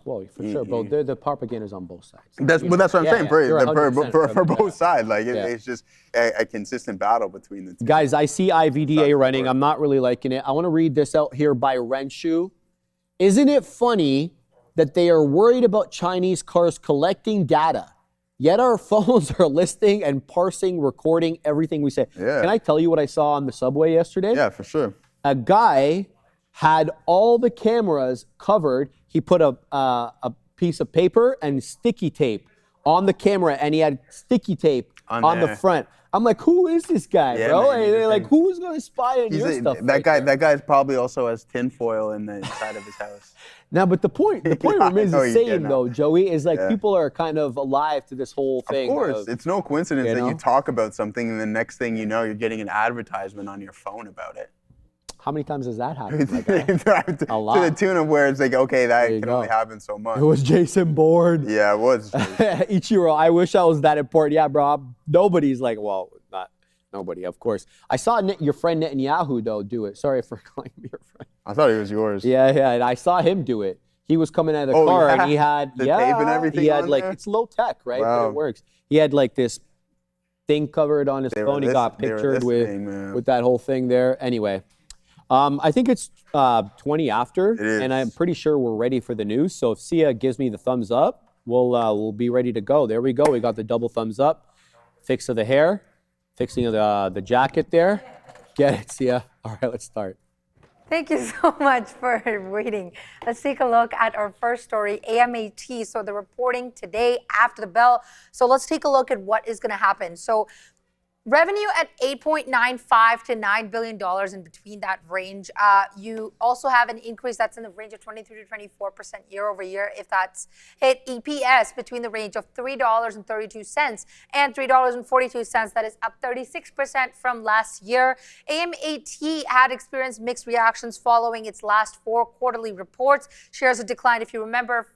Well, for sure, both. The propaganda's on both sides. That's what I'm saying, for both sides. Like, it's just a consistent battle between the two. Guys, I see IVDA running. I'm not really liking it. I want to read this out here by Renshu. Isn't it funny that they are worried about Chinese cars collecting data, yet our phones are listening and parsing, recording everything we say? Yeah. Can I tell you what I saw on the subway yesterday? Yeah, for sure. A guy had all the cameras covered. He put a piece of paper and sticky tape on the camera, and he had sticky tape on the front. I'm like, who is this guy, bro? Man, and they're like, who's going to spy on your stuff? That guy probably also has tinfoil in the inside of his house. Now, but the point remains the same, though, Joey, is like people are kind of alive to this whole thing. Of course. It's no coincidence that you talk about something and the next thing you know, you're getting an advertisement on your phone about it. How many times has that happened? Like, a lot. To the tune of where it's like, okay, that can only happen so much. It was Jason Bourne. Yeah, it was. Ichiro, I wish I was that important. Yeah, bro. Nobody's like, well, not nobody, of course. I saw your friend Netanyahu, though, do it. Sorry for calling me your friend. I thought he was yours. Yeah, and I saw him do it. He was coming out of the car and he had the tape and everything. He had on like there? It's low tech, right? Wow. But it works. He had like this thing covered on his phone. He got pictured with that whole thing there. Anyway, I think it's 20 after, It is. and I'm pretty sure we're ready for the news. So if Sia gives me the thumbs up, we'll be ready to go. There we go. We got the double thumbs up. Fix of the hair, fixing of the jacket there. Get it, Sia. All right, let's start. Thank you so much for waiting. Let's take a look at our first story, AMAT. So they're reporting today after the bell. So let's take a look at what is going to happen. So revenue at $8.95 to $9 billion in between that range. You also have an increase that's in the range of 23 to 24% year over year. If that's hit, EPS between the range of $3.32 and $3.42. That is up 36% from last year. AMAT had experienced mixed reactions following its last 4 quarterly reports. Shares have declined, if you remember,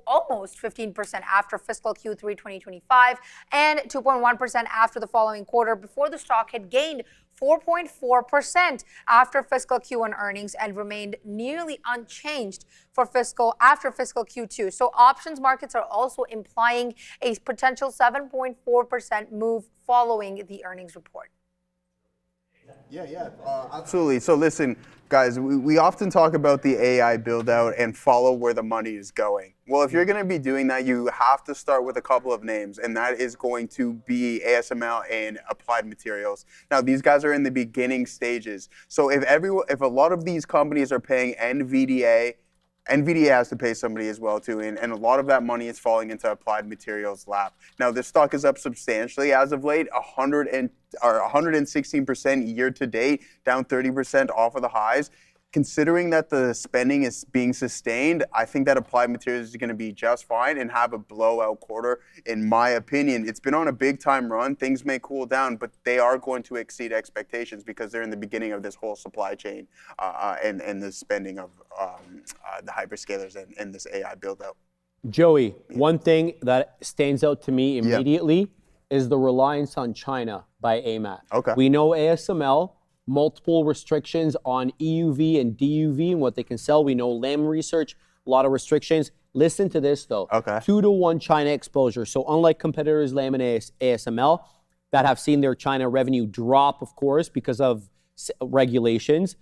almost 15% after fiscal Q3 2025 and 2.1% after the following quarter, before the stock had gained 4.4% after fiscal Q1 earnings and remained nearly unchanged for after fiscal Q2. So options markets are also implying a potential 7.4% move following the earnings report. Yeah, absolutely. So listen, guys, we often talk about the AI build out and follow where the money is going. Well, if you're going to be doing that, you have to start with a couple of names, and that is going to be ASML and Applied Materials. Now, these guys are in the beginning stages. So if a lot of these companies are paying NVDA has to pay somebody as well too, and a lot of that money is falling into Applied Materials' lap. Now, this stock is up substantially as of late, 116% year to date, down 30% off of the highs. Considering that the spending is being sustained, I think that Applied Materials is going to be just fine and have a blowout quarter, in my opinion. It's been on a big time run. Things may cool down, but they are going to exceed expectations because they're in the beginning of this whole supply chain and the spending of the hyperscalers and this AI build out. Joey, one thing that stands out to me immediately is the reliance on China by AMAT. Okay. We know ASML, multiple restrictions on EUV and DUV and what they can sell. We know Lam Research, a lot of restrictions. Listen to this though. Okay. 2-to-1 China exposure. So unlike competitors Lam and ASML that have seen their China revenue drop, of course, because of regulations,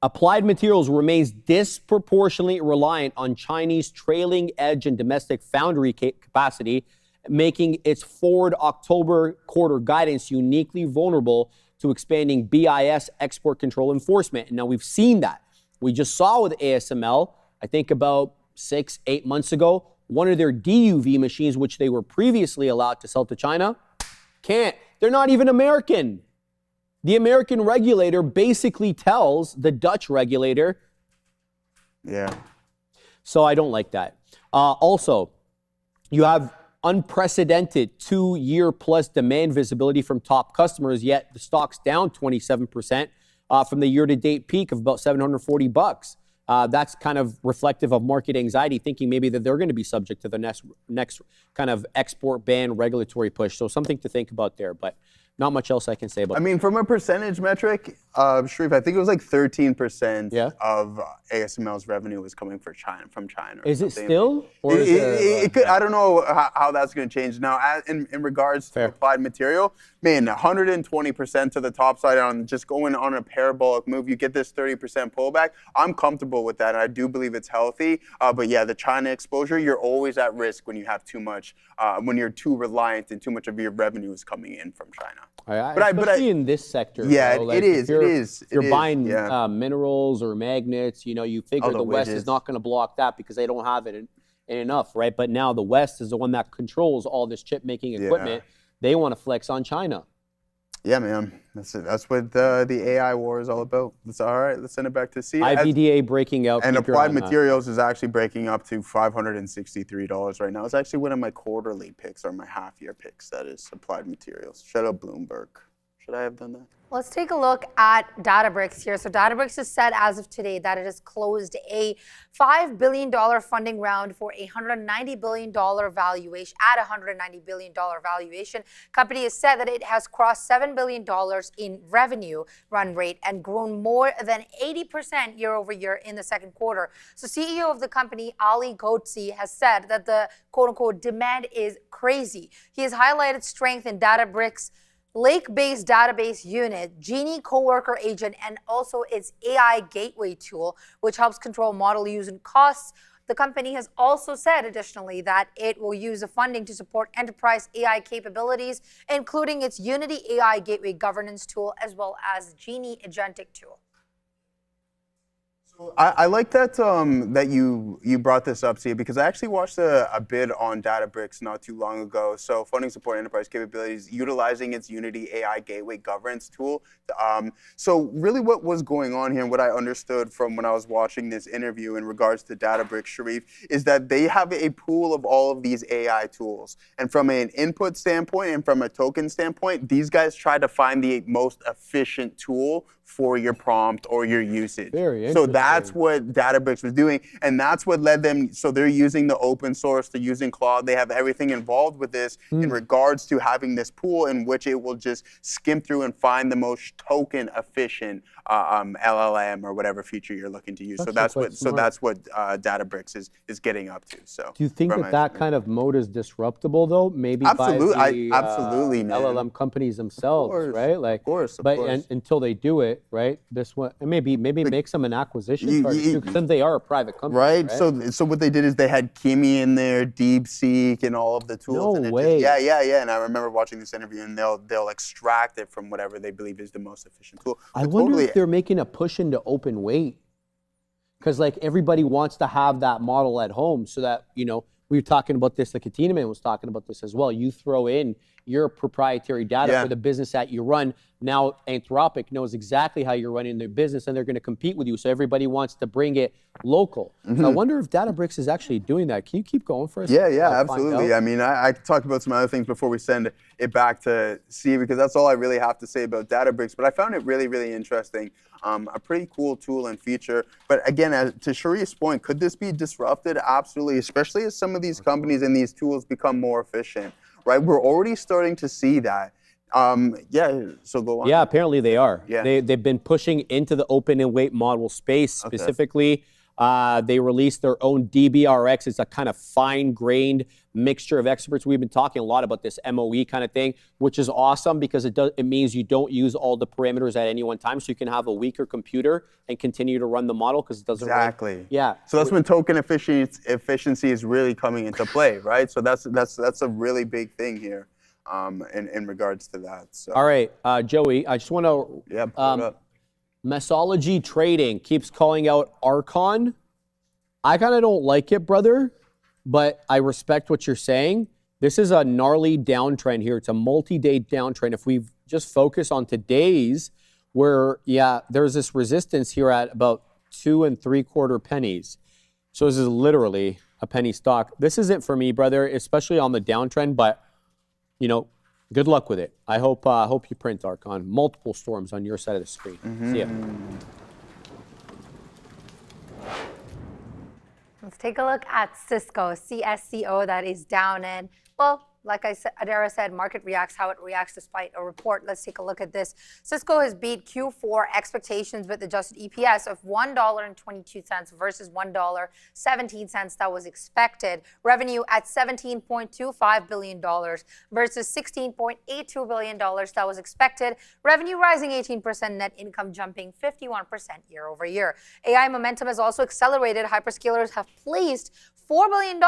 Applied Materials remains disproportionately reliant on Chinese trailing edge and domestic foundry capacity, making its forward October quarter guidance uniquely vulnerable to expanding BIS export control enforcement. And now we've seen that. We just saw with ASML, I think about 6-8 months ago, one of their DUV machines, which they were previously allowed to sell to China, can't. They're not even American. The American regulator basically tells the Dutch regulator. Yeah. So I don't like that. Also, you have unprecedented 2-year plus demand visibility from top customers, yet the stock's down 27% from the year-to-date peak of about $740. That's kind of reflective of market anxiety, thinking maybe that they're going to be subject to the next kind of export ban regulatory push. So something to think about there, but not much else I can say about it. I mean, from a percentage metric, Sharif, I think it was like 13% of ASML's revenue was coming from China. Is it still? Or it could, I don't know how that's going to change. Now, in regards to Applied Material, man, 120% to the top side on just going on a parabolic move. You get this 30% pullback. I'm comfortable with that, and I do believe it's healthy. But yeah, the China exposure, you're always at risk when you have too much, when you're too reliant and too much of your revenue is coming in from China. Especially in this sector. Yeah, like it is. If you're buying minerals or magnets, you figure the West is not going to block that because they don't have it in enough, right? But now the West is the one that controls all this chip making equipment. They want to flex on China. Yeah, man. That's what the AI war is all about. That's all right. Let's send it back to C. IVDA breaking out. And Applied Materials is actually breaking up to $563 right now. It's actually one of my quarterly picks or my half-year picks. That is Applied Materials. Shout out Bloomberg. Should I have done that? Let's take a look at Databricks here. So Databricks has said as of today that it has closed a $5 billion funding round for a $190 billion valuation. At $190 billion valuation, company has said that it has crossed $7 billion in revenue run rate and grown more than 80% year over year in the second quarter. So CEO of the company, Ali Ghodsi, has said that the quote unquote demand is crazy. He has highlighted strength in Databricks lake-based database unit, Genie Coworker Agent, and also its AI Gateway tool, which helps control model use and costs. The company has also said, additionally, that it will use the funding to support enterprise AI capabilities, including its Unity AI Gateway governance tool, as well as Genie Agentic tool. I like that that you brought this up, Sia, because I actually watched a bid on Databricks not too long ago. So funding support enterprise capabilities, utilizing its Unity AI Gateway governance tool. So really what was going on here, and what I understood from when I was watching this interview in regards to Databricks, Sharif, is that they have a pool of all of these AI tools. And from an input standpoint and from a token standpoint, these guys try to find the most efficient tool for your prompt or your usage. Very interesting. So that's what Databricks was doing, and that's what led them. So they're using the open source, they're using Claude, they have everything involved with this in regards to having this pool in which it will just skim through and find the most token efficient LLM or whatever feature you're looking to use. That's that's what Databricks is getting up to. So do you think that kind of mode is disruptable though? Maybe absolutely, by the absolutely, LLM companies themselves, right? Like, of course. Until they do it, right? This one maybe makes them an acquisition target since they are a private company, right? So what they did is they had Kimi in there, DeepSeek, and all of the tools. No way. Yeah. And I remember watching this interview, and they'll extract it from whatever they believe is the most efficient tool. I wonder if they're making a push into open weight, because like everybody wants to have that model at home, so that we were talking about this. The Katina Man was talking about this as well. You throw in your proprietary data for the business that you run. Now Anthropic knows exactly how you're running their business, and they're going to compete with you. So everybody wants to bring it local. So I wonder if Databricks is actually doing that. Can you keep going for us? Yeah, absolutely. I mean, I talked about some other things before we send it back to Steve, because that's all I really have to say about Databricks. But I found it really, really interesting. A pretty cool tool and feature. But again, to Sharif's point, could this be disrupted? Absolutely, especially as some of these companies and these tools become more efficient, right? We're already starting to see that. So go on. Yeah, apparently they are. Yeah. They've been pushing into the open and weight model space specifically. They released their own DBRX. It's a kind of fine-grained mixture of experts. We've been talking a lot about this MOE kind of thing, which is awesome because it means you don't use all the parameters at any one time, so you can have a weaker computer and continue to run the model because it doesn't. Exactly. Yeah. So that's when token efficiency is really coming into play, right? So that's a really big thing here, in regards to that. So. All right, Joey, I just want to. Mesology Trading keeps calling out Archon. I kind of don't like it, brother, but I respect what you're saying. This is a gnarly downtrend here. It's a multi-day downtrend. If we just focus on today's, where, there's this resistance here at about 2 3/4 pennies. So this is literally a penny stock. This isn't for me, brother, especially on the downtrend, but, good luck with it. I hope you print Archon. Multiple storms on your side of the screen. See ya. Let's take a look at Cisco, CSCO, that is down in, well, like Adara said, market reacts how it reacts despite a report. Let's take a look at this. Cisco has beat Q4 expectations with adjusted EPS of $1.22 versus $1.17 that was expected. Revenue at $17.25 billion versus $16.82 billion that was expected. Revenue rising 18%, net income jumping 51% year over year. AI momentum has also accelerated. Hyperscalers have placed $4 billion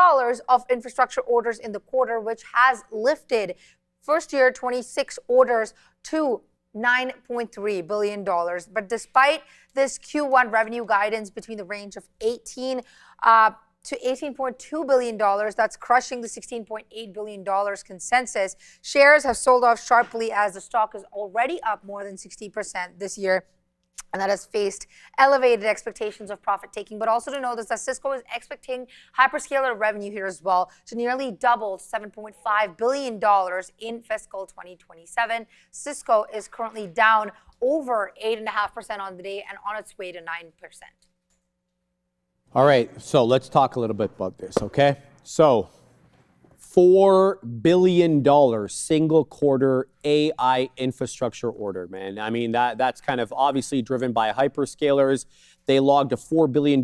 of infrastructure orders in the quarter, which has lifted first year 26 orders to $9.3 billion. But despite this Q1 revenue guidance between the range of $18 to $18.2 billion, that's crushing the $16.8 billion consensus. Shares have sold off sharply as the stock is already up more than 60% this year. And that has faced elevated expectations of profit taking. But also to know that Cisco is expecting hyperscaler revenue here as well to nearly double $7.5 billion in fiscal 2027. Cisco is currently down over 8.5% on the day and on its way to 9%. All right, so let's talk a little bit about this, okay? So, $4 billion single quarter AI infrastructure order, man. I mean, that's kind of obviously driven by hyperscalers. They logged a $4 billion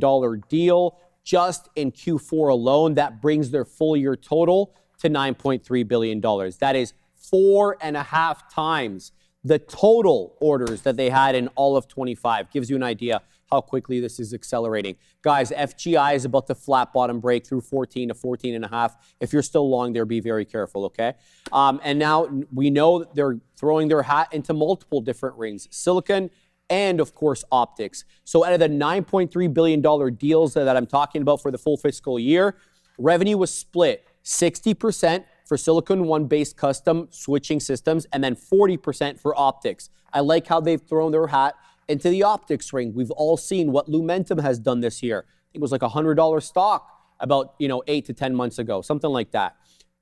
deal just in Q4 alone. That brings their full year total to $9.3 billion. That is 4.5 times the total orders that they had in all of 25. Gives you an idea how quickly this is accelerating. Guys, FGI is about to flat bottom break through 14 to 14.5. If you're still long there, be very careful, okay? And now we know that they're throwing their hat into multiple different rings, silicon and, of course, optics. So out of the $9.3 billion deals that I'm talking about for the full fiscal year, revenue was split 60% for Silicon One-based custom switching systems and then 40% for optics. I like how they've thrown their hat into the optics ring. We've all seen what Lumentum has done this year. I think it was like $100 stock about 8 to 10 months ago, something like that.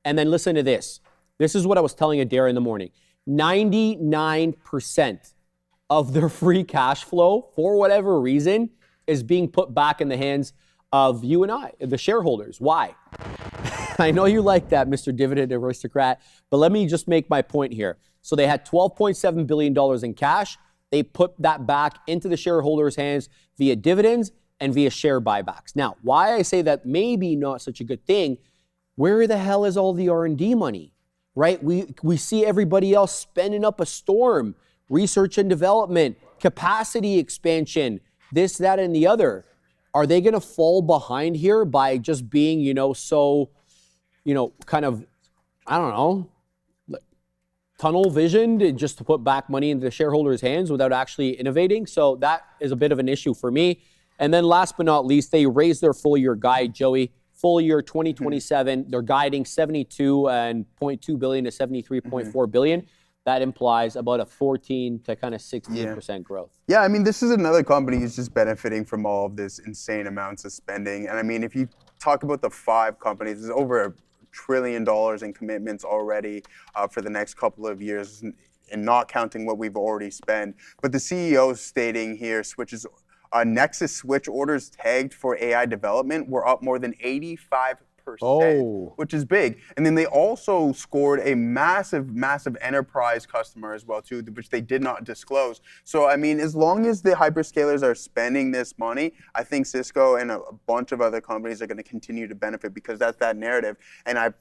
And then listen to this. This is what I was telling Adair in the morning. 99% of their free cash flow, for whatever reason, is being put back in the hands of you and I, the shareholders. Why? I know you like that, Mr. Dividend Aristocrat, but let me just make my point here. So they had $12.7 billion in cash. They put that back into the shareholders' hands via dividends and via share buybacks. Now, why I say that maybe not such a good thing, where the hell is all the R&D money, right? We see everybody else spending up a storm, research and development, capacity expansion, this, that, and the other. Are they going to fall behind here by just being, so, kind of, I don't know, tunnel visioned just to put back money into the shareholders' hands without actually innovating? So that is a bit of an issue for me. And then last but not least, they raised their full year guide, Joey. Full year 2027, they're guiding 72.2 billion to 73.4 billion. That implies about a 14 to kind of 16% growth. Yeah, I mean, this is another company who's just benefiting from all of this insane amounts of spending. And I mean, if you talk about the 5 companies, there's over $1 trillion in commitments already for the next couple of years, and not counting what we've already spent. But the CEO stating here, Nexus switch orders tagged for AI development were up more than 85%. Which is big. And then they also scored a massive enterprise customer as well too, which they did not disclose. So I mean, as long as the hyperscalers are spending this money, I think Cisco and a bunch of other companies are going to continue to benefit, because that's that narrative. And I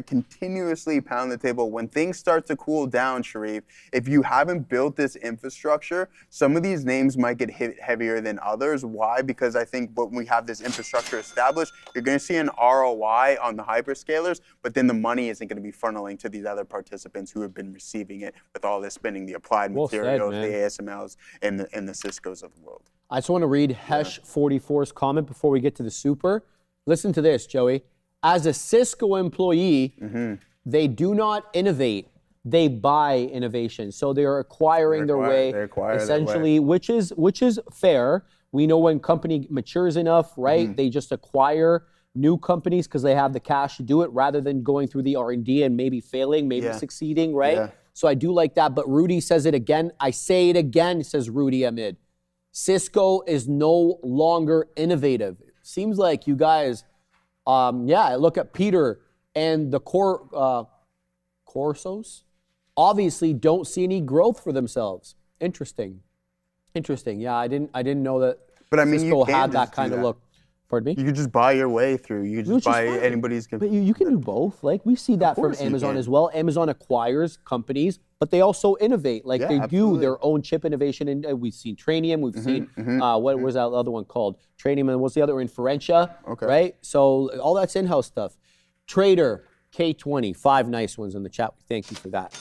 continuously pound the table. When things start to cool down, Sharif, if you haven't built this infrastructure, some of these names might get hit heavier than others. Why? Because I think when we have this infrastructure established, you're going to see an ROI on the hyperscalers, but then the money isn't going to be funneling to these other participants who have been receiving it with all this spending, the Applied Materials, the ASMLs, and the Ciscos of the world. I just want to read Hesh44's comment before we get to the super. Listen to this, Joey. As a Cisco employee, they do not innovate. They buy innovation. So they are acquiring their way, essentially, which is fair. We know when company matures enough, right? They just acquire new companies because they have the cash to do it, rather than going through the R&D and maybe failing, maybe succeeding, right? Yeah. So I do like that. But Rudy says it again. I say it again, says Rudy Amid. Cisco is no longer innovative. It seems like you guys... look at Peter and the Corsos. Obviously, don't see any growth for themselves. Interesting. Yeah, I didn't know that. But I mean, Cisco had that kind of look. Pardon me? You could just buy your way through. You could just buy anybody's. But you can do both. Like, we see that from Amazon as well. Amazon acquires companies, but they also innovate. Like, they do their own chip innovation. And we've seen Tranium. We've seen, what was that other one called? Tranium, and what's the other? Inferentia, right? So all that's in-house stuff. Trader, K20, 5 nice ones in the chat. Thank you for that.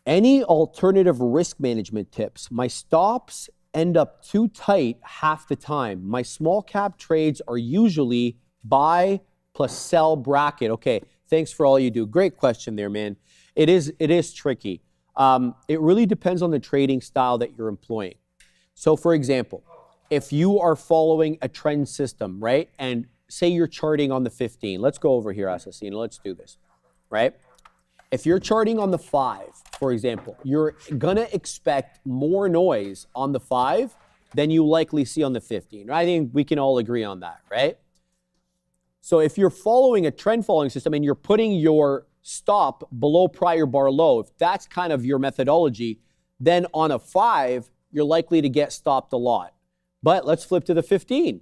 Any alternative risk management tips? My stops end up too tight half the time. My small cap trades are usually buy plus sell bracket. Okay, thanks for all you do. Great question there, man. It is tricky. It really depends on the trading style that you're employing. So for example, if you are following a trend system, right? And say you're charting on the 15. Let's go over here, Assassino. Let's do this, right? If you're charting on the 5, for example, you're gonna expect more noise on the 5 than you likely see on the 15. I think we can all agree on that, right? So if you're following a trend following system and you're putting your stop below prior bar low, if that's kind of your methodology, then on a 5, you're likely to get stopped a lot. But let's flip to the 15.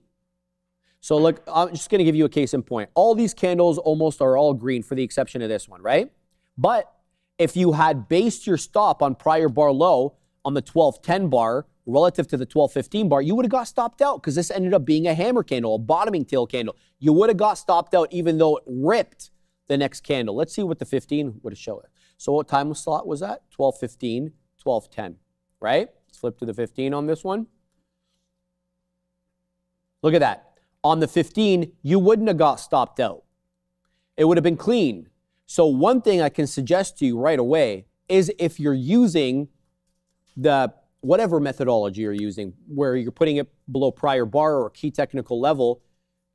So look, I'm just gonna give you a case in point. All these candles almost are all green for the exception of this one, right? But if you had based your stop on prior bar low on the 1210 bar relative to the 1215 bar, you would have got stopped out because this ended up being a hammer candle, a bottoming tail candle. You would have got stopped out even though it ripped the next candle. Let's see what the 15 would have showed. So what time slot was that? 1215, 1210, right? Let's flip to the 15 on this one. Look at that. On the 15, you wouldn't have got stopped out. It would have been clean. So one thing I can suggest to you right away is if you're using the whatever methodology you're using, where you're putting it below prior bar or key technical level,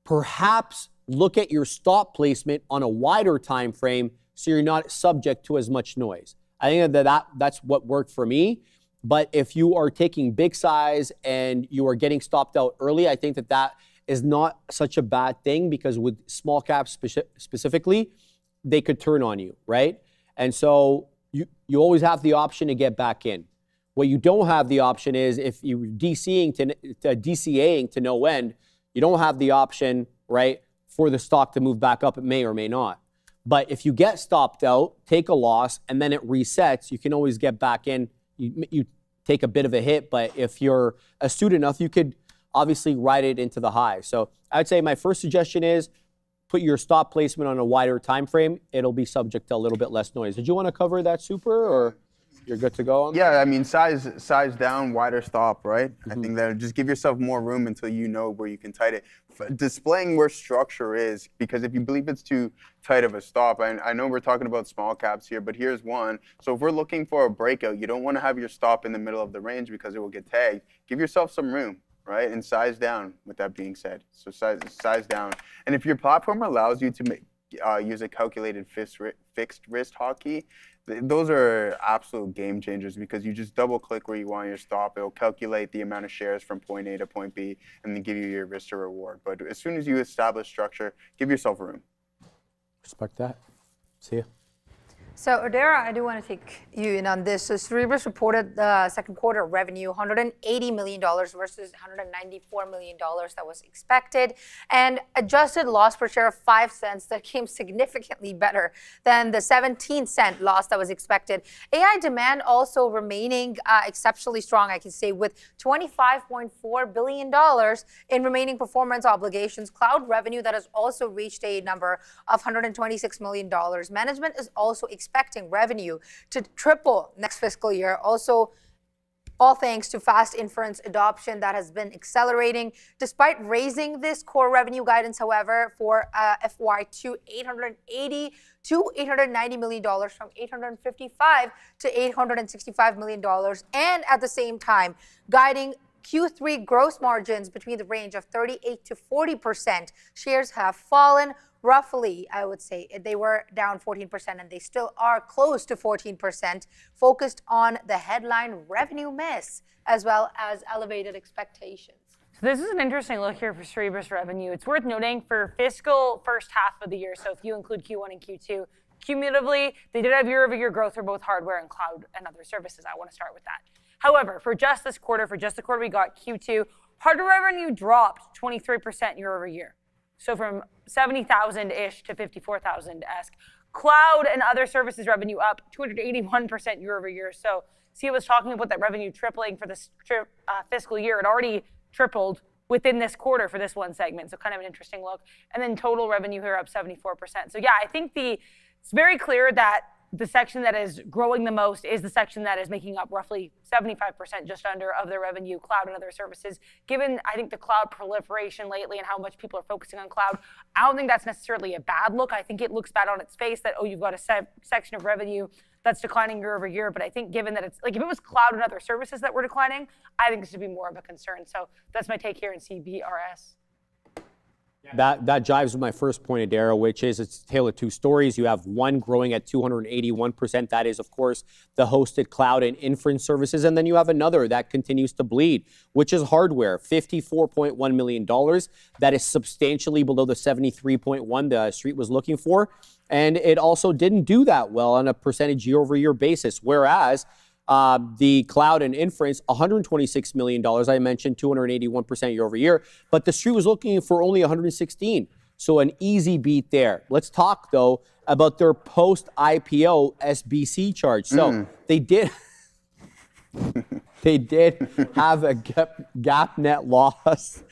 perhaps look at your stop placement on a wider time frame so you're not subject to as much noise. I think that's what worked for me. But if you are taking big size and you are getting stopped out early, I think that is not such a bad thing, because with small caps specifically, they could turn on you, right? And so you always have the option to get back in. What you don't have the option is if you're DCAing to no end, you don't have the option, right, for the stock to move back up. It may or may not. But if you get stopped out, take a loss, and then it resets, you can always get back in. You take a bit of a hit, but if you're astute enough, you could obviously ride it into the high. So I'd say my first suggestion is put your stop placement on a wider time frame. It'll be subject to a little bit less noise. Did you want to cover that, Super, or you're good to go on that? Yeah, I mean, size down, wider stop, right? I think that just give yourself more room until you know where you can tight it. Displaying where structure is, because if you believe it's too tight of a stop, I know we're talking about small caps here, but here's one. So if we're looking for a breakout, you don't want to have your stop in the middle of the range because it will get tagged. Give yourself some room, right? And size down, with that being said. So size down. And if your platform allows you to use a calculated fixed wrist hotkey, those are absolute game changers, because you just double click where you want your stop. It'll calculate the amount of shares from point A to point B and then give you your risk to reward. But as soon as you establish structure, give yourself room. Respect that. See ya. So, Adara, I do want to take you in on this. So, Cerebras reported the second quarter revenue, $180 million versus $194 million that was expected, and adjusted loss per share of 5 cents that came significantly better than the 17-cent loss that was expected. AI demand also remaining exceptionally strong, I can say, with $25.4 billion in remaining performance obligations. Cloud revenue that has also reached a number of $126 million. Management is also expecting revenue to triple next fiscal year. Also, all thanks to fast inference adoption that has been accelerating. Despite raising this core revenue guidance, however, for FY to $880 to $890 million from $855 to $865 million, and at the same time guiding Q3 gross margins between the range of 38 to 40%. Shares have fallen roughly, I would say. They were down 14%, and they still are close to 14%, focused on the headline revenue miss as well as elevated expectations. So this is an interesting look here for Cerebras revenue. It's worth noting for fiscal first half of the year, so if you include Q1 and Q2, cumulatively, they did have year-over-year growth for both hardware and cloud and other services. I want to start with that. However, for just this quarter, we got Q2, hardware revenue dropped 23% year over year. So from 70,000-ish to 54,000-esque. Cloud and other services revenue up 281% year over year. So Sia was talking about that revenue tripling for this fiscal year. It already tripled within this quarter for this one segment. So kind of an interesting look. And then total revenue here up 74%. So yeah, I think it's very clear that the section that is growing the most is the section that is making up roughly 75% just under of their revenue, cloud and other services. Given, I think, the cloud proliferation lately and how much people are focusing on cloud, I don't think that's necessarily a bad look. I think it looks bad on its face that, oh, you've got a section of revenue that's declining year over year. But I think given that it's, like, if it was cloud and other services that were declining, I think this would be more of a concern. So that's my take here in CBRS. That jives with my first point, Adara, which is it's a tale of two stories. You have one growing at 281%. That is, of course, the hosted cloud and inference services. And then you have another that continues to bleed, which is hardware, $54.1 million. That is substantially below the 73.1 the street was looking for. And it also didn't do that well on a percentage year-over-year basis, whereas the cloud and inference, $126 million. I mentioned 281% year over year, but the street was looking for only 116. So an easy beat there. Let's talk, though, about their post-IPO SBC charge. So they did they did have a gap net loss.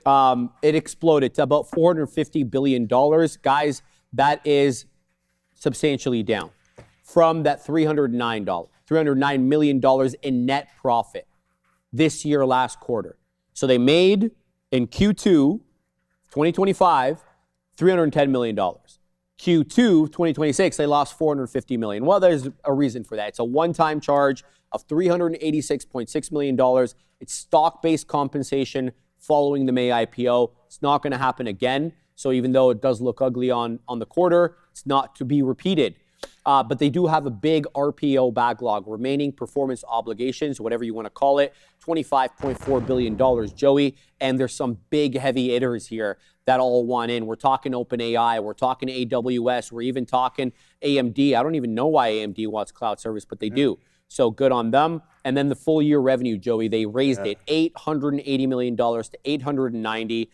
It exploded to about $450 billion. Guys, that is substantially down from that $309 million in net profit this year, last quarter. So they made in Q2 2025 $310 million. Q2 2026 they lost $450 million. Well, there's a reason for that. It's a one-time charge of $386.6 million. It's stock-based compensation following the May IPO. It's not going to happen again. So even though it does look ugly on the quarter, it's not to be repeated. But they do have a big RPO backlog, remaining performance obligations, whatever you want to call it, $25.4 billion, Joey. And there's some big heavy hitters here that all want in. We're talking OpenAI, we're talking AWS, we're even talking AMD. I don't even know why AMD wants cloud service, but they do. So good on them. And then the full year revenue, Joey, they raised it $880 million to $890.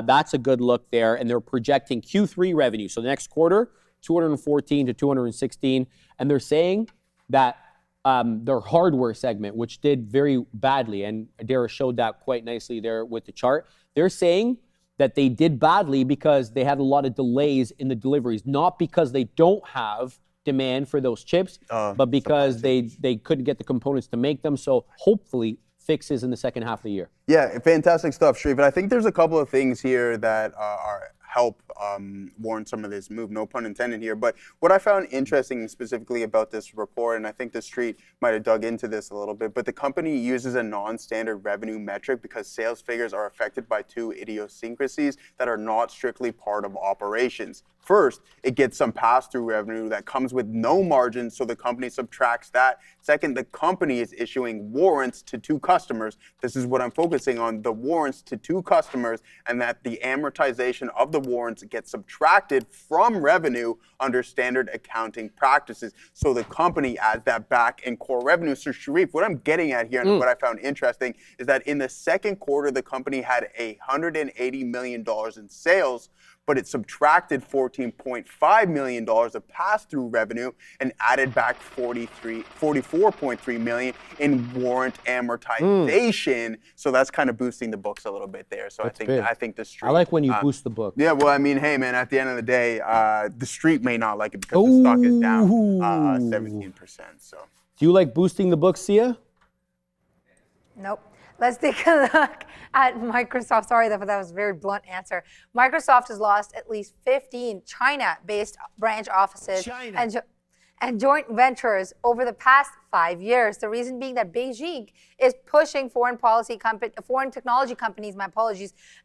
That's a good look there. And they're projecting Q3 revenue. So the next quarter, 214 to 216. And they're saying that their hardware segment, which did very badly, and Dara showed that quite nicely there with the chart, they're saying that they did badly because they had a lot of delays in the deliveries, not because they don't have demand for those chips, but because they couldn't get the components to make them. So hopefully fixes in the second half of the year. Yeah, fantastic stuff, Shreve. And I think there's a couple of things here that help warrant some of this move, no pun intended here. But what I found interesting specifically about this report, and I think the street might have dug into this a little bit, but the company uses a non-standard revenue metric because sales figures are affected by two idiosyncrasies that are not strictly part of operations. First, it gets some pass-through revenue that comes with no margin, so the company subtracts that. Second, the company is issuing warrants to two customers. This is what I'm focusing on, the warrants to two customers, and that the amortization of the warrants gets subtracted from revenue under standard accounting practices. So the company adds that back in core revenue. So Sharif, what I'm getting at here and what I found interesting is that in the second quarter, the company had $180 million in sales, but it subtracted $14.5 million of pass-through revenue and added back $44.3 million in warrant amortization. So that's kind of boosting the books a little bit there. So I think the street. I like when you boost the book. Yeah, well, I mean, hey, man, at the end of the day, the street may not like it because the stock is down 17%. So. Do you like boosting the book, Sia? Nope. Let's take a look at Microsoft. Sorry, that was a very blunt answer. Microsoft has lost at least 15 China-based branch offices and joint ventures over the past 5 years. The reason being that Beijing is pushing foreign technology companies,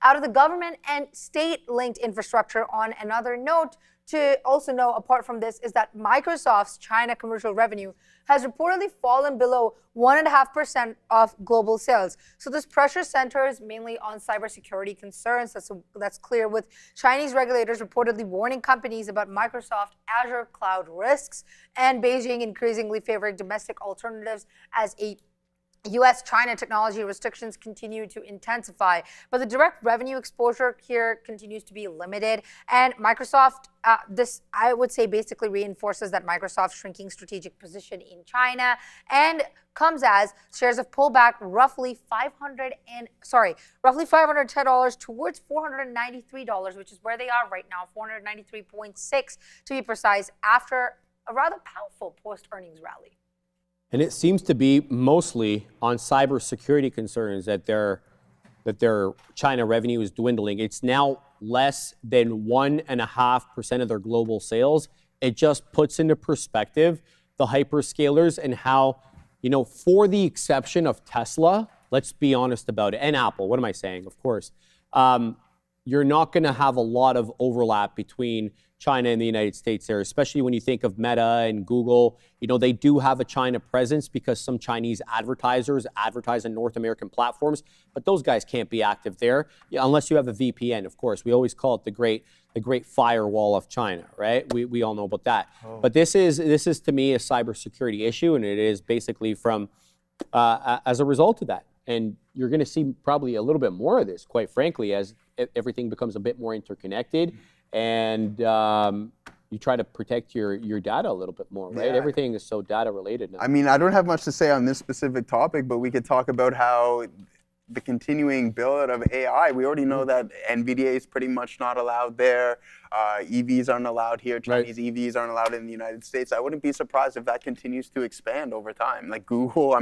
out of the government and state-linked infrastructure. On another note, to also know, apart from this, is that Microsoft's China commercial revenue has reportedly fallen below 1.5% of global sales. So this pressure centers mainly on cybersecurity concerns. That's clear, with Chinese regulators reportedly warning companies about Microsoft Azure cloud risks, and Beijing increasingly favoring domestic alternatives as U.S.-China technology restrictions continue to intensify. But the direct revenue exposure here continues to be limited. And Microsoft, this, I would say, basically reinforces that Microsoft's shrinking strategic position in China, and comes as shares have pulled back roughly $510 towards $493, which is where they are right now, 493.6 to be precise, after a rather powerful post-earnings rally. And it seems to be mostly on cybersecurity concerns that their China revenue is dwindling. It's now less than 1.5% of their global sales. It just puts into perspective the hyperscalers and how, for the exception of Tesla, let's be honest about it, and Apple, what am I saying? Of course, you're not going to have a lot of overlap between China and the United States there, especially when you think of Meta and Google. They do have a China presence because some Chinese advertisers advertise on North American platforms, but those guys can't be active there unless you have a VPN, of course. We always call it the great firewall of China, right? We all know about that. But this is to me a cybersecurity issue, and it is basically from as a result of that. And you're going to see probably a little bit more of this, quite frankly, as everything becomes a bit more interconnected and you try to protect your data a little bit more, right? Yeah. Everything is so data related now. I mean, I don't have much to say on this specific topic, but we could talk about how the continuing build of AI. We already know that NVIDIA is pretty much not allowed there. EVs aren't allowed here. Chinese EVs aren't allowed in the United States. I wouldn't be surprised if that continues to expand over time. Like Google,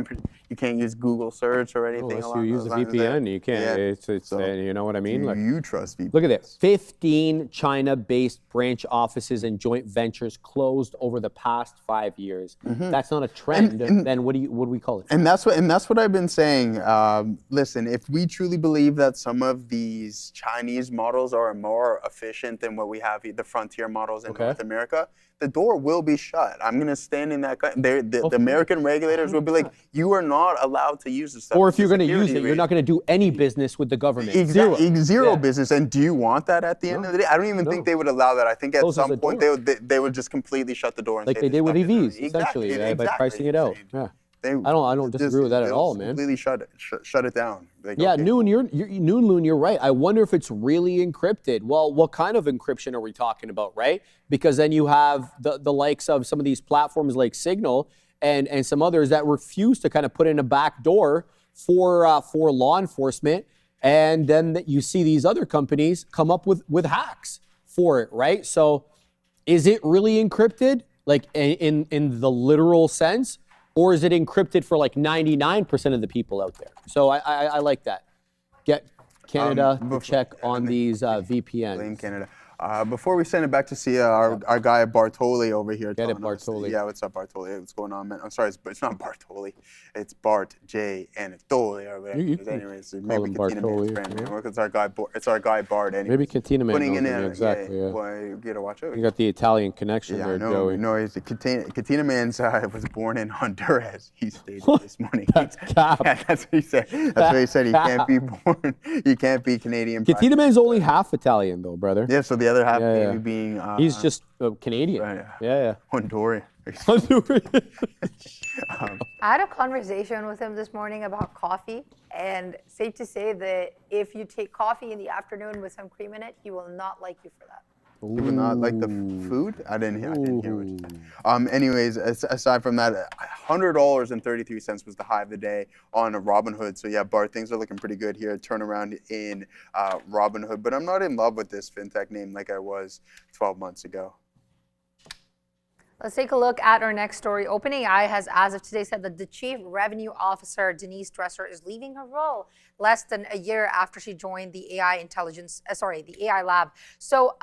you can't use Google search or anything. Unless you use a VPN, you can't. Yeah. It's you know what I mean? Do you trust VPNs? Look at this. 15 China-based branch offices and joint ventures closed over the past 5 years. That's not a trend. Then what do we call it? And that's what I've been saying. Listen, if we truly believe that some of these Chinese models are more efficient than what we have, the frontier models in North America, the door will be shut. I'm going to stand in that. The American regulators will be like, you are not allowed to use this stuff. Or if you're going to use it, you're not going to do any business with the government. Exactly. Zero business. And do you want that at the end of the day? I don't even think they would allow that. I think at some point they would just completely shut the door. And like they did with EVs, essentially, by pricing it out. Yeah. I don't disagree with that at all, man. Completely shut it down. Like, yeah, Noon, you're right. I wonder if it's really encrypted. Well, what kind of encryption are we talking about, right? Because then you have the likes of some of these platforms like Signal and some others that refuse to kind of put in a back door for law enforcement, and then you see these other companies come up with hacks for it, right? So, is it really encrypted, like in the literal sense? Or is it encrypted for like 99% of the people out there? So I like that. Get Canada to check on these VPNs. Blame Canada. Before we send it back to Sia, our guy Bartoli over here. Get it, Bartoli. Yeah, what's up, Bartoli? What's going on, man? I'm sorry, it's not Bartoli. It's Bart J and Toli. Anyways, maybe Katina Man's friend. Yeah. It's our guy Bart. Anyways. Maybe Katina Man. Putting in exactly. Yeah. Boy, you gotta watch out. You got the Italian connection there, Joey. No, Katina Man's was born in Honduras. He stated this morning. That's cap. Yeah, that's what he said. That's what he said. He can't be born. He can't be Canadian. Katina Man's only half Italian, thoh, brother. Yeah. So the other half maybe being he's just Canadian. Right, yeah. Honduran. I had a conversation with him this morning about coffee, and safe to say that if you take coffee in the afternoon with some cream in it, he will not like you for that. You would not like the food? I didn't hear what you said. Anyways, aside from that, $100.33 was the high of the day on Robinhood. So yeah, Bart, things are looking pretty good here. Turnaround in Robinhood, but I'm not in love with this fintech name like I was 12 months ago. Let's take a look at our next story. OpenAI has, as of today, said that the Chief Revenue Officer, Denise Dresser, is leaving her role less than a year after she joined the the AI lab. So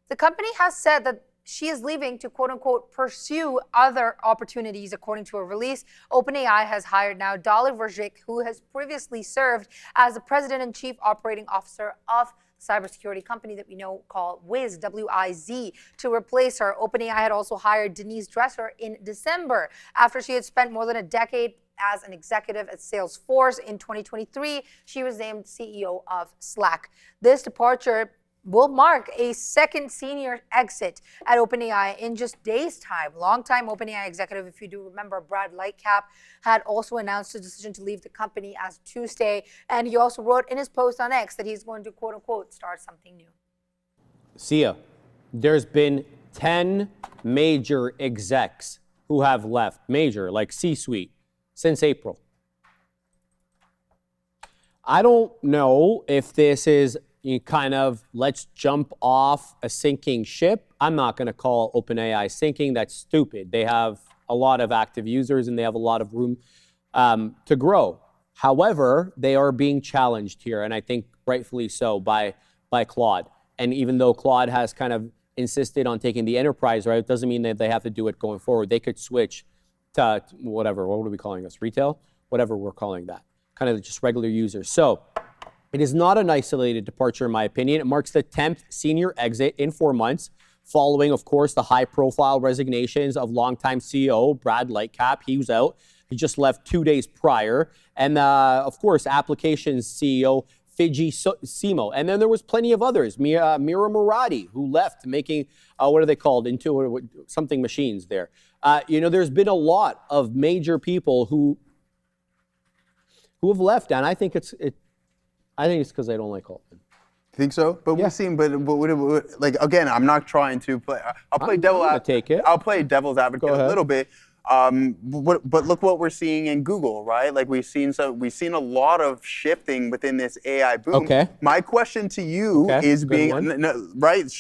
the company has said that she is leaving to, quote unquote, pursue other opportunities, according to a release. OpenAI has hired now Dolly Verjic, who has previously served as the President and Chief Operating Officer of cybersecurity company that we know called Wiz, W-I-Z, to replace her. OpenAI had also hired Denise Dresser in December after she had spent more than a decade as an executive at Salesforce. In 2023, she was named CEO of Slack. This departure will mark a second senior exit at OpenAI in just days' time. Longtime OpenAI executive, if you do remember, Brad Lightcap, had also announced his decision to leave the company as Tuesday. And he also wrote in his post on X that he's going to, quote unquote, start something new. Sia, there's been 10 major execs who have left, major, like C-suite, since April. I don't know if this is kind of let's jump off a sinking ship. I'm not going to call OpenAI sinking. That's stupid. They have a lot of active users and they have a lot of room to grow. However, they are being challenged here, and I think rightfully so by Claude. And even though Claude has kind of insisted on taking the enterprise route, it doesn't mean that they have to do it going forward. They could switch to whatever, what are we calling this? Retail? Whatever we're calling that. Kind of just regular users. So it is not an isolated departure, in my opinion. It marks the 10th senior exit in 4 months, following, of course, the high-profile resignations of longtime CEO Brad Lightcap. He was out. He just left 2 days prior. And, of course, Applications CEO Fidji Simo. And then there was plenty of others. Mira Murati, who left, making, what are they called? Something machines there. There's been a lot of major people who have left, and I think it's because they don't like Altman. Think so? But we've seen, but like again, I'm not trying to play. I'll play I'll play devil's advocate a little bit. But look what we're seeing in Google, right? Like we've seen a lot of shifting within this AI boom. Okay. My question to you is right.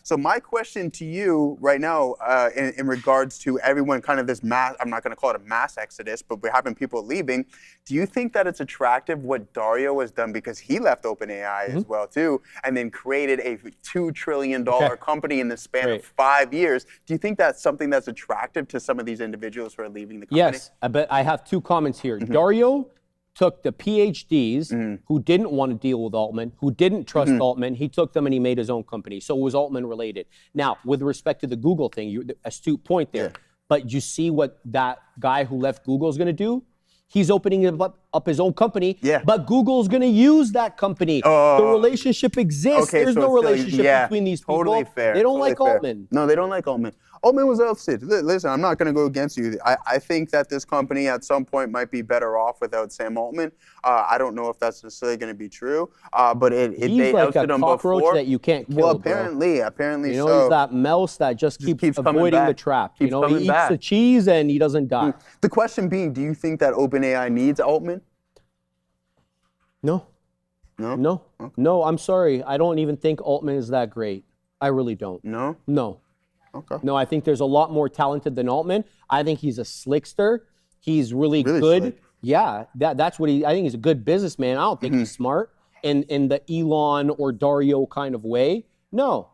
So my question to you right now, in regards to everyone, kind of this mass. I'm not going to call it a mass exodus, but we're having people leaving. Do you think that it's attractive what Dario has done, because he left OpenAI as well too, and then created a $2 trillion company in the span of 5 years? Do you think that's something that's attractive to some of these individuals who are leaving the company? Yes, but I have two comments here. Dario took the PhDs who didn't want to deal with Altman, who didn't trust Altman. He took them and he made his own company. So it was Altman related. Now, with respect to the Google thing, astute point there. But you see what that guy who left Google is going to do? He's opening up his own company, but Google's going to use that company. The relationship exists. There's no relationship between these people. Totally fair. They don't like Altman. No, they don't like Altman. Altman was ousted. Listen, I'm not going to go against you. I think that this company at some point might be better off without Sam Altman. I don't know if that's necessarily going to be true, but he's like a cockroach that you can't kill. Well, apparently you know, he's that mouse that just keeps avoiding the trap. You know, he eats the cheese and he doesn't die. The question being, do you think that OpenAI needs Altman? No. No? No. Okay. No, I'm sorry. I don't even think Altman is that great. I really don't. No? No. Okay. No, I think there's a lot more talented than Altman. I think he's a slickster. He's really good. Slick. Yeah, that's what I think he's a good businessman. I don't think he's smart in the Elon or Dario kind of way. No,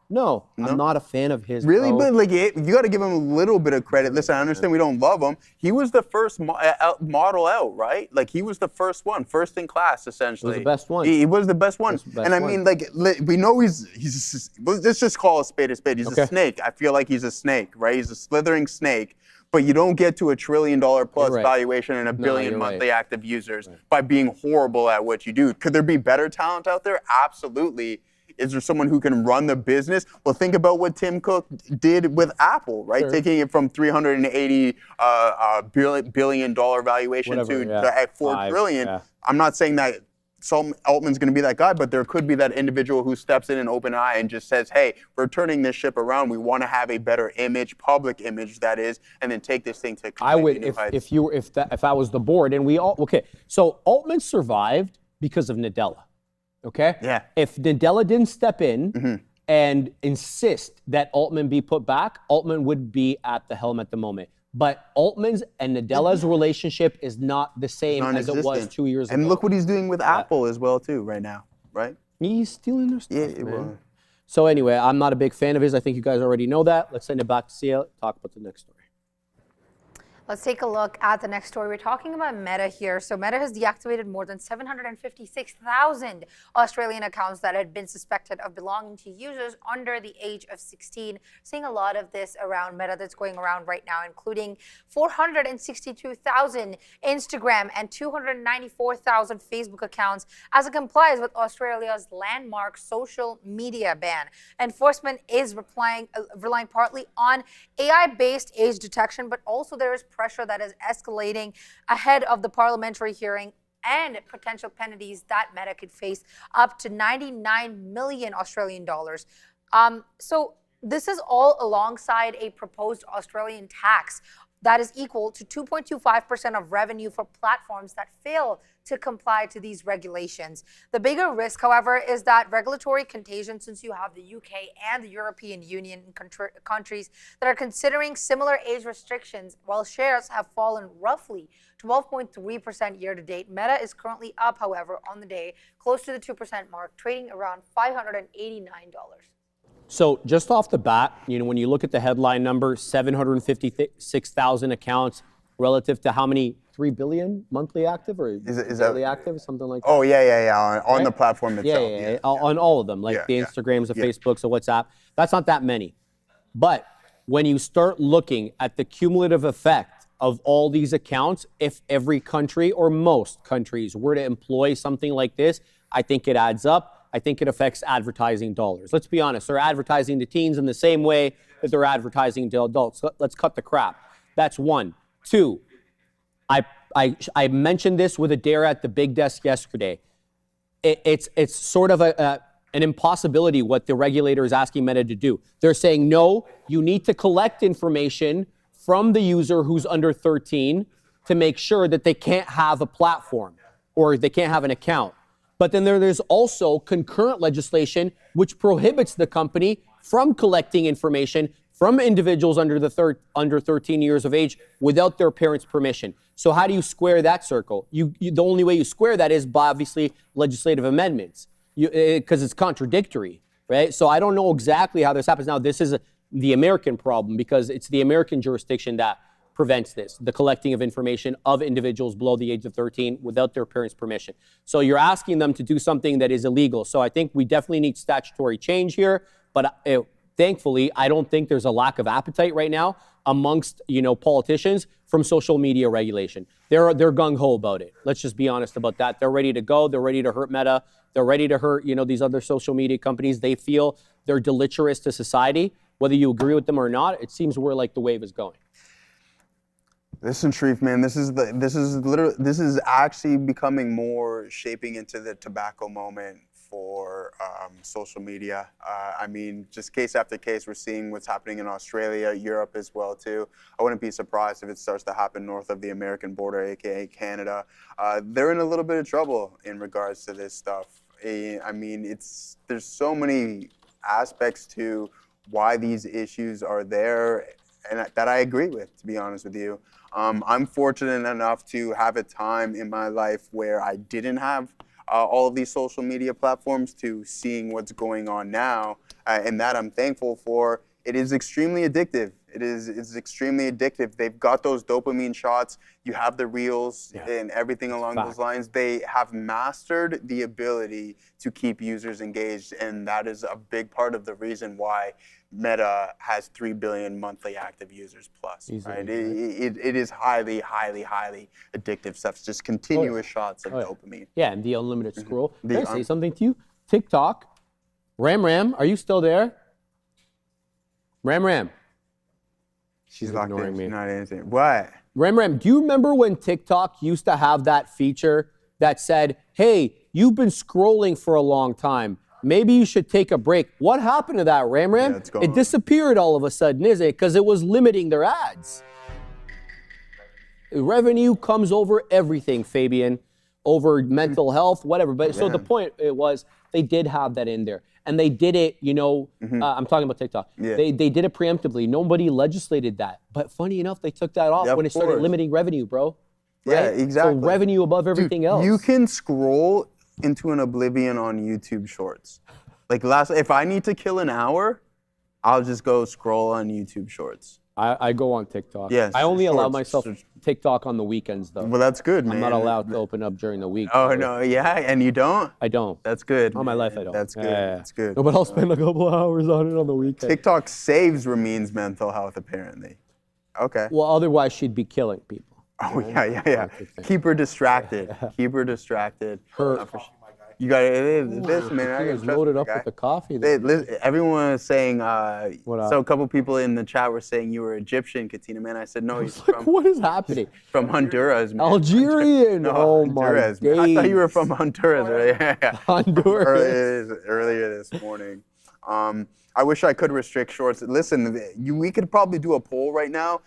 I'm not a fan of his. Really, but like you got to give him a little bit of credit. Listen, I understand we don't love him. He was the first model out, right? Like he was the first one, first in class, essentially. He was the best one. He was the best one. And I mean, like we know he's. Let's just call a spade a spade. He's a snake. I feel like he's a snake, right? He's a slithering snake. But you don't get to $1 trillion plus valuation and 1 billion monthly active users by being horrible at what you do. Could there be better talent out there? Absolutely. Is there someone who can run the business? Well, think about what Tim Cook did with Apple, right? Taking it from $380 billion valuation to $4 trillion. Yeah. I'm not saying that Altman's going to be that guy, but there could be that individual who steps in OpenAI and just says, hey, we're turning this ship around. We want to have a better image, public image that is, and then take this thing to completely new heights. If I was the board and we all, so Altman survived because of Nadella. Okay? Yeah. If Nadella didn't step in and insist that Altman be put back, Altman would be at the helm at the moment. But Altman's and Nadella's relationship is not the same as it was 2 years ago. And look what he's doing with Apple as well, too, right now, right? He's stealing their stuff, man. So anyway, I'm not a big fan of his. I think you guys already know that. Let's send it back to CL. Talk about the next story. Let's take a look at the next story. We're talking about Meta here. So Meta has deactivated more than 756,000 Australian accounts that had been suspected of belonging to users under the age of 16. Seeing a lot of this around Meta that's going around right now, including 462,000 Instagram and 294,000 Facebook accounts as it complies with Australia's landmark social media ban. Enforcement is relying partly on AI-based age detection, but also there is pressure that is escalating ahead of the parliamentary hearing and potential penalties that Meta could face up to 99 million Australian dollars. So this is all alongside a proposed Australian tax that is equal to 2.25% of revenue for platforms that fail to comply to these regulations. The bigger risk, however, is that regulatory contagion, since you have the UK and the European Union countries that are considering similar age restrictions, while shares have fallen roughly 12.3% year to date. Meta is currently up, however, on the day, close to the 2% mark, trading around $589. So just off the bat, you know, when you look at the headline number, 756,000 accounts relative to how many? 3 billion monthly active, or is daily active, something like that? Oh, yeah. On the platform itself. Yeah. On all of them, like the Instagrams, the Facebooks, the WhatsApp. That's not that many. But when you start looking at the cumulative effect of all these accounts, if every country or most countries were to employ something like this, I think it adds up. I think it affects advertising dollars. Let's be honest, they're advertising to teens in the same way that they're advertising to adults. Let's cut the crap. That's one. Two, I mentioned this with Adair at the big desk yesterday. It's sort of an impossibility what the regulator is asking Meta to do. They're saying, no, you need to collect information from the user who's under 13 to make sure that they can't have a platform or they can't have an account. But then there's also concurrent legislation which prohibits the company from collecting information from individuals under 13 years of age without their parents' permission. So how do you square that circle? The only way you square that is by obviously legislative amendments, because it's contradictory, right? So I don't know exactly how this happens. Now, this is the American problem because it's the American jurisdiction that prevents this, the collecting of information of individuals below the age of 13 without their parents' permission. So you're asking them to do something that is illegal. So I think we definitely need statutory change here, but thankfully, I don't think there's a lack of appetite right now amongst, politicians from social media regulation. They're gung-ho about it. Let's just be honest about that. They're ready to go. They're ready to hurt Meta. They're ready to hurt, these other social media companies. They feel they're deleterious to society. Whether you agree with them or not, it seems where the wave is going. Listen, Sharif, man, this is actually becoming more shaping into the tobacco moment for social media. I mean, just case after case, we're seeing what's happening in Australia, Europe as well too. I wouldn't be surprised if it starts to happen north of the American border, aka Canada. They're in a little bit of trouble in regards to this stuff. I mean, there's so many aspects to why these issues are there, and that I agree with, to be honest with you. I'm fortunate enough to have a time in my life where I didn't have all of these social media platforms to seeing what's going on now, and that I'm thankful for. It is extremely addictive. It's extremely addictive. They've got those dopamine shots. You have the reels and everything along those lines. They have mastered the ability to keep users engaged, and that is a big part of the reason why Meta has 3 billion monthly active users plus. Right? It is highly, highly, highly addictive stuff. It's just continuous shots of dopamine. Yeah, and the unlimited scroll. Can I say something to you? TikTok, Ram, are you still there? Ram. She's ignoring me. Not answering. What? Ram, do you remember when TikTok used to have that feature that said, hey, you've been scrolling for a long time. Maybe you should take a break. What happened to that, Ram? Yeah, it disappeared all of a sudden, is it? Because it was limiting their ads. Revenue comes over everything, Fabian, over mental health, whatever. But so the point was they did have that in there. And they did it, I'm talking about TikTok. Yeah. They did it preemptively. Nobody legislated that. But funny enough, they took that off when it started limiting revenue, bro. Right? Yeah, exactly. So revenue above everything else. You can scroll into an oblivion on YouTube Shorts. If I need to kill an hour, I'll just go scroll on YouTube Shorts. I go on TikTok. Yes, I only allow myself TikTok on the weekends, though. Well, that's good, man. I'm not allowed to open up during the week. Oh, no, yeah? And you don't? I don't. That's good. All my life, I don't. That's good. That's good. No, but I'll spend a couple hours on it on the weekend. TikTok saves Ramin's mental health, apparently. Okay. Well, otherwise, she'd be killing people. Oh, yeah. Keep her distracted. Keep her distracted. You got this, man. I was loaded up with the coffee. Everyone was saying, so a couple people in the chat were saying you were Egyptian, Katina, man. I said, no, he's from... What is happening? From Honduras, man. Algerian. No, oh, Honduras, my days. I thought you were from Honduras. Honduras. Earlier this morning. I wish I could restrict shorts. Listen, we could probably do a poll right now.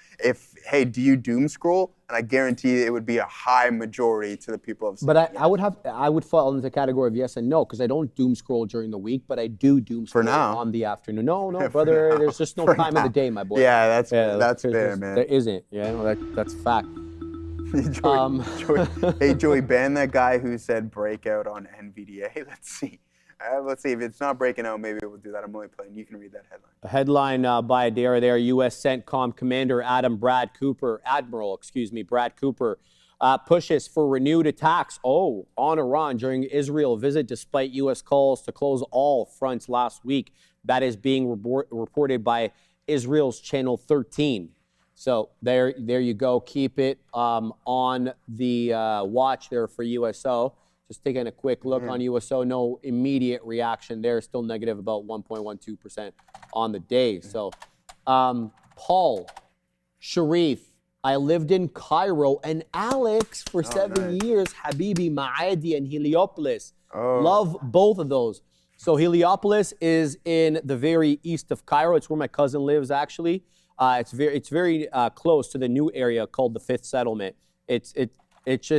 Hey, do you doom scroll? And I guarantee it would be a high majority to the people of. But I would fall into the category of yes and no, because I don't doom scroll during the week, but I do doom scroll on the afternoon. No, brother, there's just no time of the day, my boy. Yeah, that's fair, man. There isn't. Yeah, no, that's fact. Hey, Joey, ban that guy who said breakout on NVDA. Let's see. If it's not breaking out, maybe we'll do that. I'm only playing. You can read that headline. A headline by there, U.S. CENTCOM Commander Brad Cooper pushes for renewed attacks on Iran during Israel visit despite U.S. calls to close all fronts last week. That is being reported by Israel's Channel 13. So there you go. Keep it on the watch there for USO. Just taking a quick look on USO, no immediate reaction there, still negative about 1.12% on the day. So, Paul, Sharif, I lived in Cairo, and Alex for 7 years, Habibi, Maadi, and Heliopolis. Love both of those. So Heliopolis is in the very east of Cairo. It's where my cousin lives, actually. It's very close to the new area called the Fifth Settlement. It looks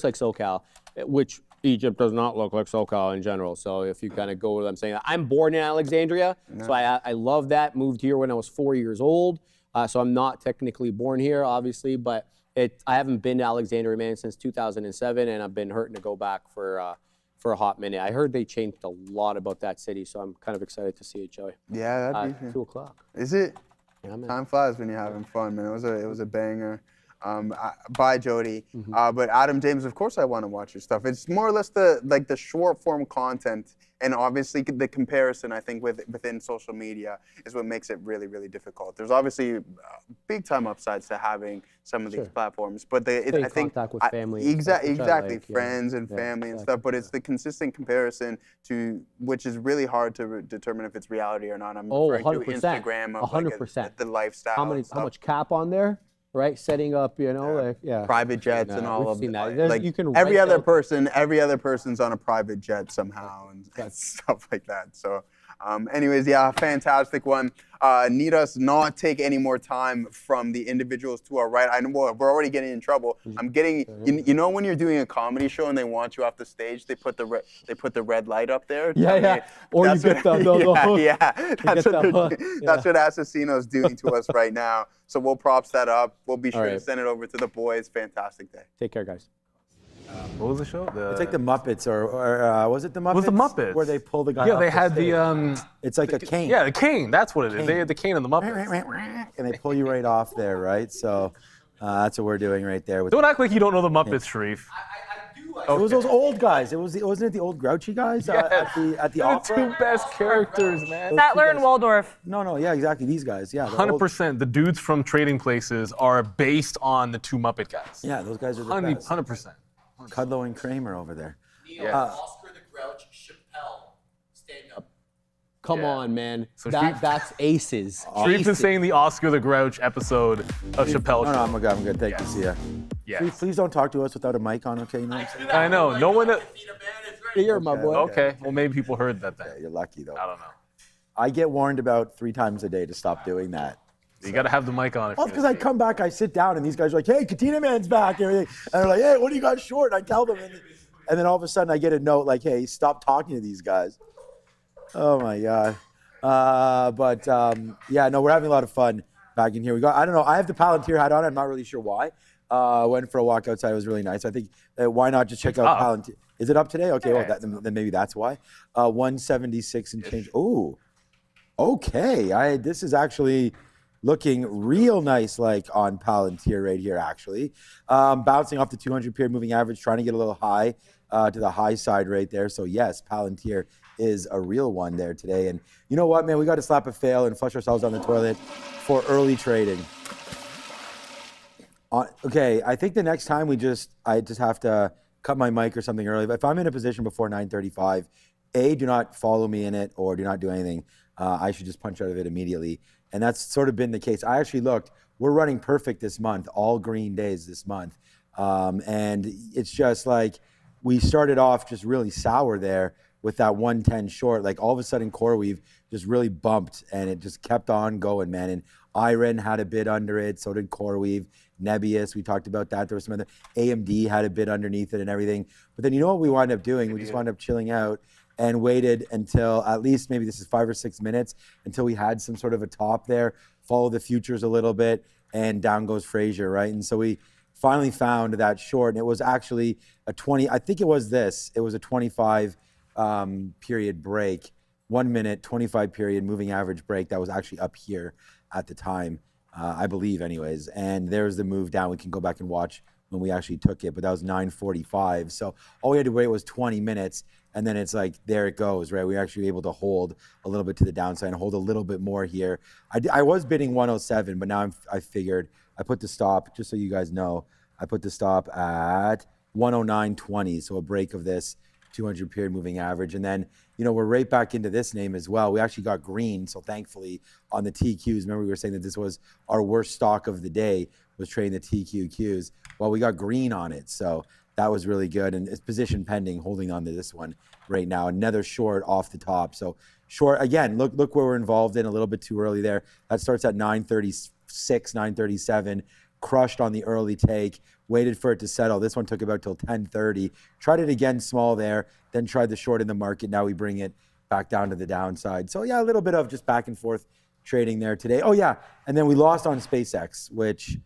like SoCal, which Egypt does not look like SoCal in general. So if you kind of go with what I'm saying, I'm born in Alexandria, so I love that. Moved here when I was 4 years old. So I'm not technically born here, obviously, but I haven't been to Alexandria, man, since 2007, and I've been hurting to go back for a hot minute. I heard they changed a lot about that city, so I'm kind of excited to see it, Joey. Yeah, that'd be 2 o'clock. Is it? Yeah, man. Time flies when you're having fun, man. It was a banger. Bye, Jody. But Adam James, of course I want to watch your stuff. It's more or less the short form content, and obviously the comparison, I think, within social media is what makes it really, really difficult. There's obviously big time upsides to having some of these platforms, but I think contact with family, exactly, like, friends and family and stuff. But it's the consistent comparison to which is really hard to determine if it's reality or not. I'm referring 100%. to Instagram of 100%. The lifestyle. How much cap on there? Right, setting up, private jets and all of that. Like you can every other person's on a private jet somehow and stuff like that. So, anyways, yeah, fantastic one. Need us not take any more time from the individuals to our right. I know we're already getting in trouble. I'm getting, you know, when you're doing a comedy show and they want you off the stage, they put the red light up there. Yeah. Or you get the hook. That's what Assassino's doing to us right now. So we'll props that up. We'll be sure to send it over to the boys. Fantastic day. Take care, guys. What was the show? It's like the Muppets, or was it the Muppets? It was the Muppets. Where they pull the guy Yeah, off they the had stage. It's like a cane. Yeah, the cane. That's what it is. They had the cane and the Muppets. And they pull you right off there, right? So that's what we're doing right there. Don't act like you don't know the Muppets, Sharif. I do. It was those old guys. Wasn't it the old grouchy guys at the opera? The two best characters, man. Statler and Waldorf. No, yeah, exactly. These guys, yeah. 100%. The dudes from Trading Places are based on the two Muppet guys. Yeah, those guys are the best. 100%. Cudlow and Kramer over there. Oscar the Grouch Chappelle stand-up. Come on, man. So that's aces. Sharif is saying the Oscar the Grouch episode of Chappelle. No, I'm good. Thank you. See ya. Yeah. Please don't talk to us without a mic on, okay? You know what I'm saying? I know. No one. You're my boy. Okay. Well, maybe people heard that then. Yeah, you're lucky, though. I don't know. I get warned about 3 times a day to stop doing that. You got to have the mic on. Well, because I come back, I sit down, and these guys are like, hey, Katina Man's back, and everything. And they're like, hey, what do you got short? And I tell them, and then all of a sudden I get a note like, hey, stop talking to these guys. Oh, my God. Yeah, no, we're having a lot of fun back in here. I don't know, I have the Palantir hat on. I'm not really sure why. Went for a walk outside. It was really nice. I think, why not just check out Palantir? Is it up today? Okay, well, then maybe that's why. 176 and change. Ooh, okay. This is actually looking real nice, like on Palantir right here, actually. Bouncing off the 200 period moving average, trying to get a little high to the high side right there. So yes, Palantir is a real one there today. And you know what, man? We got to slap a fail and flush ourselves down the toilet for early trading. Okay, I think the next time I just have to cut my mic or something early. But if I'm in a position before 9:35, do not follow me in it or do not do anything. I should just punch out of it immediately. And that's sort of been the case. I actually looked. We're running perfect this month, all green days this month. And it's just like we started off just really sour there with that 110 short. Like all of a sudden, CoreWeave just really bumped and it just kept on going, man. And Iron had a bid under it. So did CoreWeave. Nebius, we talked about that. There was some other. AMD had a bid underneath it and everything. But then you know what we wound up doing? We just wound up chilling out and waited until at least maybe this is 5 or 6 minutes until we had some sort of a top there, follow the futures a little bit, and down goes Fraser, right? And so we finally found that short, and it was actually a 20, I think it was this, it was a 25 period break, 1 minute, 25 period moving average break that was actually up here at the time, I believe anyways. And there's the move down. We can go back and watch when we actually took it, but that was 9:45. So all we had to wait was 20 minutes, and then it's like, there it goes, right? We were actually able to hold a little bit to the downside and hold a little bit more here. I was bidding 107, but now I figured, I put the stop, just so you guys know, I put the stop at 109.20, so a break of this 200 period moving average. And then, you know, we're right back into this name as well. We actually got green, so thankfully on the TQs, remember we were saying that this was our worst stock of the day, was trading the TQQs. Well, we got green on it, so that was really good. And it's position pending, holding on to this one right now. Another short off the top. So short, again, look where we're involved in, a little bit too early there. That starts at 9:36, 9:37, crushed on the early take, waited for it to settle. This one took about till 10:30. Tried it again small there, then tried the short in the market. Now we bring it back down to the downside. So yeah, a little bit of just back and forth trading there today. Oh yeah, and then we lost on SpaceX, which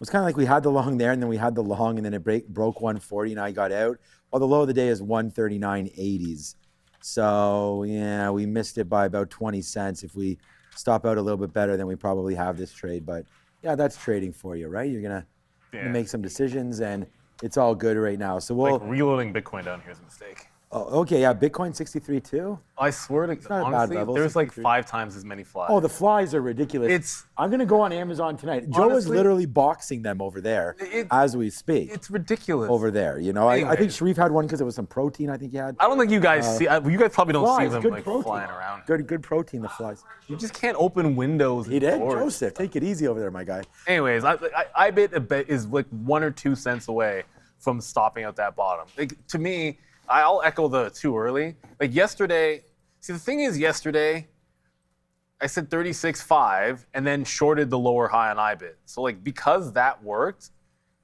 was kind of like we had the long there, and then we had the long, and then it broke 140, and I got out. Well, the low of the day is 139.80s. So yeah, we missed it by about 20 cents. If we stop out a little bit better, then we probably have this trade. But yeah, that's trading for you, right? You're gonna make some decisions, and it's all good right now. So we'll like reloading Bitcoin down here is a mistake. Oh, okay, yeah, Bitcoin 63 too. I swear to honestly, there's 63. Like 5 times as many flies. Oh, the flies are ridiculous. I'm gonna go on Amazon tonight. Joe is literally boxing them over there as we speak. It's ridiculous over there. You know, anyway. I think Sharif had one because it was some protein. I think he had. I don't think you guys see. You guys probably don't see them like flying around. Good protein. The flies. You just can't open windows. He did, Joseph. Take it easy over there, my guy. Anyways, I bet a bet is like 1 or 2 cents away from stopping at that bottom. Like, to me, I'll echo the too early. Like yesterday, see the thing is yesterday, I said 36.5 and then shorted the lower high on IBIT. So like because that worked,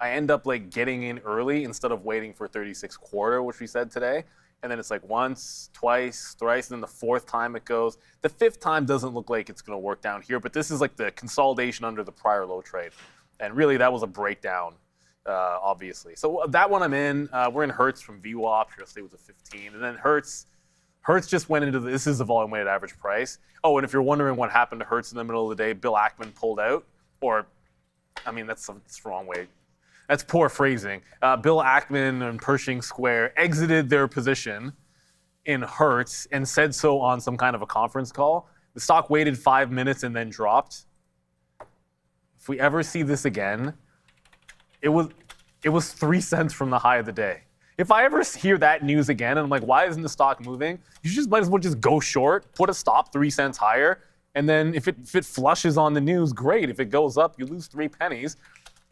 I end up like getting in early instead of waiting for 36.25, which we said today. And then it's like once, twice, thrice, and then the 4th time it goes. The 5th time doesn't look like it's gonna work down here, but this is like the consolidation under the prior low trade. And really that was a breakdown. Obviously. So that one I'm in. We're in Hertz from VWAP. Here, let's say it was a 15. And then Hertz just went into this is the volume weighted average price. Oh, and if you're wondering what happened to Hertz in the middle of the day, Bill Ackman pulled out. Or, I mean, that's the wrong way. That's poor phrasing. Bill Ackman and Pershing Square exited their position in Hertz and said so on some kind of a conference call. The stock waited 5 minutes and then dropped. If we ever see this again, it was 3 cents from the high of the day. If I ever hear that news again, and I'm like, why isn't the stock moving? You just might as well just go short, put a stop 3 cents higher, and then if it flushes on the news, great. If it goes up, you lose 3 pennies.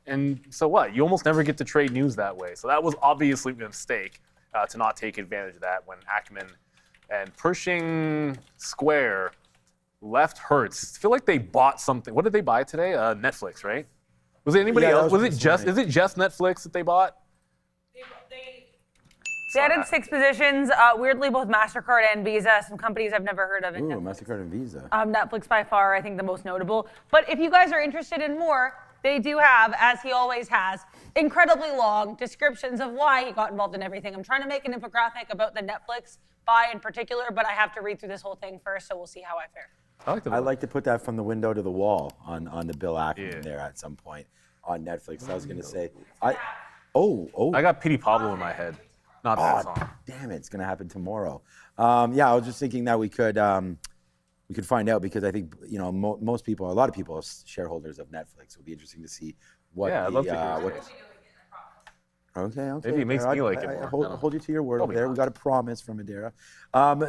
And so what? You almost never get to trade news that way. So that was obviously a mistake to not take advantage of that when Ackman and Pershing Square left Hertz. I feel like they bought something. What did they buy today? Netflix, right? Was it anybody else? Is it just Netflix that they bought? They added 6 positions. Weirdly, both MasterCard and Visa, some companies I've never heard of. Ooh, MasterCard and Visa. Netflix by far, I think, the most notable. But if you guys are interested in more, they do have, as he always has, incredibly long descriptions of why he got involved in everything. I'm trying to make an infographic about the Netflix buy in particular, but I have to read through this whole thing first, so we'll see how I fare. I like to put that from the window to the wall on the Bill Ackman there at some point on Netflix. I was going to say, I got Petey Pablo in my head. Not that song. Damn it, it's going to happen tomorrow. Yeah, I was just thinking that we could find out because I think most people, a lot of people are shareholders of Netflix. It would be interesting to see what. Yeah, I'd love to hear. Okay. Maybe it makes me like it more. Hold you to your word over there. We got a promise from Madeira.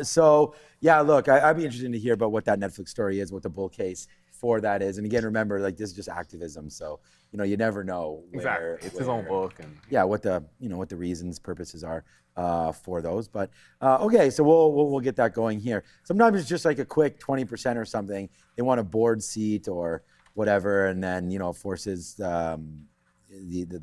So yeah, look, I'd be interested to hear about what that Netflix story is, what the bull case for that is. And again, remember, like this is just activism. So you never know where it's his own book and what the reasons, purposes are for those. But okay, so we'll get that going here. Sometimes it's just like a quick 20% or something. They want a board seat or whatever, and then forces the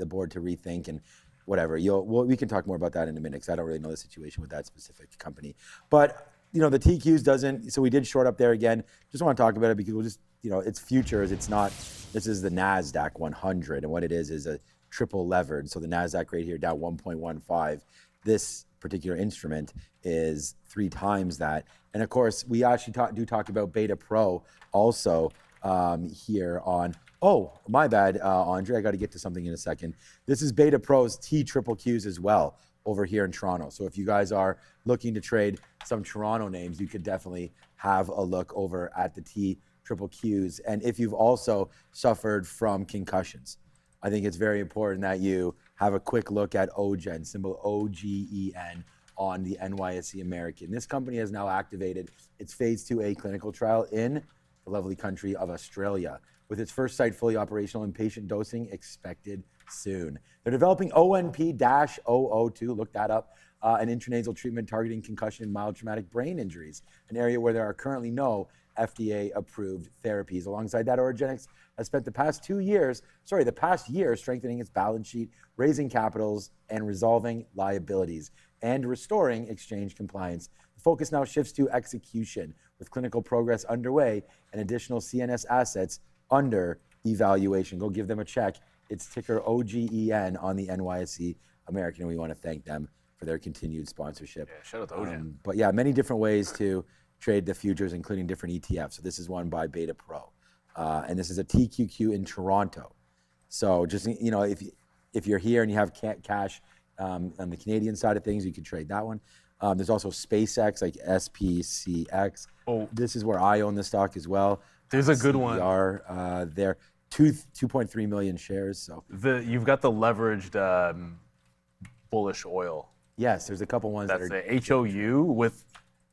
board to rethink and whatever. We can talk more about that in a minute because I don't really know the situation with that specific company. But the TQs doesn't. So we did short up there again. Just want to talk about it because we'll just it's futures. It's not. This is the NASDAQ 100, and what it is a triple levered. So the NASDAQ right here down 1.15. This particular instrument is 3 times that. And of course, we actually talk about Beta Pro also here on. Oh, my bad, Andre. I got to get to something in a second. This is Beta Pro's T triple Qs as well over here in Toronto. So if you guys are looking to trade some Toronto names, you could definitely have a look over at the T triple Qs. And if you've also suffered from concussions, I think it's very important that you have a quick look at OGEN, symbol OGEN, on the NYSE American. This company has now activated its phase 2A clinical trial in the lovely country of Australia, with its first site fully operational and patient dosing expected soon. They're developing ONP-002, look that up, an intranasal treatment targeting concussion and mild traumatic brain injuries, an area where there are currently no FDA-approved therapies. Alongside that, Origenics has spent the past year strengthening its balance sheet, raising capitals, and resolving liabilities, and restoring exchange compliance. The focus now shifts to execution, with clinical progress underway and additional CNS assets under evaluation. Go give them a check. It's ticker OGEN on the NYSE American, and we want to thank them for their continued sponsorship. Yeah, shout out to OGEN. But yeah, many different ways to trade the futures, including different ETFs. So this is one by Beta Pro, and this is a TQQ in Toronto. So just, you know, if you're here and you have cash on the Canadian side of things, you can trade that one. There's also SpaceX, like SPCX. Oh, this is where I own the stock as well. There's a good one. There, 2.3 million shares. So you've got the leveraged bullish oil. Yes, there's a couple ones That's that are the HOU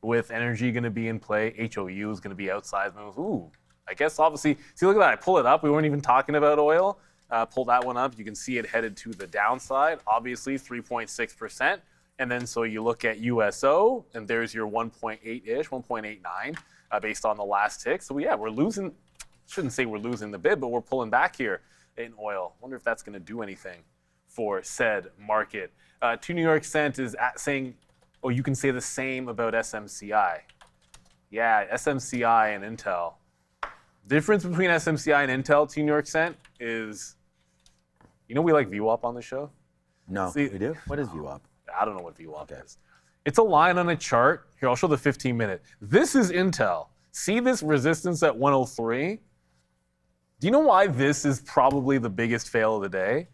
with energy going to be in play. HOU is going to be outside moves. Ooh, I guess obviously. See, look at that. I pull it up. We weren't even talking about oil. Pull that one up. You can see it headed to the downside. Obviously, 3.6%. And then so you look at USO, and there's your 1.8-ish, 1.89, based on the last tick. So yeah, we're losing. Shouldn't say we're losing the bid, but we're pulling back here in oil. Wonder if that's going to do anything for said market. 2 New York Cent is saying, oh, you can say the same about SMCI. Yeah, SMCI and Intel. Difference between SMCI and Intel, 2 New York Cent, is, you know, we like VWAP on the show. No, See, we do. What is VWAP? I don't know what VWAP is. It's a line on a chart. Here, I'll show the 15-minute. This is Intel. See this resistance at 103? Do you know why this is probably the biggest fail of the day?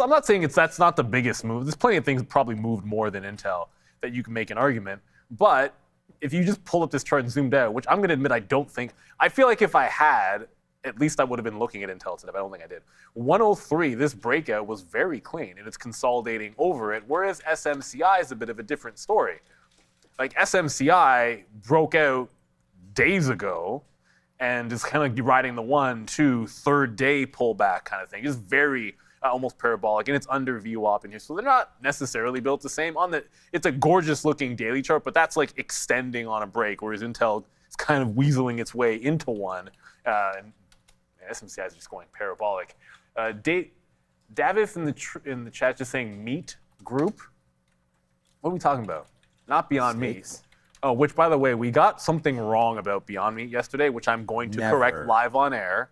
I'm not saying that's not the biggest move. There's plenty of things that probably moved more than Intel that you can make an argument. But if you just pull up this chart and zoomed out, which I'm going to admit I feel like if I had, at least I would have been looking at Intel today, but I don't think I did. 103, this breakout was very clean, and it's consolidating over it, whereas SMCI is a bit of a different story. Like SMCI broke out days ago and is kind of riding the 1, 2, 3rd day pullback kind of thing. Just very almost parabolic, and it's under VWAP in here. So they're not necessarily built the same. It's a gorgeous looking daily chart, but that's like extending on a break, whereas Intel is kind of weaseling its way into one. And SMCI is just going parabolic. Davis in the chat just saying meat group. What are we talking about? Not Beyond Meat. Oh, which, by the way, we got something wrong about Beyond Meat yesterday, which I'm going to correct live on air.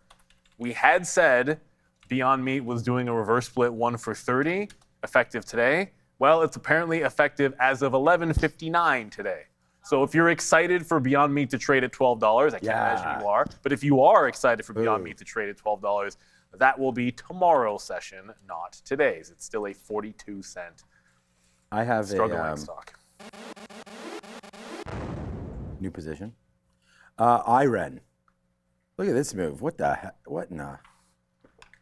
We had said Beyond Meat was doing a reverse split 1 for 30, effective today. Well, it's apparently effective as of 11:59 today. So if you're excited for Beyond Meat to trade at $12, I can't imagine you are, but if you are excited for Beyond Meat to trade at $12, that will be tomorrow's session, not today's. It's still a 42-cent I have struggling stock. New position. IREN. Look at this move. What the heck? What in the?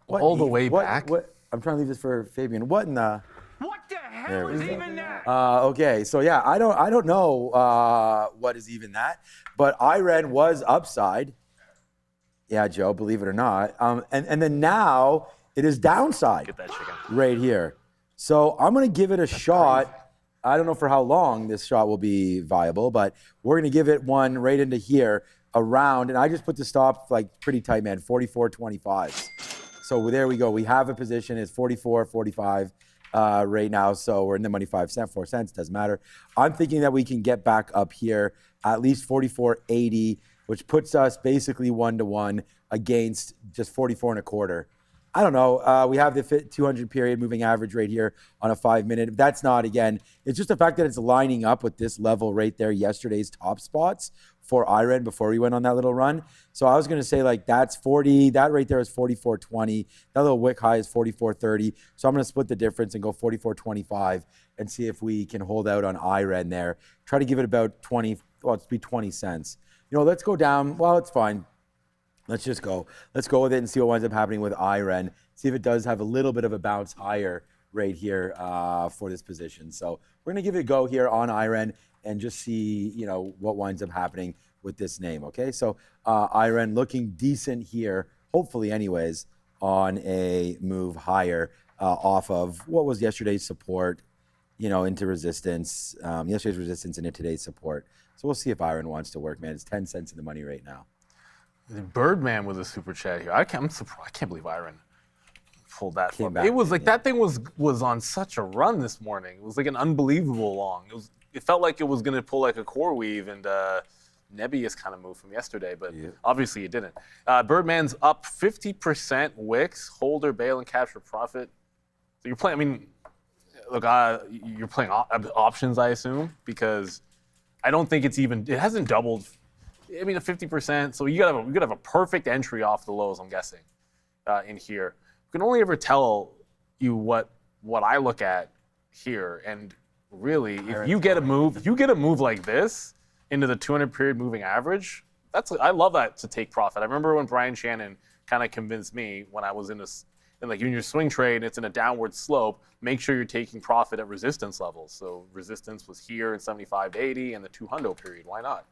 All the way back? I'm trying to leave this for Fabian. What in the? What the hell is even that? Okay, so yeah, I don't know what is even that, but IREN was upside. Yeah, Joe, believe it or not. And then now it is downside. Get that chicken. Right here. So I'm gonna give it a shot. Crazy. I don't know for how long this shot will be viable, but we're gonna give it one right into here around, and I just put the stop like pretty tight, man, 44.25. So there we go. We have a position. It's 44.45 right now. So we're in the money 4 cents. Doesn't matter. I'm thinking that we can get back up here at least 44.80, which puts us basically 1-to-1 against just 44.25. I don't know. We have the 200 period moving average right here on a 5-minute. That's not, again, it's just the fact that it's lining up with this level right there, yesterday's top spots for IREN before we went on that little run. So I was going to say like that's 40. That right there is 44.20. That little wick high is 44.30. So I'm going to split the difference and go 44.25 and see if we can hold out on IREN there. Try to give it about 20. Well, it's be 20 cents. You know, let's go down. Well, it's fine. Let's just go. Let's go with it and see what winds up happening with IREN. See if it does have a little bit of a bounce higher right here for this position. So we're going to give it a go here on IREN and just see, you know, what winds up happening with this name, okay? So IREN looking decent here, hopefully anyways, on a move higher off of what was yesterday's support, into resistance, yesterday's resistance into today's support. So we'll see if Iron wants to work, man. It's 10 cents in the money right now. Birdman with a super chat here. I'm surprised. I can't believe Iron pulled that far. Back It was like that thing was on such a run this morning. It was like an unbelievable long. It felt like it was going to pull like a core weave and Nebius kind of move from yesterday, but obviously it didn't. Birdman's up 50%. Wicks, holder, bail, and capture profit. So you're playing. I mean, look, you're playing options, I assume, because I don't think it hasn't doubled. I mean, a 50%. So you gotta have a perfect entry off the lows, I'm guessing, in here. You can only ever tell you what I look at here, and really, if you get a move like this into the 200 period moving average, I love that to take profit. I remember when Brian Shannon kind of convinced me when I was in your swing trade, it's in a downward slope, make sure you're taking profit at resistance levels. So resistance was here in 75 to 80 and the 200 period. Why not?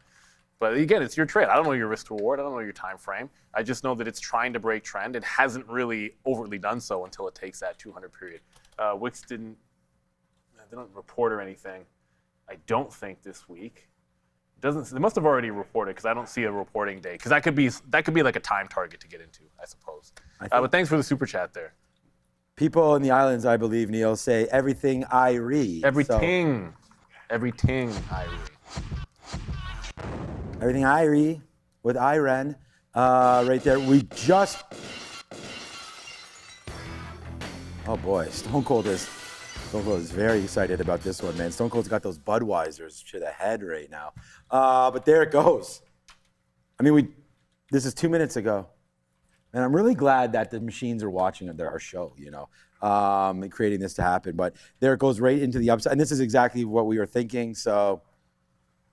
But again, it's your trade. I don't know your risk to reward. I don't know your time frame. I just know that it's trying to break trend. It hasn't really overtly done so until it takes that 200 period. Wix didn't report or anything. I don't think this week. They must have already reported because I don't see a reporting date. Because that could be like a time target to get into, I suppose. But thanks for the super chat there. People in the islands, I believe, Neil, say everything I read. Everything I read. Everything I read with Iran right there. Oh boy, Stone Cold is very excited about this one, man. Stone Cold's got those Budweisers to the head right now. But there it goes. I mean, this is 2 minutes ago. And I'm really glad that the machines are watching our show, and creating this to happen. But there it goes right into the upside. And this is exactly what we were thinking. So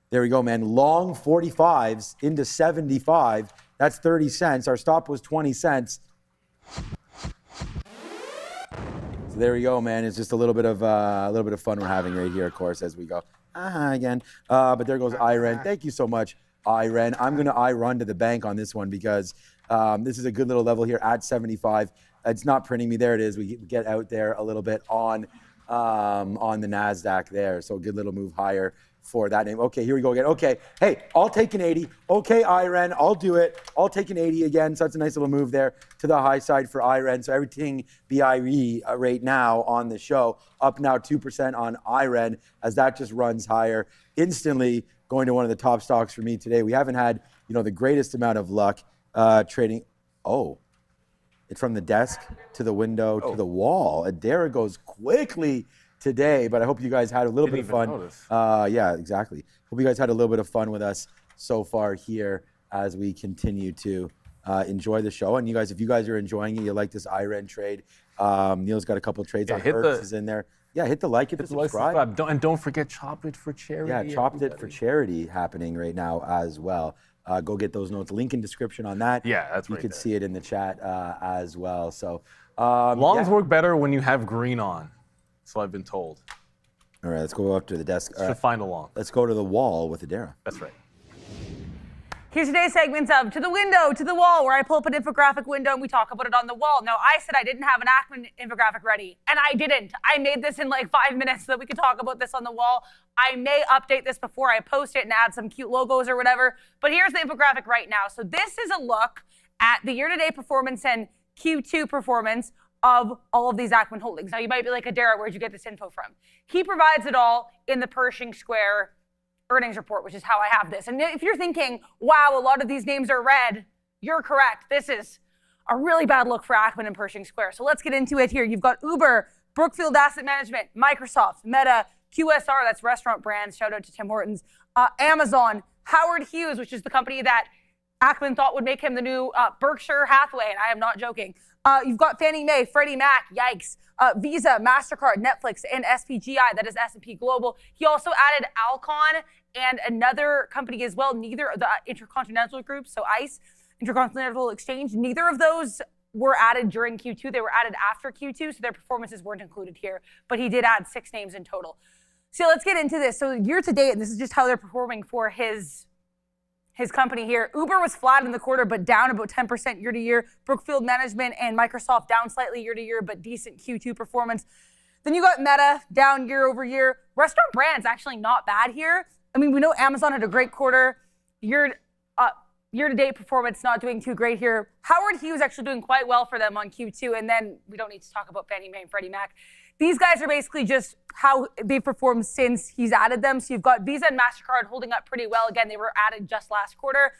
there we go, man. Long 45s into 75. That's 30 cents. Our stop was 20 cents. So there we go, man. It's just a little bit of fun we're having right here, of course, as we go again. But there goes Iran. Thank you so much, Iran. I'm going to run to the bank on this one because this is a good little level here at 75. It's not printing me. There it is. We get out there a little bit on the NASDAQ there. So a good little move higher for that name. Okay, here we go again. Okay, hey, I'll take an 80. Okay, Iran, I'll do it. I'll take an 80 again. So that's a nice little move there to the high side for Iran. So everything BIE right now on the show, up now 2% on Iran as that just runs higher. Instantly going to one of the top stocks for me today. We haven't had, the greatest amount of luck trading. Oh, it's from the desk to the window to the wall. Adara goes quickly today, but I hope you guys had a little bit of fun. Yeah, exactly. Hope you guys had a little bit of fun with us so far here as we continue to enjoy the show. And you guys, if you guys are enjoying it, you like this Iran trade. Neil's got a couple of trades on Hertz is in there. Yeah, hit the like, hit the subscribe. Don't forget Chop It for Charity. Yeah, Chopped It for Charity happening right now as well. Go get those notes. Link in description on that. Yeah, that's right. You can see it in the chat as well. So longs work better when you have green on. So I've been told. All right, let's go up to the desk. Should find a long. Let's go to the wall with Adara. That's right. Here's today's segment of To the Window, to the Wall, where I pull up an infographic window and we talk about it on the wall. Now, I said I didn't have an Ackman infographic ready, and I didn't. I made this in like 5 minutes so that we could talk about this on the wall. I may update this before I post it and add some cute logos or whatever, but here's the infographic right now. So this is a look at the year-to-date performance and Q2 performance of all of these Ackman holdings. Now, you might be like, Adara, where'd you get this info from? He provides it all in the Pershing Square earnings report, which is how I have this. And if you're thinking, wow, a lot of these names are red, you're correct. This is a really bad look for Ackman and Pershing Square. So let's get into it here. You've got Uber, Brookfield Asset Management, Microsoft, Meta, QSR, that's restaurant brands, shout out to Tim Hortons, Amazon, Howard Hughes, which is the company that Ackman thought would make him the new Berkshire Hathaway, and I am not joking. You've got Fannie Mae, Freddie Mac, yikes, Visa, MasterCard, Netflix, and SPGI, that is S&P Global. He also added Alcon and another company as well, neither of the Intercontinental Group, so ICE, Intercontinental Exchange, neither of those were added during Q2. They were added after Q2, so their performances weren't included here, but he did add 6 names in total. So let's get into this. So year to date, and this is just how they're performing for his his company here. Uber was flat in the quarter, but down about 10% year to year. Brookfield Management and Microsoft down slightly year to year, but decent Q2 performance. Then you got Meta down year over year. Restaurant Brands actually not bad here. I mean, we know Amazon had a great quarter. Year-to-date performance not doing too great here. Howard Hughes actually doing quite well for them on Q2, and then we don't need to talk about Fannie Mae and Freddie Mac. These guys are basically just how they've performed since he's added them. So you've got Visa and MasterCard holding up pretty well. Again, they were added just last quarter.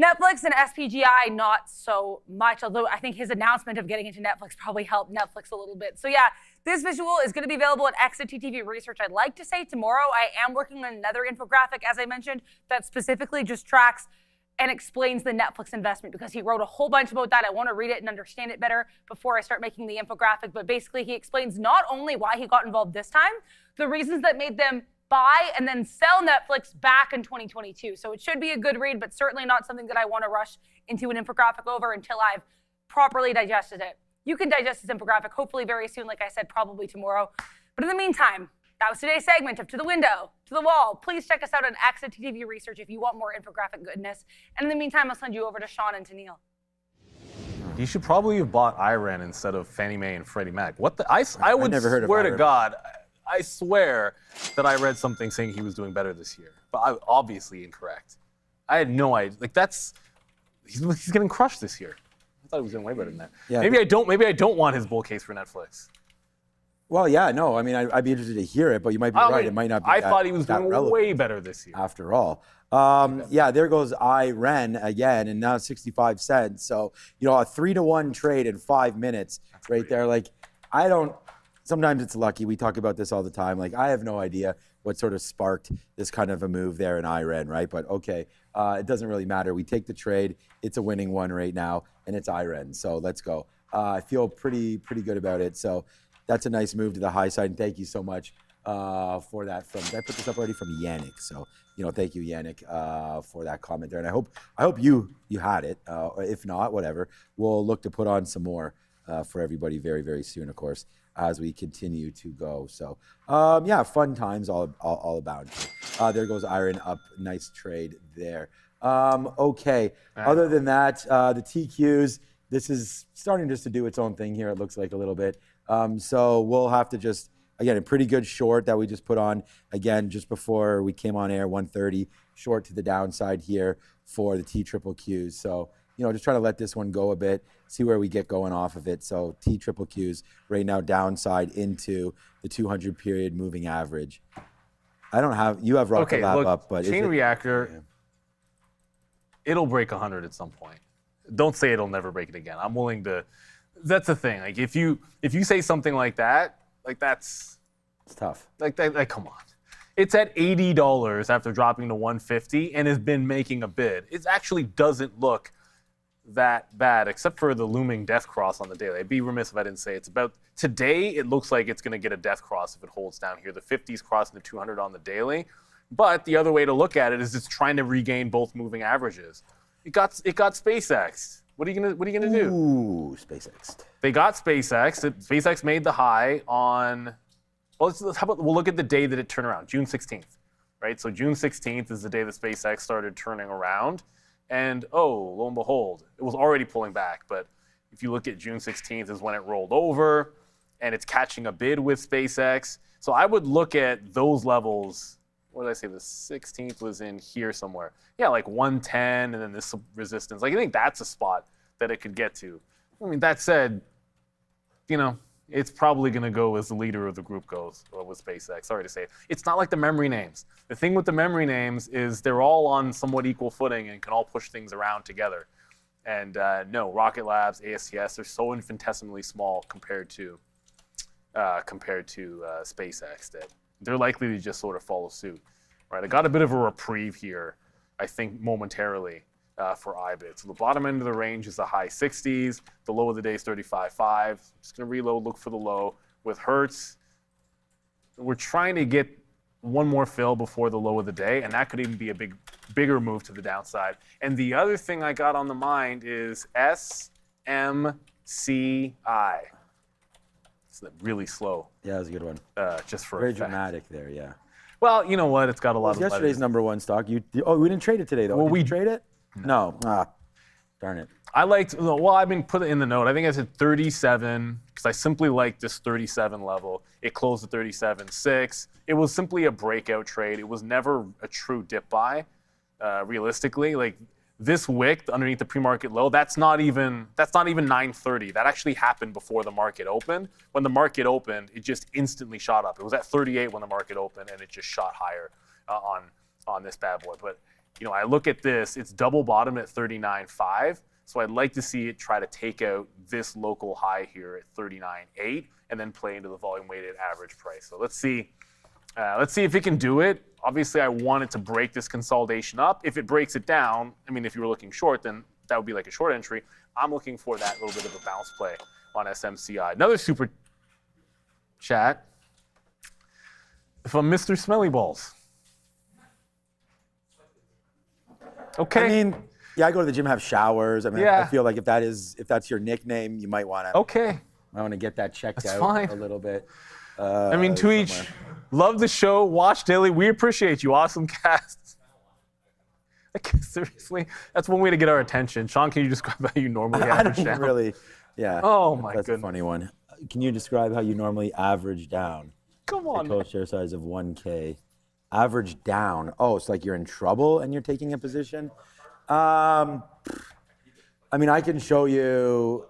Netflix and SPGI, not so much, although I think his announcement of getting into Netflix probably helped Netflix a little bit. So yeah, this visual is going to be available at Exit TTV Research. I'd like to say tomorrow. I am working on another infographic, as I mentioned, that specifically just tracks and explains the Netflix investment, because he wrote a whole bunch about that. I want to read it and understand it better before I start making the infographic. But basically, he explains not only why he got involved this time, the reasons that made them buy and then sell Netflix back in 2022. So it should be a good read, but certainly not something that I want to rush into an infographic over until I've properly digested it. You can digest this infographic hopefully very soon, like I said, probably tomorrow. But in the meantime, that was today's segment of To the Window, To the Wall. Please check us out on Exit TTV Research if you want more infographic goodness. And in the meantime, I'll send you over to Sean and to Neil. You should probably have bought IREN instead of Fannie Mae and Freddie Mac. What the? I would swear to God, I swear that I read something saying he was doing better this year, but I obviously incorrect. I had no idea. Like he's getting crushed this year. I thought he was doing way better than that. Yeah, maybe I don't want his bull case for Netflix. Well, yeah, no. I mean, I'd be interested to hear it, but you might be right. It might not be. I thought he was doing way better this year. After all, yeah, there goes IREN again, and now 65 cents. So a 3-to-1 trade in 5 minutes, that's right there. Like, I don't. Sometimes it's lucky. We talk about this all the time. Like, I have no idea what sort of sparked this kind of a move there in IREN, right? But okay, it doesn't really matter. We take the trade. It's a winning one right now, and it's IREN. So let's go. I feel pretty good about it. So. That's a nice move to the high side, and thank you so much for that. Did I put this up already? From Yannick. So thank you, Yannick, for that comment there. And I hope you had it. If not, whatever. We'll look to put on some more for everybody very, very soon, of course, as we continue to go. So yeah, fun times all about. There goes IREN up. Nice trade there. Okay. Other than that, the TQs. This is starting just to do its own thing here. It looks like a little bit. So we'll have to just, again, a pretty good short that we just put on, again, just before we came on air, 130, short to the downside here for the TQQs. So, just trying to let this one go a bit, see where we get going off of it. So TQQs right now downside into the 200 period moving average. You have Rocket Lab up, but Chain Reactor, it'll break 100 at some point. Don't say it'll never break it again. I'm willing to. That's the thing. Like if you say something like that, it's tough. Like come on. It's at $80 after dropping to 150 and has been making a bid. It actually doesn't look that bad, except for the looming death cross on the daily. I'd be remiss if I didn't say it's about today. It looks like it's going to get a death cross if it holds down here. The 50's crossing the 200 on the daily. But the other way to look at it is it's trying to regain both moving averages. It got SpaceX. What are you gonna do? Ooh, SpaceX. They got SpaceX. SpaceX made the high on. Well, we'll look at the day that it turned around, June 16th, right? So June 16th is the day that SpaceX started turning around, and lo and behold, it was already pulling back. But if you look at June 16th is when it rolled over, and it's catching a bid with SpaceX. So I would look at those levels. What did I say? The 16th was in here somewhere. Yeah, like 110, and then this resistance. I think that's a spot that it could get to. I mean, that said, it's probably going to go as the leader of the group goes with SpaceX. Sorry to say it. It's not like the memory names. The thing with the memory names is they're all on somewhat equal footing and can all push things around together. And no, Rocket Labs, ASTS, they're so infinitesimally small compared to SpaceX that they're likely to just sort of follow suit, right? I got a bit of a reprieve here, I think, momentarily for IBIT. So the bottom end of the range is the high 60s. The low of the day is 35.5. Just going to reload, look for the low. With Hertz, we're trying to get one more fill before the low of the day, and that could even be a bigger move to the downside. And the other thing I got on the mind is SMCI. It's really slow. Yeah, that was a good one. Just for very dramatic there, yeah. Well, you know what? It's got a lot of yesterday's number one stock. We didn't trade it today, though. Well, Did we trade it? No. Darn it. I've been put it in the note. I think I said 37 because I simply like this 37 level. It closed at 37.6. It was simply a breakout trade. It was never a true dip buy, realistically. Like this wick underneath the pre-market low, that's not even 930. That actually happened before the market opened. When the market opened, it just instantly shot up. It was at 38 when the market opened, and it just shot higher on this bad boy. But I look at this, it's double bottom at 39.5. So I'd like to see it try to take out this local high here at 39.8 and then play into the volume weighted average price. So let's see if it can do it. Obviously, I want it to break this consolidation up. If it breaks it down, if you were looking short, then that would be like a short entry. I'm looking for that little bit of a bounce play on SMCI. Another super chat from Mr. Smelly Balls. Okay. I go to the gym, have showers. I feel like if that's your nickname, you might want to. Okay. I want to get that checked out fine. a little bit. To each. Love the show. Watch daily. We appreciate you. Awesome cast. Seriously, that's one way to get our attention. Sean, can you describe how you normally average down? Really. Yeah. Oh my goodness. That's a funny one. Can you describe how you normally average down? Come on. Total share size of 1K. Average down. Oh, it's like you're in trouble and you're taking a position. I can show you,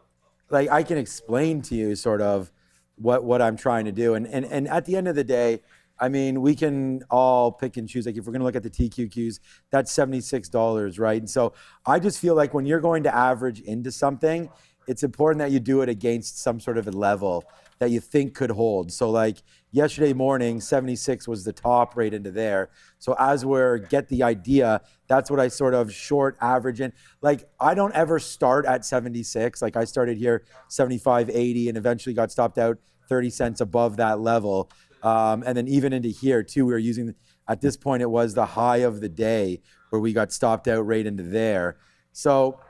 I can explain to you sort of what I'm trying to do. And at the end of the day, we can all pick and choose. Like if we're going to look at the TQQs, that's $76, right? And so I just feel like when you're going to average into something, it's important that you do it against some sort of a level that you think could hold. So like yesterday morning, 76 was the top right into there. So as get the idea, that's what I sort of short average in. Like I don't ever start at 76. Like I started here 75.80 and eventually got stopped out 30 cents above that level. And then even into here too, we were using, at this point it was the high of the day where we got stopped out right into there. So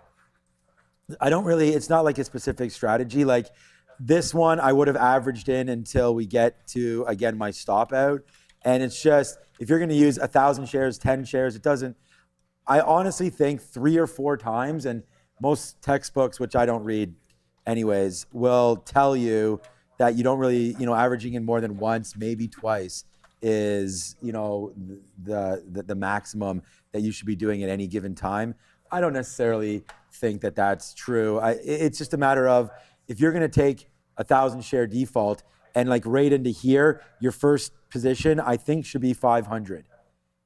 it's not like a specific strategy. Like this one, I would have averaged in until we get to, again, my stop out. And it's just, if you're going to use 1,000 shares, 10 shares, I honestly think 3 or 4 times, and most textbooks, which I don't read anyways, will tell you that you don't really, averaging in more than once, maybe twice is, the maximum that you should be doing at any given time. I don't necessarily think that that's true. It's just a matter of, if you're going to take 1,000 share default and like right into here, your first position, I think should be 500,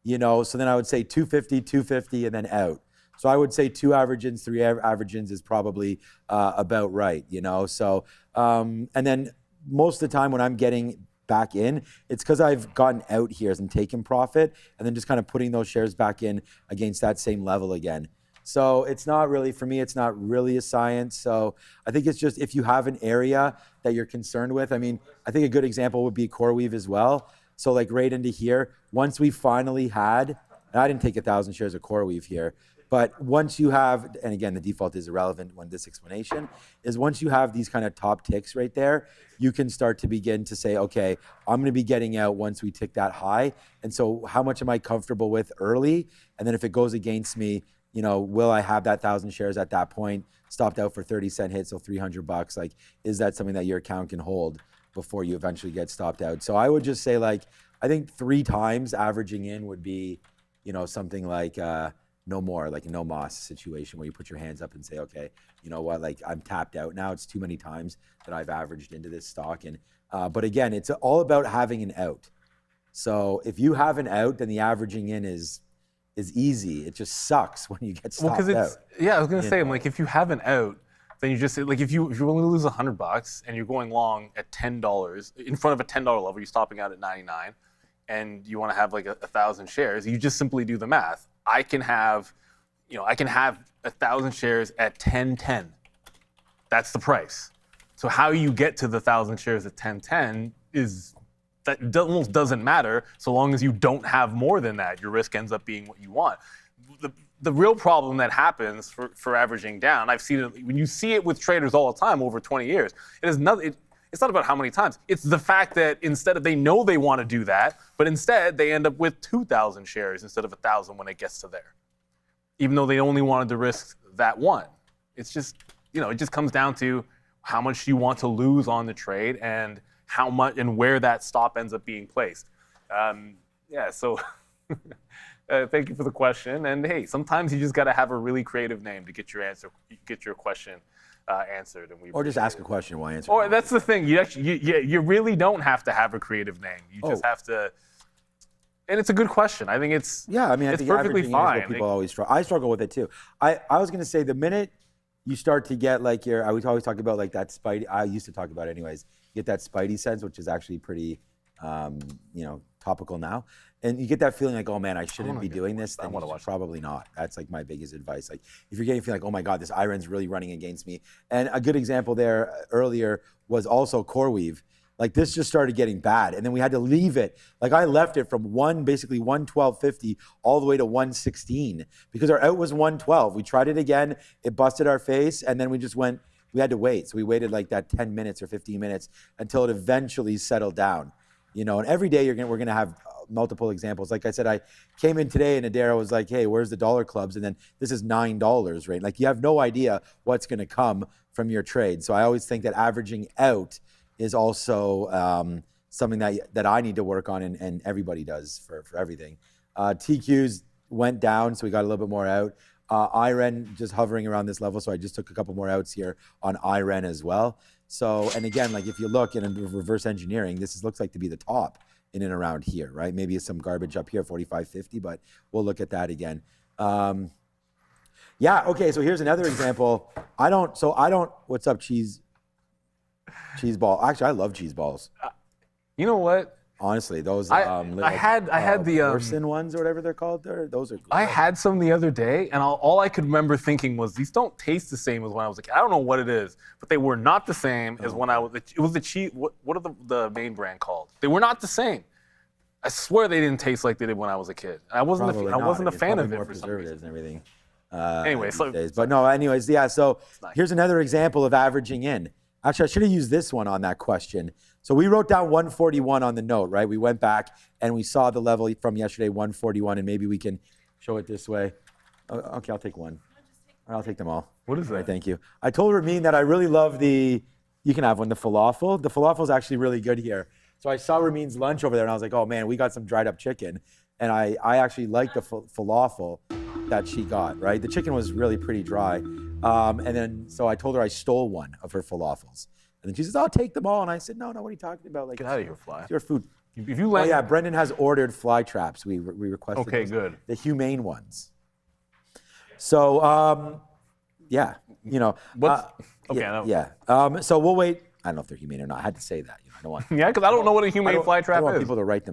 so then I would say 250, and then out. So I would say 2 average-ins, 3 average-ins is probably about right, so, and then most of the time when I'm getting back in, it's because I've gotten out here and taken profit and then just kind of putting those shares back in against that same level again. So it's not really, for me, it's not really a science. So I think it's just if you have an area that you're concerned with. I think a good example would be CoreWeave as well. So like right into here, once we finally had, and I didn't take 1,000 shares of CoreWeave here, but once you have, and again, the default is irrelevant when this explanation, is once you have these kind of top ticks right there, you can start to begin to say, okay, I'm going to be getting out once we tick that high. And so how much am I comfortable with early? And then if it goes against me, will I have that 1,000 shares at that point stopped out for 30-cent hit, so $300? Like, is that something that your account can hold before you eventually get stopped out? So I would just say, I think 3 times averaging in would be, something like no more, like a no moss situation where you put your hands up and say, okay, you know what, I'm tapped out now. It's too many times that I've averaged into this stock. And but again, it's all about having an out. So if you have an out, then the averaging in is easy. It just sucks when you get stopped out. Yeah, I was gonna say, if you have an out, then you just if you only lose $100 and you're going long at $10 in front of a $10 level, you're stopping out at 99, and you want to have 1,000 shares, you just simply do the math. I can have 1,000 shares at 10.10. That's the price. So how you get to the 1,000 shares at 10.10 almost doesn't matter so long as you don't have more than that. Your risk ends up being what you want. The real problem that happens for averaging down, I've seen it when you see it with traders all the time over 20 years. It's It's not about how many times. It's the fact that instead of they know they want to do that, but instead they end up with 2,000 shares instead of 1,000 when it gets to there, even though they only wanted to risk that one. It's just, it just comes down to how much you want to lose on the trade and how much and where that stop ends up being placed. So thank you for the question. And hey, sometimes you just got to have a really creative name to get your question answered. And or just ask a question while answering. Or that's the thing. You really don't have to have a creative name. You just have to. And it's a good question. I think it's I it's think perfectly fine. What people always struggle. I struggle with it too. I was going to say the minute you start to get like I was always talking about like that spidey. I used to talk about it anyways. You get that spidey sense, which is actually pretty, topical now. And you get that feeling like, oh man, I shouldn't be doing this. Then probably not. That's like my biggest advice. Like if you're getting feeling like, oh my God, this IREN's really running against me. And a good example there earlier was also CoreWeave. Like this just started getting bad, and then we had to leave it. Like I left it from basically 112.50 all the way to 116 because our out was 112. We tried it again, it busted our face, and then we had to wait. So we waited like that 10 minutes or 15 minutes until it eventually settled down. And every day we're gonna have multiple examples. Like I said, I came in today and Adara was like, hey, where's the dollar clubs? And then this is $9, right? Like you have no idea what's gonna come from your trade. So I always think that averaging out is also something that I need to work on, and everybody does for everything. TQs went down, so we got a little bit more out. IREN just hovering around this level, so I just took a couple more outs here on IREN as well. So, and again, like if you look in reverse engineering, this looks like to be the top in and around here, right? Maybe it's some garbage up here, 45.50, but we'll look at that again. Okay, so here's another example. What's up, cheese ball? Actually, I love cheese balls. You know what? Honestly, those I had the Orson ones or whatever they're called. Those are. I had some the other day, and all I could remember thinking was these don't taste the same as when I was a kid. I don't know what it is, but they were not the same as when I was. It was the cheese. What are the main brand called? They were not the same. I swear they didn't taste like they did when I was a kid. I wasn't a fan of it more for some preservatives reason. and everything. Anyway, So here's another example of averaging in. Actually, I should have used this one on that question. So we wrote down 141 on the note, right? We went back and we saw the level from yesterday, 141, and maybe we can show it this way. Okay, I'll take one. I'll take them all. What is that? Right, thank you. I told Ramin that I really love you can have one, the falafel. The falafel is actually really good here. So I saw Ramin's lunch over there and I was like, oh man, we got some dried up chicken. And I actually liked the falafel that she got, right? The chicken was really pretty dry. So I told her I stole one of her falafels. And then she says, I'll take them all. And I said, no, what are you talking about? Like, get out of here, fly. It's your food. If you let Brendan has ordered fly traps. We requested Okay, good. The humane ones. So, so we'll wait. I don't know if they're humane or not. I had to say that. I don't want. Yeah, because I don't know what a humane fly trap is. I don't want people to write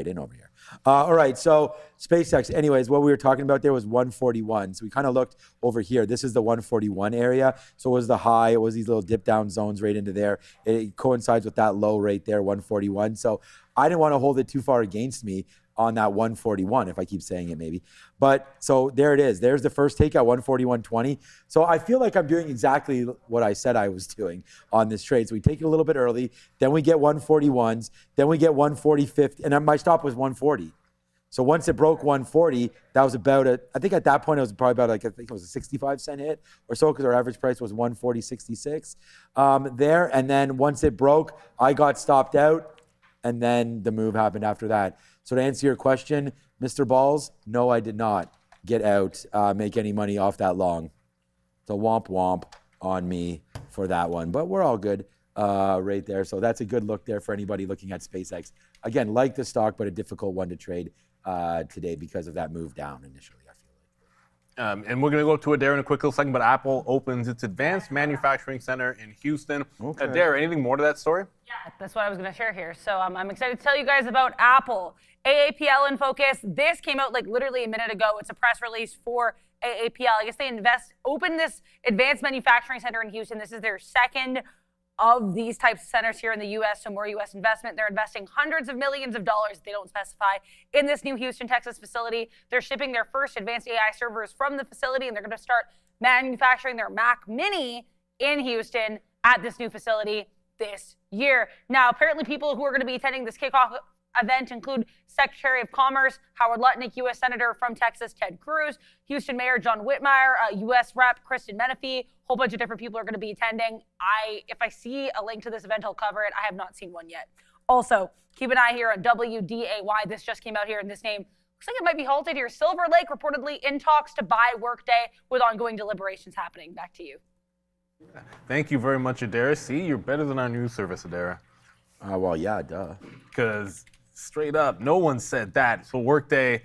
in over here. All right, so SpaceX. Anyways, what we were talking about there was 141. So we kind of looked over here. This is the 141 area. So it was the high. It was these little dip down zones right into there. It coincides with that low right there, 141. So I didn't want to hold it too far against me on that 141, if I keep saying it maybe. But so there it is. There's the first take at 141.20. So I feel like I'm doing exactly what I said I was doing on this trade. So we take it a little bit early, then we get 141s, then we get 140.50, and then my stop was 140. So once it broke 140, that was about I think at that point it was probably about I think it was a 65-cent hit or so because our average price was 140.66 there. And then once it broke, I got stopped out, and then the move happened after that. So to answer your question, Mr. Balls, no, I did not get out, make any money off that long. So womp womp on me for that one. But we're all good right there. So that's a good look there for anybody looking at SpaceX. Again, like the stock, but a difficult one to trade today because of that move down initially, I feel like. And we're going to go to Adair in a quick little second, but Apple opens its advanced manufacturing center in Houston. Okay. Adair, anything more to that story? Yeah, that's what I was going to share here. So I'm excited to tell you guys about Apple. AAPL in focus. This came out like literally a minute ago. It's a press release for AAPL. I guess they opened this advanced manufacturing center in Houston. This is their second of these types of centers here in the U.S., so more U.S. investment. They're investing hundreds of millions of dollars, they don't specify, in this new Houston, Texas facility. They're shipping their first advanced AI servers from the facility, and they're going to start manufacturing their Mac Mini in Houston at this new facility. this year. Now, apparently people who are going to be attending this kickoff event include Secretary of Commerce Howard Lutnick, U.S. Senator from Texas Ted Cruz, Houston Mayor John Whitmire, U.S. Rep Kristen Menefee. A whole bunch of different people are going to be attending. If I see a link to this event, I'll cover it. I have not seen one yet. Also, keep an eye here on WDAY. This just came out here, and this name looks like it might be halted here. Silver Lake reportedly in talks to buy Workday with ongoing deliberations happening. Back to you. Thank you very much, Adara. See, you're better than our news service, Adara. Well, yeah, duh. Because straight up, no one said that. So Workday,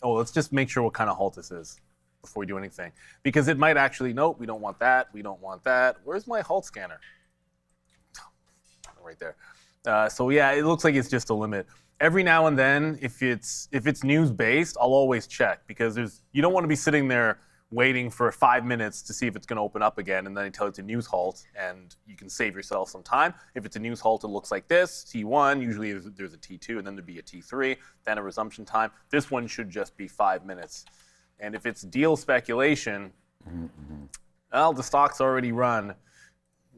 let's just make sure what kind of halt this is before we do anything. Because it might actually, nope, we don't want that, we don't want that. Where's my halt scanner? Right there. So yeah, it looks like it's just a limit. Every now and then, if it's news-based, I'll always check, because you don't want to be sitting there waiting for 5 minutes to see if it's going to open up again, and then they tell you it's a news halt, and you can save yourself some time. If it's a news halt, it looks like this. T1, usually there's a T2, and then there'd be a T3, then a resumption time. This one should just be 5 minutes. And if it's deal speculation, well, the stock's already run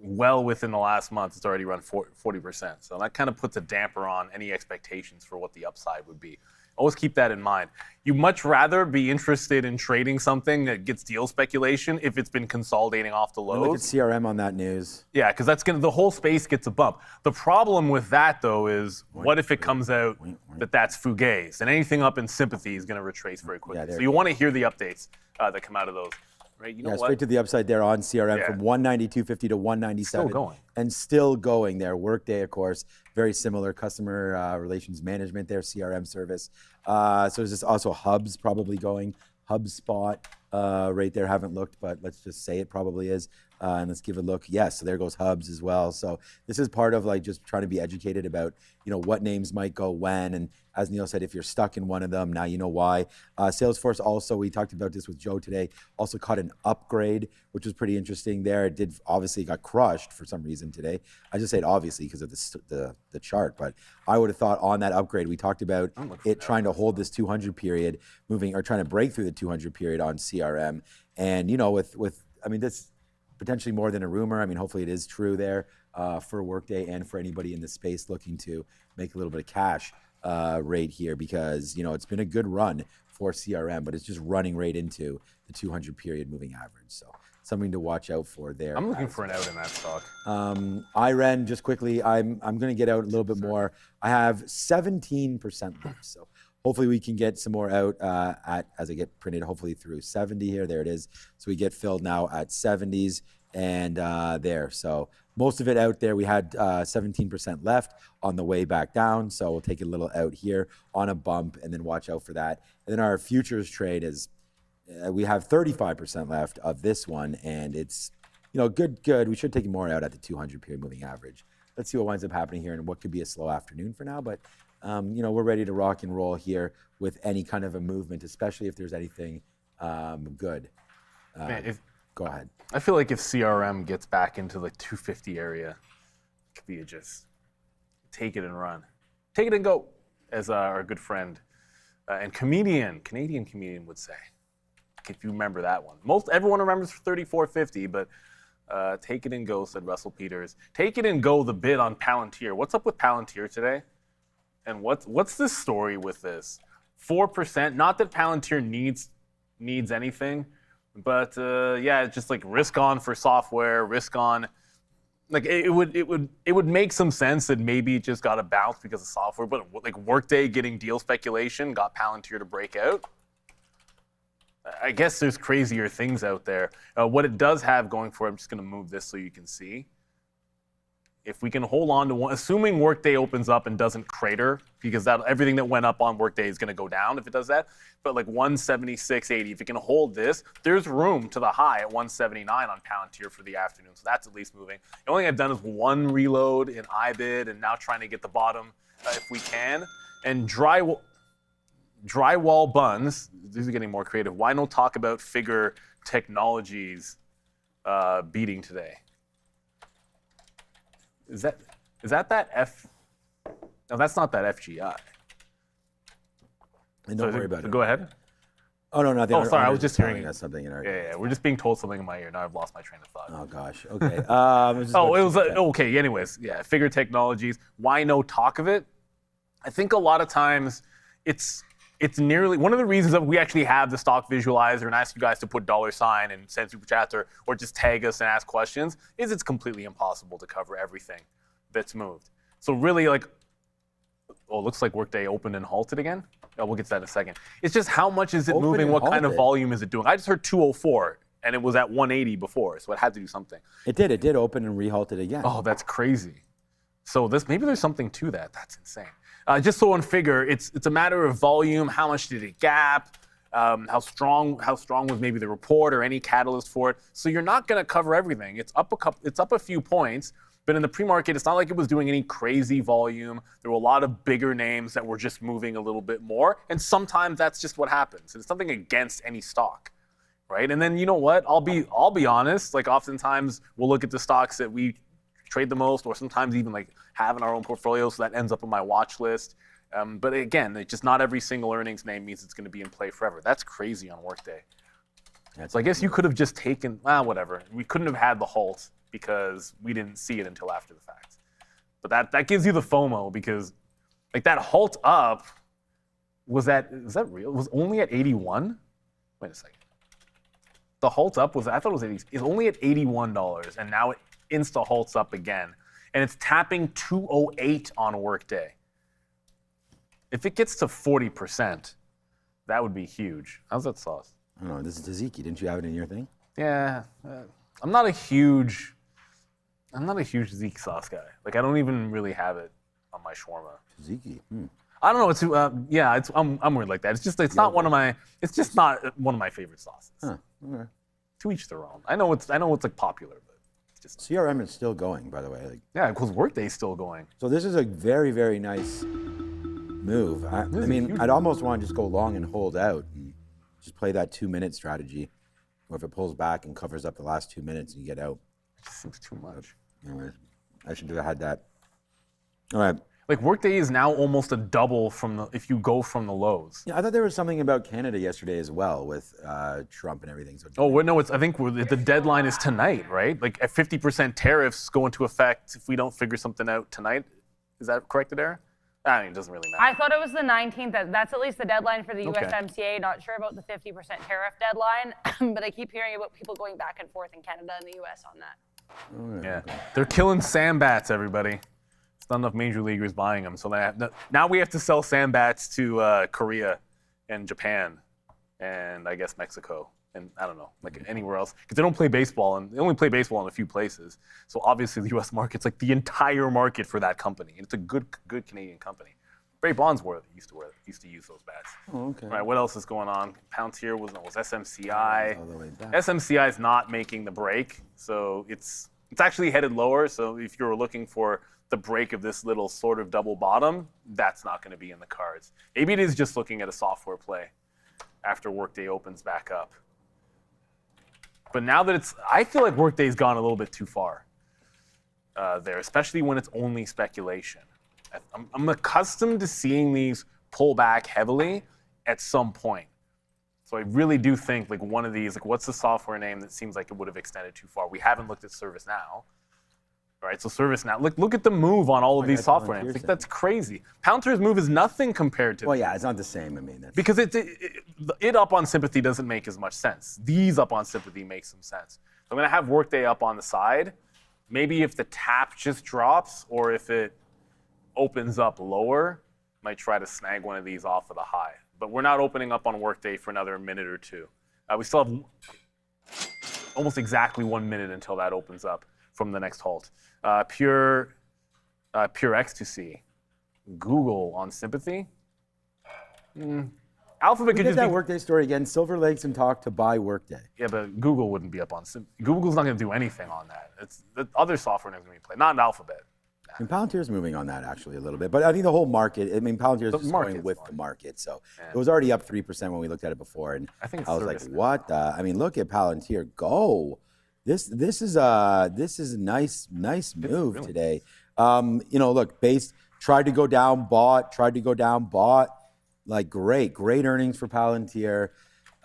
well within the last month. It's already run 40%. So that kind of puts a damper on any expectations for what the upside would be. Always keep that in mind. You'd much rather be interested in trading something that gets deal speculation if it's been consolidating off the lows. Look at CRM on that news. Yeah, because the whole space gets a bump. The problem with that, though, is what if it comes out that that's fugazi, and anything up in sympathy is going to retrace very quickly. So you want to hear the updates that come out of those. Right? You know what? Straight to the upside there on CRM from 192.50 to 197. Still going. And still going there. Workday, of course, very similar customer relations management there, CRM service. So is this also Hubs probably going? HubSpot right there. Haven't looked, but let's just say it probably is. And let's give a look. Yes, so there goes Hubs as well. So this is part of like just trying to be educated about, what names might go when. And as Neil said, if you're stuck in one of them, now you know why. Salesforce also, we talked about this with Joe today, also caught an upgrade, which was pretty interesting there. It did obviously got crushed for some reason today. I just said obviously because of the chart, but I would have thought on that upgrade, we talked about it trying to hold this 200 period, moving or trying to break through the 200 period on CRM. And this potentially more than a rumor. Hopefully it is true there for Workday and for anybody in the space looking to make a little bit of cash right here, because it's been a good run for CRM, but it's just running right into the 200 period moving average. So something to watch out for there. I'm looking for an out in that stock. IREN, just quickly, I'm going to get out a little bit more. I have 17% left, so hopefully we can get some more out as I get printed, hopefully through 70 here. There it is. So we get filled now at 70s and there. So most of it out there. We had 17% left on the way back down. So we'll take a little out here on a bump and then watch out for that. And then our futures trade is, we have 35% left of this one, and it's, good. We should take more out at the 200 period moving average. Let's see what winds up happening here and what could be a slow afternoon for now. But we're ready to rock and roll here with any kind of a movement, especially if there's anything good. Go ahead. I feel like if CRM gets back into the 250 area, it could be just take it and run. Take it and go, as our good friend and Canadian comedian would say, if you remember that one. Everyone remembers 34.50, but take it and go, said Russell Peters. Take it and go the bid on Palantir. What's up with Palantir today? And what's the story with this? 4%, not that Palantir needs anything, but it's just like risk on for software, risk on. Like it would make some sense that maybe it just got a bounce because of software, but like Workday getting deal speculation got Palantir to break out. I guess there's crazier things out there. What it does have going for it, I'm just going to move this so you can see. If we can hold on to one, assuming Workday opens up and doesn't crater, because everything that went up on Workday is going to go down if it does that. But like 176.80, if it can hold this, there's room to the high at 179 on Palantir for the afternoon. So that's at least moving. The only thing I've done is one reload in iBid, and now trying to get the bottom if we can. And drywall buns, these are getting more creative. Why no talk about Figure Technologies beating today? Is that F? No, that's not that FGI. And don't worry about it. Go ahead. Oh, no, nothing. Oh, sorry, I was just telling hearing us something in our Yeah, we're just being told something in my ear. Now I've lost my train of thought. Oh, gosh. Okay. Okay. Anyways, yeah, Figure Technologies. Why no talk of it? I think a lot of times it's nearly one of the reasons that we actually have the stock visualizer and ask you guys to put $sign and send super chats or just tag us and ask questions is it's completely impossible to cover everything that's moved. So really, like, it looks like Workday opened and halted again. Oh, we'll get to that in a second. It's just how much is it moving? What kind of volume is it doing? I just heard 204, and it was at 180 before, so it had to do something. It did open and rehalted again. Oh, that's crazy. So maybe there's something to that. That's insane. Just so on Figure, it's a matter of volume. How much did it gap? How strong was maybe the report or any catalyst for it? So you're not going to cover everything. It's up a few points. But in the pre-market, it's not like it was doing any crazy volume. There were a lot of bigger names that were just moving a little bit more. And sometimes that's just what happens. It's nothing against any stock, right? And then you know what? I'll be honest. Like oftentimes we'll look at the stocks that we trade the most, or sometimes even like have in our own portfolio. So that ends up on my watch list. But again, it's just not every single earnings name means it's going to be in play forever. That's crazy on Workday. So I guess you could have just taken whatever. We couldn't have had the halt because we didn't see it until after the fact. But that gives you the FOMO because like that halt up is that real? It was only at 81? Wait a second. The halt up I thought it was 80. It's only at $81 and now it insta halts up again. And it's tapping 208 on Workday. If it gets to 40%, that would be huge. How's that sauce? I don't know. This is tzatziki. Didn't you have it in your thing? Yeah. I'm not a huge Zeke sauce guy. Like, I don't even really have it on my shawarma. Tzatziki. I don't know. I'm weird like that. It's not one of my favorite sauces. Huh. Okay. To each their own. I know it's like popular, but it's just CRM is still going, by the way. Yeah, because Workday's still going. So this is a very, very nice move. I mean, I'd almost want to just go long and hold out and just play that 2-minute strategy. Or if it pulls back and covers up the last 2 minutes and you get out. It seems too much. Anyway, I should have had that. All right. Like Workday is now almost a double if you go from the lows. Yeah, I thought there was something about Canada yesterday as well with Trump and everything. So I think the deadline is tonight, right? Like at 50% tariffs go into effect if we don't figure something out tonight. Is that correct, Adair? I mean, it doesn't really matter. I thought it was the 19th. That's at least the deadline for the USMCA. Not sure about the 50% tariff deadline, but I keep hearing about people going back and forth in Canada and the US on that. Oh, yeah. Okay. They're killing sandbats, everybody. It's not enough major leaguers buying them. So now we have to sell sandbats to Korea and Japan and I guess Mexico. And I don't know, like anywhere else. Because they don't play baseball, and they only play baseball in a few places. So obviously the U.S. market's like the entire market for that company. And it's a good Canadian company. Ray Bonds used to use those bats. Oh, okay. All right, what else is going on? Palantir was SMCI. All the way back. SMCI is not making the break, so it's actually headed lower. So if you're looking for the break of this little sort of double bottom, that's not going to be in the cards. Maybe it is just looking at a software play after Workday opens back up. But now that I feel like Workday's gone a little bit too far there, especially when it's only speculation. I'm accustomed to seeing these pull back heavily at some point. So I really do think like one of these, like what's the software name that seems like it would have extended too far? We haven't looked at ServiceNow. Right, so ServiceNow, look at the move on all of these software names. Like, that's crazy. Palantir's move is nothing compared to. Well, yeah, it's not the same. I mean, that's because it up on Sympathy doesn't make as much sense. These up on Sympathy make some sense. So I'm gonna have Workday up on the side. Maybe if the tap just drops, or if it opens up lower, might try to snag one of these off of the high. But we're not opening up on Workday for another minute or two. We still have almost exactly 1 minute until that opens up from the next halt. Pure Ecstasy, Google on Sympathy. Alphabet could just that Workday story again. Silver Lakes and talk to buy Workday. Yeah, but Google wouldn't be up on Sympathy. Google's not going to do anything on that. It's the other software names going to be played, not Alphabet. And Palantir's moving on that actually a little bit, but I think the whole market. I mean, Palantir's just going with the market, so it was already up 3% when we looked at it before, and I was like, what? I mean, look at Palantir go. This is a nice move really today. Look, base tried to go down, bought. Like great earnings for Palantir.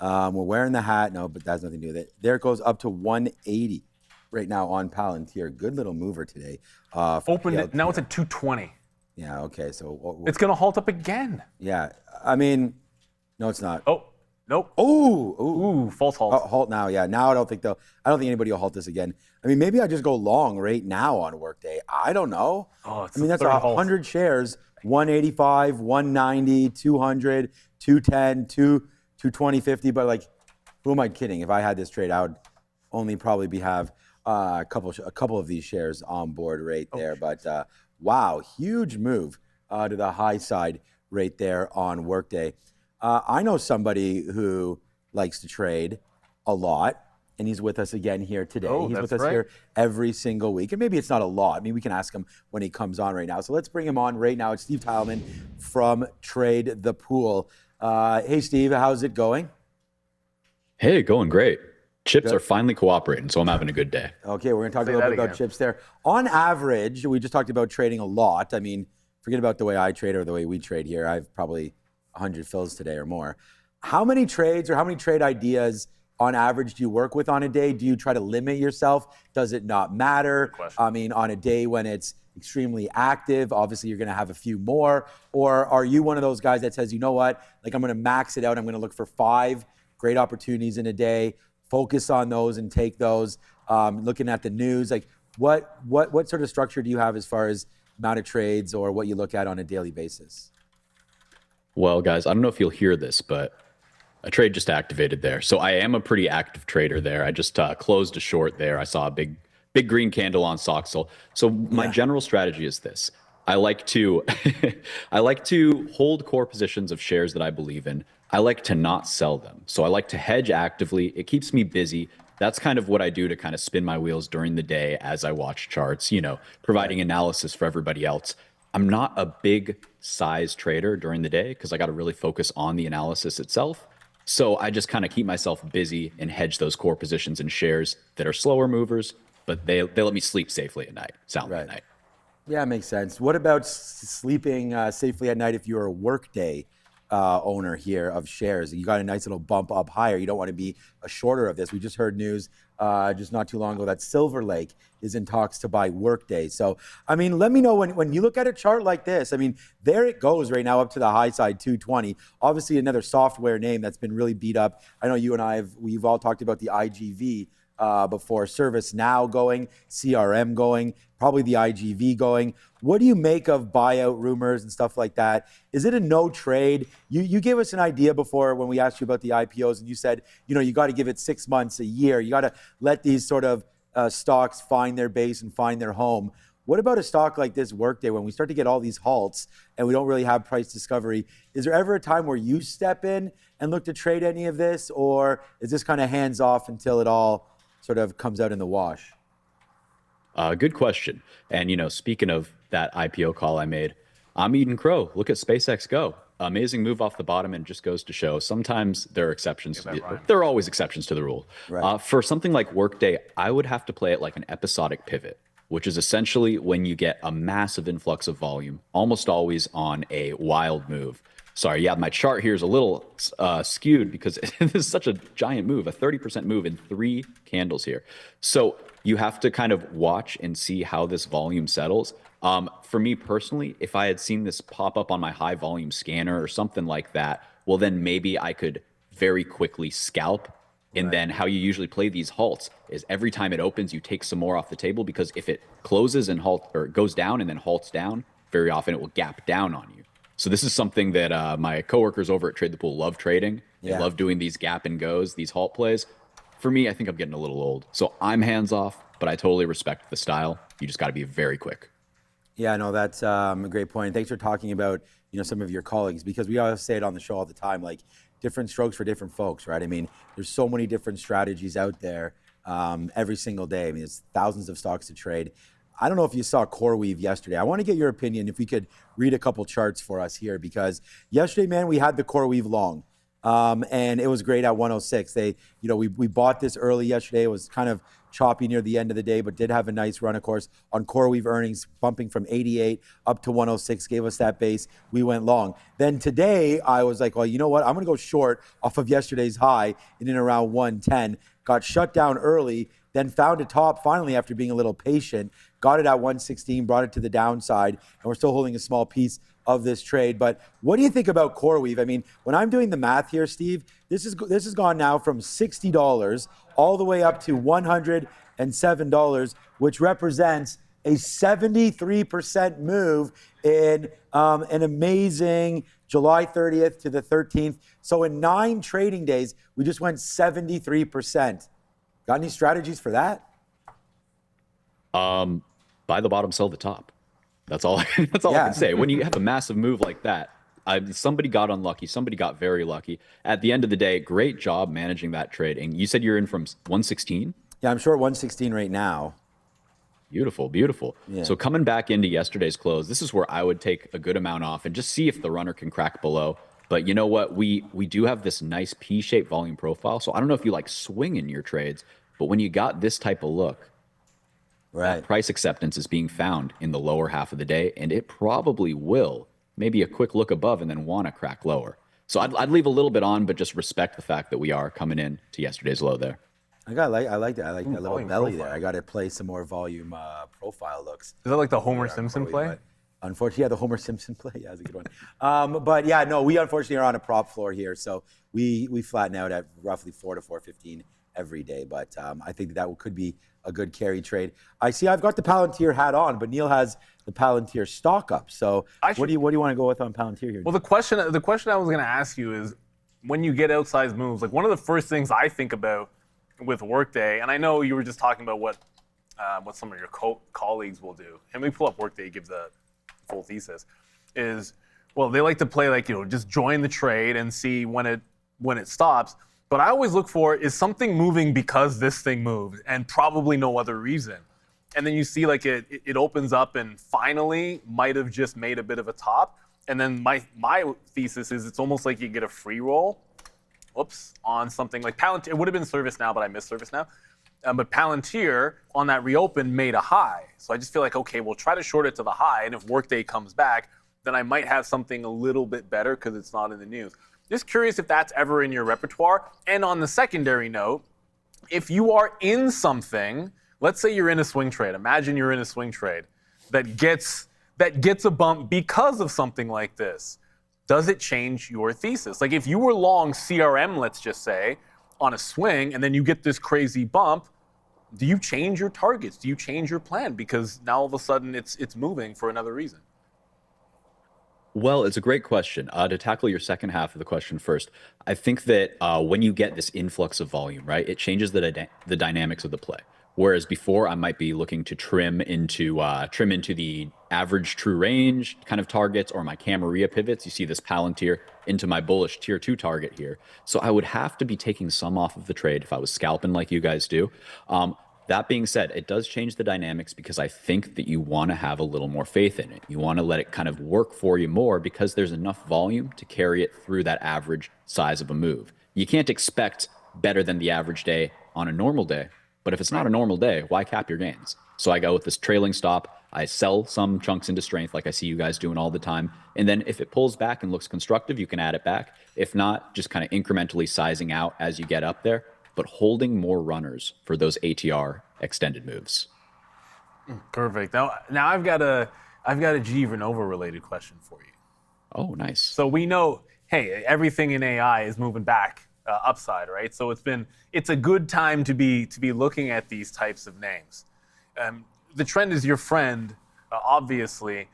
We're wearing the hat. No, but that has nothing to do with it. There it goes up to 180 right now on Palantir. Good little mover today. Opened it. Now it's at 220. Yeah, okay. So it's going to halt up again. Yeah. I mean, no, it's not. Oh, nope. Ooh, false halt. Halt now. Yeah. Now I don't think anybody will halt this again. I mean, maybe I just go long right now on workday. I don't know. Oh, I mean, that's 100 shares, 185, 190, 200, 210, 220, 50. But like, who am I kidding? If I had this trade, I would only probably have a couple of these shares on board right there. But wow, huge move to the high side right there on workday. I know somebody who likes to trade a lot, and he's with us again here today. He's with us here every single week. And maybe it's not a lot. I mean, we can ask him when he comes on right now. So let's bring him on right now. It's Steve Tileman from Trade the Pool. Hey, Steve, how's it going? Hey, going great. Chips are finally cooperating, so I'm having a good day. Okay, we're going to talk a little bit about chips there. On average, we just talked about trading a lot. I mean, forget about the way I trade or the way we trade here. I've probably 100 fills today or more. How many trades or how many trade ideas on average do you work with on a day? Do you try to limit yourself? Does it not matter? I mean, on a day when it's extremely active, obviously you're going to have a few more. Or are you one of those guys that says, you know what, like I'm going to max it out. I'm going to look for 5 great opportunities in a day, focus on those and take those. Looking at the news, like what sort of structure do you have as far as amount of trades or what you look at on a daily basis? Well, guys, I don't know if you'll hear this, but a trade just activated there. So I am a pretty active trader there. I just closed a short there. I saw a big green candle on Soxel. So my general strategy is this. I like to hold core positions of shares that I believe in. I like to not sell them. So I like to hedge actively. It keeps me busy. That's kind of what I do to kind of spin my wheels during the day as I watch charts, providing analysis for everybody else. I'm not a big size trader during the day because I got to really focus on the analysis itself. So I just kind of keep myself busy and hedge those core positions in shares that are slower movers, but they let me sleep safely at night, soundly at night. Yeah, makes sense. What about sleeping safely at night if you're a workday owner here of shares? You got a nice little bump up higher. You don't want to be a shorter of this. We just heard news just not too long ago that Silver Lake is in talks to buy Workday. So, I mean, let me know when you look at a chart like this. I mean, there it goes right now up to the high side, 220. Obviously, another software name that's been really beat up. I know you and we've all talked about the IGV before. ServiceNow going, CRM going, probably the IGV going. What do you make of buyout rumors and stuff like that? Is it a no trade? You gave us an idea before when we asked you about the IPOs, and you said, you got to give it 6 months, a year. You got to let these sort of stocks find their base and find their home. What about a stock like this, Workday, when we start to get all these halts and we don't really have price discovery? Is there ever a time where you step in and look to trade any of this, or is this kind of hands off until it all sort of comes out in the wash? Good question. And, speaking of that IPO call I made, I'm eating crow. Look at SpaceX go. Amazing move off the bottom, and just goes to show sometimes there are exceptions. There are always exceptions to the rule. Right. For something like Workday, I would have to play it like an episodic pivot, which is essentially when you get a massive influx of volume, almost always on a wild move. Sorry, yeah, my chart here is a little skewed because this is such a giant move, a 30% move in 3 candles here. So you have to kind of watch and see how this volume settles. For me personally, if I had seen this pop up on my high volume scanner or something like that, well, then maybe I could very quickly scalp. And then how you usually play these halts is every time it opens, you take some more off the table, because if it closes and goes down and then halts down, very often it will gap down on you. So this is something that my coworkers over at Trade the Pool love trading. They love doing these gap and goes, these halt plays. For me, I think I'm getting a little old. So I'm hands off, but I totally respect the style. You just got to be very quick. Yeah, no, that's a great point. Thanks for talking about some of your colleagues, because we always say it on the show all the time, like different strokes for different folks, right? I mean, there's so many different strategies out there every single day. I mean, there's thousands of stocks to trade. I don't know if you saw CoreWeave yesterday. I want to get your opinion if we could read a couple charts for us here, because yesterday, man, we had the CoreWeave long. And it was great at 106. We bought this early yesterday. It was kind of choppy near the end of the day, but did have a nice run, of course, on CoreWeave earnings, bumping from 88 up to 106, gave us that base. We went long. Then today, I was like, well, you know what? I'm going to go short off of yesterday's high in and around 110. Got shut down early, then found a top finally after being a little patient. Got it at 116, brought it to the downside, and we're still holding a small piece of this trade. But what do you think about CoreWeave? I mean, when I'm doing the math here, Steve, this has gone now from $60 all the way up to $107, which represents a 73% move in an amazing July 30th to the 13th. So in 9 trading days, we just went 73%. Got any strategies for that? Buy the bottom, sell the top. That's all. That's all I can say. When you have a massive move like that, somebody got unlucky. Somebody got very lucky. At the end of the day, great job managing that trade. And you said you're in from 116? Yeah, I'm short 116 right now. Beautiful, beautiful. Yeah. So coming back into yesterday's close, this is where I would take a good amount off and just see if the runner can crack below. But you know what? We do have this nice P-shaped volume profile. So I don't know if you like swing in your trades, but when you got this type of look, right, price acceptance is being found in the lower half of the day, and it probably will maybe a quick look above and then want to crack lower. So I'd leave a little bit on, but just respect the fact that we are coming in to yesterday's low there. I like that. I like that little belly profile there. I got to play some more volume profile looks. Is that like the Homer Simpson play? Unfortunately, yeah, the Homer Simpson play. Yeah, that's a good one. But yeah, no, we unfortunately are on a prop floor here, so we flatten out at roughly 4 to 415 every day. But I think that could be a good carry trade. I see I've got the Palantir hat on, but Neil has the Palantir stock up. So what do you want to go with on Palantir here? Well, the question I was going to ask you is, when you get outsized moves, like one of the first things I think about with Workday, and I know you were just talking about what some of your colleagues will do, and we pull up Workday, give the full thesis, is, well, they like to play like, just join the trade and see when it stops. But I always look for, is something moving because this thing moved and probably no other reason? And then you see like it opens up and finally might have just made a bit of a top. And then my thesis is it's almost like you get a free roll, on something like Palantir. It would have been ServiceNow, but I missed ServiceNow. But Palantir on that reopen made a high. So I just feel like, okay, we'll try to short it to the high. And if Workday comes back, then I might have something a little bit better because it's not in the news. Just curious if that's ever in your repertoire. And on the secondary note, if you are in something, let's say you're in a swing trade. Imagine you're in a swing trade that gets a bump because of something like this. Does it change your thesis? Like if you were long CRM, let's just say, on a swing, and then you get this crazy bump, do you change your targets? Do you change your plan? Because now all of a sudden it's moving for another reason. Well, it's a great question. To tackle your second half of the question first, I think that when you get this influx of volume, right, it changes the dynamics of the play. Whereas before, I might be looking to trim into the average true range kind of targets or my Camarilla pivots. You see this Palantir into my bullish tier 2 target here. So I would have to be taking some off of the trade if I was scalping like you guys do. That being said, it does change the dynamics because I think that you want to have a little more faith in it. You want to let it kind of work for you more because there's enough volume to carry it through that average size of a move. You can't expect better than the average day on a normal day, but if it's not a normal day, why cap your gains? So I go with this trailing stop. I sell some chunks into strength like I see you guys doing all the time. And then if it pulls back and looks constructive, you can add it back. If not, just kind of incrementally sizing out as you get up there, but holding more runners for those ATR extended moves. Perfect. Now I've got a G Vernova related question for you. Oh, nice. So we know, hey, everything in AI is moving back upside, right? So it's a good time to be looking at these types of names. The trend is your friend, obviously,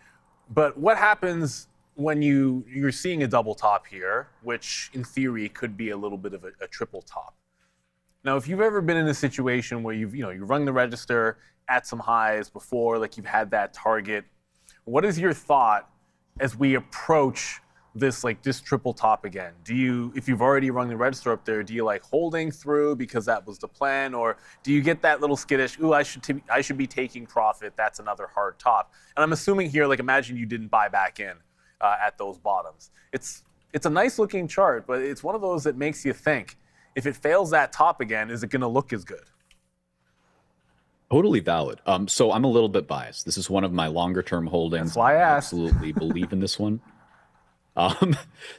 but what happens when you're seeing a double top here, which in theory could be a little bit of a triple top? Now, if you've ever been in a situation where you've rung the register at some highs before, like you've had that target, what is your thought as we approach this triple top again? If you've already rung the register up there, do you like holding through because that was the plan, or do you get that little skittish? Ooh, I should be taking profit. That's another hard top. And I'm assuming here, like imagine you didn't buy back in at those bottoms. it's a nice looking chart, but it's one of those that makes you think, if it fails that top again, is it going to look as good? Totally valid. So I'm a little bit biased. This is one of my longer term holdings. That's why I asked. Absolutely believe in this one.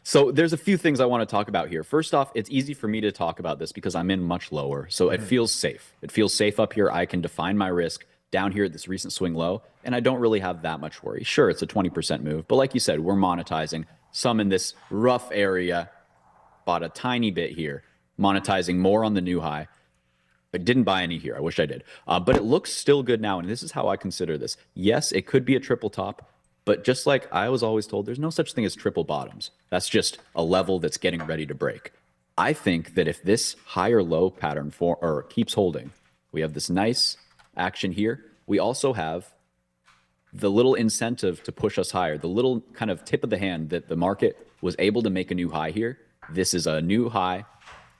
So there's a few things I want to talk about here. First off, it's easy for me to talk about this because I'm in much lower. So it feels safe. It feels safe up here. I can define my risk down here at this recent swing low, and I don't really have that much worry. Sure, it's a 20% move, but like you said, we're monetizing some in this rough area, bought a tiny bit here, monetizing more on the new high. I didn't buy any here. I wish I did. But it looks still good now, and this is how I consider this. Yes, it could be a triple top, but just like I was always told, there's no such thing as triple bottoms. That's just a level that's getting ready to break. I think that if this higher low pattern keeps holding, we have this nice action here. We also have the little incentive to push us higher, the little kind of tip of the hand that the market was able to make a new high here. This is a new high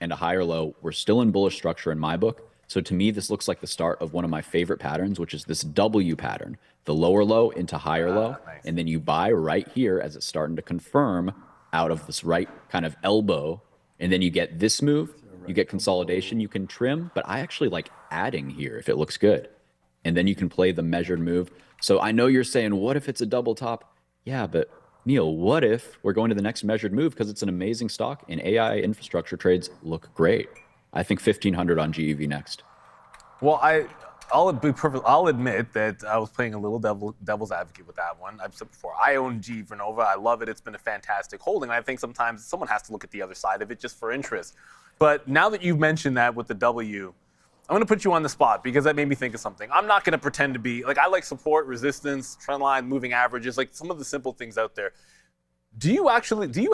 and a higher low. We're still in bullish structure in my book. So to me, this looks like the start of one of my favorite patterns, which is this W pattern, the lower low into higher low. Nice. And then you buy right here as it's starting to confirm out of this right kind of elbow. And then you get this move, you get consolidation, you can trim, but I actually like adding here if it looks good. And then you can play the measured move. So I know you're saying, what if it's a double top? Yeah, but Neil, what if we're going to the next measured move because it's an amazing stock and AI infrastructure trades look great? I think 1,500 on GEV next. Well, I'll admit that I was playing a little devil's advocate with that one. I've said before, I own G Vernova. I love it. It's been a fantastic holding. I think sometimes someone has to look at the other side of it just for interest. But now that you've mentioned that with the W, I'm going to put you on the spot because that made me think of something. I'm not going to pretend to be, like, I like support, resistance, trend line, moving averages, like some of the simple things out there. Do you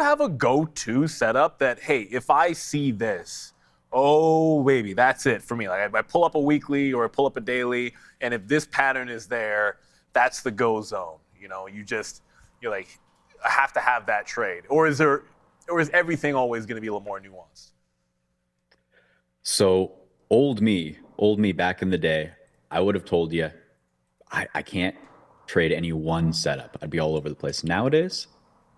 have a go-to setup that, hey, if I see this, oh, baby, that's it for me. Like I pull up a weekly or I pull up a daily, and if this pattern is there, that's the go zone. You know, you're like, I have to have that trade. Or is everything always going to be a little more nuanced? So old me back in the day, I would have told you, I can't trade any one setup. I'd be all over the place. Nowadays,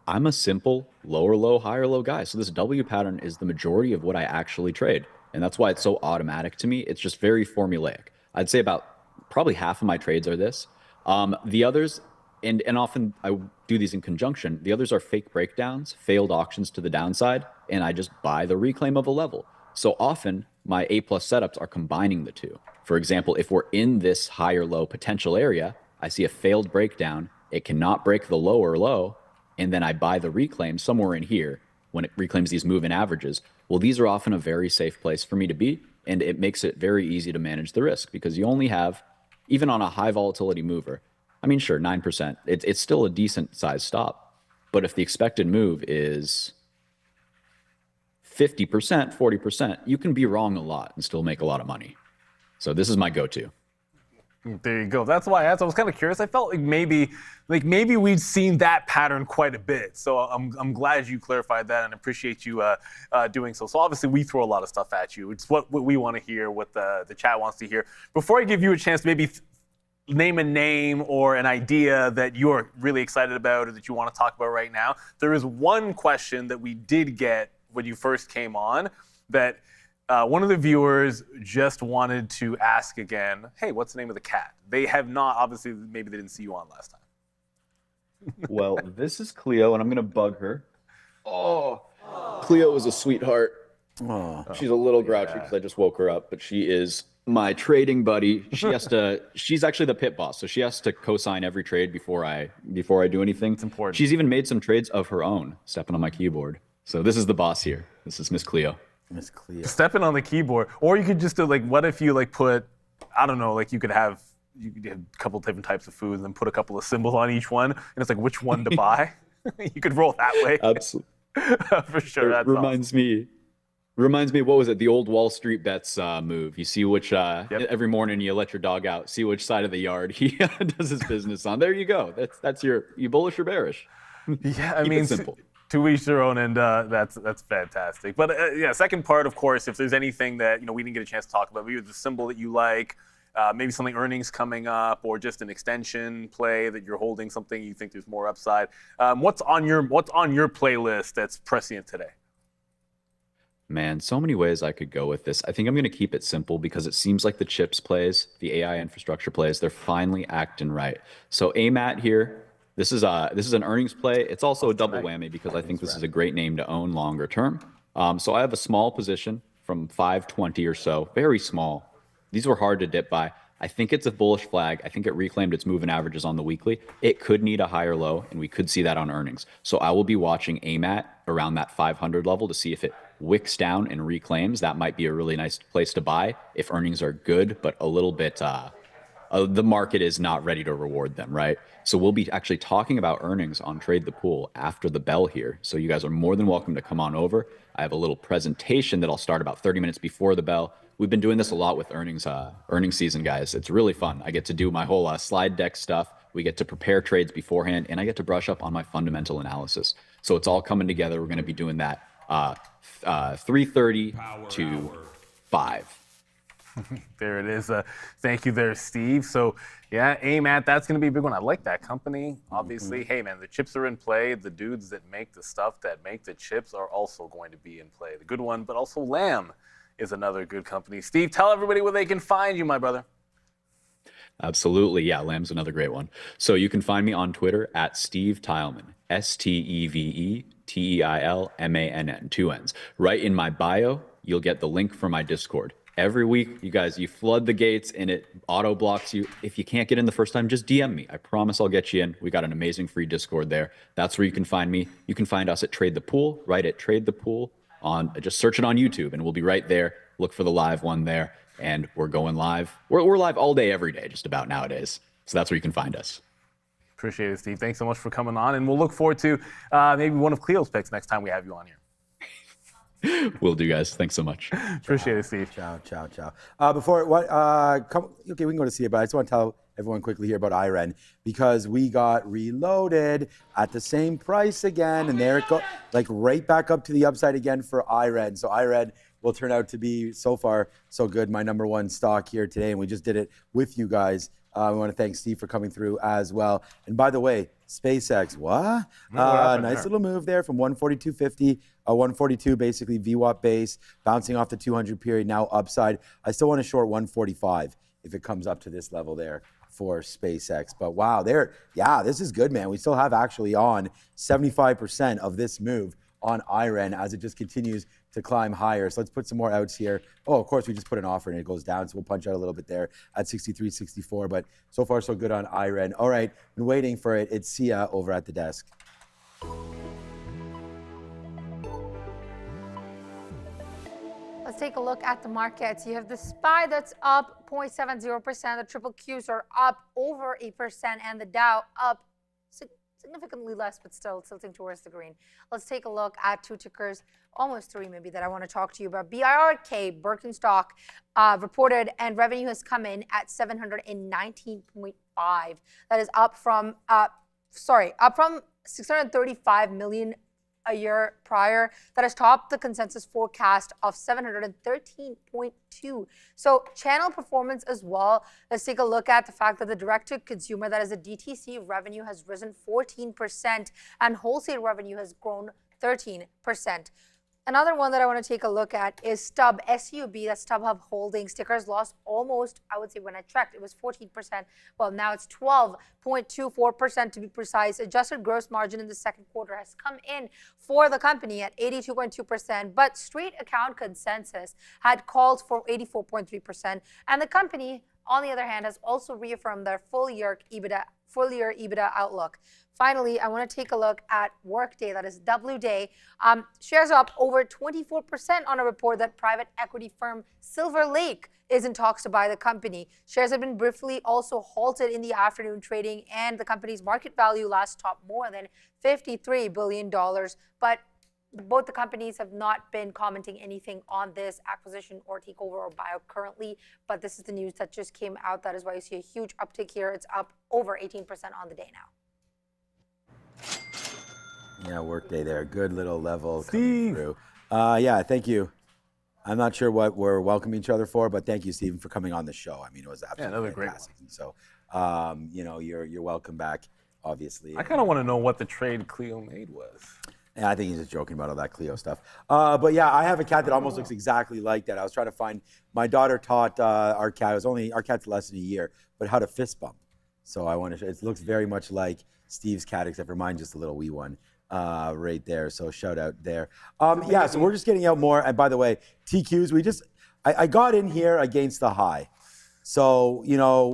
I'm a simple lower low, higher low guy. So this W pattern is the majority of what I actually trade. And that's why it's so automatic to me. It's just very formulaic. I'd say about probably half of my trades are this. The others, and often I do these in conjunction, the others are fake breakdowns, failed auctions to the downside, and I just buy the reclaim of a level. So often my A+ setups are combining the two. For example, if we're in this higher low potential area, I see a failed breakdown. It cannot break the lower low. And then I buy the reclaim somewhere in here when it reclaims these moving averages. Well, these are often a very safe place for me to be, and it makes it very easy to manage the risk because you only have, even on a high volatility mover, I mean, sure, 9%, it's still a decent size stop. But if the expected move is 50%, 40%, you can be wrong a lot and still make a lot of money. So this is my go-to. There you go. That's why I asked. I was kind of curious. I felt like maybe we'd seen that pattern quite a bit. So I'm glad you clarified that and appreciate you doing so. So obviously we throw a lot of stuff at you. It's what we want to hear, what the chat wants to hear. Before I give you a chance to maybe name a name or an idea that you're really excited about or that you want to talk about right now, there is one question that we did get when you first came on that one of the viewers just wanted to ask again, hey, what's the name of the cat? They have not, obviously, maybe they didn't see you on last time. Well, this is Cleo, and I'm going to bug her. Oh, Cleo is a sweetheart. Oh, she's a little grouchy because I just woke her up, but she is my trading buddy. She's actually the pit boss, so she has to co-sign every trade before I do anything. It's important. She's even made some trades of her own, stepping on my keyboard. So this is the boss here. This is Miss Cleo. Miss Cleo. Stepping on the keyboard. Or you could just do, like, what if you, like, put, I don't know, like, you could have a couple different types of foods and then put a couple of symbols on each one, and it's like which one to buy. You could roll that way. Absolutely. For sure. That reminds me, what was it? The old Wall Street bets move. You see which, every morning you let your dog out, see which side of the yard he does his business on. There you go. That's you bullish or bearish. Yeah, I mean, simple. To each their own, and that's fantastic. But yeah, second part, of course, if there's anything that we didn't get a chance to talk about, maybe the symbol that you like, maybe something earnings coming up, or just an extension play that you're holding something you think there's more upside. What's on your playlist that's prescient today? Man, so many ways I could go with this. I think I'm going to keep it simple because it seems like the chips plays, the AI infrastructure plays, they're finally acting right. So AMAT here, this is an earnings play. It's also a double whammy because I think this is a great name to own longer term. So I have a small position from 520 or so, very small. These were hard to dip by. I think it's a bullish flag. I think it reclaimed its moving averages on the weekly. It could need a higher low, and we could see that on earnings. So I will be watching AMAT around that 500 level to see if it wicks down and reclaims. That might be a really nice place to buy if earnings are good, but a little bit, the market is not ready to reward them, right? So we'll be actually talking about earnings on Trade the Pool after the bell here. So you guys are more than welcome to come on over. I have a little presentation that I'll start about 30 minutes before the bell. We've been doing this a lot with earnings season, guys. It's really fun. I get to do my whole slide deck stuff. We get to prepare trades beforehand, and I get to brush up on my fundamental analysis. So it's all coming together. We're going to be doing that 3:30 to 5. There it is. Thank you there, Steve. So yeah, AMAT, that's going to be a big one. I like that company. Obviously, hey man, the chips are in play. The dudes that make the stuff that make the chips are also going to be in play. The good one, but also Lamb is another good company. Steve, tell everybody where they can find you, my brother. Absolutely. Yeah, Lamb's another great one. So you can find me on Twitter at Steve Teilman, STEVETEILMANN, 2 N's. Right in my bio, you'll get the link for my Discord. Every week, you flood the gates and it auto blocks you. If you can't get in the first time, just DM me. I promise I'll get you in. We got an amazing free Discord there. That's where you can find me. You can find us at Trade the Pool, right at Trade the Pool. Just search it on YouTube and we'll be right there. Look for the live one there. And we're going live. We're live all day, every day, just about nowadays. So that's where you can find us. Appreciate it, Steve. Thanks so much for coming on. And we'll look forward to maybe one of Cleo's picks next time we have you on here. Will do, guys. Thanks so much. Appreciate it, Steve. Ciao. Okay, we can go to see it, but I just want to tell everyone quickly here about IREN because we got reloaded at the same price again, and there it goes, like right back up to the upside again for IREN. So IREN will turn out to be, so far, so good, my number one stock here today, and we just did it with you guys. We want to thank Steve for coming through as well. And by the way, SpaceX, what? Nice little move there from 142.50, 142 basically VWAP base, bouncing off the 200 period, now upside. I still want to short 145 if it comes up to this level there for SpaceX. But wow, this is good, man. We still have actually on 75% of this move on IREN as it just continues to climb higher. So let's put some more outs here. Oh, of course, we just put an offer and it goes down. So we'll punch out a little bit there at 63.64. But so far, so good on IREN. All right, been waiting for it. It's Sia over at the desk. Let's take a look at the markets. You have the SPY that's up 0.70%. The triple Qs are up over 8%, and the Dow up significantly less, but still tilting towards the green. Let's take a look at 2 tickers, almost 3 maybe, that I want to talk to you about. BIRK, Birkenstock, reported, and revenue has come in at 719.5. That is up from 635 million a year prior. That has topped the consensus forecast of 713.2. So channel performance as well. Let's take a look at the fact that the direct-to-consumer, that is the DTC revenue, has risen 14% and wholesale revenue has grown 13%. Another one that I want to take a look at is Stub, SUB, that's StubHub Holdings. Tickers lost almost, I would say when I checked, it was 14%. Well, now it's 12.24% to be precise. Adjusted gross margin in the second quarter has come in for the company at 82.2%, but street account consensus had called for 84.3%. And the company, on the other hand, has also reaffirmed their full year EBITDA outlook. Finally, I want to take a look at Workday, that is W Day. Shares up over 24% on a report that private equity firm Silver Lake is in talks to buy the company. Shares have been briefly also halted in the afternoon trading, and the company's market value last topped more than $53 billion. But both the companies have not been commenting anything on this acquisition or takeover or buyout currently, but this is the news that just came out. That is why you see a huge uptick here. It's up over 18% on the day now. Yeah, Workday there. Good little level coming through. Yeah, thank you. I'm not sure what we're welcoming each other for, but thank you, Stephen, for coming on the show. I mean, it was absolutely another great fantastic. And so, you're welcome back, obviously. I kind of want to know what the trade Cleo made was. Yeah, I think he's just joking about all that Cleo stuff. But yeah, I have a cat that almost looks exactly like that. I was trying to find, my daughter taught our cat, our cat's less than a year, but how to fist bump. So I want to show, it looks very much like Steve's cat, except for mine, just a little wee one. Right there, so shout out there. Yeah, so we're just getting out more. And by the way, TQs, I got in here against the high. So,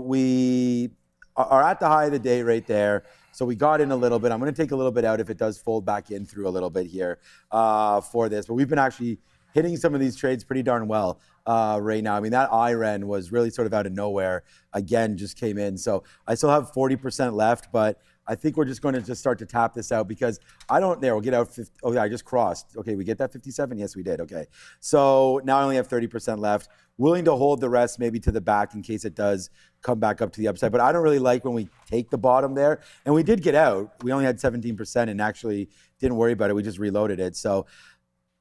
we are at the high of the day right there. So we got in a little bit. I'm going to take a little bit out if it does fold back in through a little bit here for this. But we've been actually hitting some of these trades pretty darn well right now. I mean, that IREN was really sort of out of nowhere. Again, just came in. So I still have 40% left, but I think we're just going to just start to tap this out because we'll get out 50. Oh yeah, I just crossed. Okay, we get that 57? Yes, we did. Okay. So now I only have 30% left. Willing to hold the rest maybe to the back in case it does come back up to the upside. But I don't really like when we take the bottom there. And we did get out. We only had 17% and actually didn't worry about it. We just reloaded it. So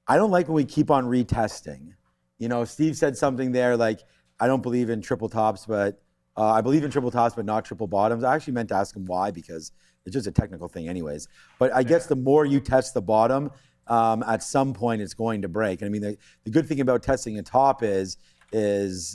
I don't like when we keep on retesting. Steve said something there like, I don't believe in triple tops, but I believe in triple tops, but not triple bottoms. I actually meant to ask him why, because it's just a technical thing anyways. But I guess the more you test the bottom, at some point it's going to break. And I mean, the good thing about testing a top is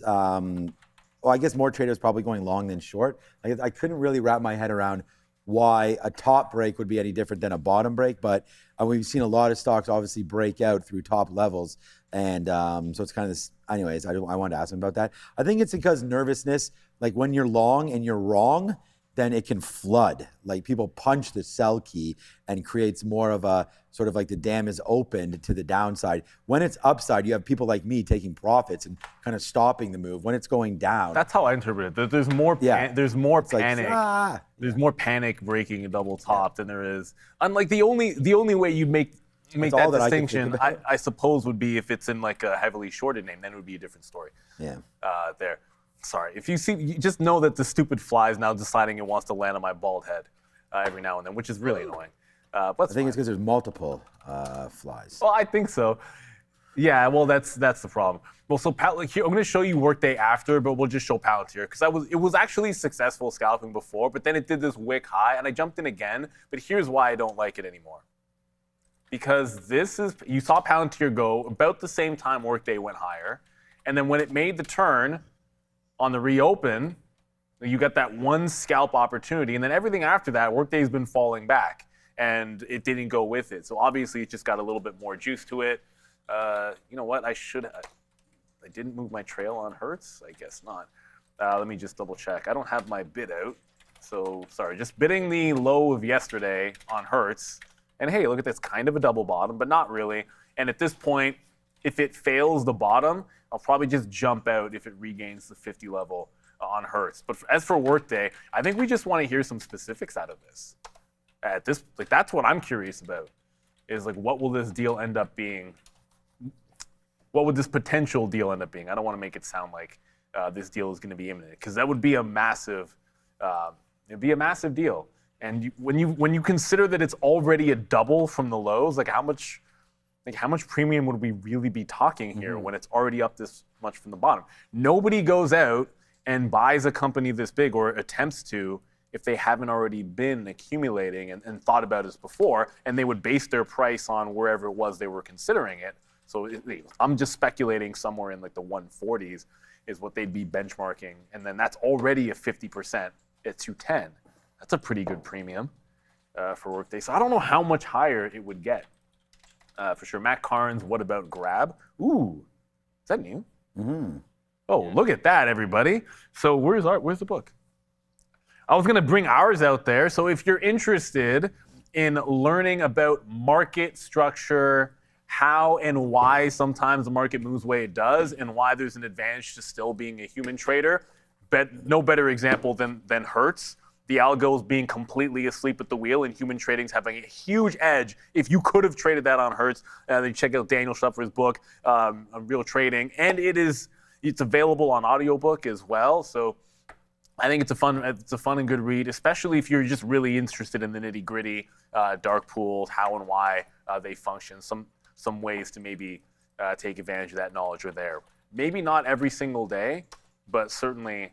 I guess more traders probably going long than short. I couldn't really wrap my head around why a top break would be any different than a bottom break, but we've seen a lot of stocks obviously break out through top levels. And so it's kind of this, anyways, I wanted to ask him about that. I think it's because nervousness, like when you're long and you're wrong, then it can flood. Like people punch the sell key and creates more of a sort of like the dam is opened to the downside. When it's upside, you have people like me taking profits and kind of stopping the move. When it's going down, that's how I interpret it. There's more panic. There's more panic breaking a double top than there is. Unlike the only way you make that distinction, I suppose, would be if it's in like a heavily shorted name. Then it would be a different story. Yeah. There. Sorry. If you just know that the stupid fly is now deciding it wants to land on my bald head every now and then, which is really annoying. But I think it's because there's multiple flies. Well, I think so. Yeah. Well, that's the problem. Well, so I'm going to show you workday after, but we'll just show Palantir because it was actually successful scalping before, but then it did this wick high, and I jumped in again. But here's why I don't like it anymore. Because you saw Palantir go about the same time workday went higher, and then when it made the turn on the reopen, you got that one scalp opportunity, and then everything after that, workday's been falling back, and it didn't go with it. So obviously, it just got a little bit more juice to it. You know what? I didn't move my trail on Hertz? I guess not. Let me just double check. I don't have my bid out. So sorry, just bidding the low of yesterday on Hertz. And hey, look at this, kind of a double bottom, but not really. And at this point, if it fails the bottom, I'll probably just jump out if it regains the 50 level on Hertz. But as for workday, I think we just want to hear some specifics out of this. That's what I'm curious about, is like, what will this deal end up being? What would this potential deal end up being? I don't want to make it sound like this deal is going to be imminent, because that would be a massive, deal. And when you consider that it's already a double from the lows, how much premium would we really be talking here when it's already up this much from the bottom? Nobody goes out and buys a company this big, or attempts to, if they haven't already been accumulating and thought about this before, and they would base their price on wherever it was they were considering it. So I'm just speculating somewhere in like the 140s is what they'd be benchmarking, and then that's already a 50% at 210. That's a pretty good premium for workday. So I don't know how much higher it would get. For sure. Matt Carnes, what about Grab? Ooh, is that new? Mm-hmm. Oh, look at that, everybody. So where's the book? I was going to bring ours out there. So if you're interested in learning about market structure, how and why sometimes the market moves the way it does, and why there's an advantage to still being a human trader, no better example than Hertz. The algos being completely asleep at the wheel, and human trading's having a huge edge. If you could have traded that on Hertz, then check out Daniel Schuffer's book, on Real Trading, and it's available on audiobook as well. So I think it's a fun and good read, especially if you're just really interested in the nitty gritty, dark pools, how and why they function, some ways to maybe take advantage of that knowledge are there. Maybe not every single day, but certainly,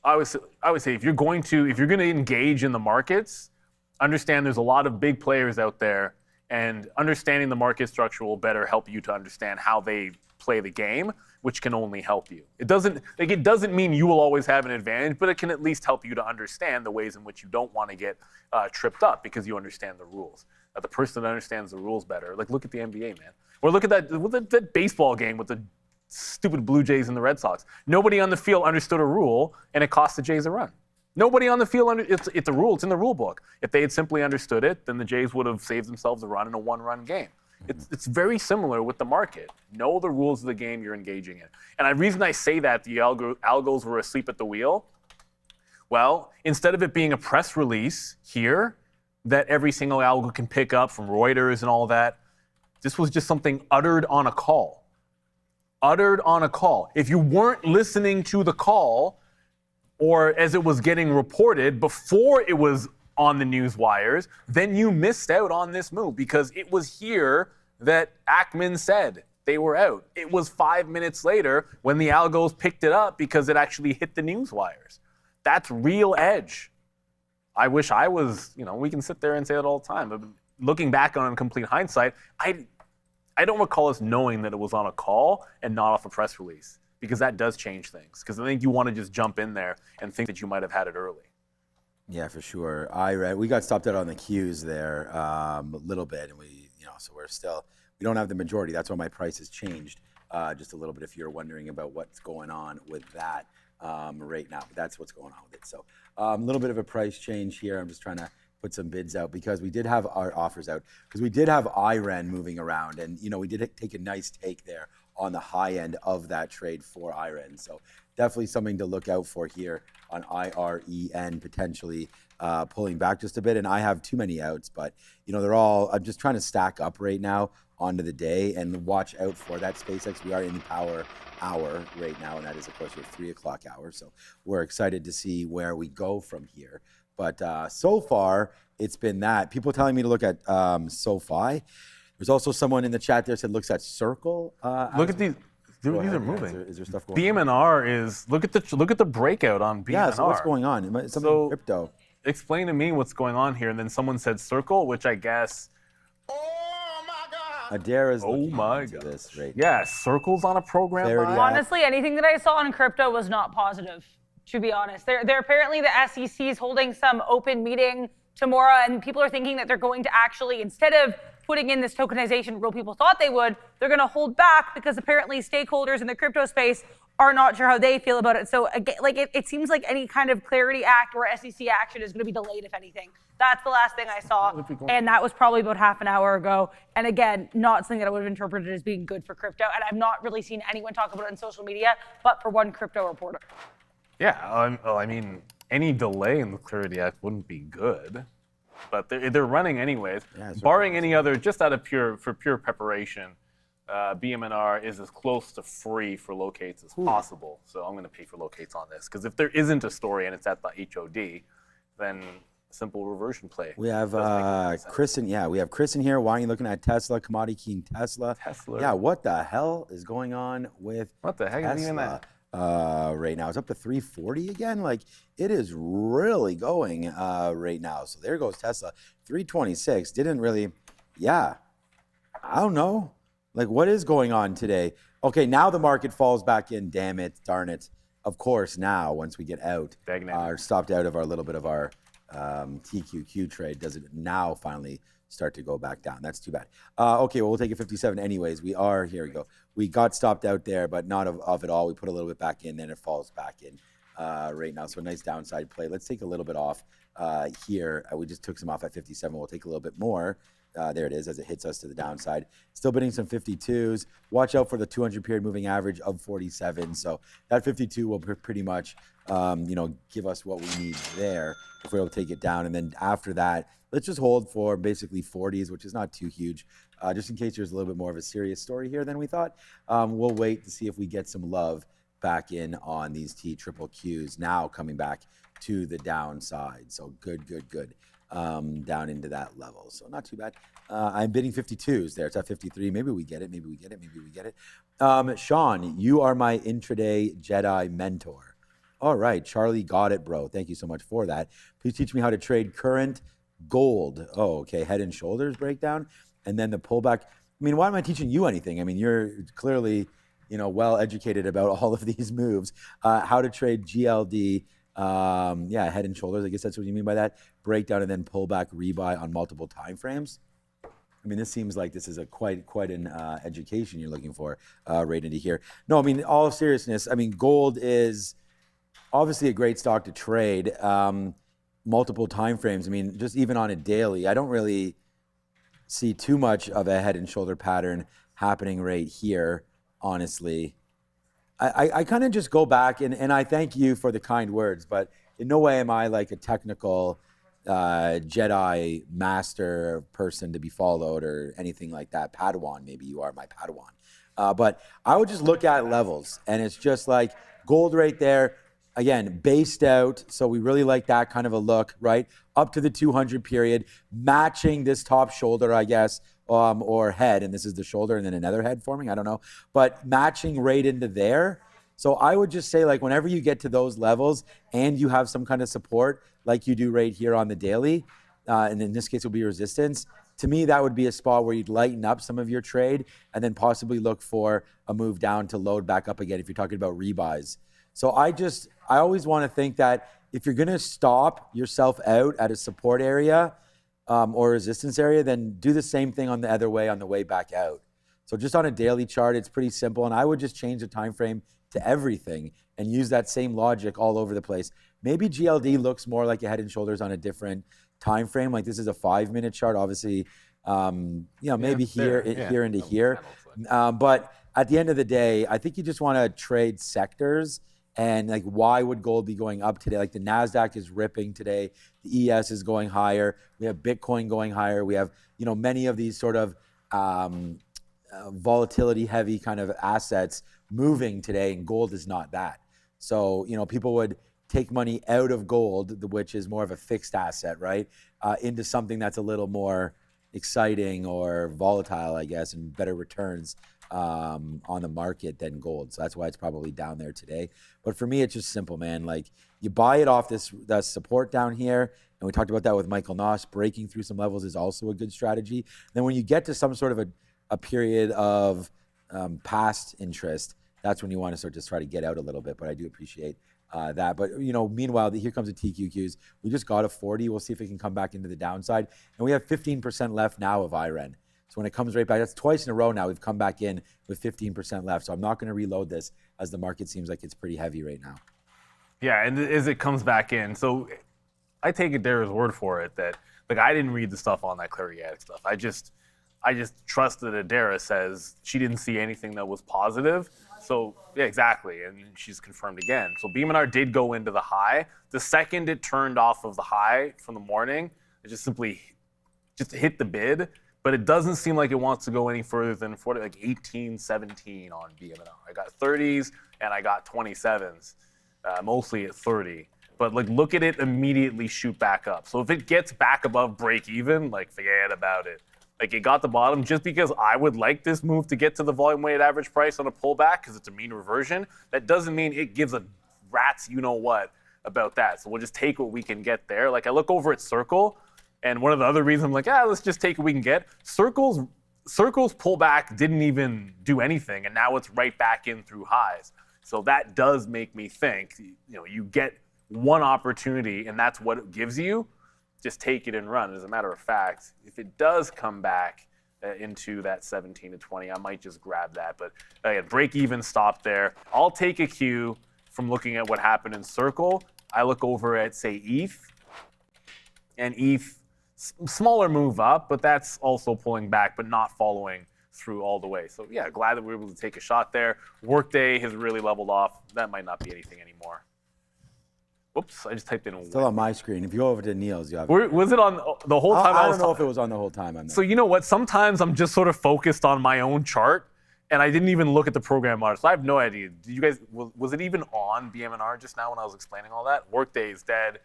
I would say if you're going to engage in the markets, understand there's a lot of big players out there, and understanding the market structure will better help you to understand how they play the game, which can only help you. It doesn't mean you will always have an advantage, but it can at least help you to understand the ways in which you don't want to get tripped up because you understand the rules. The person that understands the rules better, like look at the NBA, man. Or look at that baseball game with the stupid Blue Jays and the Red Sox. Nobody on the field understood a rule, and it cost the Jays a run. Nobody on the field, it's a rule, it's in the rule book. If they had simply understood it, then the Jays would have saved themselves a run in a one-run game. It's very similar with the market. Know the rules of the game you're engaging in. And the reason I say that the algos were asleep at the wheel, well, instead of it being a press release here that every single algo can pick up from Reuters and all that, this was just something uttered on a call. Uttered on a call. If you weren't listening to the call, or as it was getting reported before it was on the news wires, then you missed out on this move because it was here that Ackman said they were out. It was 5 minutes later when the algos picked it up because it actually hit the news wires. That's real edge. I wish I was, we can sit there and say that all the time. But looking back on it in complete hindsight, I don't recall us knowing that it was on a call and not off a press release, because that does change things. Because I think you want to just jump in there and think that you might have had it early. Yeah, for sure. We got stopped out on the cues there a little bit, and so we don't have the majority. That's why my price has changed just a little bit. If you're wondering about what's going on with that right now, but that's what's going on with it. So a little bit of a price change here. I'm just trying to put some bids out because we did have our offers out because we did have IREN moving around, and we did take a nice take there on the high end of that trade for IREN. So definitely something to look out for here on IREN, potentially pulling back just a bit. And I have too many outs, but I'm just trying to stack up right now onto the day and watch out for that SpaceX. We are in the power hour right now, and that is of course your 3 o'clock hour. So we're excited to see where we go from here. But so far it's been that. People telling me to look at SoFi. There's also someone in the chat there said looks at Circle. Look at these. Dude, these are moving. Is there stuff going on? BMNR is look at the breakout on BMNR. Yeah, so what's going on? Something crypto. Explain to me what's going on here. And then someone said Circle, which I guess. Oh my God. Adara's looking into this right now. Yeah, Circle's on a program. Honestly, anything that I saw on crypto was not positive, to be honest. They're apparently the SEC is holding some open meeting tomorrow, and people are thinking that they're going to actually, instead of putting in this tokenization rule people thought they would, they're going to hold back because apparently stakeholders in the crypto space are not sure how they feel about it. So again, it seems like any kind of Clarity Act or SEC action is going to be delayed, if anything. That's the last thing I saw, and that was probably about half an hour ago. And again, not something that I would have interpreted as being good for crypto. And I've not really seen anyone talk about it on social media, but for one crypto reporter. Yeah, I mean, any delay in the Clarity Act wouldn't be good. But they're running anyways. Yeah, barring any other, just out of pure preparation, BMNR is as close to free for locates as possible. So I'm going to pay for locates on this because if there isn't a story and it's at the HOD, then simple reversion play. We have Chris in here. Why are you looking at Tesla? Commodity King Tesla. Yeah, what the hell is going on with what the heck Tesla? Is even that? Right now it's up to 340 again. Like it is really going right now. So there goes Tesla. 326 didn't really. Yeah, I don't know. Like what is going on today? Okay, now the market falls back in. Damn it, darn it. Of course, now once we get out, stopped out of our little bit of our TQQ trade, does it now finally start to go back down? That's too bad. Okay, well, we'll take a 57 anyways. Here we go. We got stopped out there, but not of it all. We put a little bit back in, then it falls back in right now. So a nice downside play. Let's take a little bit off here. We just took some off at 57. We'll take a little bit more. There it is as it hits us to the downside. Still bidding some 52s. Watch out for the 200 period moving average of 47. So that 52 will pretty much, give us what we need there if we're able to take it down. And then after that, let's just hold for basically 40s, which is not too huge, just in case there's a little bit more of a serious story here than we thought. We'll wait to see if we get some love back in on these TQQs now coming back to the downside. So good. down into that level. So not too bad. I'm bidding 52s there. It's at 53. Maybe we get it. Maybe we get it. Maybe we get it. Sean, you are my intraday Jedi mentor. All right. Charlie got it, bro. Thank you so much for that. Please teach me how to trade current gold. Oh, okay. Head and shoulders breakdown. And then the pullback. I mean, why am I teaching you anything? I mean, you're clearly, well educated about all of these moves. How to trade GLD. Head and shoulders. I guess that's what you mean by that. Breakdown and then pullback rebuy on multiple time frames. I mean, this seems like this is a quite an education you're looking for right into here. No, I mean, all seriousness. I mean, gold is obviously a great stock to trade. Multiple time frames. I mean, just even on a daily, I don't really see too much of a head and shoulder pattern happening right here, honestly. I kind of just go back and I thank you for the kind words, but in no way am I like a technical Jedi master person to be followed or anything like that. Padawan, maybe you are my Padawan. But I would just look at levels, and it's just like gold right there. Again, based out, so we really like that kind of a look, right? Up to the 200 period, matching this top shoulder, I guess, or head, and this is the shoulder and then another head forming, I don't know, but matching right into there. So I would just say, like, whenever you get to those levels and you have some kind of support, like you do right here on the daily, and in this case it will be resistance, to me that would be a spot where you'd lighten up some of your trade and then possibly look for a move down to load back up again if you're talking about rebuys. So I always want to think that if you're going to stop yourself out at a support area or resistance area, then do the same thing on the other way on the way back out. So just on a daily chart, it's pretty simple. And I would just change the time frame to everything and use that same logic all over the place. Maybe GLD looks more like a head and shoulders on a different time frame. Like this is a 5-minute chart, obviously, maybe here into here. But at the end of the day, I think you just want to trade sectors. And like, why would gold be going up today? Like the NASDAQ is ripping today. The ES is going higher. We have Bitcoin going higher. We have, many of these sort of volatility heavy kind of assets moving today, and gold is not that. So, people would take money out of gold, which is more of a fixed asset, right? Into something that's a little more exciting or volatile, I guess, and better returns on the market than gold. So that's why it's probably down there today. But for me, it's just simple, man. Like you buy it off that support down here. And we talked about that with Michael Noss. Breaking through some levels is also a good strategy. Then when you get to some sort of a period of past interest, that's when you want to start to try to get out a little bit. But I do appreciate that. But, meanwhile, here comes the TQQs. We just got a 40. We'll see if it can come back into the downside. And we have 15% left now of IREN. So when it comes right back, that's twice in a row now. We've come back in with 15% left. So I'm not going to reload this as the market seems like it's pretty heavy right now. Yeah, and as it comes back in, so I take Adara's word for it that, like, I didn't read the stuff on that Clariatic stuff. I just trust that Adara says she didn't see anything that was positive. So, yeah, exactly, and she's confirmed again. So BMNR did go into the high. The second it turned off of the high from the morning, it just simply hit the bid. But it doesn't seem like it wants to go any further than 40, like 18, 17 on BMNR. I got 30s and I got 27s, mostly at 30. But like, look at it immediately shoot back up. So if it gets back above break even, like forget about it. Like it got the bottom just because I would like this move to get to the volume weighted average price on a pullback because it's a mean reversion. That doesn't mean it gives a rat's you know what about that. So we'll just take what we can get there. Like I look over at Circle. And one of the other reasons I'm like, let's just take what we can get. Circle's pullback didn't even do anything, and now it's right back in through highs. So that does make me think, you get one opportunity, and that's what it gives you. Just take it and run. As a matter of fact, if it does come back into that 17 to 20, I might just grab that. But again, break even stop there. I'll take a cue from looking at what happened in Circle. I look over at, say, ETH, and ETH, smaller move up, but that's also pulling back, but not following through all the way. So yeah, glad that we were able to take a shot there. Workday has really leveled off. That might not be anything anymore. Whoops, I just typed in. Still on my screen. If you go over to Neil's, you have. Was it on the whole time? I don't know if it was on the whole time. So you know what? Sometimes I'm just sort of focused on my own chart, and I didn't even look at the program monitor. So I have no idea. Did you guys? Was it even on BMNR just now when I was explaining all that? Workday is dead.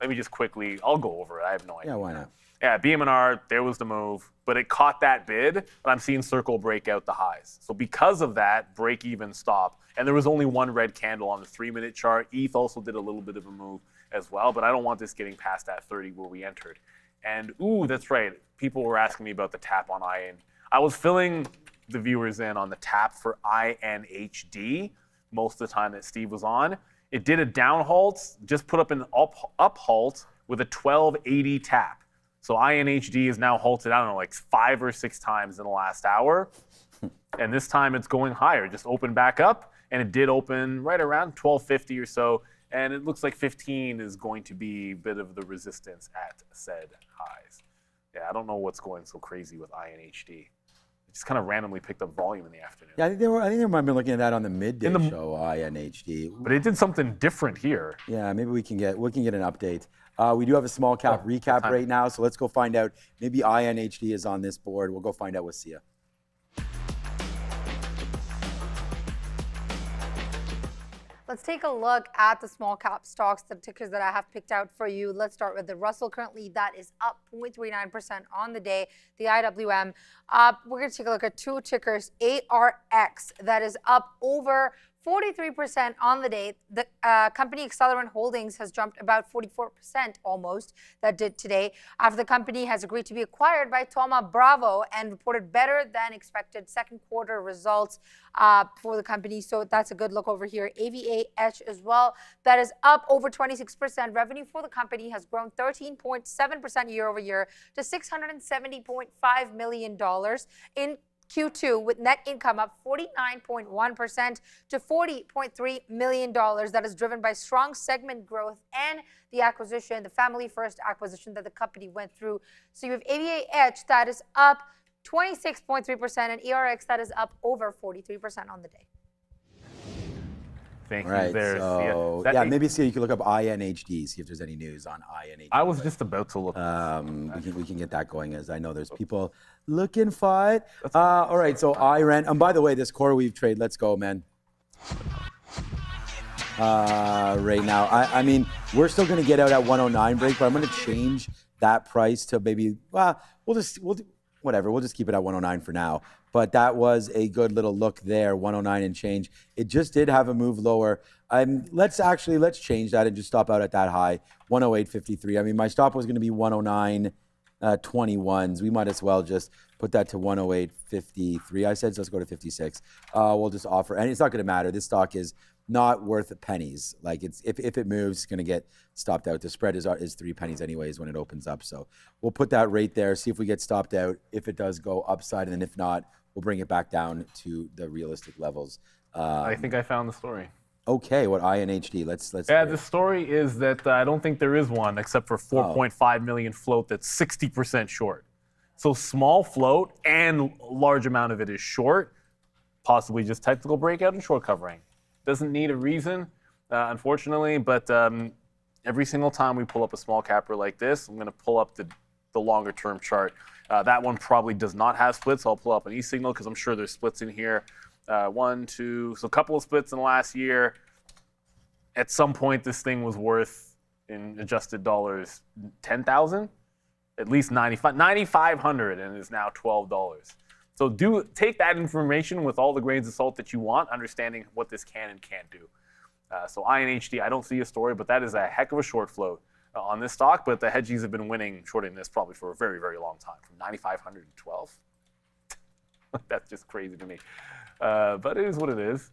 let me just quickly, I'll go over it. I have no idea. Yeah, why not? Yeah, BMNR, there was the move, but it caught that bid, but I'm seeing Circle break out the highs. So because of that, break even stop. And there was only one red candle on the 3-minute chart. ETH also did a little bit of a move as well, but I don't want this getting past that 30 where we entered. And ooh, that's right. People were asking me about the tap on IN. I was filling the viewers in on the tap for INHD most of the time that Steve was on. It did a down halt, just put up an up halt with a 1280 tap. So INHD is now halted, I don't know, like 5 or 6 times in the last hour. And this time it's going higher, just opened back up. And it did open right around 1250 or so. And it looks like 15 is going to be a bit of the resistance at said highs. Yeah, I don't know what's going so crazy with INHD. It just kind of randomly picked up volume in the afternoon. Yeah, I think they might be looking at that on the midday show, INHD. But it did something different here. Yeah, maybe we can get an update. We do have a small cap recap right now, so let's go find out. Maybe INHD is on this board. We'll go find out with Sia. Let's take a look at the small cap stocks, the tickers that I have picked out for you. Let's start with the Russell. Currently, that is up 0.39% on the day. The IWM, we're going to take a look at 2 tickers. ARX, that is up over 43% on the day. The company Accelerant Holdings has jumped about 44% almost, that did today, after the company has agreed to be acquired by Thoma Bravo and reported better than expected second quarter results for the company. So that's a good look over here. AVAH as well, that is up over 26%. Revenue for the company has grown 13.7% year over year to $670.5 million in Q2, with net income up 49.1% to $40.3 million. That is driven by strong segment growth and the acquisition, the Family First acquisition that the company went through. So you have AVAH that is up 26.3% and ERX that is up over 43% on the day. Thank you. Right, So, yeah, maybe see you can look up INHD, see if there's any news on INHD. I was just about to look. We can get that going, as I know there's people looking for it. All right, so IREN. And by the way, this CoreWeave trade, let's go, man. Right now, I mean, we're still going to get out at 109 break, but I'm going to change that price to maybe, we'll just keep it at 109 for now. But that was a good little look there, 109 and change. It just did have a move lower. Let's change that and just stop out at that high, 108.53. I mean, my stop was going to be 109.21s. We might as well just put that to 108.53. I said, so let's go to 56. We'll just offer, and it's not going to matter. This stock is not worth pennies. Like if it moves, it's going to get stopped out. The spread is 3 pennies anyways when it opens up. So we'll put that right there. See if we get stopped out. If it does go upside, and then if not, we'll bring it back down to the realistic levels. I think I found the story. Okay, what INHD? Let's. Yeah, the story is that I don't think there is one except for 4.5 million float that's 60% short. So small float and large amount of it is short, possibly just technical breakout and short covering. Doesn't need a reason, unfortunately, but every single time we pull up a small capper like this, I'm going to pull up the longer term chart. That one probably does not have splits. I'll pull up an E-signal because I'm sure there's splits in here. 1, 2, so a couple of splits in the last year. At some point, this thing was worth, in adjusted dollars, 10,000, at least 9,500, and is now $12. So take that information with all the grains of salt that you want, understanding what this can and can't do. So INHD, I don't see a story, but that is a heck of a short float on this stock. But the hedgies have been winning shorting this probably for a very, very long time, from 9,500 to 12. That's just crazy to me. But it is what it is,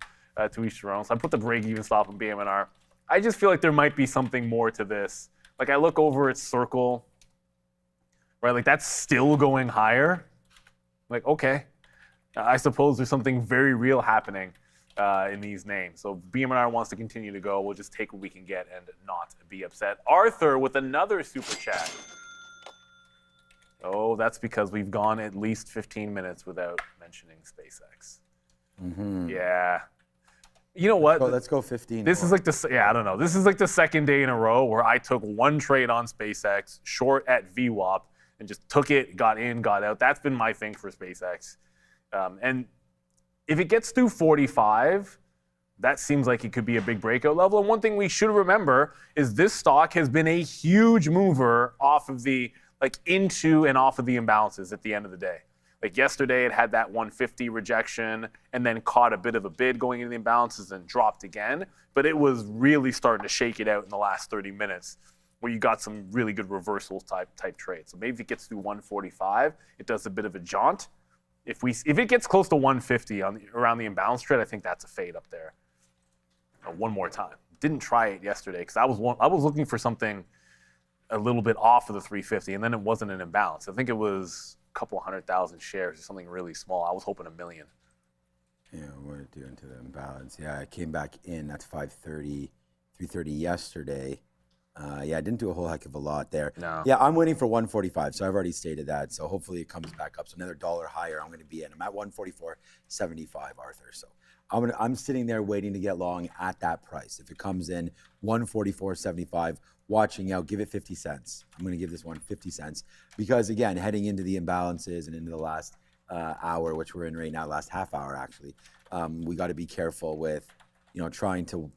to each their own. So I put the break-even stop on BMNR. I just feel like there might be something more to this. Like I look over at Circle, right? Like that's still going higher. Like, okay, I suppose there's something very real happening in these names. So BMNR wants to continue to go. We'll just take what we can get and not be upset. Arthur with another super chat. Oh, that's because we've gone at least 15 minutes without mentioning SpaceX. Mm-hmm. Yeah. You know what? Let's go 15. This is like I don't know. This is like the second day in a row where I took one trade on SpaceX, short at VWAP, and just took it, got in, got out. That's been my thing for SpaceX. And if it gets through 45, that seems like it could be a big breakout level. And one thing we should remember is this stock has been a huge mover off of the, into and off of the imbalances at the end of the day. Like yesterday, it had that 150 rejection and then caught a bit of a bid going into the imbalances and dropped again. But it was really starting to shake it out in the last 30 minutes where you got some really good reversals type trades. So maybe if it gets through 145, it does a bit of a jaunt. If it gets close to 150 around the imbalance trade, I think that's a fade up there. One more time. Didn't try it yesterday because I was looking for something a little bit off of the 350, and then it wasn't an imbalance. I think it was a couple 100,000 shares or something really small. I was hoping 1 million. Yeah, we're doing to the imbalance. Yeah, I came back in. That's 530, 330 yesterday. Yeah, I didn't do a whole heck of a lot there. No. Yeah, I'm waiting for 145, so I've already stated that. So hopefully it comes back up. So another $1 higher, I'm going to be in. I'm at 144.75, Arthur. So I'm sitting there waiting to get long at that price. If it comes in 144.75, watching out, give it 50 cents. I'm going to give this one 50 cents because, again, heading into the imbalances and into the last hour, which we're in right now, last half hour actually, we got to be careful with, trying to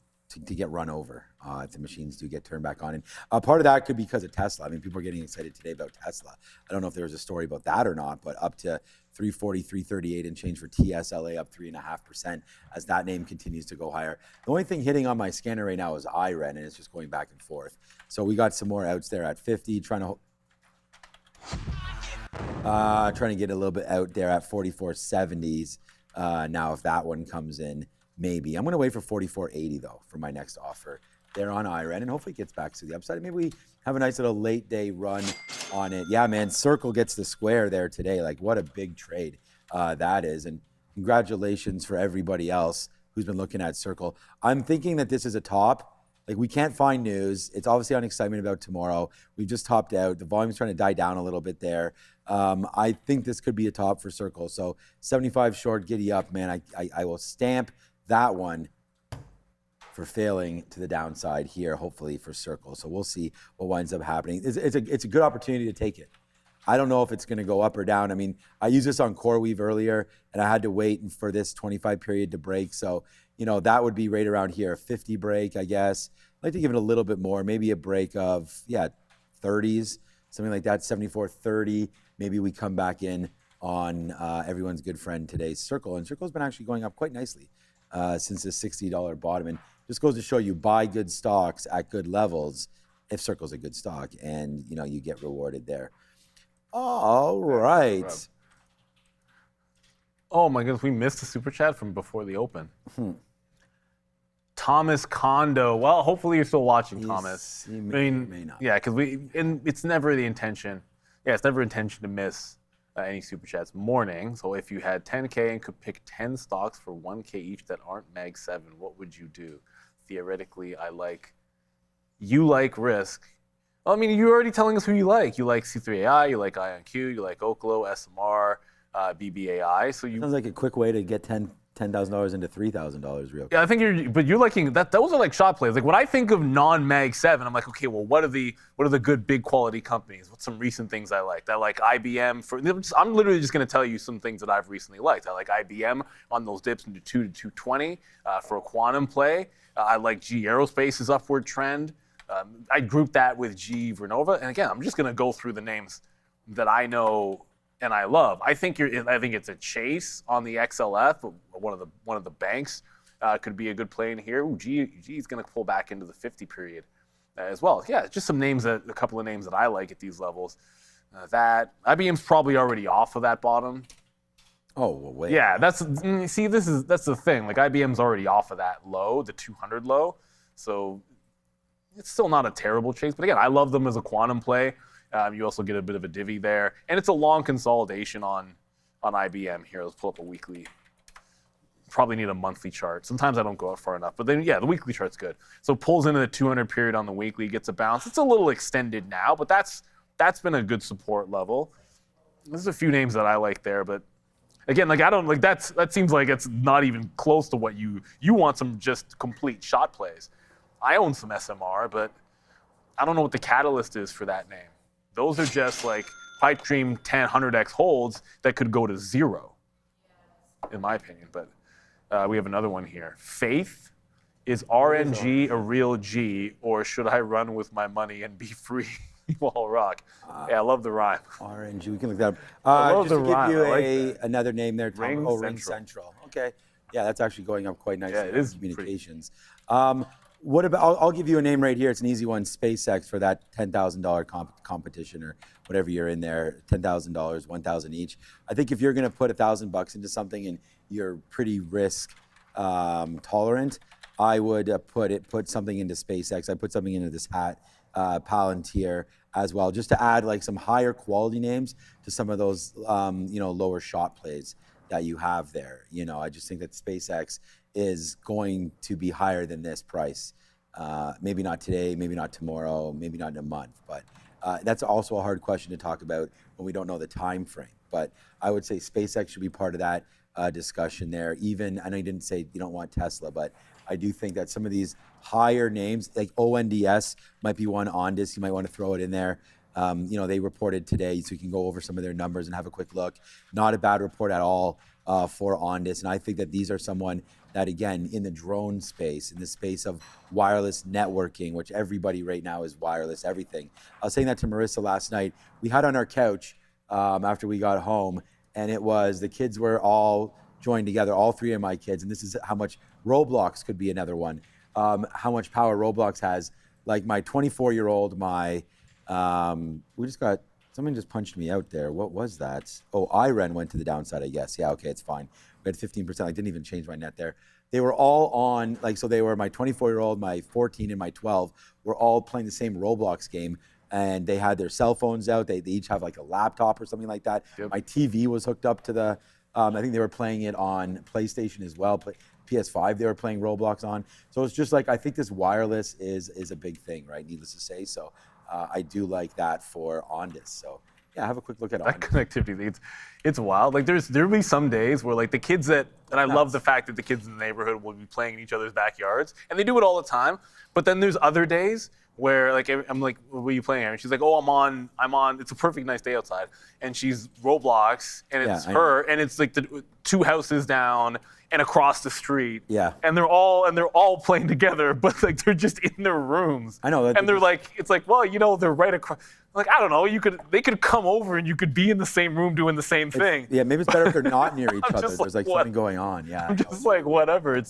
get run over if the machines do get turned back on. And part of that could be because of Tesla. I mean, people are getting excited today about Tesla. I don't know if there was a story about that or not, but up to 340, 338 and change for TSLA, up 3.5% as that name continues to go higher. The only thing hitting on my scanner right now is IREN, and it's just going back and forth. So we got some more outs there at 50, trying to get a little bit out there at 44.70s. Now, if that one comes in, maybe. I'm going to wait for 44.80 though for my next offer there on IREN, and hopefully it gets back to the upside. Maybe we have a nice little late day run on it. Yeah, man, Circle gets the square there today. Like, what a big trade that is. And congratulations for everybody else who's been looking at Circle. I'm thinking that this is a top. Like, we can't find news. It's obviously on excitement about tomorrow. We've just topped out. The volume's trying to die down a little bit there. I think this could be a top for Circle. So 75 short, giddy up, man. I will stamp that one for failing to the downside here, hopefully for Circle. So we'll see what winds up happening. It's a good opportunity to take it. I don't know if it's going to go up or down. I mean, I used this on CoreWeave earlier, and I had to wait for this 25 period to break. So, that would be right around here, a 50 break, I guess. I'd like to give it a little bit more, maybe a break of, 30s, something like that, 74.30. Maybe we come back in on everyone's good friend today's Circle. And Circle's been actually going up quite nicely since the $60 bottom. And just goes to show you, buy good stocks at good levels if Circle's a good stock, and you get rewarded there. All right. Oh my goodness, we missed a super chat from before the open. Thomas Kondo. Well, hopefully you're still watching, Thomas. He may not. Yeah, because it's never the intention. Yeah, it's never intention to miss any super chats morning. So if you had 10K and could pick 10 stocks for 1K each that aren't Mag 7, what would you do? Theoretically, you like risk. Well, I mean, you're already telling us who you like. You like C3AI, you like IonQ, you like Oklo, SMR, BBAI. So sounds like a quick way to get $10,000 into $3,000 real quick. Yeah, I think you're liking that. Those are like shot plays. Like when I think of non-Mag 7, I'm like, okay, well, what are the good big quality companies? What's some recent things I liked? I like IBM. I'm literally just going to tell you some things that I've recently liked. I like IBM on those dips into 2 to 220 for a quantum play. I like GE Aerospace's upward trend. I group that with GE Vernova. And again, I'm just going to go through the names that I know and I love. I think it's a chase on the XLF. One of the banks could be a good play in here. Ooh, GE is going to pull back into the 50 period as well. Yeah, just a couple of names that I like at these levels. That IBM's probably already off of that bottom. Oh, well, wait. Yeah, that's the thing. Like IBM's already off of that low, the 200 low. So it's still not a terrible chase. But again, I love them as a quantum play. You also get a bit of a divvy there. And it's a long consolidation on IBM here. Let's pull up a weekly. Probably need a monthly chart. Sometimes I don't go out far enough. But then, yeah, the weekly chart's good. So pulls into the 200 period on the weekly, gets a bounce. It's a little extended now, but that's been a good support level. There's a few names that I like there, but again, like I don't like that seems like it's not even close to what you want, some just complete shot plays. I own some SMR, but I don't know what the catalyst is for that name. Those are just like pipe dream 10, 100x holds that could go to zero, in my opinion. But We have another one here. Faith, is RNG a real G, or should I run with my money and be free? Wall rock. Yeah, I love the rhyme. RNG, we can look that up. I love just the to give rhyme. you I like that. another name there, Tom. Ring Ring Central. Central. Okay. Yeah, that's actually going up quite nicely. Yeah, it is communications. What about? I'll give you a name right here. It's an easy one. SpaceX for that $10,000 competition or whatever you're in there. $10,000, $1,000 each. I think if you're going to put $1,000 into something and you're pretty risk tolerant, I would put something into SpaceX. I put something into this hat, Palantir as well, just to add like some higher quality names to some of those lower shot plays that you have there. I just think that SpaceX is going to be higher than this price. Maybe not today, maybe not tomorrow, maybe not in a month, but that's also a hard question to talk about when we don't know the time frame. But I would say SpaceX should be part of that discussion there. Even, I know you didn't say you don't want Tesla, but I do think that some of these higher names, like ONDS might be one, Ondas, you might want to throw it in there. They reported today, so you can go over some of their numbers and have a quick look. Not a bad report at all for Ondas, and I think that these are someone that, again, in the drone space, in the space of wireless networking, which everybody right now is wireless, everything. I was saying that to Marissa last night. We had on our couch after we got home, and it was the kids were all joined together, all three of my kids, and this is how much Roblox could be another one. How much power Roblox has. Like my 24-year-old, someone just punched me out there. What was that? Oh, IREN went to the downside, I guess. Yeah, okay, it's fine. We had 15%. I didn't even change my net there. They were all on, so they were my 24-year-old, my 14, and my 12 were all playing the same Roblox game. And they had their cell phones out. They each have like a laptop or something like that. Yep. My TV was hooked up to the, I think they were playing it on PlayStation as well. PS5 they were playing Roblox on. So it's just like, I think this wireless is a big thing, right? Needless to say. So I do like that for Ondas. So yeah, have a quick look at that Ondas. Connectivity. It's wild. Like there'll be some days where like the kids and I love the fact that the kids in the neighborhood will be playing in each other's backyards, and they do it all the time. But then there's other days where like I'm like, what are you playing, Aaron? She's like, oh, I'm on. It's a perfect nice day outside, and she's Roblox, and it's her, and it's like the 2 houses down and across the street. Yeah. And they're all playing together, but like they're just in their rooms. I know. And they're like, it's like, well, they're right across. Like, I don't know. They could come over and you could be in the same room doing the same thing. Yeah, maybe it's better if they're not near each other. There's like something going on. Yeah. I'm just like, whatever.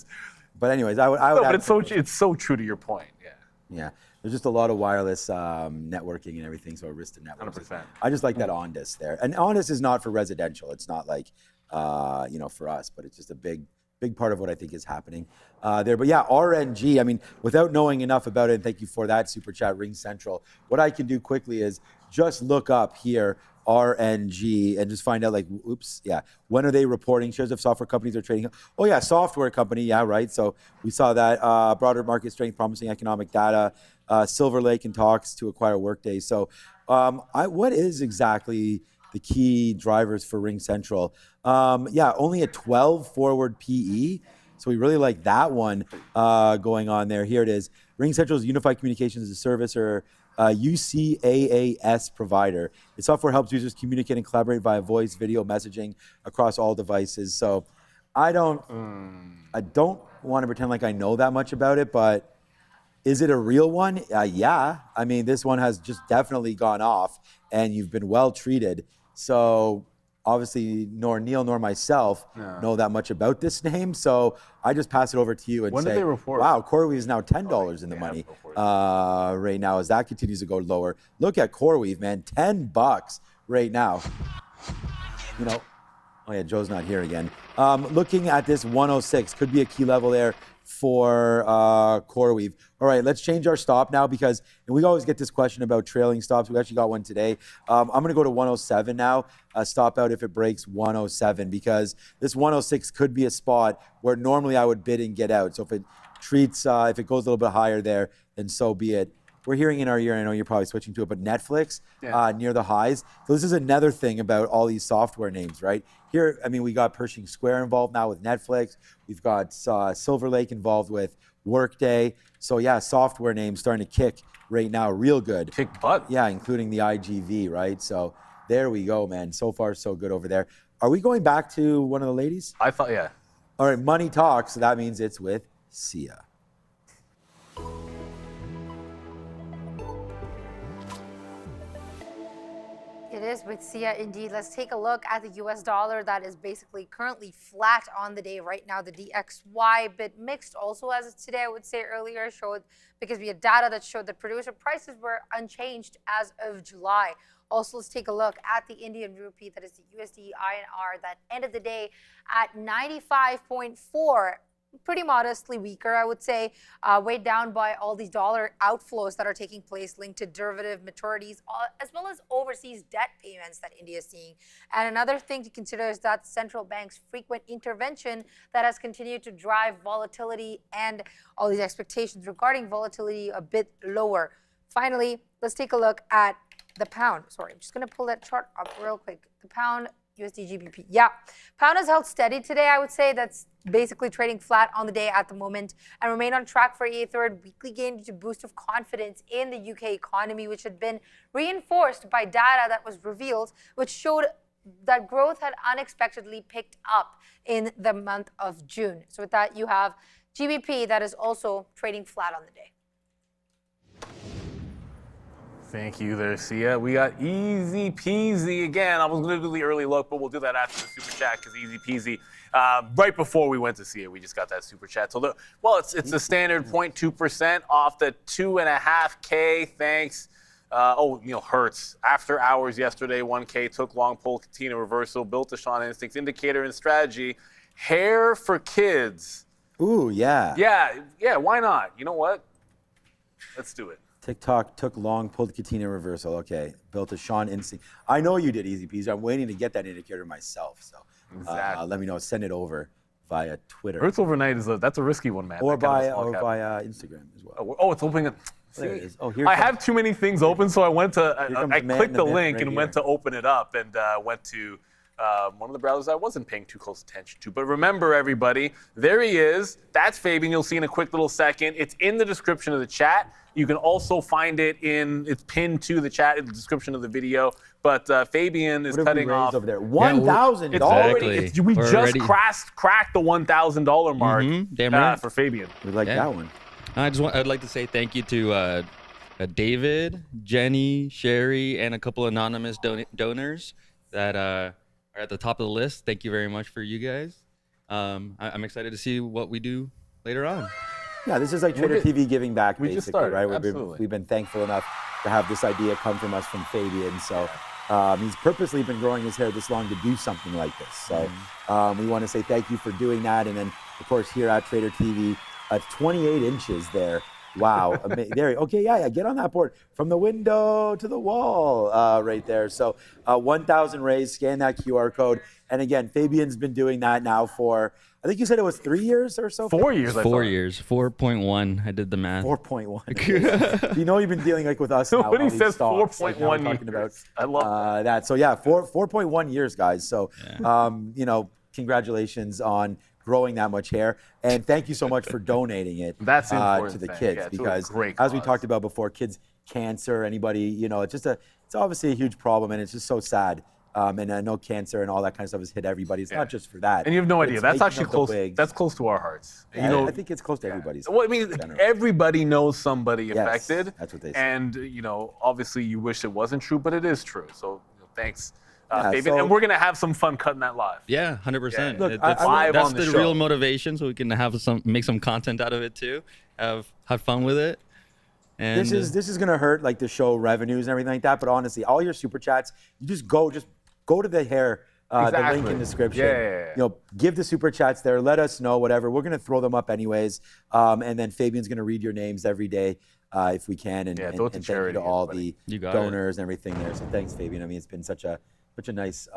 But anyways, I would. No, but it's so true to your point. Yeah. Yeah. There's just a lot of wireless networking and everything, so Arista networks. 100%. I just like that Ondas there. And Ondas is not for residential. It's not like, for us, but it's just a big part of what I think is happening there. But yeah, RNG, I mean, without knowing enough about it, and thank you for that super chat, Ring Central, what I can do quickly is just look up here RNG and just find out when are they reporting? Shares of software companies are trading. Oh yeah, software company, yeah, right. So we saw that broader market strength, promising economic data, Silver Lake in talks to acquire Workday. So what is exactly the key drivers for Ring Central? Only a 12 forward PE. So we really like that one going on there. Here it is. Ring Central's Unified Communications as a Service, or UCaaS provider. Its software helps users communicate and collaborate via voice, video, messaging across all devices. So I don't want to pretend like I know that much about it, but is it a real one? Yeah. I mean, this one has just definitely gone off, and you've been well treated. So obviously, nor Neil nor myself know that much about this name. So I just pass it over to you and when say, did they report? Wow, CoreWeave is now $10 in the money right now as that continues to go lower. Look at CoreWeave, man, $10 right now. Oh yeah, Joe's not here again. Looking at this 106, could be a key level there for CoreWeave. All right, let's change our stop now because we always get this question about trailing stops. We actually got one today. I'm going to go to 107 now, stop out if it breaks 107 because this 106 could be a spot where normally I would bid and get out. So if it if it goes a little bit higher there, then so be it. We're hearing in our ear, I know you're probably switching to it, but Netflix near the highs. So this is another thing about all these software names, right? Here, I mean, we got Pershing Square involved now with Netflix. We've got Silver Lake involved with Workday. So yeah, software names starting to kick right now real good. Kick butt. Yeah, including the IGV, right? So there we go, man. So far, so good over there. Are we going back to one of the ladies? I thought, yeah. All right, money talks. So that means it's with Sia. It is with Sia indeed. Let's take a look at the US dollar that is basically currently flat on the day right now. The DXY bit mixed also as of today, I would say earlier showed, because we had data that showed that producer prices were unchanged as of July. Also, let's take a look at the Indian rupee, that is the USD INR, that ended the day at 95.4. Pretty modestly weaker, I would say, weighed down by all these dollar outflows that are taking place linked to derivative maturities, as well as overseas debt payments that India is seeing. And another thing to consider is that central bank's frequent intervention that has continued to drive volatility and all these expectations regarding volatility a bit lower. Finally, let's take a look at the pound. Sorry, I'm just going to pull that chart up real quick. The pound, USD GBP. Yeah, pound has held steady today. I would say that's basically trading flat on the day at the moment and remain on track for a third weekly gain due to boost of confidence in the UK economy, which had been reinforced by data that was revealed, which showed that growth had unexpectedly picked up in the month of June. So with that, you have GBP that is also trading flat on the day. Thank you there, Sia. We got easy peasy again. I was going to do the early look, but we'll do that after the super chat because easy peasy. Right before we went to Sia, we just got that super chat. So, it's a standard 0.2% off the 2.5K. Thanks. Hertz. After hours yesterday, 1K took long pull, Katina reversal, built a Sean Instincts indicator and strategy. Hair for kids. Ooh, yeah. Yeah. Why not? You know what? Let's do it. TikTok took long, pulled Katina reversal. Okay, built a Sean instinct. I know you did easy peasy. I'm waiting to get that indicator myself. So exactly. Let me know. Send it over via Twitter. Hertz overnight that's a risky one, man. Or via Instagram as well. Oh, it's opening. There it is. Oh, I have too many things open, so I went to. I clicked the link right and went to open it up and went to one of the browsers I wasn't paying too close attention to. But remember, everybody, there he is. That's Fabian. You'll see in a quick little second. It's in the description of the chat. You can also find it's pinned to the chat in the description of the video. But Fabian is cutting off over there. $1,000. Exactly. We just cracked the $1,000 mark. Mm-hmm. Damn right. For Fabian. We like that one. I'd like to say thank you to David, Jenny, Sherry, and a couple anonymous donors that are at the top of the list. Thank you very much for you guys. I'm excited to see what we do later on. Yeah, this is like Trader TV giving back, basically, just started, right? Absolutely. We've been thankful enough to have this idea come from us from Fabian. So he's purposely been growing his hair this long to do something like this. So we want to say thank you for doing that. And then, of course, here at Trader TV, 28 inches there. Wow. There. Okay, yeah, get on that board. From the window to the wall right there. So 1,000 raised, scan that QR code. And again, Fabian's been doing that now for, I think you said it was 3 years or so? 4 years, 4 years. 4.1. I did the math. 4.1. You know you've been dealing with us now. When he says 4.1 talking about I love that. So yeah, 4.1 years, guys. So, congratulations on growing that much hair. And thank you so much for donating it That's to the kids. Because as we talked about before, kids cancer, anybody, it's obviously a huge problem and it's just so sad. And I know cancer and all that kind of stuff has hit everybody. It's not just for that. And you have no idea. That's actually close. That's close to our hearts. Yeah, I think it's close to everybody's. Well, I mean, everybody knows somebody affected. That's what they say. And, obviously you wish it wasn't true, but it is true. So thanks, Fabian. And we're going to have some fun cutting that live. Yeah, 100%. Look, that's the real motivation, so we can make some content out of it too. Have fun with it. And this is going to hurt like the show revenues and everything like that. But honestly, all your super chats, you just go to the hair, the link in the description. Yeah. Give the super chats there. Let us know, whatever. We're going to throw them up anyways. And then Fabian's going to read your names every day if we can. And thank you to all the donors and everything there. So thanks, Fabian. I mean, it's been such a nice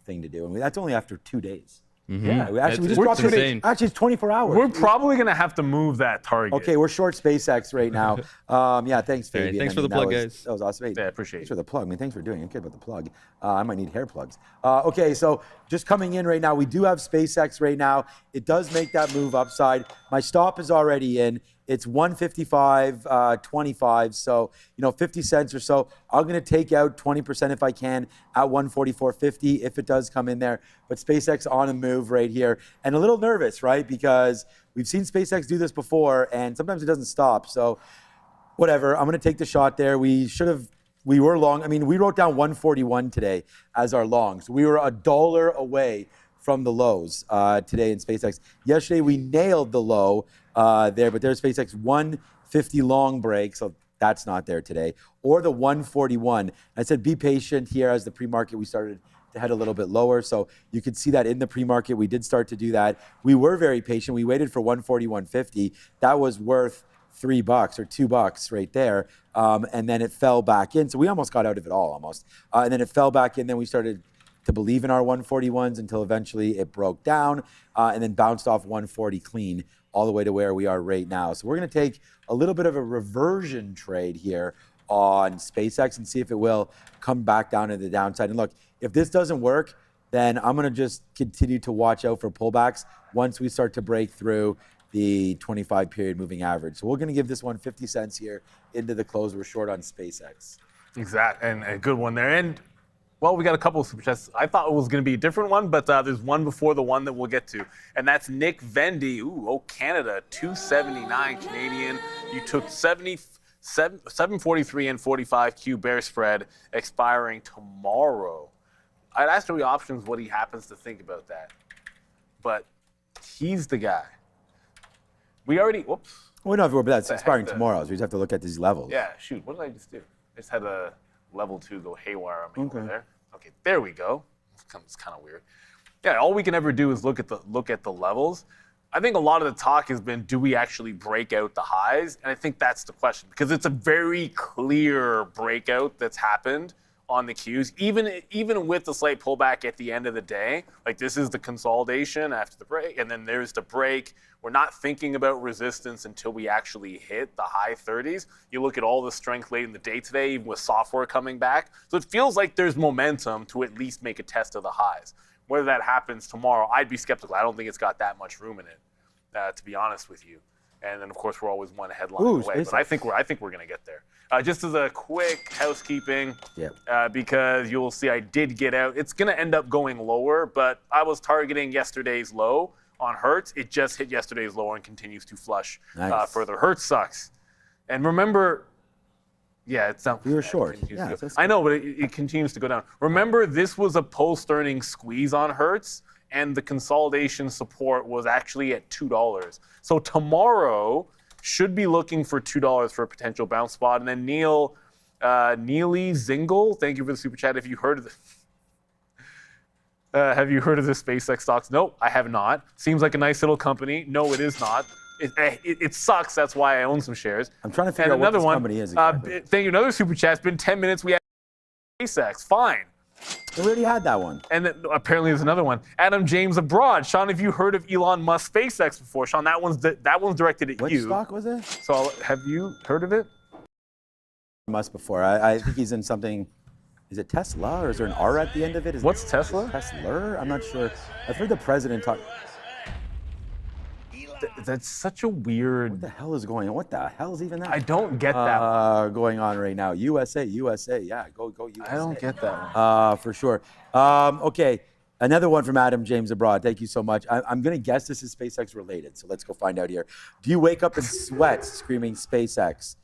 thing to do. And that's only after 2 days. Mm-hmm. Yeah, we just dropped 2 days. Actually, it's 24 hours. We're probably going to have to move that target. Okay, we're short SpaceX right now. Thanks, Fabian. Thanks for the plug, guys. That was awesome. Hey, yeah, appreciate it. Thanks for the plug. I mean, thanks for doing it. I care about the plug. I might need hair plugs. Okay, so just coming in right now, we do have SpaceX right now. It does make that move upside. My stop is already in. It's 155.25, so 50 cents or so. I'm going to take out 20% if I can at 144.50 if it does come in there. But SpaceX on a move right here, and a little nervous, right? Because we've seen SpaceX do this before, and sometimes it doesn't stop. So whatever, I'm going to take the shot there. We were long. I mean, we wrote down 141 today as our long, so we were $1 away from the lows today in SpaceX. Yesterday we nailed the low there, but there's SpaceX 150 long break, so that's not there today, or the 141. I said be patient here. As the pre-market, we started to head a little bit lower, so you could see that in the pre-market we did start to do that. We were very patient. We waited for 141.50. That was worth $3 or $2 right there, and then it fell back in. So we almost got out of it all, almost. And then it fell back in. Then we started to believe in our 141s until eventually it broke down and then bounced off 140 clean all the way to where we are right now. So we're going to take a little bit of a reversion trade here on SpaceX and see if it will come back down to the downside. And look, if this doesn't work, then I'm going to just continue to watch out for pullbacks once we start to break through the 25 period moving average. So we're going to give this one 50 cents here into the close. We're short on SpaceX. Exactly, and a good one there. And well, we got a couple of super chats. I thought it was going to be a different one, but there's one before the one that we'll get to. And that's Nick Vendy. Ooh, oh, Canada, 279 Canadian. You took 743 and 45 Q bear spread expiring tomorrow. I'd asked Joey Options what he happens to think about that. But he's the guy. We already, whoops. Well, no, but that's expiring tomorrow, so we just have to look at these levels. Yeah, shoot, what did I just do? I just had a level 2 go haywire on me over there. Okay, there we go. It's kind of weird. Yeah, all we can ever do is look at the levels. I think a lot of the talk has been, do we actually break out the highs? And I think that's the question, because it's a very clear breakout that's happened on the Qs, even with the slight pullback at the end of the day. Like, this is the consolidation after the break, and then there's the break. We're not thinking about resistance until we actually hit the high 30s. You look at all the strength late in the day today, even with software coming back. So it feels like there's momentum to at least make a test of the highs. Whether that happens tomorrow, I'd be skeptical. I don't think it's got that much room in it, to be honest with you. And then, of course, we're always one headline away. But I think we're going to get there. Just as a quick housekeeping, because you'll see I did get out. It's going to end up going lower, but I was targeting yesterday's low on Hertz. It just hit yesterday's low and continues to flush further. Hertz sucks. And remember, it's not. We were short. I know, but it continues to go down. Remember, this was a post-earnings squeeze on Hertz, and the consolidation support was actually at $2. So tomorrow should be looking for $2 for a potential bounce spot. And then Neely Zingle, thank you for the super chat. Have you heard of this? Have you heard of this SpaceX stocks? Nope, I have not. Seems like a nice little company. No, it is not. It sucks. That's why I own some shares. I'm trying to figure out what this company is exactly. Thank you. Another super chat. It's been 10 minutes. We have SpaceX. Fine. We already had that one. And then apparently there's another one. Adam James Abroad. Sean, have you heard of Elon Musk SpaceX before? Sean, that one's directed at you. Which stock was it? So have you heard of it? Musk before. I think he's in something. Is it Tesla or is there an R at the end of it? What's Tesla? Tesla? I'm not sure. I've heard the president talk. That's such a weird. What the hell is going on? What the hell is even that? I don't get that going on right now. USA. Yeah, go USA. I don't get that one. For sure. Okay, another one from Adam James Abroad. Thank you so much. I'm going to guess this is SpaceX related, so let's go find out here. Do you wake up in sweats screaming SpaceX?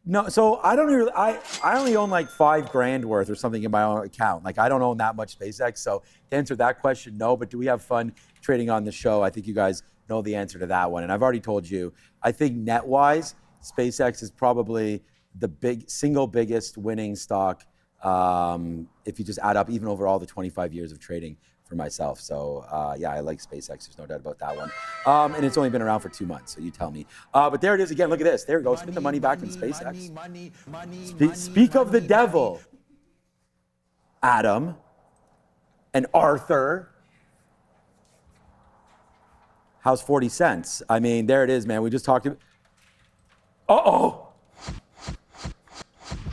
No, so I don't really, I only own like $5,000 worth or something in my own account. Like, I don't own that much SpaceX. So to answer that question, no, but do we have fun trading on the show? I think you guys know the answer to that one. And I've already told you, I think net-wise, SpaceX is probably the single biggest winning stock if you just add up even over all the 25 years of trading for myself. So yeah, I like SpaceX. There's no doubt about that one. And it's only been around for 2 months, so you tell me. But there it is again. Look at this. There we go. Spin the money back in SpaceX. Speak of the devil, Adam and Arthur. How's 40 cents? I mean, there it is, man. We just talked about. Uh-oh.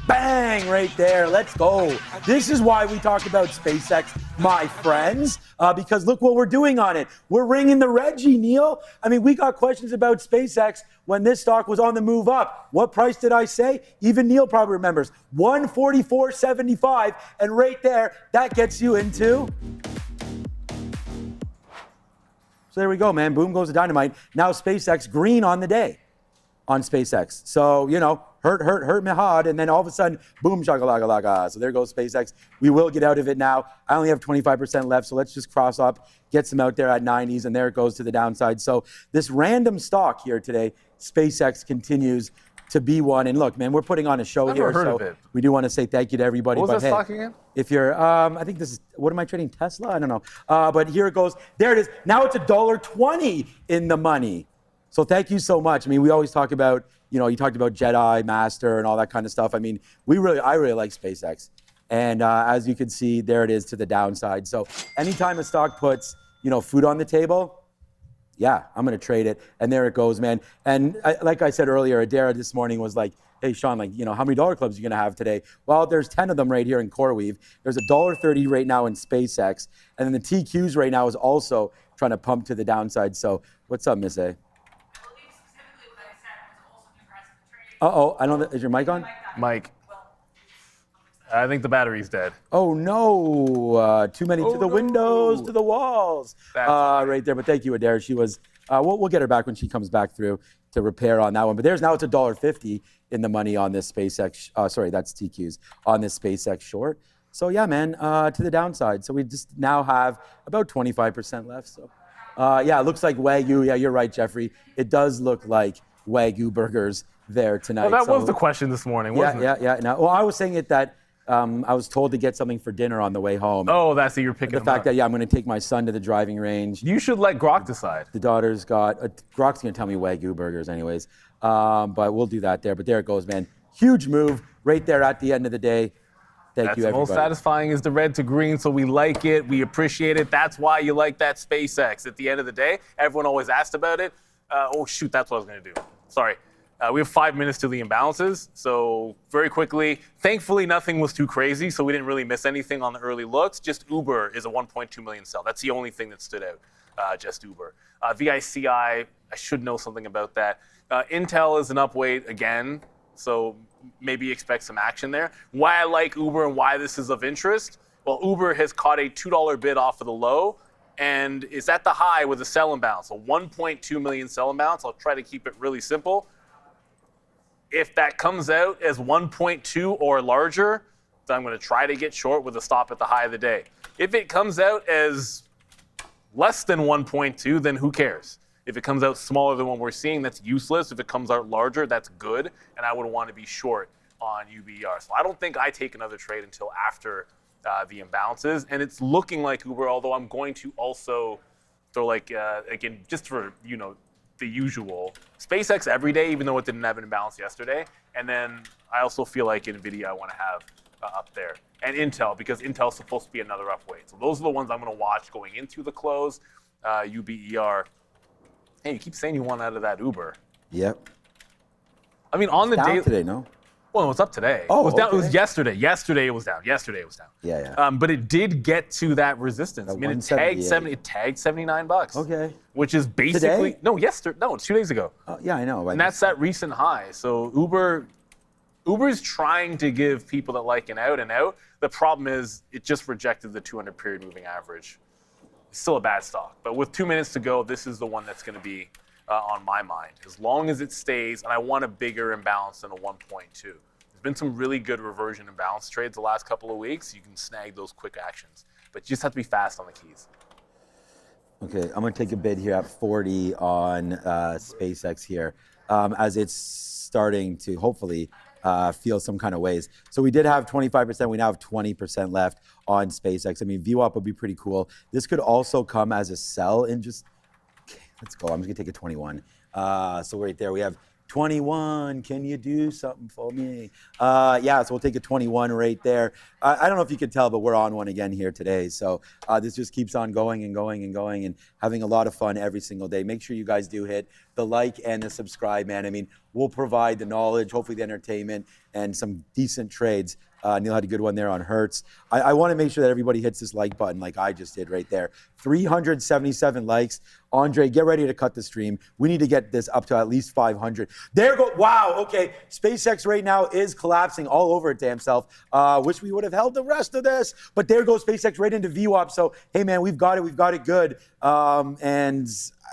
Bang, right there. Let's go. This is why we talk about SpaceX, my friends, because look what we're doing on it. We're ringing the Reggie, Neil. I mean, we got questions about SpaceX when this stock was on the move up. What price did I say? Even Neil probably remembers. 144.75. And right there, that gets you into... So there we go, man. Boom goes the dynamite. Now SpaceX green on the day on SpaceX. So, you know, hurt me hard. And then all of a sudden, boom, shakalaka. So there goes SpaceX. We will get out of it now. I only have 25% left. So let's just cross up, get some out there at 90s. And there it goes to the downside. So this random stock here today, SpaceX continues to be one. And look, man, we're putting on a show here. So we do want to say thank you to everybody. What was that stock again? If you're, I think this is, what am I trading? Tesla? I don't know. But here it goes. There it is. Now it's $1.20 in the money. So thank you so much. I mean, we always talk about, you know, you talked about Jedi, Master, and all that kind of stuff. I mean, I really like SpaceX. And as you can see, there it is to the downside. So anytime a stock puts, you know, food on the table, yeah, I'm going to trade it. And there it goes, man. And like I said earlier, Adara this morning was like, hey, Sean, like, you know, how many dollar clubs are you going to have today? Well, there's 10 of them right here in CoreWeave. There's $1.30 right now in SpaceX. And then the TQs right now is also trying to pump to the downside. So what's up, Miss A? Uh-oh, I don't know, is your mic on? Mike. I think the battery's dead. Oh, no. Too many to the windows, to the walls. Right there. But thank you, Adair. She was, we'll get her back when she comes back through to repair on that one. But now it's $1.50 in the money on this SpaceX, sorry, that's TQs, on this SpaceX short. So yeah, man, to the downside. So we just now have about 25% left. So yeah, it looks like Wagyu. Yeah, you're right, Jeffrey. It does look like Wagyu burgers there tonight. Well, that was the question this morning, wasn't it? Yeah. No, well, I was saying it that I was told to get something for dinner on the way home. Oh, that's it. You're picking the fact that, yeah, I'm going to take my son to the driving range. You should let Grok decide. The daughter's got, Grok's going to tell me Wagyu burgers anyways. But we'll do that there. But there it goes, man. Huge move right there at the end of the day. Thank you, everybody. Most satisfying is the red to green, so we like it. We appreciate it. That's why you like that SpaceX. At the end of the day, everyone always asked about it. Oh, shoot, that's what I was going to do. Sorry. We have 5 minutes to the imbalances, so very quickly. Thankfully, nothing was too crazy, so we didn't really miss anything on the early looks. Just Uber is a 1.2 million sell. That's the only thing that stood out, just Uber. VICI, I should know something about that. Intel is an upweight again, so maybe expect some action there. Why I like Uber and why this is of interest? Well, Uber has caught a $2 bid off of the low, and is at the high with a sell imbalance, a 1.2 million sell imbalance. I'll try to keep it really simple. If that comes out as 1.2 or larger, then I'm going to try to get short with a stop at the high of the day. If it comes out as less than 1.2, then who cares? If it comes out smaller than what we're seeing, that's useless. If it comes out larger, that's good, and I would want to be short on UBER. So I don't think I take another trade until after the imbalances, and it's looking like Uber, although I'm going to also throw again, just for, you know, the usual. SpaceX every day, even though it didn't have an imbalance yesterday. And then I also feel like NVIDIA I want to have up there. And Intel, because Intel's supposed to be another upweight. So those are the ones I'm going to watch going into the close. UBER. Hey, you keep saying you want out of that Uber. Yep. I mean, on the day today, no? Well, it's up today. Oh, it was down. Okay. It was yesterday. Yesterday it was down. Yeah. But it did get to that resistance. I mean, it tagged $79. Okay. Which is basically today? No, yesterday. No, it's 2 days ago. Yeah, I know. And that's that recent high. So Uber's trying to give people that like an out. The problem is it just rejected the 200 period moving average. It's still a bad stock. But with 2 minutes to go, this is the one that's going to be on my mind. As long as it stays, and I want a bigger imbalance than a 1.2. There's been some really good reversion and balance trades the last couple of weeks. You can snag those quick actions. But you just have to be fast on the keys. Okay, I'm going to take a bid here at 40 on SpaceX here as it's starting to hopefully feel some kind of ways. So we did have 25%. We now have 20% left on SpaceX. I mean, VWAP would be pretty cool. This could also come as a sell in just, okay, let's go. I'm just going to take a 21. So right there, we have 21, can you do something for me? Yeah, so we'll take a 21 right there. I don't know if you can tell, but we're on one again here today. So this just keeps on going and going and going and having a lot of fun every single day. Make sure you guys do hit the like and the subscribe, man. I mean, we'll provide the knowledge, hopefully the entertainment, and some decent trades. Neil had a good one there on Hertz. I want to make sure that everybody hits this like button like I just did right there. 377 likes. Andre, get ready to cut the stream. We need to get this up to at least 500. There go. Wow. Okay. SpaceX right now is collapsing all over its damn self. Wish we would have held the rest of this. But there goes SpaceX right into VWAP. So, hey, man, we've got it. We've got it good. And,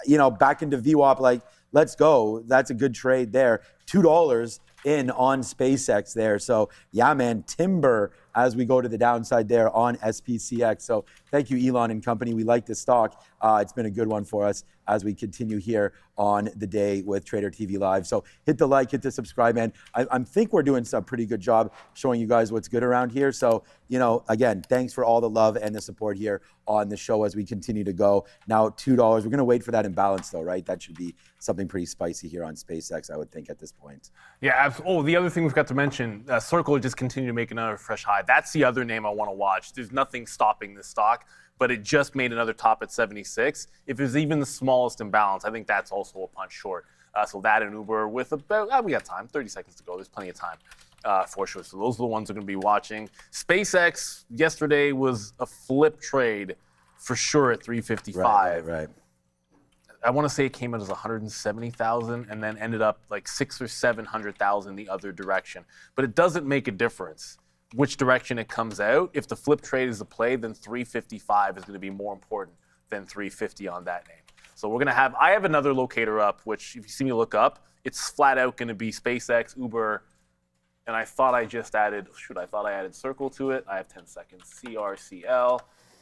you know, back into VWAP, like, let's go. That's a good trade there. $2 in on SpaceX there. So yeah, man, timber as we go to the downside there on SPCX. So thank you, Elon and company. We like this stock. It's been a good one for us as we continue here on the day with Trader TV Live. So hit the like, hit the subscribe, man. I think we're doing a pretty good job showing you guys what's good around here. So, you know, again, thanks for all the love and the support here on the show as we continue to go. Now $2. We're going to wait for that imbalance though, right? That should be something pretty spicy here on SpaceX, I would think at this point. Yeah. Oh, the other thing we've got to mention, Circle just continued to make another fresh high. That's the other name I want to watch. There's nothing stopping this stock, but it just made another top at 76. If it was even the smallest imbalance, I think that's also a punch short. So that and Uber with about, we got time, 30 seconds to go. There's plenty of time for sure. So those are the ones we're going to be watching. SpaceX yesterday was a flip trade for sure at 355. Right. I want to say it came out as 170,000 and then ended up like 600,000 or 700,000 the other direction. But it doesn't make a difference which direction it comes out. If the flip trade is a play, then 355 is going to be more important than 350 on that name. So we're going to have, I have another locator up, which if you see me look up, it's flat out going to be SpaceX, Uber, and I thought I just added, I thought I added Circle to it. I have 10 seconds. CRCL.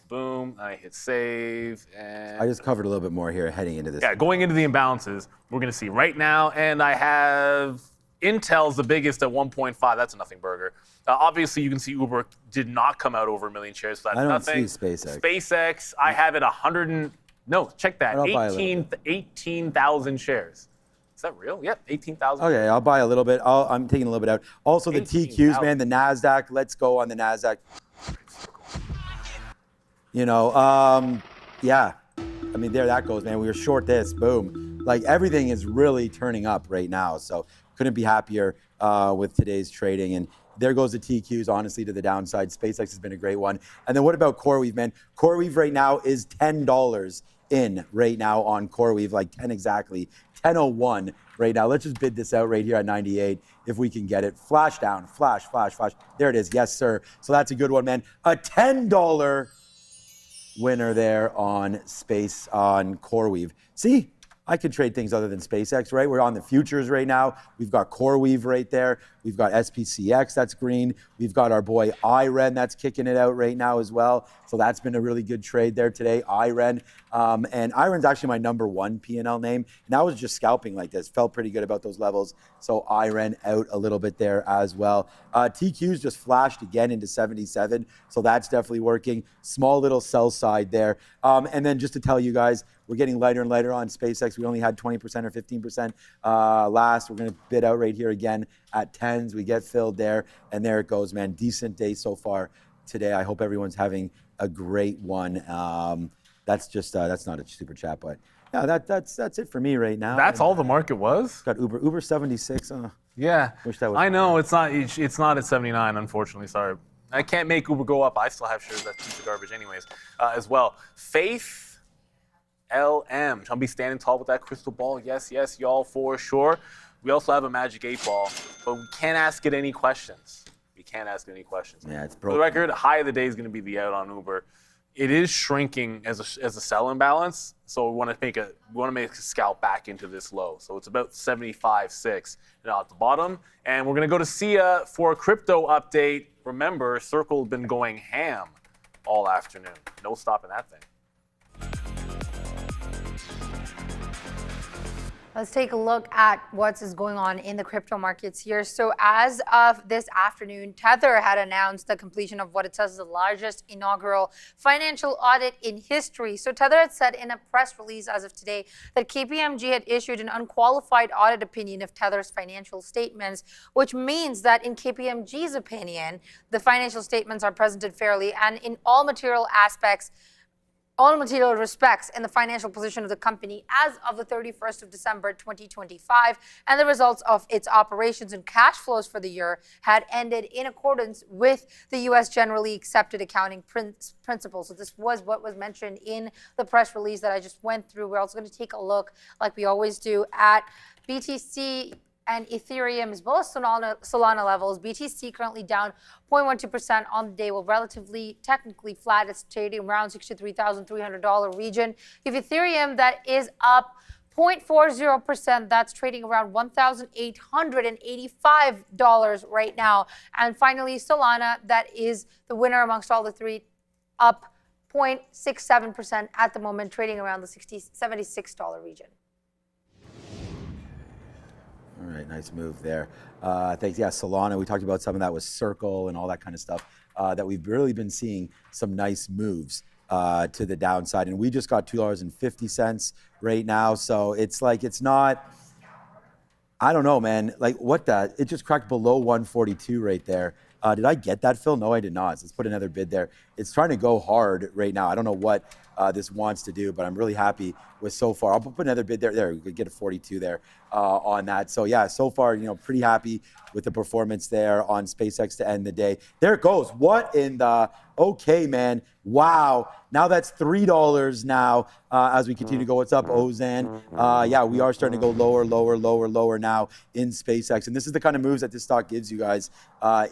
Boom, I hit save, and I just covered a little bit more here heading into this. Yeah, going into the imbalances, we're gonna see right now, and I have Intel's the biggest at 1.5. That's a nothing burger. Obviously, you can see Uber did not come out over 1 million shares, so that's nothing. I don't see SpaceX. SpaceX, I have it 100 and, no, check that, 18,000 shares. Is that real? Yep, 18,000. Okay, I'll buy a little bit. I'm taking a little bit out. Also, the TQs, man, the NASDAQ. Let's go on the NASDAQ. You know, yeah. I mean, there that goes, man. We were short this, boom. Like everything is really turning up right now. So couldn't be happier with today's trading. And there goes the TQs, honestly, to the downside. SpaceX has been a great one. And then what about CoreWeave, man? CoreWeave right now is $10 in right now on CoreWeave, like 10 exactly. 10.01 right now. Let's just bid this out right here at 98 if we can get it. Flash down, flash. There it is. Yes, sir. So that's a good one, man. A $10 winner there on CoreWeave. See, I could trade things other than SpaceX, right? We're on the futures right now. We've got CoreWeave right there. We've got SPCX, that's green. We've got our boy IREN, that's kicking it out right now as well. So that's been a really good trade there today, IREN. And IREN's actually my number one P&L name. And I was just scalping like this. Felt pretty good about those levels. So IREN out a little bit there as well. TQ's just flashed again into 77. So that's definitely working. Small little sell side there. And then just to tell you guys, we're getting lighter and lighter on SpaceX. We only had 20% or 15% last. We're going to bid out right here again at 10s. We get filled there, and there it goes, man. Decent day so far today. I hope everyone's having a great one. That's just that's not a super chat, but yeah, that's it for me right now. That's all the market was. Got Uber 76. Yeah, wish that was. I know it's not at 79, unfortunately. Sorry, I can't make Uber go up. I still have shares that piece of garbage, anyways, as well. Faith. LM. I'll be standing tall with that crystal ball. Yes, y'all, for sure. We also have a magic 8-ball, but we can't ask it any questions. Yeah, it's broken. For the record, high of the day is going to be the out on Uber. It is shrinking as a sell imbalance, so we want to make a scalp back into this low. So it's about 75.6 now at the bottom, and we're going to go to Sia for a crypto update. Remember, Circle has been going ham all afternoon. No stopping that thing. Let's take a look at what is going on in the crypto markets here. So as of this afternoon, Tether had announced the completion of what it says is the largest inaugural financial audit in history. So Tether had said in a press release as of today that KPMG had issued an unqualified audit opinion of Tether's financial statements, which means that in KPMG's opinion, the financial statements are presented fairly and in all material respects in the financial position of the company as of the 31st of December 2025, and the results of its operations and cash flows for the year had ended in accordance with the U.S. generally accepted accounting principles. So this was what was mentioned in the press release that I just went through. We're also going to take a look, like we always do, at BTC and Ethereum as well as Solana levels. BTC currently down 0.12% on the day, while relatively technically flat. It's trading around $63,300 region. You have Ethereum that is up 0.40%. That's trading around $1,885 right now. And finally, Solana, that is the winner amongst all the three, up 0.67% at the moment, trading around the $76 region. All right, nice move there. Thanks. Yeah, Solana, we talked about some of that with Circle and all that kind of stuff, that we've really been seeing some nice moves to the downside. And we just got $2.50 right now. So it's like, it's not, I don't know, man. Like what that, it just cracked below 142 right there. Did I get that, Phil? No, I did not. So let's put another bid there. It's trying to go hard right now. I don't know what this wants to do, but I'm really happy with so far. I'll put another bid there. There, we could get a 42 there on that. So yeah, so far, pretty happy with the performance there on SpaceX to end the day. There it goes. What in the, okay, man. Wow. Now that's $3 now as we continue to go. What's up, Ozan? Yeah, we are starting to go lower now in SpaceX. And this is the kind of moves that this stock gives you guys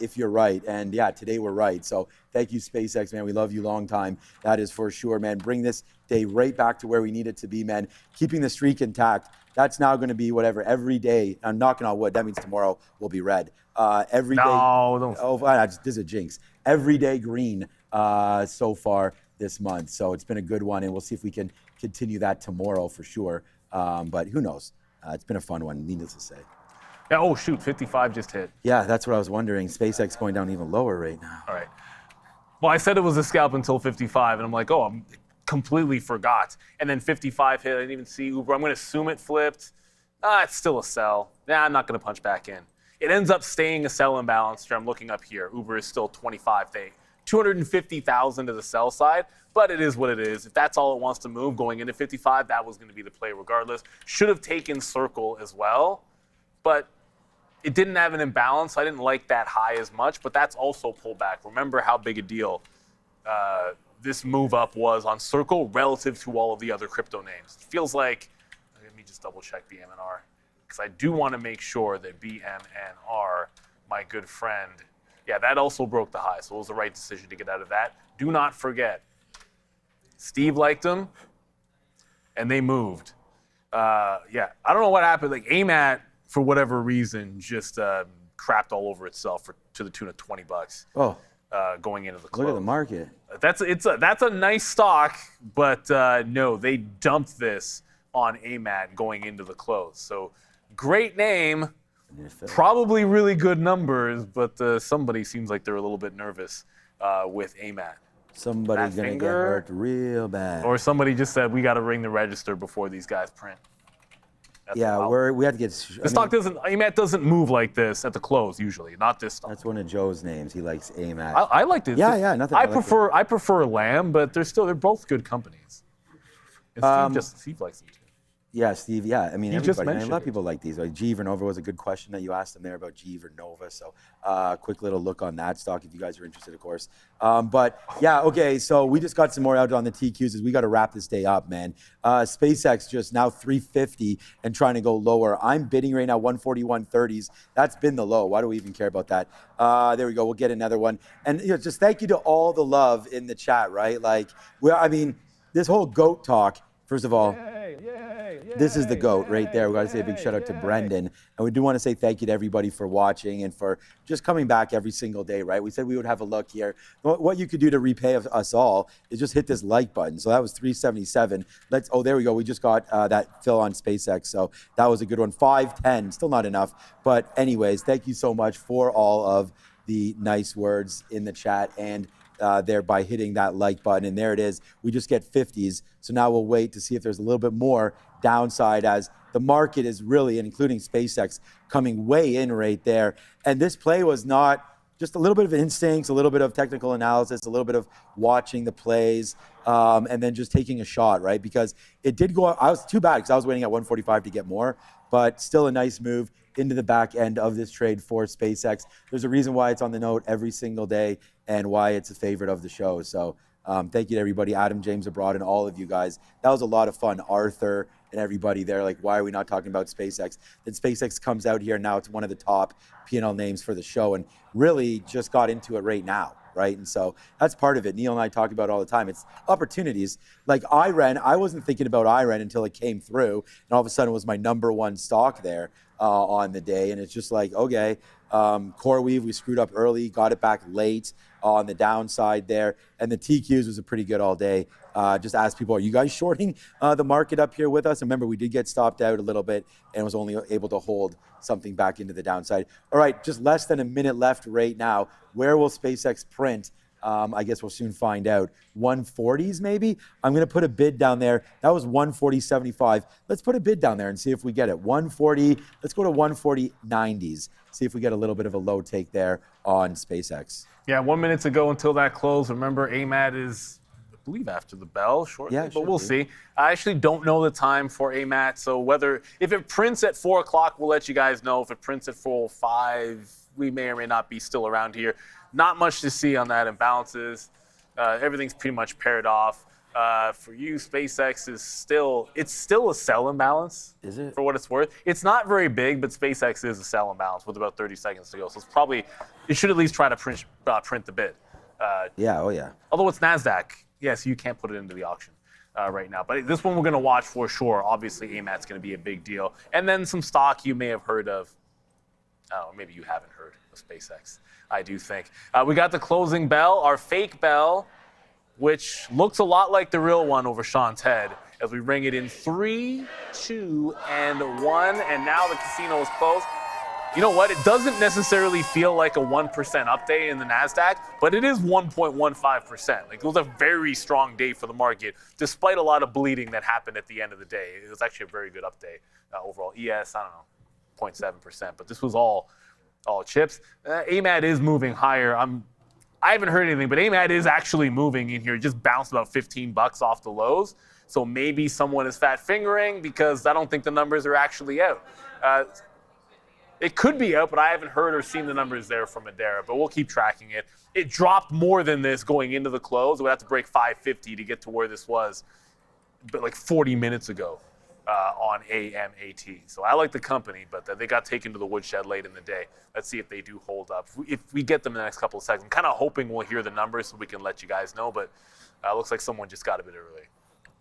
if you're right. And yeah, today we're right. So thank you, SpaceX, man. We love you long time. That is for sure, man. Bring this day right back to where we need it to be, man. Keeping the streak intact. That's now going to be whatever every day. I'm knocking on wood. That means tomorrow will be red. Every day. Don't. Oh, this is a jinx. Every day green so far this month. So it's been a good one, and we'll see if we can continue that tomorrow for sure. But who knows? It's been a fun one, needless to say. Yeah. Oh shoot, 55 just hit. Yeah, that's what I was wondering. SpaceX going down even lower right now. All right. Well, I said it was a scalp until 55, and I'm like, I completely forgot. And then 55 hit. I didn't even see Uber. I'm going to assume it flipped. It's still a sell. I'm not going to punch back in. It ends up staying a sell imbalance here. I'm looking up here. Uber is still 25. They 250,000 to the sell side, but it is what it is. If that's all it wants to move going into 55, that was going to be the play regardless. Should have taken Circle as well, but it didn't have an imbalance. I didn't like that high as much, but that's also pullback. Remember how big a deal this move up was on Circle relative to all of the other crypto names. It feels like, let me just double check BMNR, because I do want to make sure that BMNR, my good friend, yeah, that also broke the high, so it was the right decision to get out of that. Do not forget, Steve liked them, and they moved. Yeah, I don't know what happened. Like AMAT, for whatever reason, just crapped all over itself to the tune of $20. Oh. Going into the close. Look at the market. That's a nice stock, but no, they dumped this on AMAT going into the close. So great name, probably really good numbers, but somebody seems like they're a little bit nervous with AMAT. Somebody's gonna get hurt real bad. Or somebody just said we got to ring the register before these guys print. Yeah, we had to get. The stock doesn't. AMAT doesn't move like this at the close usually. Not this stock. That's one of Joe's names. He likes AMAT. I liked it. Yeah, nothing. I prefer Lamb, but they're both good companies. And Steve likes them too. Yeah, Steve. Yeah, I mean, everybody. A lot of it. people like these. Like G Vernova was a good question that you asked them there about G Vernova. So, quick little look on that stock if you guys are interested, of course. But yeah, okay. So we just got some more out on the TQs. As we got to wrap this day up, man. SpaceX just now 350 and trying to go lower. I'm bidding right now 141.30s. That's been the low. Why do we even care about that? There we go. We'll get another one. And just thank you to all the love in the chat. Right? Like, this whole GOAT talk First of all, this is the GOAT right there. We got to say a big shout out to Brendan. And we do want to say thank you to everybody for watching and for just coming back every single day, right? We said we would have a look here. What you could do to repay us all is just hit this like button. So that was 377. Oh, there we go. We just got that fill on SpaceX. So that was a good one. 510, still not enough. But anyways, thank you so much for all of the nice words in the chat and there by hitting that like button. And there it is. We just get 50s. So now we'll wait to see if there's a little bit more downside as the market is really, and including SpaceX, coming way in right there. And this play was not just a little bit of instincts, a little bit of technical analysis, a little bit of watching the plays, and then just taking a shot, right? Because it did go, I was too bad because I was waiting at 145 to get more, but still a nice move into the back end of this trade for SpaceX. There's a reason why it's on the note every single day and why it's a favorite of the show. So thank you to everybody, Adam, James Abroad, and all of you guys. That was a lot of fun. Arthur and everybody there, like, why are we not talking about SpaceX? Then SpaceX comes out here, now it's one of the top P&L names for the show and really just got into it right now, right? And so that's part of it. Neil and I talk about it all the time. It's opportunities. Like IREN, I wasn't thinking about IREN until it came through, and all of a sudden it was my number one stock there on the day. And it's just like, okay, CoreWeave, we screwed up early, got it back late on the downside there. And the TQs was a pretty good all day. Just ask people, are you guys shorting the market up here with us? And remember, we did get stopped out a little bit and was only able to hold something back into the downside. All right, just less than a minute left right now. Where will SpaceX print? I guess we'll soon find out. 140s maybe? I'm going to put a bid down there. That was 140.75. Let's put a bid down there and see if we get it. 140, let's go to 140.90s. See if we get a little bit of a low take there on SpaceX. Yeah, 1 minute to go until that close. Remember, AMAT is, I believe, after the bell shortly, but we'll see. I actually don't know the time for AMAT, so if it prints at 4 o'clock, we'll let you guys know. If it prints at 4:05, we may or may not be still around here. Not much to see on that imbalances. Everything's pretty much paired off. For you, SpaceX is still a sell imbalance. Is it? For what it's worth. It's not very big, but SpaceX is a sell imbalance with about 30 seconds to go. So it should at least try to print the bid. Yeah, oh yeah. Although it's NASDAQ, yes, you can't put it into the auction right now. But this one we're going to watch for sure. Obviously, AMAT's going to be a big deal. And then some stock you may have heard of. Oh, maybe you haven't heard of SpaceX, I do think. We got the closing bell, our fake bell, which looks a lot like the real one over Sean's head as we ring it in 3, 2, and 1. And now the casino is closed. You know what? It doesn't necessarily feel like a 1% update in the NASDAQ, but it is 1.15%. Like, it was a very strong day for the market, despite a lot of bleeding that happened at the end of the day. It was actually a very good update overall. ES, I don't know, 0.7%, but this was all chips. AMAT is moving higher. I haven't heard anything, but AMAT is actually moving in here. It just bounced about $15 off the lows. So maybe someone is fat fingering because I don't think the numbers are actually out. It could be out, but I haven't heard or seen the numbers there from Adara, but we'll keep tracking it. It dropped more than this going into the close. We'd have to break 550 to get to where this was, but like 40 minutes ago on AMAT. So I like the company, but they got taken to the woodshed late in the day. Let's see if they do hold up. If we get them in the next couple of seconds, I'm kind of hoping we'll hear the numbers so we can let you guys know, but looks like someone just got a bit early.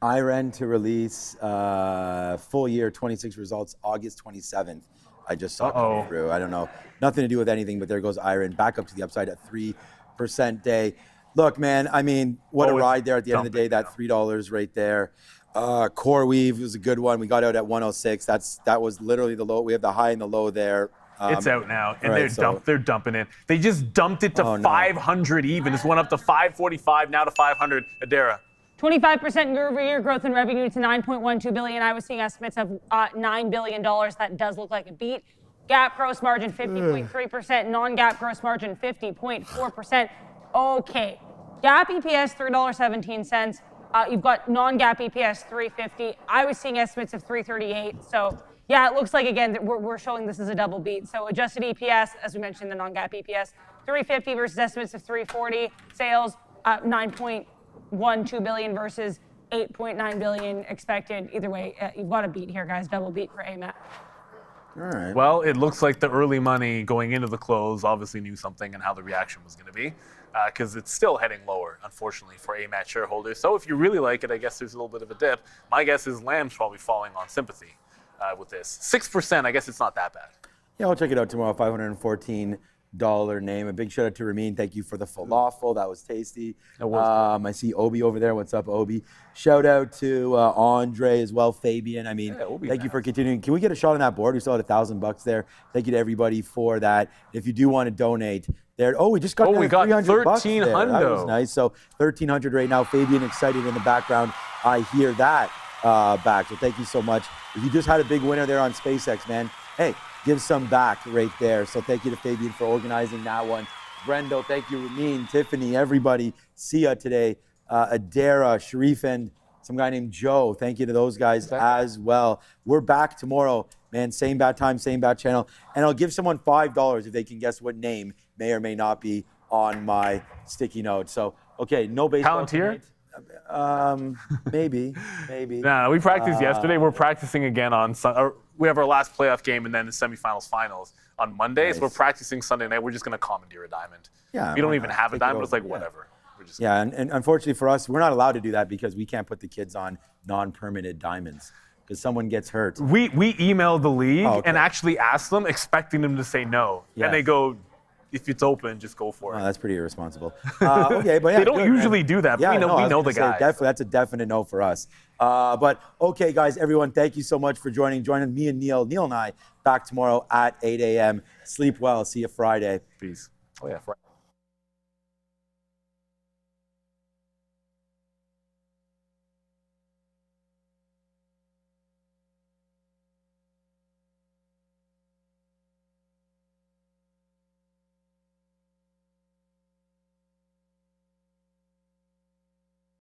IREN to release full year 26 results August 27th. I just saw it come through. I don't know. Nothing to do with anything, but there goes IREN back up to the upside at 3% day. Look, man, I mean, what a ride there at the end of the day, that $3 right there. CoreWeave was a good one. We got out at 106. That was literally the low. We have the high and the low there. It's out now, and they're dumping it. They just dumped it to 500 even. This went up to 545, now to 500. Adara. 25% year-over-year growth in revenue to $9.12 billion. I was seeing estimates of $9 billion. That does look like a beat. GAAP gross margin 50.3%, non-GAAP gross margin 50.4%. Okay. GAAP EPS $3.17. You've got non-GAAP EPS $3.50. I was seeing estimates of $3.38. So yeah, it looks like again that we're showing this as a double beat. So adjusted EPS, as we mentioned, the non-GAAP EPS $3.50 versus estimates of $3.40. Sales $9.12 billion versus $8.9 billion expected. Either way, you've got a beat here, guys. Double beat for AMAT. All right. Well, it looks like the early money going into the close obviously knew something and how the reaction was going to be. because it's still heading lower, unfortunately, for AMAT shareholders. So if you really like it, I guess there's a little bit of a dip. My guess is Lamb's probably falling on sympathy with this. 6%, I guess it's not that bad. Yeah, I'll check it out tomorrow. $514 name. A big shout out to Ramin. Thank you for the falafel. That was tasty. I see Obi over there. What's up, Obi? Shout out to Andre as well, Fabian. I mean, thank you for continuing. Can we get a shot on that board? We still had $1,000 there. Thank you to everybody for that. If you do want to donate, there. Oh, we just got we got $300 $1,300. That was nice. So $1,300 right now. Fabian excited in the background. I hear that back. So thank you so much. If you just had a big winner there on SpaceX, man, hey, give some back right there. So thank you to Fabian for organizing that one. Brendo, thank you, Ramin, Tiffany, everybody. See ya today. Adara, Sharif, and some guy named Joe. Thank you to those guys as well. We're back tomorrow, man. Same bat time, same bat channel. And I'll give someone $5 if they can guess what name may or may not be on my sticky note. So, okay, no baseball Palantir? Maybe. Nah, we practiced yesterday. We're practicing again on Sunday. We have our last playoff game and then the semifinals, finals on Monday. Nice. So we're practicing Sunday night. We're just going to commandeer a diamond. Yeah, we don't even have a diamond. It's like whatever. We're just and unfortunately for us, we're not allowed to do that because we can't put the kids on non-permitted diamonds because someone gets hurt. We emailed the league and actually asked them, expecting them to say no. Yes. And they go, if it's open, just go for it. That's pretty irresponsible. Okay, but yeah, they don't usually do that. But we know the guys. Definitely, that's a definite no for us. But okay, guys, everyone, thank you so much for joining me and Neil and I back tomorrow at 8 a.m. Sleep well. See you Friday. Peace. Oh yeah, Friday.